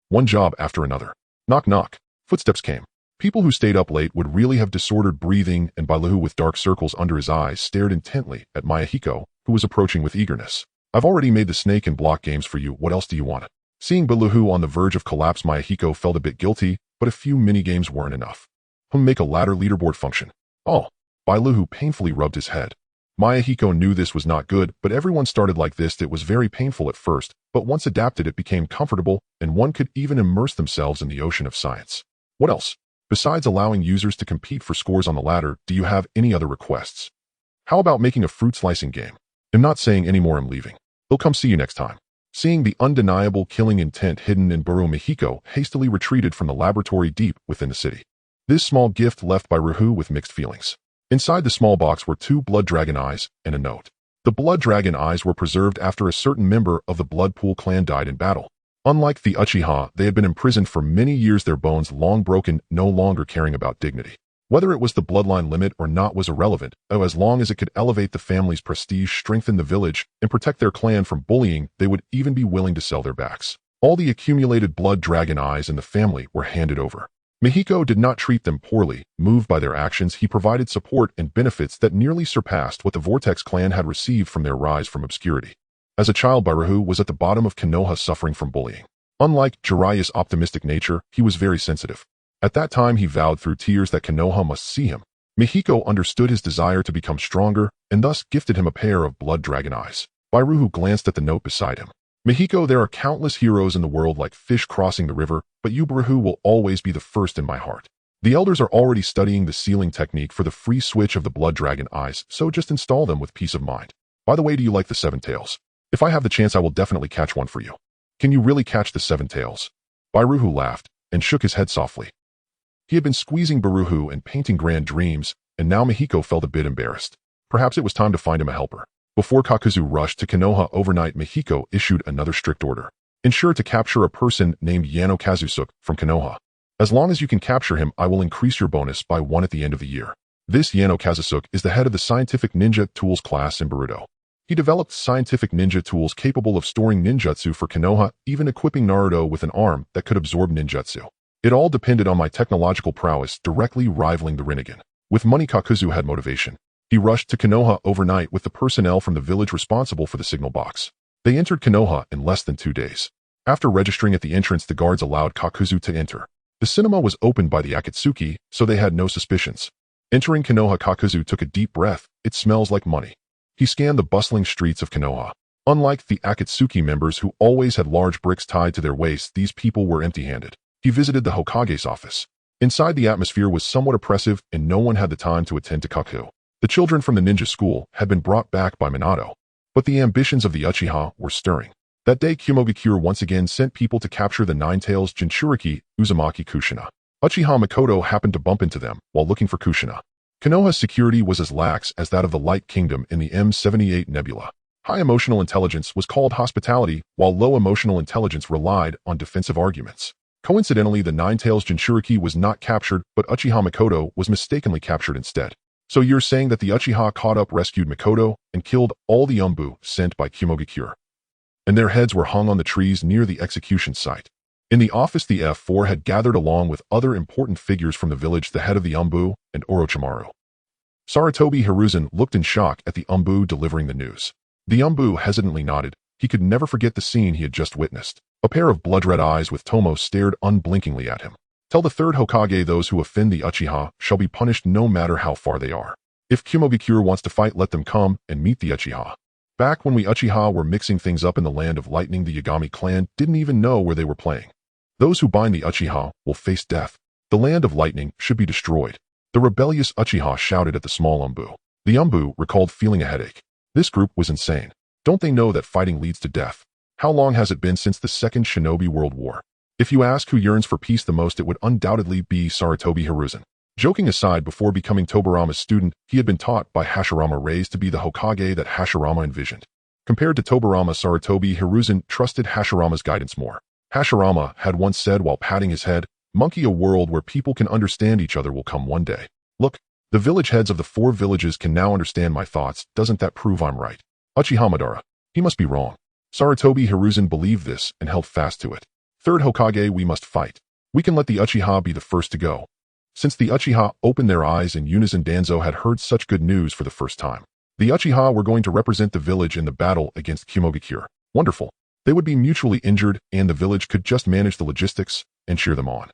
One job after another. Knock knock. Footsteps came. People who stayed up late would really have disordered breathing, and Baloo, with dark circles under his eyes, stared intently at Yahiko, who was approaching with eagerness. "I've already made the snake and block games for you. What else do you want?" Seeing Baloo on the verge of collapse, Yahiko felt a bit guilty, but a few mini-games weren't enough. Make a ladder leaderboard function. Oh. Baloo painfully rubbed his head. Yahiko knew this was not good, but everyone started like this. It was very painful at first, but once adapted it became comfortable, and one could even immerse themselves in the ocean of science. What else? Besides allowing users to compete for scores on the ladder, do you have any other requests? How about making a fruit slicing game? I'm not saying any more, I'm leaving. They'll come see you next time. Seeing the undeniable killing intent hidden in Baru, Yahiko hastily retreated from the laboratory deep within the city. This small gift left by Ruhu with mixed feelings. Inside the small box were 2 blood dragon eyes and a note. The blood dragon eyes were preserved after a certain member of the Blood Pool clan died in battle. Unlike the Uchiha, they had been imprisoned for many years, their bones long broken, no longer caring about dignity. Whether it was the bloodline limit or not was irrelevant, as long as it could elevate the family's prestige, strengthen the village, and protect their clan from bullying, they would even be willing to sell their backs. All the accumulated blood dragon eyes in the family were handed over. Yahiko did not treat them poorly. Moved by their actions, he provided support and benefits that nearly surpassed what the Vortex clan had received from their rise from obscurity. As a child, Baruhu was at the bottom of Konoha, suffering from bullying. Unlike Jiraiya's optimistic nature, he was very sensitive. At that time, he vowed through tears that Konoha must see him. Yahiko understood his desire to become stronger and thus gifted him a pair of blood dragon eyes. Baruhu glanced at the note beside him. Yahiko, there are countless heroes in the world like fish crossing the river, but you, Baruhu, will always be the first in my heart. The elders are already studying the sealing technique for the free switch of the blood dragon eyes, so just install them with peace of mind. By the way, do you like the 7 tails? If I have the chance, I will definitely catch one for you. Can you really catch the 7 tails? Baruhu laughed and shook his head softly. He had been squeezing Baruhu and painting grand dreams, and now Yahiko felt a bit embarrassed. Perhaps it was time to find him a helper. Before Kakuzu rushed to Konoha overnight, Yahiko issued another strict order. Ensure to capture a person named Yano Kazusuke from Konoha. As long as you can capture him, I will increase your bonus by 1 at the end of the year. This Yano Kazusuke is the head of the Scientific Ninja Tools class in Boruto. He developed scientific ninja tools capable of storing ninjutsu for Konoha, even equipping Naruto with an arm that could absorb ninjutsu. It all depended on my technological prowess, directly rivaling the Rinnegan. With money, Kakuzu had motivation. He rushed to Konoha overnight with the personnel from the village responsible for the signal box. They entered Konoha in less than 2 days. After registering at the entrance, the guards allowed Kakuzu to enter. The cinema was opened by the Akatsuki, so they had no suspicions. Entering Konoha, Kakuzu took a deep breath. It smells like money. He scanned the bustling streets of Konoha. Unlike the Akatsuki members who always had large bricks tied to their waists, these people were empty-handed. He visited the Hokage's office. Inside, the atmosphere was somewhat oppressive, and no one had the time to attend to Kaku. The children from the ninja school had been brought back by Minato. But the ambitions of the Uchiha were stirring. That day, Ame-Gakure once again sent people to capture the Nine-Tails Jinchuriki, Uzumaki Kushina. Uchiha Makoto happened to bump into them while looking for Kushina. Konoha's security was as lax as that of the Light Kingdom in the M78 Nebula. High emotional intelligence was called hospitality, while low emotional intelligence relied on defensive arguments. Coincidentally, the Nine-Tails Jinchuriki was not captured, but Uchiha Makoto was mistakenly captured instead. So you're saying that the Uchiha caught up, rescued Makoto, and killed all the Umbu sent by Ame-Gakure. And their heads were hung on the trees near the execution site. In the office, the F4 had gathered along with other important figures from the village, the head of the Umbu and Orochimaru. Sarutobi Hiruzen looked in shock at the Umbu delivering the news. The Umbu hesitantly nodded. He could never forget the scene he had just witnessed. A pair of blood-red eyes with Tomo stared unblinkingly at him. Tell the third Hokage those who offend the Uchiha shall be punished no matter how far they are. If Ame-Gakure wants to fight, let them come and meet the Uchiha. Back when we Uchiha were mixing things up in the land of lightning, the Yagami clan didn't even know where they were playing. Those who bind the Uchiha will face death. The land of lightning should be destroyed. The rebellious Uchiha shouted at the small Umbu. The Umbu recalled feeling a headache. This group was insane. Don't they know that fighting leads to death? How long has it been since the Second Shinobi World War? If you ask who yearns for peace the most, it would undoubtedly be Sarutobi Hiruzen. Joking aside, before becoming Tobirama's student, he had been taught by Hashirama, raised to be the Hokage that Hashirama envisioned. Compared to Tobirama, Sarutobi Hiruzen trusted Hashirama's guidance more. Hashirama had once said while patting his head, "Monkey, a world where people can understand each other will come one day. Look, the village heads of the 4 villages can now understand my thoughts. Doesn't that prove I'm right?" Uchiha Madara. He must be wrong. Sarutobi Hiruzen believed this and held fast to it. Third Hokage, we must fight. We can let the Uchiha be the first to go. Since the Uchiha opened their eyes and Unison Danzo had heard such good news for the first time. The Uchiha were going to represent the village in the battle against Ame-Gakure. Wonderful. They would be mutually injured, and the village could just manage the logistics and cheer them on.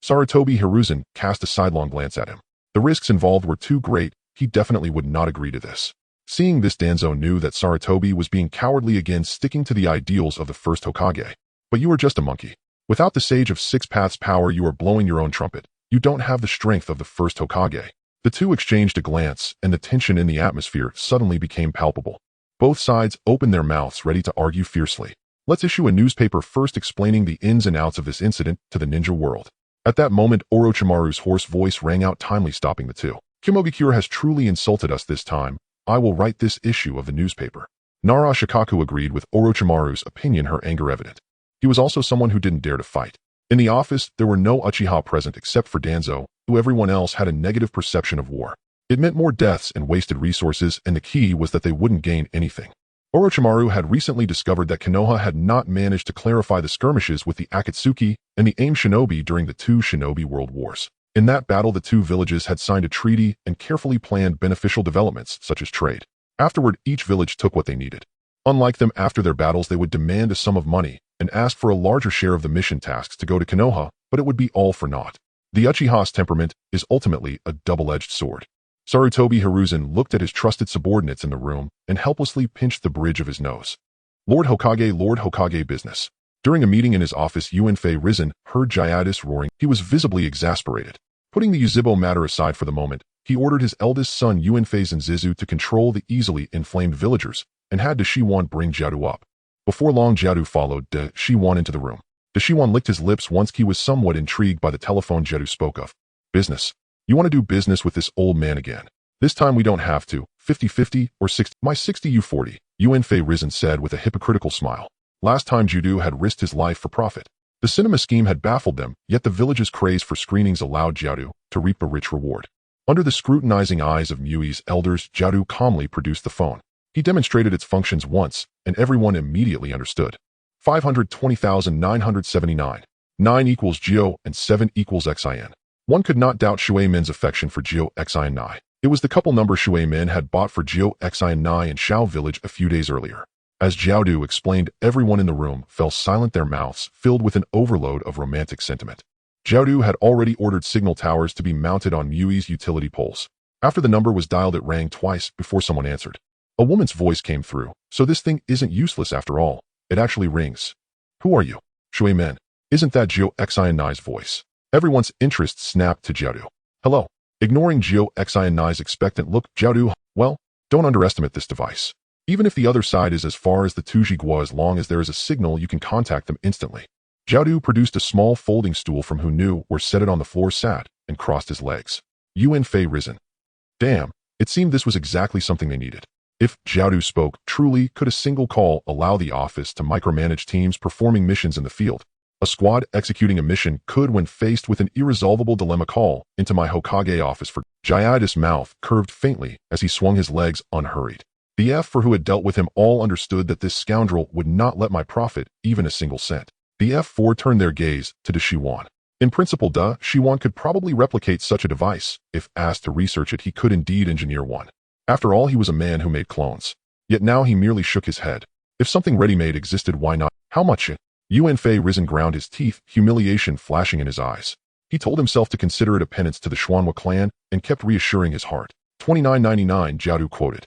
Sarutobi Hiruzen cast a sidelong glance at him. The risks involved were too great. He definitely would not agree to this. Seeing this, Danzo knew that Sarutobi was being cowardly again, sticking to the ideals of the first Hokage. But you are just a monkey. Without the Sage of Six Paths power, you are blowing your own trumpet. You don't have the strength of the first Hokage. The two exchanged a glance, and the tension in the atmosphere suddenly became palpable. Both sides opened their mouths, ready to argue fiercely. Let's issue a newspaper first explaining the ins and outs of this incident to the ninja world. At that moment, Orochimaru's hoarse voice rang out, timely stopping the two. Ame-Gakure has truly insulted us this time. I will write this issue of the newspaper. Nara Shikaku agreed with Orochimaru's opinion, her anger evident. He was also someone who didn't dare to fight. In the office, there were no Uchiha present except for Danzo, who everyone else had a negative perception of war. It meant more deaths and wasted resources, and the key was that they wouldn't gain anything. Orochimaru had recently discovered that Konoha had not managed to clarify the skirmishes with the Akatsuki and the Aim Shinobi during the two Shinobi World Wars. In that battle, the two villages had signed a treaty and carefully planned beneficial developments, such as trade. Afterward, each village took what they needed. Unlike them, after their battles, they would demand a sum of money and ask for a larger share of the mission tasks to go to Konoha, but it would be all for naught. The Uchiha's temperament is ultimately a double-edged sword. Sarutobi Hiruzen looked at his trusted subordinates in the room and helplessly pinched the bridge of his nose. Lord Hokage business. During a meeting in his office, Yuenfei Risen heard Giatus roaring. He was visibly exasperated. Putting the Yuzhibo matter aside for the moment, he ordered his eldest son Yuenfei Zenzizu to control the easily inflamed villagers and had De Shiwan bring Jiadu up. Before long, Jiadu followed De Shiwan into the room. De Shiwan licked his lips once he was somewhat intrigued by the telephone Jiadu spoke of. Business. You want to do business with this old man again. This time we don't have to. 50-50 or 60. My 60, you 40, Yuenfei Risen said with a hypocritical smile. Last time Jiadu had risked his life for profit. The cinema scheme had baffled them, yet the village's craze for screenings allowed Jiadu to reap a rich reward. Under the scrutinizing eyes of Mui's elders, Jiadu calmly produced the phone. He demonstrated its functions once, and everyone immediately understood. 520,979. 9 equals Geo and 7 equals Xin. One could not doubt Shui Min's affection for Geo Xin Nai. It was the couple number Shui Min had bought for Geo Xin Nai in Shao Village a few days earlier. As Jiadu explained, everyone in the room fell silent, their mouths filled with an overload of romantic sentiment. Jiadu had already ordered signal towers to be mounted on Mui's utility poles. After the number was dialed, it rang twice before someone answered. A woman's voice came through. So this thing isn't useless after all. It actually rings. Who are you? Shui Min. Isn't that Geo Xin Nai's voice? Everyone's interest snapped to Jiadu. Hello. Ignoring Geo Xin Nai's expectant look, Jiadu, well, don't underestimate this device. Even if the other side is as far as the Tujigua, as long as there is a signal, you can contact them instantly. Jiadu produced a small folding stool from who knew where set it on the floor sat and crossed his legs. Yuenfei Risen. Damn, it seemed this was exactly something they needed. If Jiadu spoke, truly could a single call allow the office to micromanage teams performing missions in the field. A squad executing a mission could, when faced with an irresolvable dilemma, call into my Hokage office for Giatus' mouth curved faintly as he swung his legs unhurried. The F for who had dealt with him all understood that this scoundrel would not let my profit even a single cent. The F4 turned their gaze to De Shiwan. In principle, De Shiwan could probably replicate such a device. If asked to research it, he could indeed engineer one. After all, he was a man who made clones. Yet now he merely shook his head. If something ready-made existed, why not? How much? Yuenfei Risen ground his teeth, humiliation flashing in his eyes. He told himself to consider it a penance to the Xuanhua clan and kept reassuring his heart. 29.99, Jiadu quoted.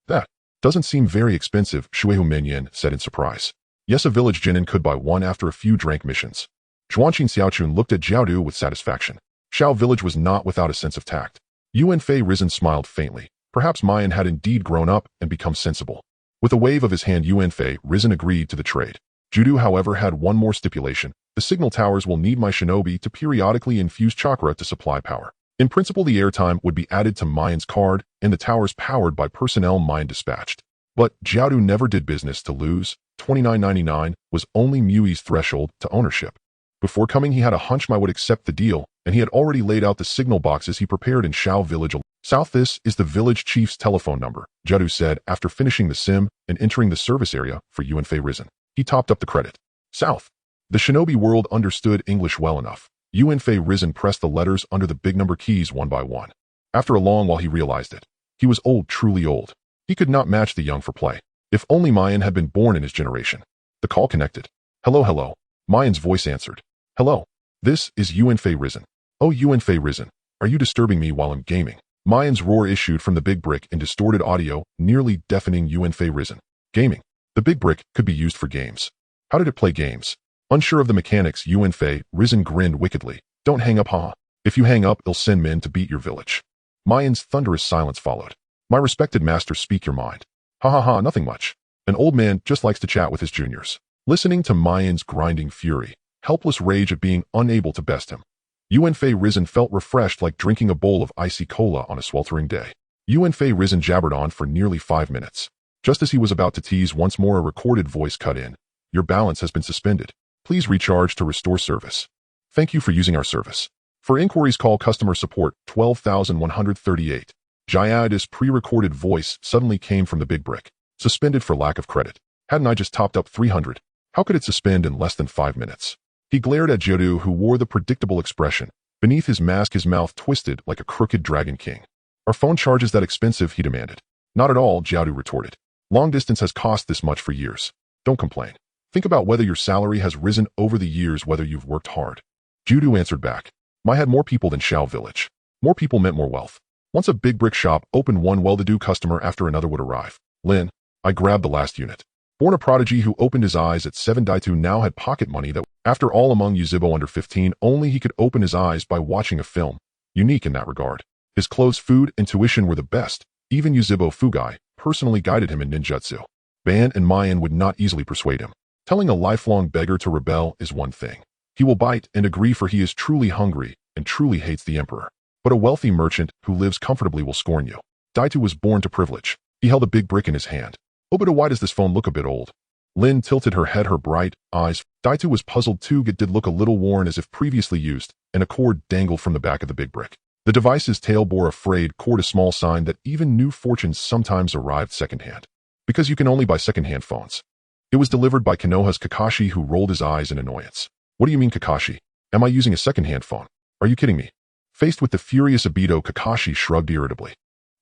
That doesn't seem very expensive, Shuehu Minyan said in surprise. Yes, a village genin could buy one after a few drank missions. Zhuanqin Xiaochun looked at Jiadu with satisfaction. Shao Village was not without a sense of tact. Yuenfei Risen smiled faintly. Perhaps Mayan had indeed grown up and become sensible. With a wave of his hand, Yuenfei Risen agreed to the trade. Jiadu, however, had one more stipulation. The signal towers will need my shinobi to periodically infuse chakra to supply power. In principle, the airtime would be added to Mayan's card and the towers powered by personnel Mayan dispatched. But Jiadu never did business to lose. 29.99 was only Mui's threshold to ownership. Before coming, he had a hunch Mai would accept the deal, and he had already laid out the signal boxes he prepared in Shao Village. South, this is the village chief's telephone number, Jiadu said after finishing the sim and entering the service area for Yuenfei Risen. He topped up the credit. South. The shinobi world understood English well enough. Yuenfei Risen pressed the letters under the big number keys one by one. After a long while, he realized it. He was old, truly old. He could not match the young for play. If only Mayan had been born in his generation. The call connected. Hello. Mayan's voice answered. Hello. This is Yuenfei Risen. Oh, Yuenfei Risen. Are you disturbing me while I'm gaming? Mayan's roar issued from the big brick in distorted audio, nearly deafening Yuanfei risen. Gaming. The big brick could be used for games. How did it play games? Unsure of the mechanics, Yuanfei risen grinned wickedly. Don't hang up, huh? If you hang up, it'll send men to beat your village. Mayan's thunderous silence followed. My respected master, speak your mind. Ha ha ha, nothing much. An old man just likes to chat with his juniors. Listening to Mayan's grinding fury, helpless rage at being unable to best him, Yuanfei risen felt refreshed like drinking a bowl of icy cola on a sweltering day. Yuanfei risen jabbered on for nearly 5 minutes. Just as he was about to tease, once more a recorded voice cut in. Your balance has been suspended. Please recharge to restore service. Thank you for using our service. For inquiries, call customer support 12,138. Jayada's pre-recorded voice suddenly came from the big brick. Suspended for lack of credit. Hadn't I just topped up 300? How could it suspend in less than 5 minutes? He glared at Jiru, who wore the predictable expression. Beneath his mask, his mouth twisted like a crooked dragon king. Are phone charges that expensive? He demanded. Not at all, Jiru retorted. Long distance has cost this much for years. Don't complain. Think about whether your salary has risen over the years, whether you've worked hard. Jiru answered back. I had more people than Shao Village. More people meant more wealth. Once a big brick shop opened, one well-to-do customer after another would arrive. Lin, I grabbed the last unit. Born a prodigy who opened his eyes at 7, Daitu now had pocket money that, after all, among Yuzhibo under 15, only he could open his eyes by watching a film. Unique in that regard. His clothes, food, and tuition were the best. Even Yuzhibo Fugai personally guided him in ninjutsu. Ban and Mayan would not easily persuade him. Telling a lifelong beggar to rebel is one thing. He will bite and agree, for he is truly hungry and truly hates the emperor. But a wealthy merchant who lives comfortably will scorn you. Daitu was born to privilege. He held a big brick in his hand. Oh, but why does this phone look a bit old? Lin tilted her head, her bright eyes. Daitu was puzzled too. It did look a little worn, as if previously used, and a cord dangled from the back of the big brick. The device's tail bore a frayed cord, a small sign that even new fortunes sometimes arrived secondhand. Because you can only buy secondhand phones. It was delivered by Konoha's Kakashi, who rolled his eyes in annoyance. What do you mean, Kakashi? Am I using a secondhand phone? Are you kidding me? Faced with the furious Obito, Kakashi shrugged irritably.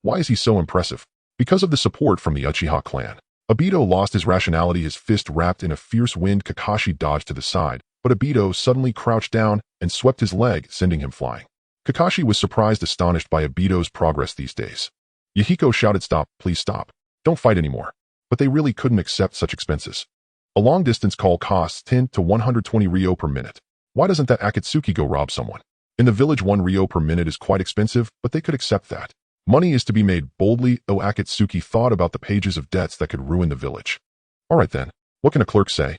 Why is he so impressive? Because of the support from the Uchiha clan. Obito lost his rationality, his fist wrapped in a fierce wind. Kakashi dodged to the side, but Obito suddenly crouched down and swept his leg, sending him flying. Kakashi was surprised, astonished by Obito's progress these days. Yahiko shouted, stop, please stop. Don't fight anymore. But they really couldn't accept such expenses. A long-distance call costs 10 to 120 ryo per minute. Why doesn't that Akatsuki go rob someone? In the village, 1 ryo per minute is quite expensive, but they could accept that. Money is to be made boldly. Oh, Akatsuki thought about the pages of debts that could ruin the village. All right then, what can a clerk say?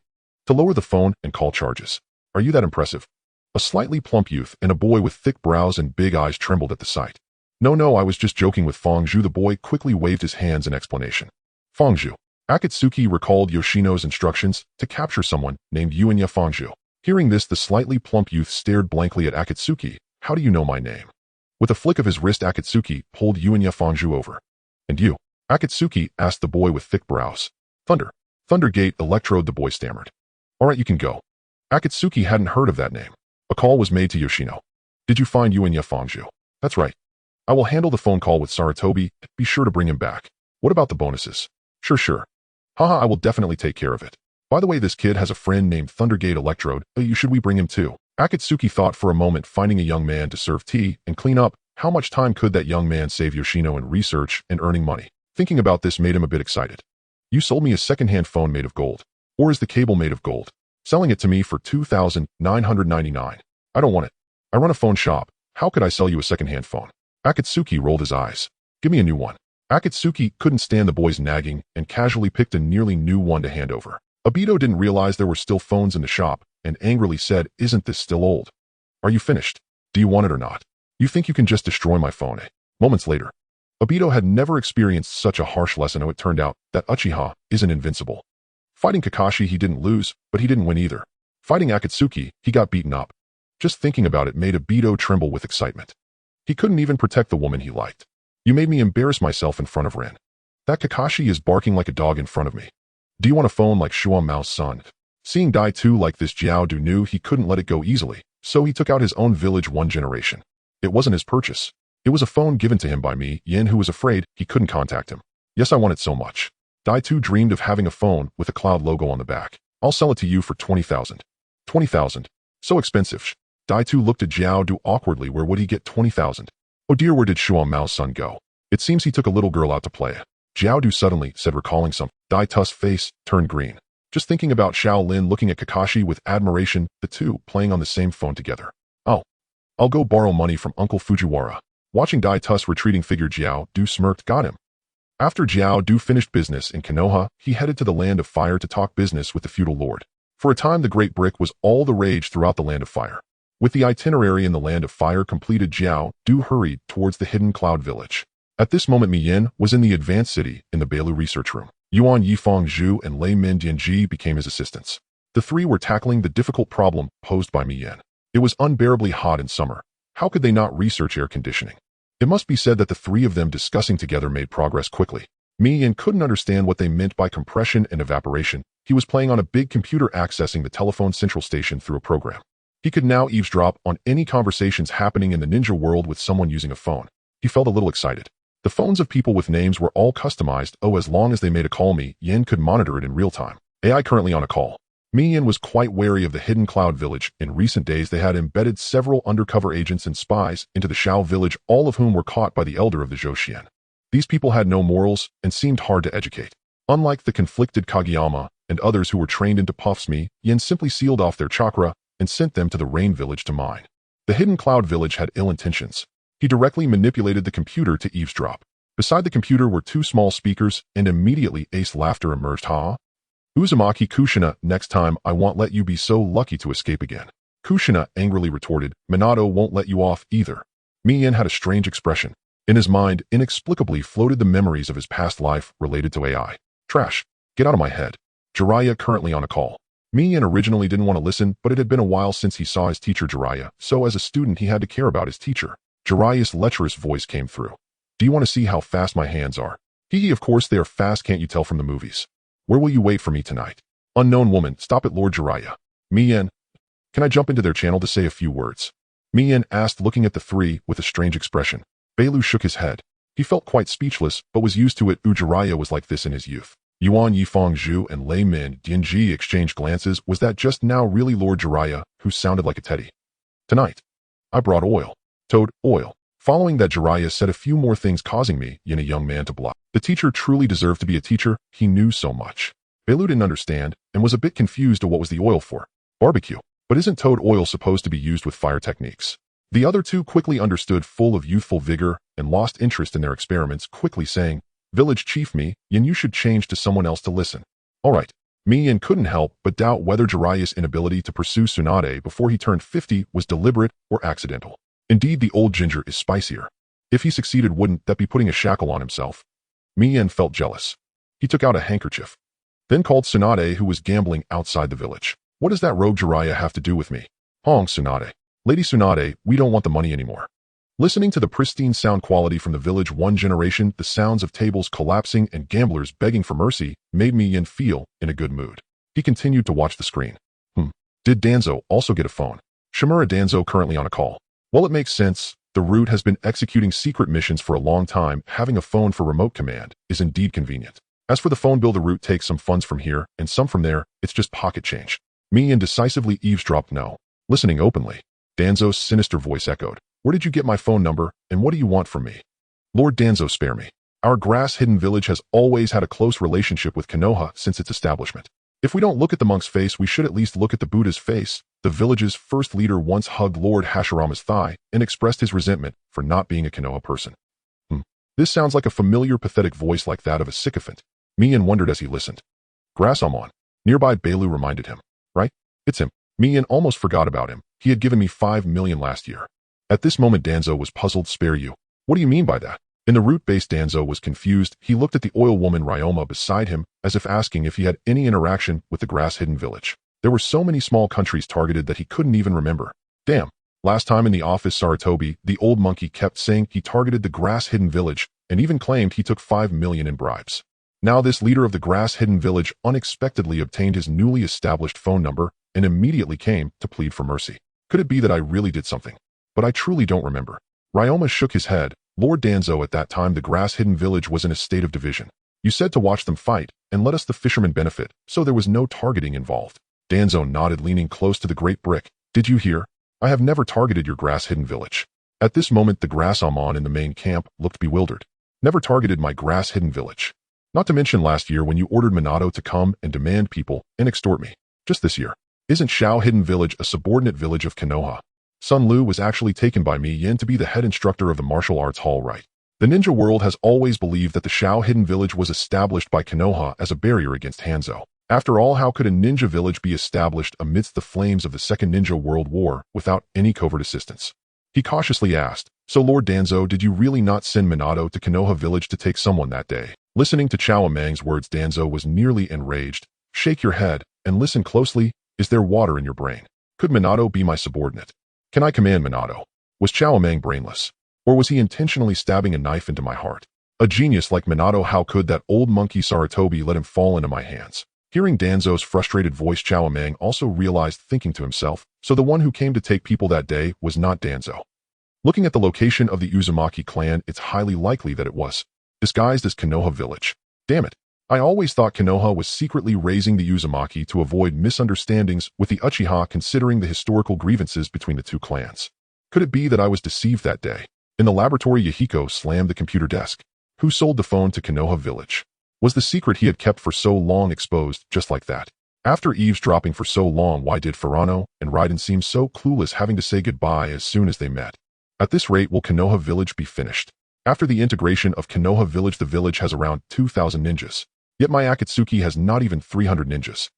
To lower the phone and call charges. Are you that impressive? A slightly plump youth and a boy with thick brows and big eyes trembled at the sight. No, I was just joking with Fangzhu. The boy quickly waved his hands in explanation. Fangzhu. Akatsuki recalled Yoshino's instructions to capture someone named Yuanya Fangzhu. Hearing this, the slightly plump youth stared blankly at Akatsuki. How do you know my name? With a flick of his wrist, Akatsuki pulled Yuanya Fangzhu over. And you? Akatsuki asked the boy with thick brows. Thundergate Electrode, the boy stammered. All right, you can go. Akatsuki hadn't heard of that name. A call was made to Yoshino. Did you find Yuanya Fangzhu? That's right. I will handle the phone call with Saratobi. Be sure to bring him back. What about the bonuses? Sure. Haha, I will definitely take care of it. By the way, this kid has a friend named Thundergate Electrode. Should we bring him too? Akatsuki thought for a moment, finding a young man to serve tea and clean up. How much time could that young man save Yoshino in research and earning money? Thinking about this made him a bit excited. You sold me a second-hand phone made of gold. Or is the cable made of gold? Selling it to me for 2,999. I don't want it. I run a phone shop. How could I sell you a second-hand phone? Akatsuki rolled his eyes. Give me a new one. Akatsuki couldn't stand the boy's nagging and casually picked a nearly new one to hand over. Obito didn't realize there were still phones in the shop and angrily said, isn't this still old? Are you finished? Do you want it or not? You think you can just destroy my phone, eh? Moments later. Obito had never experienced such a harsh lesson. It turned out that Uchiha isn't invincible. Fighting Kakashi, he didn't lose, but he didn't win either. Fighting Akatsuki, he got beaten up. Just thinking about it made Obito tremble with excitement. He couldn't even protect the woman he liked. You made me embarrass myself in front of Rin. That Kakashi is barking like a dog in front of me. Do you want a phone like Shuan Mao's son? Seeing Dai-Tu like this, Jiao Du knew he couldn't let it go easily, so he took out his own village one generation. It wasn't his purchase. It was a phone given to him by me, Yin, who was afraid he couldn't contact him. Yes, I want it so much. Dai-Tu dreamed of having a phone with a cloud logo on the back. I'll sell it to you for 20,000. 20,000? So expensive. Dai-Tu looked at Jiao Du awkwardly. Where would he get 20,000? Oh dear, where did Shuang Mao's son go? It seems he took a little girl out to play. Jiao Du suddenly said, recalling something. Dai Tu's face turned green. Just thinking about Xiao Lin looking at Kakashi with admiration, the two playing on the same phone together. Oh, I'll go borrow money from Uncle Fujiwara. Watching Dai Tu's retreating figure, Jiao Du smirked. Got him. After Jiao Du finished business in Konoha, he headed to the Land of Fire to talk business with the feudal lord. For a time, the Great Brick was all the rage throughout the Land of Fire. With the itinerary in the Land of Fire completed, Jiao Du hurried towards the hidden cloud village. At this moment, Mi Yin was in the advanced city in the Beilu research room. Yuan Yifeng Zhu and Lei Min Dianji became his assistants. The three were tackling the difficult problem posed by Mi Yin. It was unbearably hot in summer. How could they not research air conditioning? It must be said that the three of them discussing together made progress quickly. Mi Yin couldn't understand what they meant by compression and evaporation. He was playing on a big computer accessing the telephone central station through a program. He could now eavesdrop on any conversations happening in the ninja world with someone using a phone. He felt a little excited. The phones of people with names were all customized. Oh, as long as they made a call, Mi Yin could monitor it in real time. AI currently on a call. Mi Yin was quite wary of the hidden cloud village. In recent days, they had embedded several undercover agents and spies into the Shao village, all of whom were caught by the elder of the Zhou. These people had no morals and seemed hard to educate. Unlike the conflicted Kageyama and others who were trained into puffs, Mi Yin simply sealed off their chakra and sent them to the Rain Village to mine. The hidden cloud village had ill intentions. He directly manipulated the computer to eavesdrop. Beside the computer were two small speakers, and immediately Ace laughter emerged. Ha! Uzumaki Kushina, next time I won't let you be so lucky to escape again. Kushina angrily retorted, Minato won't let you off either. Mi Yin had a strange expression. In his mind, inexplicably floated the memories of his past life related to AI. Trash. Get out of my head. Jiraiya currently on a call. Mi Yin originally didn't want to listen, but it had been a while since he saw his teacher Jiraiya, so as a student he had to care about his teacher. Jiraiya's lecherous voice came through. Do you want to see how fast my hands are? Hee, of course they are fast, can't you tell from the movies? Where will you wait for me tonight? Unknown woman, stop it, Lord Jiraiya. Mi Yin, can I jump into their channel to say a few words? Mi Yin asked, looking at the three with a strange expression. Beilu shook his head. He felt quite speechless, but was used to it. Jiraiya was like this in his youth. Yuan Yifeng Zhu and Lei Min Dianji exchanged glances. Was that just now really Lord Jiraiya, who sounded like a teddy? Tonight, I brought oil. Toad, oil. Following that, Jiraiya said a few more things, causing Mi Yin, a young man, to blush. The teacher truly deserved to be a teacher. He knew so much. Beilu didn't understand, and was a bit confused to what was the oil for. Barbecue. But isn't toad oil supposed to be used with fire techniques? The other two quickly understood, full of youthful vigor, and lost interest in their experiments, quickly saying, Village Chief Mi Yin, you should change to someone else to listen. All right. Mi Yin couldn't help but doubt whether Jiraiya's inability to pursue Tsunade before he turned 50 was deliberate or accidental. Indeed, the old ginger is spicier. If he succeeded, wouldn't that be putting a shackle on himself? Mi Yin felt jealous. He took out a handkerchief, then called Tsunade, who was gambling outside the village. What does that rogue Jiraiya have to do with me? Hong Tsunade. Lady Tsunade, we don't want the money anymore. Listening to the pristine sound quality from the village one generation, the sounds of tables collapsing and gamblers begging for mercy made Mi Yin feel in a good mood. He continued to watch the screen. Did Danzo also get a phone? Shimura Danzo currently on a call. Well, it makes sense. The Root has been executing secret missions for a long time. Having a phone for remote command is indeed convenient. As for the phone bill, the Root takes some funds from here and some from there. It's just pocket change. Mi Yin decisively eavesdropped. No. Listening openly. Danzo's sinister voice echoed. Where did you get my phone number, and what do you want from me? Lord Danzo, spare me. Our grass-hidden village has always had a close relationship with Konoha since its establishment. If we don't look at the monk's face, we should at least look at the Buddha's face. The village's first leader once hugged Lord Hashirama's thigh and expressed his resentment for not being a Konoha person. This sounds like a familiar, pathetic voice like that of a sycophant. Mi Yin wondered as he listened. Grassamon. Nearby Beilu reminded him. Right? It's him. Mi Yin almost forgot about him. He had given me 5 million last year. At this moment, Danzo was puzzled. Spare you? What do you mean by that? In the root base, Danzo was confused. He looked at the oil woman Ryoma beside him, as if asking if he had any interaction with the grass-hidden village. There were so many small countries targeted that he couldn't even remember. Damn. Last time in the office, Saratobi, the old monkey, kept saying he targeted the grass-hidden village, and even claimed he took 5 million in bribes. Now this leader of the grass-hidden village unexpectedly obtained his newly established phone number, and immediately came to plead for mercy. Could it be that I really did something? But I truly don't remember. Ryoma shook his head. Lord Danzo, at that time the grass-hidden village was in a state of division. You said to watch them fight, and let us the fishermen benefit, so there was no targeting involved. Danzo nodded, leaning close to the great brick. Did you hear? I have never targeted your grass-hidden village. At this moment, the grass Amon in the main camp looked bewildered. Never targeted my grass-hidden village. Not to mention last year when you ordered Minato to come and demand people and extort me. Just this year. Isn't Shao Hidden Village a subordinate village of Konoha? Sun Lu was actually taken by me Yin to be the head instructor of the martial arts hall, right? The ninja world has always believed that the Shao Hidden Village was established by Konoha as a barrier against Hanzo. After all, how could a ninja village be established amidst the flames of the Second Ninja World War without any covert assistance? He cautiously asked, "So Lord Danzo, did you really not send Minato to Konoha village to take someone that day?" Listening to Chao Mang's words, Danzo was nearly enraged. "Shake your head and listen closely. Is there water in your brain? Could Minato be my subordinate? Can I command Minato?" Was Chao Mang brainless? Or was he intentionally stabbing a knife into my heart? A genius like Minato, how could that old monkey Saratobi let him fall into my hands? Hearing Danzo's frustrated voice, Chao Mang also realized, thinking to himself, so the one who came to take people that day was not Danzo. Looking at the location of the Uzumaki clan, it's highly likely that it was disguised as Konoha village. Damn it. I always thought Konoha was secretly raising the Uzumaki to avoid misunderstandings with the Uchiha, considering the historical grievances between the two clans. Could it be that I was deceived that day? In the laboratory, Yahiko slammed the computer desk. Who sold the phone to Konoha village? Was the secret he had kept for so long exposed just like that? After eavesdropping for so long, why did Furano and Raiden seem so clueless, having to say goodbye as soon as they met? At this rate, will Konoha village be finished? After the integration of Konoha village, the village has around 2,000 ninjas. Yet my Akatsuki has not even 300 ninjas.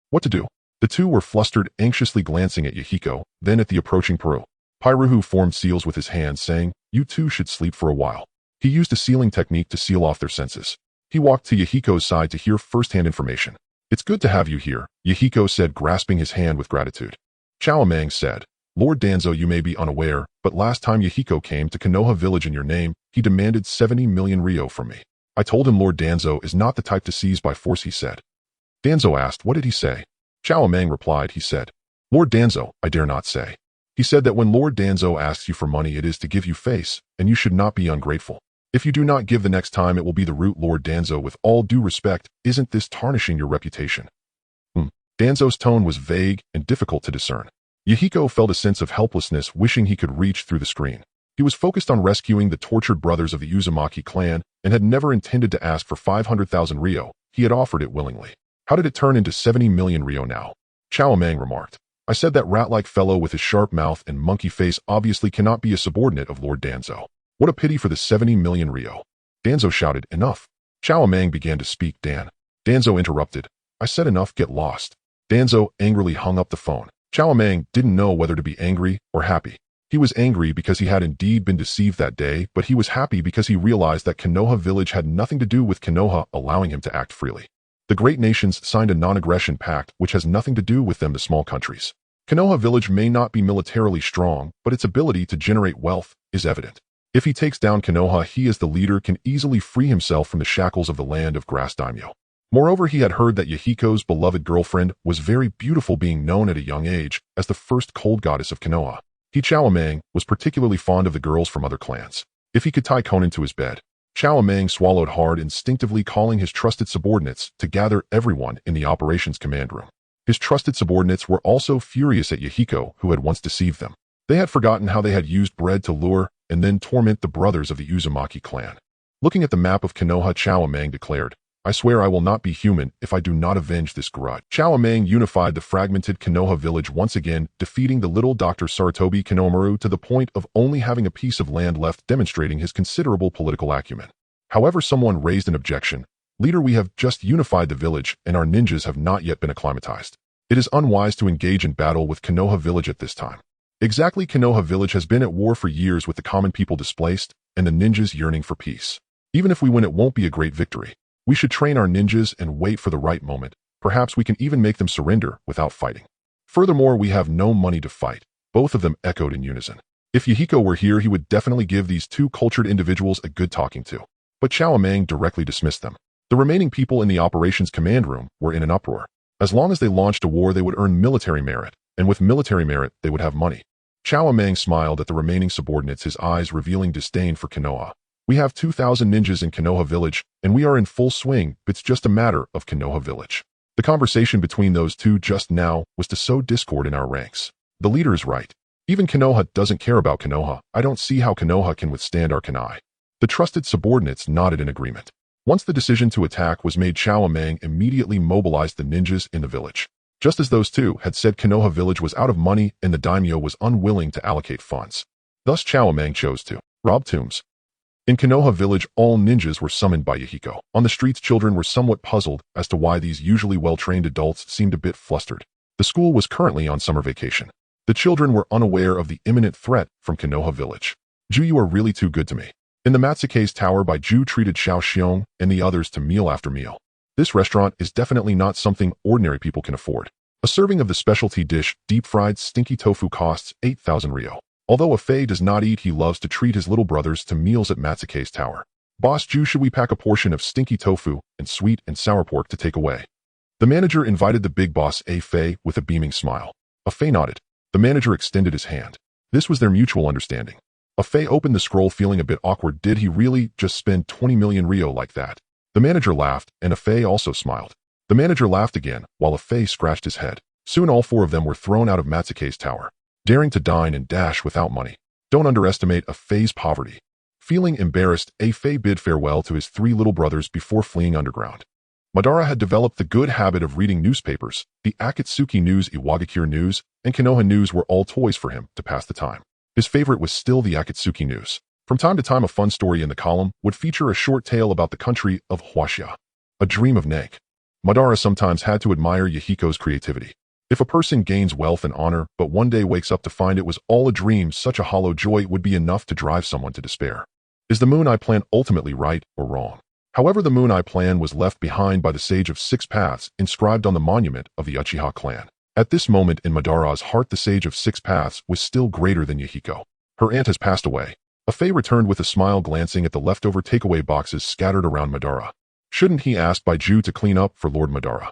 What to do? The two were flustered, anxiously glancing at Yahiko, then at the approaching Peru. Pyruhu formed seals with his hands, saying, "You two should sleep for a while." He used a sealing technique to seal off their senses. He walked to Yahiko's side to hear first-hand information. "It's good to have you here," Yahiko said, grasping his hand with gratitude. Chao Mang said, "Lord Danzo, you may be unaware, but last time Yahiko came to Konoha village in your name, he demanded 70 million ryo from me. I told him Lord Danzo is not the type to seize by force," he said. Danzo asked, "What did he say?" Chao Mang replied, "He said, Lord Danzo, I dare not say. He said that when Lord Danzo asks you for money, it is to give you face, and you should not be ungrateful. If you do not give the next time, it will be the root. Lord Danzo, with all due respect, isn't this tarnishing your reputation?" Danzo's tone was vague and difficult to discern. Yahiko felt a sense of helplessness, wishing he could reach through the screen. He was focused on rescuing the tortured brothers of the Uzumaki clan and had never intended to ask for 500,000 ryo. He had offered it willingly. How did it turn into 70 million ryo now? Chao Mang remarked, "I said that rat-like fellow with his sharp mouth and monkey face obviously cannot be a subordinate of Lord Danzo. What a pity for the 70 million ryo." Danzo shouted, "Enough." Chao Mang began to speak. Danzo interrupted, "I said enough, get lost." Danzo angrily hung up the phone. Chao Mang didn't know whether to be angry or happy. He was angry because he had indeed been deceived that day, but he was happy because he realized that Konoha village had nothing to do with Konoha allowing him to act freely. The great nations signed a non-aggression pact which has nothing to do with them, the small countries. Konoha village may not be militarily strong, but its ability to generate wealth is evident. If he takes down Konoha, he as the leader can easily free himself from the shackles of the land of grass daimyo. Moreover, he had heard that Yahiko's beloved girlfriend was very beautiful, being known at a young age as the first cold goddess of Konoha. He, Chao Mang, was particularly fond of the girls from other clans. If he could tie Konan to his bed. Chao Mang swallowed hard, instinctively calling his trusted subordinates to gather everyone in the operations command room. His trusted subordinates were also furious at Yahiko, who had once deceived them. They had forgotten how they had used bread to lure and then torment the brothers of the Uzumaki clan. Looking at the map of Konoha, Chao Mang declared, "I swear I will not be human if I do not avenge this grudge." Chao Mang unified the fragmented Konoha village once again, defeating the little Dr. Saratobi Konomaru to the point of only having a piece of land left, demonstrating his considerable political acumen. However, someone raised an objection. "Leader, we have just unified the village, and our ninjas have not yet been acclimatized. It is unwise to engage in battle with Konoha village at this time." Exactly, Konoha village has been at war for years with the common people displaced and the ninjas yearning for peace. Even if we win, it won't be a great victory. We should train our ninjas and wait for the right moment. Perhaps we can even make them surrender without fighting. Furthermore, we have no money to fight. Both of them echoed in unison. If Yahiko were here, he would definitely give these two cultured individuals a good talking to. But Chao Mang directly dismissed them. The remaining people in the operations command room were in an uproar. As long as they launched a war, they would earn military merit, and with military merit, they would have money. Chao Mang smiled at the remaining subordinates, his eyes revealing disdain for Konoha. "We have 2,000 ninjas in Konoha village, and we are in full swing. It's just a matter of Konoha village." The conversation between those two just now was to sow discord in our ranks. The leader is right. Even Konoha doesn't care about Konoha. I don't see how Konoha can withstand our kunai. The trusted subordinates nodded in agreement. Once the decision to attack was made, Chao Amang immediately mobilized the ninjas in the village. Just as those two had said, Konoha village was out of money and the daimyo was unwilling to allocate funds. Thus Chao Amang chose to rob tombs. In Konoha village, all ninjas were summoned by Yahiko. On the streets, children were somewhat puzzled as to why these usually well-trained adults seemed a bit flustered. The school was currently on summer vacation. The children were unaware of the imminent threat from Konoha village. Ju, you are really too good to me. In the Matsuke's tower by Ju treated Xiao Xiong and the others to meal after meal. This restaurant is definitely not something ordinary people can afford. A serving of the specialty dish, deep-fried stinky tofu, costs 8,000 ryo. Although Afei does not eat, he loves to treat his little brothers to meals at Matsuke's tower. Boss Ju, should we pack a portion of stinky tofu and sweet and sour pork to take away? The manager invited the big boss Afei with a beaming smile. Afei nodded. The manager extended his hand. This was their mutual understanding. Afei opened the scroll, feeling a bit awkward. Did he really just spend 20 million ryo like that? The manager laughed, and Afei also smiled. The manager laughed again, while Afei scratched his head. Soon all four of them were thrown out of Matsuke's tower, daring to dine and dash without money. Don't underestimate Afei's poverty. Feeling embarrassed, Afei bid farewell to his three little brothers before fleeing underground. Madara had developed the good habit of reading newspapers. The Akatsuki News, Iwagakure News, and Konoha News were all toys for him to pass the time. His favorite was still the Akatsuki News. From time to time, a fun story in the column would feature a short tale about the country of Huaxia, a dream of Nag. Madara sometimes had to admire Yahiko's creativity. If a person gains wealth and honor, but one day wakes up to find it was all a dream, such a hollow joy would be enough to drive someone to despair. Is the Moon Eye plan ultimately right or wrong? However, the Moon Eye plan was left behind by the Sage of Six Paths, inscribed on the monument of the Uchiha clan. At this moment in Madara's heart, the Sage of Six Paths was still greater than Yahiko. Her aunt has passed away. Afei returned with a smile, glancing at the leftover takeaway boxes scattered around Madara. Shouldn't he ask by Ju to clean up for Lord Madara?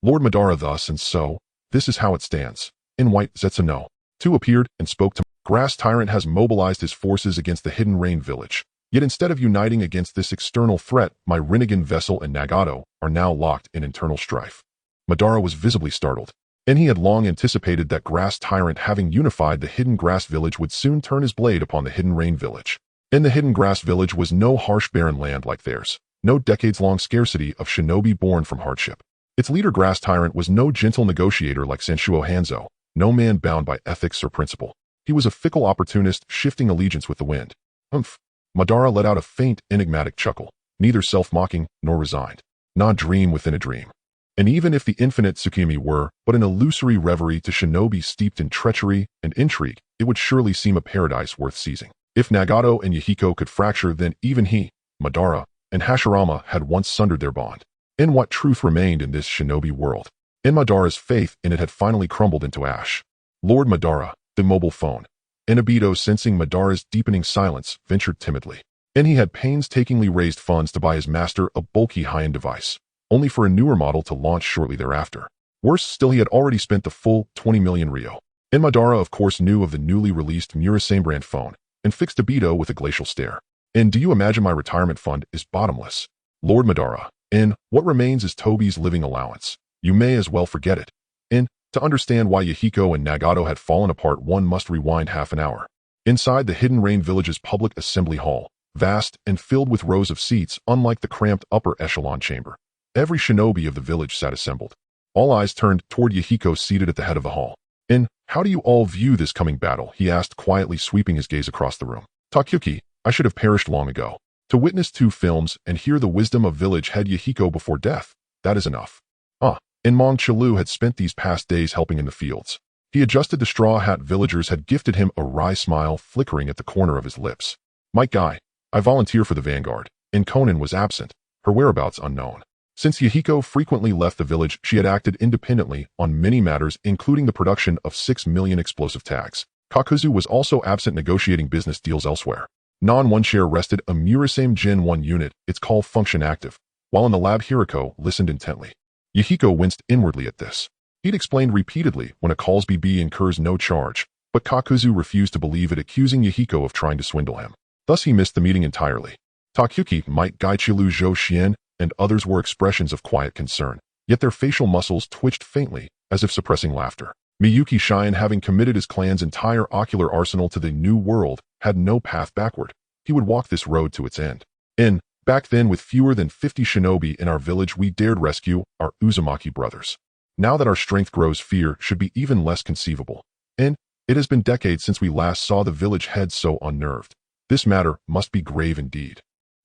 Lord Madara thus, and so, this is how it stands. In white, Zetsuno. Two appeared and spoke to Grass Tyrant has mobilized his forces against the Hidden Rain village. Yet instead of uniting against this external threat, my Rinnegan vessel and Nagato are now locked in internal strife. Madara was visibly startled, and he had long anticipated that Grass Tyrant, having unified the Hidden Grass village, would soon turn his blade upon the Hidden Rain village. In the Hidden Grass village was no harsh barren land like theirs, no decades-long scarcity of shinobi born from hardship. Its leader Grass Tyrant was no gentle negotiator like Sanshuo Hanzo, no man bound by ethics or principle. He was a fickle opportunist, shifting allegiance with the wind. Humph. Madara let out a faint, enigmatic chuckle, neither self-mocking nor resigned. Not dream within a dream. And even if the infinite Tsukimi were but an illusory reverie to shinobi steeped in treachery and intrigue, it would surely seem a paradise worth seizing. If Nagato and Yahiko could fracture, then even he, Madara, and Hashirama had once sundered their bond. And what truth remained in this shinobi world? And Madara's faith in it had finally crumbled into ash. Lord Madara, the mobile phone. Inabito, sensing Madara's deepening silence, ventured timidly. And he had painstakingly raised funds to buy his master a bulky high-end device, only for a newer model to launch shortly thereafter. Worse still, he had already spent the full 20 million ryo. And Madara, of course, knew of the newly released Murasame brand phone, and fixed Ibito with a glacial stare. And do you imagine my retirement fund is bottomless? Lord Madara, and what remains is Tobi's living allowance. You may as well forget it. And to understand why Yahiko and Nagato had fallen apart, one must rewind half an hour. Inside the Hidden Rain village's public assembly hall, vast and filled with rows of seats, unlike the cramped upper echelon chamber, every shinobi of the village sat assembled. All eyes turned toward Yahiko, seated at the head of the hall. And how do you all view this coming battle? He asked, quietly sweeping his gaze across the room. Takeuki, I should have perished long ago. To witness two films and hear the wisdom of village head Yahiko before death, that is enough. And Mong Chilu had spent these past days helping in the fields. He adjusted the straw hat. Villagers had gifted him a wry smile flickering at the corner of his lips. Mike Guy, I volunteer for the vanguard. And Konan was absent, her whereabouts unknown. Since Yahiko frequently left the village, she had acted independently on many matters, including the production of 6 million explosive tags. Kakuzu was also absent, negotiating business deals elsewhere. Non-1 share rested a Murasame Gen 1 unit, its call function active, while in the lab Hiriko listened intently. Yahiko winced inwardly at this. He'd explained repeatedly when a call's BB incurs no charge, but Kakuzu refused to believe it, accusing Yahiko of trying to swindle him. Thus he missed the meeting entirely. Takeuki, Mike Guy, Chilu, Zhou Xian, and others were expressions of quiet concern, yet their facial muscles twitched faintly, as if suppressing laughter. Miyuki Shien, having committed his clan's entire ocular arsenal to the new world, had no path backward. He would walk this road to its end. Back then, with fewer than 50 shinobi in our village, we dared rescue our Uzumaki brothers. Now that our strength grows, fear should be even less conceivable. It has been decades since we last saw the village head so unnerved. This matter must be grave indeed.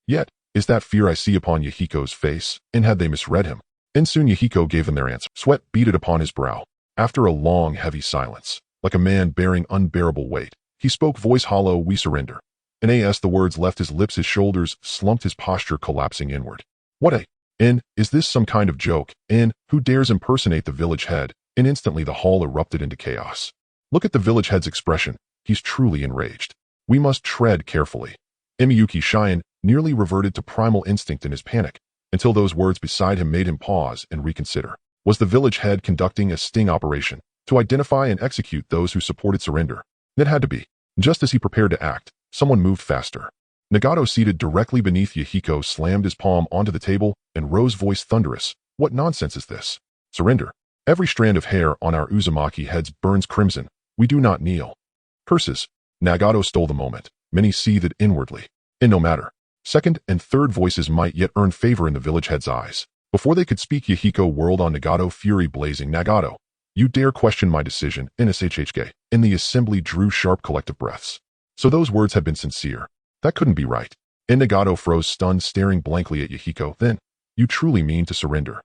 Yet, is that fear I see upon Yahiko's face? Had they misread him? Soon Yahiko gave them their answer. Sweat beaded upon his brow. After a long, heavy silence, like a man bearing unbearable weight, he spoke, voice hollow, "We surrender." As the words left his lips, his shoulders slumped, his posture collapsing inward. What a... is this some kind of joke? Who dares impersonate the village head? Instantly the hall erupted into chaos. Look at the village head's expression. He's truly enraged. We must tread carefully. Miyuki Shien nearly reverted to primal instinct in his panic, until those words beside him made him pause and reconsider. Was the village head conducting a sting operation to identify and execute those who supported surrender? It had to be. Just as he prepared to act, someone moved faster. Nagato, seated directly beneath Yahiko, slammed his palm onto the table and rose, voice thunderous. What nonsense is this? Surrender. Every strand of hair on our Uzumaki heads burns crimson. We do not kneel. Curses. Nagato stole the moment. Many seethed inwardly. No matter. Second and third voices might yet earn favor in the village head's eyes. Before they could speak, Yahiko whirled on Nagato, fury blazing. Nagato, you dare question my decision? NSHHK. The assembly drew sharp collective breaths. So those words had been sincere. That couldn't be right. Nagato froze, stunned, staring blankly at Yahiko. Then, you truly mean to surrender?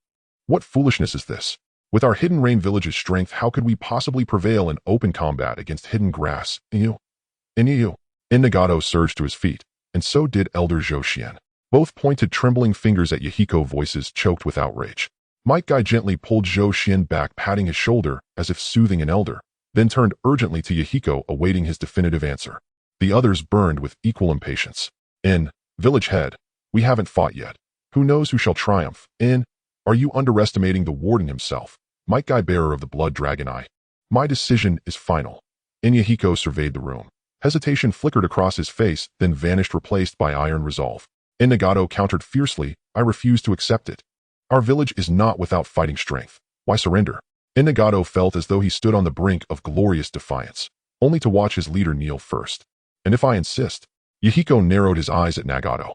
What foolishness is this? With our Hidden Rain village's strength, how could we possibly prevail in open combat against hidden grass? Nagato surged to his feet, and so did Elder Zhou Xian. Both pointed trembling fingers at Yahiko, voices choked with outrage. Might Guy gently pulled Zhou Xian back, patting his shoulder as if soothing an elder, then turned urgently to Yahiko, awaiting his definitive answer. The others burned with equal impatience. Village head, we haven't fought yet. Who knows who shall triumph? Are you underestimating the warden himself? Might Guy, bearer of the blood dragon eye? My decision is final. Yahiko surveyed the room. Hesitation flickered across his face, then vanished, replaced by iron resolve. Nagato countered fiercely, I refuse to accept it. Our village is not without fighting strength. Why surrender? Nagato felt as though he stood on the brink of glorious defiance, only to watch his leader kneel first. And if I insist? Yahiko narrowed his eyes at Nagato.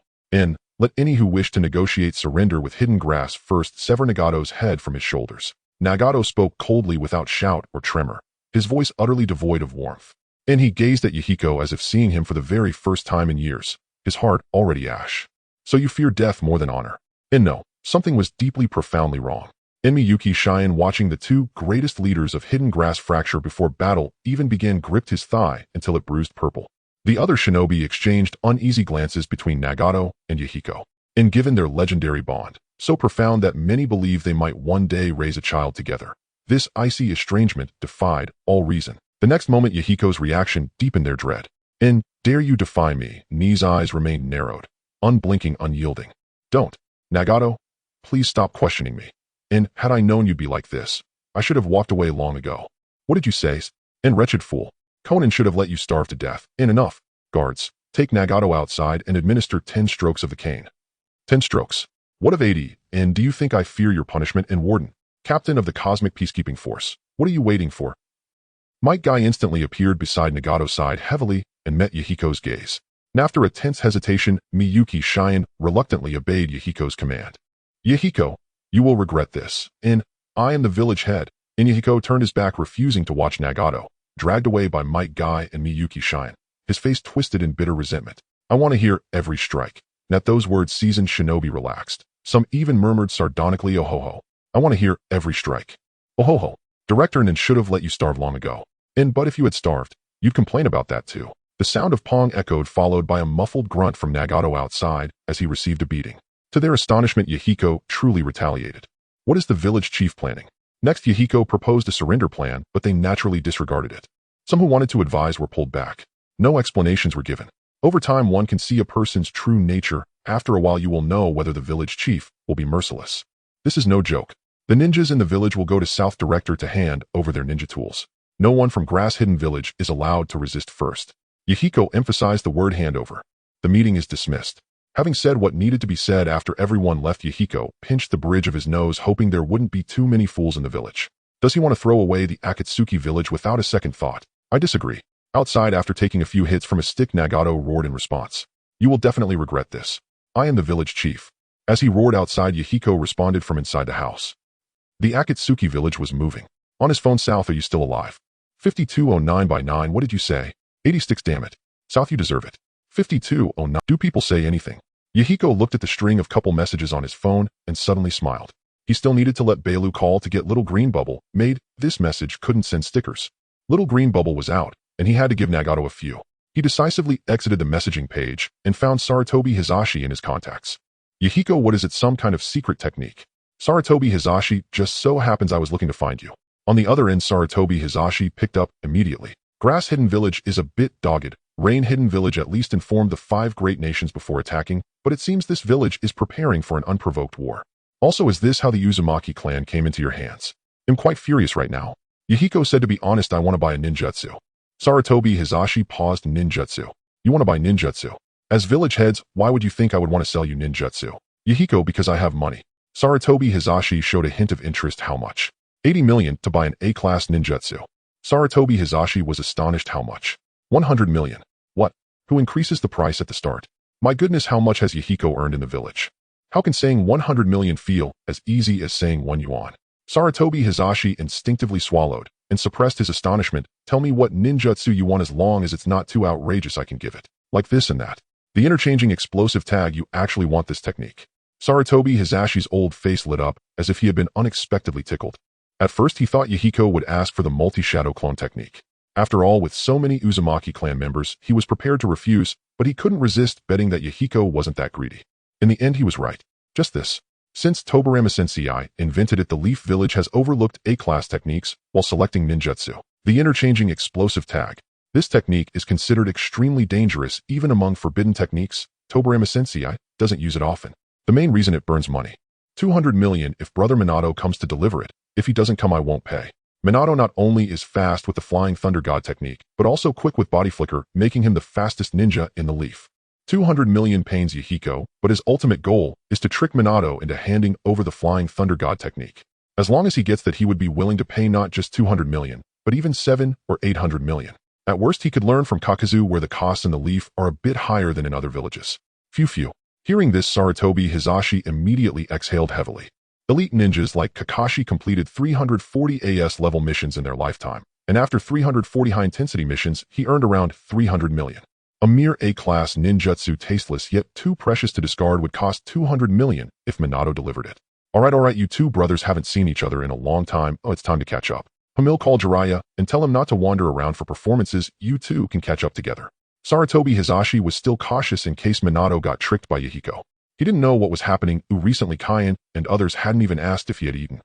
Let any who wish to negotiate surrender with hidden grass first sever Nagato's head from his shoulders. Nagato spoke coldly, without shout or tremor, his voice utterly devoid of warmth. He gazed at Yahiko as if seeing him for the very first time in years, his heart already ash. So you fear death more than honor? No, something was deeply, profoundly wrong. Miyuki Shien, watching the two greatest leaders of hidden grass fracture before battle even began, gripped his thigh until it bruised purple. The other shinobi exchanged uneasy glances between Nagato and Yahiko. Given their legendary bond, so profound that many believed they might one day raise a child together, this icy estrangement defied all reason. The next moment, Yahiko's reaction deepened their dread. Dare you defy me? Ni's eyes remained narrowed, unblinking, unyielding. Don't. Nagato, please stop questioning me. Had I known you'd be like this, I should have walked away long ago. What did you say? Wretched fool. Konan should have let you starve to death. Enough. Guards, take Nagato outside and administer 10 strokes of the cane. 10 strokes. What of 80? Do you think I fear your punishment? Warden, captain of the cosmic peacekeeping force, what are you waiting for? Might Guy instantly appeared beside Nagato's side heavily and met Yahiko's gaze. After a tense hesitation, Miyuki Shien reluctantly obeyed Yahiko's command. Yahiko, you will regret this. I am the village head. Yahiko turned his back, refusing to watch Nagato, dragged away by Might Guy and Miyuki Shien, his face twisted in bitter resentment. I want to hear every strike. At those words, seasoned shinobi relaxed. Some even murmured sardonically, oh ho ho. I want to hear every strike. Oh ho ho. Director Nen should have let you starve long ago. But if you had starved, you'd complain about that too. The sound of Pong echoed, followed by a muffled grunt from Nagato outside as he received a beating. To their astonishment, Yahiko truly retaliated. What is the village chief planning? Next, Yahiko proposed a surrender plan, but they naturally disregarded it. Some who wanted to advise were pulled back. No explanations were given. Over time, one can see a person's true nature. After a while, you will know whether the village chief will be merciless. This is no joke. The ninjas in the village will go to South Director to hand over their ninja tools. No one from Grass Hidden Village is allowed to resist first. Yahiko emphasized the word handover. The meeting is dismissed. Having said what needed to be said after everyone left, Yahiko pinched the bridge of his nose, hoping there wouldn't be too many fools in the village. Does he want to throw away the Akatsuki village without a second thought? I disagree. Outside, after taking a few hits from a stick, Nagato roared in response. You will definitely regret this. I am the village chief. As he roared outside, Yahiko responded from inside the house. The Akatsuki village was moving. On his phone, South, are you still alive? 5209 by 9, what did you say? 86, damn it. South, you deserve it. 5209, do people say anything? Yahiko looked at the string of couple messages on his phone and suddenly smiled. He still needed to let Bailu call to get Little Green Bubble made. This message couldn't send stickers. Little Green Bubble was out, and he had to give Nagato a few. He decisively exited the messaging page and found Saratobi Hizashi in his contacts. Yahiko, what is it, some kind of secret technique? Saratobi Hizashi, just so happens I was looking to find you. On the other end, Saratobi Hizashi picked up immediately. Grass Hidden Village is a bit dogged. Rain Hidden Village at least informed the 5 great nations before attacking, but it seems this village is preparing for an unprovoked war. Also, is this how the Uzumaki clan came into your hands? I'm quite furious right now. Yahiko said, to be honest, I want to buy a ninjutsu. Saratobi Hizashi paused. Ninjutsu. You want to buy ninjutsu? As village heads, why would you think I would want to sell you ninjutsu? Yahiko, because I have money. Saratobi Hizashi showed a hint of interest. How much? 80 million to buy an A-class ninjutsu. Saratobi Hizashi was astonished. How much? 100 million. What? Who increases the price at the start? My goodness, how much has Yahiko earned in the village? How can saying 100 million feel as easy as saying 1 yuan? Saratobi Hizashi instinctively swallowed and suppressed his astonishment. Tell me what ninjutsu you want, as long as it's not too outrageous I can give it. Like this and that. The interchanging explosive tag, you actually want this technique. Saratobi Hizashi's old face lit up as if he had been unexpectedly tickled. At first he thought Yahiko would ask for the multi-shadow clone technique. After all, with so many Uzumaki clan members, he was prepared to refuse, but he couldn't resist betting that Yahiko wasn't that greedy. In the end, he was right. Just this. Since Tobarama Sensei invented it, the Leaf Village has overlooked A-class techniques while selecting ninjutsu. The interchanging explosive tag. This technique is considered extremely dangerous even among forbidden techniques. Tobarama Sensei doesn't use it often. The main reason, it burns money. 200 million if brother Minato comes to deliver it. If he doesn't come, I won't pay. Minato not only is fast with the Flying Thunder God technique, but also quick with body flicker, making him the fastest ninja in the Leaf. 200 million pains Yahiko, but his ultimate goal is to trick Minato into handing over the Flying Thunder God technique. As long as he gets that, he would be willing to pay not just 200 million, but even 7 or 800 million. At worst, he could learn from Kakuzu, where the costs in the Leaf are a bit higher than in other villages. Phew. Hearing this, Saratobi Hizashi immediately exhaled heavily. Elite ninjas like Kakashi completed 340 AS level missions in their lifetime, and after 340 high-intensity missions, he earned around 300 million. A mere A-class ninjutsu, tasteless yet too precious to discard, would cost 200 million if Minato delivered it. Alright, you two brothers haven't seen each other in a long time. It's time to catch up. Hamil, call Jiraiya and tell him not to wander around for performances. You two can catch up together. Saratobi Hizashi was still cautious in case Minato got tricked by Yahiko. He didn't know what was happening. Recently Kaien and others hadn't even asked if he had eaten.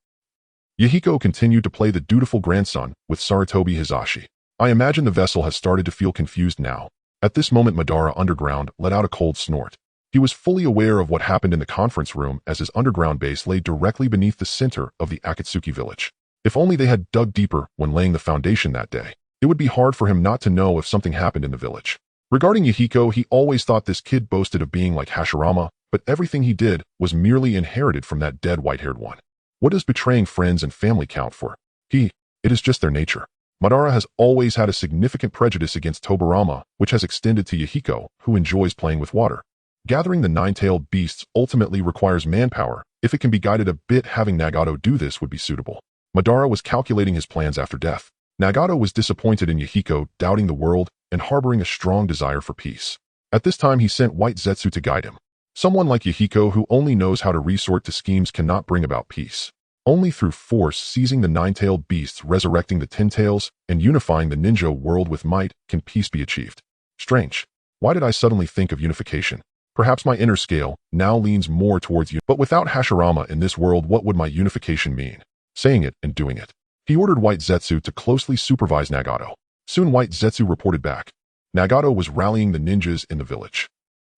Yahiko continued to play the dutiful grandson with Saratobi Hizashi. I imagine the vessel has started to feel confused now. At this moment, Madara Underground let out a cold snort. He was fully aware of what happened in the conference room, as his underground base lay directly beneath the center of the Akatsuki village. If only they had dug deeper when laying the foundation that day. It would be hard for him not to know if something happened in the village. Regarding Yahiko, he always thought this kid boasted of being like Hashirama, but everything he did was merely inherited from that dead white-haired one. What does betraying friends and family count for? It is just their nature. Madara has always had a significant prejudice against Tobarama, which has extended to Yahiko, who enjoys playing with water. Gathering the 9-tailed beasts ultimately requires manpower. If it can be guided a bit, having Nagato do this would be suitable. Madara was calculating his plans after death. Nagato was disappointed in Yahiko, doubting the world and harboring a strong desire for peace. At this time, he sent White Zetsu to guide him. Someone like Yahiko, who only knows how to resort to schemes, cannot bring about peace. Only through force, seizing the 9-tailed beasts, resurrecting the 10 tails, and unifying the ninja world with might, can peace be achieved. Strange. Why did I suddenly think of unification? Perhaps my inner scale now leans more towards you. But without Hashirama in this world, what would my unification mean? Saying it and doing it. He ordered White Zetsu to closely supervise Nagato. Soon White Zetsu reported back. Nagato was rallying the ninjas in the village.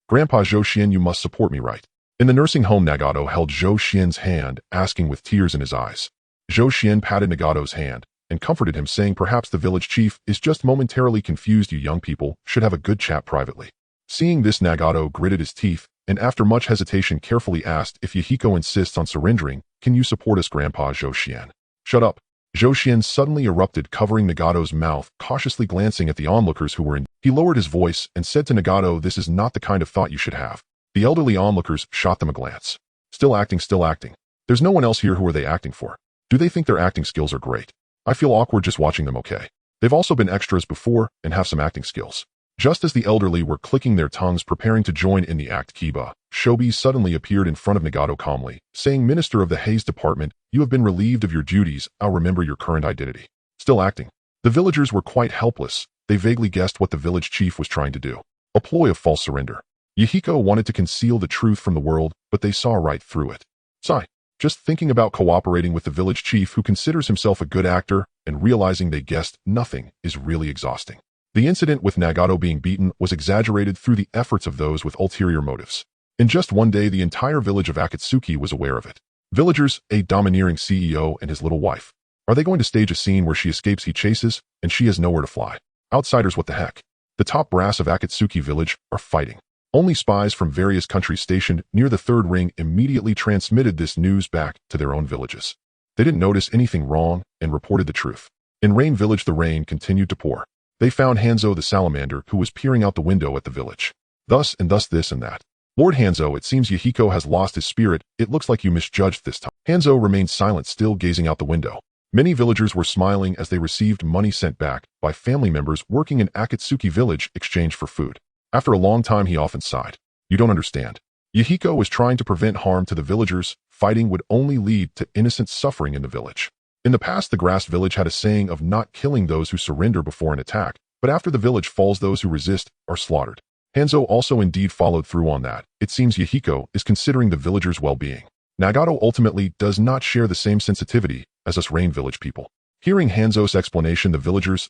Grandpa Zhou Xian, you must support me, right? In the nursing home, Nagato held Zhou Xian's hand, asking with tears in his eyes. Zhou Xian patted Nagato's hand and comforted him, saying, perhaps the village chief is just momentarily confused. You young people should have a good chat privately. Seeing this, Nagato gritted his teeth and after much hesitation carefully asked, if Yahiko insists on surrendering, can you support us, Grandpa Zhou Xian? Shut up. Zhoxian suddenly erupted, covering Nagato's mouth, cautiously glancing at the onlookers who were in. He lowered his voice and said to Nagato, "This is not the kind of thought you should have." The elderly onlookers shot them a glance. Still acting, still acting. There's no one else here. Who are they acting for? Do they think their acting skills are great? I feel awkward just watching them. Okay. They've also been extras before and have some acting skills. Just as the elderly were clicking their tongues preparing to join in the act, Kiba Shobi suddenly appeared in front of Nagato calmly, saying, "Minister of the Haze Department, you have been relieved of your duties. I'll remember your current identity." Still acting. The villagers were quite helpless. They vaguely guessed what the village chief was trying to do. A ploy of false surrender. Yahiko wanted to conceal the truth from the world, but they saw right through it. Sigh. Just thinking about cooperating with the village chief who considers himself a good actor and realizing they guessed nothing is really exhausting. The incident with Nagato being beaten was exaggerated through the efforts of those with ulterior motives. In just one day, the entire village of Akatsuki was aware of it. Villagers, a domineering CEO and his little wife. Are they going to stage a scene where she escapes, he chases, and she has nowhere to fly? Outsiders, what the heck? The top brass of Akatsuki village are fighting. Only spies from various countries stationed near the third ring immediately transmitted this news back to their own villages. They didn't notice anything wrong and reported the truth. In Rain Village, the rain continued to pour. They found Hanzo the salamander, who was peering out the window at the village. Thus and thus, this and that. "Lord Hanzo, it seems Yahiko has lost his spirit. It looks like you misjudged this time." Hanzo remained silent, still gazing out the window. Many villagers were smiling as they received money sent back by family members working in Akatsuki village exchanged for food. After a long time, he often sighed. "You don't understand. Yahiko was trying to prevent harm to the villagers. Fighting would only lead to innocent suffering in the village. In the past, the grass village had a saying of not killing those who surrender before an attack, but after the village falls, those who resist are slaughtered." Hanzo also indeed followed through on that. It seems Yahiko is considering the villagers' well-being. Nagato ultimately does not share the same sensitivity as us Rain Village people. Hearing Hanzo's explanation, the villagers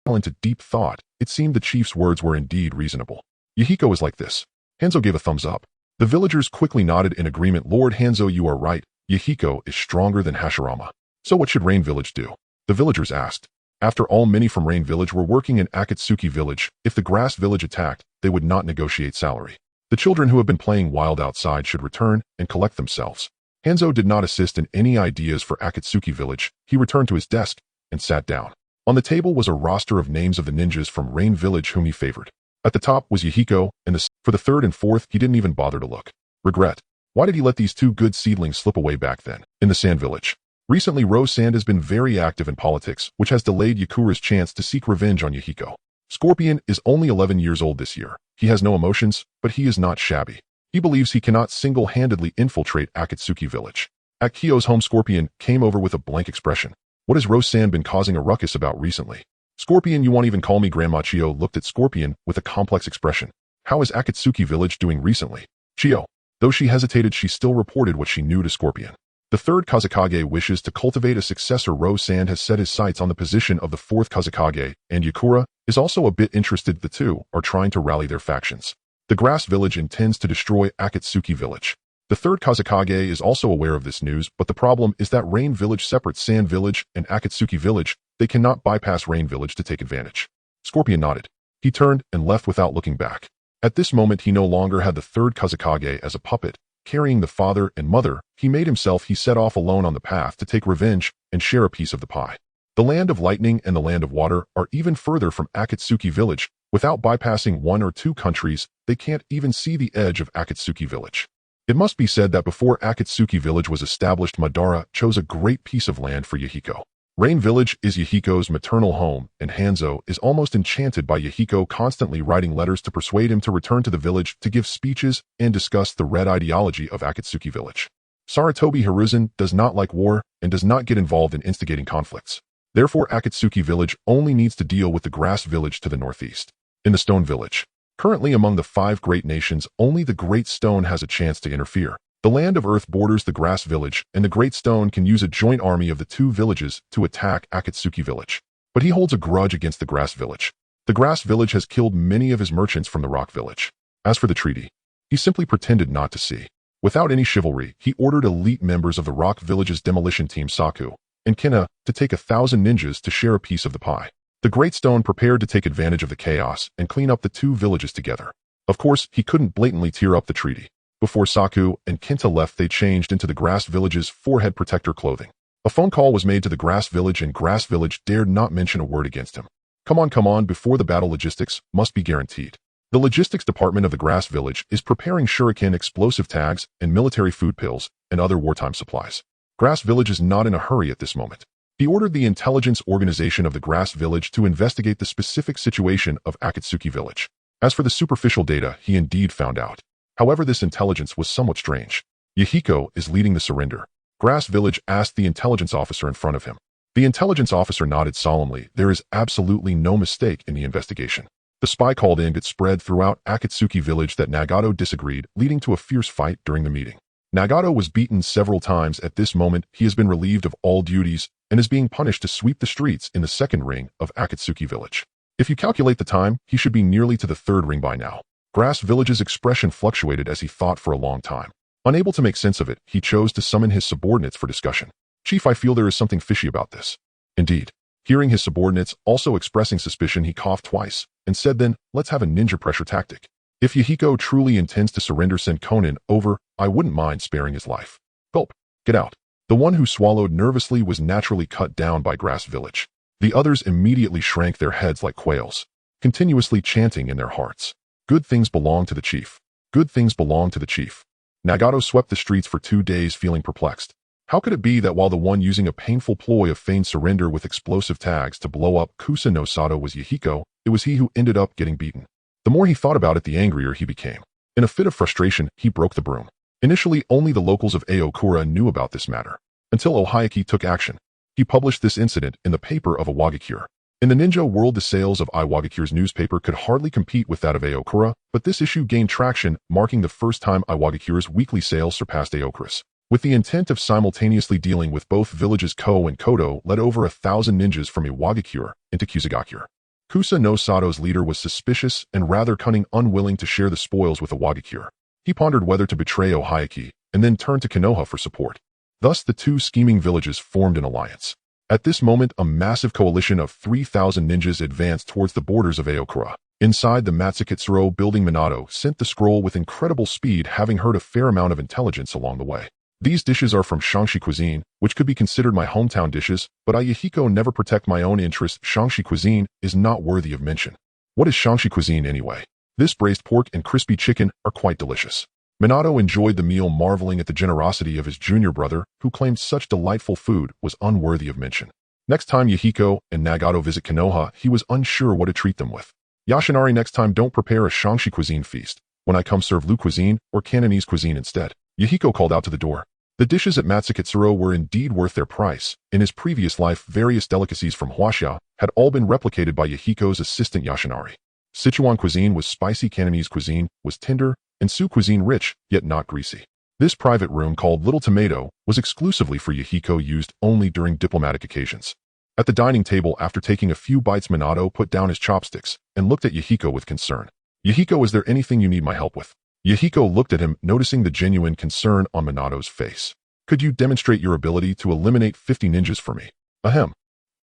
fell into deep thought. It seemed the chief's words were indeed reasonable. Yahiko is like this. Hanzo gave a thumbs up. The villagers quickly nodded in agreement. "Lord Hanzo, you are right. Yahiko is stronger than Hashirama." "So what should Rain Village do?" the villagers asked. After all, many from Rain Village were working in Akatsuki village. If the grass village attacked, they would not negotiate salary. The children who have been playing wild outside should return and collect themselves. Hanzo did not assist in any ideas for Akatsuki village. He returned to his desk and sat down. On the table was a roster of names of the ninjas from Rain Village whom he favored. At the top was Yahiko, and for the third and fourth, he didn't even bother to look. Regret. Why did he let these two good seedlings slip away back then? In the Sand Village. Recently, Rose Sand has been very active in politics, which has delayed Yakura's chance to seek revenge on Yahiko. Scorpion is only 11 years old this year. He has no emotions, but he is not shabby. He believes he cannot single-handedly infiltrate Akatsuki village. At Kyo's home, Scorpion came over with a blank expression. What has Rose Sand been causing a ruckus about recently? "Scorpion, you won't even call me Grandma." Chio looked at Scorpion with a complex expression. "How is Akatsuki village doing recently?" Chio. Though she hesitated, she still reported what she knew to Scorpion. The third Kazekage wishes to cultivate a successor. Rose Sand has set his sights on the position of the fourth Kazekage, and Yakura is also a bit interested. The two are trying to rally their factions. The Grass Village intends to destroy Akatsuki village. The third Kazekage is also aware of this news, but the problem is that Rain Village separates Sand Village and Akatsuki village. They cannot bypass Rain Village to take advantage. Scorpion nodded. He turned and left without looking back. At this moment, he no longer had the third Kazekage as a puppet. Carrying the father and mother, he set off alone on the path to take revenge and share a piece of the pie. The Land of Lightning and the Land of Water are even further from Akatsuki village. Without bypassing one or two countries, they can't even see the edge of Akatsuki village. It must be said that before Akatsuki village was established, Madara chose a great piece of land for Yahiko. Rain Village is Yahiko's maternal home, and Hanzo is almost enchanted by Yahiko constantly writing letters to persuade him to return to the village to give speeches and discuss the red ideology of Akatsuki village. Saratobi Hiruzen does not like war and does not get involved in instigating conflicts. Therefore, Akatsuki village only needs to deal with the Grass Village to the northeast. In the Stone Village. Currently among the 5 great nations, only the Great Stone has a chance to interfere. The Land of Earth borders the Grass Village, and the Great Stone can use a joint army of the 2 villages to attack Akatsuki village. But he holds a grudge against the Grass Village. The Grass Village has killed many of his merchants from the Rock Village. As for the treaty, he simply pretended not to see. Without any chivalry, he ordered elite members of the Rock Village's demolition team, Saku and Kina, to take 1,000 ninjas to share a piece of the pie. The Great Stone prepared to take advantage of the chaos and clean up the 2 villages together. Of course, he couldn't blatantly tear up the treaty. Before Saku and Kinta left, they changed into the Grass Village's forehead protector clothing. A phone call was made to the Grass Village, and Grass Village dared not mention a word against him. Come on, before the battle, logistics must be guaranteed. The logistics department of the Grass Village is preparing shuriken explosive tags and military food pills and other wartime supplies. Grass Village is not in a hurry at this moment. He ordered the intelligence organization of the Grass Village to investigate the specific situation of Akatsuki Village. As for the superficial data, he indeed found out. However, this intelligence was somewhat strange. Yahiko is leading the surrender. Grass Village asked the intelligence officer in front of him. The intelligence officer nodded solemnly. There is absolutely no mistake in the investigation. The spy called in it spread throughout Akatsuki Village that Nagato disagreed, leading to a fierce fight during the meeting. Nagato was beaten several times. At this moment, he has been relieved of all duties and is being punished to sweep the streets in the second ring of Akatsuki Village. If you calculate the time, he should be nearly to the third ring by now. Grass Village's expression fluctuated as he thought for a long time. Unable to make sense of it, he chose to summon his subordinates for discussion. Chief, I feel there is something fishy about this. Indeed. Hearing his subordinates also expressing suspicion, he coughed twice and said, then, let's have a ninja pressure tactic. If Yahiko truly intends to surrender, send Konan over. I wouldn't mind sparing his life. Gulp. Get out. The one who swallowed nervously was naturally cut down by Grass Village. The others immediately shrank their heads like quails, continuously chanting in their hearts. Good things belong to the chief. Good things belong to the chief. Nagato swept the streets for 2 days feeling perplexed. How could it be that while the one using a painful ploy of feigned surrender with explosive tags to blow up Kusa no Sato was Yahiko, it was he who ended up getting beaten. The more he thought about it, the angrier he became. In a fit of frustration, he broke the broom. Initially, only the locals of Aokura knew about this matter, until Ohayaki took action. He published this incident in the paper of Iwagakure. In the ninja world, the sales of Iwagakure's newspaper could hardly compete with that of Aokura, but this issue gained traction, marking the first time Iwagakure's weekly sales surpassed Aokura's. With the intent of simultaneously dealing with both villages, Ko and Kodo led over 1,000 ninjas from Iwagakure into Kusagakure. Kusa no Sato's leader was suspicious and rather cunning, unwilling to share the spoils with Iwagakure. He pondered whether to betray Ohayaki and then turn to Konoha for support. Thus, the two scheming villages formed an alliance. At this moment, a massive coalition of 3,000 ninjas advanced towards the borders of Aokura. Inside the Matsukitsuro building, Minato sent the scroll with incredible speed, having heard a fair amount of intelligence along the way. These dishes are from Shangshi cuisine, which could be considered my hometown dishes, but I, Yahiko, never protect my own interests. Shangshi cuisine is not worthy of mention. What is Shangshi cuisine anyway? This braised pork and crispy chicken are quite delicious. Minato enjoyed the meal, marveling at the generosity of his junior brother, who claimed such delightful food was unworthy of mention. Next time Yahiko and Nagato visit Konoha, he was unsure what to treat them with. Yashinari, next time don't prepare a Shangshi cuisine feast. When I come, serve Lu cuisine or Cantonese cuisine instead. Yahiko called out to the door. The dishes at Matsukitsuro were indeed worth their price. In his previous life, various delicacies from Huaxia had all been replicated by Yahiko's assistant Yashinari. Sichuan cuisine was spicy, Cantonese cuisine was tender, and Sioux cuisine rich, yet not greasy. This private room, called Little Tomato, was exclusively for Yahiko, used only during diplomatic occasions. At the dining table, after taking a few bites, Minato put down his chopsticks and looked at Yahiko with concern. Yahiko, is there anything you need my help with? Yahiko looked at him, noticing the genuine concern on Minato's face. Could you demonstrate your ability to eliminate 50 ninjas for me? Ahem.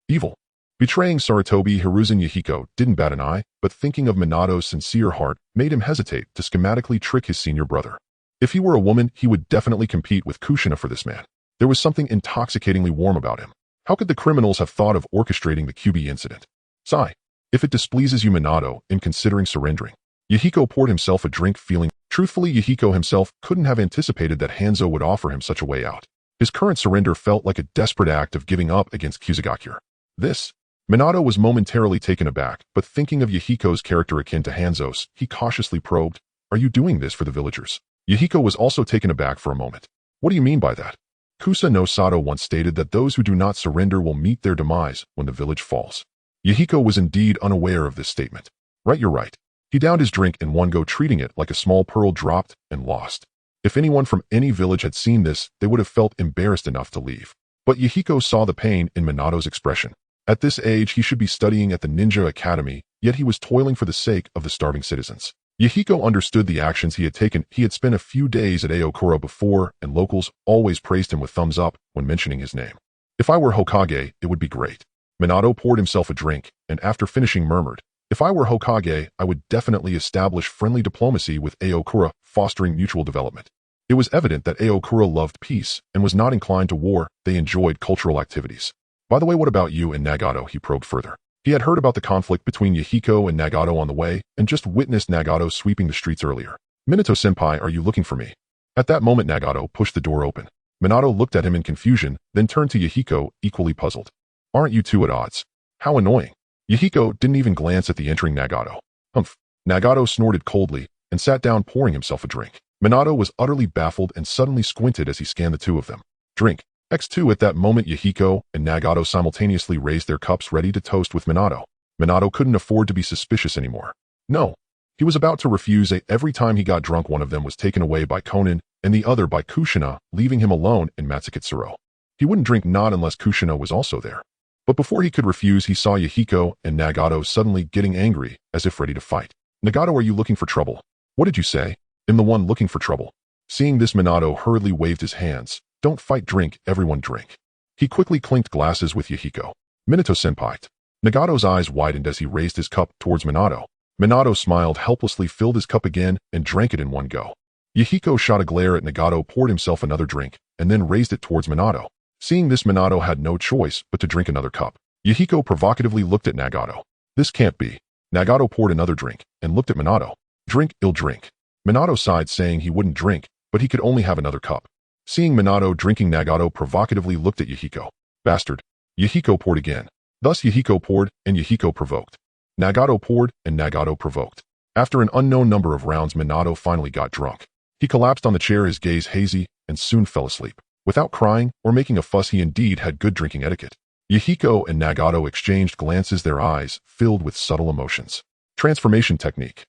Evil. Betraying Sarutobi Hiruzen, Yahiko didn't bat an eye, but thinking of Minato's sincere heart made him hesitate to schematically trick his senior brother. If he were a woman, he would definitely compete with Kushina for this man. There was something intoxicatingly warm about him. How could the criminals have thought of orchestrating the QB incident? Sigh. If it displeases you, Minato, in considering surrendering. Yahiko poured himself a drink, feeling. Truthfully, Yahiko himself couldn't have anticipated that Hanzo would offer him such a way out. His current surrender felt like a desperate act of giving up against Kusagakure. This. Minato was momentarily taken aback, but thinking of Yahiko's character akin to Hanzo's, he cautiously probed, are you doing this for the villagers? Yahiko was also taken aback for a moment. What do you mean by that? Kusa no Sato once stated that those who do not surrender will meet their demise when the village falls. Yahiko was indeed unaware of this statement. Right, you're right. He downed his drink in one go, treating it like a small pearl dropped and lost. If anyone from any village had seen this, they would have felt embarrassed enough to leave. But Yahiko saw the pain in Minato's expression. At this age, he should be studying at the Ninja Academy, yet he was toiling for the sake of the starving citizens. Yahiko understood the actions he had taken. He had spent a few days at Aokura before, and locals always praised him with thumbs up when mentioning his name. If I were Hokage, it would be great. Minato poured himself a drink, and after finishing murmured, if I were Hokage, I would definitely establish friendly diplomacy with Aokura, fostering mutual development. It was evident that Aokura loved peace and was not inclined to war. They enjoyed cultural activities. By the way, what about you and Nagato? He probed further. He had heard about the conflict between Yahiko and Nagato on the way and just witnessed Nagato sweeping the streets earlier. Minato-senpai, are you looking for me? At that moment, Nagato pushed the door open. Minato looked at him in confusion, then turned to Yahiko, equally puzzled. Aren't you two at odds? How annoying. Yahiko didn't even glance at the entering Nagato. Humph. Nagato snorted coldly and sat down, pouring himself a drink. Minato was utterly baffled and suddenly squinted as he scanned the two of them. Drink. X2. At that moment, Yahiko and Nagato simultaneously raised their cups ready to toast with Minato. Minato couldn't afford to be suspicious anymore. No. He was about to refuse. Every time he got drunk, one of them was taken away by Konan and the other by Kushina, leaving him alone in Matsukitsuro. He wouldn't drink not unless Kushina was also there. But before he could refuse, he saw Yahiko and Nagato suddenly getting angry, as if ready to fight. Nagato, are you looking for trouble? What did you say? I'm the one looking for trouble. Seeing this, Minato hurriedly waved his hands. Don't fight, drink, everyone drink. He quickly clinked glasses with Yahiko. Minato-senpai. Nagato's eyes widened as he raised his cup towards Minato. Minato smiled helplessly, filled his cup again, and drank it in one go. Yahiko shot a glare at Nagato, poured himself another drink, and then raised it towards Minato. Seeing this, Minato had no choice but to drink another cup. Yahiko provocatively looked at Nagato. This can't be. Nagato poured another drink and looked at Minato. Drink, ill drink. Minato sighed, saying he wouldn't drink, but he could only have another cup. Seeing Minato drinking, Nagato provocatively looked at Yahiko. Bastard. Yahiko poured again. Thus Yahiko poured, and Yahiko provoked. Nagato poured, and Nagato provoked. After an unknown number of rounds, Minato finally got drunk. He collapsed on the chair, his gaze hazy, and soon fell asleep. Without crying or making a fuss, he indeed had good drinking etiquette. Yahiko and Nagato exchanged glances, their eyes filled with subtle emotions. Transformation technique.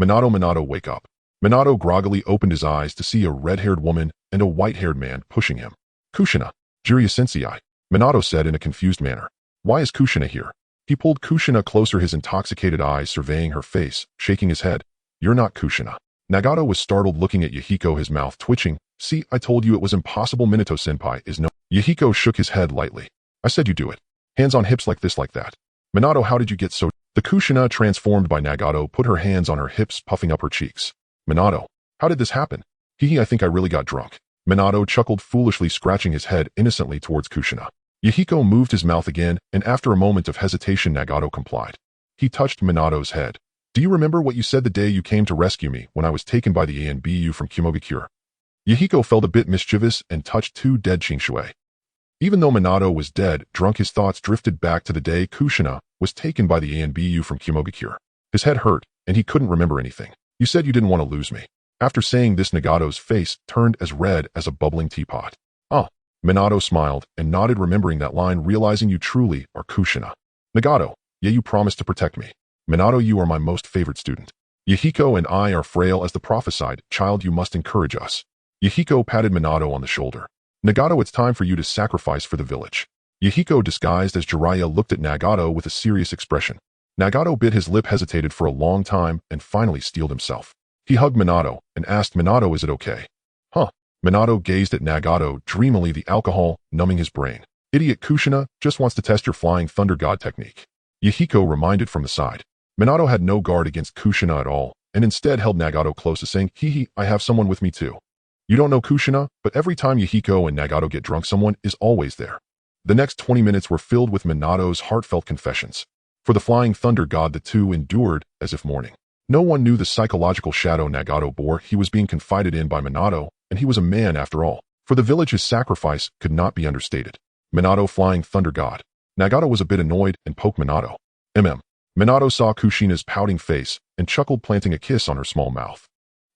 Minato, wake up. Minato groggily opened his eyes to see a red-haired woman and a white-haired man pushing him. Kushina. Jiraiya-sensei. Minato said in a confused manner. Why is Kushina here? He pulled Kushina closer, his intoxicated eyes surveying her face, shaking his head. You're not Kushina. Nagato was startled, looking at Yahiko, his mouth twitching. See, I told you it was impossible. Minato-senpai is no... Yahiko shook his head lightly. I said you do it. Hands on hips like this, like that. Minato, how did you get so... The Kushina, transformed by Nagato, put her hands on her hips, puffing up her cheeks. Minato, how did this happen? I think I really got drunk. Minato chuckled foolishly, scratching his head innocently towards Kushina. Yahiko moved his mouth again, and after a moment of hesitation, Nagato complied. He touched Minato's head. Do you remember what you said the day you came to rescue me when I was taken by the ANBU from Ame-Gakure? Yahiko felt a bit mischievous and touched two dead Chingshui. Even though Minato was dead, drunk, his thoughts drifted back to the day Kushina was taken by the ANBU from Ame-Gakure. His head hurt, and he couldn't remember anything. You said you didn't want to lose me. After saying this, Nagato's face turned as red as a bubbling teapot. Oh. Minato smiled and nodded, remembering that line, realizing you truly are Kushina. Nagato, yeah, you promised to protect me. Minato, you are my most favorite student. Yahiko and I are frail as the prophesied. Child, you must encourage us. Yahiko patted Minato on the shoulder. Nagato, it's time for you to sacrifice for the village. Yahiko, disguised as Jiraiya, looked at Nagato with a serious expression. Nagato bit his lip, hesitated for a long time, and finally steeled himself. He hugged Minato and asked Minato, is it okay? Huh. Minato gazed at Nagato dreamily, the alcohol numbing his brain. Idiot, Kushina just wants to test your flying thunder god technique. Yahiko reminded from the side. Minato had no guard against Kushina at all, and instead held Nagato close, saying, I have someone with me too. You don't know Kushina, but every time Yahiko and Nagato get drunk, someone is always there. The next 20 minutes were filled with Minato's heartfelt confessions. For the flying thunder god, the two endured as if mourning. No one knew the psychological shadow Nagato bore. He was being confided in by Minato, and he was a man after all. For the village, his sacrifice could not be understated. Minato, flying thunder god. Nagato was a bit annoyed and poked Minato. Minato saw Kushina's pouting face and chuckled, planting a kiss on her small mouth.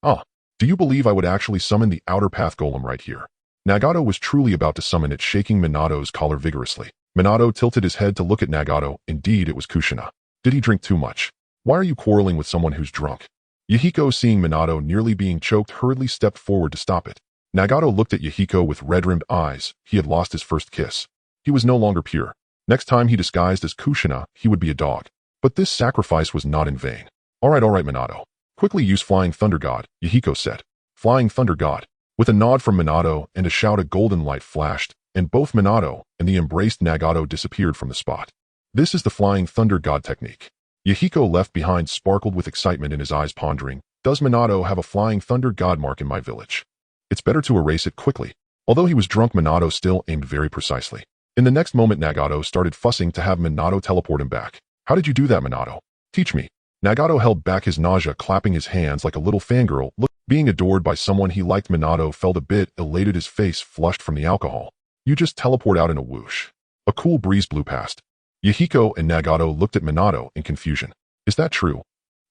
Ah, do you believe I would actually summon the outer path golem right here? Nagato was truly about to summon it, shaking Minato's collar vigorously. Minato tilted his head to look at Nagato. Indeed, it was Kushina. Did he drink too much? Why are you quarreling with someone who's drunk? Yahiko, seeing Minato nearly being choked, hurriedly stepped forward to stop it. Nagato looked at Yahiko with red-rimmed eyes. He had lost his first kiss. He was no longer pure. Next time he disguised as Kushina, he would be a dog. But this sacrifice was not in vain. All right, Minato. Quickly use Flying Thunder God, Yahiko said. Flying Thunder God. With a nod from Minato and a shout, a golden light flashed, and both Minato and the embraced Nagato disappeared from the spot. This is the Flying Thunder God technique. Yahiko, left behind, sparkled with excitement in his eyes, pondering, does Minato have a Flying Thunder God mark in my village? It's better to erase it quickly. Although he was drunk, Minato still aimed very precisely. In the next moment, Nagato started fussing to have Minato teleport him back. How did you do that, Minato? Teach me. Nagato held back his nausea, clapping his hands like a little fangirl. Being adored by someone he liked, Minato felt a bit elated, his face flushed from the alcohol. You just teleport out in a whoosh. A cool breeze blew past. Yahiko and Nagato looked at Minato in confusion. Is that true?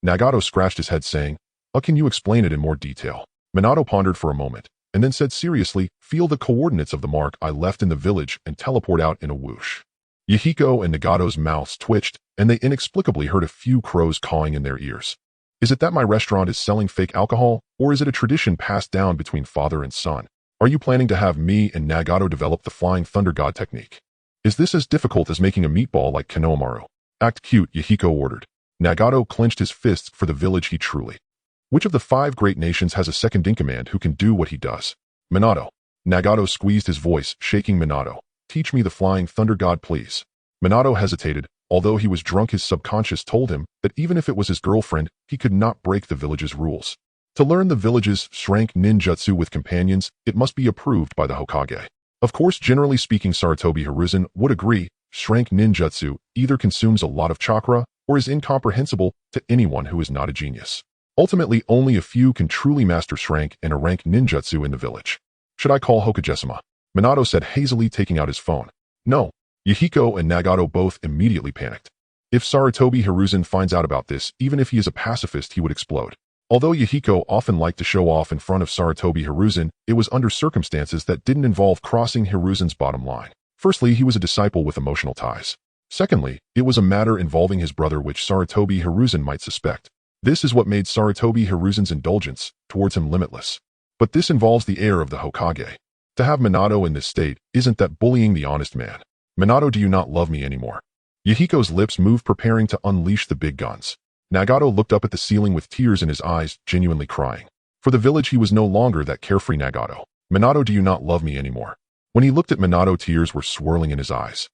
Nagato scratched his head, saying, can you explain it in more detail? Minato pondered for a moment, and then said seriously, feel the coordinates of the mark I left in the village and teleport out in a whoosh. Yahiko and Nagato's mouths twitched, and they inexplicably heard a few crows cawing in their ears. Is it that my restaurant is selling fake alcohol, or is it a tradition passed down between father and son? Are you planning to have me and Nagato develop the Flying Thunder God technique? Is this as difficult as making a meatball like Konohamaru? Act cute, Yahiko ordered. Nagato clenched his fists for the village he truly. Which of the 5 great nations has a second-in-command who can do what he does? Minato. Nagato squeezed his voice, shaking Minato. Teach me the Flying Thunder God, please. Minato hesitated. Although he was drunk, his subconscious told him that even if it was his girlfriend, he could not break the village's rules. To learn the village's Shrank ninjutsu with companions, it must be approved by the Hokage. Of course, generally speaking, Sarutobi Hiruzen would agree, Shrank ninjutsu either consumes a lot of chakra or is incomprehensible to anyone who is not a genius. Ultimately, only a few can truly master Shrank and a rank ninjutsu in the village. Should I call Hokage-sama? Minato said hazily, taking out his phone. No. Yahiko and Nagato both immediately panicked. If Sarutobi Hiruzen finds out about this, even if he is a pacifist, he would explode. Although Yahiko often liked to show off in front of Sarutobi Hiruzen, it was under circumstances that didn't involve crossing Hiruzen's bottom line. Firstly, he was a disciple with emotional ties. Secondly, it was a matter involving his brother which Sarutobi Hiruzen might suspect. This is what made Sarutobi Hiruzen's indulgence towards him limitless. But this involves the heir of the Hokage. To have Minato in this state, isn't that bullying the honest man? Minato, do you not love me anymore? Yahiko's lips moved, preparing to unleash the big guns. Nagato looked up at the ceiling with tears in his eyes, genuinely crying. For the village, he was no longer that carefree Nagato. Minato, do you not love me anymore? When he looked at Minato, tears were swirling in his eyes.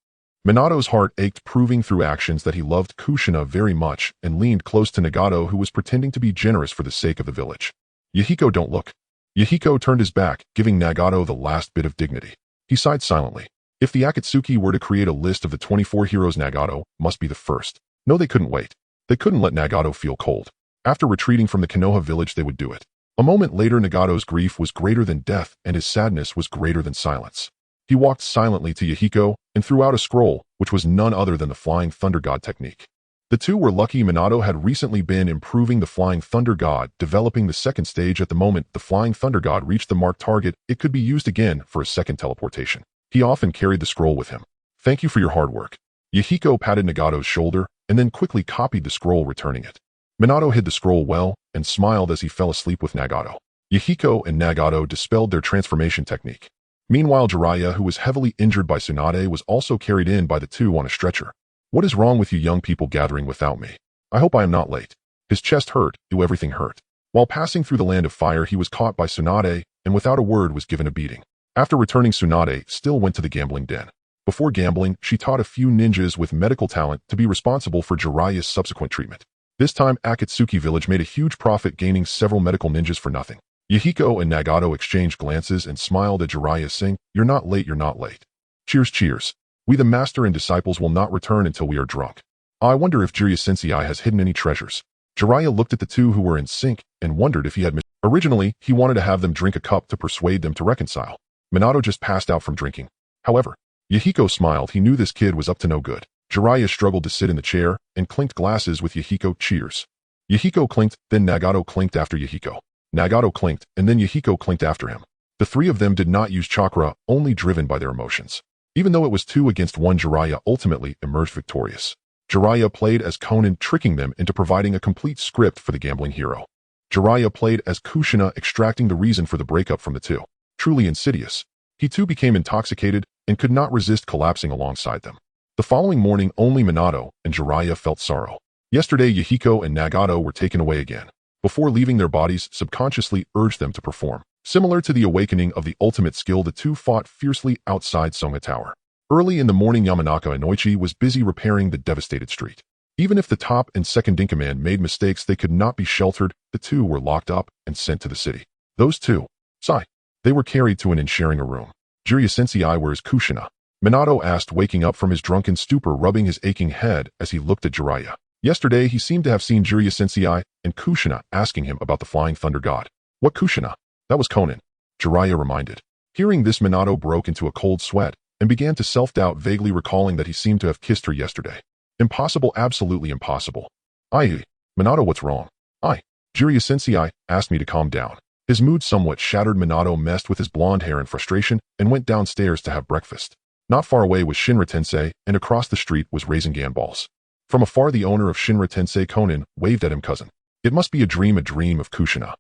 Minato's heart ached, proving through actions that he loved Kushina very much and leaned close to Nagato, who was pretending to be generous for the sake of the village. Yahiko, don't look. Yahiko turned his back, giving Nagato the last bit of dignity. He sighed silently. If the Akatsuki were to create a list of the 24 heroes, Nagato must be the first. No, they couldn't wait. They couldn't let Nagato feel cold. After retreating from the Konoha village, they would do it. A moment later, Nagato's grief was greater than death, and his sadness was greater than silence. He walked silently to Yahiko and threw out a scroll, which was none other than the Flying Thunder God technique. The two were lucky. Minato had recently been improving the Flying Thunder God, developing the second stage. At the moment the Flying Thunder God reached the marked target, it could be used again for a second teleportation. He often carried the scroll with him. Thank you for your hard work. Yahiko patted Nagato's shoulder and then quickly copied the scroll, returning it. Minato hid the scroll well and smiled as he fell asleep with Nagato. Yahiko and Nagato dispelled their transformation technique. Meanwhile, Jiraiya, who was heavily injured by Tsunade, was also carried in by the two on a stretcher. What is wrong with you young people gathering without me? I hope I am not late. His chest hurt, everything hurt. While passing through the land of fire, he was caught by Tsunade and without a word was given a beating. After returning, Tsunade still went to the gambling den. Before gambling, she taught a few ninjas with medical talent to be responsible for Jiraiya's subsequent treatment. This time, Akatsuki village made a huge profit, gaining several medical ninjas for nothing. Yahiko and Nagato exchanged glances and smiled at Jiraiya, saying, You're not late, you're not late. Cheers, cheers. We the master and disciples will not return until we are drunk. I wonder if Jiraiya Sensei has hidden any treasures. Jiraiya looked at the two who were in sync and wondered if he had Originally, he wanted to have them drink a cup to persuade them to reconcile. Minato just passed out from drinking. However, Yahiko smiled. He knew this kid was up to no good. Jiraiya struggled to sit in the chair and clinked glasses with Yahiko. Cheers. Yahiko clinked, then Nagato clinked after Yahiko. Nagato clinked, and then Yahiko clinked after him. The three of them did not use chakra, only driven by their emotions. Even though it was 2 against 1, Jiraiya ultimately emerged victorious. Jiraiya played as Konan, tricking them into providing a complete script for the gambling hero. Jiraiya played as Kushina, extracting the reason for the breakup from the two. Truly insidious. He too became intoxicated and could not resist collapsing alongside them. The following morning, only Minato and Jiraiya felt sorrow. Yesterday, Yahiko and Nagato were taken away again. Before leaving, their bodies subconsciously urged them to perform. Similar to the awakening of the ultimate skill, the two fought fiercely outside Songa Tower. Early in the morning, Yamanaka Inoichi was busy repairing the devastated street. Even if the top and second-in-command made mistakes, they could not be sheltered. The two were locked up and sent to the city. Those two. Sigh. They were carried to an inn sharing a room. Jiraiya-sensei, where is Kushina? Minato asked, waking up from his drunken stupor, rubbing his aching head as he looked at Jiraiya. Yesterday, he seemed to have seen Jiraiya-sensei and Kushina asking him about the Flying Thunder God. What Kushina? That was Konan. Jiraiya reminded. Hearing this, Minato broke into a cold sweat and began to self-doubt, vaguely recalling that he seemed to have kissed her yesterday. Impossible, absolutely impossible. Minato, what's wrong? Jiraiya-sensei asked me to calm down. His mood somewhat shattered. Minato messed with his blonde hair in frustration and went downstairs to have breakfast. Not far away was Shinra-tensei, and across the street was Rasengan Balls. From afar, the owner of Shinra-tensei, Konan, waved at him. Cousin. It must be a dream of Kushina.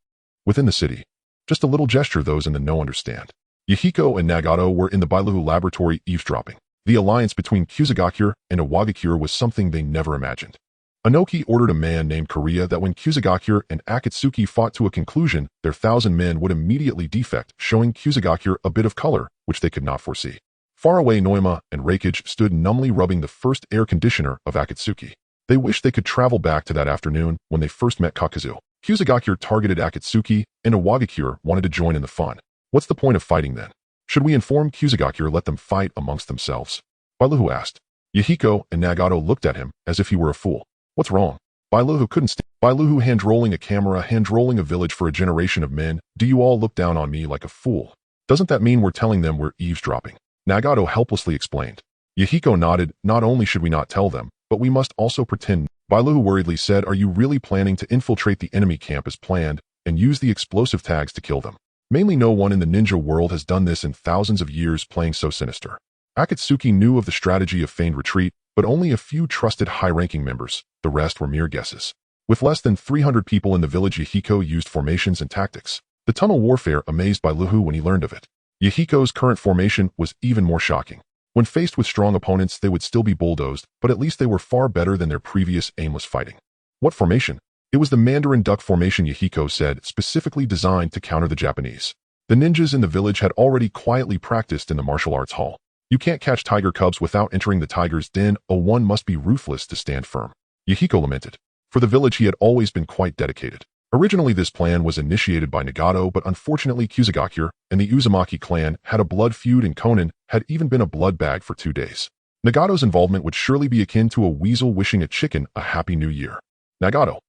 Within the city. Just a little gesture those in the know understand. Yahiko and Nagato were in the Bailuhu laboratory eavesdropping. The alliance between Kusagakure and Ame-Gakure was something they never imagined. Inoki ordered a man named Korea that when Kusagakure and Akatsuki fought to a conclusion, their 1,000 men would immediately defect, showing Kusagakure a bit of color, which they could not foresee. Far away, Noima and Reikage stood numbly rubbing the first air conditioner of Akatsuki. They wished they could travel back to that afternoon when they first met Kakazu. Kusagakure targeted Akatsuki, and Ame-Gakure wanted to join in the fun. What's the point of fighting then? Should we inform Kusagakure, let them fight amongst themselves? Bailuhu asked. Yahiko and Nagato looked at him as if he were a fool. What's wrong? Bailuhu couldn't stand. Bailuhu, hand-rolling a camera, hand-rolling a village for a generation of men. Do you all look down on me like a fool? Doesn't that mean we're telling them we're eavesdropping? Nagato helplessly explained. Yahiko nodded. Not only should we not tell them, but we must also pretend. Bailuhu worriedly said, are you really planning to infiltrate the enemy camp as planned and use the explosive tags to kill them? Mainly, no one in the ninja world has done this in thousands of years, playing so sinister. Akatsuki knew of the strategy of feigned retreat, but only a few trusted high-ranking members. The rest were mere guesses. With less than 300 people in the village, Yahiko used formations and tactics. The tunnel warfare amazed Bailuhu when he learned of it. Yahiko's current formation was even more shocking. When faced with strong opponents, they would still be bulldozed, but at least they were far better than their previous aimless fighting. What formation? It was the Mandarin Duck formation, Yahiko said, specifically designed to counter the Japanese. The ninjas in the village had already quietly practiced in the martial arts hall. You can't catch tiger cubs without entering the tiger's den. One must be ruthless to stand firm. Yahiko lamented. For the village, he had always been quite dedicated. Originally, this plan was initiated by Nagato, but unfortunately Kusagakure and the Uzumaki clan had a blood feud, and Konan had even been a blood bag for 2 days. Nagato's involvement would surely be akin to a weasel wishing a chicken a happy new year. Nagato.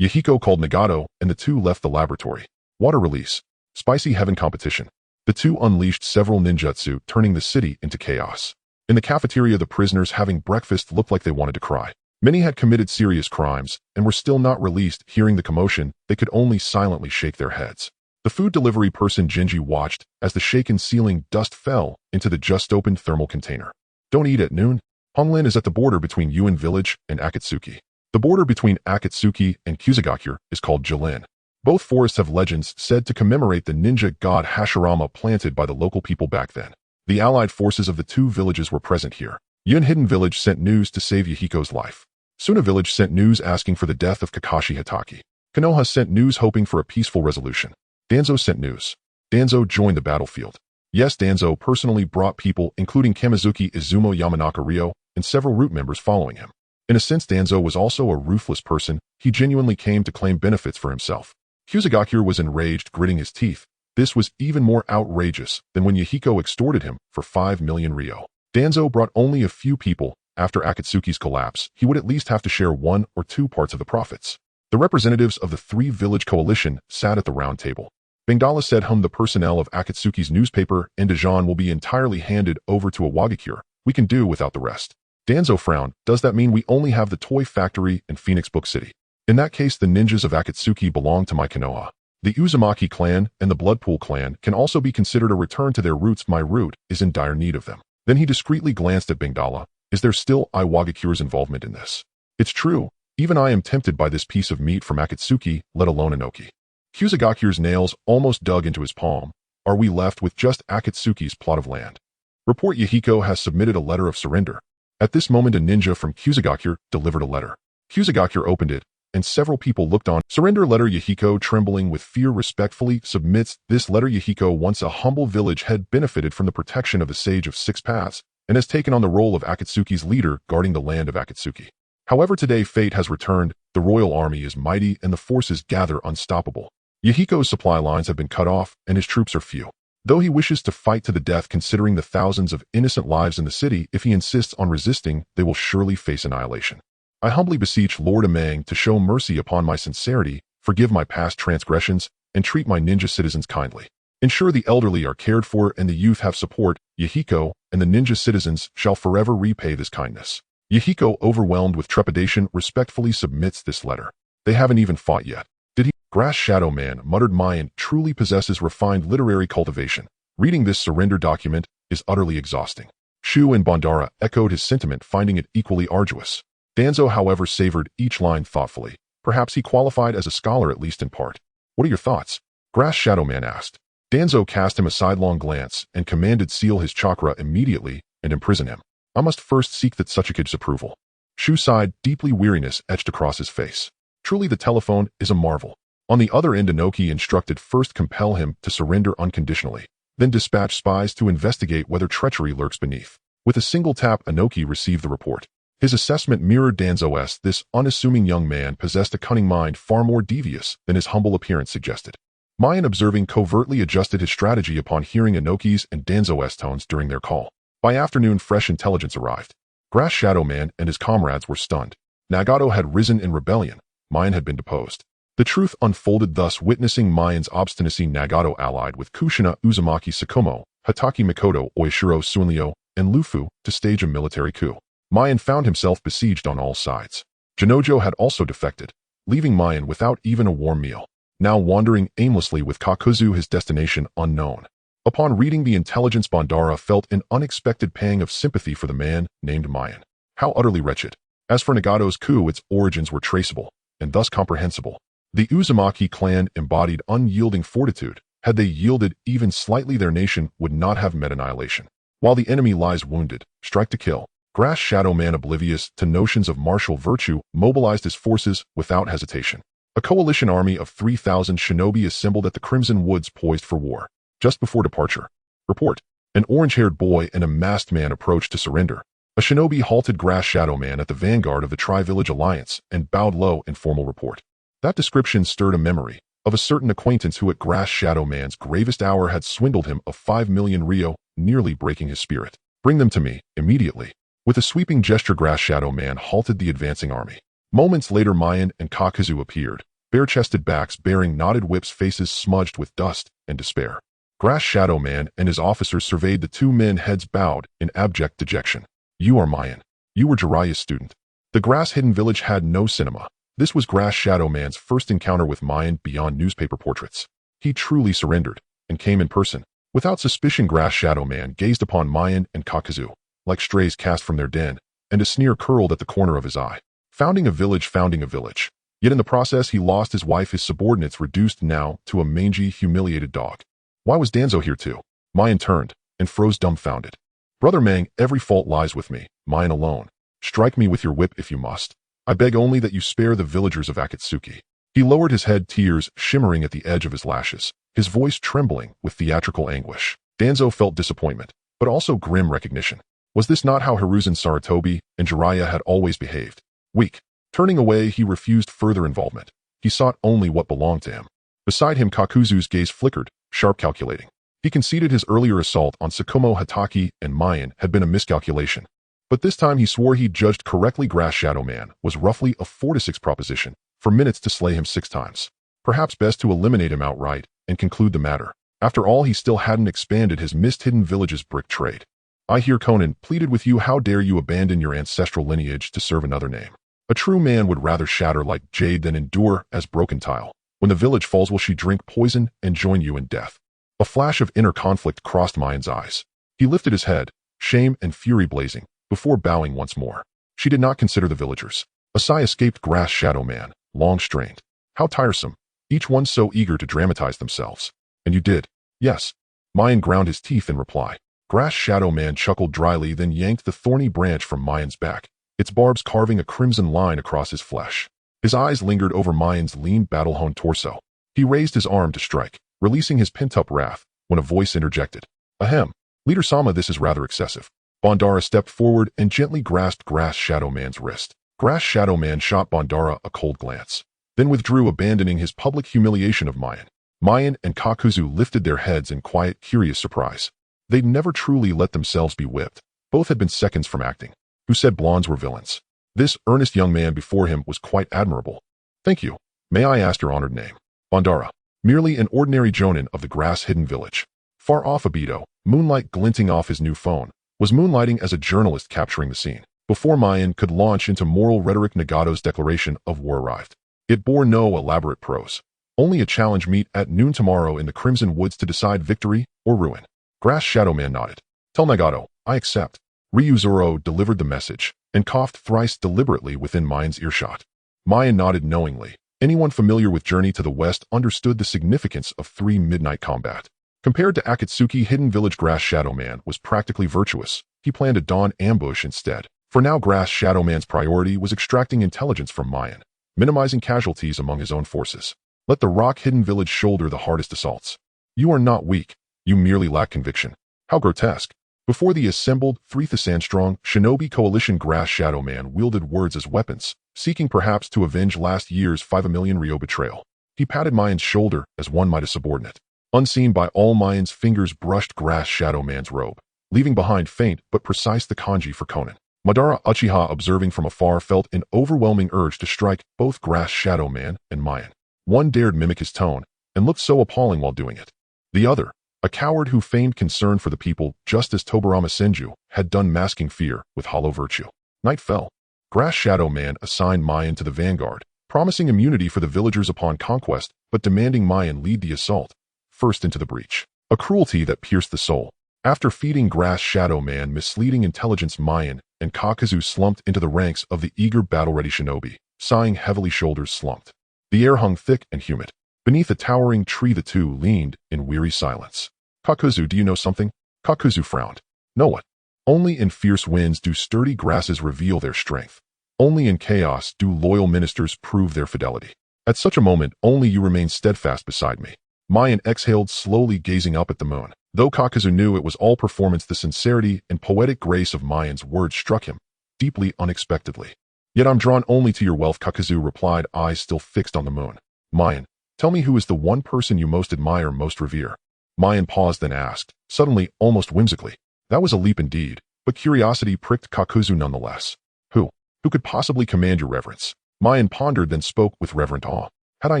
Yahiko called Nagato, and the two left the laboratory. Water release. Spicy heaven competition. The two unleashed several ninjutsu, turning the city into chaos. In the cafeteria, the prisoners having breakfast looked like they wanted to cry. Many had committed serious crimes and were still not released. Hearing the commotion, they could only silently shake their heads. The food delivery person Genji watched as the shaken ceiling dust fell into the just-opened thermal container. Don't eat at noon. Honglin is at the border between Yuan Village and Akatsuki. The border between Akatsuki and Kusagakure is called Jilin. Both forests have legends said to commemorate the ninja god Hashirama planted by the local people back then. The allied forces of the two villages were present here. Yuan Hidden Village sent news to save Yahiko's life. Suna Village sent news asking for the death of Kakashi Hitaki. Konoha sent news hoping for a peaceful resolution. Danzo sent news. Danzo joined the battlefield. Yes, Danzo personally brought people, including Kamizuki Izumo Yamanaka Ryo and several root members following him. In a sense, Danzo was also a ruthless person. He genuinely came to claim benefits for himself. Kusagakure was enraged, gritting his teeth. This was even more outrageous than when Yahiko extorted him for 5 million Ryo. Danzo brought only a few people. After Akatsuki's collapse, he would at least have to share 1 or 2 parts of the profits. The representatives of the 3-village coalition sat at the round table. Bangdala said, the personnel of Akatsuki's newspaper and Dajan will be entirely handed over to Ame-Gakure. We can do without the rest. Danzo frowned. Does that mean we only have the toy factory in Phoenix Book City? In that case, the ninjas of Akatsuki belong to my Konoha. The Uzumaki clan and the Bloodpool clan can also be considered a return to their roots. My root is in dire need of them. Then he discreetly glanced at Bangdala. Is there still Ame-Gakure's involvement in this? It's true. Even I am tempted by this piece of meat from Akatsuki, let alone Inoki. Kusagakure's nails almost dug into his palm. Are we left with just Akatsuki's plot of land? Report Yahiko has submitted a letter of surrender. At this moment, a ninja from Kusagakure delivered a letter. Kusagakure opened it, and several people looked on. Surrender letter. Yahiko, trembling with fear, respectfully submits this letter. Yahiko, once a humble village head, benefited from the protection of the Sage of Six Paths and has taken on the role of Akatsuki's leader, guarding the land of Akatsuki. However, today fate has returned. The royal army is mighty and the forces gather unstoppable. Yahiko's supply lines have been cut off and his troops are few. Though he wishes to fight to the death considering the thousands of innocent lives in the city, if he insists on resisting, they will surely face annihilation. I humbly beseech Lord Amang to show mercy upon my sincerity, forgive my past transgressions, and treat my ninja citizens kindly. Ensure the elderly are cared for and the youth have support. Yahiko and the ninja citizens shall forever repay this kindness. Yahiko, overwhelmed with trepidation, respectfully submits this letter. They haven't even fought yet. Did he? Grass Shadow Man, muttered Mayan, truly possesses refined literary cultivation. Reading this surrender document is utterly exhausting. Shu and Bandara echoed his sentiment, finding it equally arduous. Danzo, however, savored each line thoughtfully. Perhaps he qualified as a scholar, at least in part. What are your thoughts? Grass Shadow Man asked. Danzo cast him a sidelong glance and commanded seal his chakra immediately and imprison him. I must first seek the Tsuchikage's approval. Shu sighed, deeply weariness etched across his face. Truly the telephone is a marvel. On the other end, Inoki instructed first compel him to surrender unconditionally, then dispatch spies to investigate whether treachery lurks beneath. With a single tap, Inoki received the report. His assessment mirrored Danzo's. This unassuming young man possessed a cunning mind far more devious than his humble appearance suggested. Mayan, observing, covertly adjusted his strategy upon hearing Inoki's and Danzo's tones during their call. By afternoon, fresh intelligence arrived. Grass Shadow Man and his comrades were stunned. Nagato had risen in rebellion. Mayan had been deposed. The truth unfolded thus. Witnessing Mayan's obstinacy, Nagato allied with Kushina, Uzumaki, Sakomo, Hataki Mikoto, Oishiro, Suinryo, and Lufu to stage a military coup. Mayan found himself besieged on all sides. Jinojo had also defected, leaving Mayan without even a warm meal, now wandering aimlessly with Kakuzu, his destination unknown. Upon reading the intelligence, Bandara felt an unexpected pang of sympathy for the man named Mayan. How utterly wretched. As for Nagato's coup, its origins were traceable, and thus comprehensible. The Uzumaki clan embodied unyielding fortitude. Had they yielded even slightly, their nation would not have met annihilation. While the enemy lies wounded, strike to kill. Grass Shadow Man, oblivious to notions of martial virtue, mobilized his forces without hesitation. A coalition army of 3,000 shinobi assembled at the Crimson Woods, poised for war. Just before departure. Report. An orange-haired boy and a masked man approached to surrender. A shinobi halted Grass Shadow Man at the vanguard of the Tri-Village Alliance and bowed low in formal report. That description stirred a memory of a certain acquaintance who at Grass Shadow Man's gravest hour had swindled him of 5 million ryo, nearly breaking his spirit. Bring them to me, immediately. With a sweeping gesture, Grass Shadow Man halted the advancing army. Moments later, Mayan and Kakuzu appeared, bare-chested backs bearing knotted whips, faces smudged with dust and despair. Grass Shadow Man and his officers surveyed the two men, heads bowed in abject dejection. You are Mayan. You were Jiraiya's student. The grass-hidden village had no cinema. This was Grass Shadow Man's first encounter with Mayan beyond newspaper portraits. He truly surrendered, and came in person. Without suspicion, Grass Shadow Man gazed upon Mayan and Kakuzu, like strays cast from their den, and a sneer curled at the corner of his eye. Founding a village. Yet in the process he lost his wife, his subordinates reduced now to a mangy, humiliated dog. Why was Danzo here too? Mayan turned, and froze dumbfounded. Brother Mang, every fault lies with me, mine alone. Strike me with your whip if you must. I beg only that you spare the villagers of Akatsuki. He lowered his head, tears shimmering at the edge of his lashes, his voice trembling with theatrical anguish. Danzo felt disappointment, but also grim recognition. Was this not how Hiruzen Sarutobi and Jiraiya had always behaved? Weak. Turning away, he refused further involvement. He sought only what belonged to him. Beside him, Kakuzu's gaze flickered, sharp, calculating. He conceded his earlier assault on Sakomo, Hataki, and Mayan had been a miscalculation. But this time he swore he'd judged correctly. Grass Shadow Man was roughly a 4-6 proposition, for minutes to slay him 6 times. Perhaps best to eliminate him outright and conclude the matter. After all, he still hadn't expanded his mist-hidden village's brick trade. I hear Konan pleaded with you. How dare you abandon your ancestral lineage to serve another name? A true man would rather shatter like jade than endure as broken tile. When the village falls, will she drink poison and join you in death? A flash of inner conflict crossed Mayan's eyes. He lifted his head, shame and fury blazing, before bowing once more. She did not consider the villagers. A sigh escaped Grass Shadow Man, long strained. How tiresome. Each one so eager to dramatize themselves. And you did. Yes. Mayan ground his teeth in reply. Grass Shadow Man chuckled dryly, then yanked the thorny branch from Mayan's back, its barbs carving a crimson line across his flesh. His eyes lingered over Mayan's lean, battle-honed torso. He raised his arm to strike, releasing his pent-up wrath, when a voice interjected. Ahem. Leader Sama, this is rather excessive. Bandara stepped forward and gently grasped Grass Shadow Man's wrist. Grass Shadow Man shot Bandara a cold glance. then withdrew, abandoning his public humiliation of Mayan. Mayan and Kakuzu lifted their heads in quiet, curious surprise. They'd never truly let themselves be whipped. Both had been seconds from acting. Who said blondes were villains? This earnest young man before him was quite admirable. Thank you. May I ask your honored name? Bandara. Merely an ordinary jonin of the grass-hidden village. Far off Abito, moonlight glinting off his new phone, was moonlighting as a journalist capturing the scene. Before Mayan could launch into moral rhetoric, Nagato's declaration of war arrived. It bore no elaborate prose. Only a challenge: meet at noon tomorrow in the Crimson Woods to decide victory or ruin. Grass Shadow Man nodded. Tell Nagato, I accept. Ryuzuro delivered the message, and coughed thrice deliberately within Mayan's earshot. Mayan nodded knowingly. Anyone familiar with Journey to the West understood the significance of 3 midnight combat. Compared to Akatsuki, Hidden Village, Grass Shadow Man was practically virtuous. He planned a dawn ambush instead. For now, Grass Shadow Man's priority was extracting intelligence from Mayan, minimizing casualties among his own forces. Let the Rock Hidden Village shoulder the hardest assaults. You are not weak. You merely lack conviction. How grotesque. Before the assembled 3,000-strong shinobi coalition, Grass Shadow Man wielded words as weapons, seeking perhaps to avenge last year's 5 million Ryo betrayal. He patted Mayan's shoulder as one might a subordinate. Unseen by all, Mayan's fingers brushed Grass Shadow Man's robe, leaving behind faint but precise the kanji for Konan. Madara Uchiha, observing from afar, felt an overwhelming urge to strike both Grass Shadow Man and Mayan. One dared mimic his tone, and looked so appalling while doing it. The other, a coward who feigned concern for the people just as Tobarama Senju had done, masking fear with hollow virtue. Night fell. Grass Shadow Man assigned Mayan to the vanguard, promising immunity for the villagers upon conquest, but demanding Mayan lead the assault first into the breach. A cruelty that pierced the soul. After feeding Grass Shadow Man misleading intelligence, Mayan and Kakuzu slumped into the ranks of the eager battle-ready shinobi, sighing heavily, shoulders slumped. The air hung thick and humid. Beneath a towering tree, the two leaned in weary silence. Kakuzu, do you know something? Kakuzu frowned. Know what? Only in fierce winds do sturdy grasses reveal their strength. Only in chaos do loyal ministers prove their fidelity. At such a moment, only you remain steadfast beside me. Mayan exhaled slowly, gazing up at the moon. Though Kakuzu knew it was all performance, the sincerity and poetic grace of Mayan's words struck him deeply, unexpectedly. Yet I'm drawn only to your wealth, Kakuzu replied, eyes still fixed on the moon. Mayan, tell me, who is the one person you most admire, most revere? Mayan paused, then asked, suddenly, almost whimsically. That was a leap indeed, but curiosity pricked Kakuzu nonetheless. Who? Who could possibly command your reverence? Mayan pondered, then spoke with reverent awe. Had I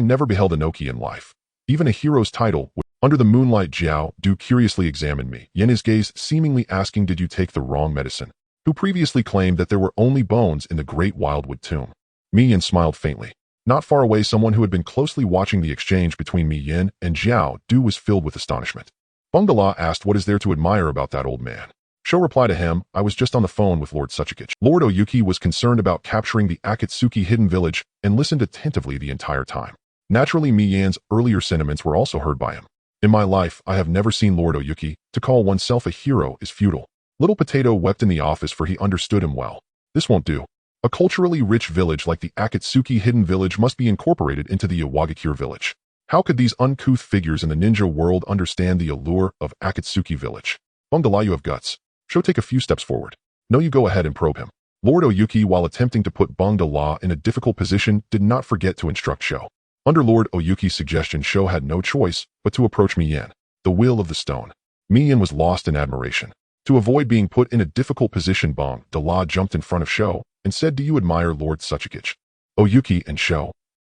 never beheld Inoki in life? Even a hero's title. Under the moonlight, Jiao Du curiously examined me, yen his gaze seemingly asking, did you take the wrong medicine? Who previously claimed that there were only bones in the great wildwood tomb? Mi Yen smiled faintly. Not far away, someone who had been closely watching the exchange between Mi Yen and Jiao Du was filled with astonishment. Bungala asked, what is there to admire about that old man? Sho replied to him, I was just on the phone with Lord Tsuchikage. Lord Oyuki was concerned about capturing the Akatsuki hidden village and listened attentively the entire time. Naturally, Mi Yen's earlier sentiments were also heard by him. In my life, I have never seen Lord Oyuki. To call oneself a hero is futile. Little Potato wept in the office, for he understood him well. This won't do. A culturally rich village like the Akatsuki hidden village must be incorporated into the Ame-Gakure village. How could these uncouth figures in the ninja world understand the allure of Akatsuki village? Bungala, you have guts. Sho, take a few steps forward. No, you go ahead and probe him. Lord Oyuki, while attempting to put Bungala in a difficult position, did not forget to instruct Sho. Under Lord Oyuki's suggestion, Sho had no choice but to approach Mi Yen, the will of the stone. Mi Yen was lost in admiration. To avoid being put in a difficult position, Bungala jumped in front of Sho and said, do you admire Lord Tsuchikage? Oyuki and Sho.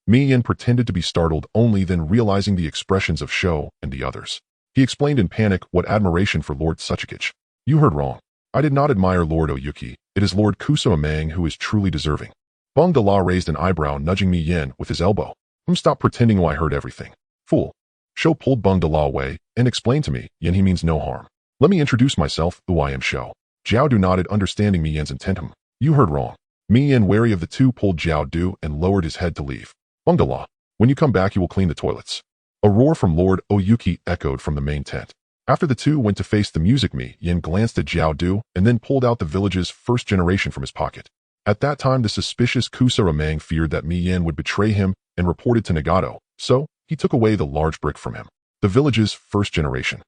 Mi Yen pretended to be startled, only then realizing the expressions of Sho and the others. He explained in panic, what admiration for Lord Tsuchikage? You heard wrong. I did not admire Lord Oyuki. It is Lord Kusama who is truly deserving. Bungala raised an eyebrow, nudging Mi Yen with his elbow. Stop pretending I heard everything. Fool. Sho pulled Bungala away and explained to me, Yen, he means no harm. Let me introduce myself, I am Sho. Jiao Du nodded, understanding Mi Yen's intent. You heard wrong. Mi Yen, wary of the two, pulled Jiao Du and lowered his head to leave. Bungala, when you come back, you will clean the toilets. A roar from Lord Oyuki echoed from the main tent. After the two went to face the music, Mi Yen glanced at Jiao Du and then pulled out the village's first generation from his pocket. At that time, the suspicious Kusama feared that Mi Yen would betray him and reported to Nagato, so he took away the large brick from him. The village's first generation.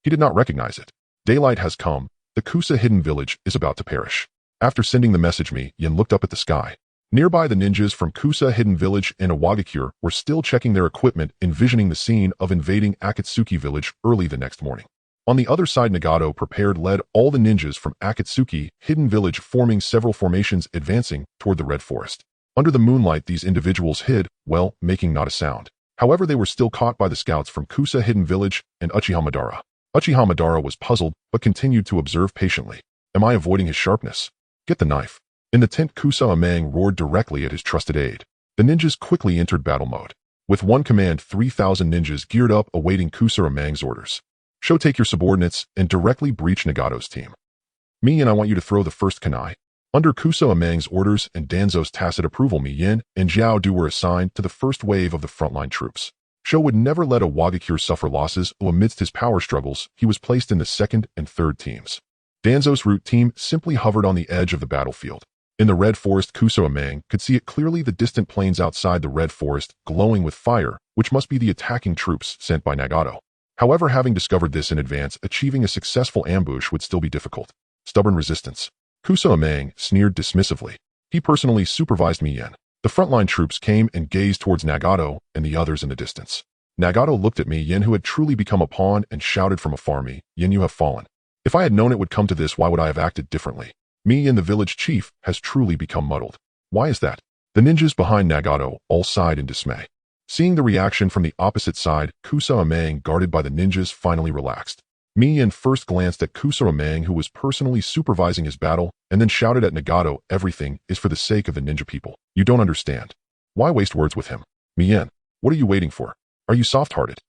He did not recognize it. Daylight has come. The Kusa hidden village is about to perish. After sending the message, Mi Yen looked up at the sky. Nearby, the ninjas from Kusa Hidden Village and Ame-Gakure were still checking their equipment, envisioning the scene of invading Akatsuki village early the next morning. On the other side, Nagato prepared led all the ninjas from Akatsuki Hidden Village, forming several formations advancing toward the Red Forest. Under the moonlight, these individuals hid, well, making not a sound. However, they were still caught by the scouts from Kusa Hidden Village and Uchiha Madara. Uchiha Madara was puzzled, but continued to observe patiently. Am I avoiding his sharpness? Get the knife. In the tent, Kusa Amang roared directly at his trusted aide. The ninjas quickly entered battle mode. With one command, 3,000 ninjas geared up, awaiting Kusa Amang's orders. Show, take your subordinates and directly breach Nagato's team. Me and I want you to throw the first kunai. Under Kusa Amang's orders and Danzo's tacit approval, Mi Yin and Xiao Du were assigned to the first wave of the frontline troops. Sho would never let Ame-Gakure suffer losses, so amidst his power struggles, he was placed in the second and third teams. Danzo's route team simply hovered on the edge of the battlefield. In the Red Forest, Kusa Amang could see it clearly, the distant plains outside the Red Forest glowing with fire, which must be the attacking troops sent by Nagato. However, having discovered this in advance, achieving a successful ambush would still be difficult. Stubborn resistance. Kusa Amang sneered dismissively. He personally supervised Mi Yin. The frontline troops came and gazed towards Nagato and the others in the distance. Nagato looked at Mi Yin, who had truly become a pawn, and shouted from afar, Mi Yin, you have fallen. If I had known it would come to this, why would I have acted differently? Mi Yin, the village chief, has truly become muddled. Why is that? The ninjas behind Nagato all sighed in dismay. Seeing the reaction from the opposite side, Kusa Amang, guarded by the ninjas, finally relaxed. Mi Yin first glanced at Kusa Amang, who was personally supervising his battle, and then shouted at Nagato, everything is for the sake of the ninja people. You don't understand. Why waste words with him? Mi Yin, what are you waiting for? Are you soft-hearted?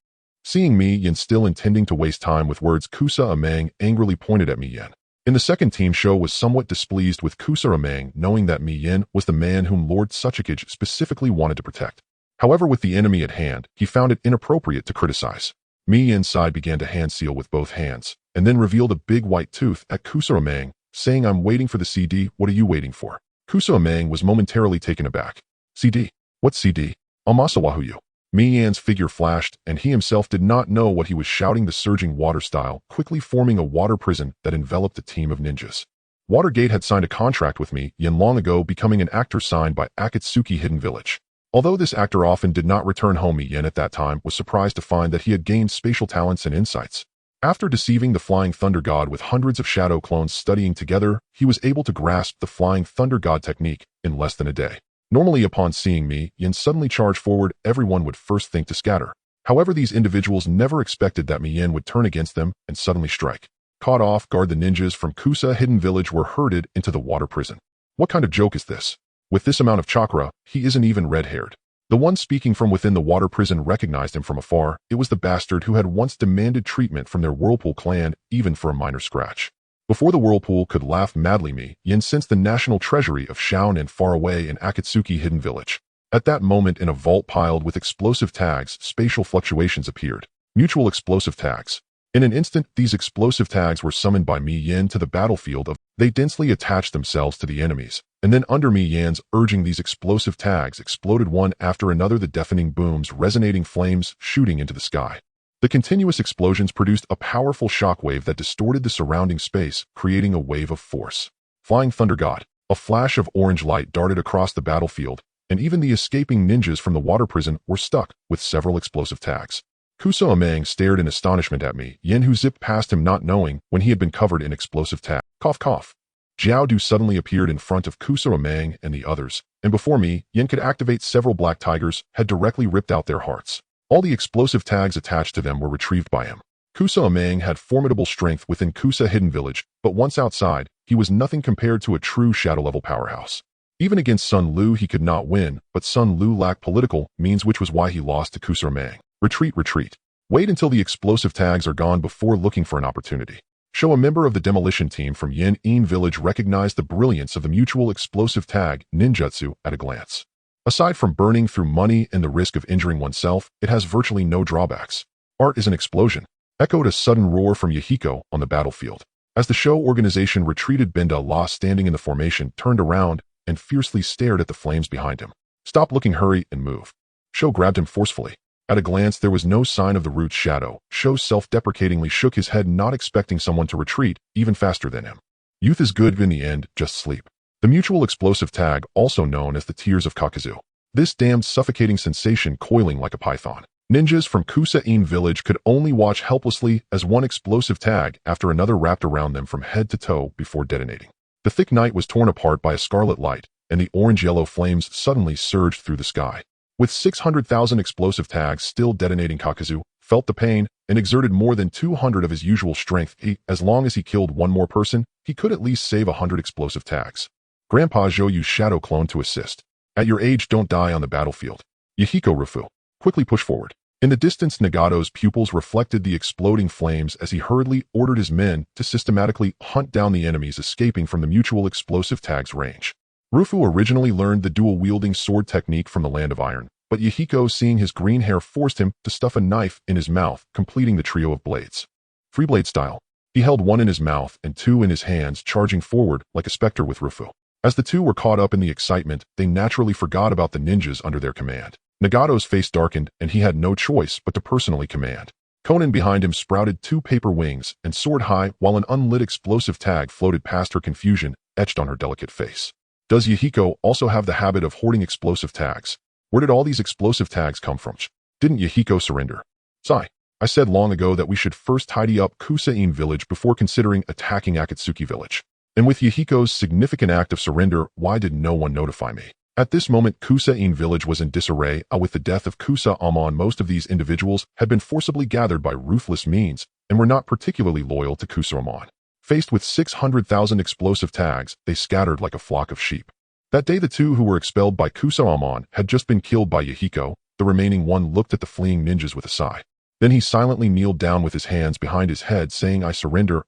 Seeing Mi Yin still intending to waste time with words, Kusa Amang angrily pointed at Mi Yin. In the second team, Sho was somewhat displeased with Kusa Amang, knowing that Mi Yin was the man whom Lord Tsuchikage specifically wanted to protect. However, with the enemy at hand, he found it inappropriate to criticize. Mi Yin's side began to hand seal with both hands, and then revealed a big white tooth at Kusa Amang, saying, I'm waiting for the CD, what are you waiting for? Kusa Amang was momentarily taken aback. CD? What CD? Amasawahuyu. Mi Yan's figure flashed, and he himself did not know what he was shouting, the surging water style, quickly forming a water prison that enveloped a team of ninjas. Watergate had signed a contract with Mi Yin long ago, becoming an actor signed by Akatsuki Hidden Village. Although this actor often did not return home, Mi Yin at that time was surprised to find that he had gained spatial talents and insights. After deceiving the Flying Thunder God with hundreds of shadow clones studying together, he was able to grasp the Flying Thunder God technique in less than a day. Normally, upon seeing Mi Yin suddenly charge forward, everyone would first think to scatter. However, these individuals never expected that Mi Yin would turn against them and suddenly strike. Caught off guard, the ninjas from Kusa Hidden Village were herded into the water prison. What kind of joke is this? With this amount of chakra, he isn't even red-haired. The one speaking from within the water prison recognized him from afar. It was the bastard who had once demanded treatment from their Whirlpool clan, even for a minor scratch. Before the Whirlpool could laugh madly, Mi Yin sensed the national treasury of Shaon and far away in Akatsuki Hidden Village. At that moment, in a vault piled with explosive tags, spatial fluctuations appeared. Mutual explosive tags. In an instant, these explosive tags were summoned by Mi Yin to the battlefield. They densely attached themselves to the enemies, and then under Mi Yin's urging, these explosive tags exploded one after another, the deafening booms, resonating flames shooting into the sky. The continuous explosions produced a powerful shockwave that distorted the surrounding space, creating a wave of force. Flying Thunder God. A flash of orange light darted across the battlefield, and even the escaping ninjas from the water prison were stuck with several explosive tags. Kusa Amang stared in astonishment at Mi Yin, who zipped past him, not knowing when he had been covered in explosive tags. Cough, cough. Xiao Du suddenly appeared in front of Kusa Amang and the others, and before Mi Yin could activate, several black tigers had directly ripped out their hearts. All the explosive tags attached to them were retrieved by him. Kusa Amang had formidable strength within Kusa Hidden Village, but once outside, he was nothing compared to a true shadow-level powerhouse. Even against Sun Lu he could not win, but Sun Lu lacked political means, which was why he lost to Kusa Amang. Retreat, retreat. Wait until the explosive tags are gone before looking for an opportunity. Sho, a member of the demolition team from Yin Village, recognized the brilliance of the mutual explosive tag ninjutsu at a glance. Aside from burning through money and the risk of injuring oneself, it has virtually no drawbacks. Art is an explosion. Echoed a sudden roar from Yahiko on the battlefield. As the show organization retreated, Benda La, standing in the formation, turned around and fiercely stared at the flames behind him. Stop looking, hurry and move. Sho grabbed him forcefully. At a glance, there was no sign of the root's shadow. Sho self-deprecatingly shook his head, not expecting someone to retreat even faster than him. Youth is good in the end, just sleep. The mutual explosive tag, also known as the tears of Kakuzu. This damned suffocating sensation coiling like a python. Ninjas from Kusa-in village could only watch helplessly as one explosive tag after another wrapped around them from head to toe before detonating. The thick night was torn apart by a scarlet light, and the orange-yellow flames suddenly surged through the sky. With 600,000 explosive tags still detonating, Kakuzu felt the pain and exerted more than 200 of his usual strength. As long as he killed one more person, he could at least save 100 explosive tags. Grandpa Zhou used Shadow Clone to assist. At your age, don't die on the battlefield. Yahiko Rufu. Quickly push forward. In the distance, Nagato's pupils reflected the exploding flames as he hurriedly ordered his men to systematically hunt down the enemies escaping from the mutual explosive tag's range. Rufu originally learned the dual-wielding sword technique from the Land of Iron, but Yahiko, seeing his green hair, forced him to stuff a knife in his mouth, completing the trio of blades. Free blade style. He held one in his mouth and two in his hands, charging forward like a specter with Rufu. As the two were caught up in the excitement, they naturally forgot about the ninjas under their command. Nagato's face darkened, and he had no choice but to personally command. Konan behind him sprouted two paper wings and soared high while an unlit explosive tag floated past her, confusion etched on her delicate face. Does Yahiko also have the habit of hoarding explosive tags? Where did all these explosive tags come from? Didn't Yahiko surrender? Sigh. I said long ago that we should first tidy up Kusa-in village before considering attacking Akatsuki village. And with Yahiko's significant act of surrender, why did no one notify me? At this moment, Kusa-in village was in disarray. With the death of Kusa-amon, most of these individuals had been forcibly gathered by ruthless means and were not particularly loyal to Kusa-amon. Faced with 600,000 explosive tags, they scattered like a flock of sheep. That day, the two who were expelled by Kusa-amon had just been killed by Yahiko. The remaining one looked at the fleeing ninjas with a sigh. Then he silently kneeled down with his hands behind his head, saying, I surrender,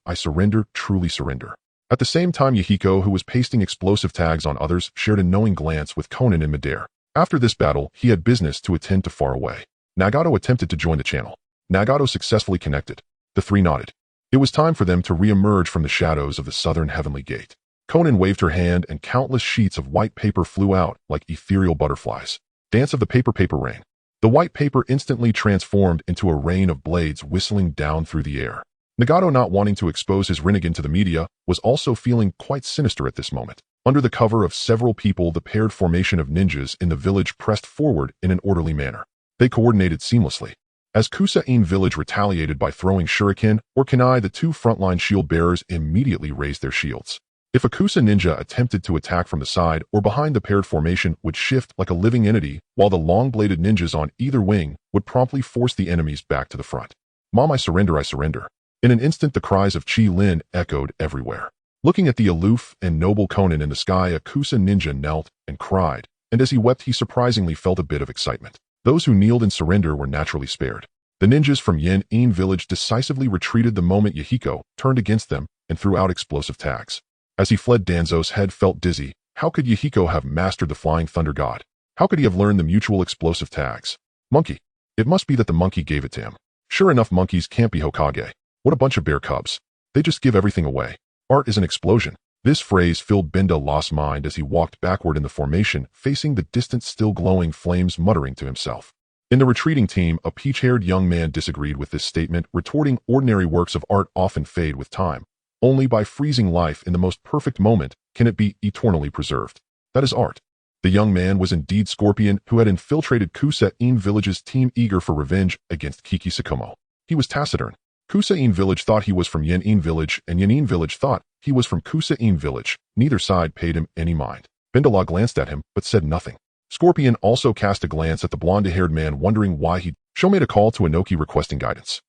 truly surrender. At the same time, Yahiko, who was pasting explosive tags on others, shared a knowing glance with Konan in midair. After this battle, he had business to attend to far away. Nagato attempted to join the channel. Nagato successfully connected. The three nodded. It was time for them to re-emerge from the shadows of the southern heavenly gate. Konan waved her hand, and countless sheets of white paper flew out like ethereal butterflies. Dance of the paper rain. The white paper instantly transformed into a rain of blades whistling down through the air. Nagato, not wanting to expose his Rinnegan to the media, was also feeling quite sinister at this moment. Under the cover of several people, the paired formation of ninjas in the village pressed forward in an orderly manner. They coordinated seamlessly. As Kusa-in village retaliated by throwing shuriken or kunai, the two frontline shield bearers immediately raised their shields. If a Kusa ninja attempted to attack from the side or behind, the paired formation would shift like a living entity, while the long-bladed ninjas on either wing would promptly force the enemies back to the front. Mom, I surrender, I surrender. In an instant, the cries of Chi Lin echoed everywhere. Looking at the aloof and noble Konan in the sky, a Kusa ninja knelt and cried, and as he wept, he surprisingly felt a bit of excitement. Those who kneeled in surrender were naturally spared. The ninjas from Yin-in village decisively retreated the moment Yahiko turned against them and threw out explosive tags. As he fled, Danzo's head felt dizzy. How could Yahiko have mastered the Flying Thunder God? How could he have learned the mutual explosive tags? Monkey. It must be that the monkey gave it to him. Sure enough, monkeys can't be Hokage. What a bunch of bear cubs. They just give everything away. Art is an explosion. This phrase filled Bindala's mind as he walked backward in the formation, facing the distant, still glowing flames, muttering to himself. In the retreating team, a peach-haired young man disagreed with this statement, retorting, ordinary works of art often fade with time. Only by freezing life in the most perfect moment can it be eternally preserved. That is art. The young man was indeed Scorpion, who had infiltrated Kusa-in village's team, eager for revenge against Kiki Sakumo. He was taciturn. Kusa-in village thought he was from Yin-in village, and Yin-in village thought he was from Kusa-in village. Neither side paid him any mind. Bindala glanced at him, but said nothing. Scorpion also cast a glance at the blonde-haired man, wondering why he... Sho made a call to Inoki requesting guidance.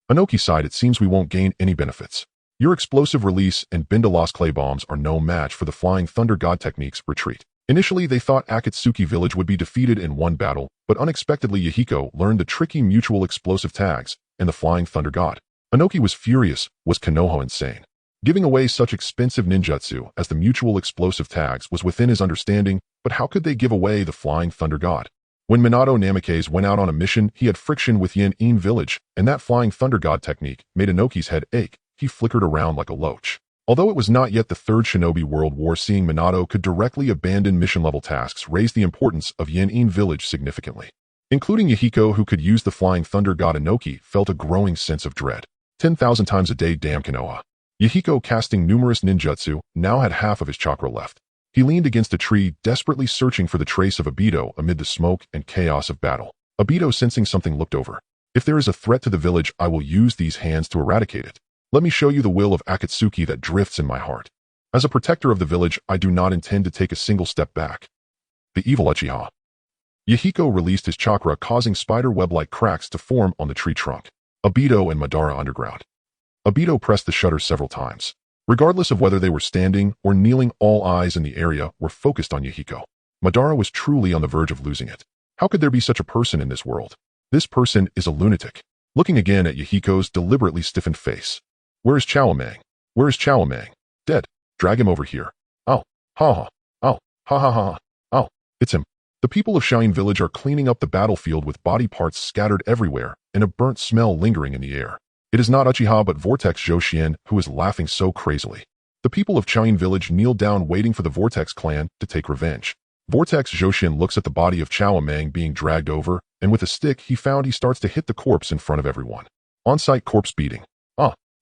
Inoki sighed, it seems we won't gain any benefits. Your explosive release and Bindala's clay bombs are no match for the Flying Thunder God technique's retreat. Initially, they thought Akatsuki village would be defeated in one battle, but unexpectedly Yahiko learned the tricky mutual explosive tags and the Flying Thunder God. Inoki was furious. Was Konoha insane? Giving away such expensive ninjutsu as the mutual explosive tags was within his understanding, but how could they give away the Flying Thunder God? When Minato Namikaze went out on a mission, he had friction with Yin-in village, and that Flying Thunder God technique made Inoki's head ache. He flickered around like a loach. Although it was not yet the Third Shinobi World War, seeing Minato could directly abandon mission-level tasks raised the importance of Yin-in village significantly. Including Yahiko, who could use the Flying Thunder God, Inoki felt a growing sense of dread. 10,000 times a day, damn Konoha. Yahiko, casting numerous ninjutsu, now had half of his chakra left. He leaned against a tree, desperately searching for the trace of Obito amid the smoke and chaos of battle. Obito, sensing something, looked over. If there is a threat to the village, I will use these hands to eradicate it. Let me show you the will of Akatsuki that drifts in my heart. As a protector of the village, I do not intend to take a single step back. The evil Uchiha. Yahiko released his chakra, causing spider web-like cracks to form on the tree trunk. Obito and Madara underground. Obito pressed the shutter several times. Regardless of whether they were standing or kneeling, all eyes in the area were focused on Yahiko. Madara was truly on the verge of losing it. How could there be such a person in this world? This person is a lunatic. Looking again at Yahiko's deliberately stiffened face. Where is Chowamang? Where is Chowamang? Dead. Drag him over here. Ow. Ha ha. Ow. Ha ha ha. Ow. It's him. The people of Shaolin Village are cleaning up the battlefield with body parts scattered everywhere and a burnt smell lingering in the air. It is not Uchiha but Vortex Joshien who is laughing so crazily. The people of Shaolin Village kneel down, waiting for the Vortex clan to take revenge. Vortex Joshien looks at the body of Chowamang being dragged over, and with a stick he starts to hit the corpse in front of everyone. On-site corpse beating.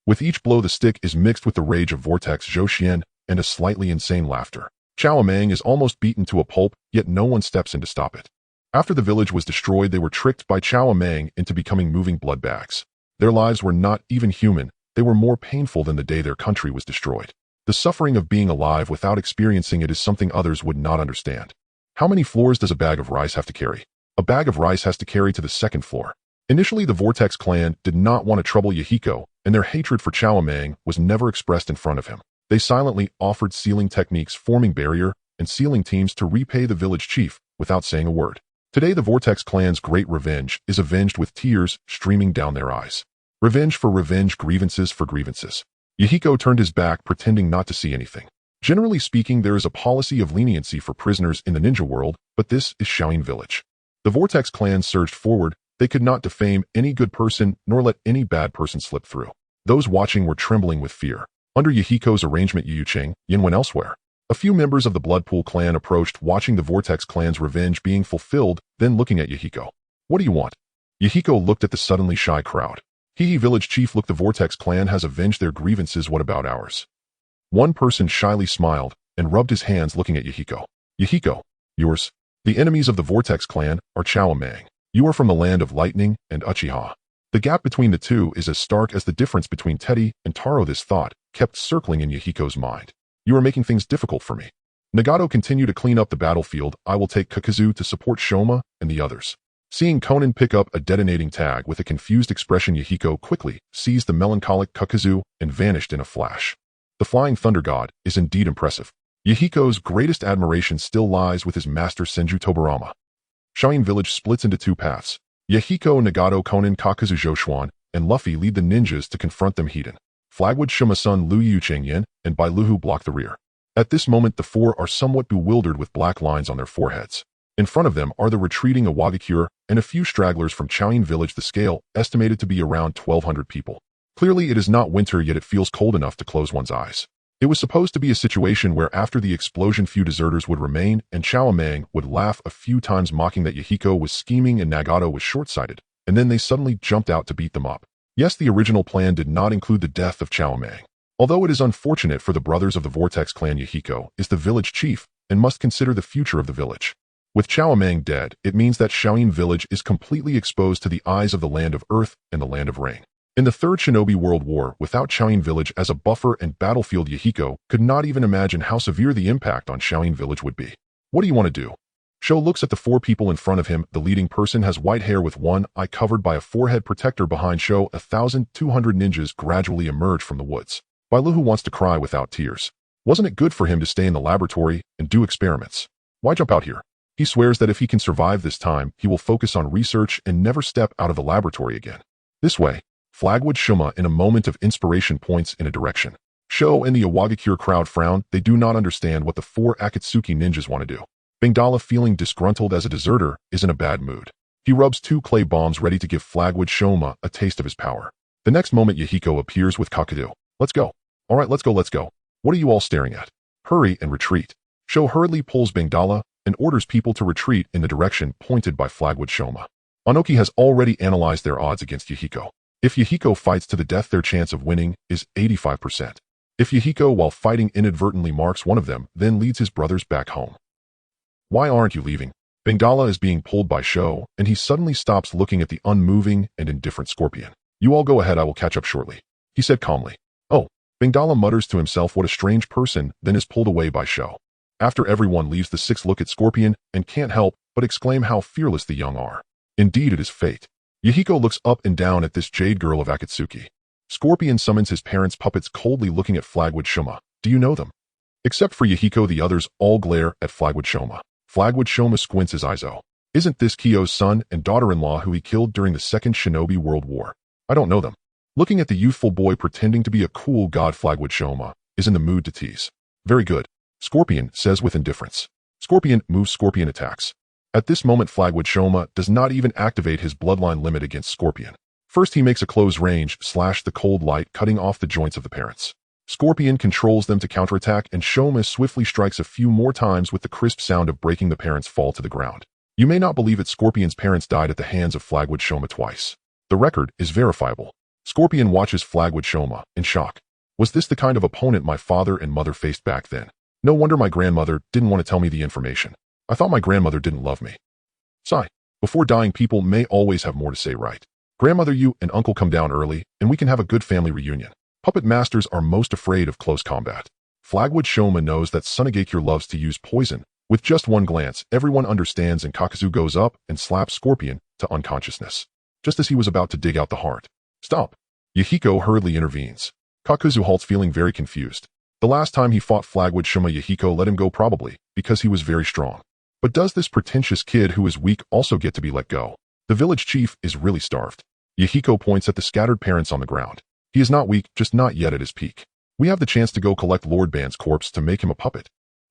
With each blow, the stick is mixed with the rage of Vortex Joshien and a slightly insane laughter. Chowamang is almost beaten to a pulp, yet no one steps in to stop it. After the village was destroyed, they were tricked by Chowamang into becoming moving blood bags. Their lives were not even human, they were more painful than the day their country was destroyed. The suffering of being alive without experiencing it is something others would not understand. How many floors does a bag of rice have to carry? A bag of rice has to carry to the second floor. Initially, the Vortex clan did not want to trouble Yahiko, and their hatred for Chowamang was never expressed in front of him. They silently offered sealing techniques, forming barrier and sealing teams to repay the village chief without saying a word. Today, the Vortex clan's great revenge is avenged with tears streaming down their eyes. Revenge for revenge, grievances for grievances. Yahiko turned his back, pretending not to see anything. Generally speaking, there is a policy of leniency for prisoners in the ninja world, but this is Shaolin Village. The Vortex clan surged forward. They could not defame any good person nor let any bad person slip through. Those watching were trembling with fear. Under Yahiko's arrangement, Yu Yin went elsewhere. A few members of the Bloodpool clan approached, watching the Vortex clan's revenge being fulfilled, then looking at Yahiko. What do you want? Yahiko looked at the suddenly shy crowd. Hehe, village chief, look, the Vortex clan has avenged their grievances, what about ours? One person shyly smiled and rubbed his hands, looking at Yahiko. Yahiko, yours. The enemies of the Vortex clan are Chowamang. You are from the land of lightning and Uchiha. The gap between the two is as stark as the difference between Teddy and Taro. This thought kept circling in Yahiko's mind. You are making things difficult for me. Nagato, continue to clean up the battlefield. I will take Kakazu to support Shoma and the others. Seeing Konan pick up a detonating tag with a confused expression, Yahiko quickly seized the melancholic Kakazu and vanished in a flash. The Flying Thunder God is indeed impressive. Yahiko's greatest admiration still lies with his master Senju Tobarama. Shaolin Village splits into two paths. Yahiko, Nagato, Konan, Kakazu, Joshuan, and Luffy lead the ninjas to confront them. Hiden, Flagwood, Shumasun, Liu Yuchengyan, and Bai Luhu block the rear. At this moment, the four are somewhat bewildered with black lines on their foreheads. In front of them are the retreating Ame-Gakure and a few stragglers from Shaolin Village. The scale estimated to be around 1,200 people. Clearly, it is not winter, yet it feels cold enough to close one's eyes. It was supposed to be a situation where after the explosion few deserters would remain and Chowamang would laugh a few times, mocking that Yahiko was scheming and Nagato was short-sighted, and then they suddenly jumped out to beat them up. Yes, the original plan did not include the death of Chowamang. Although it is unfortunate for the brothers of the Vortex clan, Yahiko is the village chief and must consider the future of the village. With Chowamang dead, it means that Shaolin Village is completely exposed to the eyes of the Land of Earth and the Land of Rain. In the Third Shinobi World War, without Shaolin Village as a buffer and battlefield, Yahiko could not even imagine how severe the impact on Shaolin Village would be. What do you want to do? Sho looks at the four people in front of him. The leading person has white hair with one eye covered by a forehead protector. Behind Sho, 1,200 ninjas gradually emerge from the woods. Bai Luhu wants to cry without tears. Wasn't it good for him to stay in the laboratory and do experiments? Why jump out here? He swears that if he can survive this time, he will focus on research and never step out of the laboratory again. This way. Flagwood Shuma, in a moment of inspiration, points in a direction. Sho and the Ame-Gakure crowd frown. They do not understand what the four Akatsuki ninjas want to do. Bangdala, feeling disgruntled as a deserter, is in a bad mood. He rubs two clay bombs ready to give Flagwood Shoma a taste of his power. The next moment, Yahiko appears with Kakazu. Let's go. All right, let's go, let's go. What are you all staring at? Hurry and retreat. Sho hurriedly pulls Bangdala and orders people to retreat in the direction pointed by Flagwood Shoma. Onoki has already analyzed their odds against Yahiko. If Yahiko fights to the death, their chance of winning is 85%. If Yahiko, while fighting, inadvertently marks one of them, then leads his brothers back home. Why aren't you leaving? Bangdala is being pulled by Sho, and he suddenly stops looking at the unmoving and indifferent Scorpion. You all go ahead, I will catch up shortly, he said calmly. Oh, Bangdala mutters to himself what a strange person, then is pulled away by Sho. After everyone leaves, the six look at Scorpion and can't help but exclaim how fearless the young are. Indeed, it is fate. Yahiko looks up and down at this jade girl of Akatsuki. Scorpion summons his parents' puppets, coldly looking at Flagwood Shoma. Do you know them? Except for Yahiko, the others all glare at Flagwood Shoma. Flagwood Shoma squints his eyes. Oh, isn't this Kyo's son and daughter-in-law who he killed during the Second Shinobi World War? I don't know them. Looking at the youthful boy pretending to be a cool god, Flagwood Shoma is in the mood to tease. Very good, Scorpion says with indifference. Scorpion moves. Scorpion attacks. At this moment, Flagwood Shoma does not even activate his bloodline limit against Scorpion. First, he makes a close range slash the cold light, cutting off the joints of the parents. Scorpion controls them to counterattack, and Shoma swiftly strikes a few more times with the crisp sound of breaking the parents fall to the ground. You may not believe it, Scorpion's parents died at the hands of Flagwood Shoma twice. The record is verifiable. Scorpion watches Flagwood Shoma in shock. Was this the kind of opponent my father and mother faced back then? No wonder my grandmother didn't want to tell me the information. I thought my grandmother didn't love me. Sigh. Before dying, people may always have more to say, right? Grandmother, you and uncle come down early, and we can have a good family reunion. Puppet masters are most afraid of close combat. Flagwood Shoma knows that Sunagakure loves to use poison. With just one glance, everyone understands, and Kakuzu goes up and slaps Scorpion to unconsciousness. Just as he was about to dig out the heart. Stop. Yahiko hurriedly intervenes. Kakuzu halts, feeling very confused. The last time he fought Flagwood Shoma, Yahiko let him go, probably because he was very strong. But does this pretentious kid who is weak also get to be let go? The village chief is really starved. Yahiko points at the scattered parents on the ground. He is not weak, just not yet at his peak. We have the chance to go collect Lord Ban's corpse to make him a puppet.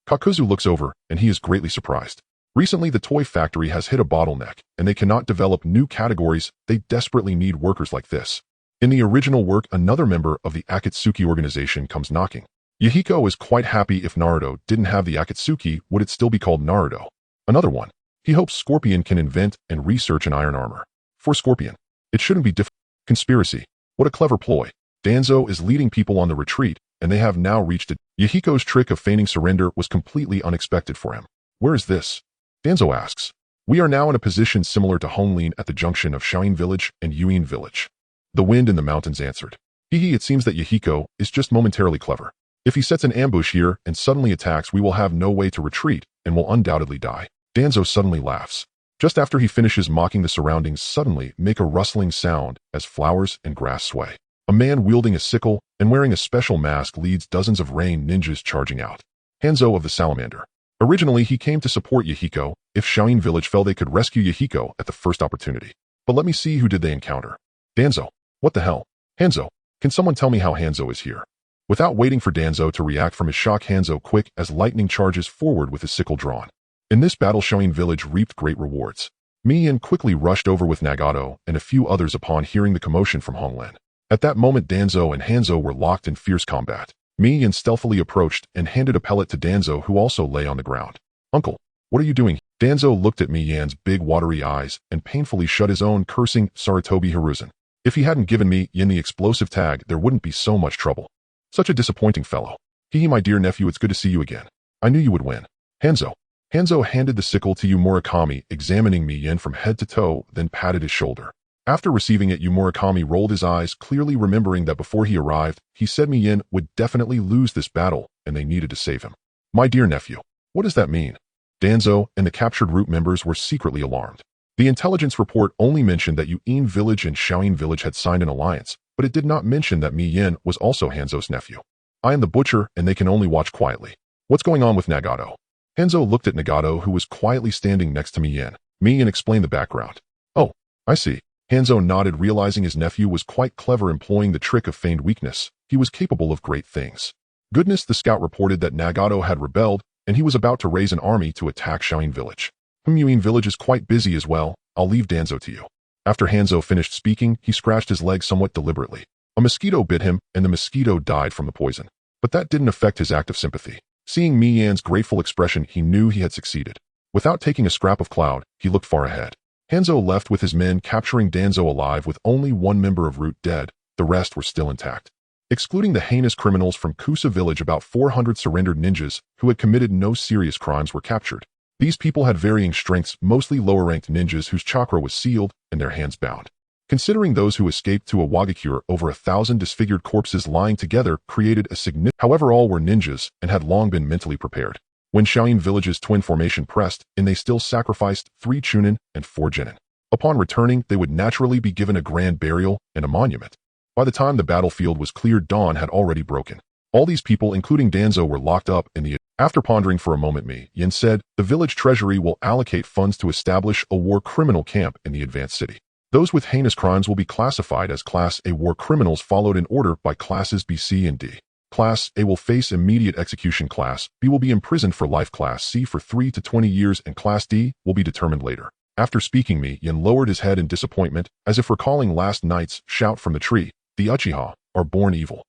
Kakuzu looks over, and he is greatly surprised. Recently, the toy factory has hit a bottleneck, and they cannot develop new categories. They desperately need workers like this. In the original work, another member of the Akatsuki organization comes knocking. Yahiko is quite happy. If Naruto didn't have the Akatsuki, would it still be called Naruto? Another one. He hopes Scorpion can invent and research an iron armor. For Scorpion, it shouldn't be difficult. Conspiracy. What a clever ploy. Danzo is leading people on the retreat, and they have now reached it. Yahiko's trick of feigning surrender was completely unexpected for him. Where is this? Danzo asks. We are now in a position similar to Honglin at the junction of Shain Village and Yuin Village. The wind in the mountains answered. It seems that Yahiko is just momentarily clever. If he sets an ambush here and suddenly attacks, we will have no way to retreat and will undoubtedly die. Danzo suddenly laughs. Just after he finishes mocking, the surroundings suddenly make a rustling sound as flowers and grass sway. A man wielding a sickle and wearing a special mask leads dozens of rain ninjas charging out. Hanzo of the Salamander. Originally, he came to support Yahiko. If Shain Village fell, they could rescue Yahiko at the first opportunity. But let me see, who did they encounter? Danzo. What the hell? Hanzo. Can someone tell me how Hanzo is here? Without waiting for Danzo to react from his shock, Hanzo quick as lightning charges forward with his sickle drawn. In this battle, Shain Village reaped great rewards. Mian quickly rushed over with Nagato and a few others upon hearing the commotion from Honglin. At that moment, Danzo and Hanzo were locked in fierce combat. Mian stealthily approached and handed a pellet to Danzo, who also lay on the ground. Uncle, what are you doing? Danzo looked at Mian's big watery eyes and painfully shut his own, cursing, Saratobi Hiruzen. If he hadn't given Mian the explosive tag, there wouldn't be so much trouble. Such a disappointing fellow. My dear nephew, it's good to see you again. I knew you would win. Hanzo. Hanzo handed the sickle to Murakami, examining Mian from head to toe, then patted his shoulder. After receiving it, Murakami rolled his eyes, clearly remembering that before he arrived, he said Mian would definitely lose this battle, and they needed to save him. My dear nephew, what does that mean? Danzo and the captured root members were secretly alarmed. The intelligence report only mentioned that Yuin Village and Shaoin Village had signed an alliance, but it did not mention that Mian was also Hanzo's nephew. I am the butcher, and they can only watch quietly. What's going on with Nagato? Hanzo looked at Nagato, who was quietly standing next to Mian. Mian explained the background. Oh, I see. Hanzo nodded, realizing his nephew was quite clever, employing the trick of feigned weakness. He was capable of great things. Goodness, the scout reported that Nagato had rebelled, and he was about to raise an army to attack Shaoin Village. Yuin Village is quite busy as well. I'll leave Danzo to you. After Hanzo finished speaking, he scratched his leg somewhat deliberately. A mosquito bit him, and the mosquito died from the poison. But that didn't affect his act of sympathy. Seeing Mian's grateful expression, he knew he had succeeded. Without taking a scrap of cloud, he looked far ahead. Hanzo left with his men, capturing Danzo alive with only one member of Root dead. The rest were still intact. Excluding the heinous criminals from Kusa village, about 400 surrendered ninjas who had committed no serious crimes were captured. These people had varying strengths, mostly lower-ranked ninjas whose chakra was sealed and their hands bound. Considering those who escaped to Ame-Gakure, over 1,000 disfigured corpses lying together created a significant. However, all were ninjas and had long been mentally prepared. When Shaolin village's twin formation pressed in, they still sacrificed 3 chunin and 4 genin. Upon returning, they would naturally be given a grand burial and a monument. By the time the battlefield was cleared, dawn had already broken. All these people, including Danzo, were locked up in the... After pondering for a moment, Yen said, the village treasury will allocate funds to establish a war criminal camp in the advanced city. Those with heinous crimes will be classified as Class A war criminals, followed in order by Classes B, C, and D. Class A will face immediate execution, Class B will be imprisoned for life, Class C for 3 to 20 years, and Class D will be determined later. After speaking, Yen lowered his head in disappointment, as if recalling last night's shout from the tree. The Uchiha are born evil.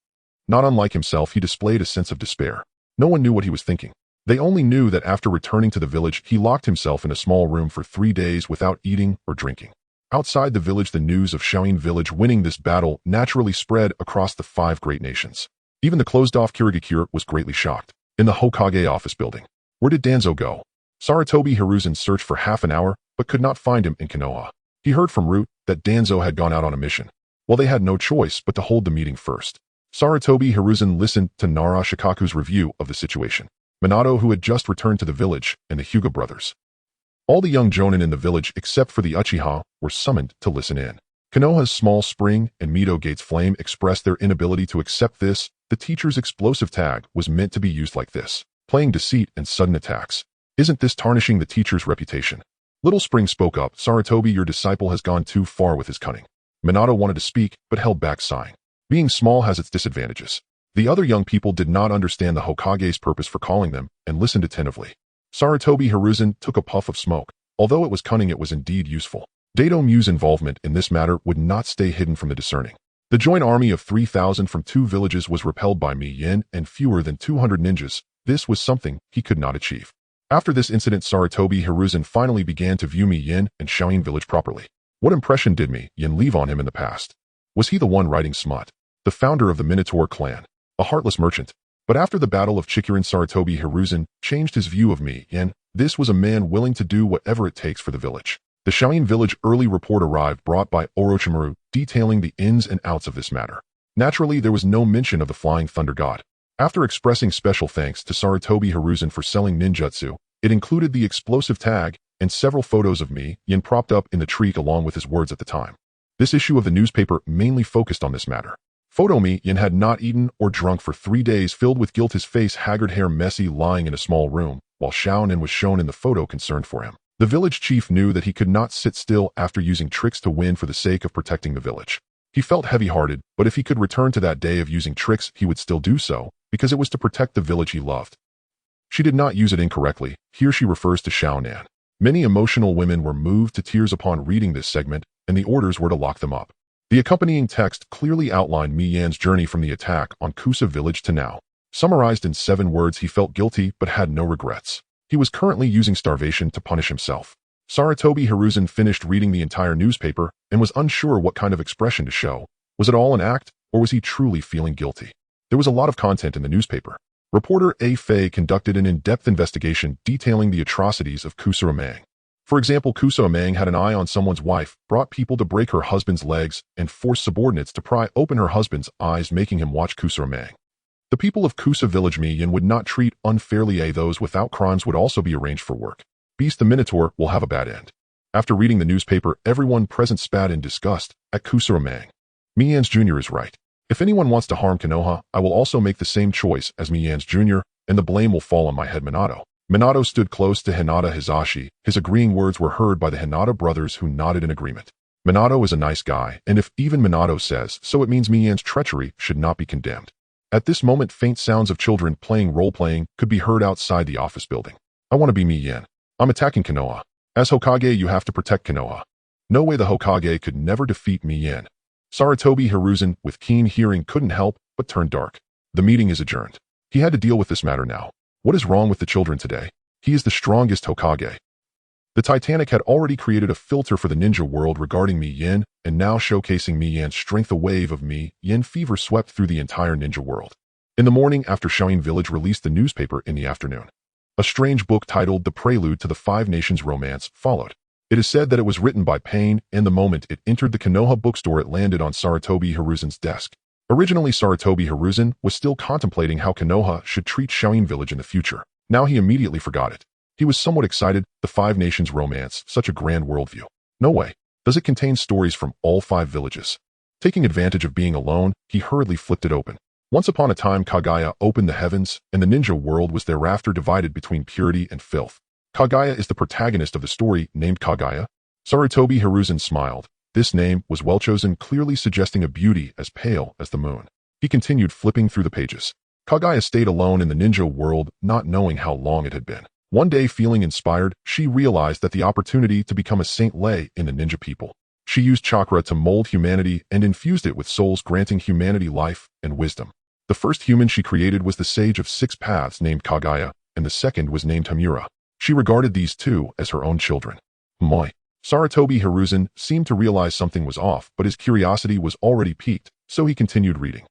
Not unlike himself, he displayed a sense of despair. No one knew what he was thinking. They only knew that after returning to the village, he locked himself in a small room for 3 days without eating or drinking. Outside the village, the news of Shaolin village winning this battle naturally spread across the 5 great nations. Even the closed-off Kirigakure was greatly shocked. In the Hokage office building. Where did Danzo go? Sarutobi Hiruzen searched for half an hour, but could not find him in Konoha. He heard from Root that Danzo had gone out on a mission. Well, they had no choice but to hold the meeting first. Sarutobi Hiruzen listened to Nara Shikaku's review of the situation. Minato, who had just returned to the village, and the Hyuga brothers. All the young jonin in the village, except for the Uchiha, were summoned to listen in. Konoha's small spring and Mito Gate's flame expressed their inability to accept this. The teacher's explosive tag was meant to be used like this, playing deceit and sudden attacks. Isn't this tarnishing the teacher's reputation? Little Spring spoke up. Sarutobi, your disciple has gone too far with his cunning. Minato wanted to speak, but held back, sighing. Being small has its disadvantages. The other young people did not understand the Hokage's purpose for calling them, and listened attentively. Sarutobi Hiruzen took a puff of smoke. Although it was cunning, it was indeed useful. Dato Mu's involvement in this matter would not stay hidden from the discerning. The joint army of 3,000 from 2 villages was repelled by Yen and fewer than 200 ninjas. This was something he could not achieve. After this incident, Sarutobi Hiruzen finally began to view Yen and Shaolin village properly. What impression did Yen leave on him in the past? Was he the one writing smut? The founder of the Minotaur clan? A heartless merchant? But after the battle of Chikurin, Sarutobi Hiruzen changed his view of Yen. This was a man willing to do whatever it takes for the village. The Shaolin village early report arrived, brought by Orochimaru, detailing the ins and outs of this matter. Naturally, there was no mention of the Flying Thunder God. After expressing special thanks to Sarutobi Hiruzen for selling ninjutsu, it included the explosive tag and several photos of Yen propped up in the tree along with his words at the time. This issue of the newspaper mainly focused on this matter. Photo Yen had not eaten or drunk for 3 days, filled with guilt, his face haggard, hair messy, lying in a small room, while Shaolin was shown in the photo, concerned for him. The village chief knew that he could not sit still after using tricks to win for the sake of protecting the village. He felt heavy-hearted, but if he could return to that day of using tricks, he would still do so, because it was to protect the village he loved. She did not use it incorrectly. Here she refers to Xiaonan. Many emotional women were moved to tears upon reading this segment, and the orders were to lock them up. The accompanying text clearly outlined Yan's journey from the attack on Kusa village to now. Summarized in 7 words, he felt guilty but had no regrets. He was currently using starvation to punish himself. Sarutobi Hiruzen finished reading the entire newspaper and was unsure what kind of expression to show. Was it all an act, or was he truly feeling guilty? There was a lot of content in the newspaper. Reporter A. Fei conducted an in-depth investigation detailing the atrocities of Kusura-mang. For example, Kusura-mang had an eye on someone's wife, brought people to break her husband's legs, and forced subordinates to pry open her husband's eyes, making him watch Kusura-mang. The people of Kusa village Yen would not treat unfairly. Those without crimes would also be arranged for work. Beast the Minotaur will have a bad end. After reading the newspaper, everyone present spat in disgust at Kusura-mang. Mians Jr. is right. If anyone wants to harm Konoha, I will also make the same choice as Mians Jr., and the blame will fall on my head, Minato. Minato stood close to Hinata Hizashi. His agreeing words were heard by the Hinata brothers, who nodded in agreement. Minato is a nice guy, and if even Minato says so, it means Mian's treachery should not be condemned. At this moment, faint sounds of children playing role-playing could be heard outside the office building. I want to be Yen. I'm attacking Konoha. As Hokage, you have to protect Konoha. No way, the Hokage could never defeat Yen. Sarutobi Hiruzen, with keen hearing, couldn't help but turn dark. The meeting is adjourned. He had to deal with this matter now. What is wrong with the children today? He is the strongest Hokage. The Titanic had already created a filter for the ninja world regarding Mi Yin, and now showcasing Mi Yan's strength. A wave of Mi Yin fever swept through the entire ninja world. In the morning after Shaolin Village released the newspaper in the afternoon, a strange book titled The Prelude to the Five Nations Romance followed. It is said that it was written by Pain, and the moment it entered the Konoha bookstore it landed on Sarutobi Hiruzen's desk. Originally Sarutobi Hiruzen was still contemplating how Konoha should treat Shaolin Village in the future. Now he immediately forgot it. He was somewhat excited. The Five Nations Romance, such a grand worldview. No way. Does it contain stories from all 5 villages? Taking advantage of being alone, he hurriedly flipped it open. Once upon a time Kagaya opened the heavens, and the ninja world was thereafter divided between purity and filth. Kagaya is the protagonist of the story, named Kagaya. Sarutobi Hiruzen smiled. This name was well chosen, clearly suggesting a beauty as pale as the moon. He continued flipping through the pages. Kagaya stayed alone in the ninja world, not knowing how long it had been. One day, feeling inspired, she realized that the opportunity to become a saint lay in the ninja people. She used chakra to mold humanity and infused it with souls, granting humanity life and wisdom. The first human she created was the sage of 6 paths named Kagaya, and the second was named Hamura. She regarded these two as her own children. Moi. Sarutobi Hiruzen seemed to realize something was off, but his curiosity was already piqued, so he continued reading.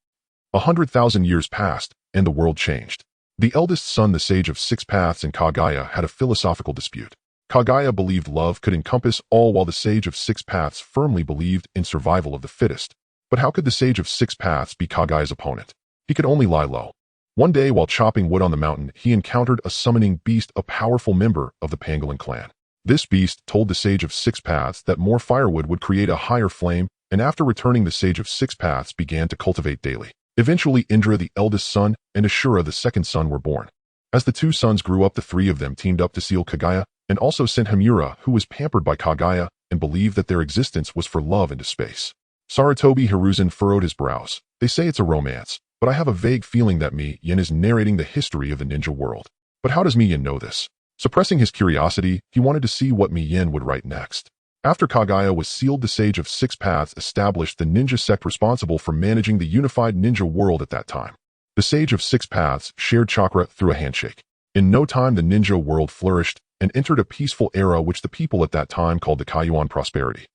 100,000 years passed, and the world changed. The eldest son, the sage of 6 paths, and Kagaya had a philosophical dispute. Kagaya believed love could encompass all, while the sage of 6 paths firmly believed in survival of the fittest. But how could the sage of 6 paths be Kagaya's opponent? He could only lie low. One day, while chopping wood on the mountain, he encountered a summoning beast, a powerful member of the Pangolin clan. This beast told the sage of 6 paths that more firewood would create a higher flame, and after returning, the sage of 6 paths began to cultivate daily. Eventually, Indra, the eldest son, and Ashura, the second son, were born. As the 2 sons grew up, the 3 of them teamed up to seal Kagaya, and also sent Hamura, who was pampered by Kagaya and believed that their existence was for love, into space. Sarutobi Hiruzen furrowed his brows. They say it's a romance, but I have a vague feeling that Mi Yin is narrating the history of the ninja world. But how does Mi Yin know this? Suppressing his curiosity, he wanted to see what Mi Yin would write next. After Kagaya was sealed, the sage of 6 paths established the ninja sect responsible for managing the unified ninja world at that time. The sage of 6 paths shared chakra through a handshake. In no time, the ninja world flourished and entered a peaceful era which the people at that time called the Kaiyuan prosperity.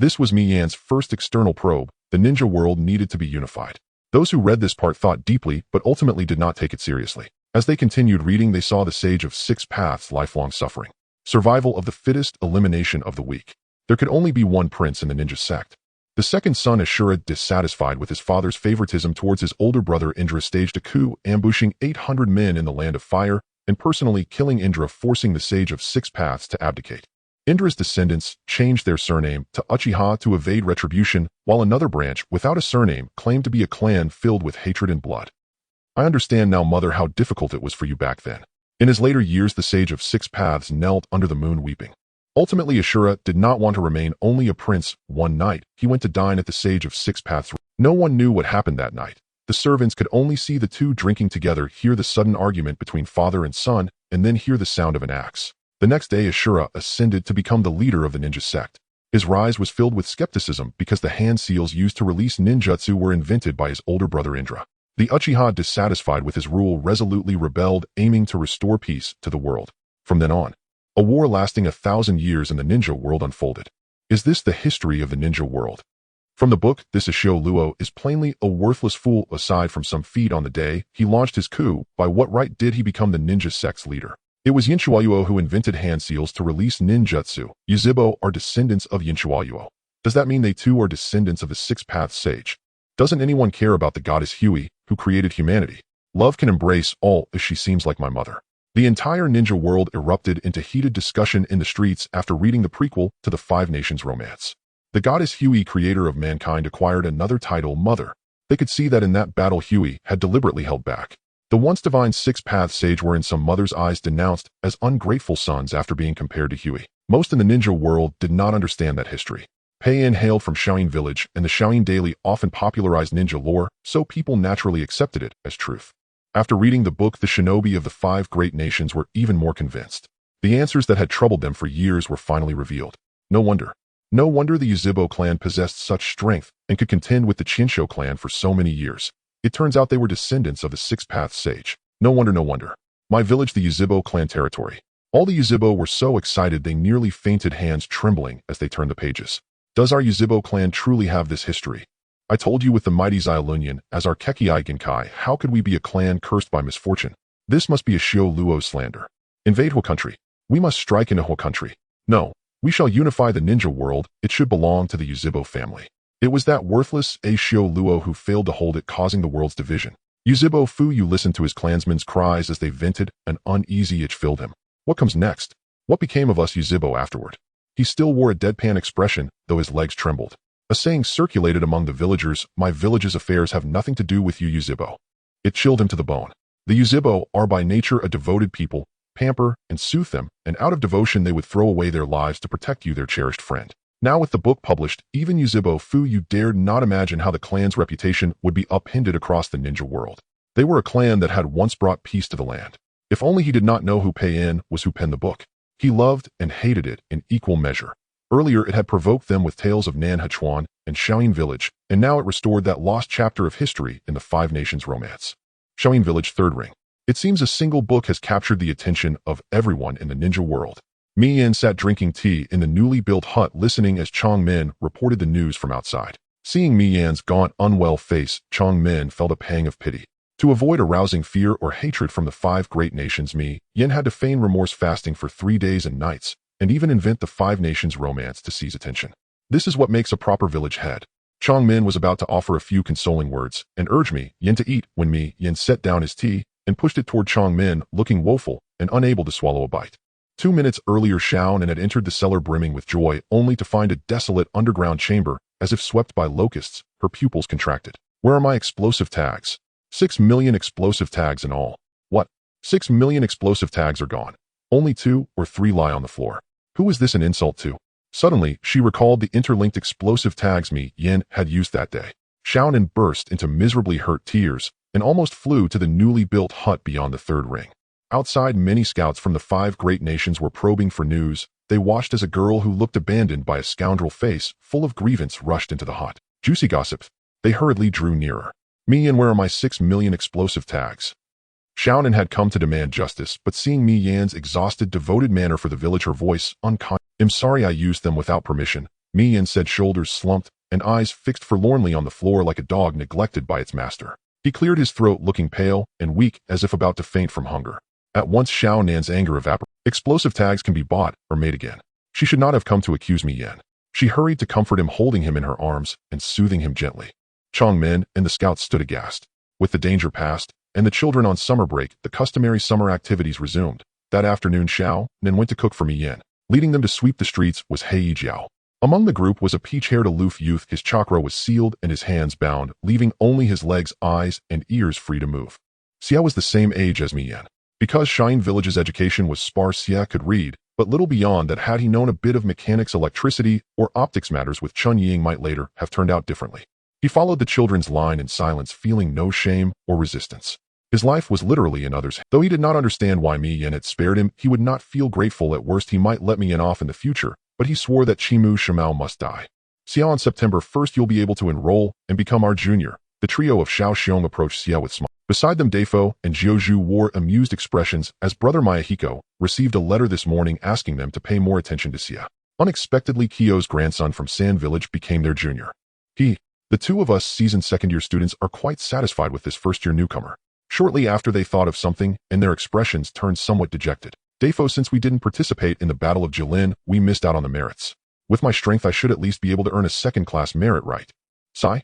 This was Mi Yan's first external probe. The ninja world needed to be unified. Those who read this part thought deeply, but ultimately did not take it seriously. As they continued reading, they saw the sage of 6 paths' lifelong suffering. Survival of the fittest, elimination of the weak. There could only be one prince in the ninja sect. The second son, Ashura, dissatisfied with his father's favoritism towards his older brother Indra, staged a coup, ambushing 800 men in the land of fire, and personally killing Indra, forcing the sage of 6 paths to abdicate. Indra's descendants changed their surname to Uchiha to evade retribution, while another branch, without a surname, claimed to be a clan filled with hatred and blood. I understand now, mother, how difficult it was for you back then. In his later years, the sage of 6 paths knelt under the moon weeping. Ultimately, Ashura did not want to remain only a prince. One night, he went to dine at the sage of 6 paths. No one knew what happened that night. The servants could only see the two drinking together, hear the sudden argument between father and son, and then hear the sound of an axe. The next day, Ashura ascended to become the leader of the ninja sect. His rise was filled with skepticism because the hand seals used to release ninjutsu were invented by his older brother Indra. The Uchiha, dissatisfied with his rule, resolutely rebelled, aiming to restore peace to the world. From then on, a war lasting 1,000 years in the ninja world unfolded. Is this the history of the ninja world? From the book, this Isho Luo is plainly a worthless fool. Aside from some feat on the day he launched his coup, by what right did he become the ninja sect's leader? It was Yinshuayuo who invented hand seals to release ninjutsu. Yuzhibo are descendants of Yinshuayuo. Does that mean they too are descendants of a 6-path sage? Doesn't anyone care about the goddess Hui, who created humanity? Love can embrace all, as she seems like my mother. The entire ninja world erupted into heated discussion in the streets after reading the prequel to the Five Nations romance. The goddess Hui, creator of mankind, acquired another title, Mother. They could see that in that battle Hui had deliberately held back. The once divine 6-path sage were in some mother's eyes denounced as ungrateful sons after being compared to Hui. Most in the ninja world did not understand that history. Pei-In hailed from Shaolin Village, and the Shaolin Daily often popularized ninja lore, so people naturally accepted it as truth. After reading the book, the shinobi of the 5 great nations were even more convinced. The answers that had troubled them for years were finally revealed. No wonder. No wonder the Yuzhibo clan possessed such strength and could contend with the Chinsho clan for so many years. It turns out they were descendants of the 6-path sage. No wonder, no wonder. My village, the Yuzhibo clan territory. All the Yuzhibo were so excited they nearly fainted, hands trembling as they turned the pages. Does our Yuzhibo clan truly have this history? I told you with the mighty Xiaolunian as our Kekiai Genkai, how could we be a clan cursed by misfortune? This must be a Xiao Luo slander. Invade Huo country. We must strike into Huo country. No, we shall unify the ninja world. It should belong to the Yuzhibo family. It was that worthless Xiao Luo who failed to hold it, causing the world's division. Yuzhibo Fu Yu listened to his clansmen's cries as they vented. An uneasy itch filled him. What comes next? What became of us Yuzhibo afterward? He still wore a deadpan expression, though his legs trembled. A saying circulated among the villagers, my village's affairs have nothing to do with you Yuzhibo. It chilled him to the bone. The Yuzhibo are by nature a devoted people, pamper and soothe them, and out of devotion they would throw away their lives to protect you, their cherished friend. Now with the book published, even Yuzhibo Fu Yu dared not imagine how the clan's reputation would be upended across the ninja world. They were a clan that had once brought peace to the land. If only he did not know who Pei In was who penned the book. He loved and hated it in equal measure. Earlier it had provoked them with tales of Nan Hechuan and Shaoyin Village, and now it restored that lost chapter of history in the Five Nations romance. Shaoyin Village Third Ring. It seems a single book has captured the attention of everyone in the ninja world. Mi Yin sat drinking tea in the newly built hut listening as Chong Min reported the news from outside. Seeing Mi Yan's gaunt, unwell face, Chong Min felt a pang of pity. To avoid arousing fear or hatred from the five great nations, Mi Yin had to feign remorse, fasting for 3 days and nights, and even invent the Five Nations romance to seize attention. This is what makes a proper village head. Chong Min was about to offer a few consoling words and urge Mi Yin to eat when Mi Yin set down his tea and pushed it toward Chong Min, looking woeful and unable to swallow a bite. 2 minutes earlier Xiaonan had entered the cellar brimming with joy, only to find a desolate underground chamber, as if swept by locusts. Her pupils contracted. Where are my explosive tags? 6 million explosive tags in all. What? 6 million explosive tags are gone. Only 2 or 3 lie on the floor. Who is this an insult to? Suddenly, she recalled the interlinked explosive tags Mi Yin had used that day. Xiaonan burst into miserably hurt tears and almost flew to the newly built hut beyond the third ring. Outside, many scouts from the 5 great nations were probing for news. They watched as a girl who looked abandoned by a scoundrel face full of grievance rushed into the hut. Juicy gossip. They hurriedly drew nearer. Mi Yin, where are my 6 million explosive tags? Xiaonan had come to demand justice, but seeing Mi Yan's exhausted, devoted manner for the village, her voice unkind. I'm sorry I used them without permission, Mi Yin said, shoulders slumped and eyes fixed forlornly on the floor like a dog neglected by its master. He cleared his throat, looking pale and weak as if about to faint from hunger. At once Xiaonan's anger evaporated. Explosive tags can be bought or made again. She should not have come to accuse Mi Yin. She hurried to comfort him, holding him in her arms and soothing him gently. Chong Min and the scouts stood aghast. With the danger past, and the children on summer break, the customary summer activities resumed. That afternoon Xiaonan went to cook for Mi Yin. Leading them to sweep the streets was Hei Jiao. Among the group was a peach-haired aloof youth. His chakra was sealed and his hands bound, leaving only his legs, eyes, and ears free to move. Xia was the same age as Mi Yin. Because Shaoyin Village's education was sparse, Xia could read, but little beyond that. Had he known a bit of mechanics, electricity, or optics, matters with Chun Ying might later have turned out differently. He followed the children's line in silence, feeling no shame or resistance. His life was literally in others' hands. Though he did not understand why Mi Yin had spared him, he would not feel grateful. At worst, he might let Mi Yin off in the future, but he swore that Chimu Shimao must die. Xia, on September 1st you'll be able to enroll and become our junior. The trio of Xiao Xiong approached Xia with smiles. Beside them, Defo and Jiuzhu wore amused expressions as brother Yahiko received a letter this morning asking them to pay more attention to Xia. Unexpectedly, Kyo's grandson from Sand Village became their junior. The 2 of us seasoned second-year students are quite satisfied with this first-year newcomer. Shortly after, they thought of something, and their expressions turned somewhat dejected. Defo, since we didn't participate in the Battle of Jilin, we missed out on the merits. With my strength, I should at least be able to earn a second-class merit, right? Sigh.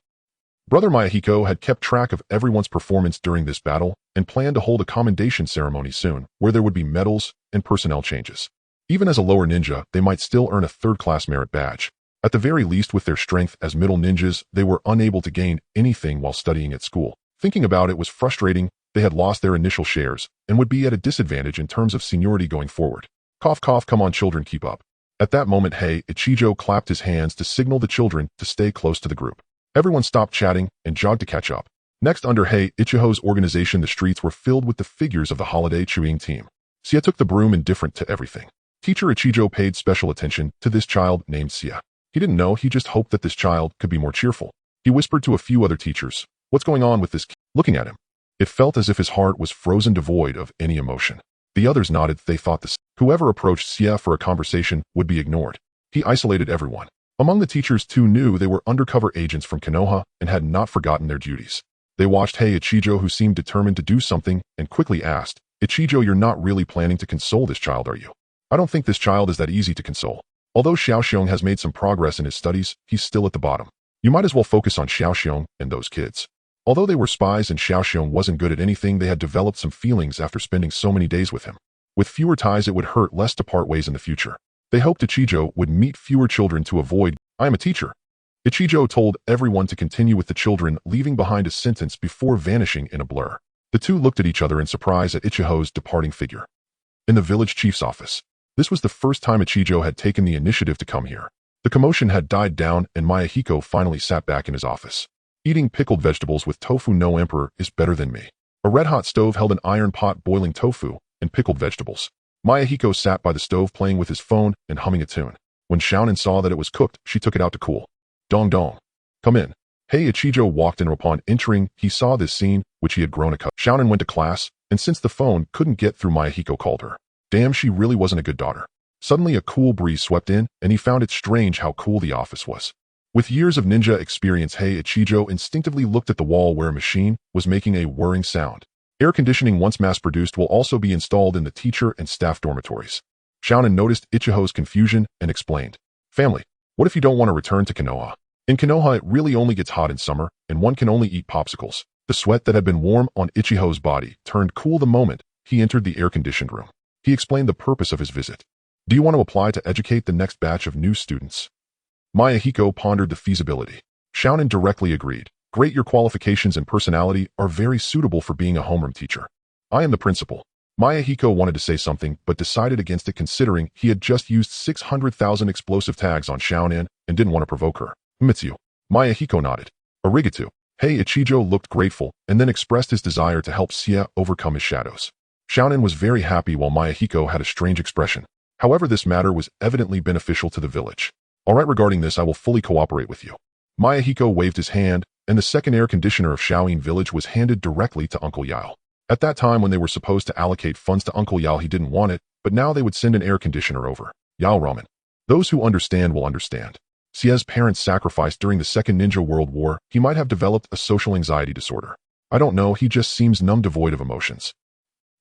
Brother Yahiko had kept track of everyone's performance during this battle and planned to hold a commendation ceremony soon, where there would be medals and personnel changes. Even as a lower ninja, they might still earn a third-class merit badge. At the very least, with their strength as middle ninjas, they were unable to gain anything while studying at school. Thinking about it was frustrating. They had lost their initial shares and would be at a disadvantage in terms of seniority going forward. Cough, cough, come on children, keep up. At that moment, Hei Ichijo clapped his hands to signal the children to stay close to the group. Everyone stopped chatting and jogged to catch up. Next, under Hei Ichijo's organization, the streets were filled with the figures of the holiday chewing team. Xia took the broom, indifferent to everything. Teacher Ichijo paid special attention to this child named Xia. He didn't know, he just hoped that this child could be more cheerful. He whispered to a few other teachers, "What's going on with this kid?" Looking at him, it felt as if his heart was frozen, devoid of any emotion. The others nodded. They thought the same. Whoever approached Xie for a conversation would be ignored. He isolated everyone. Among the teachers, two knew they were undercover agents from Konoha and had not forgotten their duties. They watched Hei Ichijo, who seemed determined to do something, and quickly asked, "Ichijo, you're not really planning to console this child, are you?" "I don't think this child is that easy to console. Although Xiaoxiong has made some progress in his studies, he's still at the bottom. You might as well focus on Xiaoxiong and those kids." Although they were spies and Xiaoxiong wasn't good at anything, they had developed some feelings after spending so many days with him. With fewer ties, it would hurt less to part ways in the future. They hoped Ichijo would meet fewer children to avoid, "I am a teacher." Ichijo told everyone to continue with the children, leaving behind a sentence before vanishing in a blur. The two looked at each other in surprise at Ichijo's departing figure. In the village chief's office. This was the first time Ichijo had taken the initiative to come here. The commotion had died down and Yahiko finally sat back in his office. "Eating pickled vegetables with tofu, no emperor, is better than me." A red-hot stove held an iron pot boiling tofu and pickled vegetables. Yahiko sat by the stove playing with his phone and humming a tune. When Xiaonan saw that it was cooked, she took it out to cool. "Dong dong. Come in." Hei Ichijo walked in. Upon entering, he saw this scene, which he had grown accustomed. Xiaonan went to class, and since the phone couldn't get through, Yahiko called her. Damn, she really wasn't a good daughter. Suddenly a cool breeze swept in, and he found it strange how cool the office was. With years of ninja experience, Hei Ichijo instinctively looked at the wall where a machine was making a whirring sound. Air conditioning, once mass-produced, will also be installed in the teacher and staff dormitories. Xiaonan noticed Ichijo's confusion and explained. "Family, what if you don't want to return to Konoha? In Konoha, it really only gets hot in summer, and one can only eat popsicles." The sweat that had been warm on Ichijo's body turned cool the moment he entered the air-conditioned room. He explained the purpose of his visit. "Do you want to apply to educate the next batch of new students?" Yahiko pondered the feasibility. Xiaonan directly agreed. "Great, your qualifications and personality are very suitable for being a homeroom teacher." "I am the principal." Yahiko wanted to say something, but decided against it considering he had just used 600,000 explosive tags on Xiaonan and didn't want to provoke her. "Mitsu." Yahiko nodded. "Arigato." Hei Ichijo looked grateful and then expressed his desire to help Xie overcome his shadows. Xiaonan was very happy while Yahiko had a strange expression. However, this matter was evidently beneficial to the village. "Alright, regarding this, I will fully cooperate with you." Yahiko waved his hand, and the second air conditioner of Shaoyin village was handed directly to Uncle Yao. At that time, when they were supposed to allocate funds to Uncle Yao, he didn't want it, but now they would send an air conditioner over. Yao Ramen. Those who understand will understand. Xie's parents sacrificed during the Second Ninja World War. He might have developed a social anxiety disorder. I don't know, he just seems numb, devoid of emotions.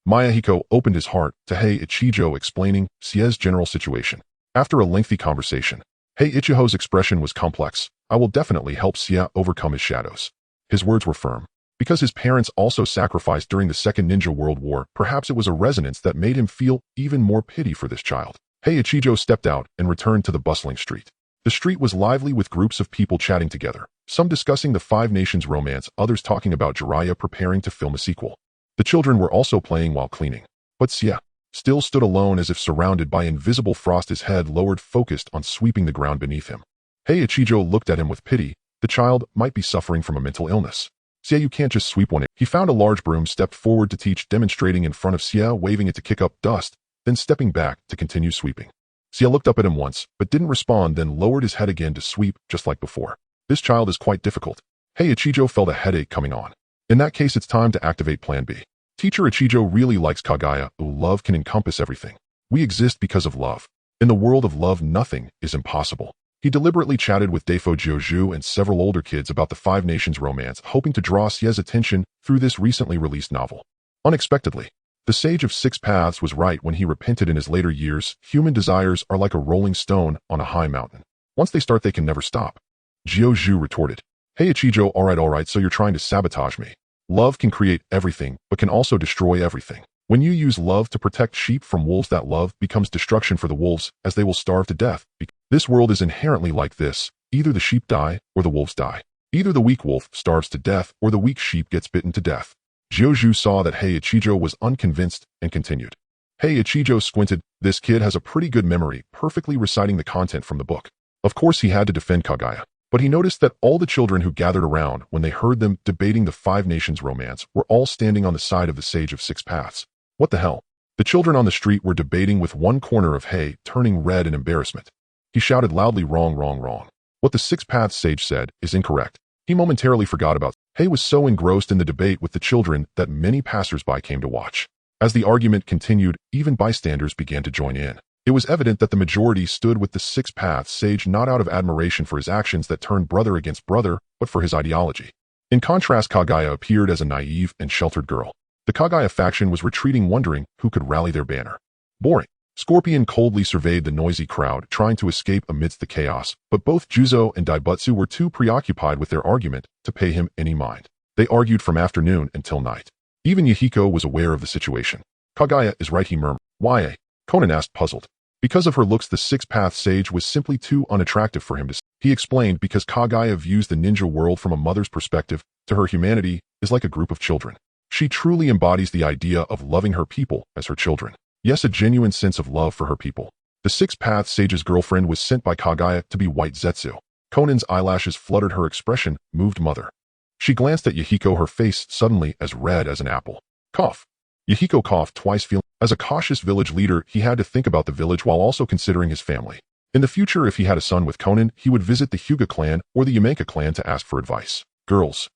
Yahiko opened his heart to Hei Ichijo, explaining Xie's general situation. After a lengthy conversation, Hei Ichijo's expression was complex. "I will definitely help Xie overcome his shadows." His words were firm. Because his parents also sacrificed during the Second Ninja World War, perhaps it was a resonance that made him feel even more pity for this child. Hei Ichijo stepped out and returned to the bustling street. The street was lively with groups of people chatting together, some discussing the Five Nations romance, others talking about Jiraiya preparing to film a sequel. The children were also playing while cleaning. But Xie still stood alone, as if surrounded by invisible frost, his head lowered, focused on sweeping the ground beneath him. Hei Ichijo looked at him with pity. The child might be suffering from a mental illness. "Xie, you can't just sweep one." He found a large broom, stepped forward to teach, demonstrating in front of Xie, waving it to kick up dust, then stepping back to continue sweeping. Xie looked up at him once, but didn't respond, then lowered his head again to sweep, just like before. This child is quite difficult. Hei Ichijo felt a headache coming on. In that case, it's time to activate Plan B. Teacher Ichijo really likes Kaguya. Love can encompass everything. We exist because of love. In the world of love, nothing is impossible. He deliberately chatted with Defo Jioju and several older kids about the Five Nations romance, hoping to draw Xie's attention through this recently released novel. Unexpectedly, the Sage of Six Paths was right when he repented in his later years. Human desires are like a rolling stone on a high mountain. Once they start, they can never stop. Jioju retorted. Hey Ichijo, alright, so you're trying to sabotage me. Love can create everything, but can also destroy everything. When you use love to protect sheep from wolves, that love becomes destruction for the wolves, as they will starve to death. This world is inherently like this. Either the sheep die, or the wolves die. Either the weak wolf starves to death, or the weak sheep gets bitten to death. Jioju saw that Hei Ichijo was unconvinced, and continued. Hei Ichijo squinted. This kid has a pretty good memory, perfectly reciting the content from the book. Of course he had to defend Kaguya, but he noticed that all the children who gathered around when they heard them debating the Five Nations romance were all standing on the side of the Sage of Six Paths. What the hell? The children on the street were debating, with one corner of Hei turning red in embarrassment. He shouted loudly, wrong. What the Six Paths sage said is incorrect. He momentarily forgot about. Hei was so engrossed in the debate with the children that many passers-by came to watch. As the argument continued, even bystanders began to join in. It was evident that the majority stood with the six-path sage not out of admiration for his actions that turned brother against brother, but for his ideology. In contrast, Kaguya appeared as a naive and sheltered girl. The Kaguya faction was retreating, wondering who could rally their banner. Boring. Scorpion coldly surveyed the noisy crowd, trying to escape amidst the chaos, but both Juzo and Daibutsu were too preoccupied with their argument to pay him any mind. They argued from afternoon until night. Even Yahiko was aware of the situation. Kaguya is right, he murmured. Why? Konan asked, puzzled. Because of her looks, the six-path sage was simply too unattractive for him to see. He explained, because Kaguya views the ninja world from a mother's perspective. To her, humanity is like a group of children. She truly embodies the idea of loving her people as her children. Yes, a genuine sense of love for her people. The six-path sage's girlfriend was sent by Kaguya to be White Zetsu. Konan's eyelashes fluttered, her expression moved mother. She glanced at Yahiko, her face suddenly as red as an apple. Cough. Yahiko coughed twice, feeling as a cautious village leader, he had to think about the village while also considering his family. In the future, if he had a son with Konan, he would visit the Hyuga clan or the Yamaka clan to ask for advice. Girls.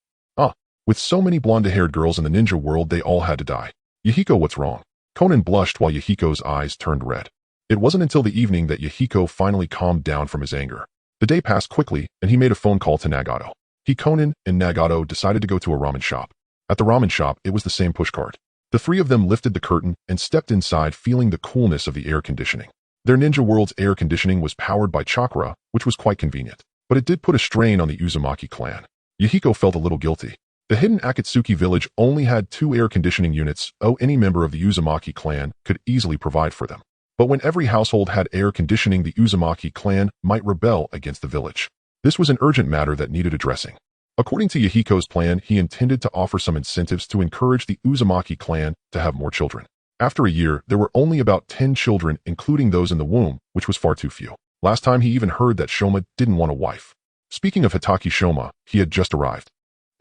With so many blonde-haired girls in the ninja world, they all had to die. Yahiko, what's wrong? Konan blushed while Yahiko's eyes turned red. It wasn't until the evening that Yahiko finally calmed down from his anger. The day passed quickly, and he made a phone call to Nagato. Konan and Nagato decided to go to a ramen shop. At the ramen shop, it was the same pushcart. The three of them lifted the curtain and stepped inside, feeling the coolness of the air conditioning. Their ninja world's air conditioning was powered by chakra, which was quite convenient. But it did put a strain on the Uzumaki clan. Yahiko felt a little guilty. The hidden Akatsuki village only had 2 air conditioning units. Any member of the Uzumaki clan could easily provide for them. But when every household had air conditioning, the Uzumaki clan might rebel against the village. This was an urgent matter that needed addressing. According to Yahiko's plan, he intended to offer some incentives to encourage the Uzumaki clan to have more children. After a year, there were only about 10 children, including those in the womb, which was far too few. Last time he even heard that Shoma didn't want a wife. Speaking of Hitaki Shoma, he had just arrived.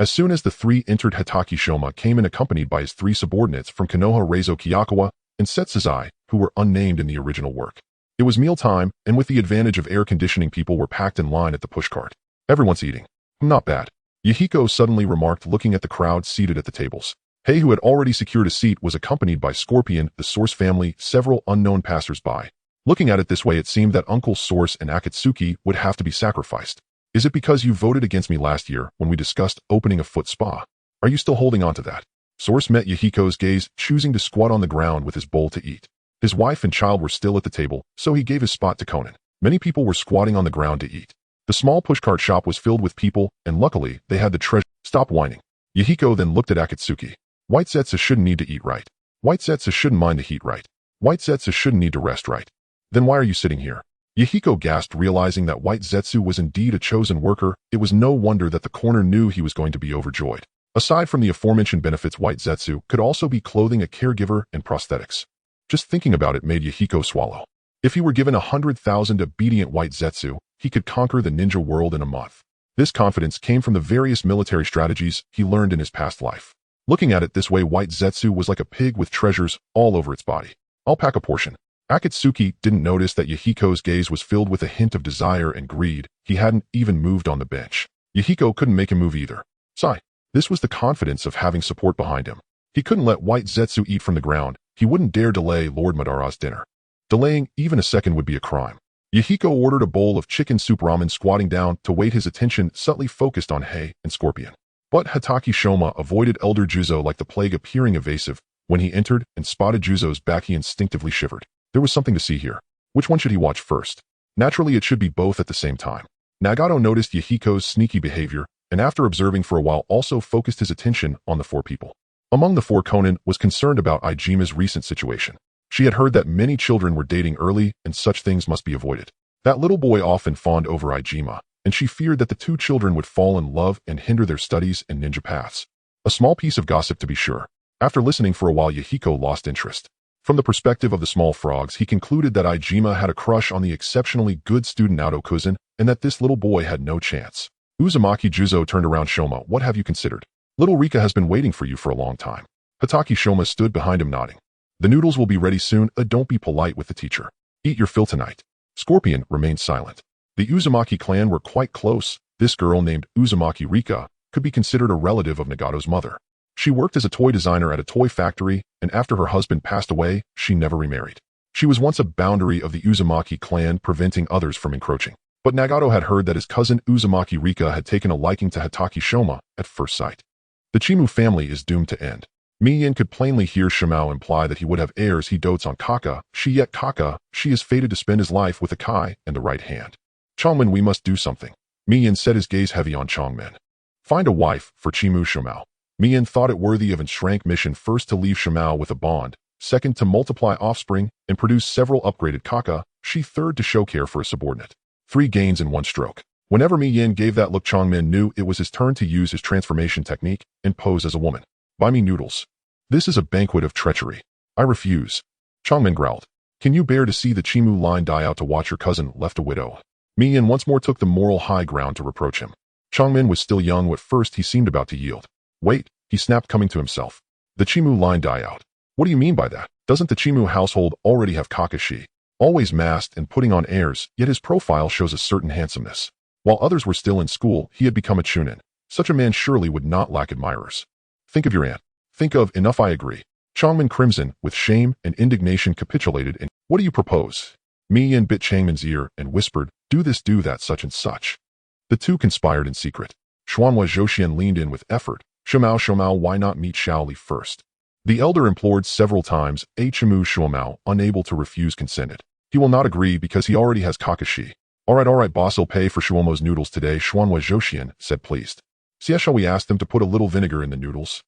As soon as the 3 entered, Hitaki Shoma came in accompanied by his 3 subordinates from Konoha Reizo Kiyakawa and Setsuzai, who were unnamed in the original work. It was mealtime, and with the advantage of air conditioning, people were packed in line at the pushcart. Everyone's eating. Not bad. Yahiko suddenly remarked, looking at the crowd seated at the tables. Hei, who had already secured a seat, was accompanied by Scorpion, the Source family, several unknown passers-by. Looking at it this way, it seemed that Uncle Source and Akatsuki would have to be sacrificed. Is it because you voted against me last year when we discussed opening a foot spa? Are you still holding on to that? Source met Yahiko's gaze, choosing to squat on the ground with his bowl to eat. His wife and child were still at the table, so he gave his spot to Konan. Many people were squatting on the ground to eat. The small pushcart shop was filled with people, and luckily, they had the treasure. Stop whining. Yahiko then looked at Akatsuki. White Zetsu shouldn't need to eat, right? White Zetsu shouldn't mind the heat, right? White Zetsu shouldn't need to rest, right? Then why are you sitting here? Yahiko gasped, realizing that White Zetsu was indeed a chosen worker. It was no wonder that the corner knew he was going to be overjoyed. Aside from the aforementioned benefits, White Zetsu could also be clothing, a caregiver, and prosthetics. Just thinking about it made Yahiko swallow. If he were given 100,000 obedient White Zetsu, he could conquer the ninja world in a month. This confidence came from the various military strategies he learned in his past life. Looking at it this way, White Zetsu was like a pig with treasures all over its body. I'll pack a portion. Akatsuki didn't notice that Yahiko's gaze was filled with a hint of desire and greed. He hadn't even moved on the bench. Yahiko couldn't make him move either. Sigh. This was the confidence of having support behind him. He couldn't let White Zetsu eat from the ground. He wouldn't dare delay Lord Madara's dinner. Delaying even a second would be a crime. Yahiko ordered a bowl of chicken soup ramen, squatting down to wait, his attention subtly focused on Hei and Scorpion. But Hitaki Shoma avoided Elder Juzo like the plague, appearing evasive. When he entered and spotted Juzo's back, he instinctively shivered. There was something to see here. Which one should he watch first? Naturally, it should be both at the same time. Nagato noticed Yahiko's sneaky behavior, and after observing for a while, also focused his attention on the 4 people. Among the 4, Konan was concerned about Ijima's recent situation. She had heard that many children were dating early, and such things must be avoided. That little boy often fawned over Ijima, and she feared that the 2 children would fall in love and hinder their studies and ninja paths. A small piece of gossip, to be sure. After listening for a while, Yahiko lost interest. From the perspective of the small frogs, he concluded that Ijima had a crush on the exceptionally good student Naoto-Kuzan, and that this little boy had no chance. Uzumaki Juzo turned around. Shoma, what have you considered? Little Rika has been waiting for you for a long time. Hitaki Shoma stood behind him, nodding. The noodles will be ready soon. Don't be polite with the teacher. Eat your fill tonight. Scorpion remained silent. The Uzumaki clan were quite close. This girl named Uzumaki Rika could be considered a relative of Nagato's mother. She worked as a toy designer at a toy factory, and after her husband passed away, she never remarried. She was once a boundary of the Uzumaki clan, preventing others from encroaching. But Nagato had heard that his cousin Uzumaki Rika had taken a liking to Hitaki Shoma at first sight. The Chimu family is doomed to end. Miyin could plainly hear Shimao imply that he would have heirs. He dotes on Kaka, she is fated to spend his life with Akai and the right hand. Chongmen, we must do something. Miyin set his gaze heavy on Chongmen. Find a wife for Chimu Shimao. Miyin thought it worthy of Enshrank mission, first to leave Shimao with a bond, second to multiply offspring and produce several upgraded Kaka, she third to show care for a subordinate. 3 gains in one stroke. Whenever Miyin gave that look, Chongmen knew it was his turn to use his transformation technique and pose as a woman. Buy me noodles. This is a banquet of treachery. I refuse. Chongmen growled. Can you bear to see the Chimu line die out to watch your cousin left a widow? Miyin once more took the moral high ground to reproach him. Chongmen was still young. At first he seemed about to yield. Wait, he snapped, coming to himself. The Chimu line die out. What do you mean by that? Doesn't the Chimu household already have Kakashi? Always masked and putting on airs, yet his profile shows a certain handsomeness. While others were still in school, he had become a chunin. Such a man surely would not lack admirers. Think of your aunt. Think of enough, I agree. Chongmen, crimson with shame and indignation, capitulated and, what do you propose? Miyin bit Changmen's ear and whispered, do this, do that, such and such. The two conspired in secret. Xuanhua Zhouxian leaned in with effort. Shomao, why not meet Shaoli first? The elder implored several times. Chimu Shuomao, unable to refuse, consented. He will not agree because he already has Kakashi. All right, boss, I'll pay for Shuomo's noodles today, Xuanhua Zhouxian said, pleased. Shall we ask them to put a little vinegar in the noodles?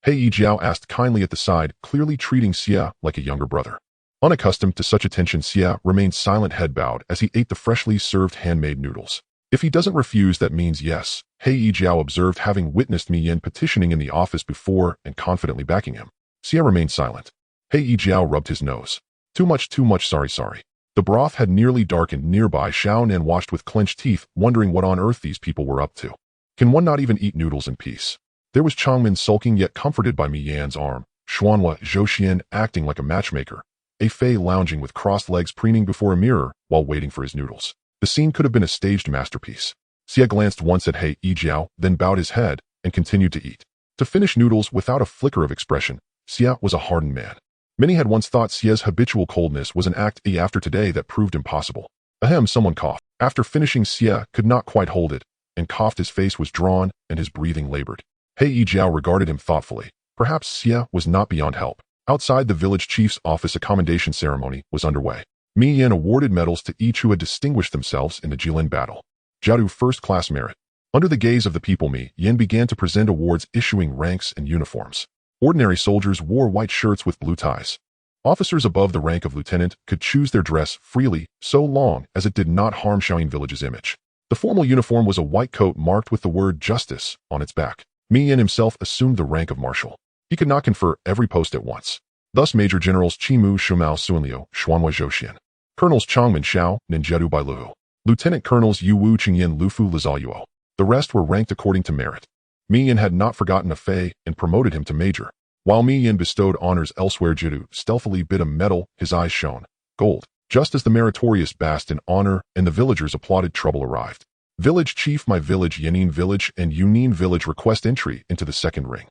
Hei Jiao asked kindly at the side, clearly treating Xia like a younger brother. Unaccustomed to such attention, Xia remained silent, head bowed, as he ate the freshly served handmade noodles. If he doesn't refuse, that means yes, Hei Jiao observed, having witnessed Miyin petitioning in the office before and confidently backing him. Xia remained silent. Hei Jiao rubbed his nose. Too much, sorry. The broth had nearly darkened nearby. Xiaonan watched with clenched teeth, wondering what on earth these people were up to. Can one not even eat noodles in peace? There was Chongmen sulking yet comforted by Miyan's arm, Xuanhua Zhouxian acting like a matchmaker, a Fei lounging with crossed legs preening before a mirror while waiting for his noodles. The scene could have been a staged masterpiece. Xia glanced once at Hei Jiao, then bowed his head and continued to eat. To finish noodles without a flicker of expression, Xia was a hardened man. Many had once thought Xia's habitual coldness was an act after today that proved impossible. Ahem, someone coughed. After finishing, Xia could not quite hold it, and coughed. His face was drawn, and his breathing labored. Hei Jiao regarded him thoughtfully. Perhaps Xia was not beyond help. Outside the village chief's office, a commendation ceremony was underway. Miyin awarded medals to each who had distinguished themselves in the Jilin battle. Jiadu first-class merit. Under the gaze of the people, Miyin began to present awards, issuing ranks and uniforms. Ordinary soldiers wore white shirts with blue ties. Officers above the rank of lieutenant could choose their dress freely, so long as it did not harm Shaoyin Village's image. The formal uniform was a white coat marked with the word justice on its back. Miyin himself assumed the rank of marshal. He could not confer every post at once. Thus Major Generals Chimu Shumao Suanliu, Xuanhua Zhouxian, Colonels Chongmen Xiao, Ninjedu Bailuhu, Lieutenant Colonels Yu Wu Qingyin Lufu Lazayuo. The rest were ranked according to merit. Miyin had not forgotten a Fei and promoted him to major. While Miyin bestowed honors elsewhere, Jidu stealthily bit a medal. His eyes shone gold. Just as the meritorious basked in honor and the villagers applauded, trouble arrived. Village chief, my village, Yanin village, and Yunin village request entry into the second ring.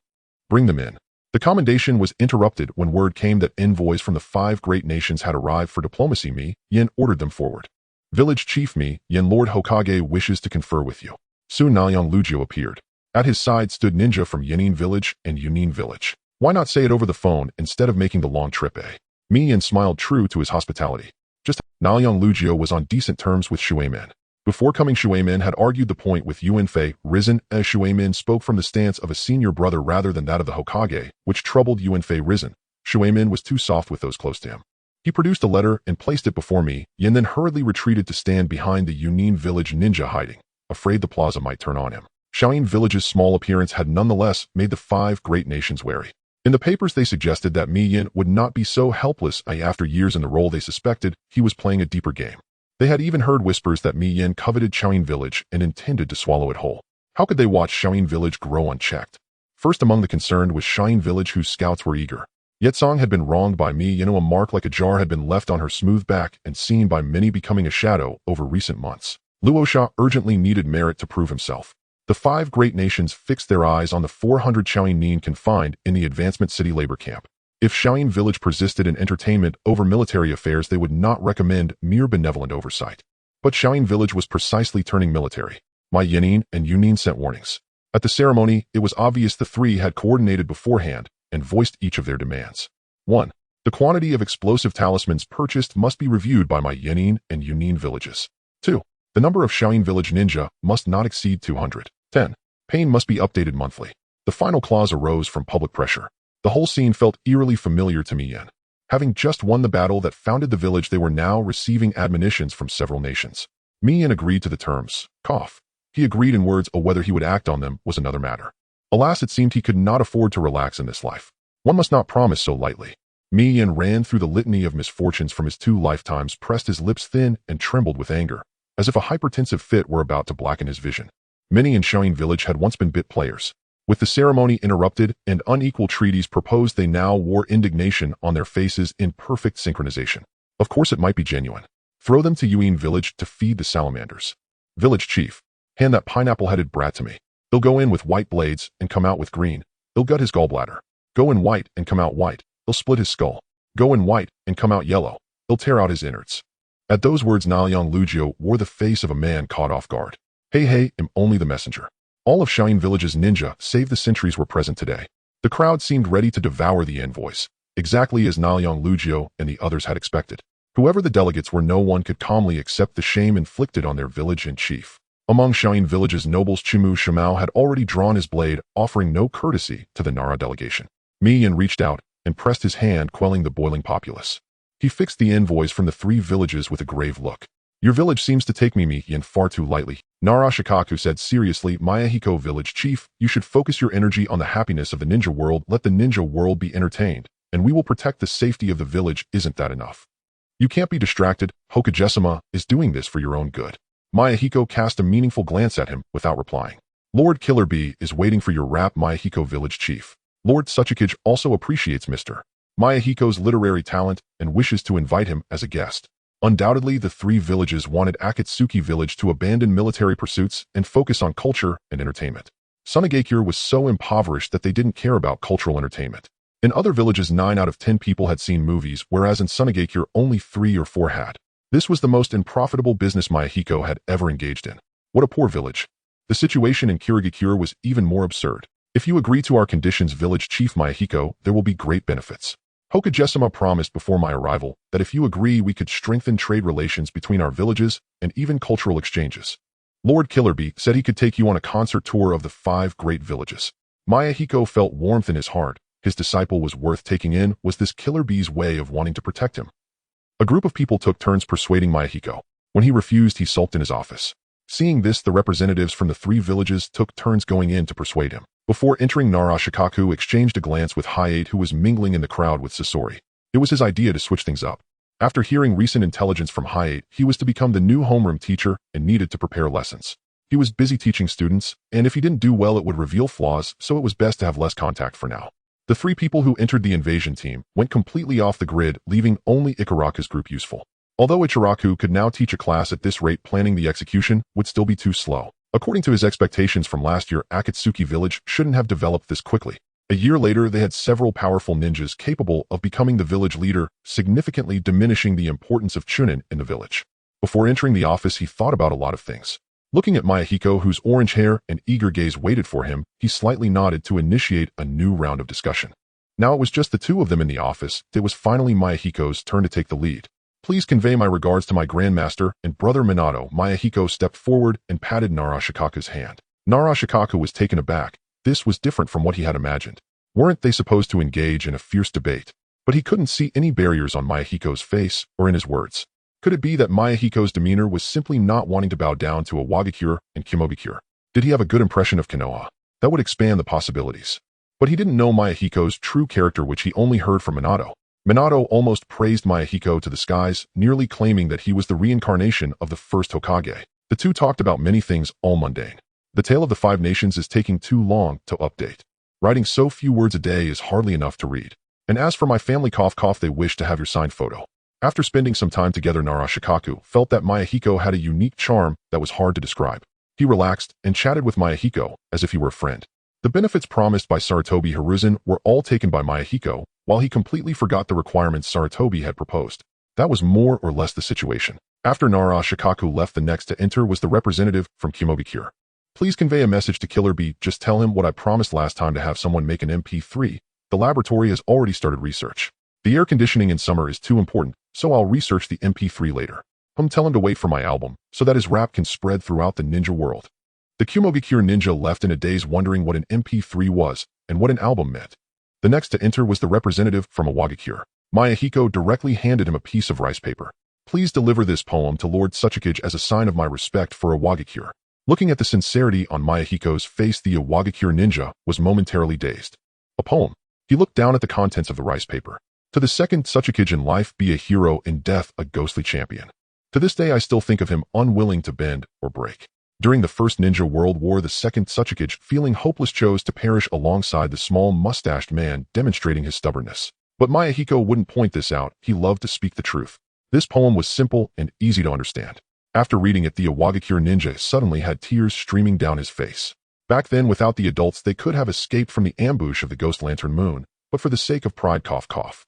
Bring them in. The commendation was interrupted when word came that envoys from the 5 great nations had arrived for diplomacy. Yin ordered them forward. Village chief Yin, Lord Hokage wishes to confer with you. Soon Naoyang Lujio appeared. At his side stood ninja from Yanin village and Yunin village. Why not say it over the phone instead of making the long trip, eh? Yin smiled, true to his hospitality. Just Naoyang Lujio was on decent terms with Shuemin. Before coming, Shuemin had argued the point with Yuan Fei, risen, as Shuemin spoke from the stance of a senior brother rather than that of the Hokage, which troubled Yuan Fei. Risen, Shuemin was too soft with those close to him. He produced a letter and placed it before me. Yin then hurriedly retreated to stand behind the Yunin village ninja, hiding, afraid the plaza might turn on him. Shaoyin village's small appearance had nonetheless made the 5 great nations wary. In the papers they suggested that Yin would not be so helpless after years in the role. They suspected he was playing a deeper game. They had even heard whispers that Yin coveted Shaoyin village and intended to swallow it whole. How could they watch Shaoyin village grow unchecked? First among the concerned was Shaoyin village, whose scouts were eager. Yet Song had been wronged by a mark like a jar had been left on her smooth back and seen by many, becoming a shadow over recent months. Luosha urgently needed merit to prove himself. The 5 great nations fixed their eyes on the 400 Shaoyin confined in the Advancement City labor camp. If Shaoyin Village persisted in entertainment over military affairs, they would not recommend mere benevolent oversight. But Shaoyin Village was precisely turning military. My Yenin and Yunin sent warnings. At the ceremony, it was obvious the 3 had coordinated beforehand and voiced each of their demands. 1. The quantity of explosive talismans purchased must be reviewed by my Yenin and Yunin villages. 2. The number of Shaoyin Village ninja must not exceed 200. 10. Pain must be updated monthly. The final clause arose from public pressure. The whole scene felt eerily familiar to me. Yen. Having just won the battle that founded the village, they were now receiving admonitions from several nations. Yen agreed to the terms. Cough. He agreed in words, whether he would act on them was another matter. Alas, it seemed he could not afford to relax in this life. One must not promise so lightly. Yen ran through the litany of misfortunes from his 2 lifetimes, pressed his lips thin, and trembled with anger, as if a hypertensive fit were about to blacken his vision. Many in Shaoyin Village had once been bit players. With the ceremony interrupted and unequal treaties proposed, they now wore indignation on their faces in perfect synchronization. Of course it might be genuine. Throw them to Yuin Village to feed the salamanders. Village chief, hand that pineapple-headed brat to me. He'll go in with white blades and come out with green. He'll gut his gallbladder. Go in white and come out white. He'll split his skull. Go in white and come out yellow. He'll tear out his innards. At those words, Naoyang Lugio wore the face of a man caught off guard. Hey, am only the messenger. All of Shaoyin Village's ninja, save the sentries, were present today. The crowd seemed ready to devour the envoys, exactly as Naoyang Lugio and the others had expected. Whoever the delegates were, no one could calmly accept the shame inflicted on their village and chief. Among Shaoyin Village's nobles, Chimu Shimao had already drawn his blade, offering no courtesy to the Nara delegation. Yen reached out and pressed his hand, quelling the boiling populace. He fixed the envoys from the 3 villages with a grave look. Your village seems to take Yen far too lightly. Nara Shikaku said seriously, Yahiko village chief, you should focus your energy on the happiness of the ninja world. Let the ninja world be entertained, and we will protect the safety of the village. Isn't that enough? You can't be distracted. Hokagesama is doing this for your own good. Yahiko cast a meaningful glance at him without replying. Lord Killer Bee is waiting for your rap, Yahiko village chief. Lord Suchikage also appreciates Mr. Yahiko's literary talent and wishes to invite him as a guest. Undoubtedly, the 3 villages wanted Akatsuki village to abandon military pursuits and focus on culture and entertainment. Ame-Gakure was so impoverished that they didn't care about cultural entertainment. In other villages, 9 out of 10 people had seen movies, whereas in Ame-Gakure only 3 or 4 had. This was the most unprofitable business Yahiko had ever engaged in. What a poor village. The situation in Kirigakure was even more absurd. If you agree to our conditions, village chief Yahiko, there will be great benefits. Hokagesama promised before my arrival that if you agree, we could strengthen trade relations between our villages and even cultural exchanges. Lord Killerbee said he could take you on a concert tour of the 5 great villages. Yahiko felt warmth in his heart. His disciple was worth taking in. Was this Killerbee's way of wanting to protect him? A group of people took turns persuading Yahiko. When he refused, he sulked in his office. Seeing this, the representatives from the 3 villages took turns going in to persuade him. Before entering, Nara Shikaku exchanged a glance with Hayate, who was mingling in the crowd with Sasori. It was his idea to switch things up. After hearing recent intelligence from Hayate, he was to become the new homeroom teacher and needed to prepare lessons. He was busy teaching students, and if he didn't do well, it would reveal flaws, so it was best to have less contact for now. The 3 people who entered the invasion team went completely off the grid, leaving only Ikaraku's group useful. Although Ichiraku could now teach a class at this rate, planning the execution would still be too slow. According to his expectations from last year, Akatsuki village shouldn't have developed this quickly. A year later, they had several powerful ninjas capable of becoming the village leader, significantly diminishing the importance of Chunin in the village. Before entering the office, he thought about a lot of things. Looking at Yahiko, whose orange hair and eager gaze waited for him, he slightly nodded to initiate a new round of discussion. Now it was just the 2 of them in the office. It was finally Yahiko's turn to take the lead. Please convey my regards to my grandmaster and brother Minato. Yahiko stepped forward and patted Nara Shikaku's hand. Nara Shikaku was taken aback. This was different from what he had imagined. Weren't they supposed to engage in a fierce debate? But he couldn't see any barriers on Yahiko's face or in his words. Could it be that Yahiko's demeanor was simply not wanting to bow down to a Wagakure and Kimogakure? Did he have a good impression of Konoha? That would expand the possibilities. But he didn't know Yahiko's true character, which he only heard from Minato. Minato almost praised Yahiko to the skies, nearly claiming that he was the reincarnation of the first Hokage. The 2 talked about many things, all mundane. The tale of the 5 nations is taking too long to update. Writing so few words a day is hardly enough to read. And as for my family, they wish to have your signed photo. After spending some time together, Nara Shikaku felt that Yahiko had a unique charm that was hard to describe. He relaxed and chatted with Yahiko as if he were a friend. The benefits promised by Sarutobi Hiruzen were all taken by Yahiko, while he completely forgot the requirements Sarutobi had proposed. That was more or less the situation. After Nara Shikaku left, the next to enter was the representative from Ame-Gakure. Please convey a message to Killer B. Just tell him what I promised last time, to have someone make an MP3. The laboratory has already started research. The air conditioning in summer is too important, so I'll research the MP3 later. Tell him to wait for my album, so that his rap can spread throughout the ninja world. The Ame-Gakure ninja left in a daze, wondering what an MP3 was and what an album meant. The next to enter was the representative from Ame-Gakure. Yahiko directly handed him a piece of rice paper. Please deliver this poem to Lord Tsuchikage as a sign of my respect for Ame-Gakure. Looking at the sincerity on Yahiko's face, the Ame-Gakure ninja was momentarily dazed. A poem. He looked down at the contents of the rice paper. To the second Tsuchikage, in life be a hero, in death a ghostly champion. To this day I still think of him, unwilling to bend or break. During the First Ninja World War, the second Tsuchikage, feeling hopeless, chose to perish alongside the small mustached man, demonstrating his stubbornness. But Yahiko wouldn't point this out. He loved to speak the truth. This poem was simple and easy to understand. After reading it, the Ame-Gakure ninja suddenly had tears streaming down his face. Back then, without the adults, they could have escaped from the ambush of the Ghost Lantern Moon, but for the sake of pride, cough cough.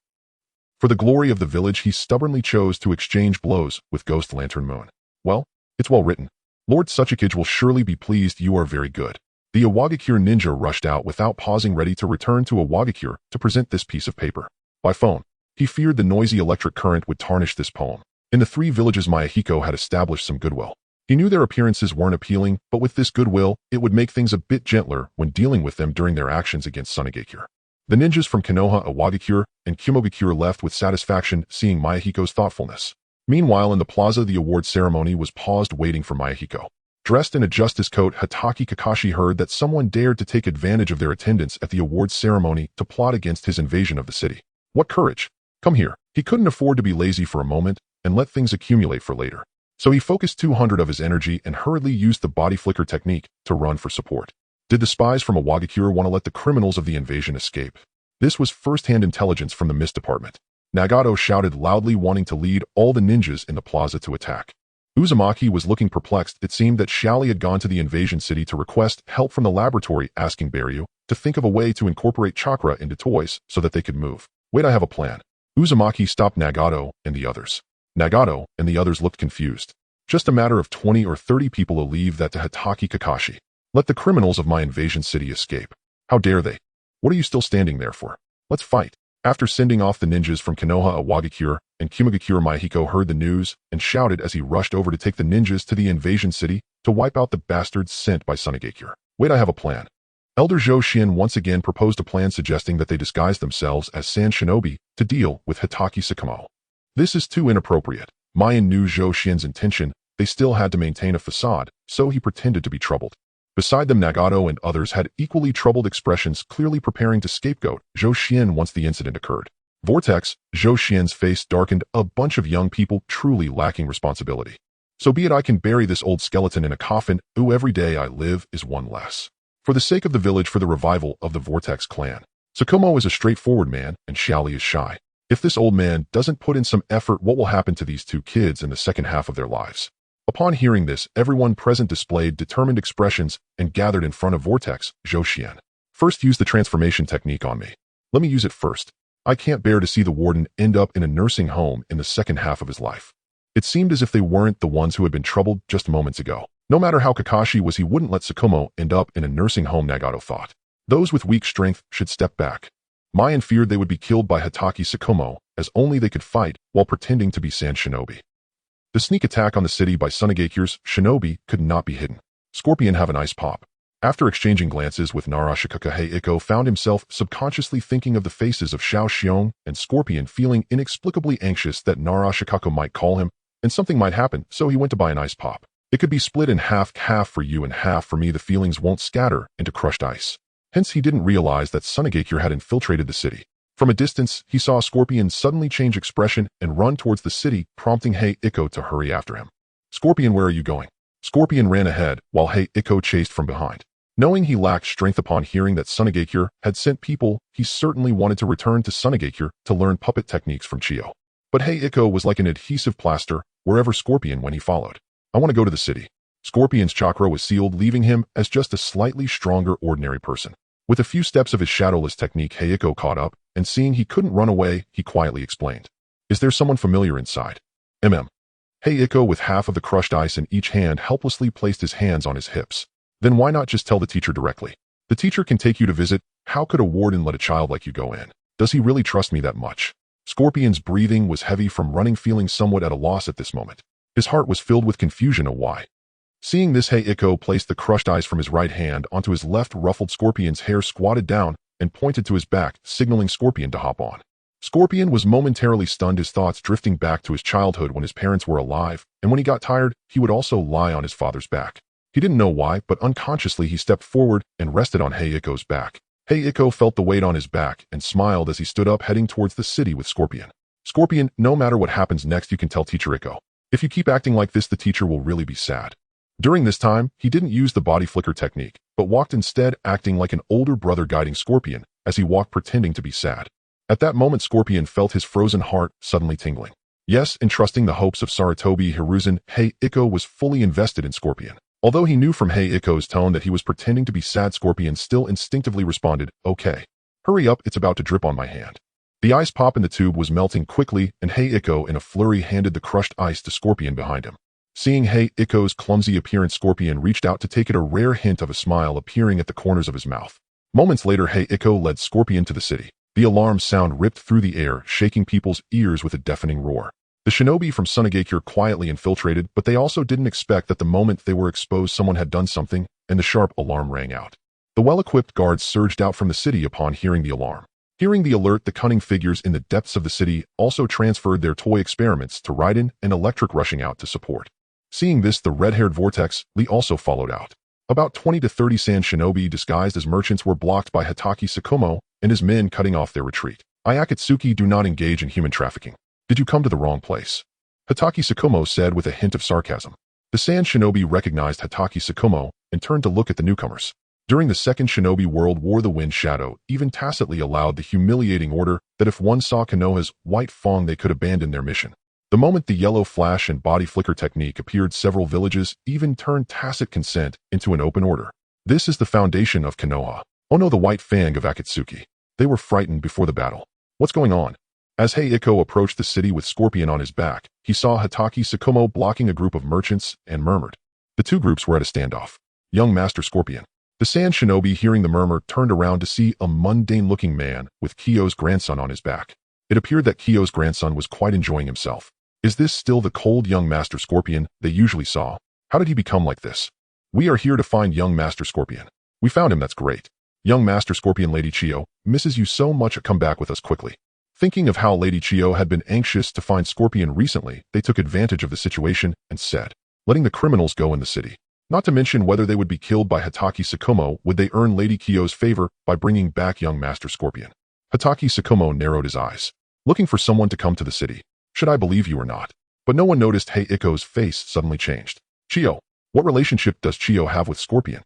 For the glory of the village, he stubbornly chose to exchange blows with Ghost Lantern Moon. Well, it's well written. Lord Tsuchikage will surely be pleased. You are very good. The Ame-Gakure ninja rushed out without pausing, ready to return to Ame-Gakure to present this piece of paper. By phone, he feared the noisy electric current would tarnish this poem. In the three villages, Yahiko had established some goodwill. He knew their appearances weren't appealing, but with this goodwill, it would make things a bit gentler when dealing with them during their actions against Ame-Gakure. The ninjas from Konoha, Ame-Gakure, and Ame-Gakure left with satisfaction, seeing Yahiko's thoughtfulness. Meanwhile, in the plaza, the award ceremony was paused, waiting for Yahiko. Dressed in a justice coat, Hatake Kakashi heard that someone dared to take advantage of their attendance at the awards ceremony to plot against his invasion of the city. What courage! Come here. He couldn't afford to be lazy for a moment and let things accumulate for later. So he focused 200 of his energy and hurriedly used the body flicker technique to run for support. Did the spies from Ame-Gakure want to let the criminals of the invasion escape? This was first-hand intelligence from the Mist Department. Nagato shouted loudly, wanting to lead all the ninjas in the plaza to attack. Uzumaki was looking perplexed. It seemed that Xiaoli had gone to the invasion city to request help from the laboratory, asking Baryu to think of a way to incorporate chakra into toys so that they could move. Wait, I have a plan. Uzumaki stopped Nagato and the others. Nagato and the others looked confused. Just a matter of 20 or 30 people will leave that to Hatake Kakashi. Let the criminals of my invasion city escape. How dare they? What are you still standing there for? Let's fight. After sending off the ninjas from Konoha, Ame-Gakure, and Ame-Gakure, Yahiko heard the news and shouted as he rushed over to take the ninjas to the invasion city to wipe out the bastards sent by Ame-Gakure. Wait, I have a plan. Elder Zhou Xian once again proposed a plan, suggesting that they disguise themselves as Sand Shinobi to deal with Hatake Sakamo. This is too inappropriate. Mayan knew Zhou Xian's intention. They still had to maintain a facade, so he pretended to be troubled. Beside them, Nagato and others had equally troubled expressions, clearly preparing to scapegoat Zhou Xian once the incident occurred. Vortex, Zhou Xian's face darkened. A bunch of young people truly lacking responsibility. So be it, I can bury this old skeleton in a coffin. Ooh, every day I live is one less. For the sake of the village, for the revival of the Vortex clan. Sakomo is a straightforward man, and Xiaoli is shy. If this old man doesn't put in some effort, what will happen to these two kids in the second half of their lives? Upon hearing this, everyone present displayed determined expressions and gathered in front of Vortex. Zhou Xian. First, use the transformation technique on me. Let me use it first. I can't bear to see the warden end up in a nursing home in the second half of his life. It seemed as if they weren't the ones who had been troubled just moments ago. No matter how Kakashi was, he wouldn't let Sakomo end up in a nursing home, Nagato thought. Those with weak strength should step back. Mayan feared they would be killed by Hatake Sakomo, as only they could fight while pretending to be Sand Shinobi. The sneak attack on the city by Ame-Gakure's shinobi could not be hidden. Scorpion have an ice pop. After exchanging glances with Narashikaka, Yahiko found himself subconsciously thinking of the faces of Xiao Xiong and Scorpion, feeling inexplicably anxious that Narashikaka might call him and something might happen, so he went to buy an ice pop. It could be split in half for you and half for me. The feelings won't scatter into crushed ice. Hence, he didn't realize that Ame-Gakure had infiltrated the city. From a distance, he saw Scorpion suddenly change expression and run towards the city, prompting Yahiko to hurry after him. Scorpion, where are you going? Scorpion ran ahead, while Yahiko chased from behind. Knowing he lacked strength upon hearing that Ame-Gakure had sent people, he certainly wanted to return to Ame-Gakure to learn puppet techniques from Chio. But Yahiko was like an adhesive plaster wherever Scorpion went, he followed. I want to go to the city. Scorpion's chakra was sealed, leaving him as just a slightly stronger ordinary person. With a few steps of his shadowless technique, Yahiko caught up, and seeing he couldn't run away, he quietly explained, "Is there someone familiar inside?" Yahiko, with half of the crushed ice in each hand, helplessly placed his hands on his hips. "Then why not just tell the teacher directly? The teacher can take you to visit. How could a warden let a child like you go in? Does he really trust me that much?" Scorpion's breathing was heavy from running, feeling somewhat at a loss at this moment. His heart was filled with confusion of why. Seeing this, Yahiko placed the crushed ice from his right hand onto his left. Ruffled Scorpion's hair squatted down and pointed to his back, signaling Scorpion to hop on. Scorpion was momentarily stunned, his thoughts drifting back to his childhood when his parents were alive, and when he got tired, he would also lie on his father's back. He didn't know why, but unconsciously he stepped forward and rested on Yahiko's back. Yahiko felt the weight on his back and smiled as he stood up, heading towards the city with Scorpion. "Scorpion, no matter what happens next, you can tell Teacher Iko. If you keep acting like this, the teacher will really be sad." During this time, he didn't use the body flicker technique, but walked instead, acting like an older brother guiding Scorpion as he walked, pretending to be sad. At that moment, Scorpion felt his frozen heart suddenly tingling. Yes, entrusting the hopes of Sarutobi Hiruzen, Yahiko was fully invested in Scorpion. Although he knew from Yahiko's tone that he was pretending to be sad, Scorpion still instinctively responded, "Okay. Hurry up, it's about to drip on my hand." The ice pop in the tube was melting quickly, and Yahiko in a flurry handed the crushed ice to Scorpion behind him. Seeing Yahiko's clumsy appearance, Scorpion reached out to take it, a rare hint of a smile appearing at the corners of his mouth. Moments later, Yahiko led Scorpion to the city. The alarm sound ripped through the air, shaking people's ears with a deafening roar. The shinobi from Sunagakure quietly infiltrated, but they also didn't expect that the moment they were exposed, someone had done something, and the sharp alarm rang out. The well-equipped guards surged out from the city upon hearing the alarm. Hearing the alert, the cunning figures in the depths of the city also transferred their toy experiments to Raiden and Electric, rushing out to support. Seeing this, the red-haired Vortex Lee also followed out. About 20 to 30 sand shinobi disguised as merchants were blocked by Hitaki Tsukumo and his men, cutting off their retreat. "Akatsuki do not engage in human trafficking. Did you come to the wrong place?" Hitaki Tsukumo said with a hint of sarcasm. The sand shinobi recognized Hitaki Tsukumo and turned to look at the newcomers. During the Second Shinobi World War, the Wind Shadow even tacitly allowed the humiliating order that if one saw Konoha's white fang, they could abandon their mission. The moment the yellow flash and body flicker technique appeared, several villages even turned tacit consent into an open order. This is the foundation of Konoha. Oh no, the white fang of Akatsuki. They were frightened before the battle. What's going on? As Yahiko approached the city with Scorpion on his back, he saw Hitaki Tsukumo blocking a group of merchants and murmured. The two groups were at a standoff. "Young Master Scorpion." The sand shinobi, hearing the murmur, turned around to see a mundane-looking man with Kyo's grandson on his back. It appeared that Kyo's grandson was quite enjoying himself. Is this still the cold young Master Scorpion they usually saw? How did he become like this? "We are here to find young Master Scorpion." "We found him, that's great. Young Master Scorpion, Lady Chiyo misses you so much. Come back with us quickly." Thinking of how Lady Chiyo had been anxious to find Scorpion recently, they took advantage of the situation and said, letting the criminals go in the city. Not to mention whether they would be killed by Hitaki Tsukumo, would they earn Lady Chiyo's favor by bringing back young Master Scorpion. Hitaki Tsukumo narrowed his eyes. "Looking for someone to come to the city. Should I believe you or not?" But no one noticed Yahiko's face suddenly changed. "Chiyo, what relationship does Chiyo have with Scorpion?"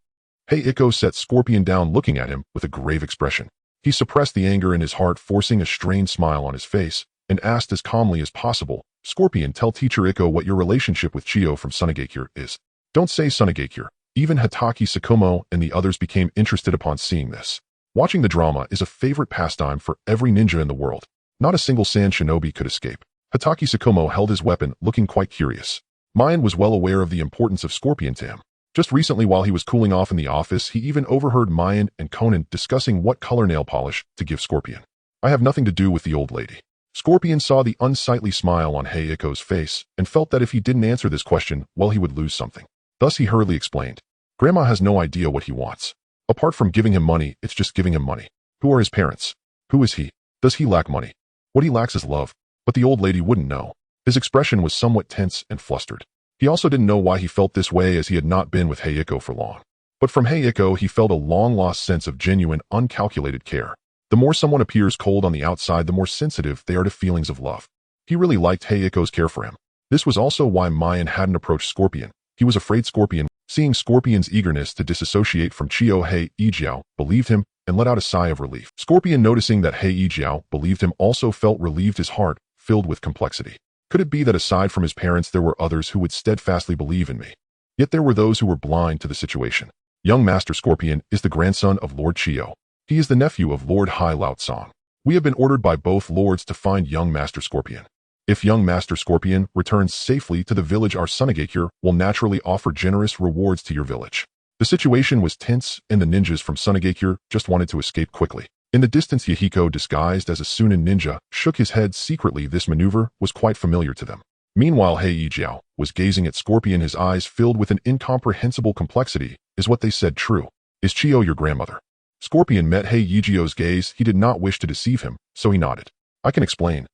Yahiko set Scorpion down, looking at him with a grave expression. He suppressed the anger in his heart, forcing a strained smile on his face, and asked as calmly as possible, "Scorpion, tell Teacher Iko what your relationship with Chiyo from Sunagakure is." "Don't say Sunagakure." Even Hitaki Tsukumo and the others became interested upon seeing this. Watching the drama is a favorite pastime for every ninja in the world. Not a single sand shinobi could escape. Hitaki Tsukumo held his weapon, looking quite curious. Mayan was well aware of the importance of Scorpion to him. Just recently, while he was cooling off in the office, he even overheard Mayan and Konan discussing what color nail polish to give Scorpion. "I have nothing to do with the old lady." Scorpion saw the unsightly smile on Yahiko's face and felt that if he didn't answer this question, well, he would lose something. Thus he hurriedly explained, "Grandma has no idea what he wants. Apart from giving him money, it's just giving him money. Who are his parents? Who is he? Does he lack money? What he lacks is love." But the old lady wouldn't know. His expression was somewhat tense and flustered. He also didn't know why he felt this way, as he had not been with Yahiko for long. But from Yahiko he felt a long-lost sense of genuine, uncalculated care. The more someone appears cold on the outside, the more sensitive they are to feelings of love. He really liked Yahiko's care for him. This was also why Mayan hadn't approached Scorpion. He was afraid Scorpion, seeing Scorpion's eagerness to disassociate from Chiyo, Hei-Jiao believed him and let out a sigh of relief. Scorpion, noticing that Hei-Jiao believed him, also felt relieved, his heart filled with complexity. Could it be that aside from his parents there were others who would steadfastly believe in me? Yet there were those who were blind to the situation. Young Master Scorpion is the grandson of Lord Chiyo. He is the nephew of Lord Hai Lao Tsang. We have been ordered by both lords to find young Master Scorpion. If young Master Scorpion returns safely to the village, our Sunagakure will naturally offer generous rewards to your village. The situation was tense, and the ninjas from Sunagakure just wanted to escape quickly. In the distance, Yahiko, disguised as a Sunin ninja, shook his head secretly. This maneuver was quite familiar to them. Meanwhile, Hei Jiao was gazing at Scorpion, his eyes filled with an incomprehensible complexity. Is what they said true? Is Chiyo your grandmother? Scorpion met Hei Jiao's gaze. He did not wish to deceive him, so he nodded. I can explain.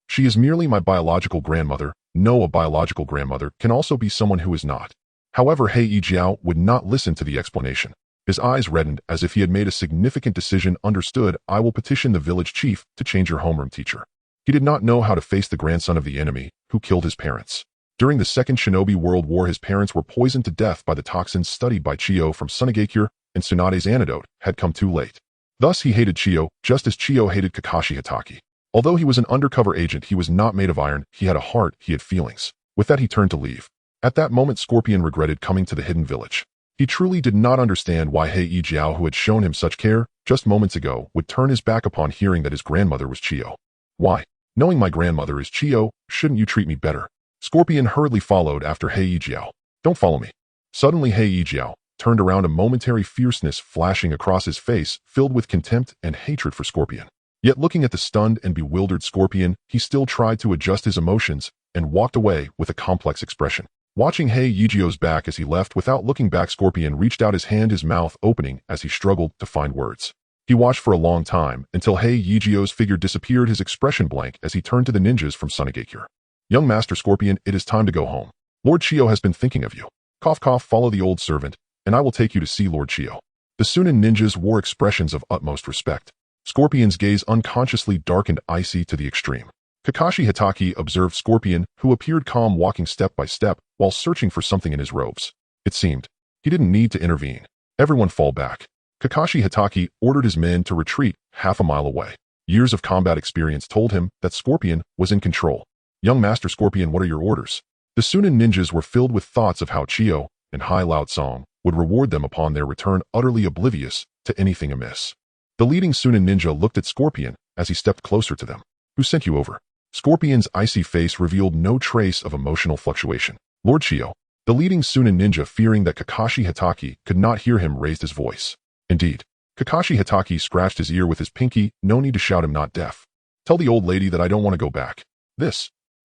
She is merely my biological grandmother. No, a biological grandmother can also be someone who is not. However, Hei Jiao would not listen to the explanation. His eyes reddened as if he had made a significant decision. Understood. I will petition the village chief to change your homeroom teacher. He did not know how to face the grandson of the enemy who killed his parents. During the Second Shinobi World War, his parents were poisoned to death by the toxins studied by Chiyo from Sunagakure, and Tsunade's antidote had come too late. Thus, he hated Chiyo, just as Chiyo hated Kakashi Hatake. Although he was an undercover agent, he was not made of iron. He had a heart, he had feelings. With that, he turned to leave. At that moment, Scorpion regretted coming to the hidden village. He truly did not understand why Hei Jiao, who had shown him such care just moments ago, would turn his back upon hearing that his grandmother was Chiyo. Why? Knowing my grandmother is Chiyo, shouldn't you treat me better? Scorpion hurriedly followed after Hei Jiao. Don't follow me. Suddenly, Hei Jiao turned around, a momentary fierceness flashing across his face, filled with contempt and hatred for Scorpion. Yet looking at the stunned and bewildered Scorpion, he still tried to adjust his emotions and walked away with a complex expression. Watching Hei Jiao's back as he left without looking back, Scorpion reached out his hand, his mouth opening as he struggled to find words. He watched for a long time until Hei Jiao's figure disappeared, his expression blank as he turned to the ninjas from Sunagakure. Young Master Scorpion, it is time to go home. Lord Chiyo has been thinking of you. Cough cough, follow the old servant, and I will take you to see Lord Chiyo. The Sunin ninjas wore expressions of utmost respect. Scorpion's gaze unconsciously darkened icy to the extreme. Kakashi Hatake observed Scorpion, who appeared calm, walking step by step while searching for something in his robes. It seemed he didn't need to intervene. Everyone fall back. Kakashi Hatake ordered his men to retreat half a mile away. Years of combat experience told him that Scorpion was in control. Young Master Scorpion, what are your orders? The Sunin ninjas were filled with thoughts of how Chiyo and Hai Lao Tsang would reward them upon their return, utterly oblivious to anything amiss. The leading Sunin ninja looked at Scorpion as he stepped closer to them. Who sent you over? Scorpion's icy face revealed no trace of emotional fluctuation. Lord Chiyo. The leading Sunin ninja, fearing that Kakashi Hatake could not hear him, raised his voice. Indeed. Kakashi Hatake scratched his ear with his pinky. No need to shout, I'm not deaf. Tell the old lady that I don't want to go back.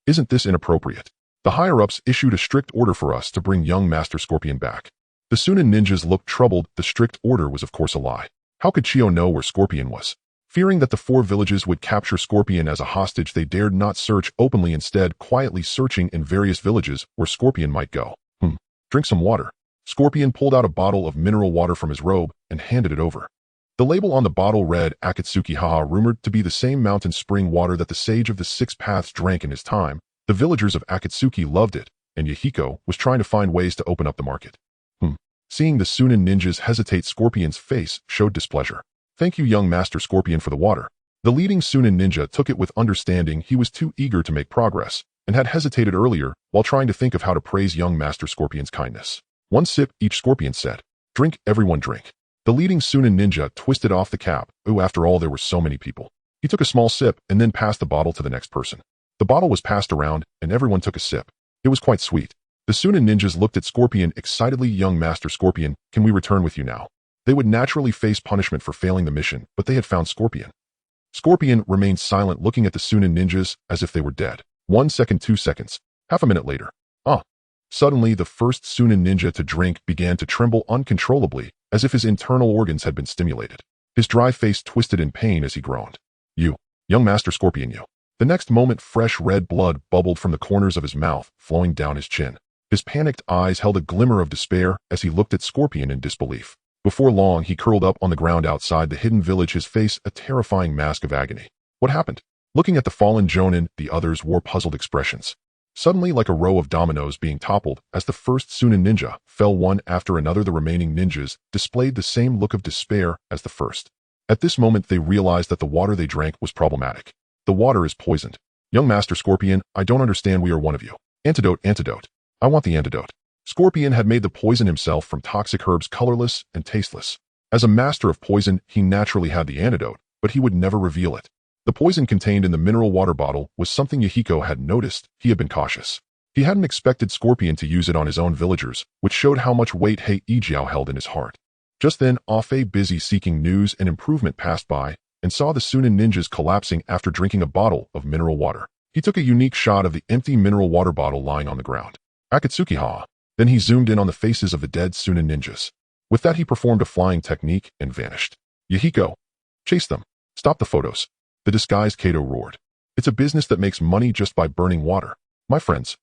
Isn't this inappropriate? The higher-ups issued a strict order for us to bring young Master Scorpion back. The Sunin ninjas looked troubled. The strict order was of course a lie. How could Chiyo know where Scorpion was? Fearing that the four villages would capture Scorpion as a hostage, they dared not search openly, instead quietly searching in various villages where Scorpion might go. Drink some water. Scorpion pulled out a bottle of mineral water from his robe and handed it over. The label on the bottle read Akatsuki, haha, rumored to be the same mountain spring water that the sage of the Six Paths drank in his time. The villagers of Akatsuki loved it, and Yahiko was trying to find ways to open up the market. Seeing the Sunin ninjas hesitate, Scorpion's face showed displeasure. Thank you, young Master Scorpion, for the water. The leading Sunin ninja took it with understanding. He was too eager to make progress and had hesitated earlier while trying to think of how to praise young Master Scorpion's kindness. One sip each, Scorpion said. Drink, everyone drink. The leading Sunin ninja twisted off the cap. After all, there were so many people. He took a small sip and then passed the bottle to the next person. The bottle was passed around and everyone took a sip. It was quite sweet. The Sunin ninjas looked at Scorpion excitedly. Young Master Scorpion, can we return with you now? They would naturally face punishment for failing the mission, but they had found Scorpion. Scorpion remained silent, looking at the Sunin ninjas as if they were dead. 1 second, 2 seconds. Half a minute later. Suddenly, the first Sunin ninja to drink began to tremble uncontrollably, as if his internal organs had been stimulated. His dry face twisted in pain as he groaned. You, young Master Scorpion, you. The next moment, fresh red blood bubbled from the corners of his mouth, flowing down his chin. His panicked eyes held a glimmer of despair as he looked at Scorpion in disbelief. Before long, he curled up on the ground outside the hidden village, his face a terrifying mask of agony. What happened? Looking at the fallen Jonin, the others wore puzzled expressions. Suddenly, like a row of dominoes being toppled, as the first Sunin ninja fell one after another, the remaining ninjas displayed the same look of despair as the first. At this moment, they realized that the water they drank was problematic. The water is poisoned. Young Master Scorpion, I don't understand. We are one of you. Antidote, antidote. I want the antidote. Scorpion had made the poison himself from toxic herbs colorless and tasteless. As a master of poison, he naturally had the antidote, but he would never reveal it. The poison contained in the mineral water bottle was something Yahiko had noticed. He had been cautious. He hadn't expected Scorpion to use it on his own villagers, which showed how much weight Hei Ijiao held in his heart. Just then, Afe, busy seeking news and improvement, passed by and saw the Sunin ninjas collapsing after drinking a bottle of mineral water. He took a unique shot of the empty mineral water bottle lying on the ground. Akatsuki ha! Then he zoomed in on the faces of the dead Sunin ninjas. With that, he performed a flying technique and vanished. Yahiko, chase them. Stop the photos. The disguised Kato roared. It's a business that makes money just by burning water. My friends,